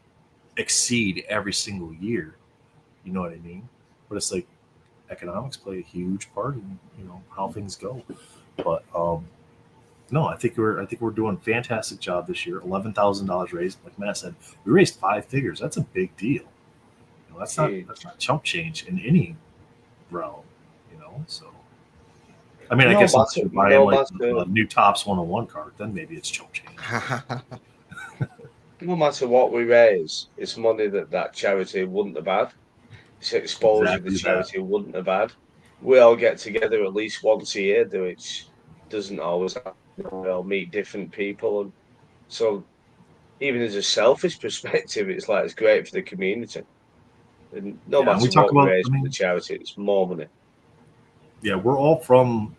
exceed every single year. You know what I mean? But it's like economics play a huge part in how things go. But no, I think we're doing a fantastic job this year. $11,000 raised, like Matt said, we raised 5 figures. That's a big deal. That's not chump change in any realm. So I mean, I guess if you're buying like a new Topps 101 card, then maybe it's chump change.
No matter what we raise, it's money that charity wouldn't have had. It's exposure the charity wouldn't have had. We all get together at least once a year, which doesn't always happen. We all meet different people, and so even as a selfish perspective, it's like it's great for the community. And no matter what we raise for the charity, it's more money.
Yeah, we're all from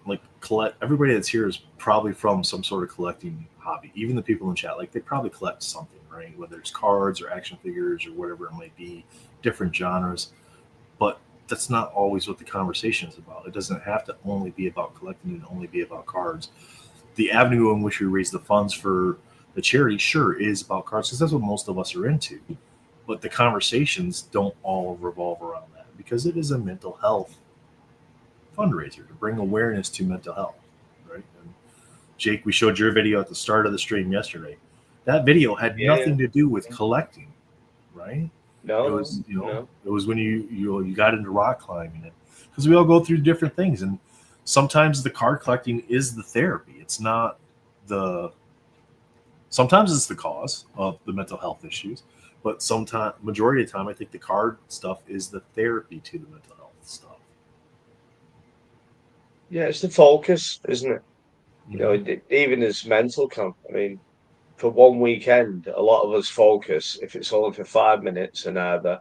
everybody that's here is probably from some sort of collecting hobby. Even the people in chat, like they probably collect something, right? Whether it's cards or action figures or whatever it might be, different genres. But that's not always what the conversation is about. It doesn't have to only be about collecting and only be about cards. The avenue in which we raise the funds for the charity, sure, is about cards because that's what most of us are into. But the conversations don't all revolve around that because it is a mental health fundraiser to bring awareness to mental health, right? And Jake, we showed your video at the start of the stream yesterday. That video had nothing to do with collecting, right?
No,
it was it was when you got into rock climbing, because we all go through different things, and sometimes the card collecting is the therapy. It's not sometimes it's the cause of the mental health issues, but majority of the time, I think the card stuff is the therapy to the mental health stuff.
Yeah, it's the focus, isn't it? Even as mental camp, I mean, for one weekend, a lot of us focus, if it's only for 5 minutes and either,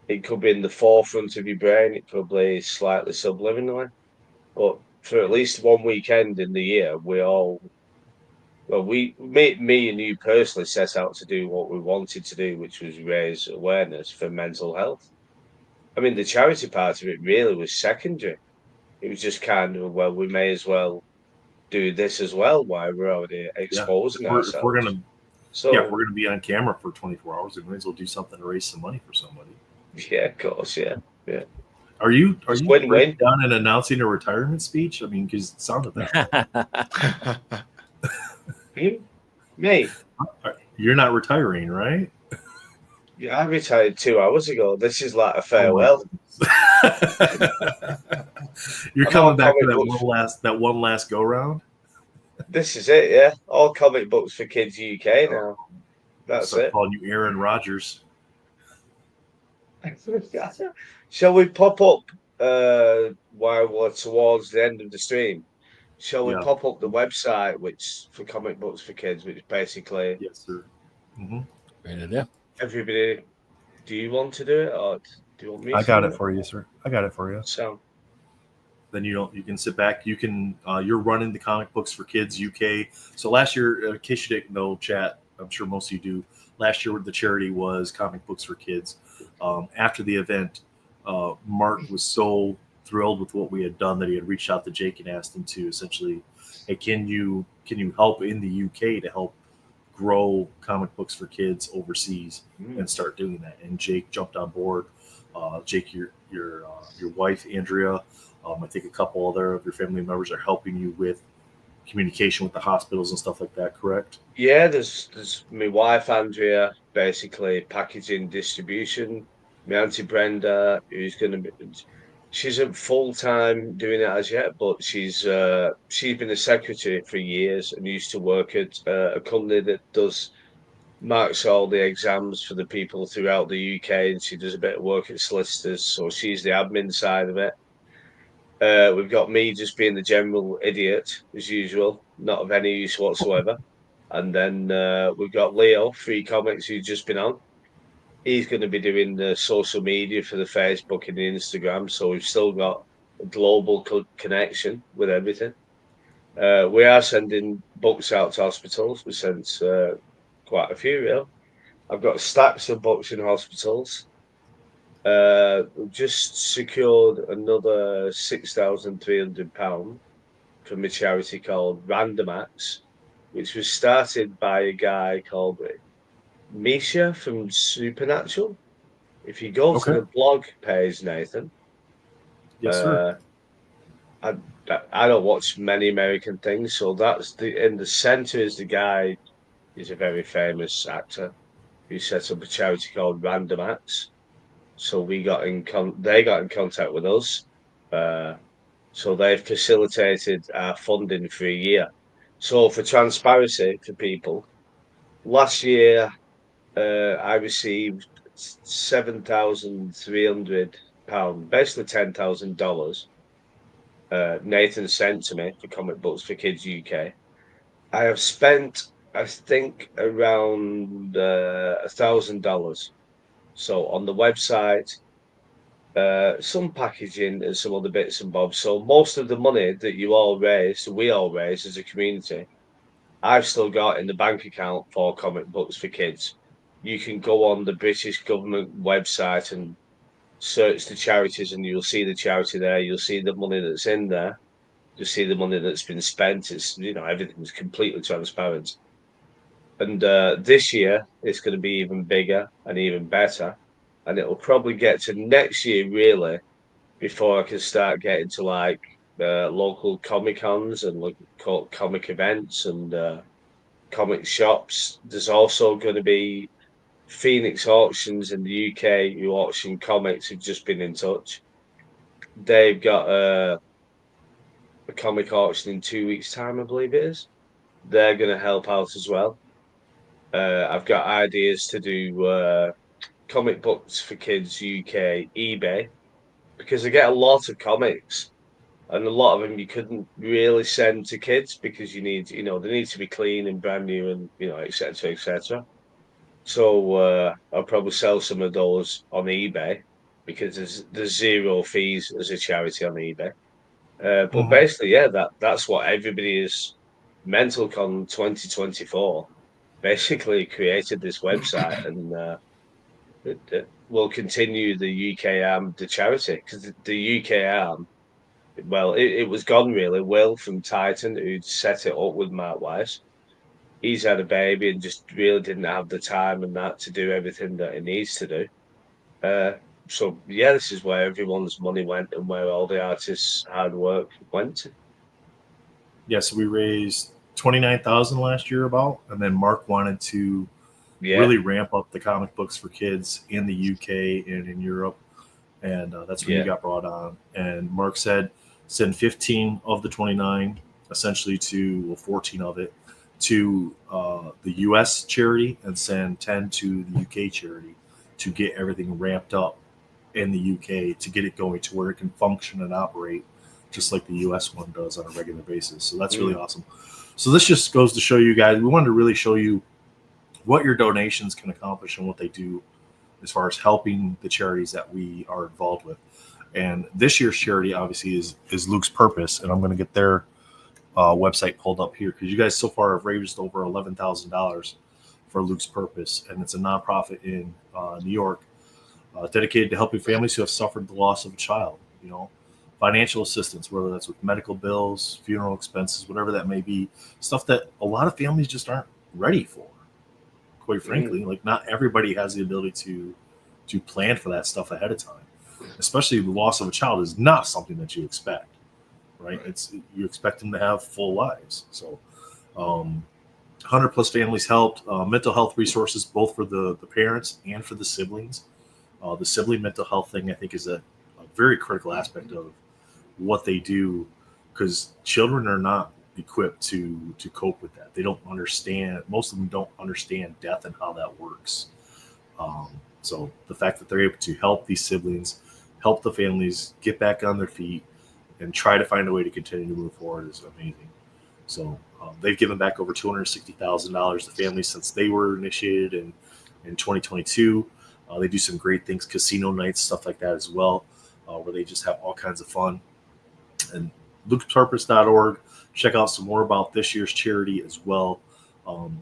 it could be in the forefront of your brain, it probably is slightly subliminally. But for at least one weekend in the year, me and you personally set out to do what we wanted to do, which was raise awareness for mental health. I mean, the charity part of it really was secondary. It was just kind of, well, we may as well do this as well while we're already exposing ourselves.
If we're gonna be on camera for 24 hours, we may as well do something to raise some money for somebody.
Yeah, of course, yeah.
Are you
win-win
down and announcing a retirement speech? I mean, because it sounded that.
Me?
You're not retiring, right?
Yeah, I retired 2 hours ago. This is like a farewell.
You're coming back for that one last go round.
This is it, yeah. All comic books for kids UK now. That's it.
Calling you Aaron Rodgers.
Shall we pop up while we're towards the end of the stream? Shall we pop up the website, which for comic books for kids, which basically
yes, sir.
Great idea.
Everybody, do you want to do it or do you want me?
I got it for you, sir. I got it for you.
So
then you can sit back. You can you're running the Comic Books for Kids UK. So last year, in case you didn't know, chat, I'm sure most of you do. Last year, the charity was Comic Books for Kids. After the event, Mark was so thrilled with what we had done that he had reached out to Jake and asked him to essentially, hey, can you help in the UK to help grow comic books for kids overseas and start doing that? And Jake jumped on board. Jake, your wife Andrea, I think a couple other of your family members are helping you with communication with the hospitals and stuff like that, correct?
Yeah, there's my wife Andrea, basically packaging distribution. My auntie Brenda, who's going to be, she isn't full time doing it as yet, but she's been a secretary for years and used to work at a company that marks all the exams for the people throughout the UK, and she does a bit of work at solicitors, so she's the admin side of it. We've got me just being the general idiot as usual, not of any use whatsoever. And then we've got Leo, Free Comics, who's just been on. He's going to be doing the social media for the Facebook and the Instagram. So we've still got a global connection with everything. We are sending books out to hospitals. We sent quite a few, really. I've got stacks of books in hospitals. We've just secured another £6,300 from a charity called Random Acts, which was started by a guy called Misha from Supernatural. If you go to the blog page, Nathan,
yes, sir.
I don't watch many American things, so that's in the center is the guy. He's a very famous actor who set up a charity called Random Acts. So they got in contact with us. So they've facilitated our funding for a year. So for transparency for people, last year I received £7,300, basically $10,000. Nathan sent to me for Comic Books for Kids UK. I have spent, I think, around $1,000. So on the website, some packaging and some other bits and bobs. So most of the money that we all raise as a community, I've still got in the bank account for Comic Books for Kids. You can go on the British government website and search the charities and you'll see the charity there. You'll see the money that's in there. You'll see the money that's been spent. It's, everything's completely transparent. And this year, it's going to be even bigger and even better. And it'll probably get to next year, really, before I can start getting to like local Comic Cons and local comic events and comic shops. There's also going to be Phoenix Auctions in the UK who auction comics have just been in touch. They've got a comic auction in 2 weeks' time, I believe it is. They're going to help out as well. I've got ideas to do Comic Books for Kids UK eBay because I get a lot of comics and a lot of them you couldn't really send to kids because you need, they need to be clean and brand new and, etc., etc. So I'll probably sell some of those on eBay because there's zero fees as a charity on eBay. But basically, yeah, that's what everybody is. MentalCon 2024 basically created this website and will continue the UK arm, the charity, because the UK arm, well, it was gone really. Will from Titan, who'd set it up with Mark Weiss, he's had a baby and just really didn't have the time and that to do everything that he needs to do. So yeah, this is where everyone's money went and where all the artists' hard work went to.
Yeah, so we raised 29,000 last year about, and then Mark wanted to really ramp up the comic books for kids in the UK and in Europe, and that's when you got brought on. And Mark said, send 15 of the 29, essentially 14 of it, to the US charity, and send 10 to the UK charity to get everything ramped up in the UK to get it going to where it can function and operate just like the US one does on a regular basis. So that's really awesome. So this just goes to show you guys, we wanted to really show you what your donations can accomplish and what they do as far as helping the charities that we are involved with. And this year's charity obviously is Luke's Purpose, and I'm going to get their website pulled up here because you guys so far have raised over $11,000 for Luke's Purpose, and it's a nonprofit in New York dedicated to helping families who have suffered the loss of a child. You know, financial assistance, whether that's with medical bills, funeral expenses, whatever that may be, stuff that a lot of families just aren't ready for. Quite frankly, like not everybody has the ability to plan for that stuff ahead of time. Especially the loss of a child is not something that you expect, right? It's you expect them to have full lives. So 100 plus families helped, mental health resources, both for the parents and for the siblings. The sibling mental health thing, I think, is a very critical aspect of what they do, because children are not equipped to cope with that. They don't understand. Most of them don't understand death and how that works. So the fact that they're able to help these siblings, help the families get back on their feet, and try to find a way to continue to move forward is amazing. So they've given back over $260,000 to families since they were initiated in 2022. They do some great things, casino nights, stuff like that as well, where they just have all kinds of fun. And Luke'sPurpose.org. Check out some more about this year's charity as well.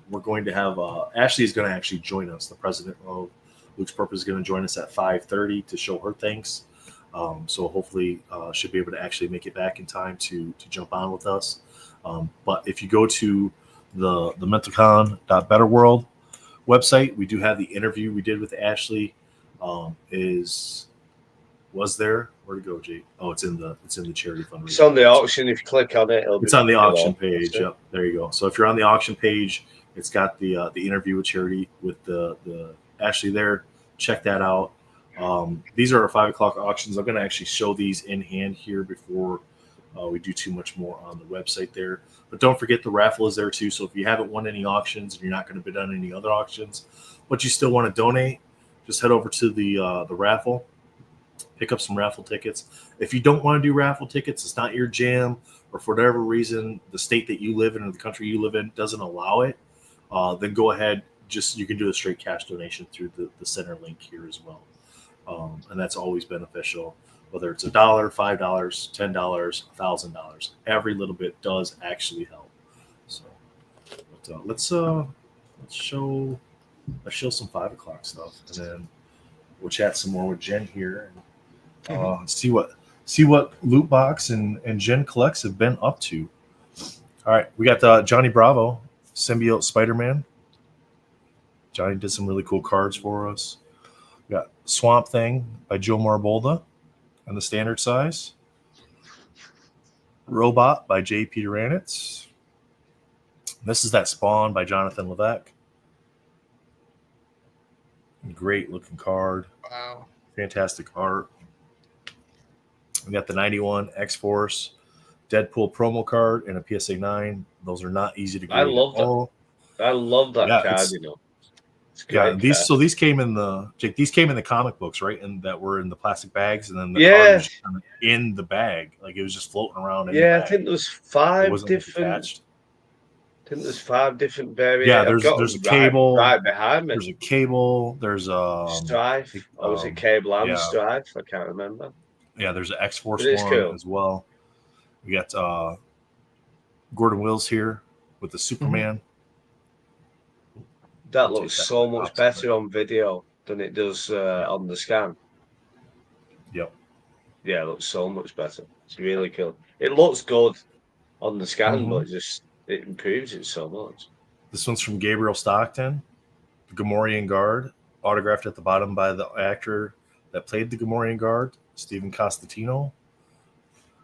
We're going to have Ashley is going to actually join us. The president of Luke's Purpose is going to join us at 5:30 to show her thanks. So hopefully she'll be able to actually make it back in time to jump on with us. But if you go to the mentalcon.betterworld website, we do have the interview we did with Ashley. Was there? Where'd it go, Jake? Oh, it's in the charity fundraiser.
It's on the auction. If you click on it,
it's on the auction page. Yep, there you go. So if you're on the auction page, it's got the interview with charity with the Ashley there. Check that out. These are our 5 o'clock auctions. I'm going to actually show these in hand here before we do too much more on the website there. But don't forget the raffle is there too. So if you haven't won any auctions and you're not going to bid on any other auctions, but you still want to donate, just head over to the raffle. Pick up some raffle tickets. If you don't want to do raffle tickets, it's not your jam, or for whatever reason, the state that you live in or the country you live in doesn't allow it, then go ahead. You can do a straight cash donation through the center link here as well. And that's always beneficial, whether it's $1, $5, $10, $1,000. Every little bit does actually help. So but, let's show some 5 o'clock stuff, and then we'll chat some more with Jen here and see what Loot Box and Jen Collects have been up to. All right, we got Johnny Bravo, Symbiote Spider-Man. Johnny did some really cool cards for us. We got Swamp Thing by Joe Marbolda on the standard size. Robot by J. Peter Ranitz. This is that Spawn by Jonathan Levesque. Great looking card.
Wow.
Fantastic art. We got the 91 X-Force Deadpool promo card and a PSA 9. Those are not easy to get.
I love that card, you know.
Yeah, these came in the comic books, right? And that were in the plastic bags, and then the card was just kind of in the bag, like it was just floating around.
I think there was 5 different. I think there's 5 different variants.
Yeah, there's a cable
right behind me.
There's a cable. There's a
Strife. Or was it cable and Strife? I can't remember.
Yeah, there's an X-Force one as well. We got Gordon Wills here with the Superman.
That looks so much better on video than it does on the scan.
Yep.
Yeah, it looks so much better. It's really cool. It looks good on the scan, but it improves it so much.
This one's from Gabriel Stockton, the Gamorrean Guard, autographed at the bottom by the actor that played the Gamorrean Guard, Stephen Costantino.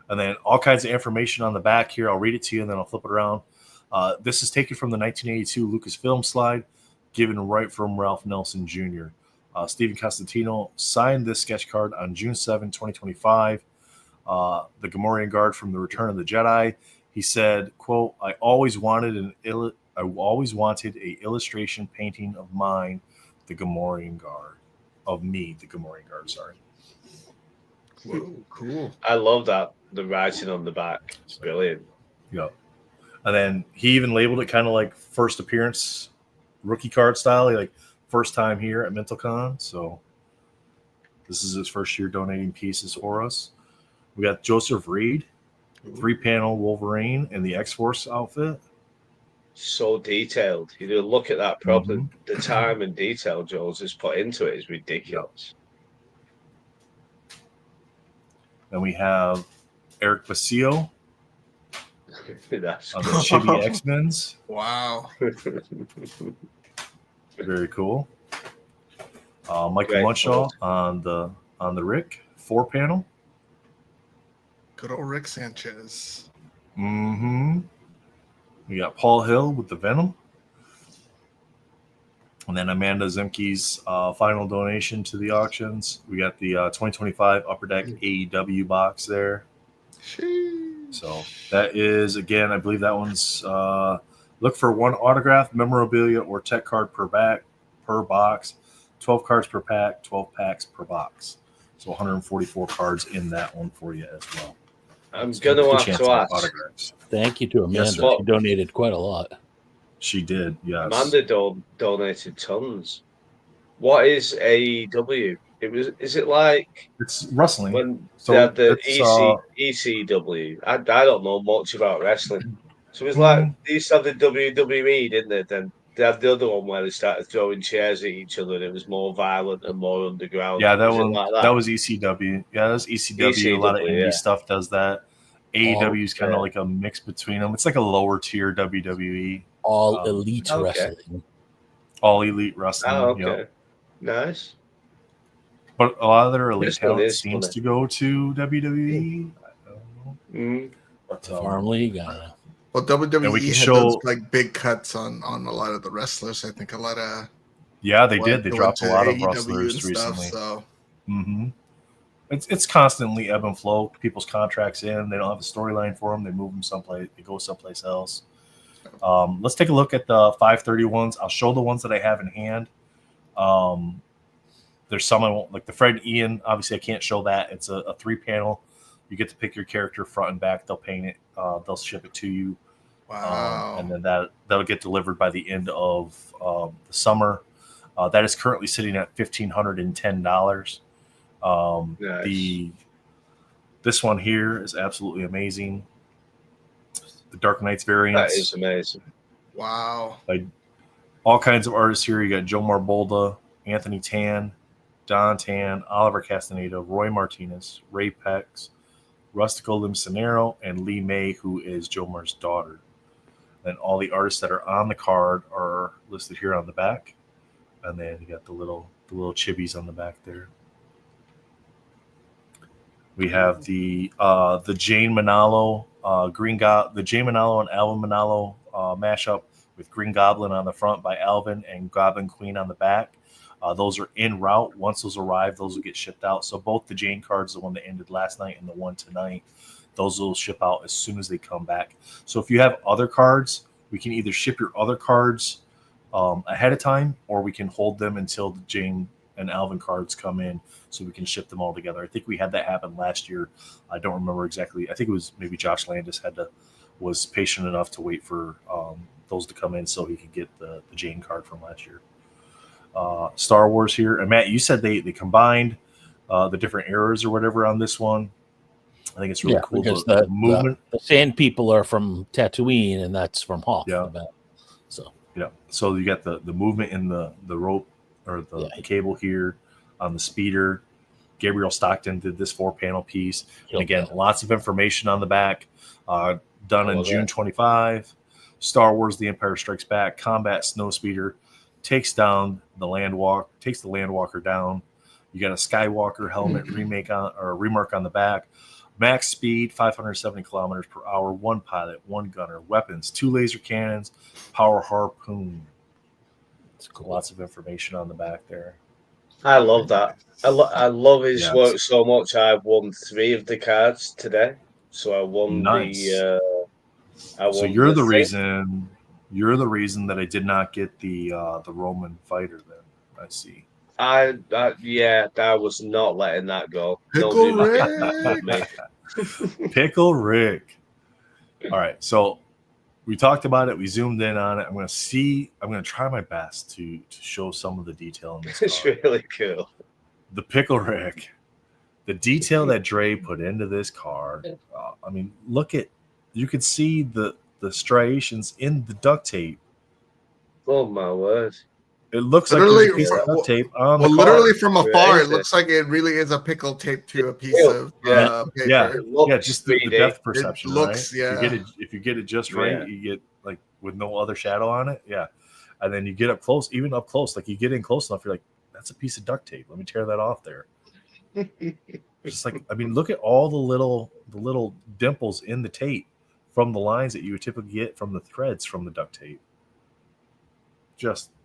And then all kinds of information on the back here. I'll read it to you and then I'll flip it around. This is taken from the 1982 Lucasfilm slide, given right from Ralph Nelson Jr. Stephen Costantino signed this sketch card on June 7, 2025. The Gamorrean Guard from The Return of the Jedi. He said, quote, I always wanted an illustration painting of mine, the Gamorrean Guard. of me, the Gamorrean card. Sorry.
Whoa, cool.
I love that. The writing on the back. It's brilliant.
Yeah. And then he even labeled it kind of like first appearance rookie card style, like first time here at MentalCon. So this is his first year donating pieces for us. We got Joseph Reed, 3-panel Wolverine in the X-Force outfit.
So detailed. You look at that properly. Mm-hmm. The time and detail Joel's has put into it is ridiculous.
Then we have Eric Basile
That's
on the Chibi X-Men's.
Wow.
Very cool. Michael Munshaw on the Rick 4-panel.
Good old Rick Sanchez.
Mm-hmm. We got Paul Hill with the Venom. And then Amanda Zemke's final donation to the auctions. We got the 2025 Upper Deck AEW box there. So that is, again, I believe that one's look for one autograph, memorabilia, or tech card per box. 12 cards per pack, 12 packs per box. So 144 cards in that one for you as well.
I'm going to have to ask.
Autographs.
Thank you to Amanda. Yes, she donated quite a lot.
She did, yes.
Amanda donated tons. What is AEW? Is it like
it's wrestling?
When they had the ECW. I don't know much about wrestling. So it's like they used to have the WWE, didn't they? Then they had the other one where they started throwing chairs at each other and it was more violent and more underground.
Yeah, that one that was ECW. Yeah, that's ECW. A lot of indie stuff does that. AEW is kind of like a mix between them. It's like a lower tier WWE.
All elite wrestling.
All elite wrestling.
Oh, okay. Nice.
But a lot of their elite talent seems to go to WWE. I don't know.
But Farm League.
Well, WWE does like big cuts on a lot of the wrestlers. I think a lot of
they did. They dropped a lot of wrestlers recently.
So.
Mm-hmm. It's constantly ebb and flow. People's contracts in. They don't have a storyline for them. They move them someplace. They go someplace else. Let's take a look at the 531s. I'll show the ones that I have in hand. There's some I won't, like the Fred and Ian. Obviously, I can't show that. It's a 3-panel. You get to pick your character front and back. They'll paint it. They'll ship it to you.
Wow.
And then that'll get delivered by the end of the summer. That is currently sitting at $1,510.
Nice.
This one here is absolutely amazing. The Dark Knights variants.
That is amazing.
Wow.
Like all kinds of artists here. You got Joe Marbolda, Anthony Tan, Don Tan, Oliver Castaneda, Roy Martinez, Ray Pex, Rustico Limcinero, and Lee May, who is Joe Mar's daughter. Then all the artists that are on the card are listed here on the back. And then you got the little chibis on the back there. We have the Jane Manalo, the Jane Manalo and Alvin Manalo mashup with Green Goblin on the front by Alvin and Goblin Queen on the back. Those are en route. Once those arrive, those will get shipped out. So both the Jane cards, the one that ended last night and the one tonight, those will ship out as soon as they come back. So if you have other cards, we can either ship your other cards ahead of time, or we can hold them until the Jane and Alvin cards come in so we can ship them all together. I think we had that happen last year. I don't remember exactly. I think it was maybe Josh Landis was patient enough to wait for those to come in so he could get the Jane card from last year. Star Wars here. And Matt, you said they combined the different eras or whatever on this one. I think it's really cool.
Because the movement. The Sand People are from Tatooine, and that's from Hoth.
Yeah. So you got the movement in the rope or the cable here on the speeder. Gabriel Stockton did this 4-panel piece. And again, lots of information on the back. Done in June 25. Star Wars: The Empire Strikes Back. Combat Snowspeeder takes the Landwalker down. You got a Skywalker helmet remark on the back. Max speed 570 kilometers per hour. 1 pilot, 1 gunner. Weapons: 2 laser cannons. Power harpoon. It's cool. Lots of information on the back there.
I love that. I love his work so much. I won 3 of the cards today, so I won
So you're the reason that I did not get the Roman fighter. Then I see.
Yeah, I was not letting that go.
Pickle Rick.
Pickle Rick. All right, so we talked about it. We zoomed in on it. I'm going to try my best to show some of the detail in this
It's
car.
really cool.
The Pickle Rick, the detail that Dre put into this car. I mean, you can see the striations in the duct tape.
Oh my word!
It looks like there's a piece of duct tape on the car.
Literally from afar, it looks like it really is a pickle taped to a piece of paper.
Yeah, just the depth perception,
looks,
right?
yeah.
If you get it just right, you get like with no other shadow on it, yeah. And then you get up close, like you get in close enough, you're like, that's a piece of duct tape. Let me tear that off there. Just like, I mean, look at all the little dimples in the tape from the lines that you would typically get from the threads from the duct tape.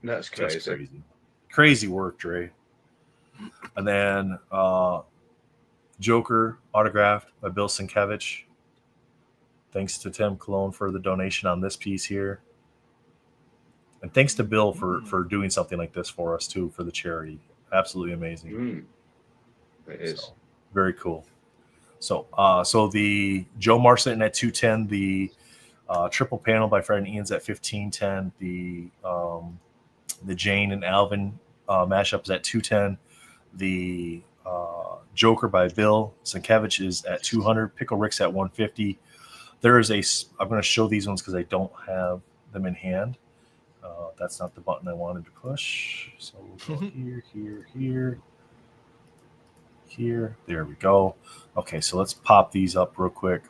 That's crazy.
Crazy work, Dre. And then Joker autographed by Bill Sienkiewicz. Thanks to Tim Cologne for the donation on this piece here. And thanks to Bill for doing something like this for us too, for the charity. Absolutely amazing.
It is.
So, very cool. So the Joe Marston at 210, the triple panel by Fred and Ian's at 1510, the Jane and Alvin mashup is at 210, the Joker by Bill Sienkiewicz is at 200, Pickle Rick's at 150. There is I'm going to show these ones because I don't have them in hand. That's not the button I wanted to push. So we'll go here. There we go. Okay, so let's pop these up real quick.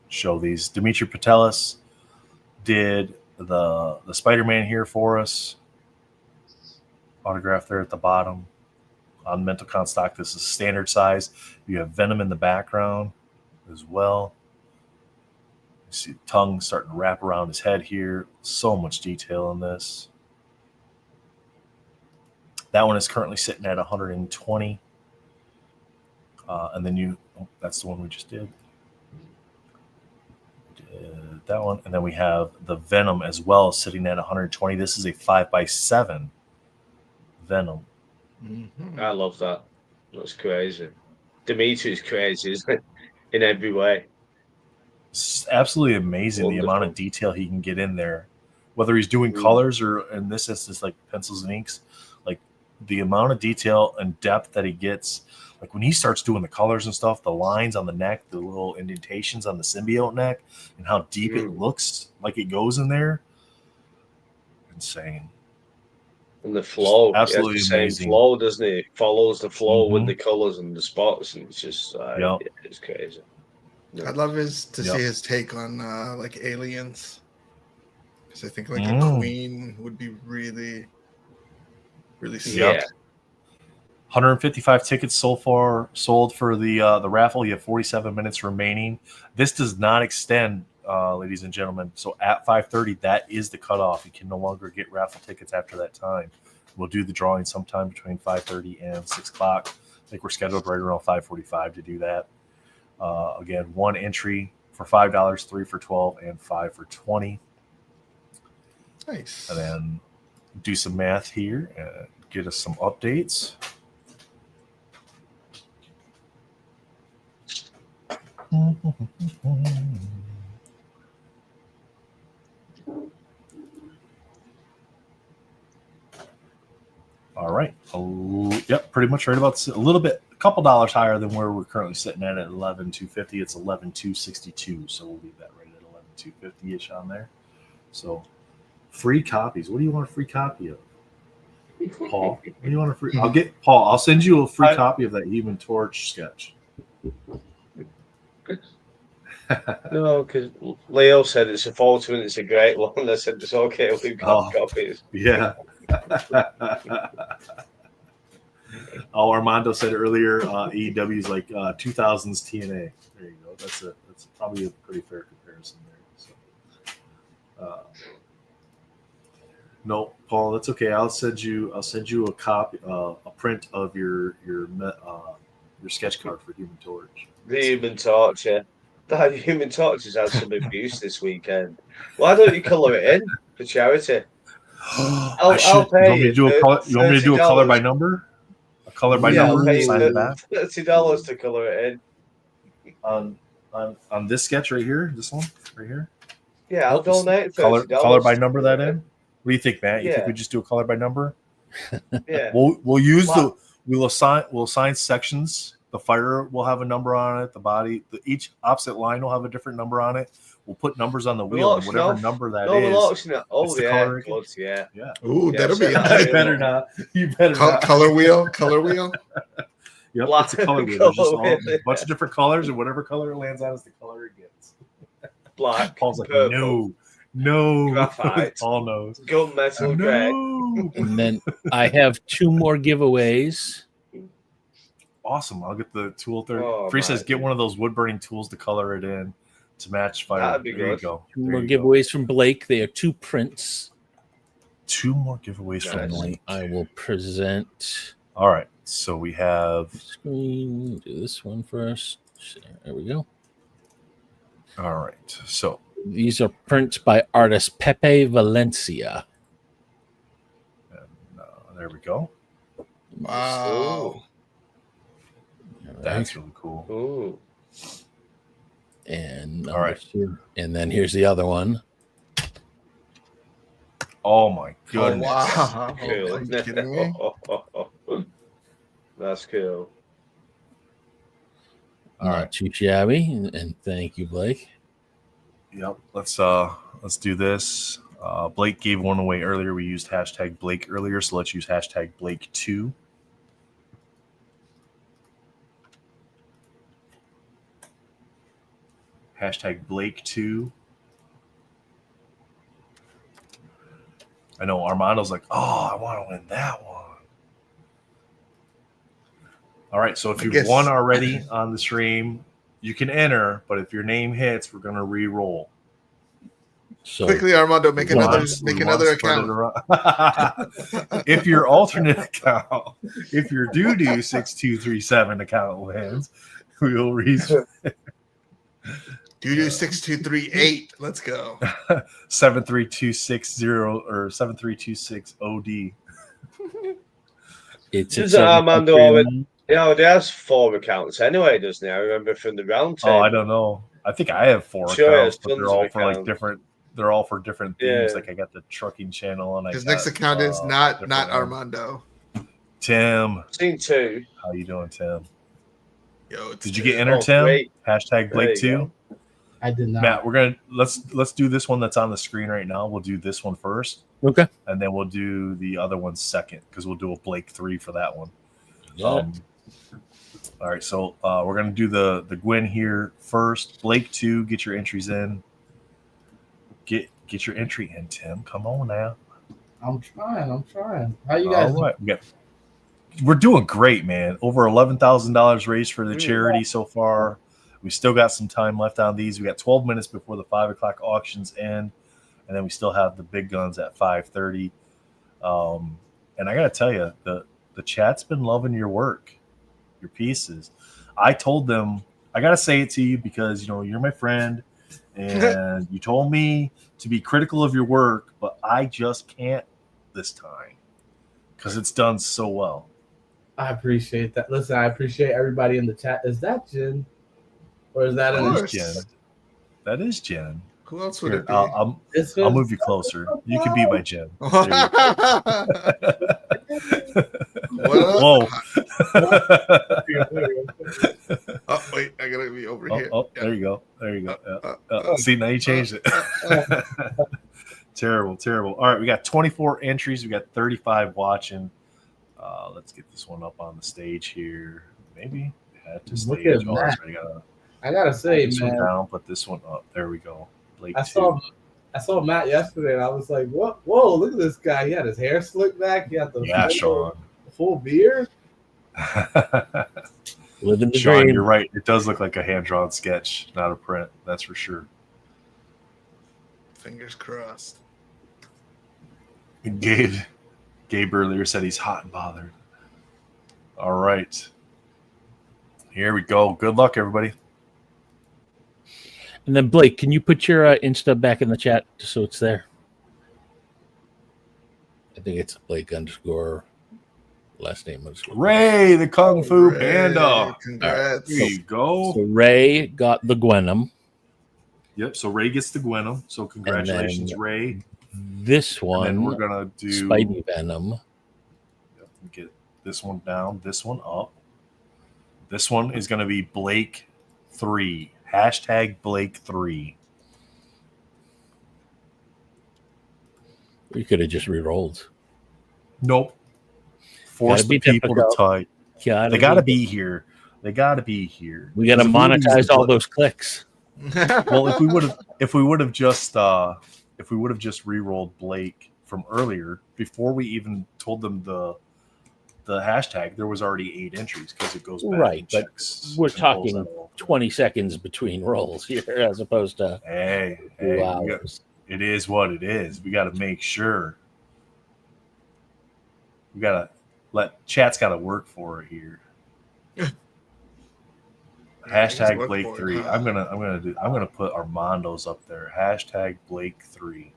Show these. Dimitri Patelis did the Spider-Man here for us. Autograph there at the bottom. On Mentalcon stock, this is standard size. You have Venom in the background as well. You see the tongue starting to wrap around his head here. So much detail in this. That one is currently sitting at 120. And then that's the one we just did. That one. And then we have the Venom as well, sitting at 120. This is a 5x7 Venom.
I love that. That's crazy. Dimitri's crazy, isn't it? In every way.
It's absolutely amazing. Wonderful. The amount of detail he can get in there. Whether he's doing colors or in this instance like pencils and inks, like the amount of detail and depth that he gets. Like when he starts doing the colors and stuff, the lines on the neck, the little indentations on the symbiote neck, and how deep it looks like it goes in there. Insane.
And the flow.
Just absolutely
he has the
amazing.
Same flow, doesn't he? It follows the flow with the colors and the spots, and it's just it's crazy.
I'd love to see his take on like aliens, because I think like a queen would be really, really sick.
Yeah. 155 tickets sold for the raffle. You have 47 minutes remaining. This does not extend, ladies and gentlemen. So at 5:30, that is the cutoff. You can no longer get raffle tickets after that time. We'll do the drawing sometime between 5:30 and 6 o'clock. I think we're scheduled right around 5:45 to do that. Again, one entry for $5, 3 for $12, and 5 for $20.
Nice.
And then do some math here and get us some updates. All right. Yep, pretty much right about a little bit, a couple dollars higher than where we're currently sitting at $11,250. It's $11,262. So we'll leave that right at $11,250-ish on there. So free copies. What do you want a free copy of? Paul, what do you want a free? I'll get Paul. I'll send you a free copy of that Human Torch sketch.
No, because Leo said it's a photo and it's a great one. I said it's okay. We've got copies.
Yeah. Armando said earlier, AEW is like 2000s TNA. There you go. That's probably a pretty fair comparison there. So, no, Paul, that's okay. I'll send you a copy, a print of your sketch card for Human Torch.
The Human Torch, yeah. The Human Torch has had some abuse this weekend. Why don't you colour it in for charity? I'll pay
you. Want me to do a color? You want me to do a color by number? A color by number? Sign it back.
$30 to color it in.
On this sketch right here, this one right here.
Yeah, I'll donate
color by number that in. What do you think, Matt? You think
Yeah.
we just do a color by number?
Yeah.
We'll assign sections. The fire will have a number on it. The body, each opposite line will have a different number on it. We'll put numbers on the wheel, and whatever number that is.
Oh
the
yeah,
color
good, yeah.
Ooh, that'll be
You better not. You better not.
Color wheel.
Yep,
Black
it's a color wheel. There's just a bunch of different colors, and whatever color it lands on is the color it gets.
Black.
Paul's like,
purple,
no.
graphite,
Paul knows.
gunmetal,
No.
And then I have 2 more giveaways.
Awesome. I'll get the tool.
Free
says get one of those wood burning tools to color it in to match fire.
That'd be
there
good.
You go.
2 more giveaways from Blake. They are 2 prints.
2 more giveaways from Blake.
I will present.
All right. So we have
screen. Do this one first. There we go.
All right. So
these are prints by artist Pepe Valencia.
And, there we go.
Wow.
That's really cool.
Ooh.
And
all right.
And then here's the other one.
Oh my goodness.
Wow.
Cool.
Are you kidding me?
That's cool.
Not too shabby. And thank you, Blake.
Yep. Let's do this. Blake gave one away earlier. We used hashtag Blake earlier, so let's use hashtag Blake2. Hashtag Blake2. I know Armando's like, oh, I want to win that one. All right, so if you've won already on the stream, you can enter, but if your name hits, we're going to re-roll.
So
quickly, Armando, make another account.
If your alternate account, if your Doo-Doo6237 account wins, we will re-spin.
Doo-Doo6238. Let's go.
73260 or 7326OD.
It's
Armando. Yeah, he has 4 accounts anyway, doesn't he? I remember from the round table.
Oh, I don't know. I think I have 4 accounts, but they're all for like different. They're all for different themes.
Yeah.
Like I got the trucking channel, and
His next account is not Armando.
Tim.
Seen 2.
How you doing, Tim?
Yo,
did you get entered, Tim?
Great.
Hashtag Blake2.
I did not.
Matt, we're gonna let's do this one that's on the screen right now. We'll do this one first.
Okay.
And then we'll do the other one second because we'll do a Blake 3 for that one.
Yeah.
All right, so we're gonna do the Gwen here first. Blake 2, get your entries in. Get your entry in, Tim. Come on now.
I'm trying. How you guys?
All right. We're doing great, man. Over $11,000 raised for the charity so far. We still got some time left on these. We got 12 minutes before the 5 o'clock auctions end, and then we still have the big guns at 5:30. And I got to tell you, the chat's been loving your work, your pieces. I told them, I got to say it to you because, you're my friend, and you told me to be critical of your work, but I just can't this time because it's done so well.
I appreciate that. Listen, I appreciate everybody in the chat. Is that Jen? Or is that
Jen? That is Jen.
Who else would it be?
I'll move you closer. You can be my Jen.
Whoa. Oh, wait. I got to be over here.
Oh, there you go. There you go. See, now you changed it. Terrible. All right, we got 24 entries. We got 35 watching. Let's get this one up on the stage here. Maybe add to stage.
I gotta say, man.
Down, put this one up. There we go. Blake
I saw Matt yesterday, and I was like, "What? Whoa! Look at this guy. He had his hair slicked back. He had the full beard."
Living the
Sean,
dream.
you're right. It does look like a hand-drawn sketch, not a print. That's for sure.
Fingers crossed.
Gabe earlier said he's hot and bothered. All right. Here we go. Good luck, everybody.
And then Blake, can you put your Insta back in the chat just so it's there?
I think it's Blake _ last name _
Ray, the Kung Fu Panda.
Congrats.
There you go.
So Ray got the Gwenum.
Yep. So Ray gets the Gwenum. So congratulations, Ray.
This one,
and then we're gonna do
Spidey Venom.
Get this one down, this one up. This one is gonna be Blake 3. Hashtag Blake 3.
We could have just re-rolled.
Nope. Force the people to type. They gotta be here. They gotta be here.
We gotta monetize all those clicks.
Well, if we would have just re-rolled Blake from earlier, before we even told them the hashtag, there was already 8 entries because it goes back
Right,
and
but
checks.
we're talking 20 seconds between rolls here as opposed to
hey,
2 hours.
It is what it is. We got to make sure. We got to chat's got to work for it here. Hashtag Blake 3. I'm gonna put Armando's up there. Hashtag Blake 3.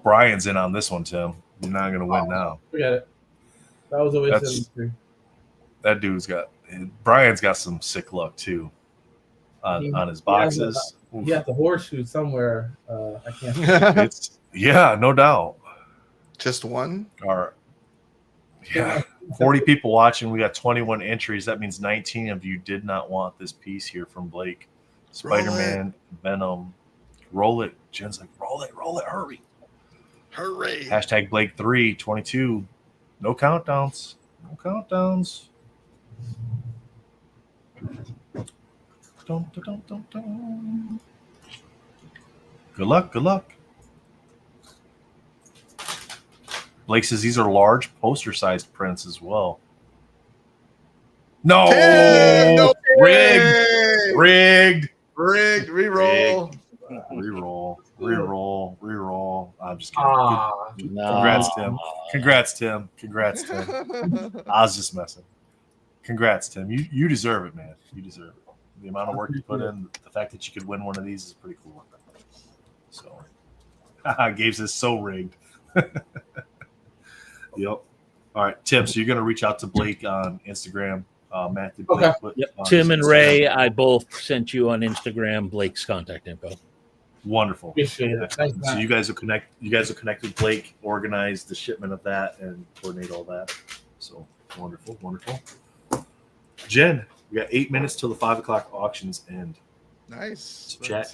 Brian's in on this one, Tim. You're not gonna win now.
Forget it. That was a waste of mystery.
That dude's Brian's got some sick luck too. On his boxes.
He has a horseshoe somewhere. I can't.
Yeah, no doubt.
Just one?
Yeah. 40 people watching. We got 21 entries. That means 19 of you did not want this piece here from Blake. Spider-Man, Venom. Roll it. Jen's like, roll it, hurry.
Hooray.
Hashtag Blake 3, 22. No countdowns. No countdowns. Dun, dun, dun, dun, dun. Good luck. Good luck. Blake says these are large poster-sized prints as well. No!
No
Rigged.
Reroll.
Reroll. I'm just kidding. Congrats, Tim. I was just messing. Congrats, Tim. You deserve it, man. You deserve it. The amount of work you put in, the fact that you could win one of these is pretty cool. So, Gabe says so rigged. Yep. All right, Tim. So you're going to reach out to Blake on Instagram. Matt, did Blake put
Tim and Ray, I both sent you on Instagram Blake's contact info.
Wonderful.
Appreciate it. Thanks,
So you guys will connect. You guys will connect with Blake, organize the shipment of that, and coordinate all that. So wonderful. Jen, we got 8 minutes till the 5 o'clock auctions end.
Nice.
So chat.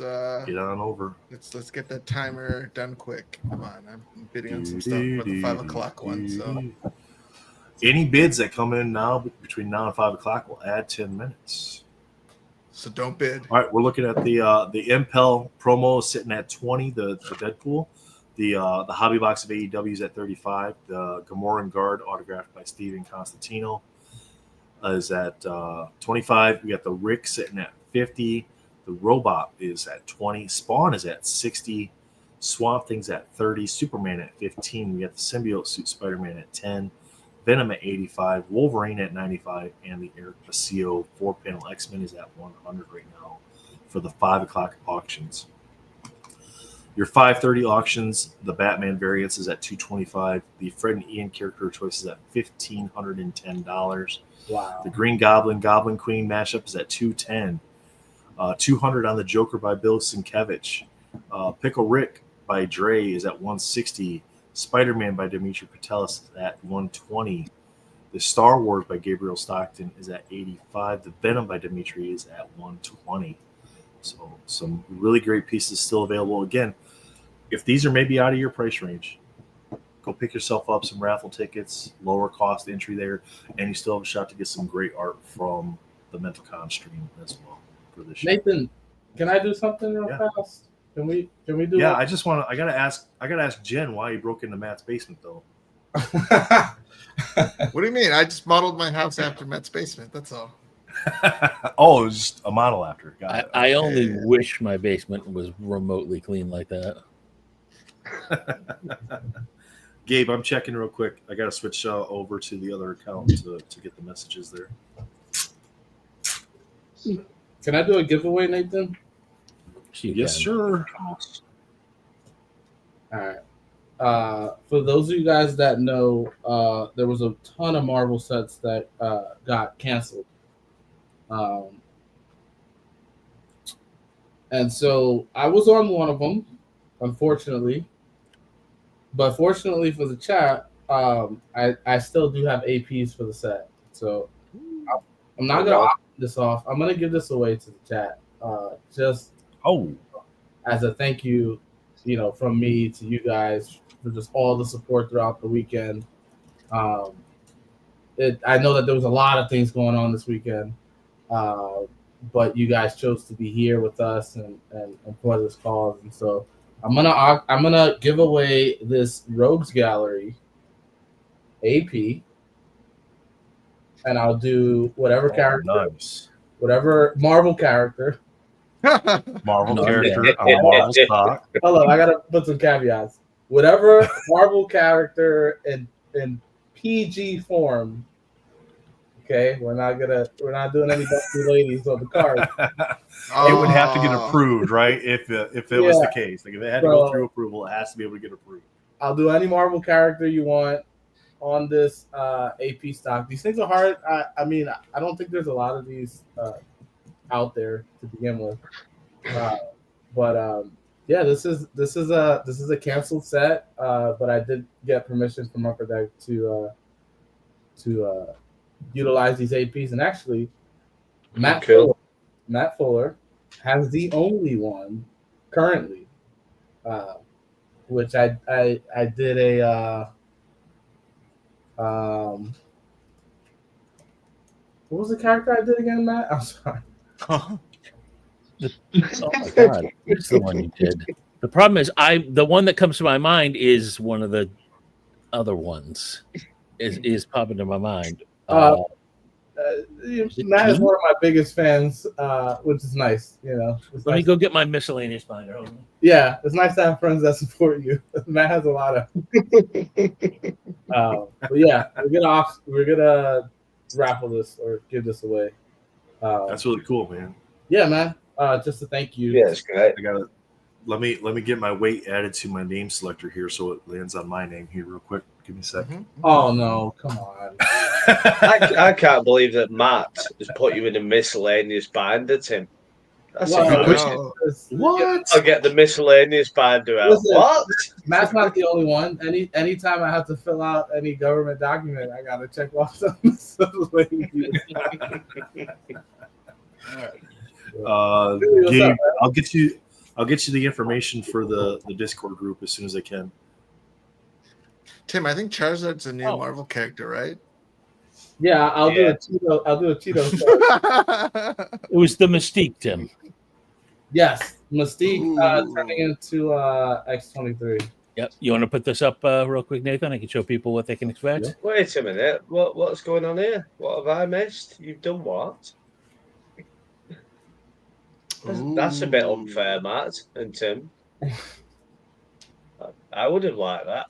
Get on over.
Let's get that timer done quick. Come on, I'm bidding on some stuff for the 5 o'clock one. So
any bids that come in now between now and 5 o'clock will add 10 minutes.
So don't bid.
All right, we're looking at the Impel promo sitting at 20. The Deadpool, the hobby box of AEW is at 35. The Gamoran Guard autographed by Steven Constantino is at 25. We got the Rick sitting at 50. The Robot is at 20. Spawn is at 60. Swamp Thing's at 30. Superman at 15. We got the Symbiote Suit Spider-Man at 10. Venom at 85. Wolverine at 95. And the Eric Pasio 4-panel X-Men is at 100 right now for the 5 o'clock auctions. Your 5:30 auctions, the Batman variants is at $225. The Fred and Ian character choice is at $1,510.
Wow.
The Green Goblin Goblin Queen mashup is at $210. 200 on the Joker by Bill Sienkiewicz. Pickle Rick by Dre is at $160. Spider-Man by Dimitri Patelis is at $120. The Star Wars by Gabriel Stockton is at $85. The Venom by Dimitri is at $120. So some really great pieces still available. Again, if these are maybe out of your price range, go pick yourself up some raffle tickets, lower cost entry there, and you still have a shot to get some great art from the MentalCon stream as well.
Nathan, can I do something real fast? Can we do?
Yeah, I gotta ask Jen why he broke into Matt's basement though.
What do you mean? I just modeled my house after Matt's basement. That's all.
Oh, it was just a model after.
I only wish my basement was remotely clean like that.
Gabe, I'm checking real quick. I gotta switch over to the other account to get the messages there.
Can I do a giveaway, Nathan?
Yes, sure.
All right. for those of you guys that know, there was a ton of Marvel sets that got canceled. And so I was on one of them, unfortunately. But fortunately for the chat, I still do have APs for the set. So I'm not going to opt this off. I'm going to give this away to the chat. Just as a thank you, from me to you guys for just all the support throughout the weekend. I know that there was a lot of things going on this weekend, but you guys chose to be here with us and for this cause, and so I'm gonna give away this Rogues Gallery AP, and I'll do whatever character, whatever Marvel character.
Marvel character on Marvel stock.
Hold on, I gotta put some caveats. Whatever Marvel character in PG form. Okay, we're not doing any dusty ladies on the card.
It would have to get approved, right? If it was the case, like if it had to go through approval, it has to be able to get approved.
I'll do any Marvel character you want on this AP stock. These things are hard. I mean, I don't think there's a lot of these out there to begin with. Yeah, this is a canceled set. But I did get permission from Upper Deck to utilize these APs, and actually, Matt Fuller has the only one currently, which I did a what was the character I did again, Matt? I'm sorry.
Oh my god, that's the one you did. The problem is, the one that comes to my mind is one of the other ones. Is popping to my mind.
Matt is one of my biggest fans, which is nice.
Let me go get my miscellaneous binder.
Yeah, it's nice to have friends that support you. Matt has a lot of. But yeah, we're gonna raffle this or give this away.
That's really cool, man.
Yeah, man. Just to thank you.
Yeah, it's great.
I gotta let me get my weight added to my name selector here so it lands on my name here real quick. Give me a second.
Oh no, come on.
I can't believe that Matt has put you in a miscellaneous binder, Tim. That's
what?
I'll get the miscellaneous binder out.
Listen,
What?
Matt's not the only one. Anytime I have to fill out any government document, I gotta check off some miscellaneous.
Gabe, I'll get you the information for the Discord group as soon as I can.
Tim, I think Charizard's a new Marvel character, right?
Yeah, I'll do a Cheeto.
It was the Mystique, Tim.
Yes, Mystique turning into X-23.
Yep. You want to put this up real quick, Nathan? I can show people what they can expect.
Wait a minute. What's going on here? What have I missed? You've done what? That's a bit unfair, Matt and Tim. I would have liked that.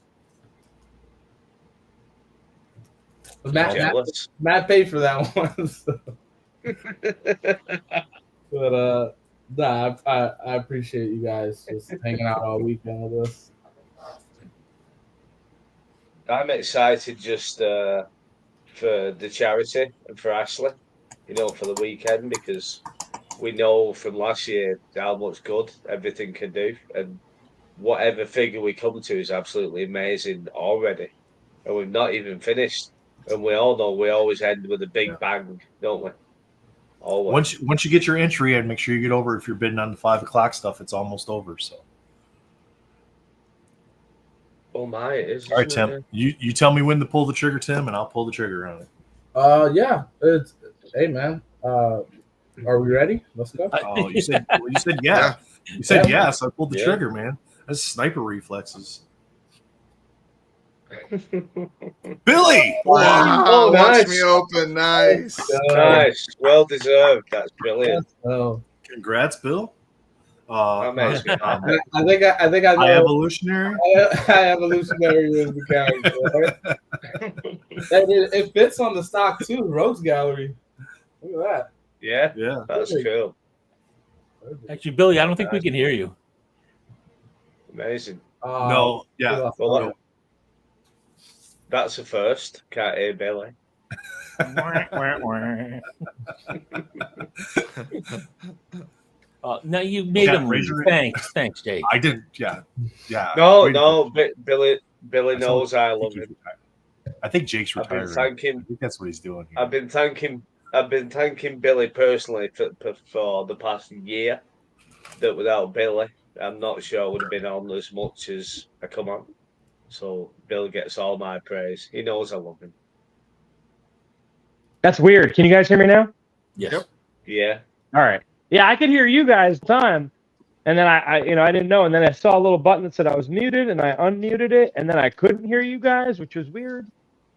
Matt paid for that one. So. But I appreciate you guys just hanging out all weekend with us.
I'm excited just for the charity and for Ashley, for the weekend, because we know from last year how much good everything can do, and whatever figure we come to is absolutely amazing already, and we've not even finished. And we all know we always end with a big bang, don't we? Always.
Once you get your entry, and make sure you get over. If you're bidding on the 5 o'clock stuff, it's almost over. So.
Oh my! It is.
All right, Tim. You tell me when to pull the trigger, Tim, and I'll pull the trigger on it.
Yeah. Hey, man. Are we ready? Let's go.
Oh, you said yeah. You said yeah, so I pulled the trigger, man. That's sniper reflexes. Billy!
Wow!
Oh, nice.
Watch me open. Nice.
Nice. Well deserved. That's brilliant.
Congrats, Bill.
Amazing.
I think I know.
High evolutionary.
High evolutionary is the character. Right? It fits on the stock too. Rogues Gallery. Look at that.
Yeah. That's cool.
Actually, Billy, I don't think we can hear you.
Amazing.
No, yeah.
Well, that's a first. Can't hear Billy.
Now you made him leave. Thanks, Jake.
I didn't. Yeah.
No. Billy knows I love him.
I think Jake's retiring. I think that's what he's doing here.
I've been thanking Billy personally for the past year. That without Billy, I'm not sure I would have been on as much as I come on. So Bill gets all my praise. He knows I love him.
That's weird. Can you guys hear me now?
Yes.
Yeah.
All right. Yeah, I could hear you guys the time. And then I didn't know. And then I saw a little button that said I was muted, and I unmuted it, and then I couldn't hear you guys, which was weird.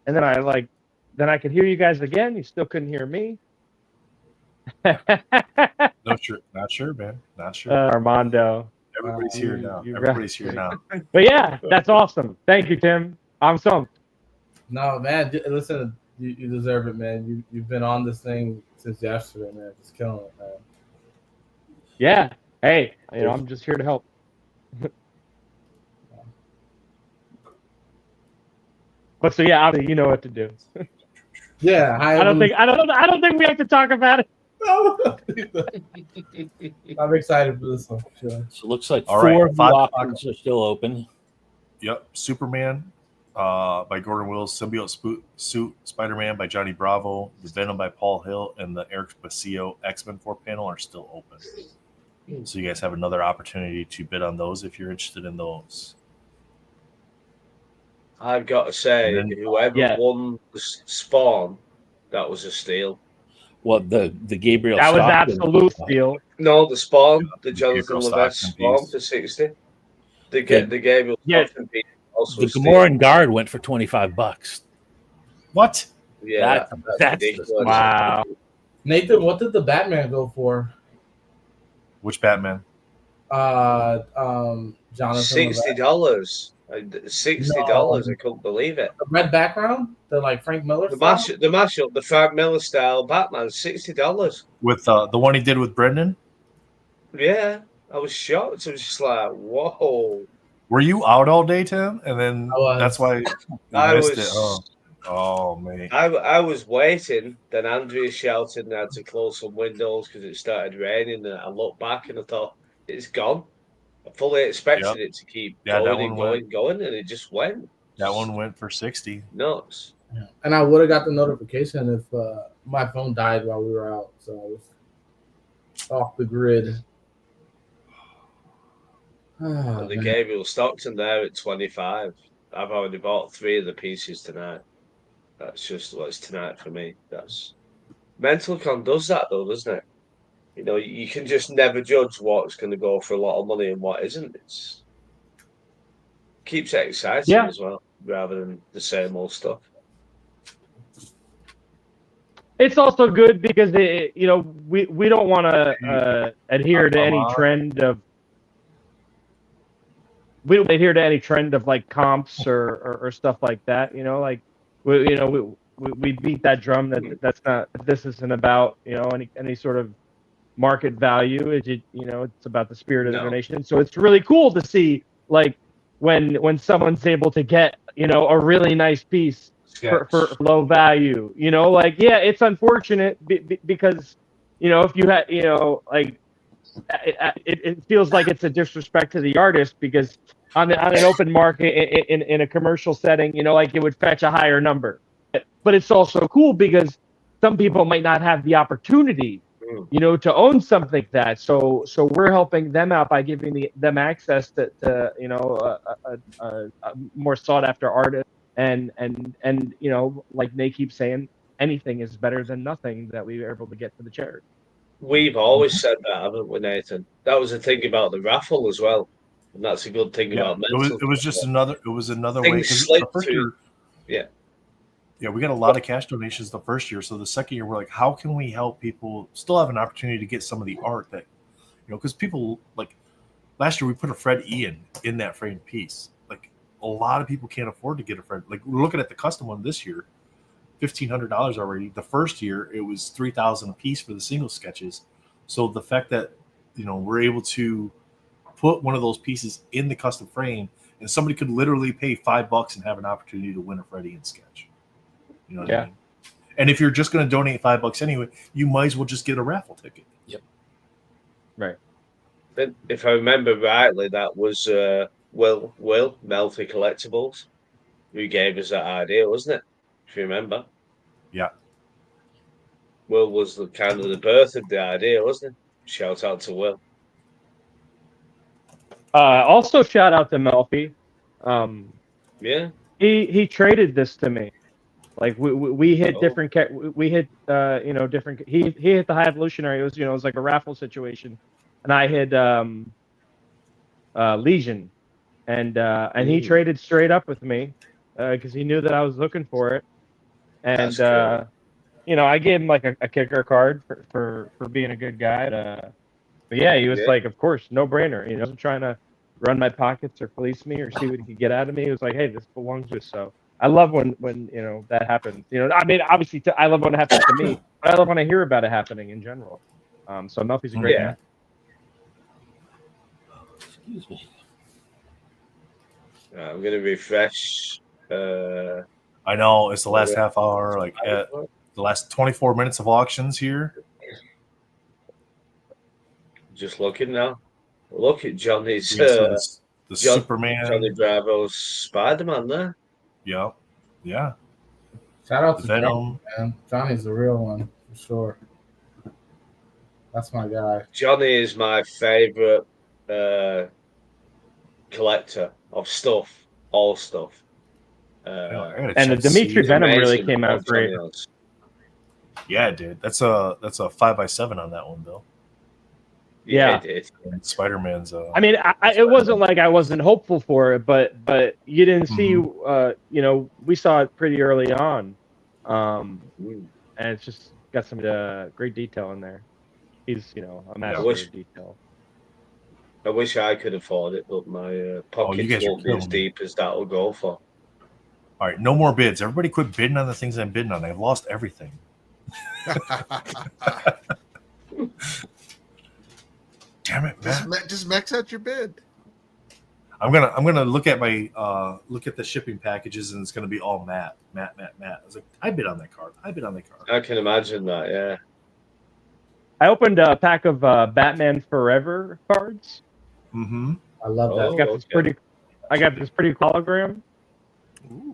And then I could hear you guys again. You still couldn't hear me.
Not sure, man. Not sure.
Armando.
Everybody's here now. Everybody's here now.
But yeah, that's awesome. Thank you, Tim. I'm stumped.
No, man. Listen, you deserve it, man. You've been on this thing since yesterday, man. Just killing it, man.
Yeah. Hey, I'm just here to help. But so yeah, obviously you know what to do.
Yeah,
I don't think we have to talk about it.
I'm excited for this one. Sure.
So it looks like
All
four
right,
of the options are still open.
Yep. Superman by Gordon Willis, Symbiote Suit Spider-Man by Johnny Bravo, The Venom by Paul Hill, and the Eric Basillo X-Men 4-panel are still open. So you guys have another opportunity to bid on those if you're interested in those.
I've got to say, whoever won the Spawn, that was a steal.
What the Gabriel?
That was absolute steal.
No, the Spawn, the Jonathan Levesque Spawn for 60. The Gabriel.
The Gamoran Guard went for $25.
What?
Yeah,
that's
wow.
Nathan, what did the Batman go for?
Which Batman?
$60.
Jonathan.
$60. I couldn't believe it.
The red background, the like Frank Miller.
The mashup, the Frank Miller style Batman, $60.
With the one he did with Brendan.
Yeah, I was shocked. I was just like, whoa.
Were you out all day, Tim? And then that's why you missed it. Oh man.
I was waiting. Then Andrea shouted and I had to close some windows because it started raining. And I looked back and I thought, it's gone. I fully expected it to keep going, and it just went.
That one went for 60.
Nuts.
Yeah. And I would have got the notification if my phone died while we were out, so I was off the grid.
And the Gabriel Stockton there at 25. I've already bought 3 of the pieces tonight. That's just what's tonight for me. That's MentalCon does that though, doesn't it? You know, you can just never judge what's going to go for a lot of money and what isn't. It keeps it exciting as well, rather than the same old stuff.
It's also good because we don't want to adhere to any trend of. We don't adhere to any trend of like comps or stuff like that. We beat that drum that's not. This isn't about any sort of market value. It's about the spirit of the donation. So it's really cool to see like when someone's able to get a really nice piece for low value. It's unfortunate because if you had it feels like it's a disrespect to the artist because on an open market in a commercial setting, it would fetch a higher number. But it's also cool because some people might not have the opportunity to own something like that. So we're helping them out by giving them access to a more sought after artist. And like they keep saying, anything is better than nothing that we were able to get for the charity.
We've always said that, haven't we, Nathan? That was the thing about the raffle as well. And that's a good thing about mental.
It was just another way. Yeah, we got a lot of cash donations the first year. So the second year, we're like, how can we help people still have an opportunity to get some of the art that, because people like last year we put a Fred Ian in that framed piece. Like a lot of people can't afford to get a Fred. Like we're looking at the custom one this year, $1,500 already. The first year it was $3,000 a piece for the single sketches. So the fact that we're able to put one of those pieces in the custom frame and somebody could literally pay $5 and have an opportunity to win a Freddy in sketch. You know what I mean? And if you're just going to donate $5 anyway, you might as well just get a raffle ticket.
Yep.
Right.
If I remember rightly, that was Will Melfi Collectibles who gave us that idea, wasn't it? If you remember.
Yeah.
Will was the kind of the birth of the idea, wasn't it? Shout out to Will.
Also, shout out to Melfi.
Yeah.
He traded this to me. Like we hit different. We hit different. He hit the High Evolutionary. It was it was like a raffle situation, and I hit Legion, and he traded straight up with me because he knew that I was looking for it, and cool. I gave him like a kicker card for being a good guy. But yeah, he was like, of course, no brainer. He wasn't trying to run my pockets or fleece me or see what he could get out of me. He was like, hey, this belongs to us. So I love when that happens. I mean, obviously, I love when it happens to me, but I love when I hear about it happening in general. So Melfi's a great guy.
Excuse me.
I'm gonna refresh.
I know it's the last half hour, like the last 24 minutes of auctions here.
Just looking now. Look at Johnny's
the Superman,
Johnny Bravo's Spider-Man there.
Yeah, yeah.
Shout out to
Venom.
Johnny, man. Johnny's the real one for sure. That's my guy.
Johnny is my favorite collector of stuff, all stuff.
And the Dimitri Venom really came out great.
Yeah, it did. That's a 5x7 on that one, Bill.
Yeah,
Spider-Man's.
I mean, it wasn't like I wasn't hopeful for it, but you didn't see. We saw it pretty early on, and it's just got some great detail in there. He's a master of detail.
I wish I could afford it, but my pockets won't be as deep as that will go for.
All right, no more bids. Everybody quit bidding on the things I'm bidding on. I've lost everything. Damn it, man.
Just max out your bid.
I'm gonna look at my the shipping packages, and it's gonna be all Matt. I was like, I bid on that card.
I can imagine that. Yeah.
I opened a pack of Batman Forever cards.
Mm-hmm.
I love that.
I got this pretty hologram. Ooh.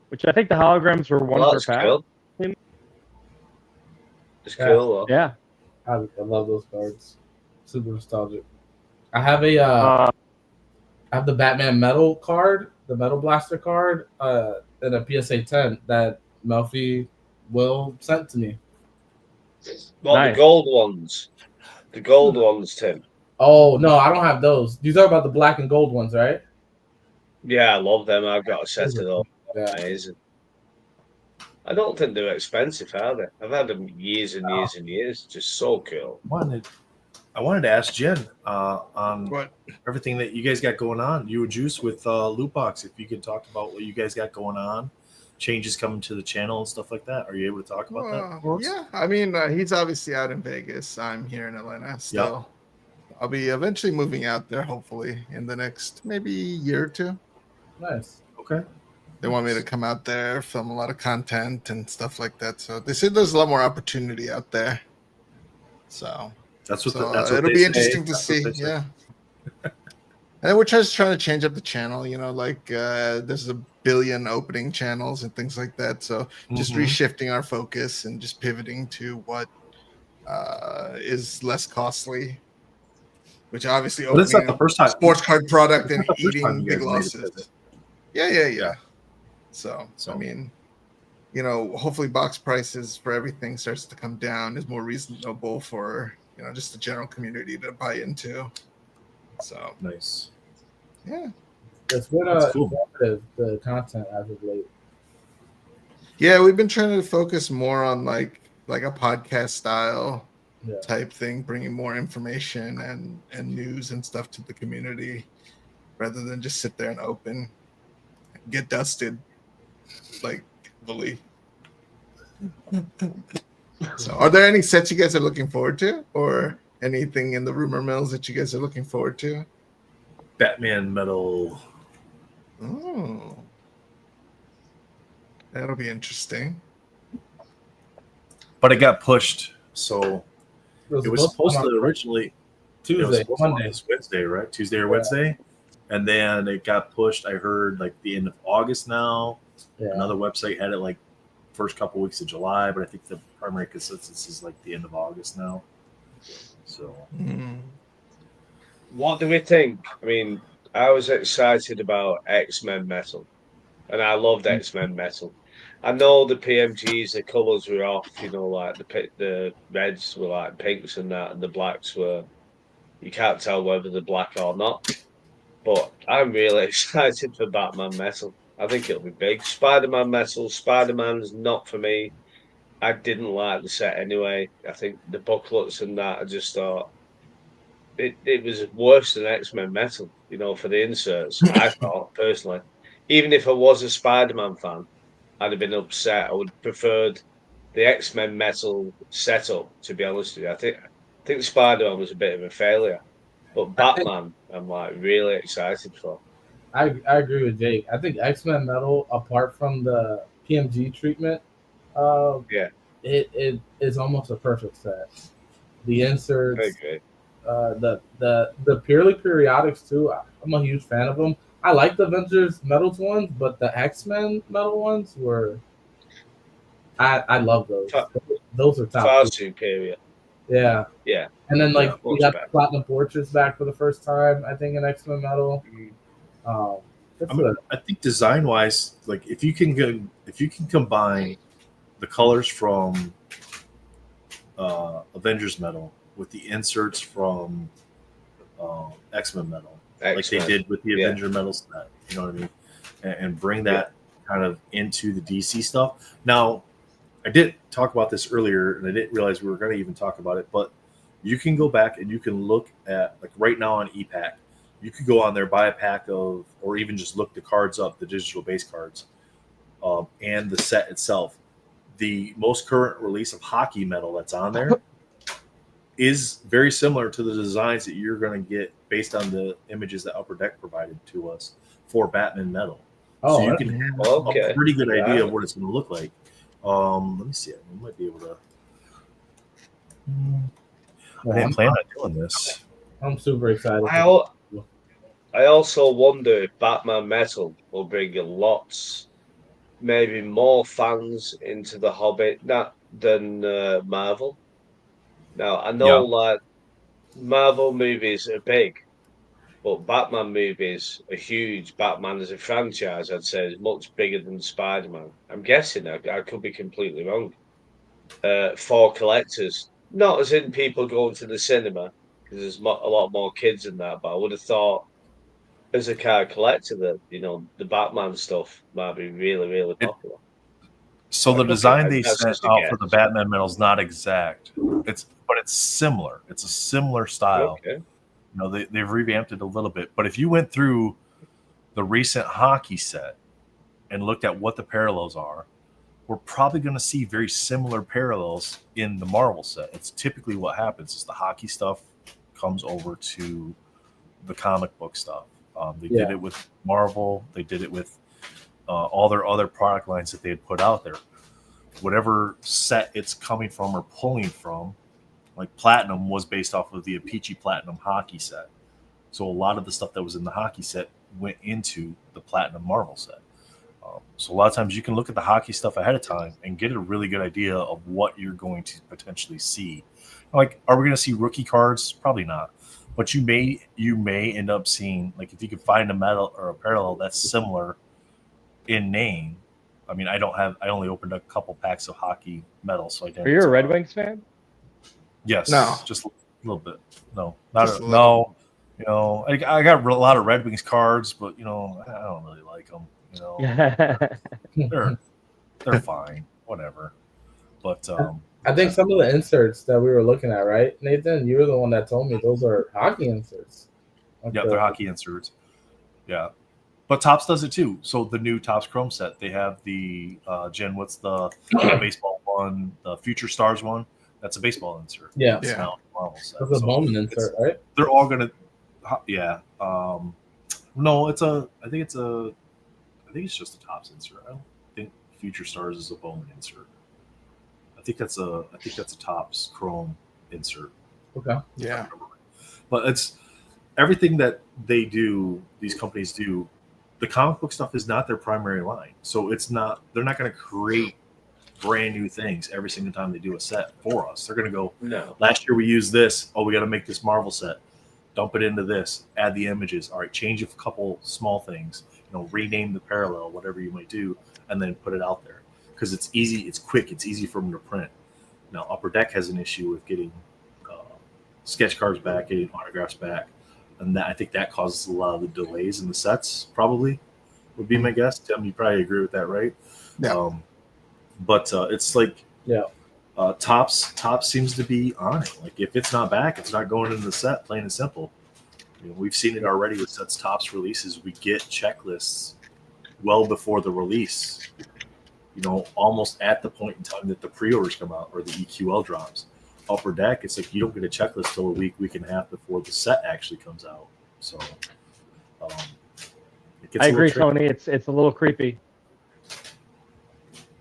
Which I think the holograms were one per pack.
Cool. It's cool.
Yeah.
I love those cards. Super nostalgic. I have I have the Batman Metal card, the Metal Blaster card, and a PSA 10 that Melfi Will sent to me.
Well, nice. The gold ones. The gold ones, Tim.
Oh no, I don't have those. You talk about the black and gold ones, right?
Yeah, I love them. I've got a set of those.
Yeah.
Amazing. I don't think they're expensive, are they? I've had them years and years and years. Just so cool.
I wanted to ask Jen on everything that you guys got going on. You and Juice with Lootbox. If you could talk about what you guys got going on, changes coming to the channel and stuff like that. Are you able to talk about that?
Yeah, I mean, he's obviously out in Vegas. I'm here in Atlanta still. Yep. I'll be eventually moving out there, hopefully, in the next maybe year or two.
Nice.
Okay.
They want me to come out there, film a lot of content and stuff like that. So they said there's a lot more opportunity out there. So
that's what
it'll be interesting to see. Yeah. And we're just trying to change up the channel, like there's a billion opening channels and things like that. So just reshifting our focus and just pivoting to what is less costly, which obviously
it's not the first time
sports card product and eating big losses. Yeah. So I mean, hopefully box prices for everything starts to come down, is more reasonable for just the general community to buy into. So
nice.
Yeah.
It's been the content as of late.
Yeah, we've been trying to focus more on like a podcast style type thing, bringing more information and news and stuff to the community rather than just sit there and open, get dusted like fully. So are there any sets you guys are looking forward to, or anything in the rumor mills that you guys are looking forward to?
Batman Metal.
Oh, that'll be interesting.
But it got pushed, so
It
it was supposed to originally
Tuesday, Monday,
this Wednesday, right? Tuesday or Wednesday, and then it got pushed. I heard like the end of August now.
Yeah.
Another website had it like first couple weeks of July, but I think the primary consensus is like the end of August now. So,
what do we think? I mean, I was excited about X-Men Metal, and I loved X-Men Metal. I know the PMGs, the colours were off, like the reds were like pinks and that, and the blacks were, you can't tell whether they're black or not. But I'm really excited for Batman Metal. I think it'll be big. Spider-Man Metal, Spider-Man's not for me. I didn't like the set anyway. I think the booklets and that, I just thought it was worse than X-Men Metal, for the inserts, I thought, personally. Even if I was a Spider-Man fan, I'd have been upset. I would have preferred the X-Men Metal setup, to be honest with you. I think Spider-Man was a bit of a failure. But Batman, I'm like really excited for.
I agree with Jake. I think X-Men Metal, apart from the PMG treatment, it is almost a perfect set. The inserts,
I agree.
The purely periodics too. I'm a huge fan of them. I like the Avengers Metals ones, but the X-Men Metal ones were. I love those. Those are top.
Far superior.
Yeah.
Yeah.
And then we got the Platinum Portraits back for the first time, I think, in X-Men Metal.
I think design wise, like if you can combine the colors from Avengers Metal with the inserts from X-Men Metal, like they did with the Avenger Metal set, you know what I mean, and bring that kind of into the DC stuff. Now, I did talk about this earlier, and I didn't realize we were going to even talk about it, but you can go back and you can look at, like right now on ePack, you could go on there, buy a pack of, or even just look the cards up, the digital base cards, and the set itself. The most current release of Hockey Metal that's on there is very similar to the designs that you're going to get based on the images that Upper Deck provided to us for Batman Metal. So you can have a pretty good idea of what it's going to look like. Let me see. We might be able to. I didn't plan on doing this.
I'm super excited.
I also wonder if Batman Metal will bring lots, maybe more fans into the Hobbit than Marvel. Now, I know like Marvel movies are big, but Batman movies are huge. Batman as a franchise, I'd say, is much bigger than Spider-Man. I'm guessing, I could be completely wrong. For collectors, not as in people going to the cinema, because there's a lot more kids in that, but I would have thought as a card collector that, the Batman stuff might be really, really popular.
So the design they sent out for the Batman Metal is not exact. But it's similar. It's a similar style.
Okay.
They've revamped it a little bit. But if you went through the recent hockey set and looked at what the parallels are, we're probably going to see very similar parallels in the Marvel set. It's typically what happens is the hockey stuff comes over to the comic book stuff. They did it with Marvel. They did it with all their other product lines that they had put out there. Whatever set it's coming from or pulling from, like Platinum was based off of the Apici Platinum hockey set. So a lot of the stuff that was in the hockey set went into the Platinum Marvel set. So a lot of times you can look at the hockey stuff ahead of time and get a really good idea of what you're going to potentially see. Like, are we going to see rookie cards? Probably not. But you may end up seeing, like, if you could find a metal or a parallel that's similar in name. I mean, I only opened a couple packs of Hockey Metal, so I didn't.
Are you a Red Wings fan?
Yes.
No.
Just a little bit. No. No. I got a lot of Red Wings cards, but I don't really like them. They're fine. Whatever. But
I think some of the inserts that we were looking at, right, Nathan? You were the one that told me those are hockey inserts.
They're hockey inserts. Yeah. But Topps does it too. So the new Topps Chrome set, they have the Jen, what's the baseball one, the Future Stars one? That's a baseball insert.
Yeah.
It's now a Marvel set.
That's a Bowman insert, right?
They're all gonna, yeah. No, I think it's a I think it's just a Tops insert. I don't think Future Stars is a Bowman insert. I think that's a Tops Chrome insert.
Okay.
Yeah.
But it's everything that they do. These companies do. The comic book stuff is not their primary line, so it's not. They're not going to create brand new things every single time they do a set for us. They're going to go.
No.
Last year we used this. Oh, we got to make this Marvel set. Dump it into this. Add the images. All right, change a couple small things. Rename the parallel, whatever you might do, and then put it out there because it's easy. It's quick. It's easy for them to print. Now, Upper Deck has an issue with getting sketch cards back, getting autographs back, and I think that causes a lot of the delays in the sets. Probably would be my guess. Tim, you probably agree with that, right?
Yeah.
But it's like
Yeah.
Tops seems to be on it. Like if it's not back, it's not going into the set. Plain and simple. We've seen it already with sets Tops releases. We get checklists well before the release. Almost at the point in time that the pre-orders come out or the EQL drops. Upper Deck, it's like you don't get a checklist till a week and a half before the set actually comes out. So it gets
I agree, Tony. It's a little creepy.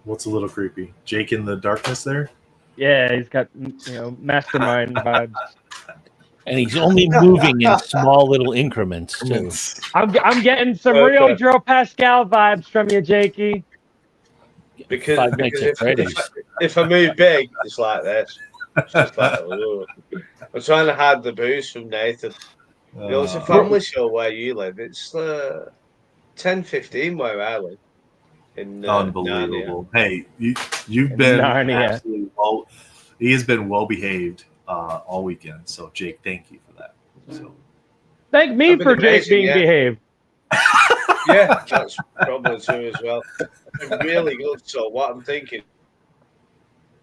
What's a little creepy? Jake in the darkness there?
Yeah, he's got mastermind vibes.
And he's only moving in small little increments too.
I'm getting some real Joe Pascal vibes from you, Jakey.
Because if I move big, it's like this. It's just like, I'm trying to hide the booze from Nathan. It's a family show where you live. It's 10:15 where I live.
Unbelievable.
Narnia.
Hey, you've been absolutely well. He has been well behaved all weekend. So Jake, thank you for that. So
thank me for Jake being behaved.
Yeah, that's probably true as well. I'm really good. So what I'm thinking,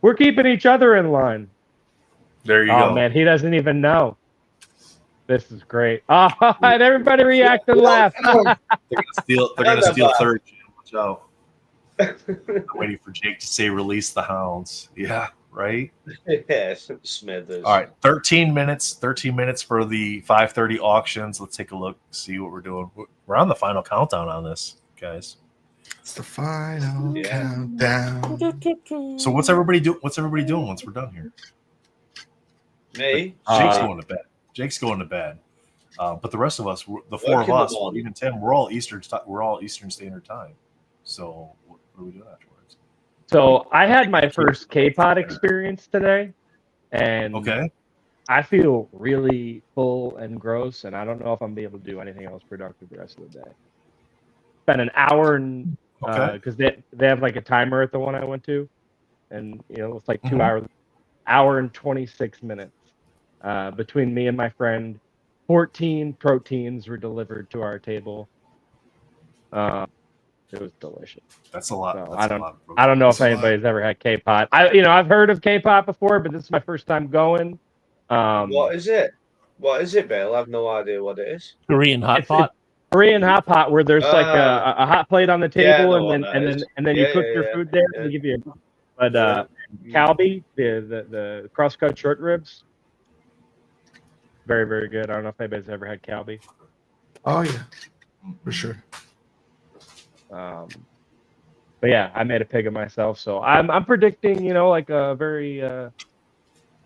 we're keeping each other in line.
There you go.
Oh man, he doesn't even know. This is great. All right, everybody react and laugh.
They're gonna steal third. Watch out. I'm waiting for Jake to say release the hounds. Yeah, right?
Yes, Smithers.
All right, 13 minutes for the 5:30 auctions. Let's take a look, see what we're doing. We're on the final countdown on this, guys.
It's the final countdown.
So what's everybody doing once we're done here?
Me?
Jake's going to bed. But the rest of us, the four of us, even Tim, we're all Eastern Standard Time. So what are we doing afterwards?
So I had my first K-Pod experience today, and I feel really full and gross, and I don't know if I'm gonna be able to do anything else productive the rest of the day. Spent an hour and because they have like a timer at the one I went to, and it's like 2 hours, hour and 26 minutes between me and my friend. 14 proteins were delivered to our table. It was delicious.
That's a lot.
So
That's
I don't know if anybody's ever had K-Pod. I've heard of K-Pod before, but this is my first time going.
What is it? What is it, Bill? I have no idea what it is.
Korean hot pot.
Korean hot pot, where there's like a hot plate on the table, and then you cook your food there. And they give you kalbi, the cross-cut short ribs. Very, very good. I don't know if anybody's ever had kalbi.
Oh yeah, for sure.
But yeah, I made a pig of myself, so I'm predicting, like a very,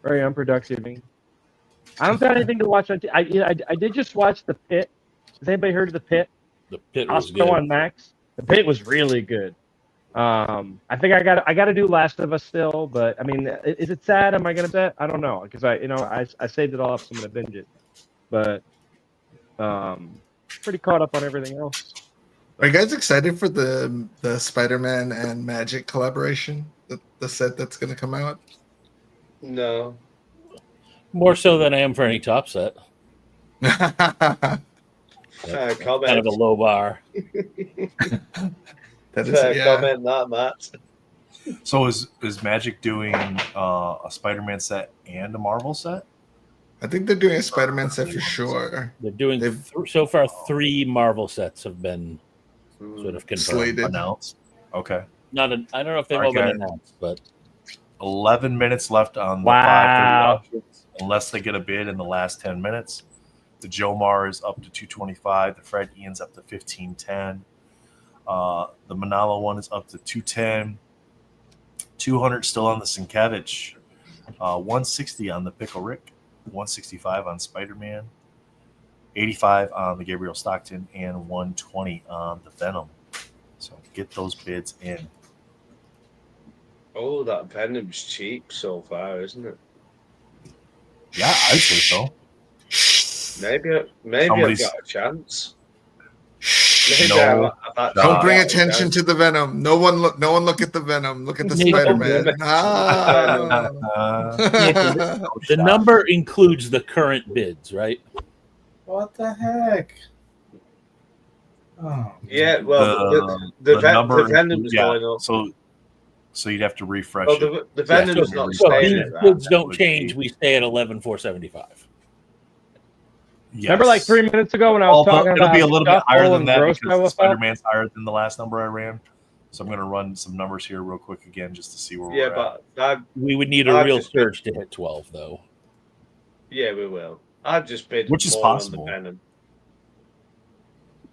very unproductive evening. I don't got anything to watch on. I did just watch The Pit. Has anybody heard of The Pit?
The Pit was
also
good
on Max. The Pit was really good. I think I got to do Last of Us still, but I mean, is it sad? Am I gonna bet? I don't know, because I saved it all up, so I'm gonna binge it. But pretty caught up on everything else.
Are you guys excited for the Spider-Man and Magic collaboration? The set that's gonna come out?
No.
More so than I am for any top set.
Comment.
Kind of a low bar.
That is
comment, not Matt.
So is Magic doing a Spider-Man set and a Marvel set?
I think they're doing a Spider-Man set for sure.
They're doing so far 3 Marvel sets have been sort of confirmed,
announced. Okay.
I don't know if they've all been announced, but
11 minutes left on the 5:30 auctions, unless they get a bid in the last 10 minutes. The Jomar is up to 225. The Fred Ian's up to 1510. The Manalo one is up to 210. 200 still on the Sienkiewicz. 160 on the Pickle Rick. 165 on Spider-Man. 85 on the Gabriel Stockton, and 120 on the Venom. So get those bids in.
Oh, that Venom's cheap so far, isn't it?
Yeah, I'd say so.
Maybe I've got a chance.
Don't bring attention to the Venom. No one look at the Venom. Look at the Spider-Man.
The number includes the current bids, right?
What the heck? Oh,
yeah, well, the Venom's going up.
So you'd have to refresh
it. The Venom's not
so
staying
these
at that.
bids don't change. We stay at 11,475.
Yes.
Remember, like 3 minutes ago when I was talking
it'll
about
be a little bit higher than that because
Spider-Man's
higher than the last number I ran. So I'm going to run some numbers here real quick again just to see where we're at.
We would need a real surge to hit 12, though.
Yeah, we will. I've just bid
which is
more
possible
on the Venom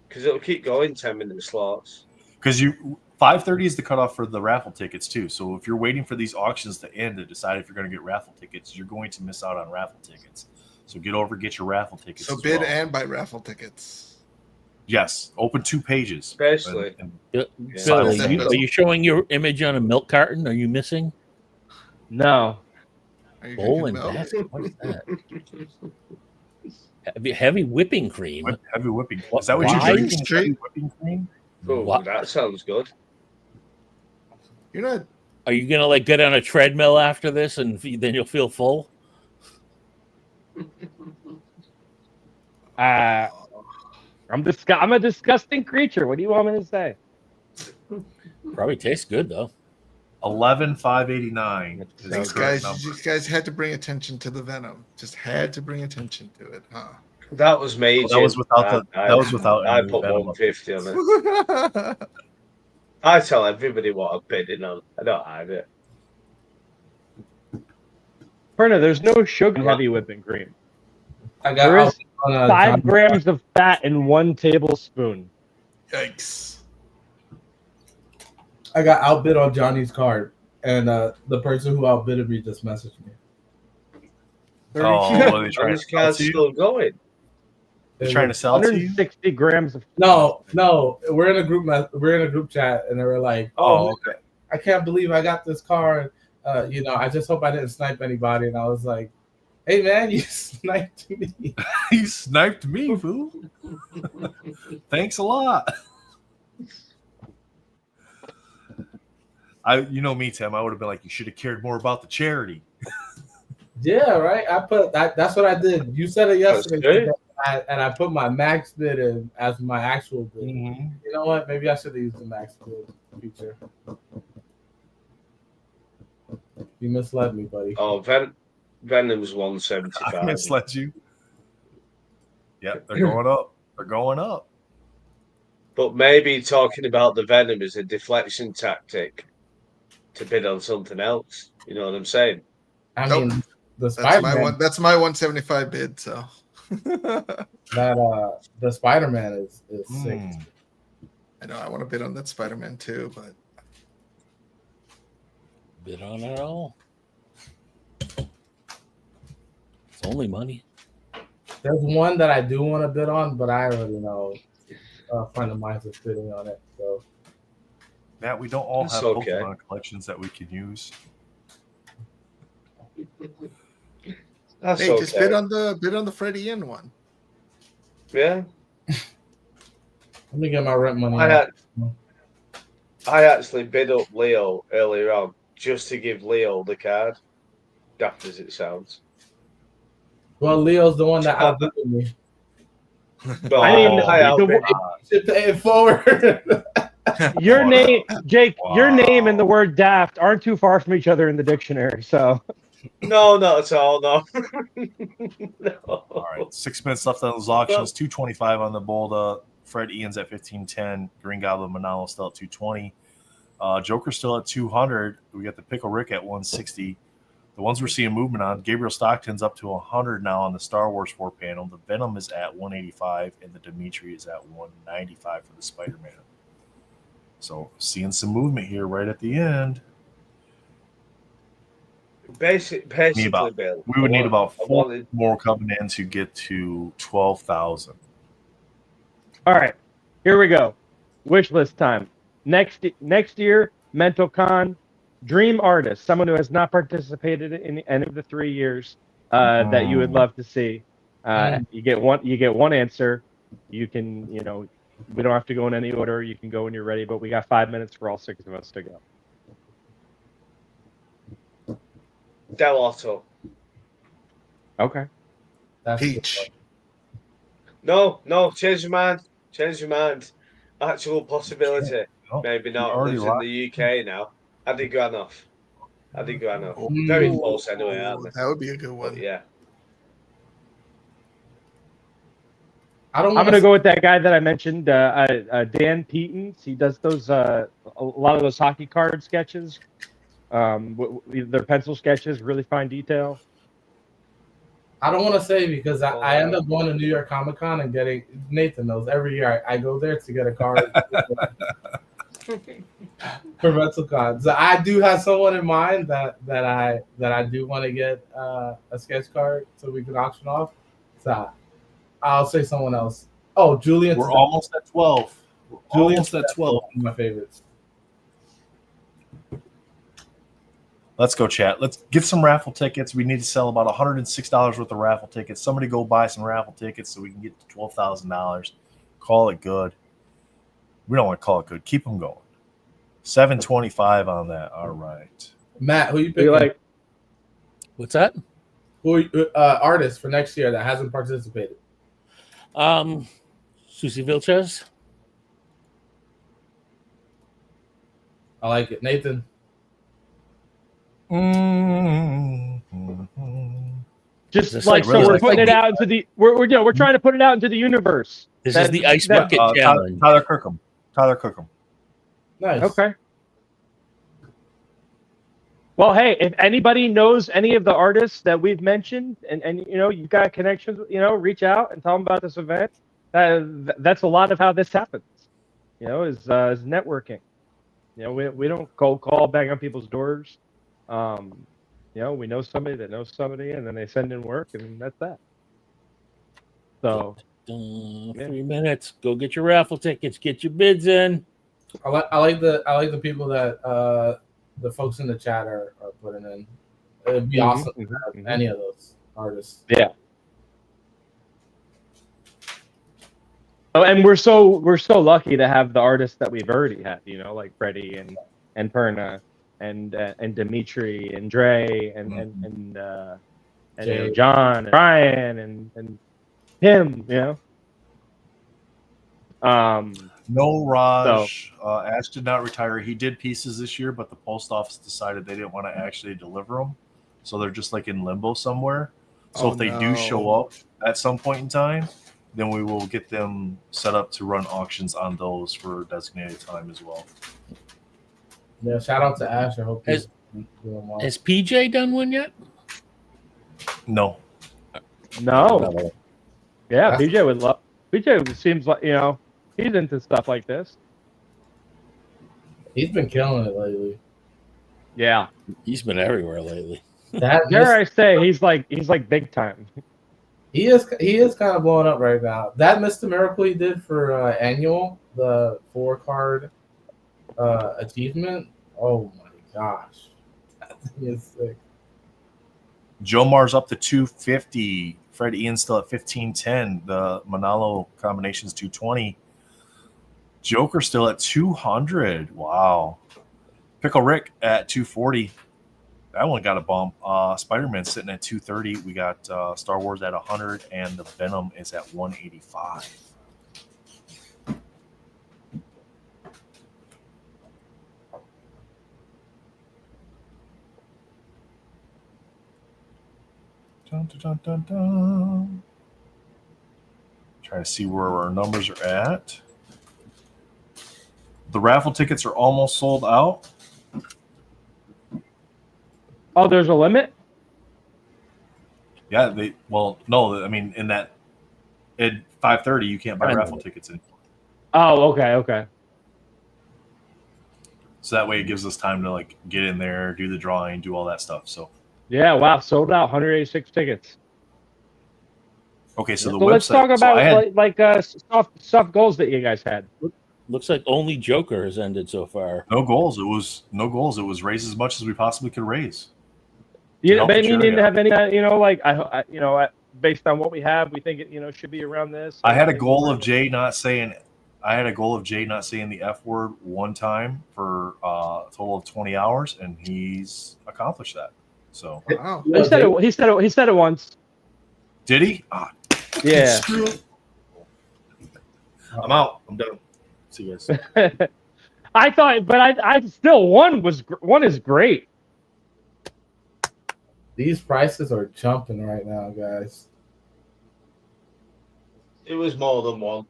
because it'll keep going 10-minute slots.
Because 5:30 is the cutoff for the raffle tickets too. So if you're waiting for these auctions to end to decide if you're going to get raffle tickets, you're going to miss out on raffle tickets. So get your raffle tickets.
So bid and buy raffle tickets.
Yes, open 2 pages.
Especially.
Billy, are you showing your image on a milk carton? Are you missing?
No.
Bowl and basket. What is that? Heavy whipping cream.
Heavy whipping. Is that what you're drinking? Heavy whipping cream?
Oh, that sounds good.
You're not.
Are you gonna like get on a treadmill after this, and then you'll feel full?
I'm a disgusting creature. What do you want me to say?
Probably tastes good though.
11,589.
Thanks, guys. You guys had to bring attention to the Venom. Just had to bring attention to it, huh?
That was me.
That was without
I put 150 on it. I tell everybody what I'm bidding on. I don't hide it.
Perna, there's no sugar heavy whipping cream.
There
is 5 grams of fat in 1 tablespoon.
Yikes.
I got outbid on Johnny's card, and the person who outbidded me just messaged me.
Johnny's card's still going.
They're trying to sell to you?
160 grams of
No, we're in a group chat, and they were like,
okay.
I can't believe I got this card. I just hope I didn't snipe anybody. And I was like, hey man, you sniped me.
You sniped me, fool. Thanks a lot. You know me, Tim. I would have been like, you should have cared more about the charity.
Yeah, right. That's what I did. You said it yesterday, and I put my max bid in as my actual bid.
Mm-hmm.
You know what? Maybe I should have used the max bid feature. You misled me, buddy.
Oh, Venom's 175.
I misled you. Yep, they're going up. They're going up.
But maybe talking about the Venom is a deflection tactic to bid on something else. You know what I'm saying?
I mean, the
Spider-Man. That's my 175 bid. So
that the Spider-Man is sick.
I know. I want to bid on that Spider-Man too, but
bid on it all. It's only money.
There's one that I do want to bid on, but I already know a friend of mine is bidding on it. So
Matt, we don't all
That's
have
okay.
Pokemon collections that we can use.
That's
hey,
okay.
just bid on the Freddie Inn one.
Yeah.
Let me get my rent money.
I actually bid up Leo earlier on just to give Leo the card. Daft as it sounds.
Well, Leo's the one that outbid me.
But
I
outbid.
Should pay it forward.
Your name, Jake, your name and the word daft aren't too far from each other in the dictionary. So
No, not at all. No. No.
All right, 6 minutes left on those auctions. 225 on the Bolda. Fred Ian's at 1510. Green Goblin Manalo still at 220. Joker still at 200. We got the Pickle Rick at 160. The ones we're seeing movement on, Gabriel Stockton's up to 100 now on the Star Wars 4 panel. The Venom is at 185, and the Dimitri is at 195 for the Spider-Man. So seeing some movement here right at the end.
Basically, Bill,
we would need about 4 more coming in to get to 12,000.
All right, here we go. Wish list time. Next year, MentalCon, dream artist, someone who has not participated in any of the 3 years that you would love to see. You get one answer. You can, we don't have to go in any order. You can go when you're ready, but we got 5 minutes for all 6 of us to go.
Del Otto.
Okay.
Peach.
No, change your mind. Actual possibility. Maybe not. Lives in the UK now. Adi Granov. Very close anyway, aren't they?
That would be a good one.
But yeah.
I'm gonna go with that guy that I mentioned, Dan Peetons. He does those a lot of those hockey card sketches. They're pencil sketches, really fine detail.
I don't want to say because I end up going to New York Comic Con and getting, Nathan knows, every year I go there to get a card for MentalCon. So I do have someone in mind that I do want to get a sketch card so we can auction off. So I'll say someone else. Oh, Julian.
We're almost at 12.
Julian's at 12. One of my favorites.
Let's go, chat. Let's get some raffle tickets. We need to sell about $106 worth of raffle tickets. Somebody go buy some raffle tickets so we can get to $12,000. Call it good. We don't want to call it good. Keep them going. 725 on that. All right.
Matt, who you picking?
What's that?
Who artist for next year that hasn't participated?
Susie Vilches.
I like it. Nathan.
Just like so, we're putting it out into the we're trying to put it out into the universe.
This is the ice bucket challenge.
Tyler Kirkham.
Nice.
Okay. Well, hey, if anybody knows any of the artists that we've mentioned, and you've got connections, reach out and tell them about this event. That's a lot of how this happens. Is networking. We don't cold call, bang on people's doors. We know somebody that knows somebody, and then they send in work, and that's that. So,
3 minutes. Go get your raffle tickets. Get your bids in.
I like the people that the folks in the chat are putting in. It'd be awesome to have any of those artists.
Yeah. Oh, and we're so lucky to have the artists that we've already had. Like Freddie and Perna. And Dimitri and Dre and John and Brian and Tim,
No, Raj. Ash did not retire. He did pieces this year, but the post office decided they didn't want to actually deliver them, so they're just like in limbo somewhere. So if they do show up at some point in time, then we will get them set up to run auctions on those for designated time as well.
Yeah, shout out to Ash. I hope
has PJ done one yet?
No.
Yeah, PJ would love. PJ seems like he's into stuff like this.
He's been killing it lately.
Yeah,
he's been everywhere lately.
Dare I say he's like big time.
He is kind of blowing up right now. That Mr. Miracle he did for annual, the 4-card achievement. Oh my gosh, he is sick.
Jomar's up to 250. Fred Ian's still at 1510. The Manalo combination's 220. Joker still at 200. Wow. Pickle Rick at 240. That one got a bump. Spider-Man sitting at 230. We got Star Wars at 100, and the Venom is at 185. Dun, dun, dun, dun. Trying to see where our numbers are at. The raffle tickets are almost sold out.
Oh, there's a limit?
Yeah, no, I mean, at 5:30 you can't buy raffle tickets anymore.
Oh, okay.
So that way it gives us time to like get in there, do the drawing, do all that stuff. So
yeah, wow, sold out, 186 tickets.
Okay, so the
so
website.
Let's talk about
had,
soft goals that you guys had.
Looks like only Joker has ended so far.
No goals. It was no goals. It was raise as much as we possibly could raise.
You didn't have any, based on what we have, we think it, should be around this.
I had a goal of Jay not saying. I had a goal of Jay not saying the F word one time for a total of 20 hours, and he's accomplished that. So
wow.
He said it once.
Did he? Ah,
yeah.
I'm out. I'm done. See you guys.
I thought, but I still one is great.
These prices are jumping right now, guys.
It was more than one.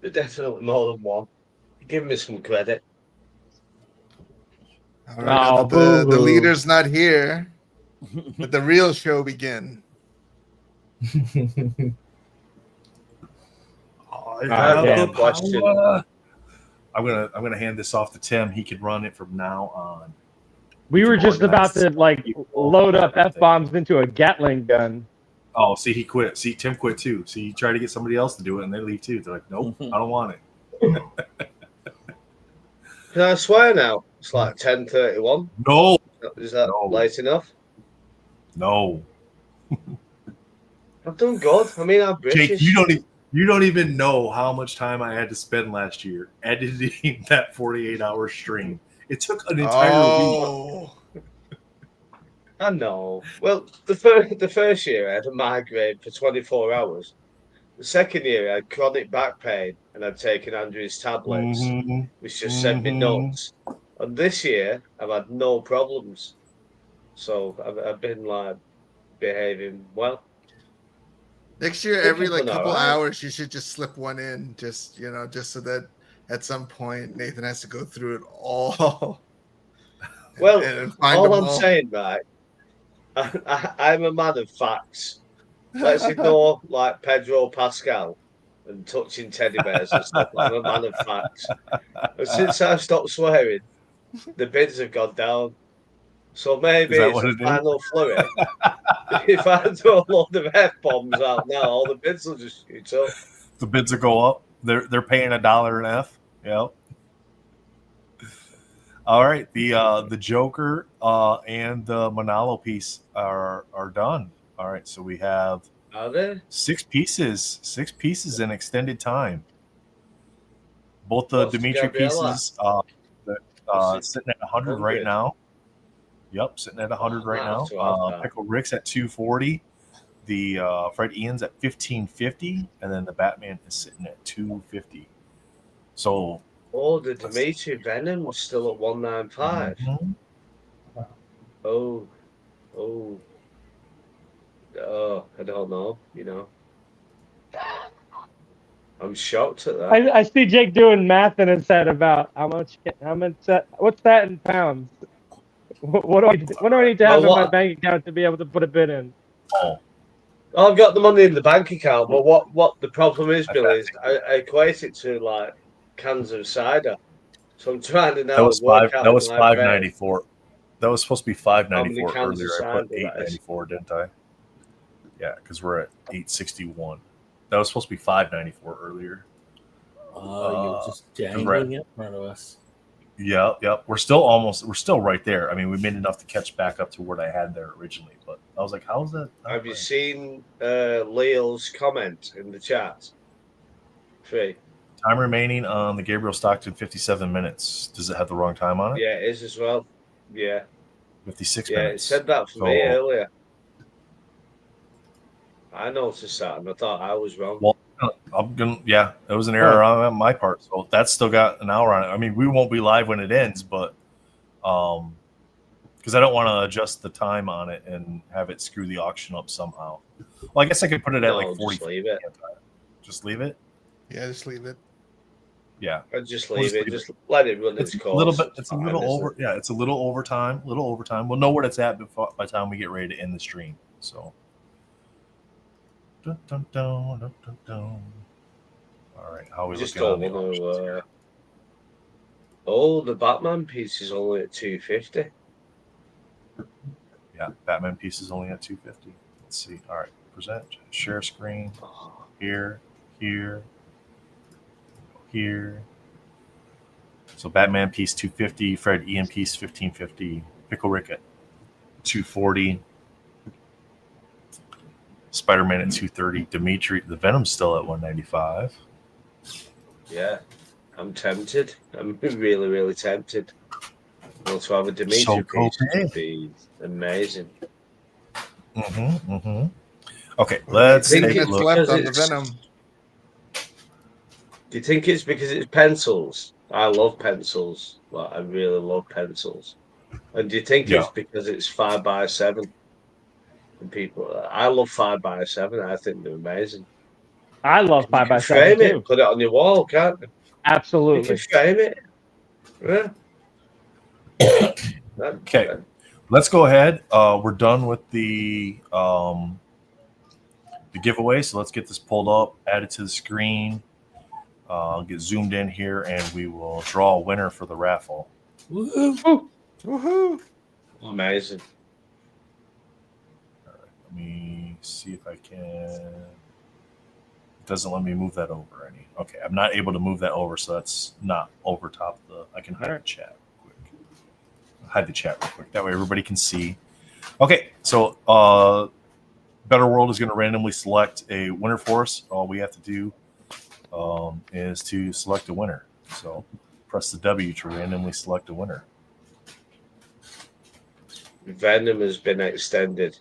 Definitely more than one. Give me some credit.
All right, the leader's not here. Let the real show begin.
Question. I'm gonna hand this off to Tim. He can run it from now on.
We were just about to load up F-bombs into a Gatling gun.
Oh, see, he quit. See, Tim quit too. See, you try to get somebody else to do it, and they leave too. They're like, nope, I don't want it.
Can I swear now? It's like 10:31.
No.
Is that late enough?
No.
I've done good. I mean, I'm British.
Jake, you don't even know how much time I had to spend last year editing that 48-hour stream. It took an entire week.
I know. Well, the first year I had a migraine for 24 hours. The second year I had chronic back pain and I'd taken Andrew's tablets, which just sent me nuts. And this year I've had no problems. So I've been like behaving well.
Next year, every couple hours, you should just slip one in, just so that at some point Nathan has to go through it all.
Well, all I'm saying, right, I'm a man of facts. Let's ignore like Pedro Pascal and touching teddy bears and stuff. I'm a man of facts. And since I've stopped swearing, the bids have gone down. So maybe it's a final flurry. If I throw a load of F-bombs out now, all the bids will just shoot up.
The bids will go up. They're paying $1 an F. Yep. All right. The Joker and the Manalo piece are done. All right. So we have 6 pieces in extended time. Both the Dimitri pieces sitting at 100 right now. Yep, sitting at 100 right now. Pickle Rick's at 240. The Fred Ian's at 1550, and then the Batman is sitting at 250. So,
the Dimitri Venom was still at 195.
Mm-hmm.
I don't know. I'm shocked at that.
I see Jake doing math in his head about how much. What's that in pounds? What do I need to have in my bank account to be able to put a bid in?
I've got the money in the bank account, but what the problem is, Bill, is I equate it to like cans of cider. So I'm trying to now work out.
That was $5.94. That was supposed to be $5.94 earlier. I put $8.94, didn't I? Yeah, because we're at $8.61. That was supposed to be $5.94 earlier.
You're just dangling it in front of us.
Yep. We're still right there. I mean, we made enough to catch back up to what I had there originally, but I was like, how's that?
Have you seen Leo's comment in the chat?
Time remaining on the Gabriel Stockton 57 minutes. Does it have the wrong time on it?
Yeah, it is as well. Yeah.
56 minutes.
Yeah, it said that for me earlier. I noticed that and I thought I was wrong.
Well, it was an error on my part. So that's still got an hour on it. I mean, we won't be live when it ends, but because I don't want to adjust the time on it and have it screw the auction up somehow. Well, I guess I could put it at like 40.
Just leave it.
Just leave it?
Yeah, just leave it.
Yeah.
I'd just leave it. Just let it run its course.
A little bit. It's a little over. Yeah, it's a little overtime. We'll know what it's at by the time we get ready to end the stream. So All right, how are we
just
looking
don't
on the
want to. The Batman piece is only at 250.
Yeah, Batman piece is only at 250. Let's see. All right, present, share screen. Here. So Batman piece 250, Fred Ian piece 1550, Pickle Rick at 240, Spider-Man at 230, Dimitri, the Venom's still at 195.
Yeah, I'm tempted. I'm really, really tempted. Well, to have a Dimitri piece would be amazing.
Okay, let's take a look.
Left on the Venom.
Do you think it's because it's pencils? I love pencils. Well, I really love pencils. And do you think it's because it's 5x7? And people, I love 5x7. I think they're amazing.
I love 5x7
frame
too.
it, put it on your wall, can't you?
Absolutely.
You can frame it. Yeah.
Okay, let's go ahead. We're done with the giveaway, so let's get this pulled up, added to the screen. Get zoomed in here, and we will draw a winner for the raffle.
Woohoo! Woohoo! Amazing.
All right, let me see if I can. It doesn't let me move that over any. Okay, I'm not able to move that over, so that's not over top the. I can hide the chat quick. Hide the chat real quick. That way everybody can see. Okay, so Better World is going to randomly select a winner for us. All we have to do is to select a winner. So press the W to randomly select a winner.
Venom has been extended.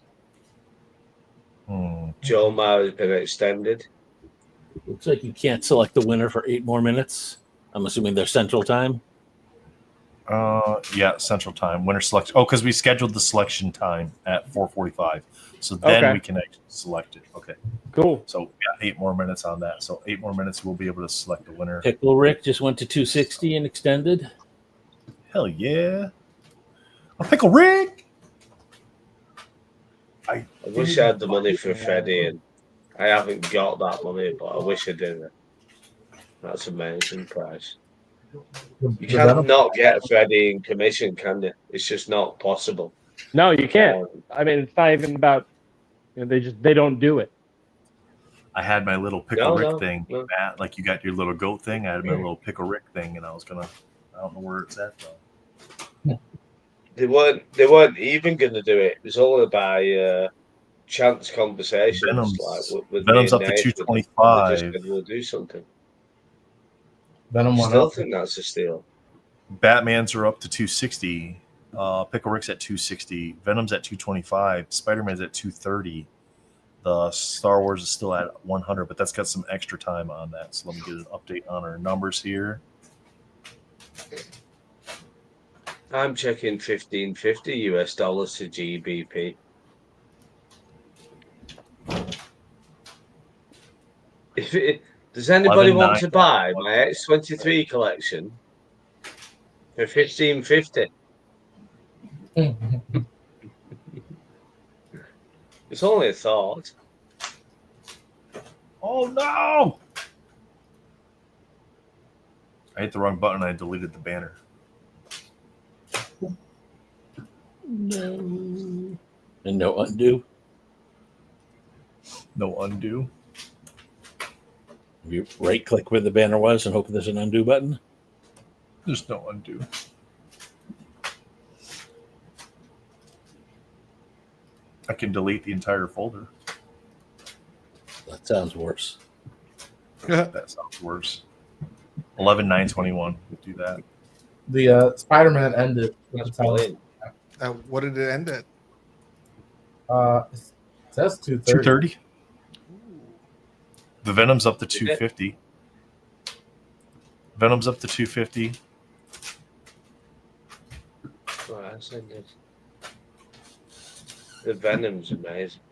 Joe Ma has been extended.
Looks like you can't select the winner for 8 more minutes. I'm assuming they're Central Time.
Yeah, Central Time. Winner selection. Oh, because we scheduled the selection time at 4:45. So then we can actually select it. Okay.
Cool.
So we got 8 more minutes on that. So 8 more minutes, we'll be able to select the winner.
Pickle Rick just went to 260 and extended.
Hell yeah. A Pickle Rick.
I wish I had the money for Freddie, and I haven't got that money, but I wish I did. That's an amazing price. You can't not get Freddie in commission, can you? It's just not possible.
No, you can't. I mean, it's not even about. They don't do it.
I had my little Pickle Rick thing, Matt. Like you got your little goat thing. I had my little Pickle Rick thing, and I don't know where it's at though.
They weren't even going to do it. It was only by chance conversations.
Venom's up to 225.
Just we'll do something.
Venom
still think that's a steal.
Batman's are up to 260. Pickle Rick's at 260. Venom's at 225. Spider-Man's at 230. The Star Wars is still at 100, but that's got some extra time on that. So let me get an update on our numbers here.
I'm checking $15.50 US dollars to GBP. Does anybody want to buy my X23 collection for $15.50? It's only a thought.
Oh no! I hit the wrong button. I deleted the banner.
No. And no undo.
No undo.
You right click where the banner was and hope there's an undo button.
There's no undo. I can delete the entire folder.
That sounds worse.
That sounds worse. 11/9/21. We'll do that.
The Spider-Man ended.
What did it end at?
It says 230.
230. The Venom's up to 250. Venom's up to 250.
Oh, I said this. The Venom's amazing.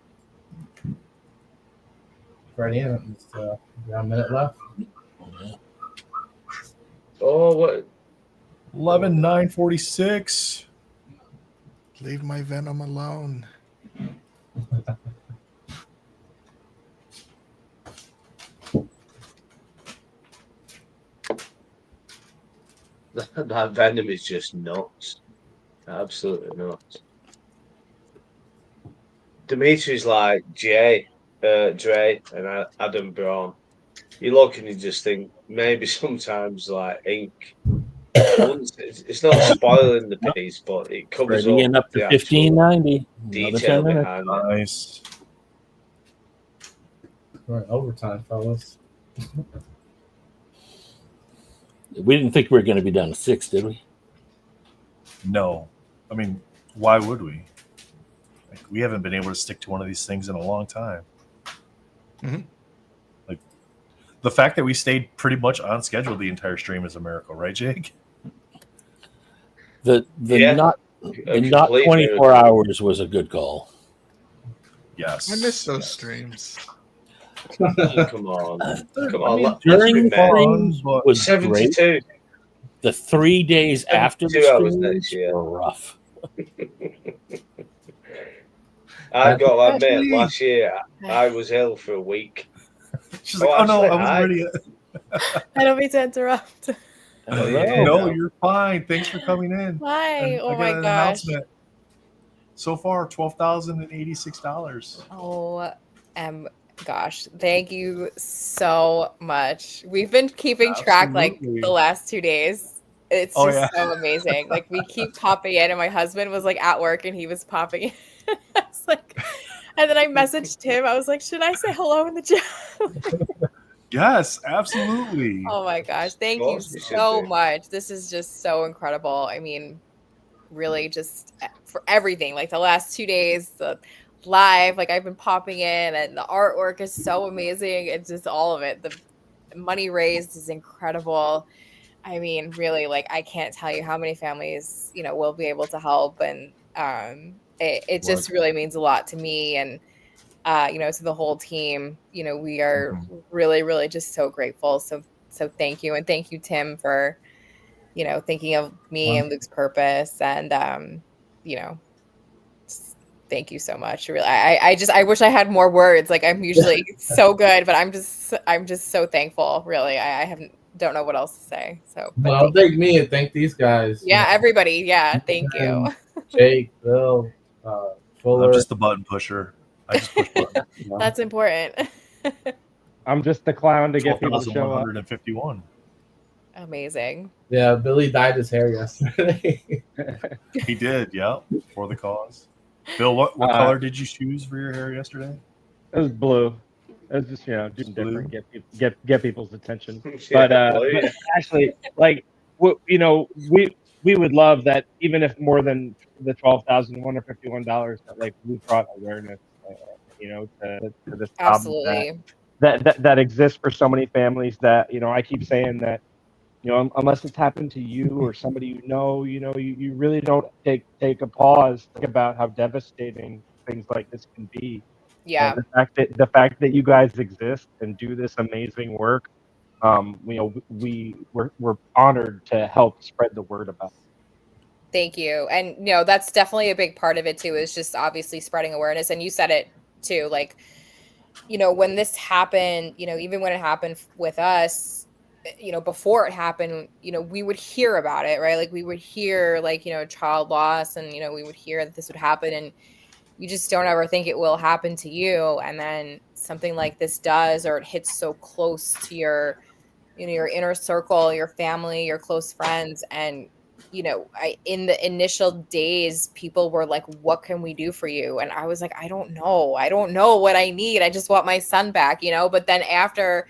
Right in. It's got a minute left.
Oh, what?
11/9/46.
Leave my Venom alone.
That Venom is just nuts. Absolutely nuts. Dimitri's like Dre, and Adam Braun. You look and you just think maybe sometimes like ink. It's not spoiling the piece, but it covers
Ready and up to
the actual
$15.90.
detail behind it.
Nice.
Right, overtime, fellas.
We didn't think we were going to be down to 6, did we?
No. I mean, why would we? Like, we haven't been able to stick to one of these things in a long time.
Mm-hmm.
Like, the fact that we stayed pretty much on schedule the entire stream is a miracle, right, Jake?
The not 24 hours was a good call.
Yes.
I miss those streams.
Come on.
During the streams was
72.
great. The 3 days after the
2 hours
streams
next year.
were rough.
I've got to admit, last year I was ill for a week.
She's like, oh no, I wasn't ready yet.
I don't mean to interrupt.
No, you're fine. Thanks for coming in.
Hi.
And
Oh
I got
my
an
gosh.
announcement. So far, $12,086.
Oh, gosh. Thank you so much. We've been keeping track like the last 2 days. It's just so amazing. Like we keep popping in, and my husband was like at work and he was popping in. I was like, and then I messaged him. I was like, should I say hello in the chat?
Yes, absolutely.
Oh my gosh. Thank you so much. This is just so incredible. I mean, really just for everything, like the last 2 days, the live, like I've been popping in, and the artwork is so amazing. It's just all of it. The money raised is incredible. I mean, really, like I can't tell you how many families, will be able to help. And it just really means a lot to me and, to the whole team. We are really, really just so grateful. So thank you. And thank you, Tim, for, thinking of me and Luke's purpose. And, thank you so much. Really, I wish I had more words. Like I'm usually so good, but I'm just so thankful. Really, I don't know what else to say. So,
well, thank me and thank these guys.
Yeah, everybody. Yeah, thank you.
Jake, Bill, Fuller.
I'm just the button pusher. I just push buttons.
That's important.
I'm just the clown to get people to show up.
151.
Amazing.
Yeah, Billy dyed his hair yesterday.
He did, yeah, for the cause. Bill, what color did you choose for your hair yesterday?
It was blue. It was just doing different, get people's attention. But actually, like we would love that, even if more than the $12,151, that like we brought awareness, to this problem that exists for so many families. That I keep saying that unless it's happened to you or somebody you really don't take a pause, think about how devastating things like this can be.
Yeah.
And the fact that you guys exist and do this amazing work, we're honored to help spread the word about it.
Thank you. And that's definitely a big part of it too, is just obviously spreading awareness. And you said it too, like, when this happened, even when it happened with us, before it happened, we would hear about it, right? Like we would hear like, child loss, and, we would hear that this would happen, and you just don't ever think it will happen to you. And then something like this does, or it hits so close to your, your inner circle, your family, your close friends. And, in the initial days, people were like, what can we do for you? And I was like, I don't know what I need. I just want my son back, but then after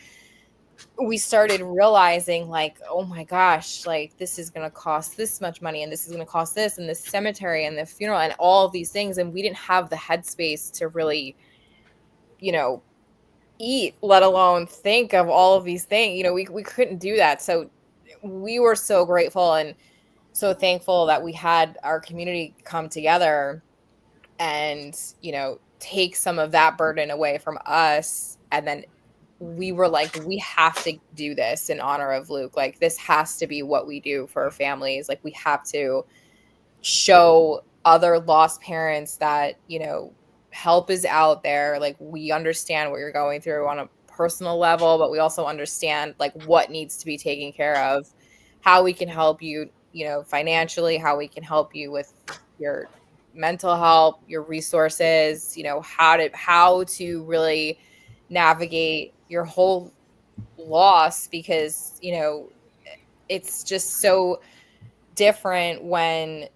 we started realizing like, oh my gosh, like this is going to cost this much money, and this is going to cost this, and this cemetery and the funeral and all of these things. And we didn't have the headspace to really, eat, let alone think of all of these things. We couldn't do that. So we were so grateful and so thankful that we had our community come together and, take some of that burden away from us. And then we were like, we have to do this in honor of Luke. Like this has to be what we do for our families. Like we have to show other lost parents that, help is out there. Like we understand what you're going through on a personal level, but we also understand like what needs to be taken care of how we can help you, financially, how we can help you with your mental health, your resources, how to really navigate your whole loss, because, it's just so different when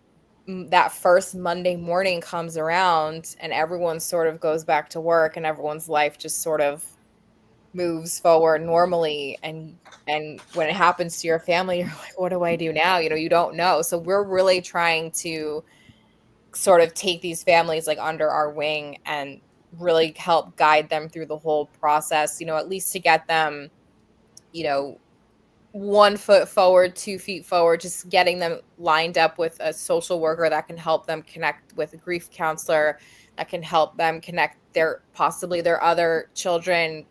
that first Monday morning comes around and everyone sort of goes back to work and everyone's life just sort of moves forward normally, and when it happens to your family, you're like, what do I do now? You don't know. So we're really trying to sort of take these families like under our wing and really help guide them through the whole process, at least to get them, 1 foot forward, 2 feet forward, just getting them lined up with a social worker that can help them connect with a grief counselor, that can help them connect possibly their other children.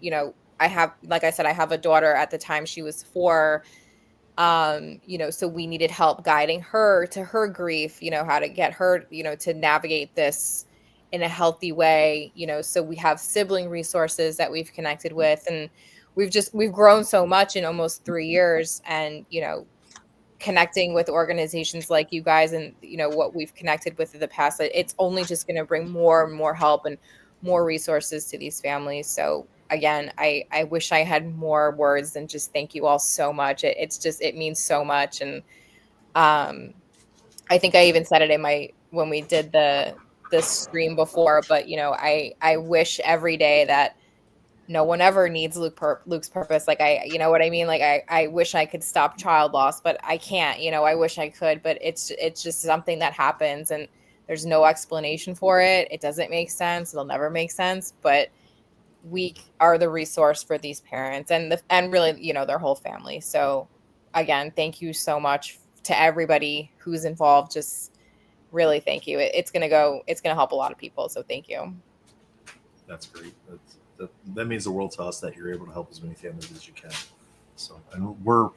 Like I said, I have a daughter. At the time she was 4. So we needed help guiding her to her grief, how to get her, to navigate this in a healthy way, so we have sibling resources that we've connected with, and we've grown so much in almost 3 years, and, connecting with organizations like you guys and, what we've connected with in the past, it's only just going to bring more and more help and more resources to these families. So again, I wish I had more words than just thank you all so much. It means so much. And I think I even said it when we did the stream before, but I wish every day that no one ever needs Luke's purpose. Like, you know what I mean? Like, I wish I could stop child loss, but I can't. I wish I could, but it's just something that happens, and there's no explanation for it. It doesn't make sense. It'll never make sense. But we are the resource for these parents and really, their whole family. So, again, thank you so much to everybody who's involved. Just really thank you. It's gonna help a lot of people. So thank you.
That's great. That means the world to us that you're able to help as many families as you can. So, and we're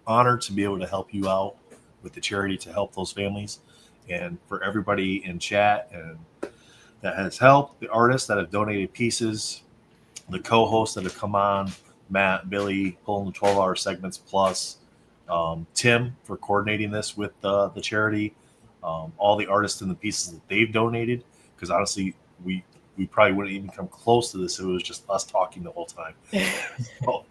honored to be able to help you out with the charity to help those families, and for everybody in chat and that has helped, the artists that have donated pieces, the co-hosts that have come on, Matt, Billy, pulling the 12-hour segments, plus Tim for coordinating this with the charity, all the artists and the pieces that they've donated, because honestly, we probably wouldn't even come close to this if it was just us talking the whole time. So,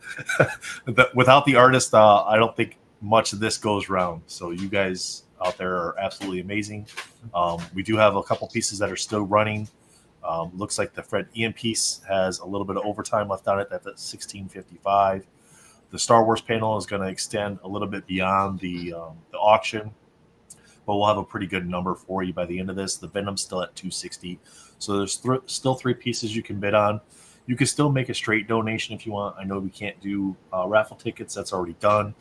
without the artist, I don't think much of this goes round. So you guys out there are absolutely amazing. We do have a couple pieces that are still running. Looks like the Fred Ian piece has a little bit of overtime left on it. That's at 16:55. The Star Wars panel is going to extend a little bit beyond the auction, but we'll have a pretty good number for you by the end of this. The Venom's still at 260. So there's still 3 pieces you can bid on. You can still make a straight donation if you want. I know we can't do raffle tickets. That's already done.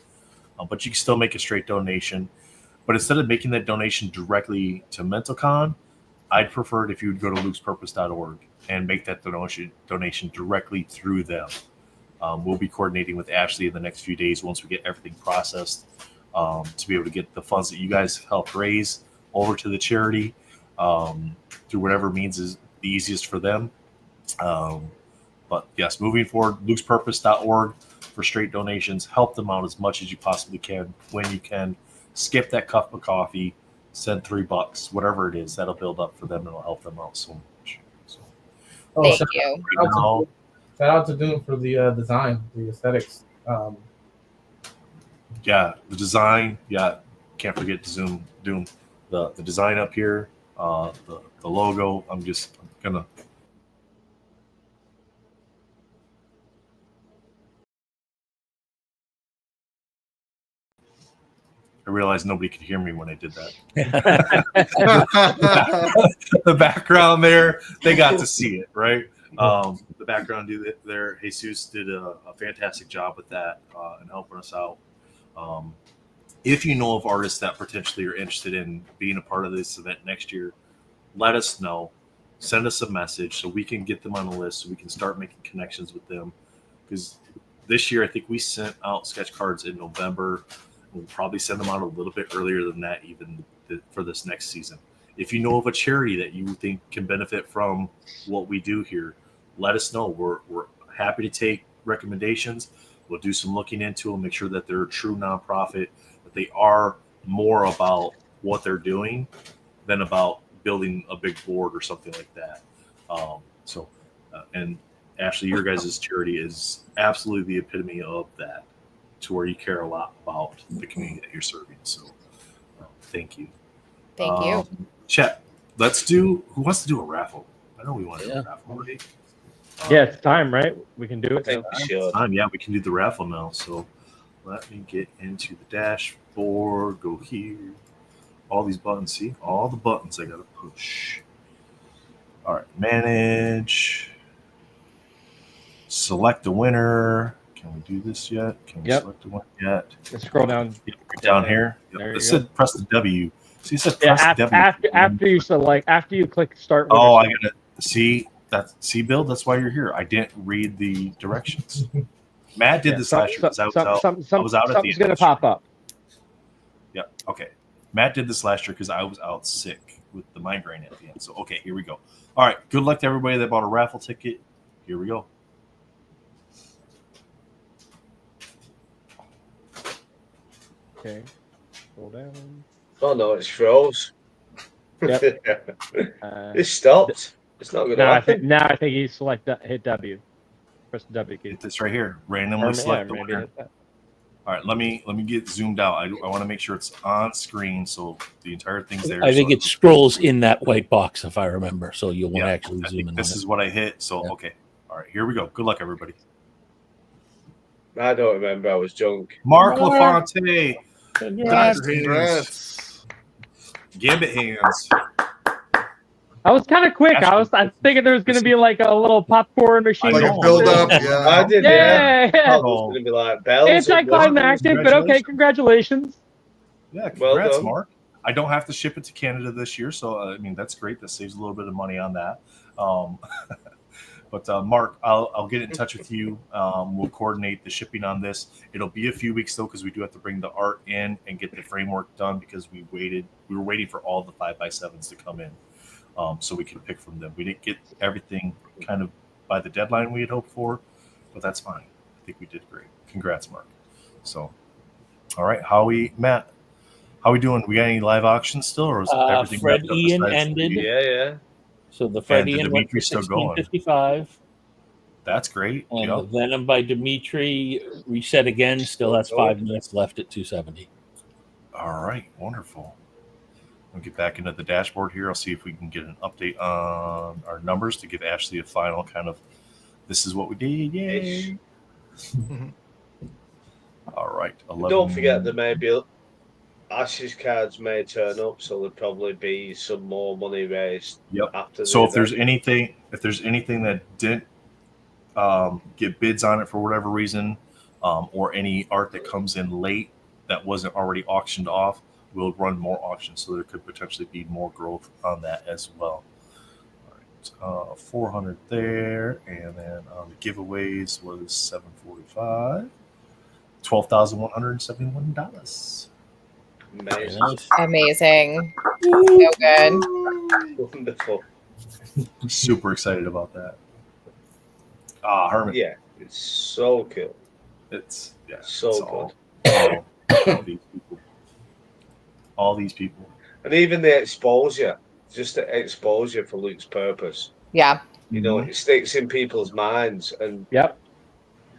But you can still make a straight donation. But instead of making that donation directly to MentalCon, I'd prefer it if you would go to luke'spurpose.org and make that donation directly through them. We'll be coordinating with Ashley in the next few days once we get everything processed to be able to get the funds that you guys helped raise over to the charity through whatever means is the easiest for them. But yes, moving forward, luke'spurpose.org for straight donations. Help them out as much as you possibly can when you can. Skip that cup of coffee, send $3, whatever it is, that'll build up for them and it'll help them out so much. So,
thank you.
Shout out to Doom for the design, the aesthetics.
Yeah, the design. Yeah, can't forget Doom. The design up here, the logo. I'm gonna. I realized nobody could hear me when I did that. The background there, they got to see it, right? The background there, Jesus did a fantastic job with that and helping us out. If you know of artists that potentially are interested in being a part of this event next year, let us know. Send us a message so we can get them on the list, so we can start making connections with them. Because this year, I think we sent out sketch cards in November. We'll probably send them out a little bit earlier than that, even for this next season. If you know of a charity that you think can benefit from what we do here, let us know. We're happy to take recommendations. We'll do some looking into them, make sure that they're a true nonprofit, that they are more about what they're doing than about building a big board or something like that. And Ashley, your guys' charity is absolutely the epitome of that, to where you care a lot about the community that you're serving. So thank you.
Thank you.
Chat, who wants to do a raffle? I know we want to do a raffle, right?
Yeah, it's time, right? We can do it.
It's time. Yeah, we can do the raffle now. So let me get into the dashboard, go here. All these buttons, see? All the buttons I got to push. All right, manage. Select a winner. Can we do this yet? Can we select a winner yet?
Let's scroll down.
Down here. Yep. It said press the W. See, it said press the W.
After you click start.
Oh, I gotta see that. See, Bill, that's why you're here. I didn't read the directions. Matt did this last year because I was out. I was out at the
something's gonna pop up.
Yeah. Okay. Matt did this last year because I was out sick with the migraine at the end. So okay, here we go. All right. Good luck to everybody that bought a raffle ticket. Here we go.
Okay. Scroll down.
Oh no, it's froze.
Yep.
It stopped. It's not going to happen.
Now I think you hit W. Press the W key.
Hit this right here. Randomly select the winner. All right, let me get zoomed out. I want to make sure it's on screen so the entire thing's there.
I think it scrolls in that white box, if I remember. So you'll want to actually zoom in.
This is what I hit. So okay. All right, here we go. Good luck, everybody.
I don't remember. I was drunk.
Mark LaFonte.
Congrats.
Gambit hands.
I was kind of quick. I was thinking there was going to be like a little popcorn machine.
Like a build up. Yeah.
I did.
Yeah.
I was going to be like bells.
Anticlimactic, but okay. Congratulations.
Yeah, congrats, Mark. I don't have to ship it to Canada this year, so I mean that's great. That saves a little bit of money on that. But Mark, I'll get in touch with you. We'll coordinate the shipping on this. It'll be a few weeks though, because we do have to bring the art in and get the framework done because we were waiting for all the 5x7s to come in, so we could pick from them. We didn't get everything kind of by the deadline we had hoped for, but that's fine. I think we did great. Congrats, Mark. So, all right, Matt, how we doing? We got any live auctions still, or is everything
Fred
wrapped up
Ian
besides
ended?
Yeah.
So the Fred
and
Ian went for
Dimitri's still going.
1655.
That's great.
And the Venom by Dimitri reset again. Still has 5 minutes left at 270.
All right, wonderful. I'll get back into the dashboard here. I'll see if we can get an update on our numbers to give Ashley a final kind of, this is what we did. Yay. All right. 11.
Don't forget that maybe Ash's cards may turn up, so there'll probably be some more money raised.
Yep.
After
so if
event.
there's anything that didn't get bids on it for whatever reason, or any art that comes in late that wasn't already auctioned off, we'll run more auctions, so there could potentially be more growth on that as well. All right, 400 there, and then the giveaways was 745, $12,171.
Amazing. So good.
Wonderful.
Super excited about that. Herman.
Yeah, it's so cool.
It's
so
good. All these people.
And even the exposure, just the exposure for Luke's purpose.
Yeah.
You know, it sticks in people's minds. And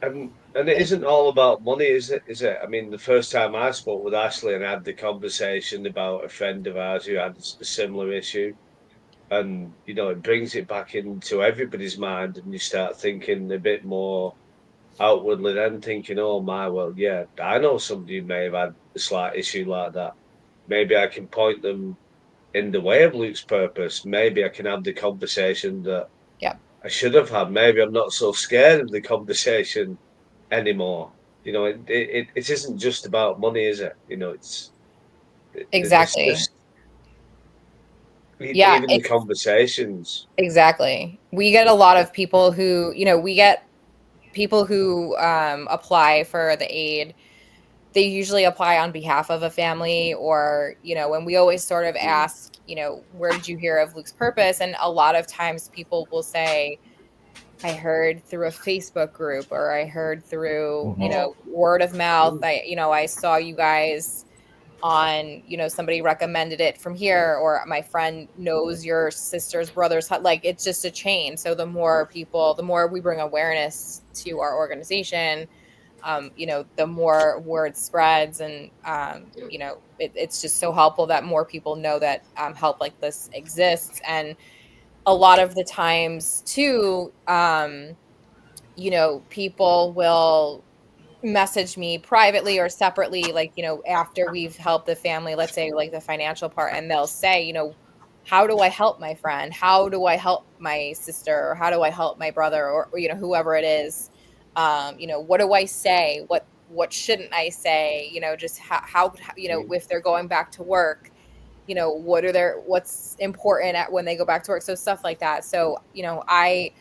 and it isn't all about money, is it? I mean, the first time I spoke with Ashley and had the conversation about a friend of ours who had a similar issue, and you know, it brings it back into everybody's mind, and you start thinking a bit more outwardly, then thinking, oh my, well, yeah, I know somebody who may have had a slight issue like that. Maybe I can point them in the way of Luke's purpose. Maybe I can have the conversation that I should have had. Maybe I'm not so scared of the conversation anymore. You know, it isn't just about money, is it? You know,
exactly.
Even the conversations.
Exactly. We get a lot of people who, apply for the aid. They usually apply on behalf of a family, or, when we always sort of ask, where did you hear of Luke's Purpose? And a lot of times people will say, I heard through a Facebook group, or I heard through, word of mouth. I saw you guys on, somebody recommended it from here, or my friend knows your sister's brother's, like, it's just a chain. So the more people, the more we bring awareness to our organization, the more word spreads, and it's just so helpful that more people know that help like this exists. And a lot of the times too, people will message me privately or separately, like, after we've helped the family, let's say like the financial part, and they'll say, how do I help my friend? How do I help my sister? Or how do I help my brother? Or whoever it is. What do I say? What shouldn't I say? Just how if they're going back to work, what's important when they go back to work. So stuff like that. So, I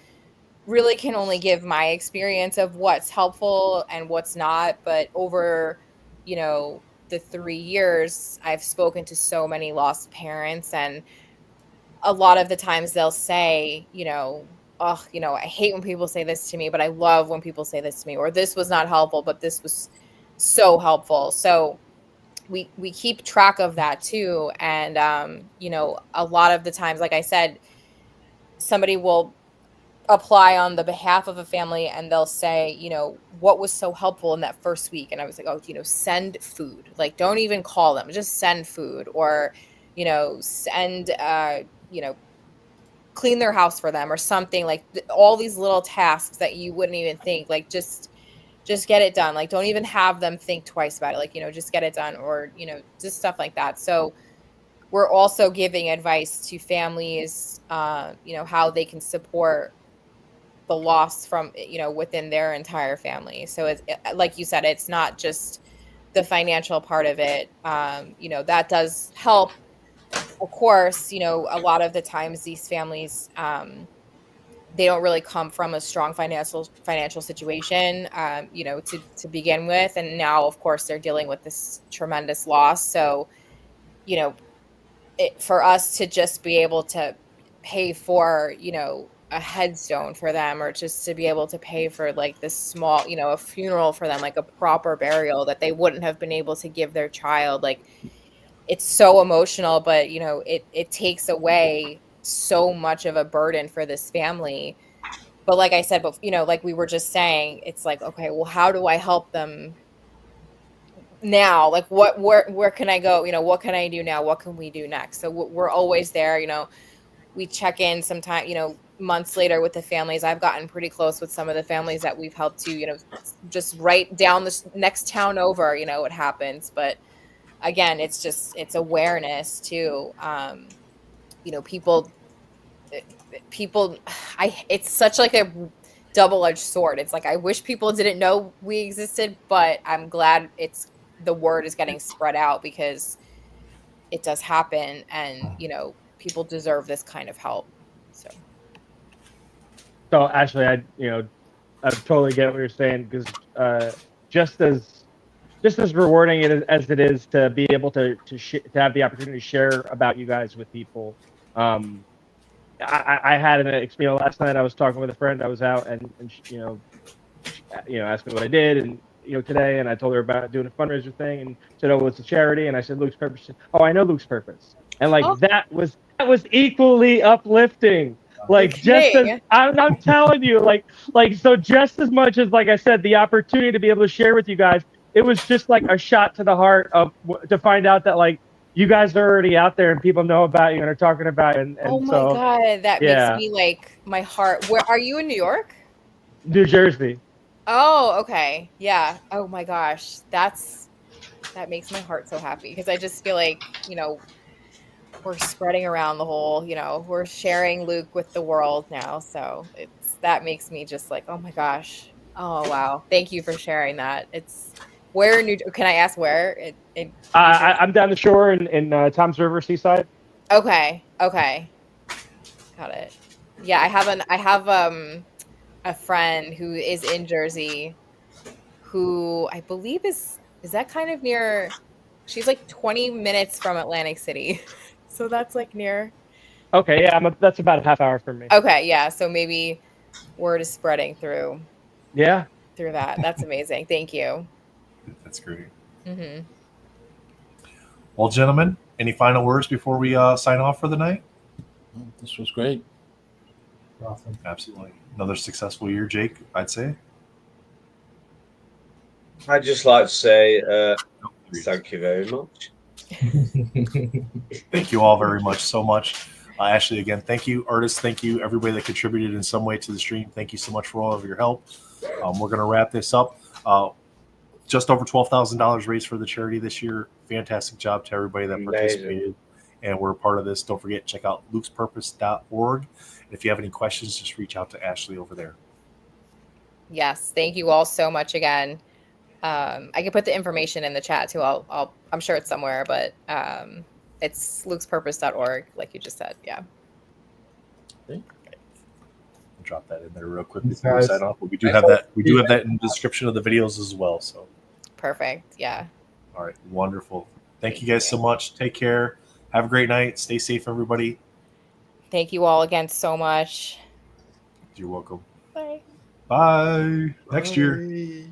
really can only give my experience of what's helpful and what's not. But over, the 3 years, I've spoken to so many lost parents, and a lot of the times they'll say, oh, I hate when people say this to me, but I love when people say this to me, or this was not helpful, but this was so helpful. So we keep track of that too. And, a lot of the times, like I said, somebody will apply on the behalf of a family, and they'll say, what was so helpful in that first week? And I was like, oh, send food. Like, don't even call them, just send food, or, send, clean their house for them, or something, like all these little tasks that you wouldn't even think, like, just get it done. Like, don't even have them think twice about it. Like, just get it done, or, just stuff like that. So we're also giving advice to families, how they can support the loss from, within their entire family. So it's like you said, it's not just the financial part of it. That does help, of course. A lot of the times these families, they don't really come from a strong financial situation, to begin with. And now, of course, they're dealing with this tremendous loss. So, for us to just be able to pay for, a headstone for them, or just to be able to pay for like this small, a funeral for them, like a proper burial that they wouldn't have been able to give their child. Like, it's so emotional, but it takes away so much of a burden for this family. But like I said, but like we were just saying, it's like, okay, well, how do I help them now? Like, where can I go? What can I do now? What can we do next? So we're always there. We check in sometime, months later with the families. I've gotten pretty close with some of the families that we've helped to, just right down the next town over, it happens. But again, it's awareness too. People, it's such like a double-edged sword. It's like, I wish people didn't know we existed, but I'm glad the word is getting spread out, because it does happen, and people deserve this kind of help.
So actually, I totally get what you're saying, because just as rewarding as it is to be able to have the opportunity to share about you guys with people. I had an experience last night. I was talking with a friend. I was out, and asked me what I did, and today, and I told her about doing a fundraiser thing, and said, oh, it's a charity, and I said Luke's Purpose. Oh, I know Luke's Purpose, and like that was equally uplifting. Like, just as I'm telling you, like so, just as much as, like I said, the opportunity to be able to share with you guys, it was just like a shot to the heart to find out that, like, you guys are already out there and people know about you and are talking about it. And
oh my
so,
God, that makes me, like, my heart. Where are you, in New York?
New Jersey.
Oh, okay. Yeah. Oh my gosh. That makes my heart so happy, because I just feel like, we're spreading around the whole, we're sharing Luke with the world now. So that makes me just like, oh my gosh. Oh, wow. Thank you for sharing that. Can I ask where?
I'm down the shore in Toms River, Seaside.
Okay. Got it. Yeah, I have a friend who is in Jersey, who I believe is that kind of near. She's like 20 minutes from Atlantic City. So that's like near.
Okay, yeah, that's about a half hour from me.
Okay, yeah. So maybe word is spreading through.
Yeah.
Through that. That's amazing. Thank you.
That's great.
Mm-hmm.
Well, gentlemen, any final words before we sign off for the night?
This was great.
Awesome.
Absolutely. Another successful year, Jake, I'd say.
I'd just like to say thank you very much.
Thank you all very much, so much. Ashley, again, thank you. Artists, thank you. Everybody that contributed in some way to the stream, thank you so much for all of your help. We're going to wrap this up. Just over $12,000 raised for the charity this year. Fantastic job to everybody that participated and were a part of this. Don't forget, check out lukespurpose.org. If you have any questions, just reach out to Ashley over there.
Yes, thank you all so much again. I can put the information in the chat too. I'm sure it's somewhere, but it's lukespurpose.org, like you just said. Yeah.
I'll drop that in there real quick before we sign off. But we do have that. We do have that in the description of the videos as well. So
perfect. Yeah.
All right. Wonderful. Thank you guys so much. Take care. Have a great night. Stay safe, everybody.
Thank you all again so much.
You're welcome.
Bye.
Bye. Next year.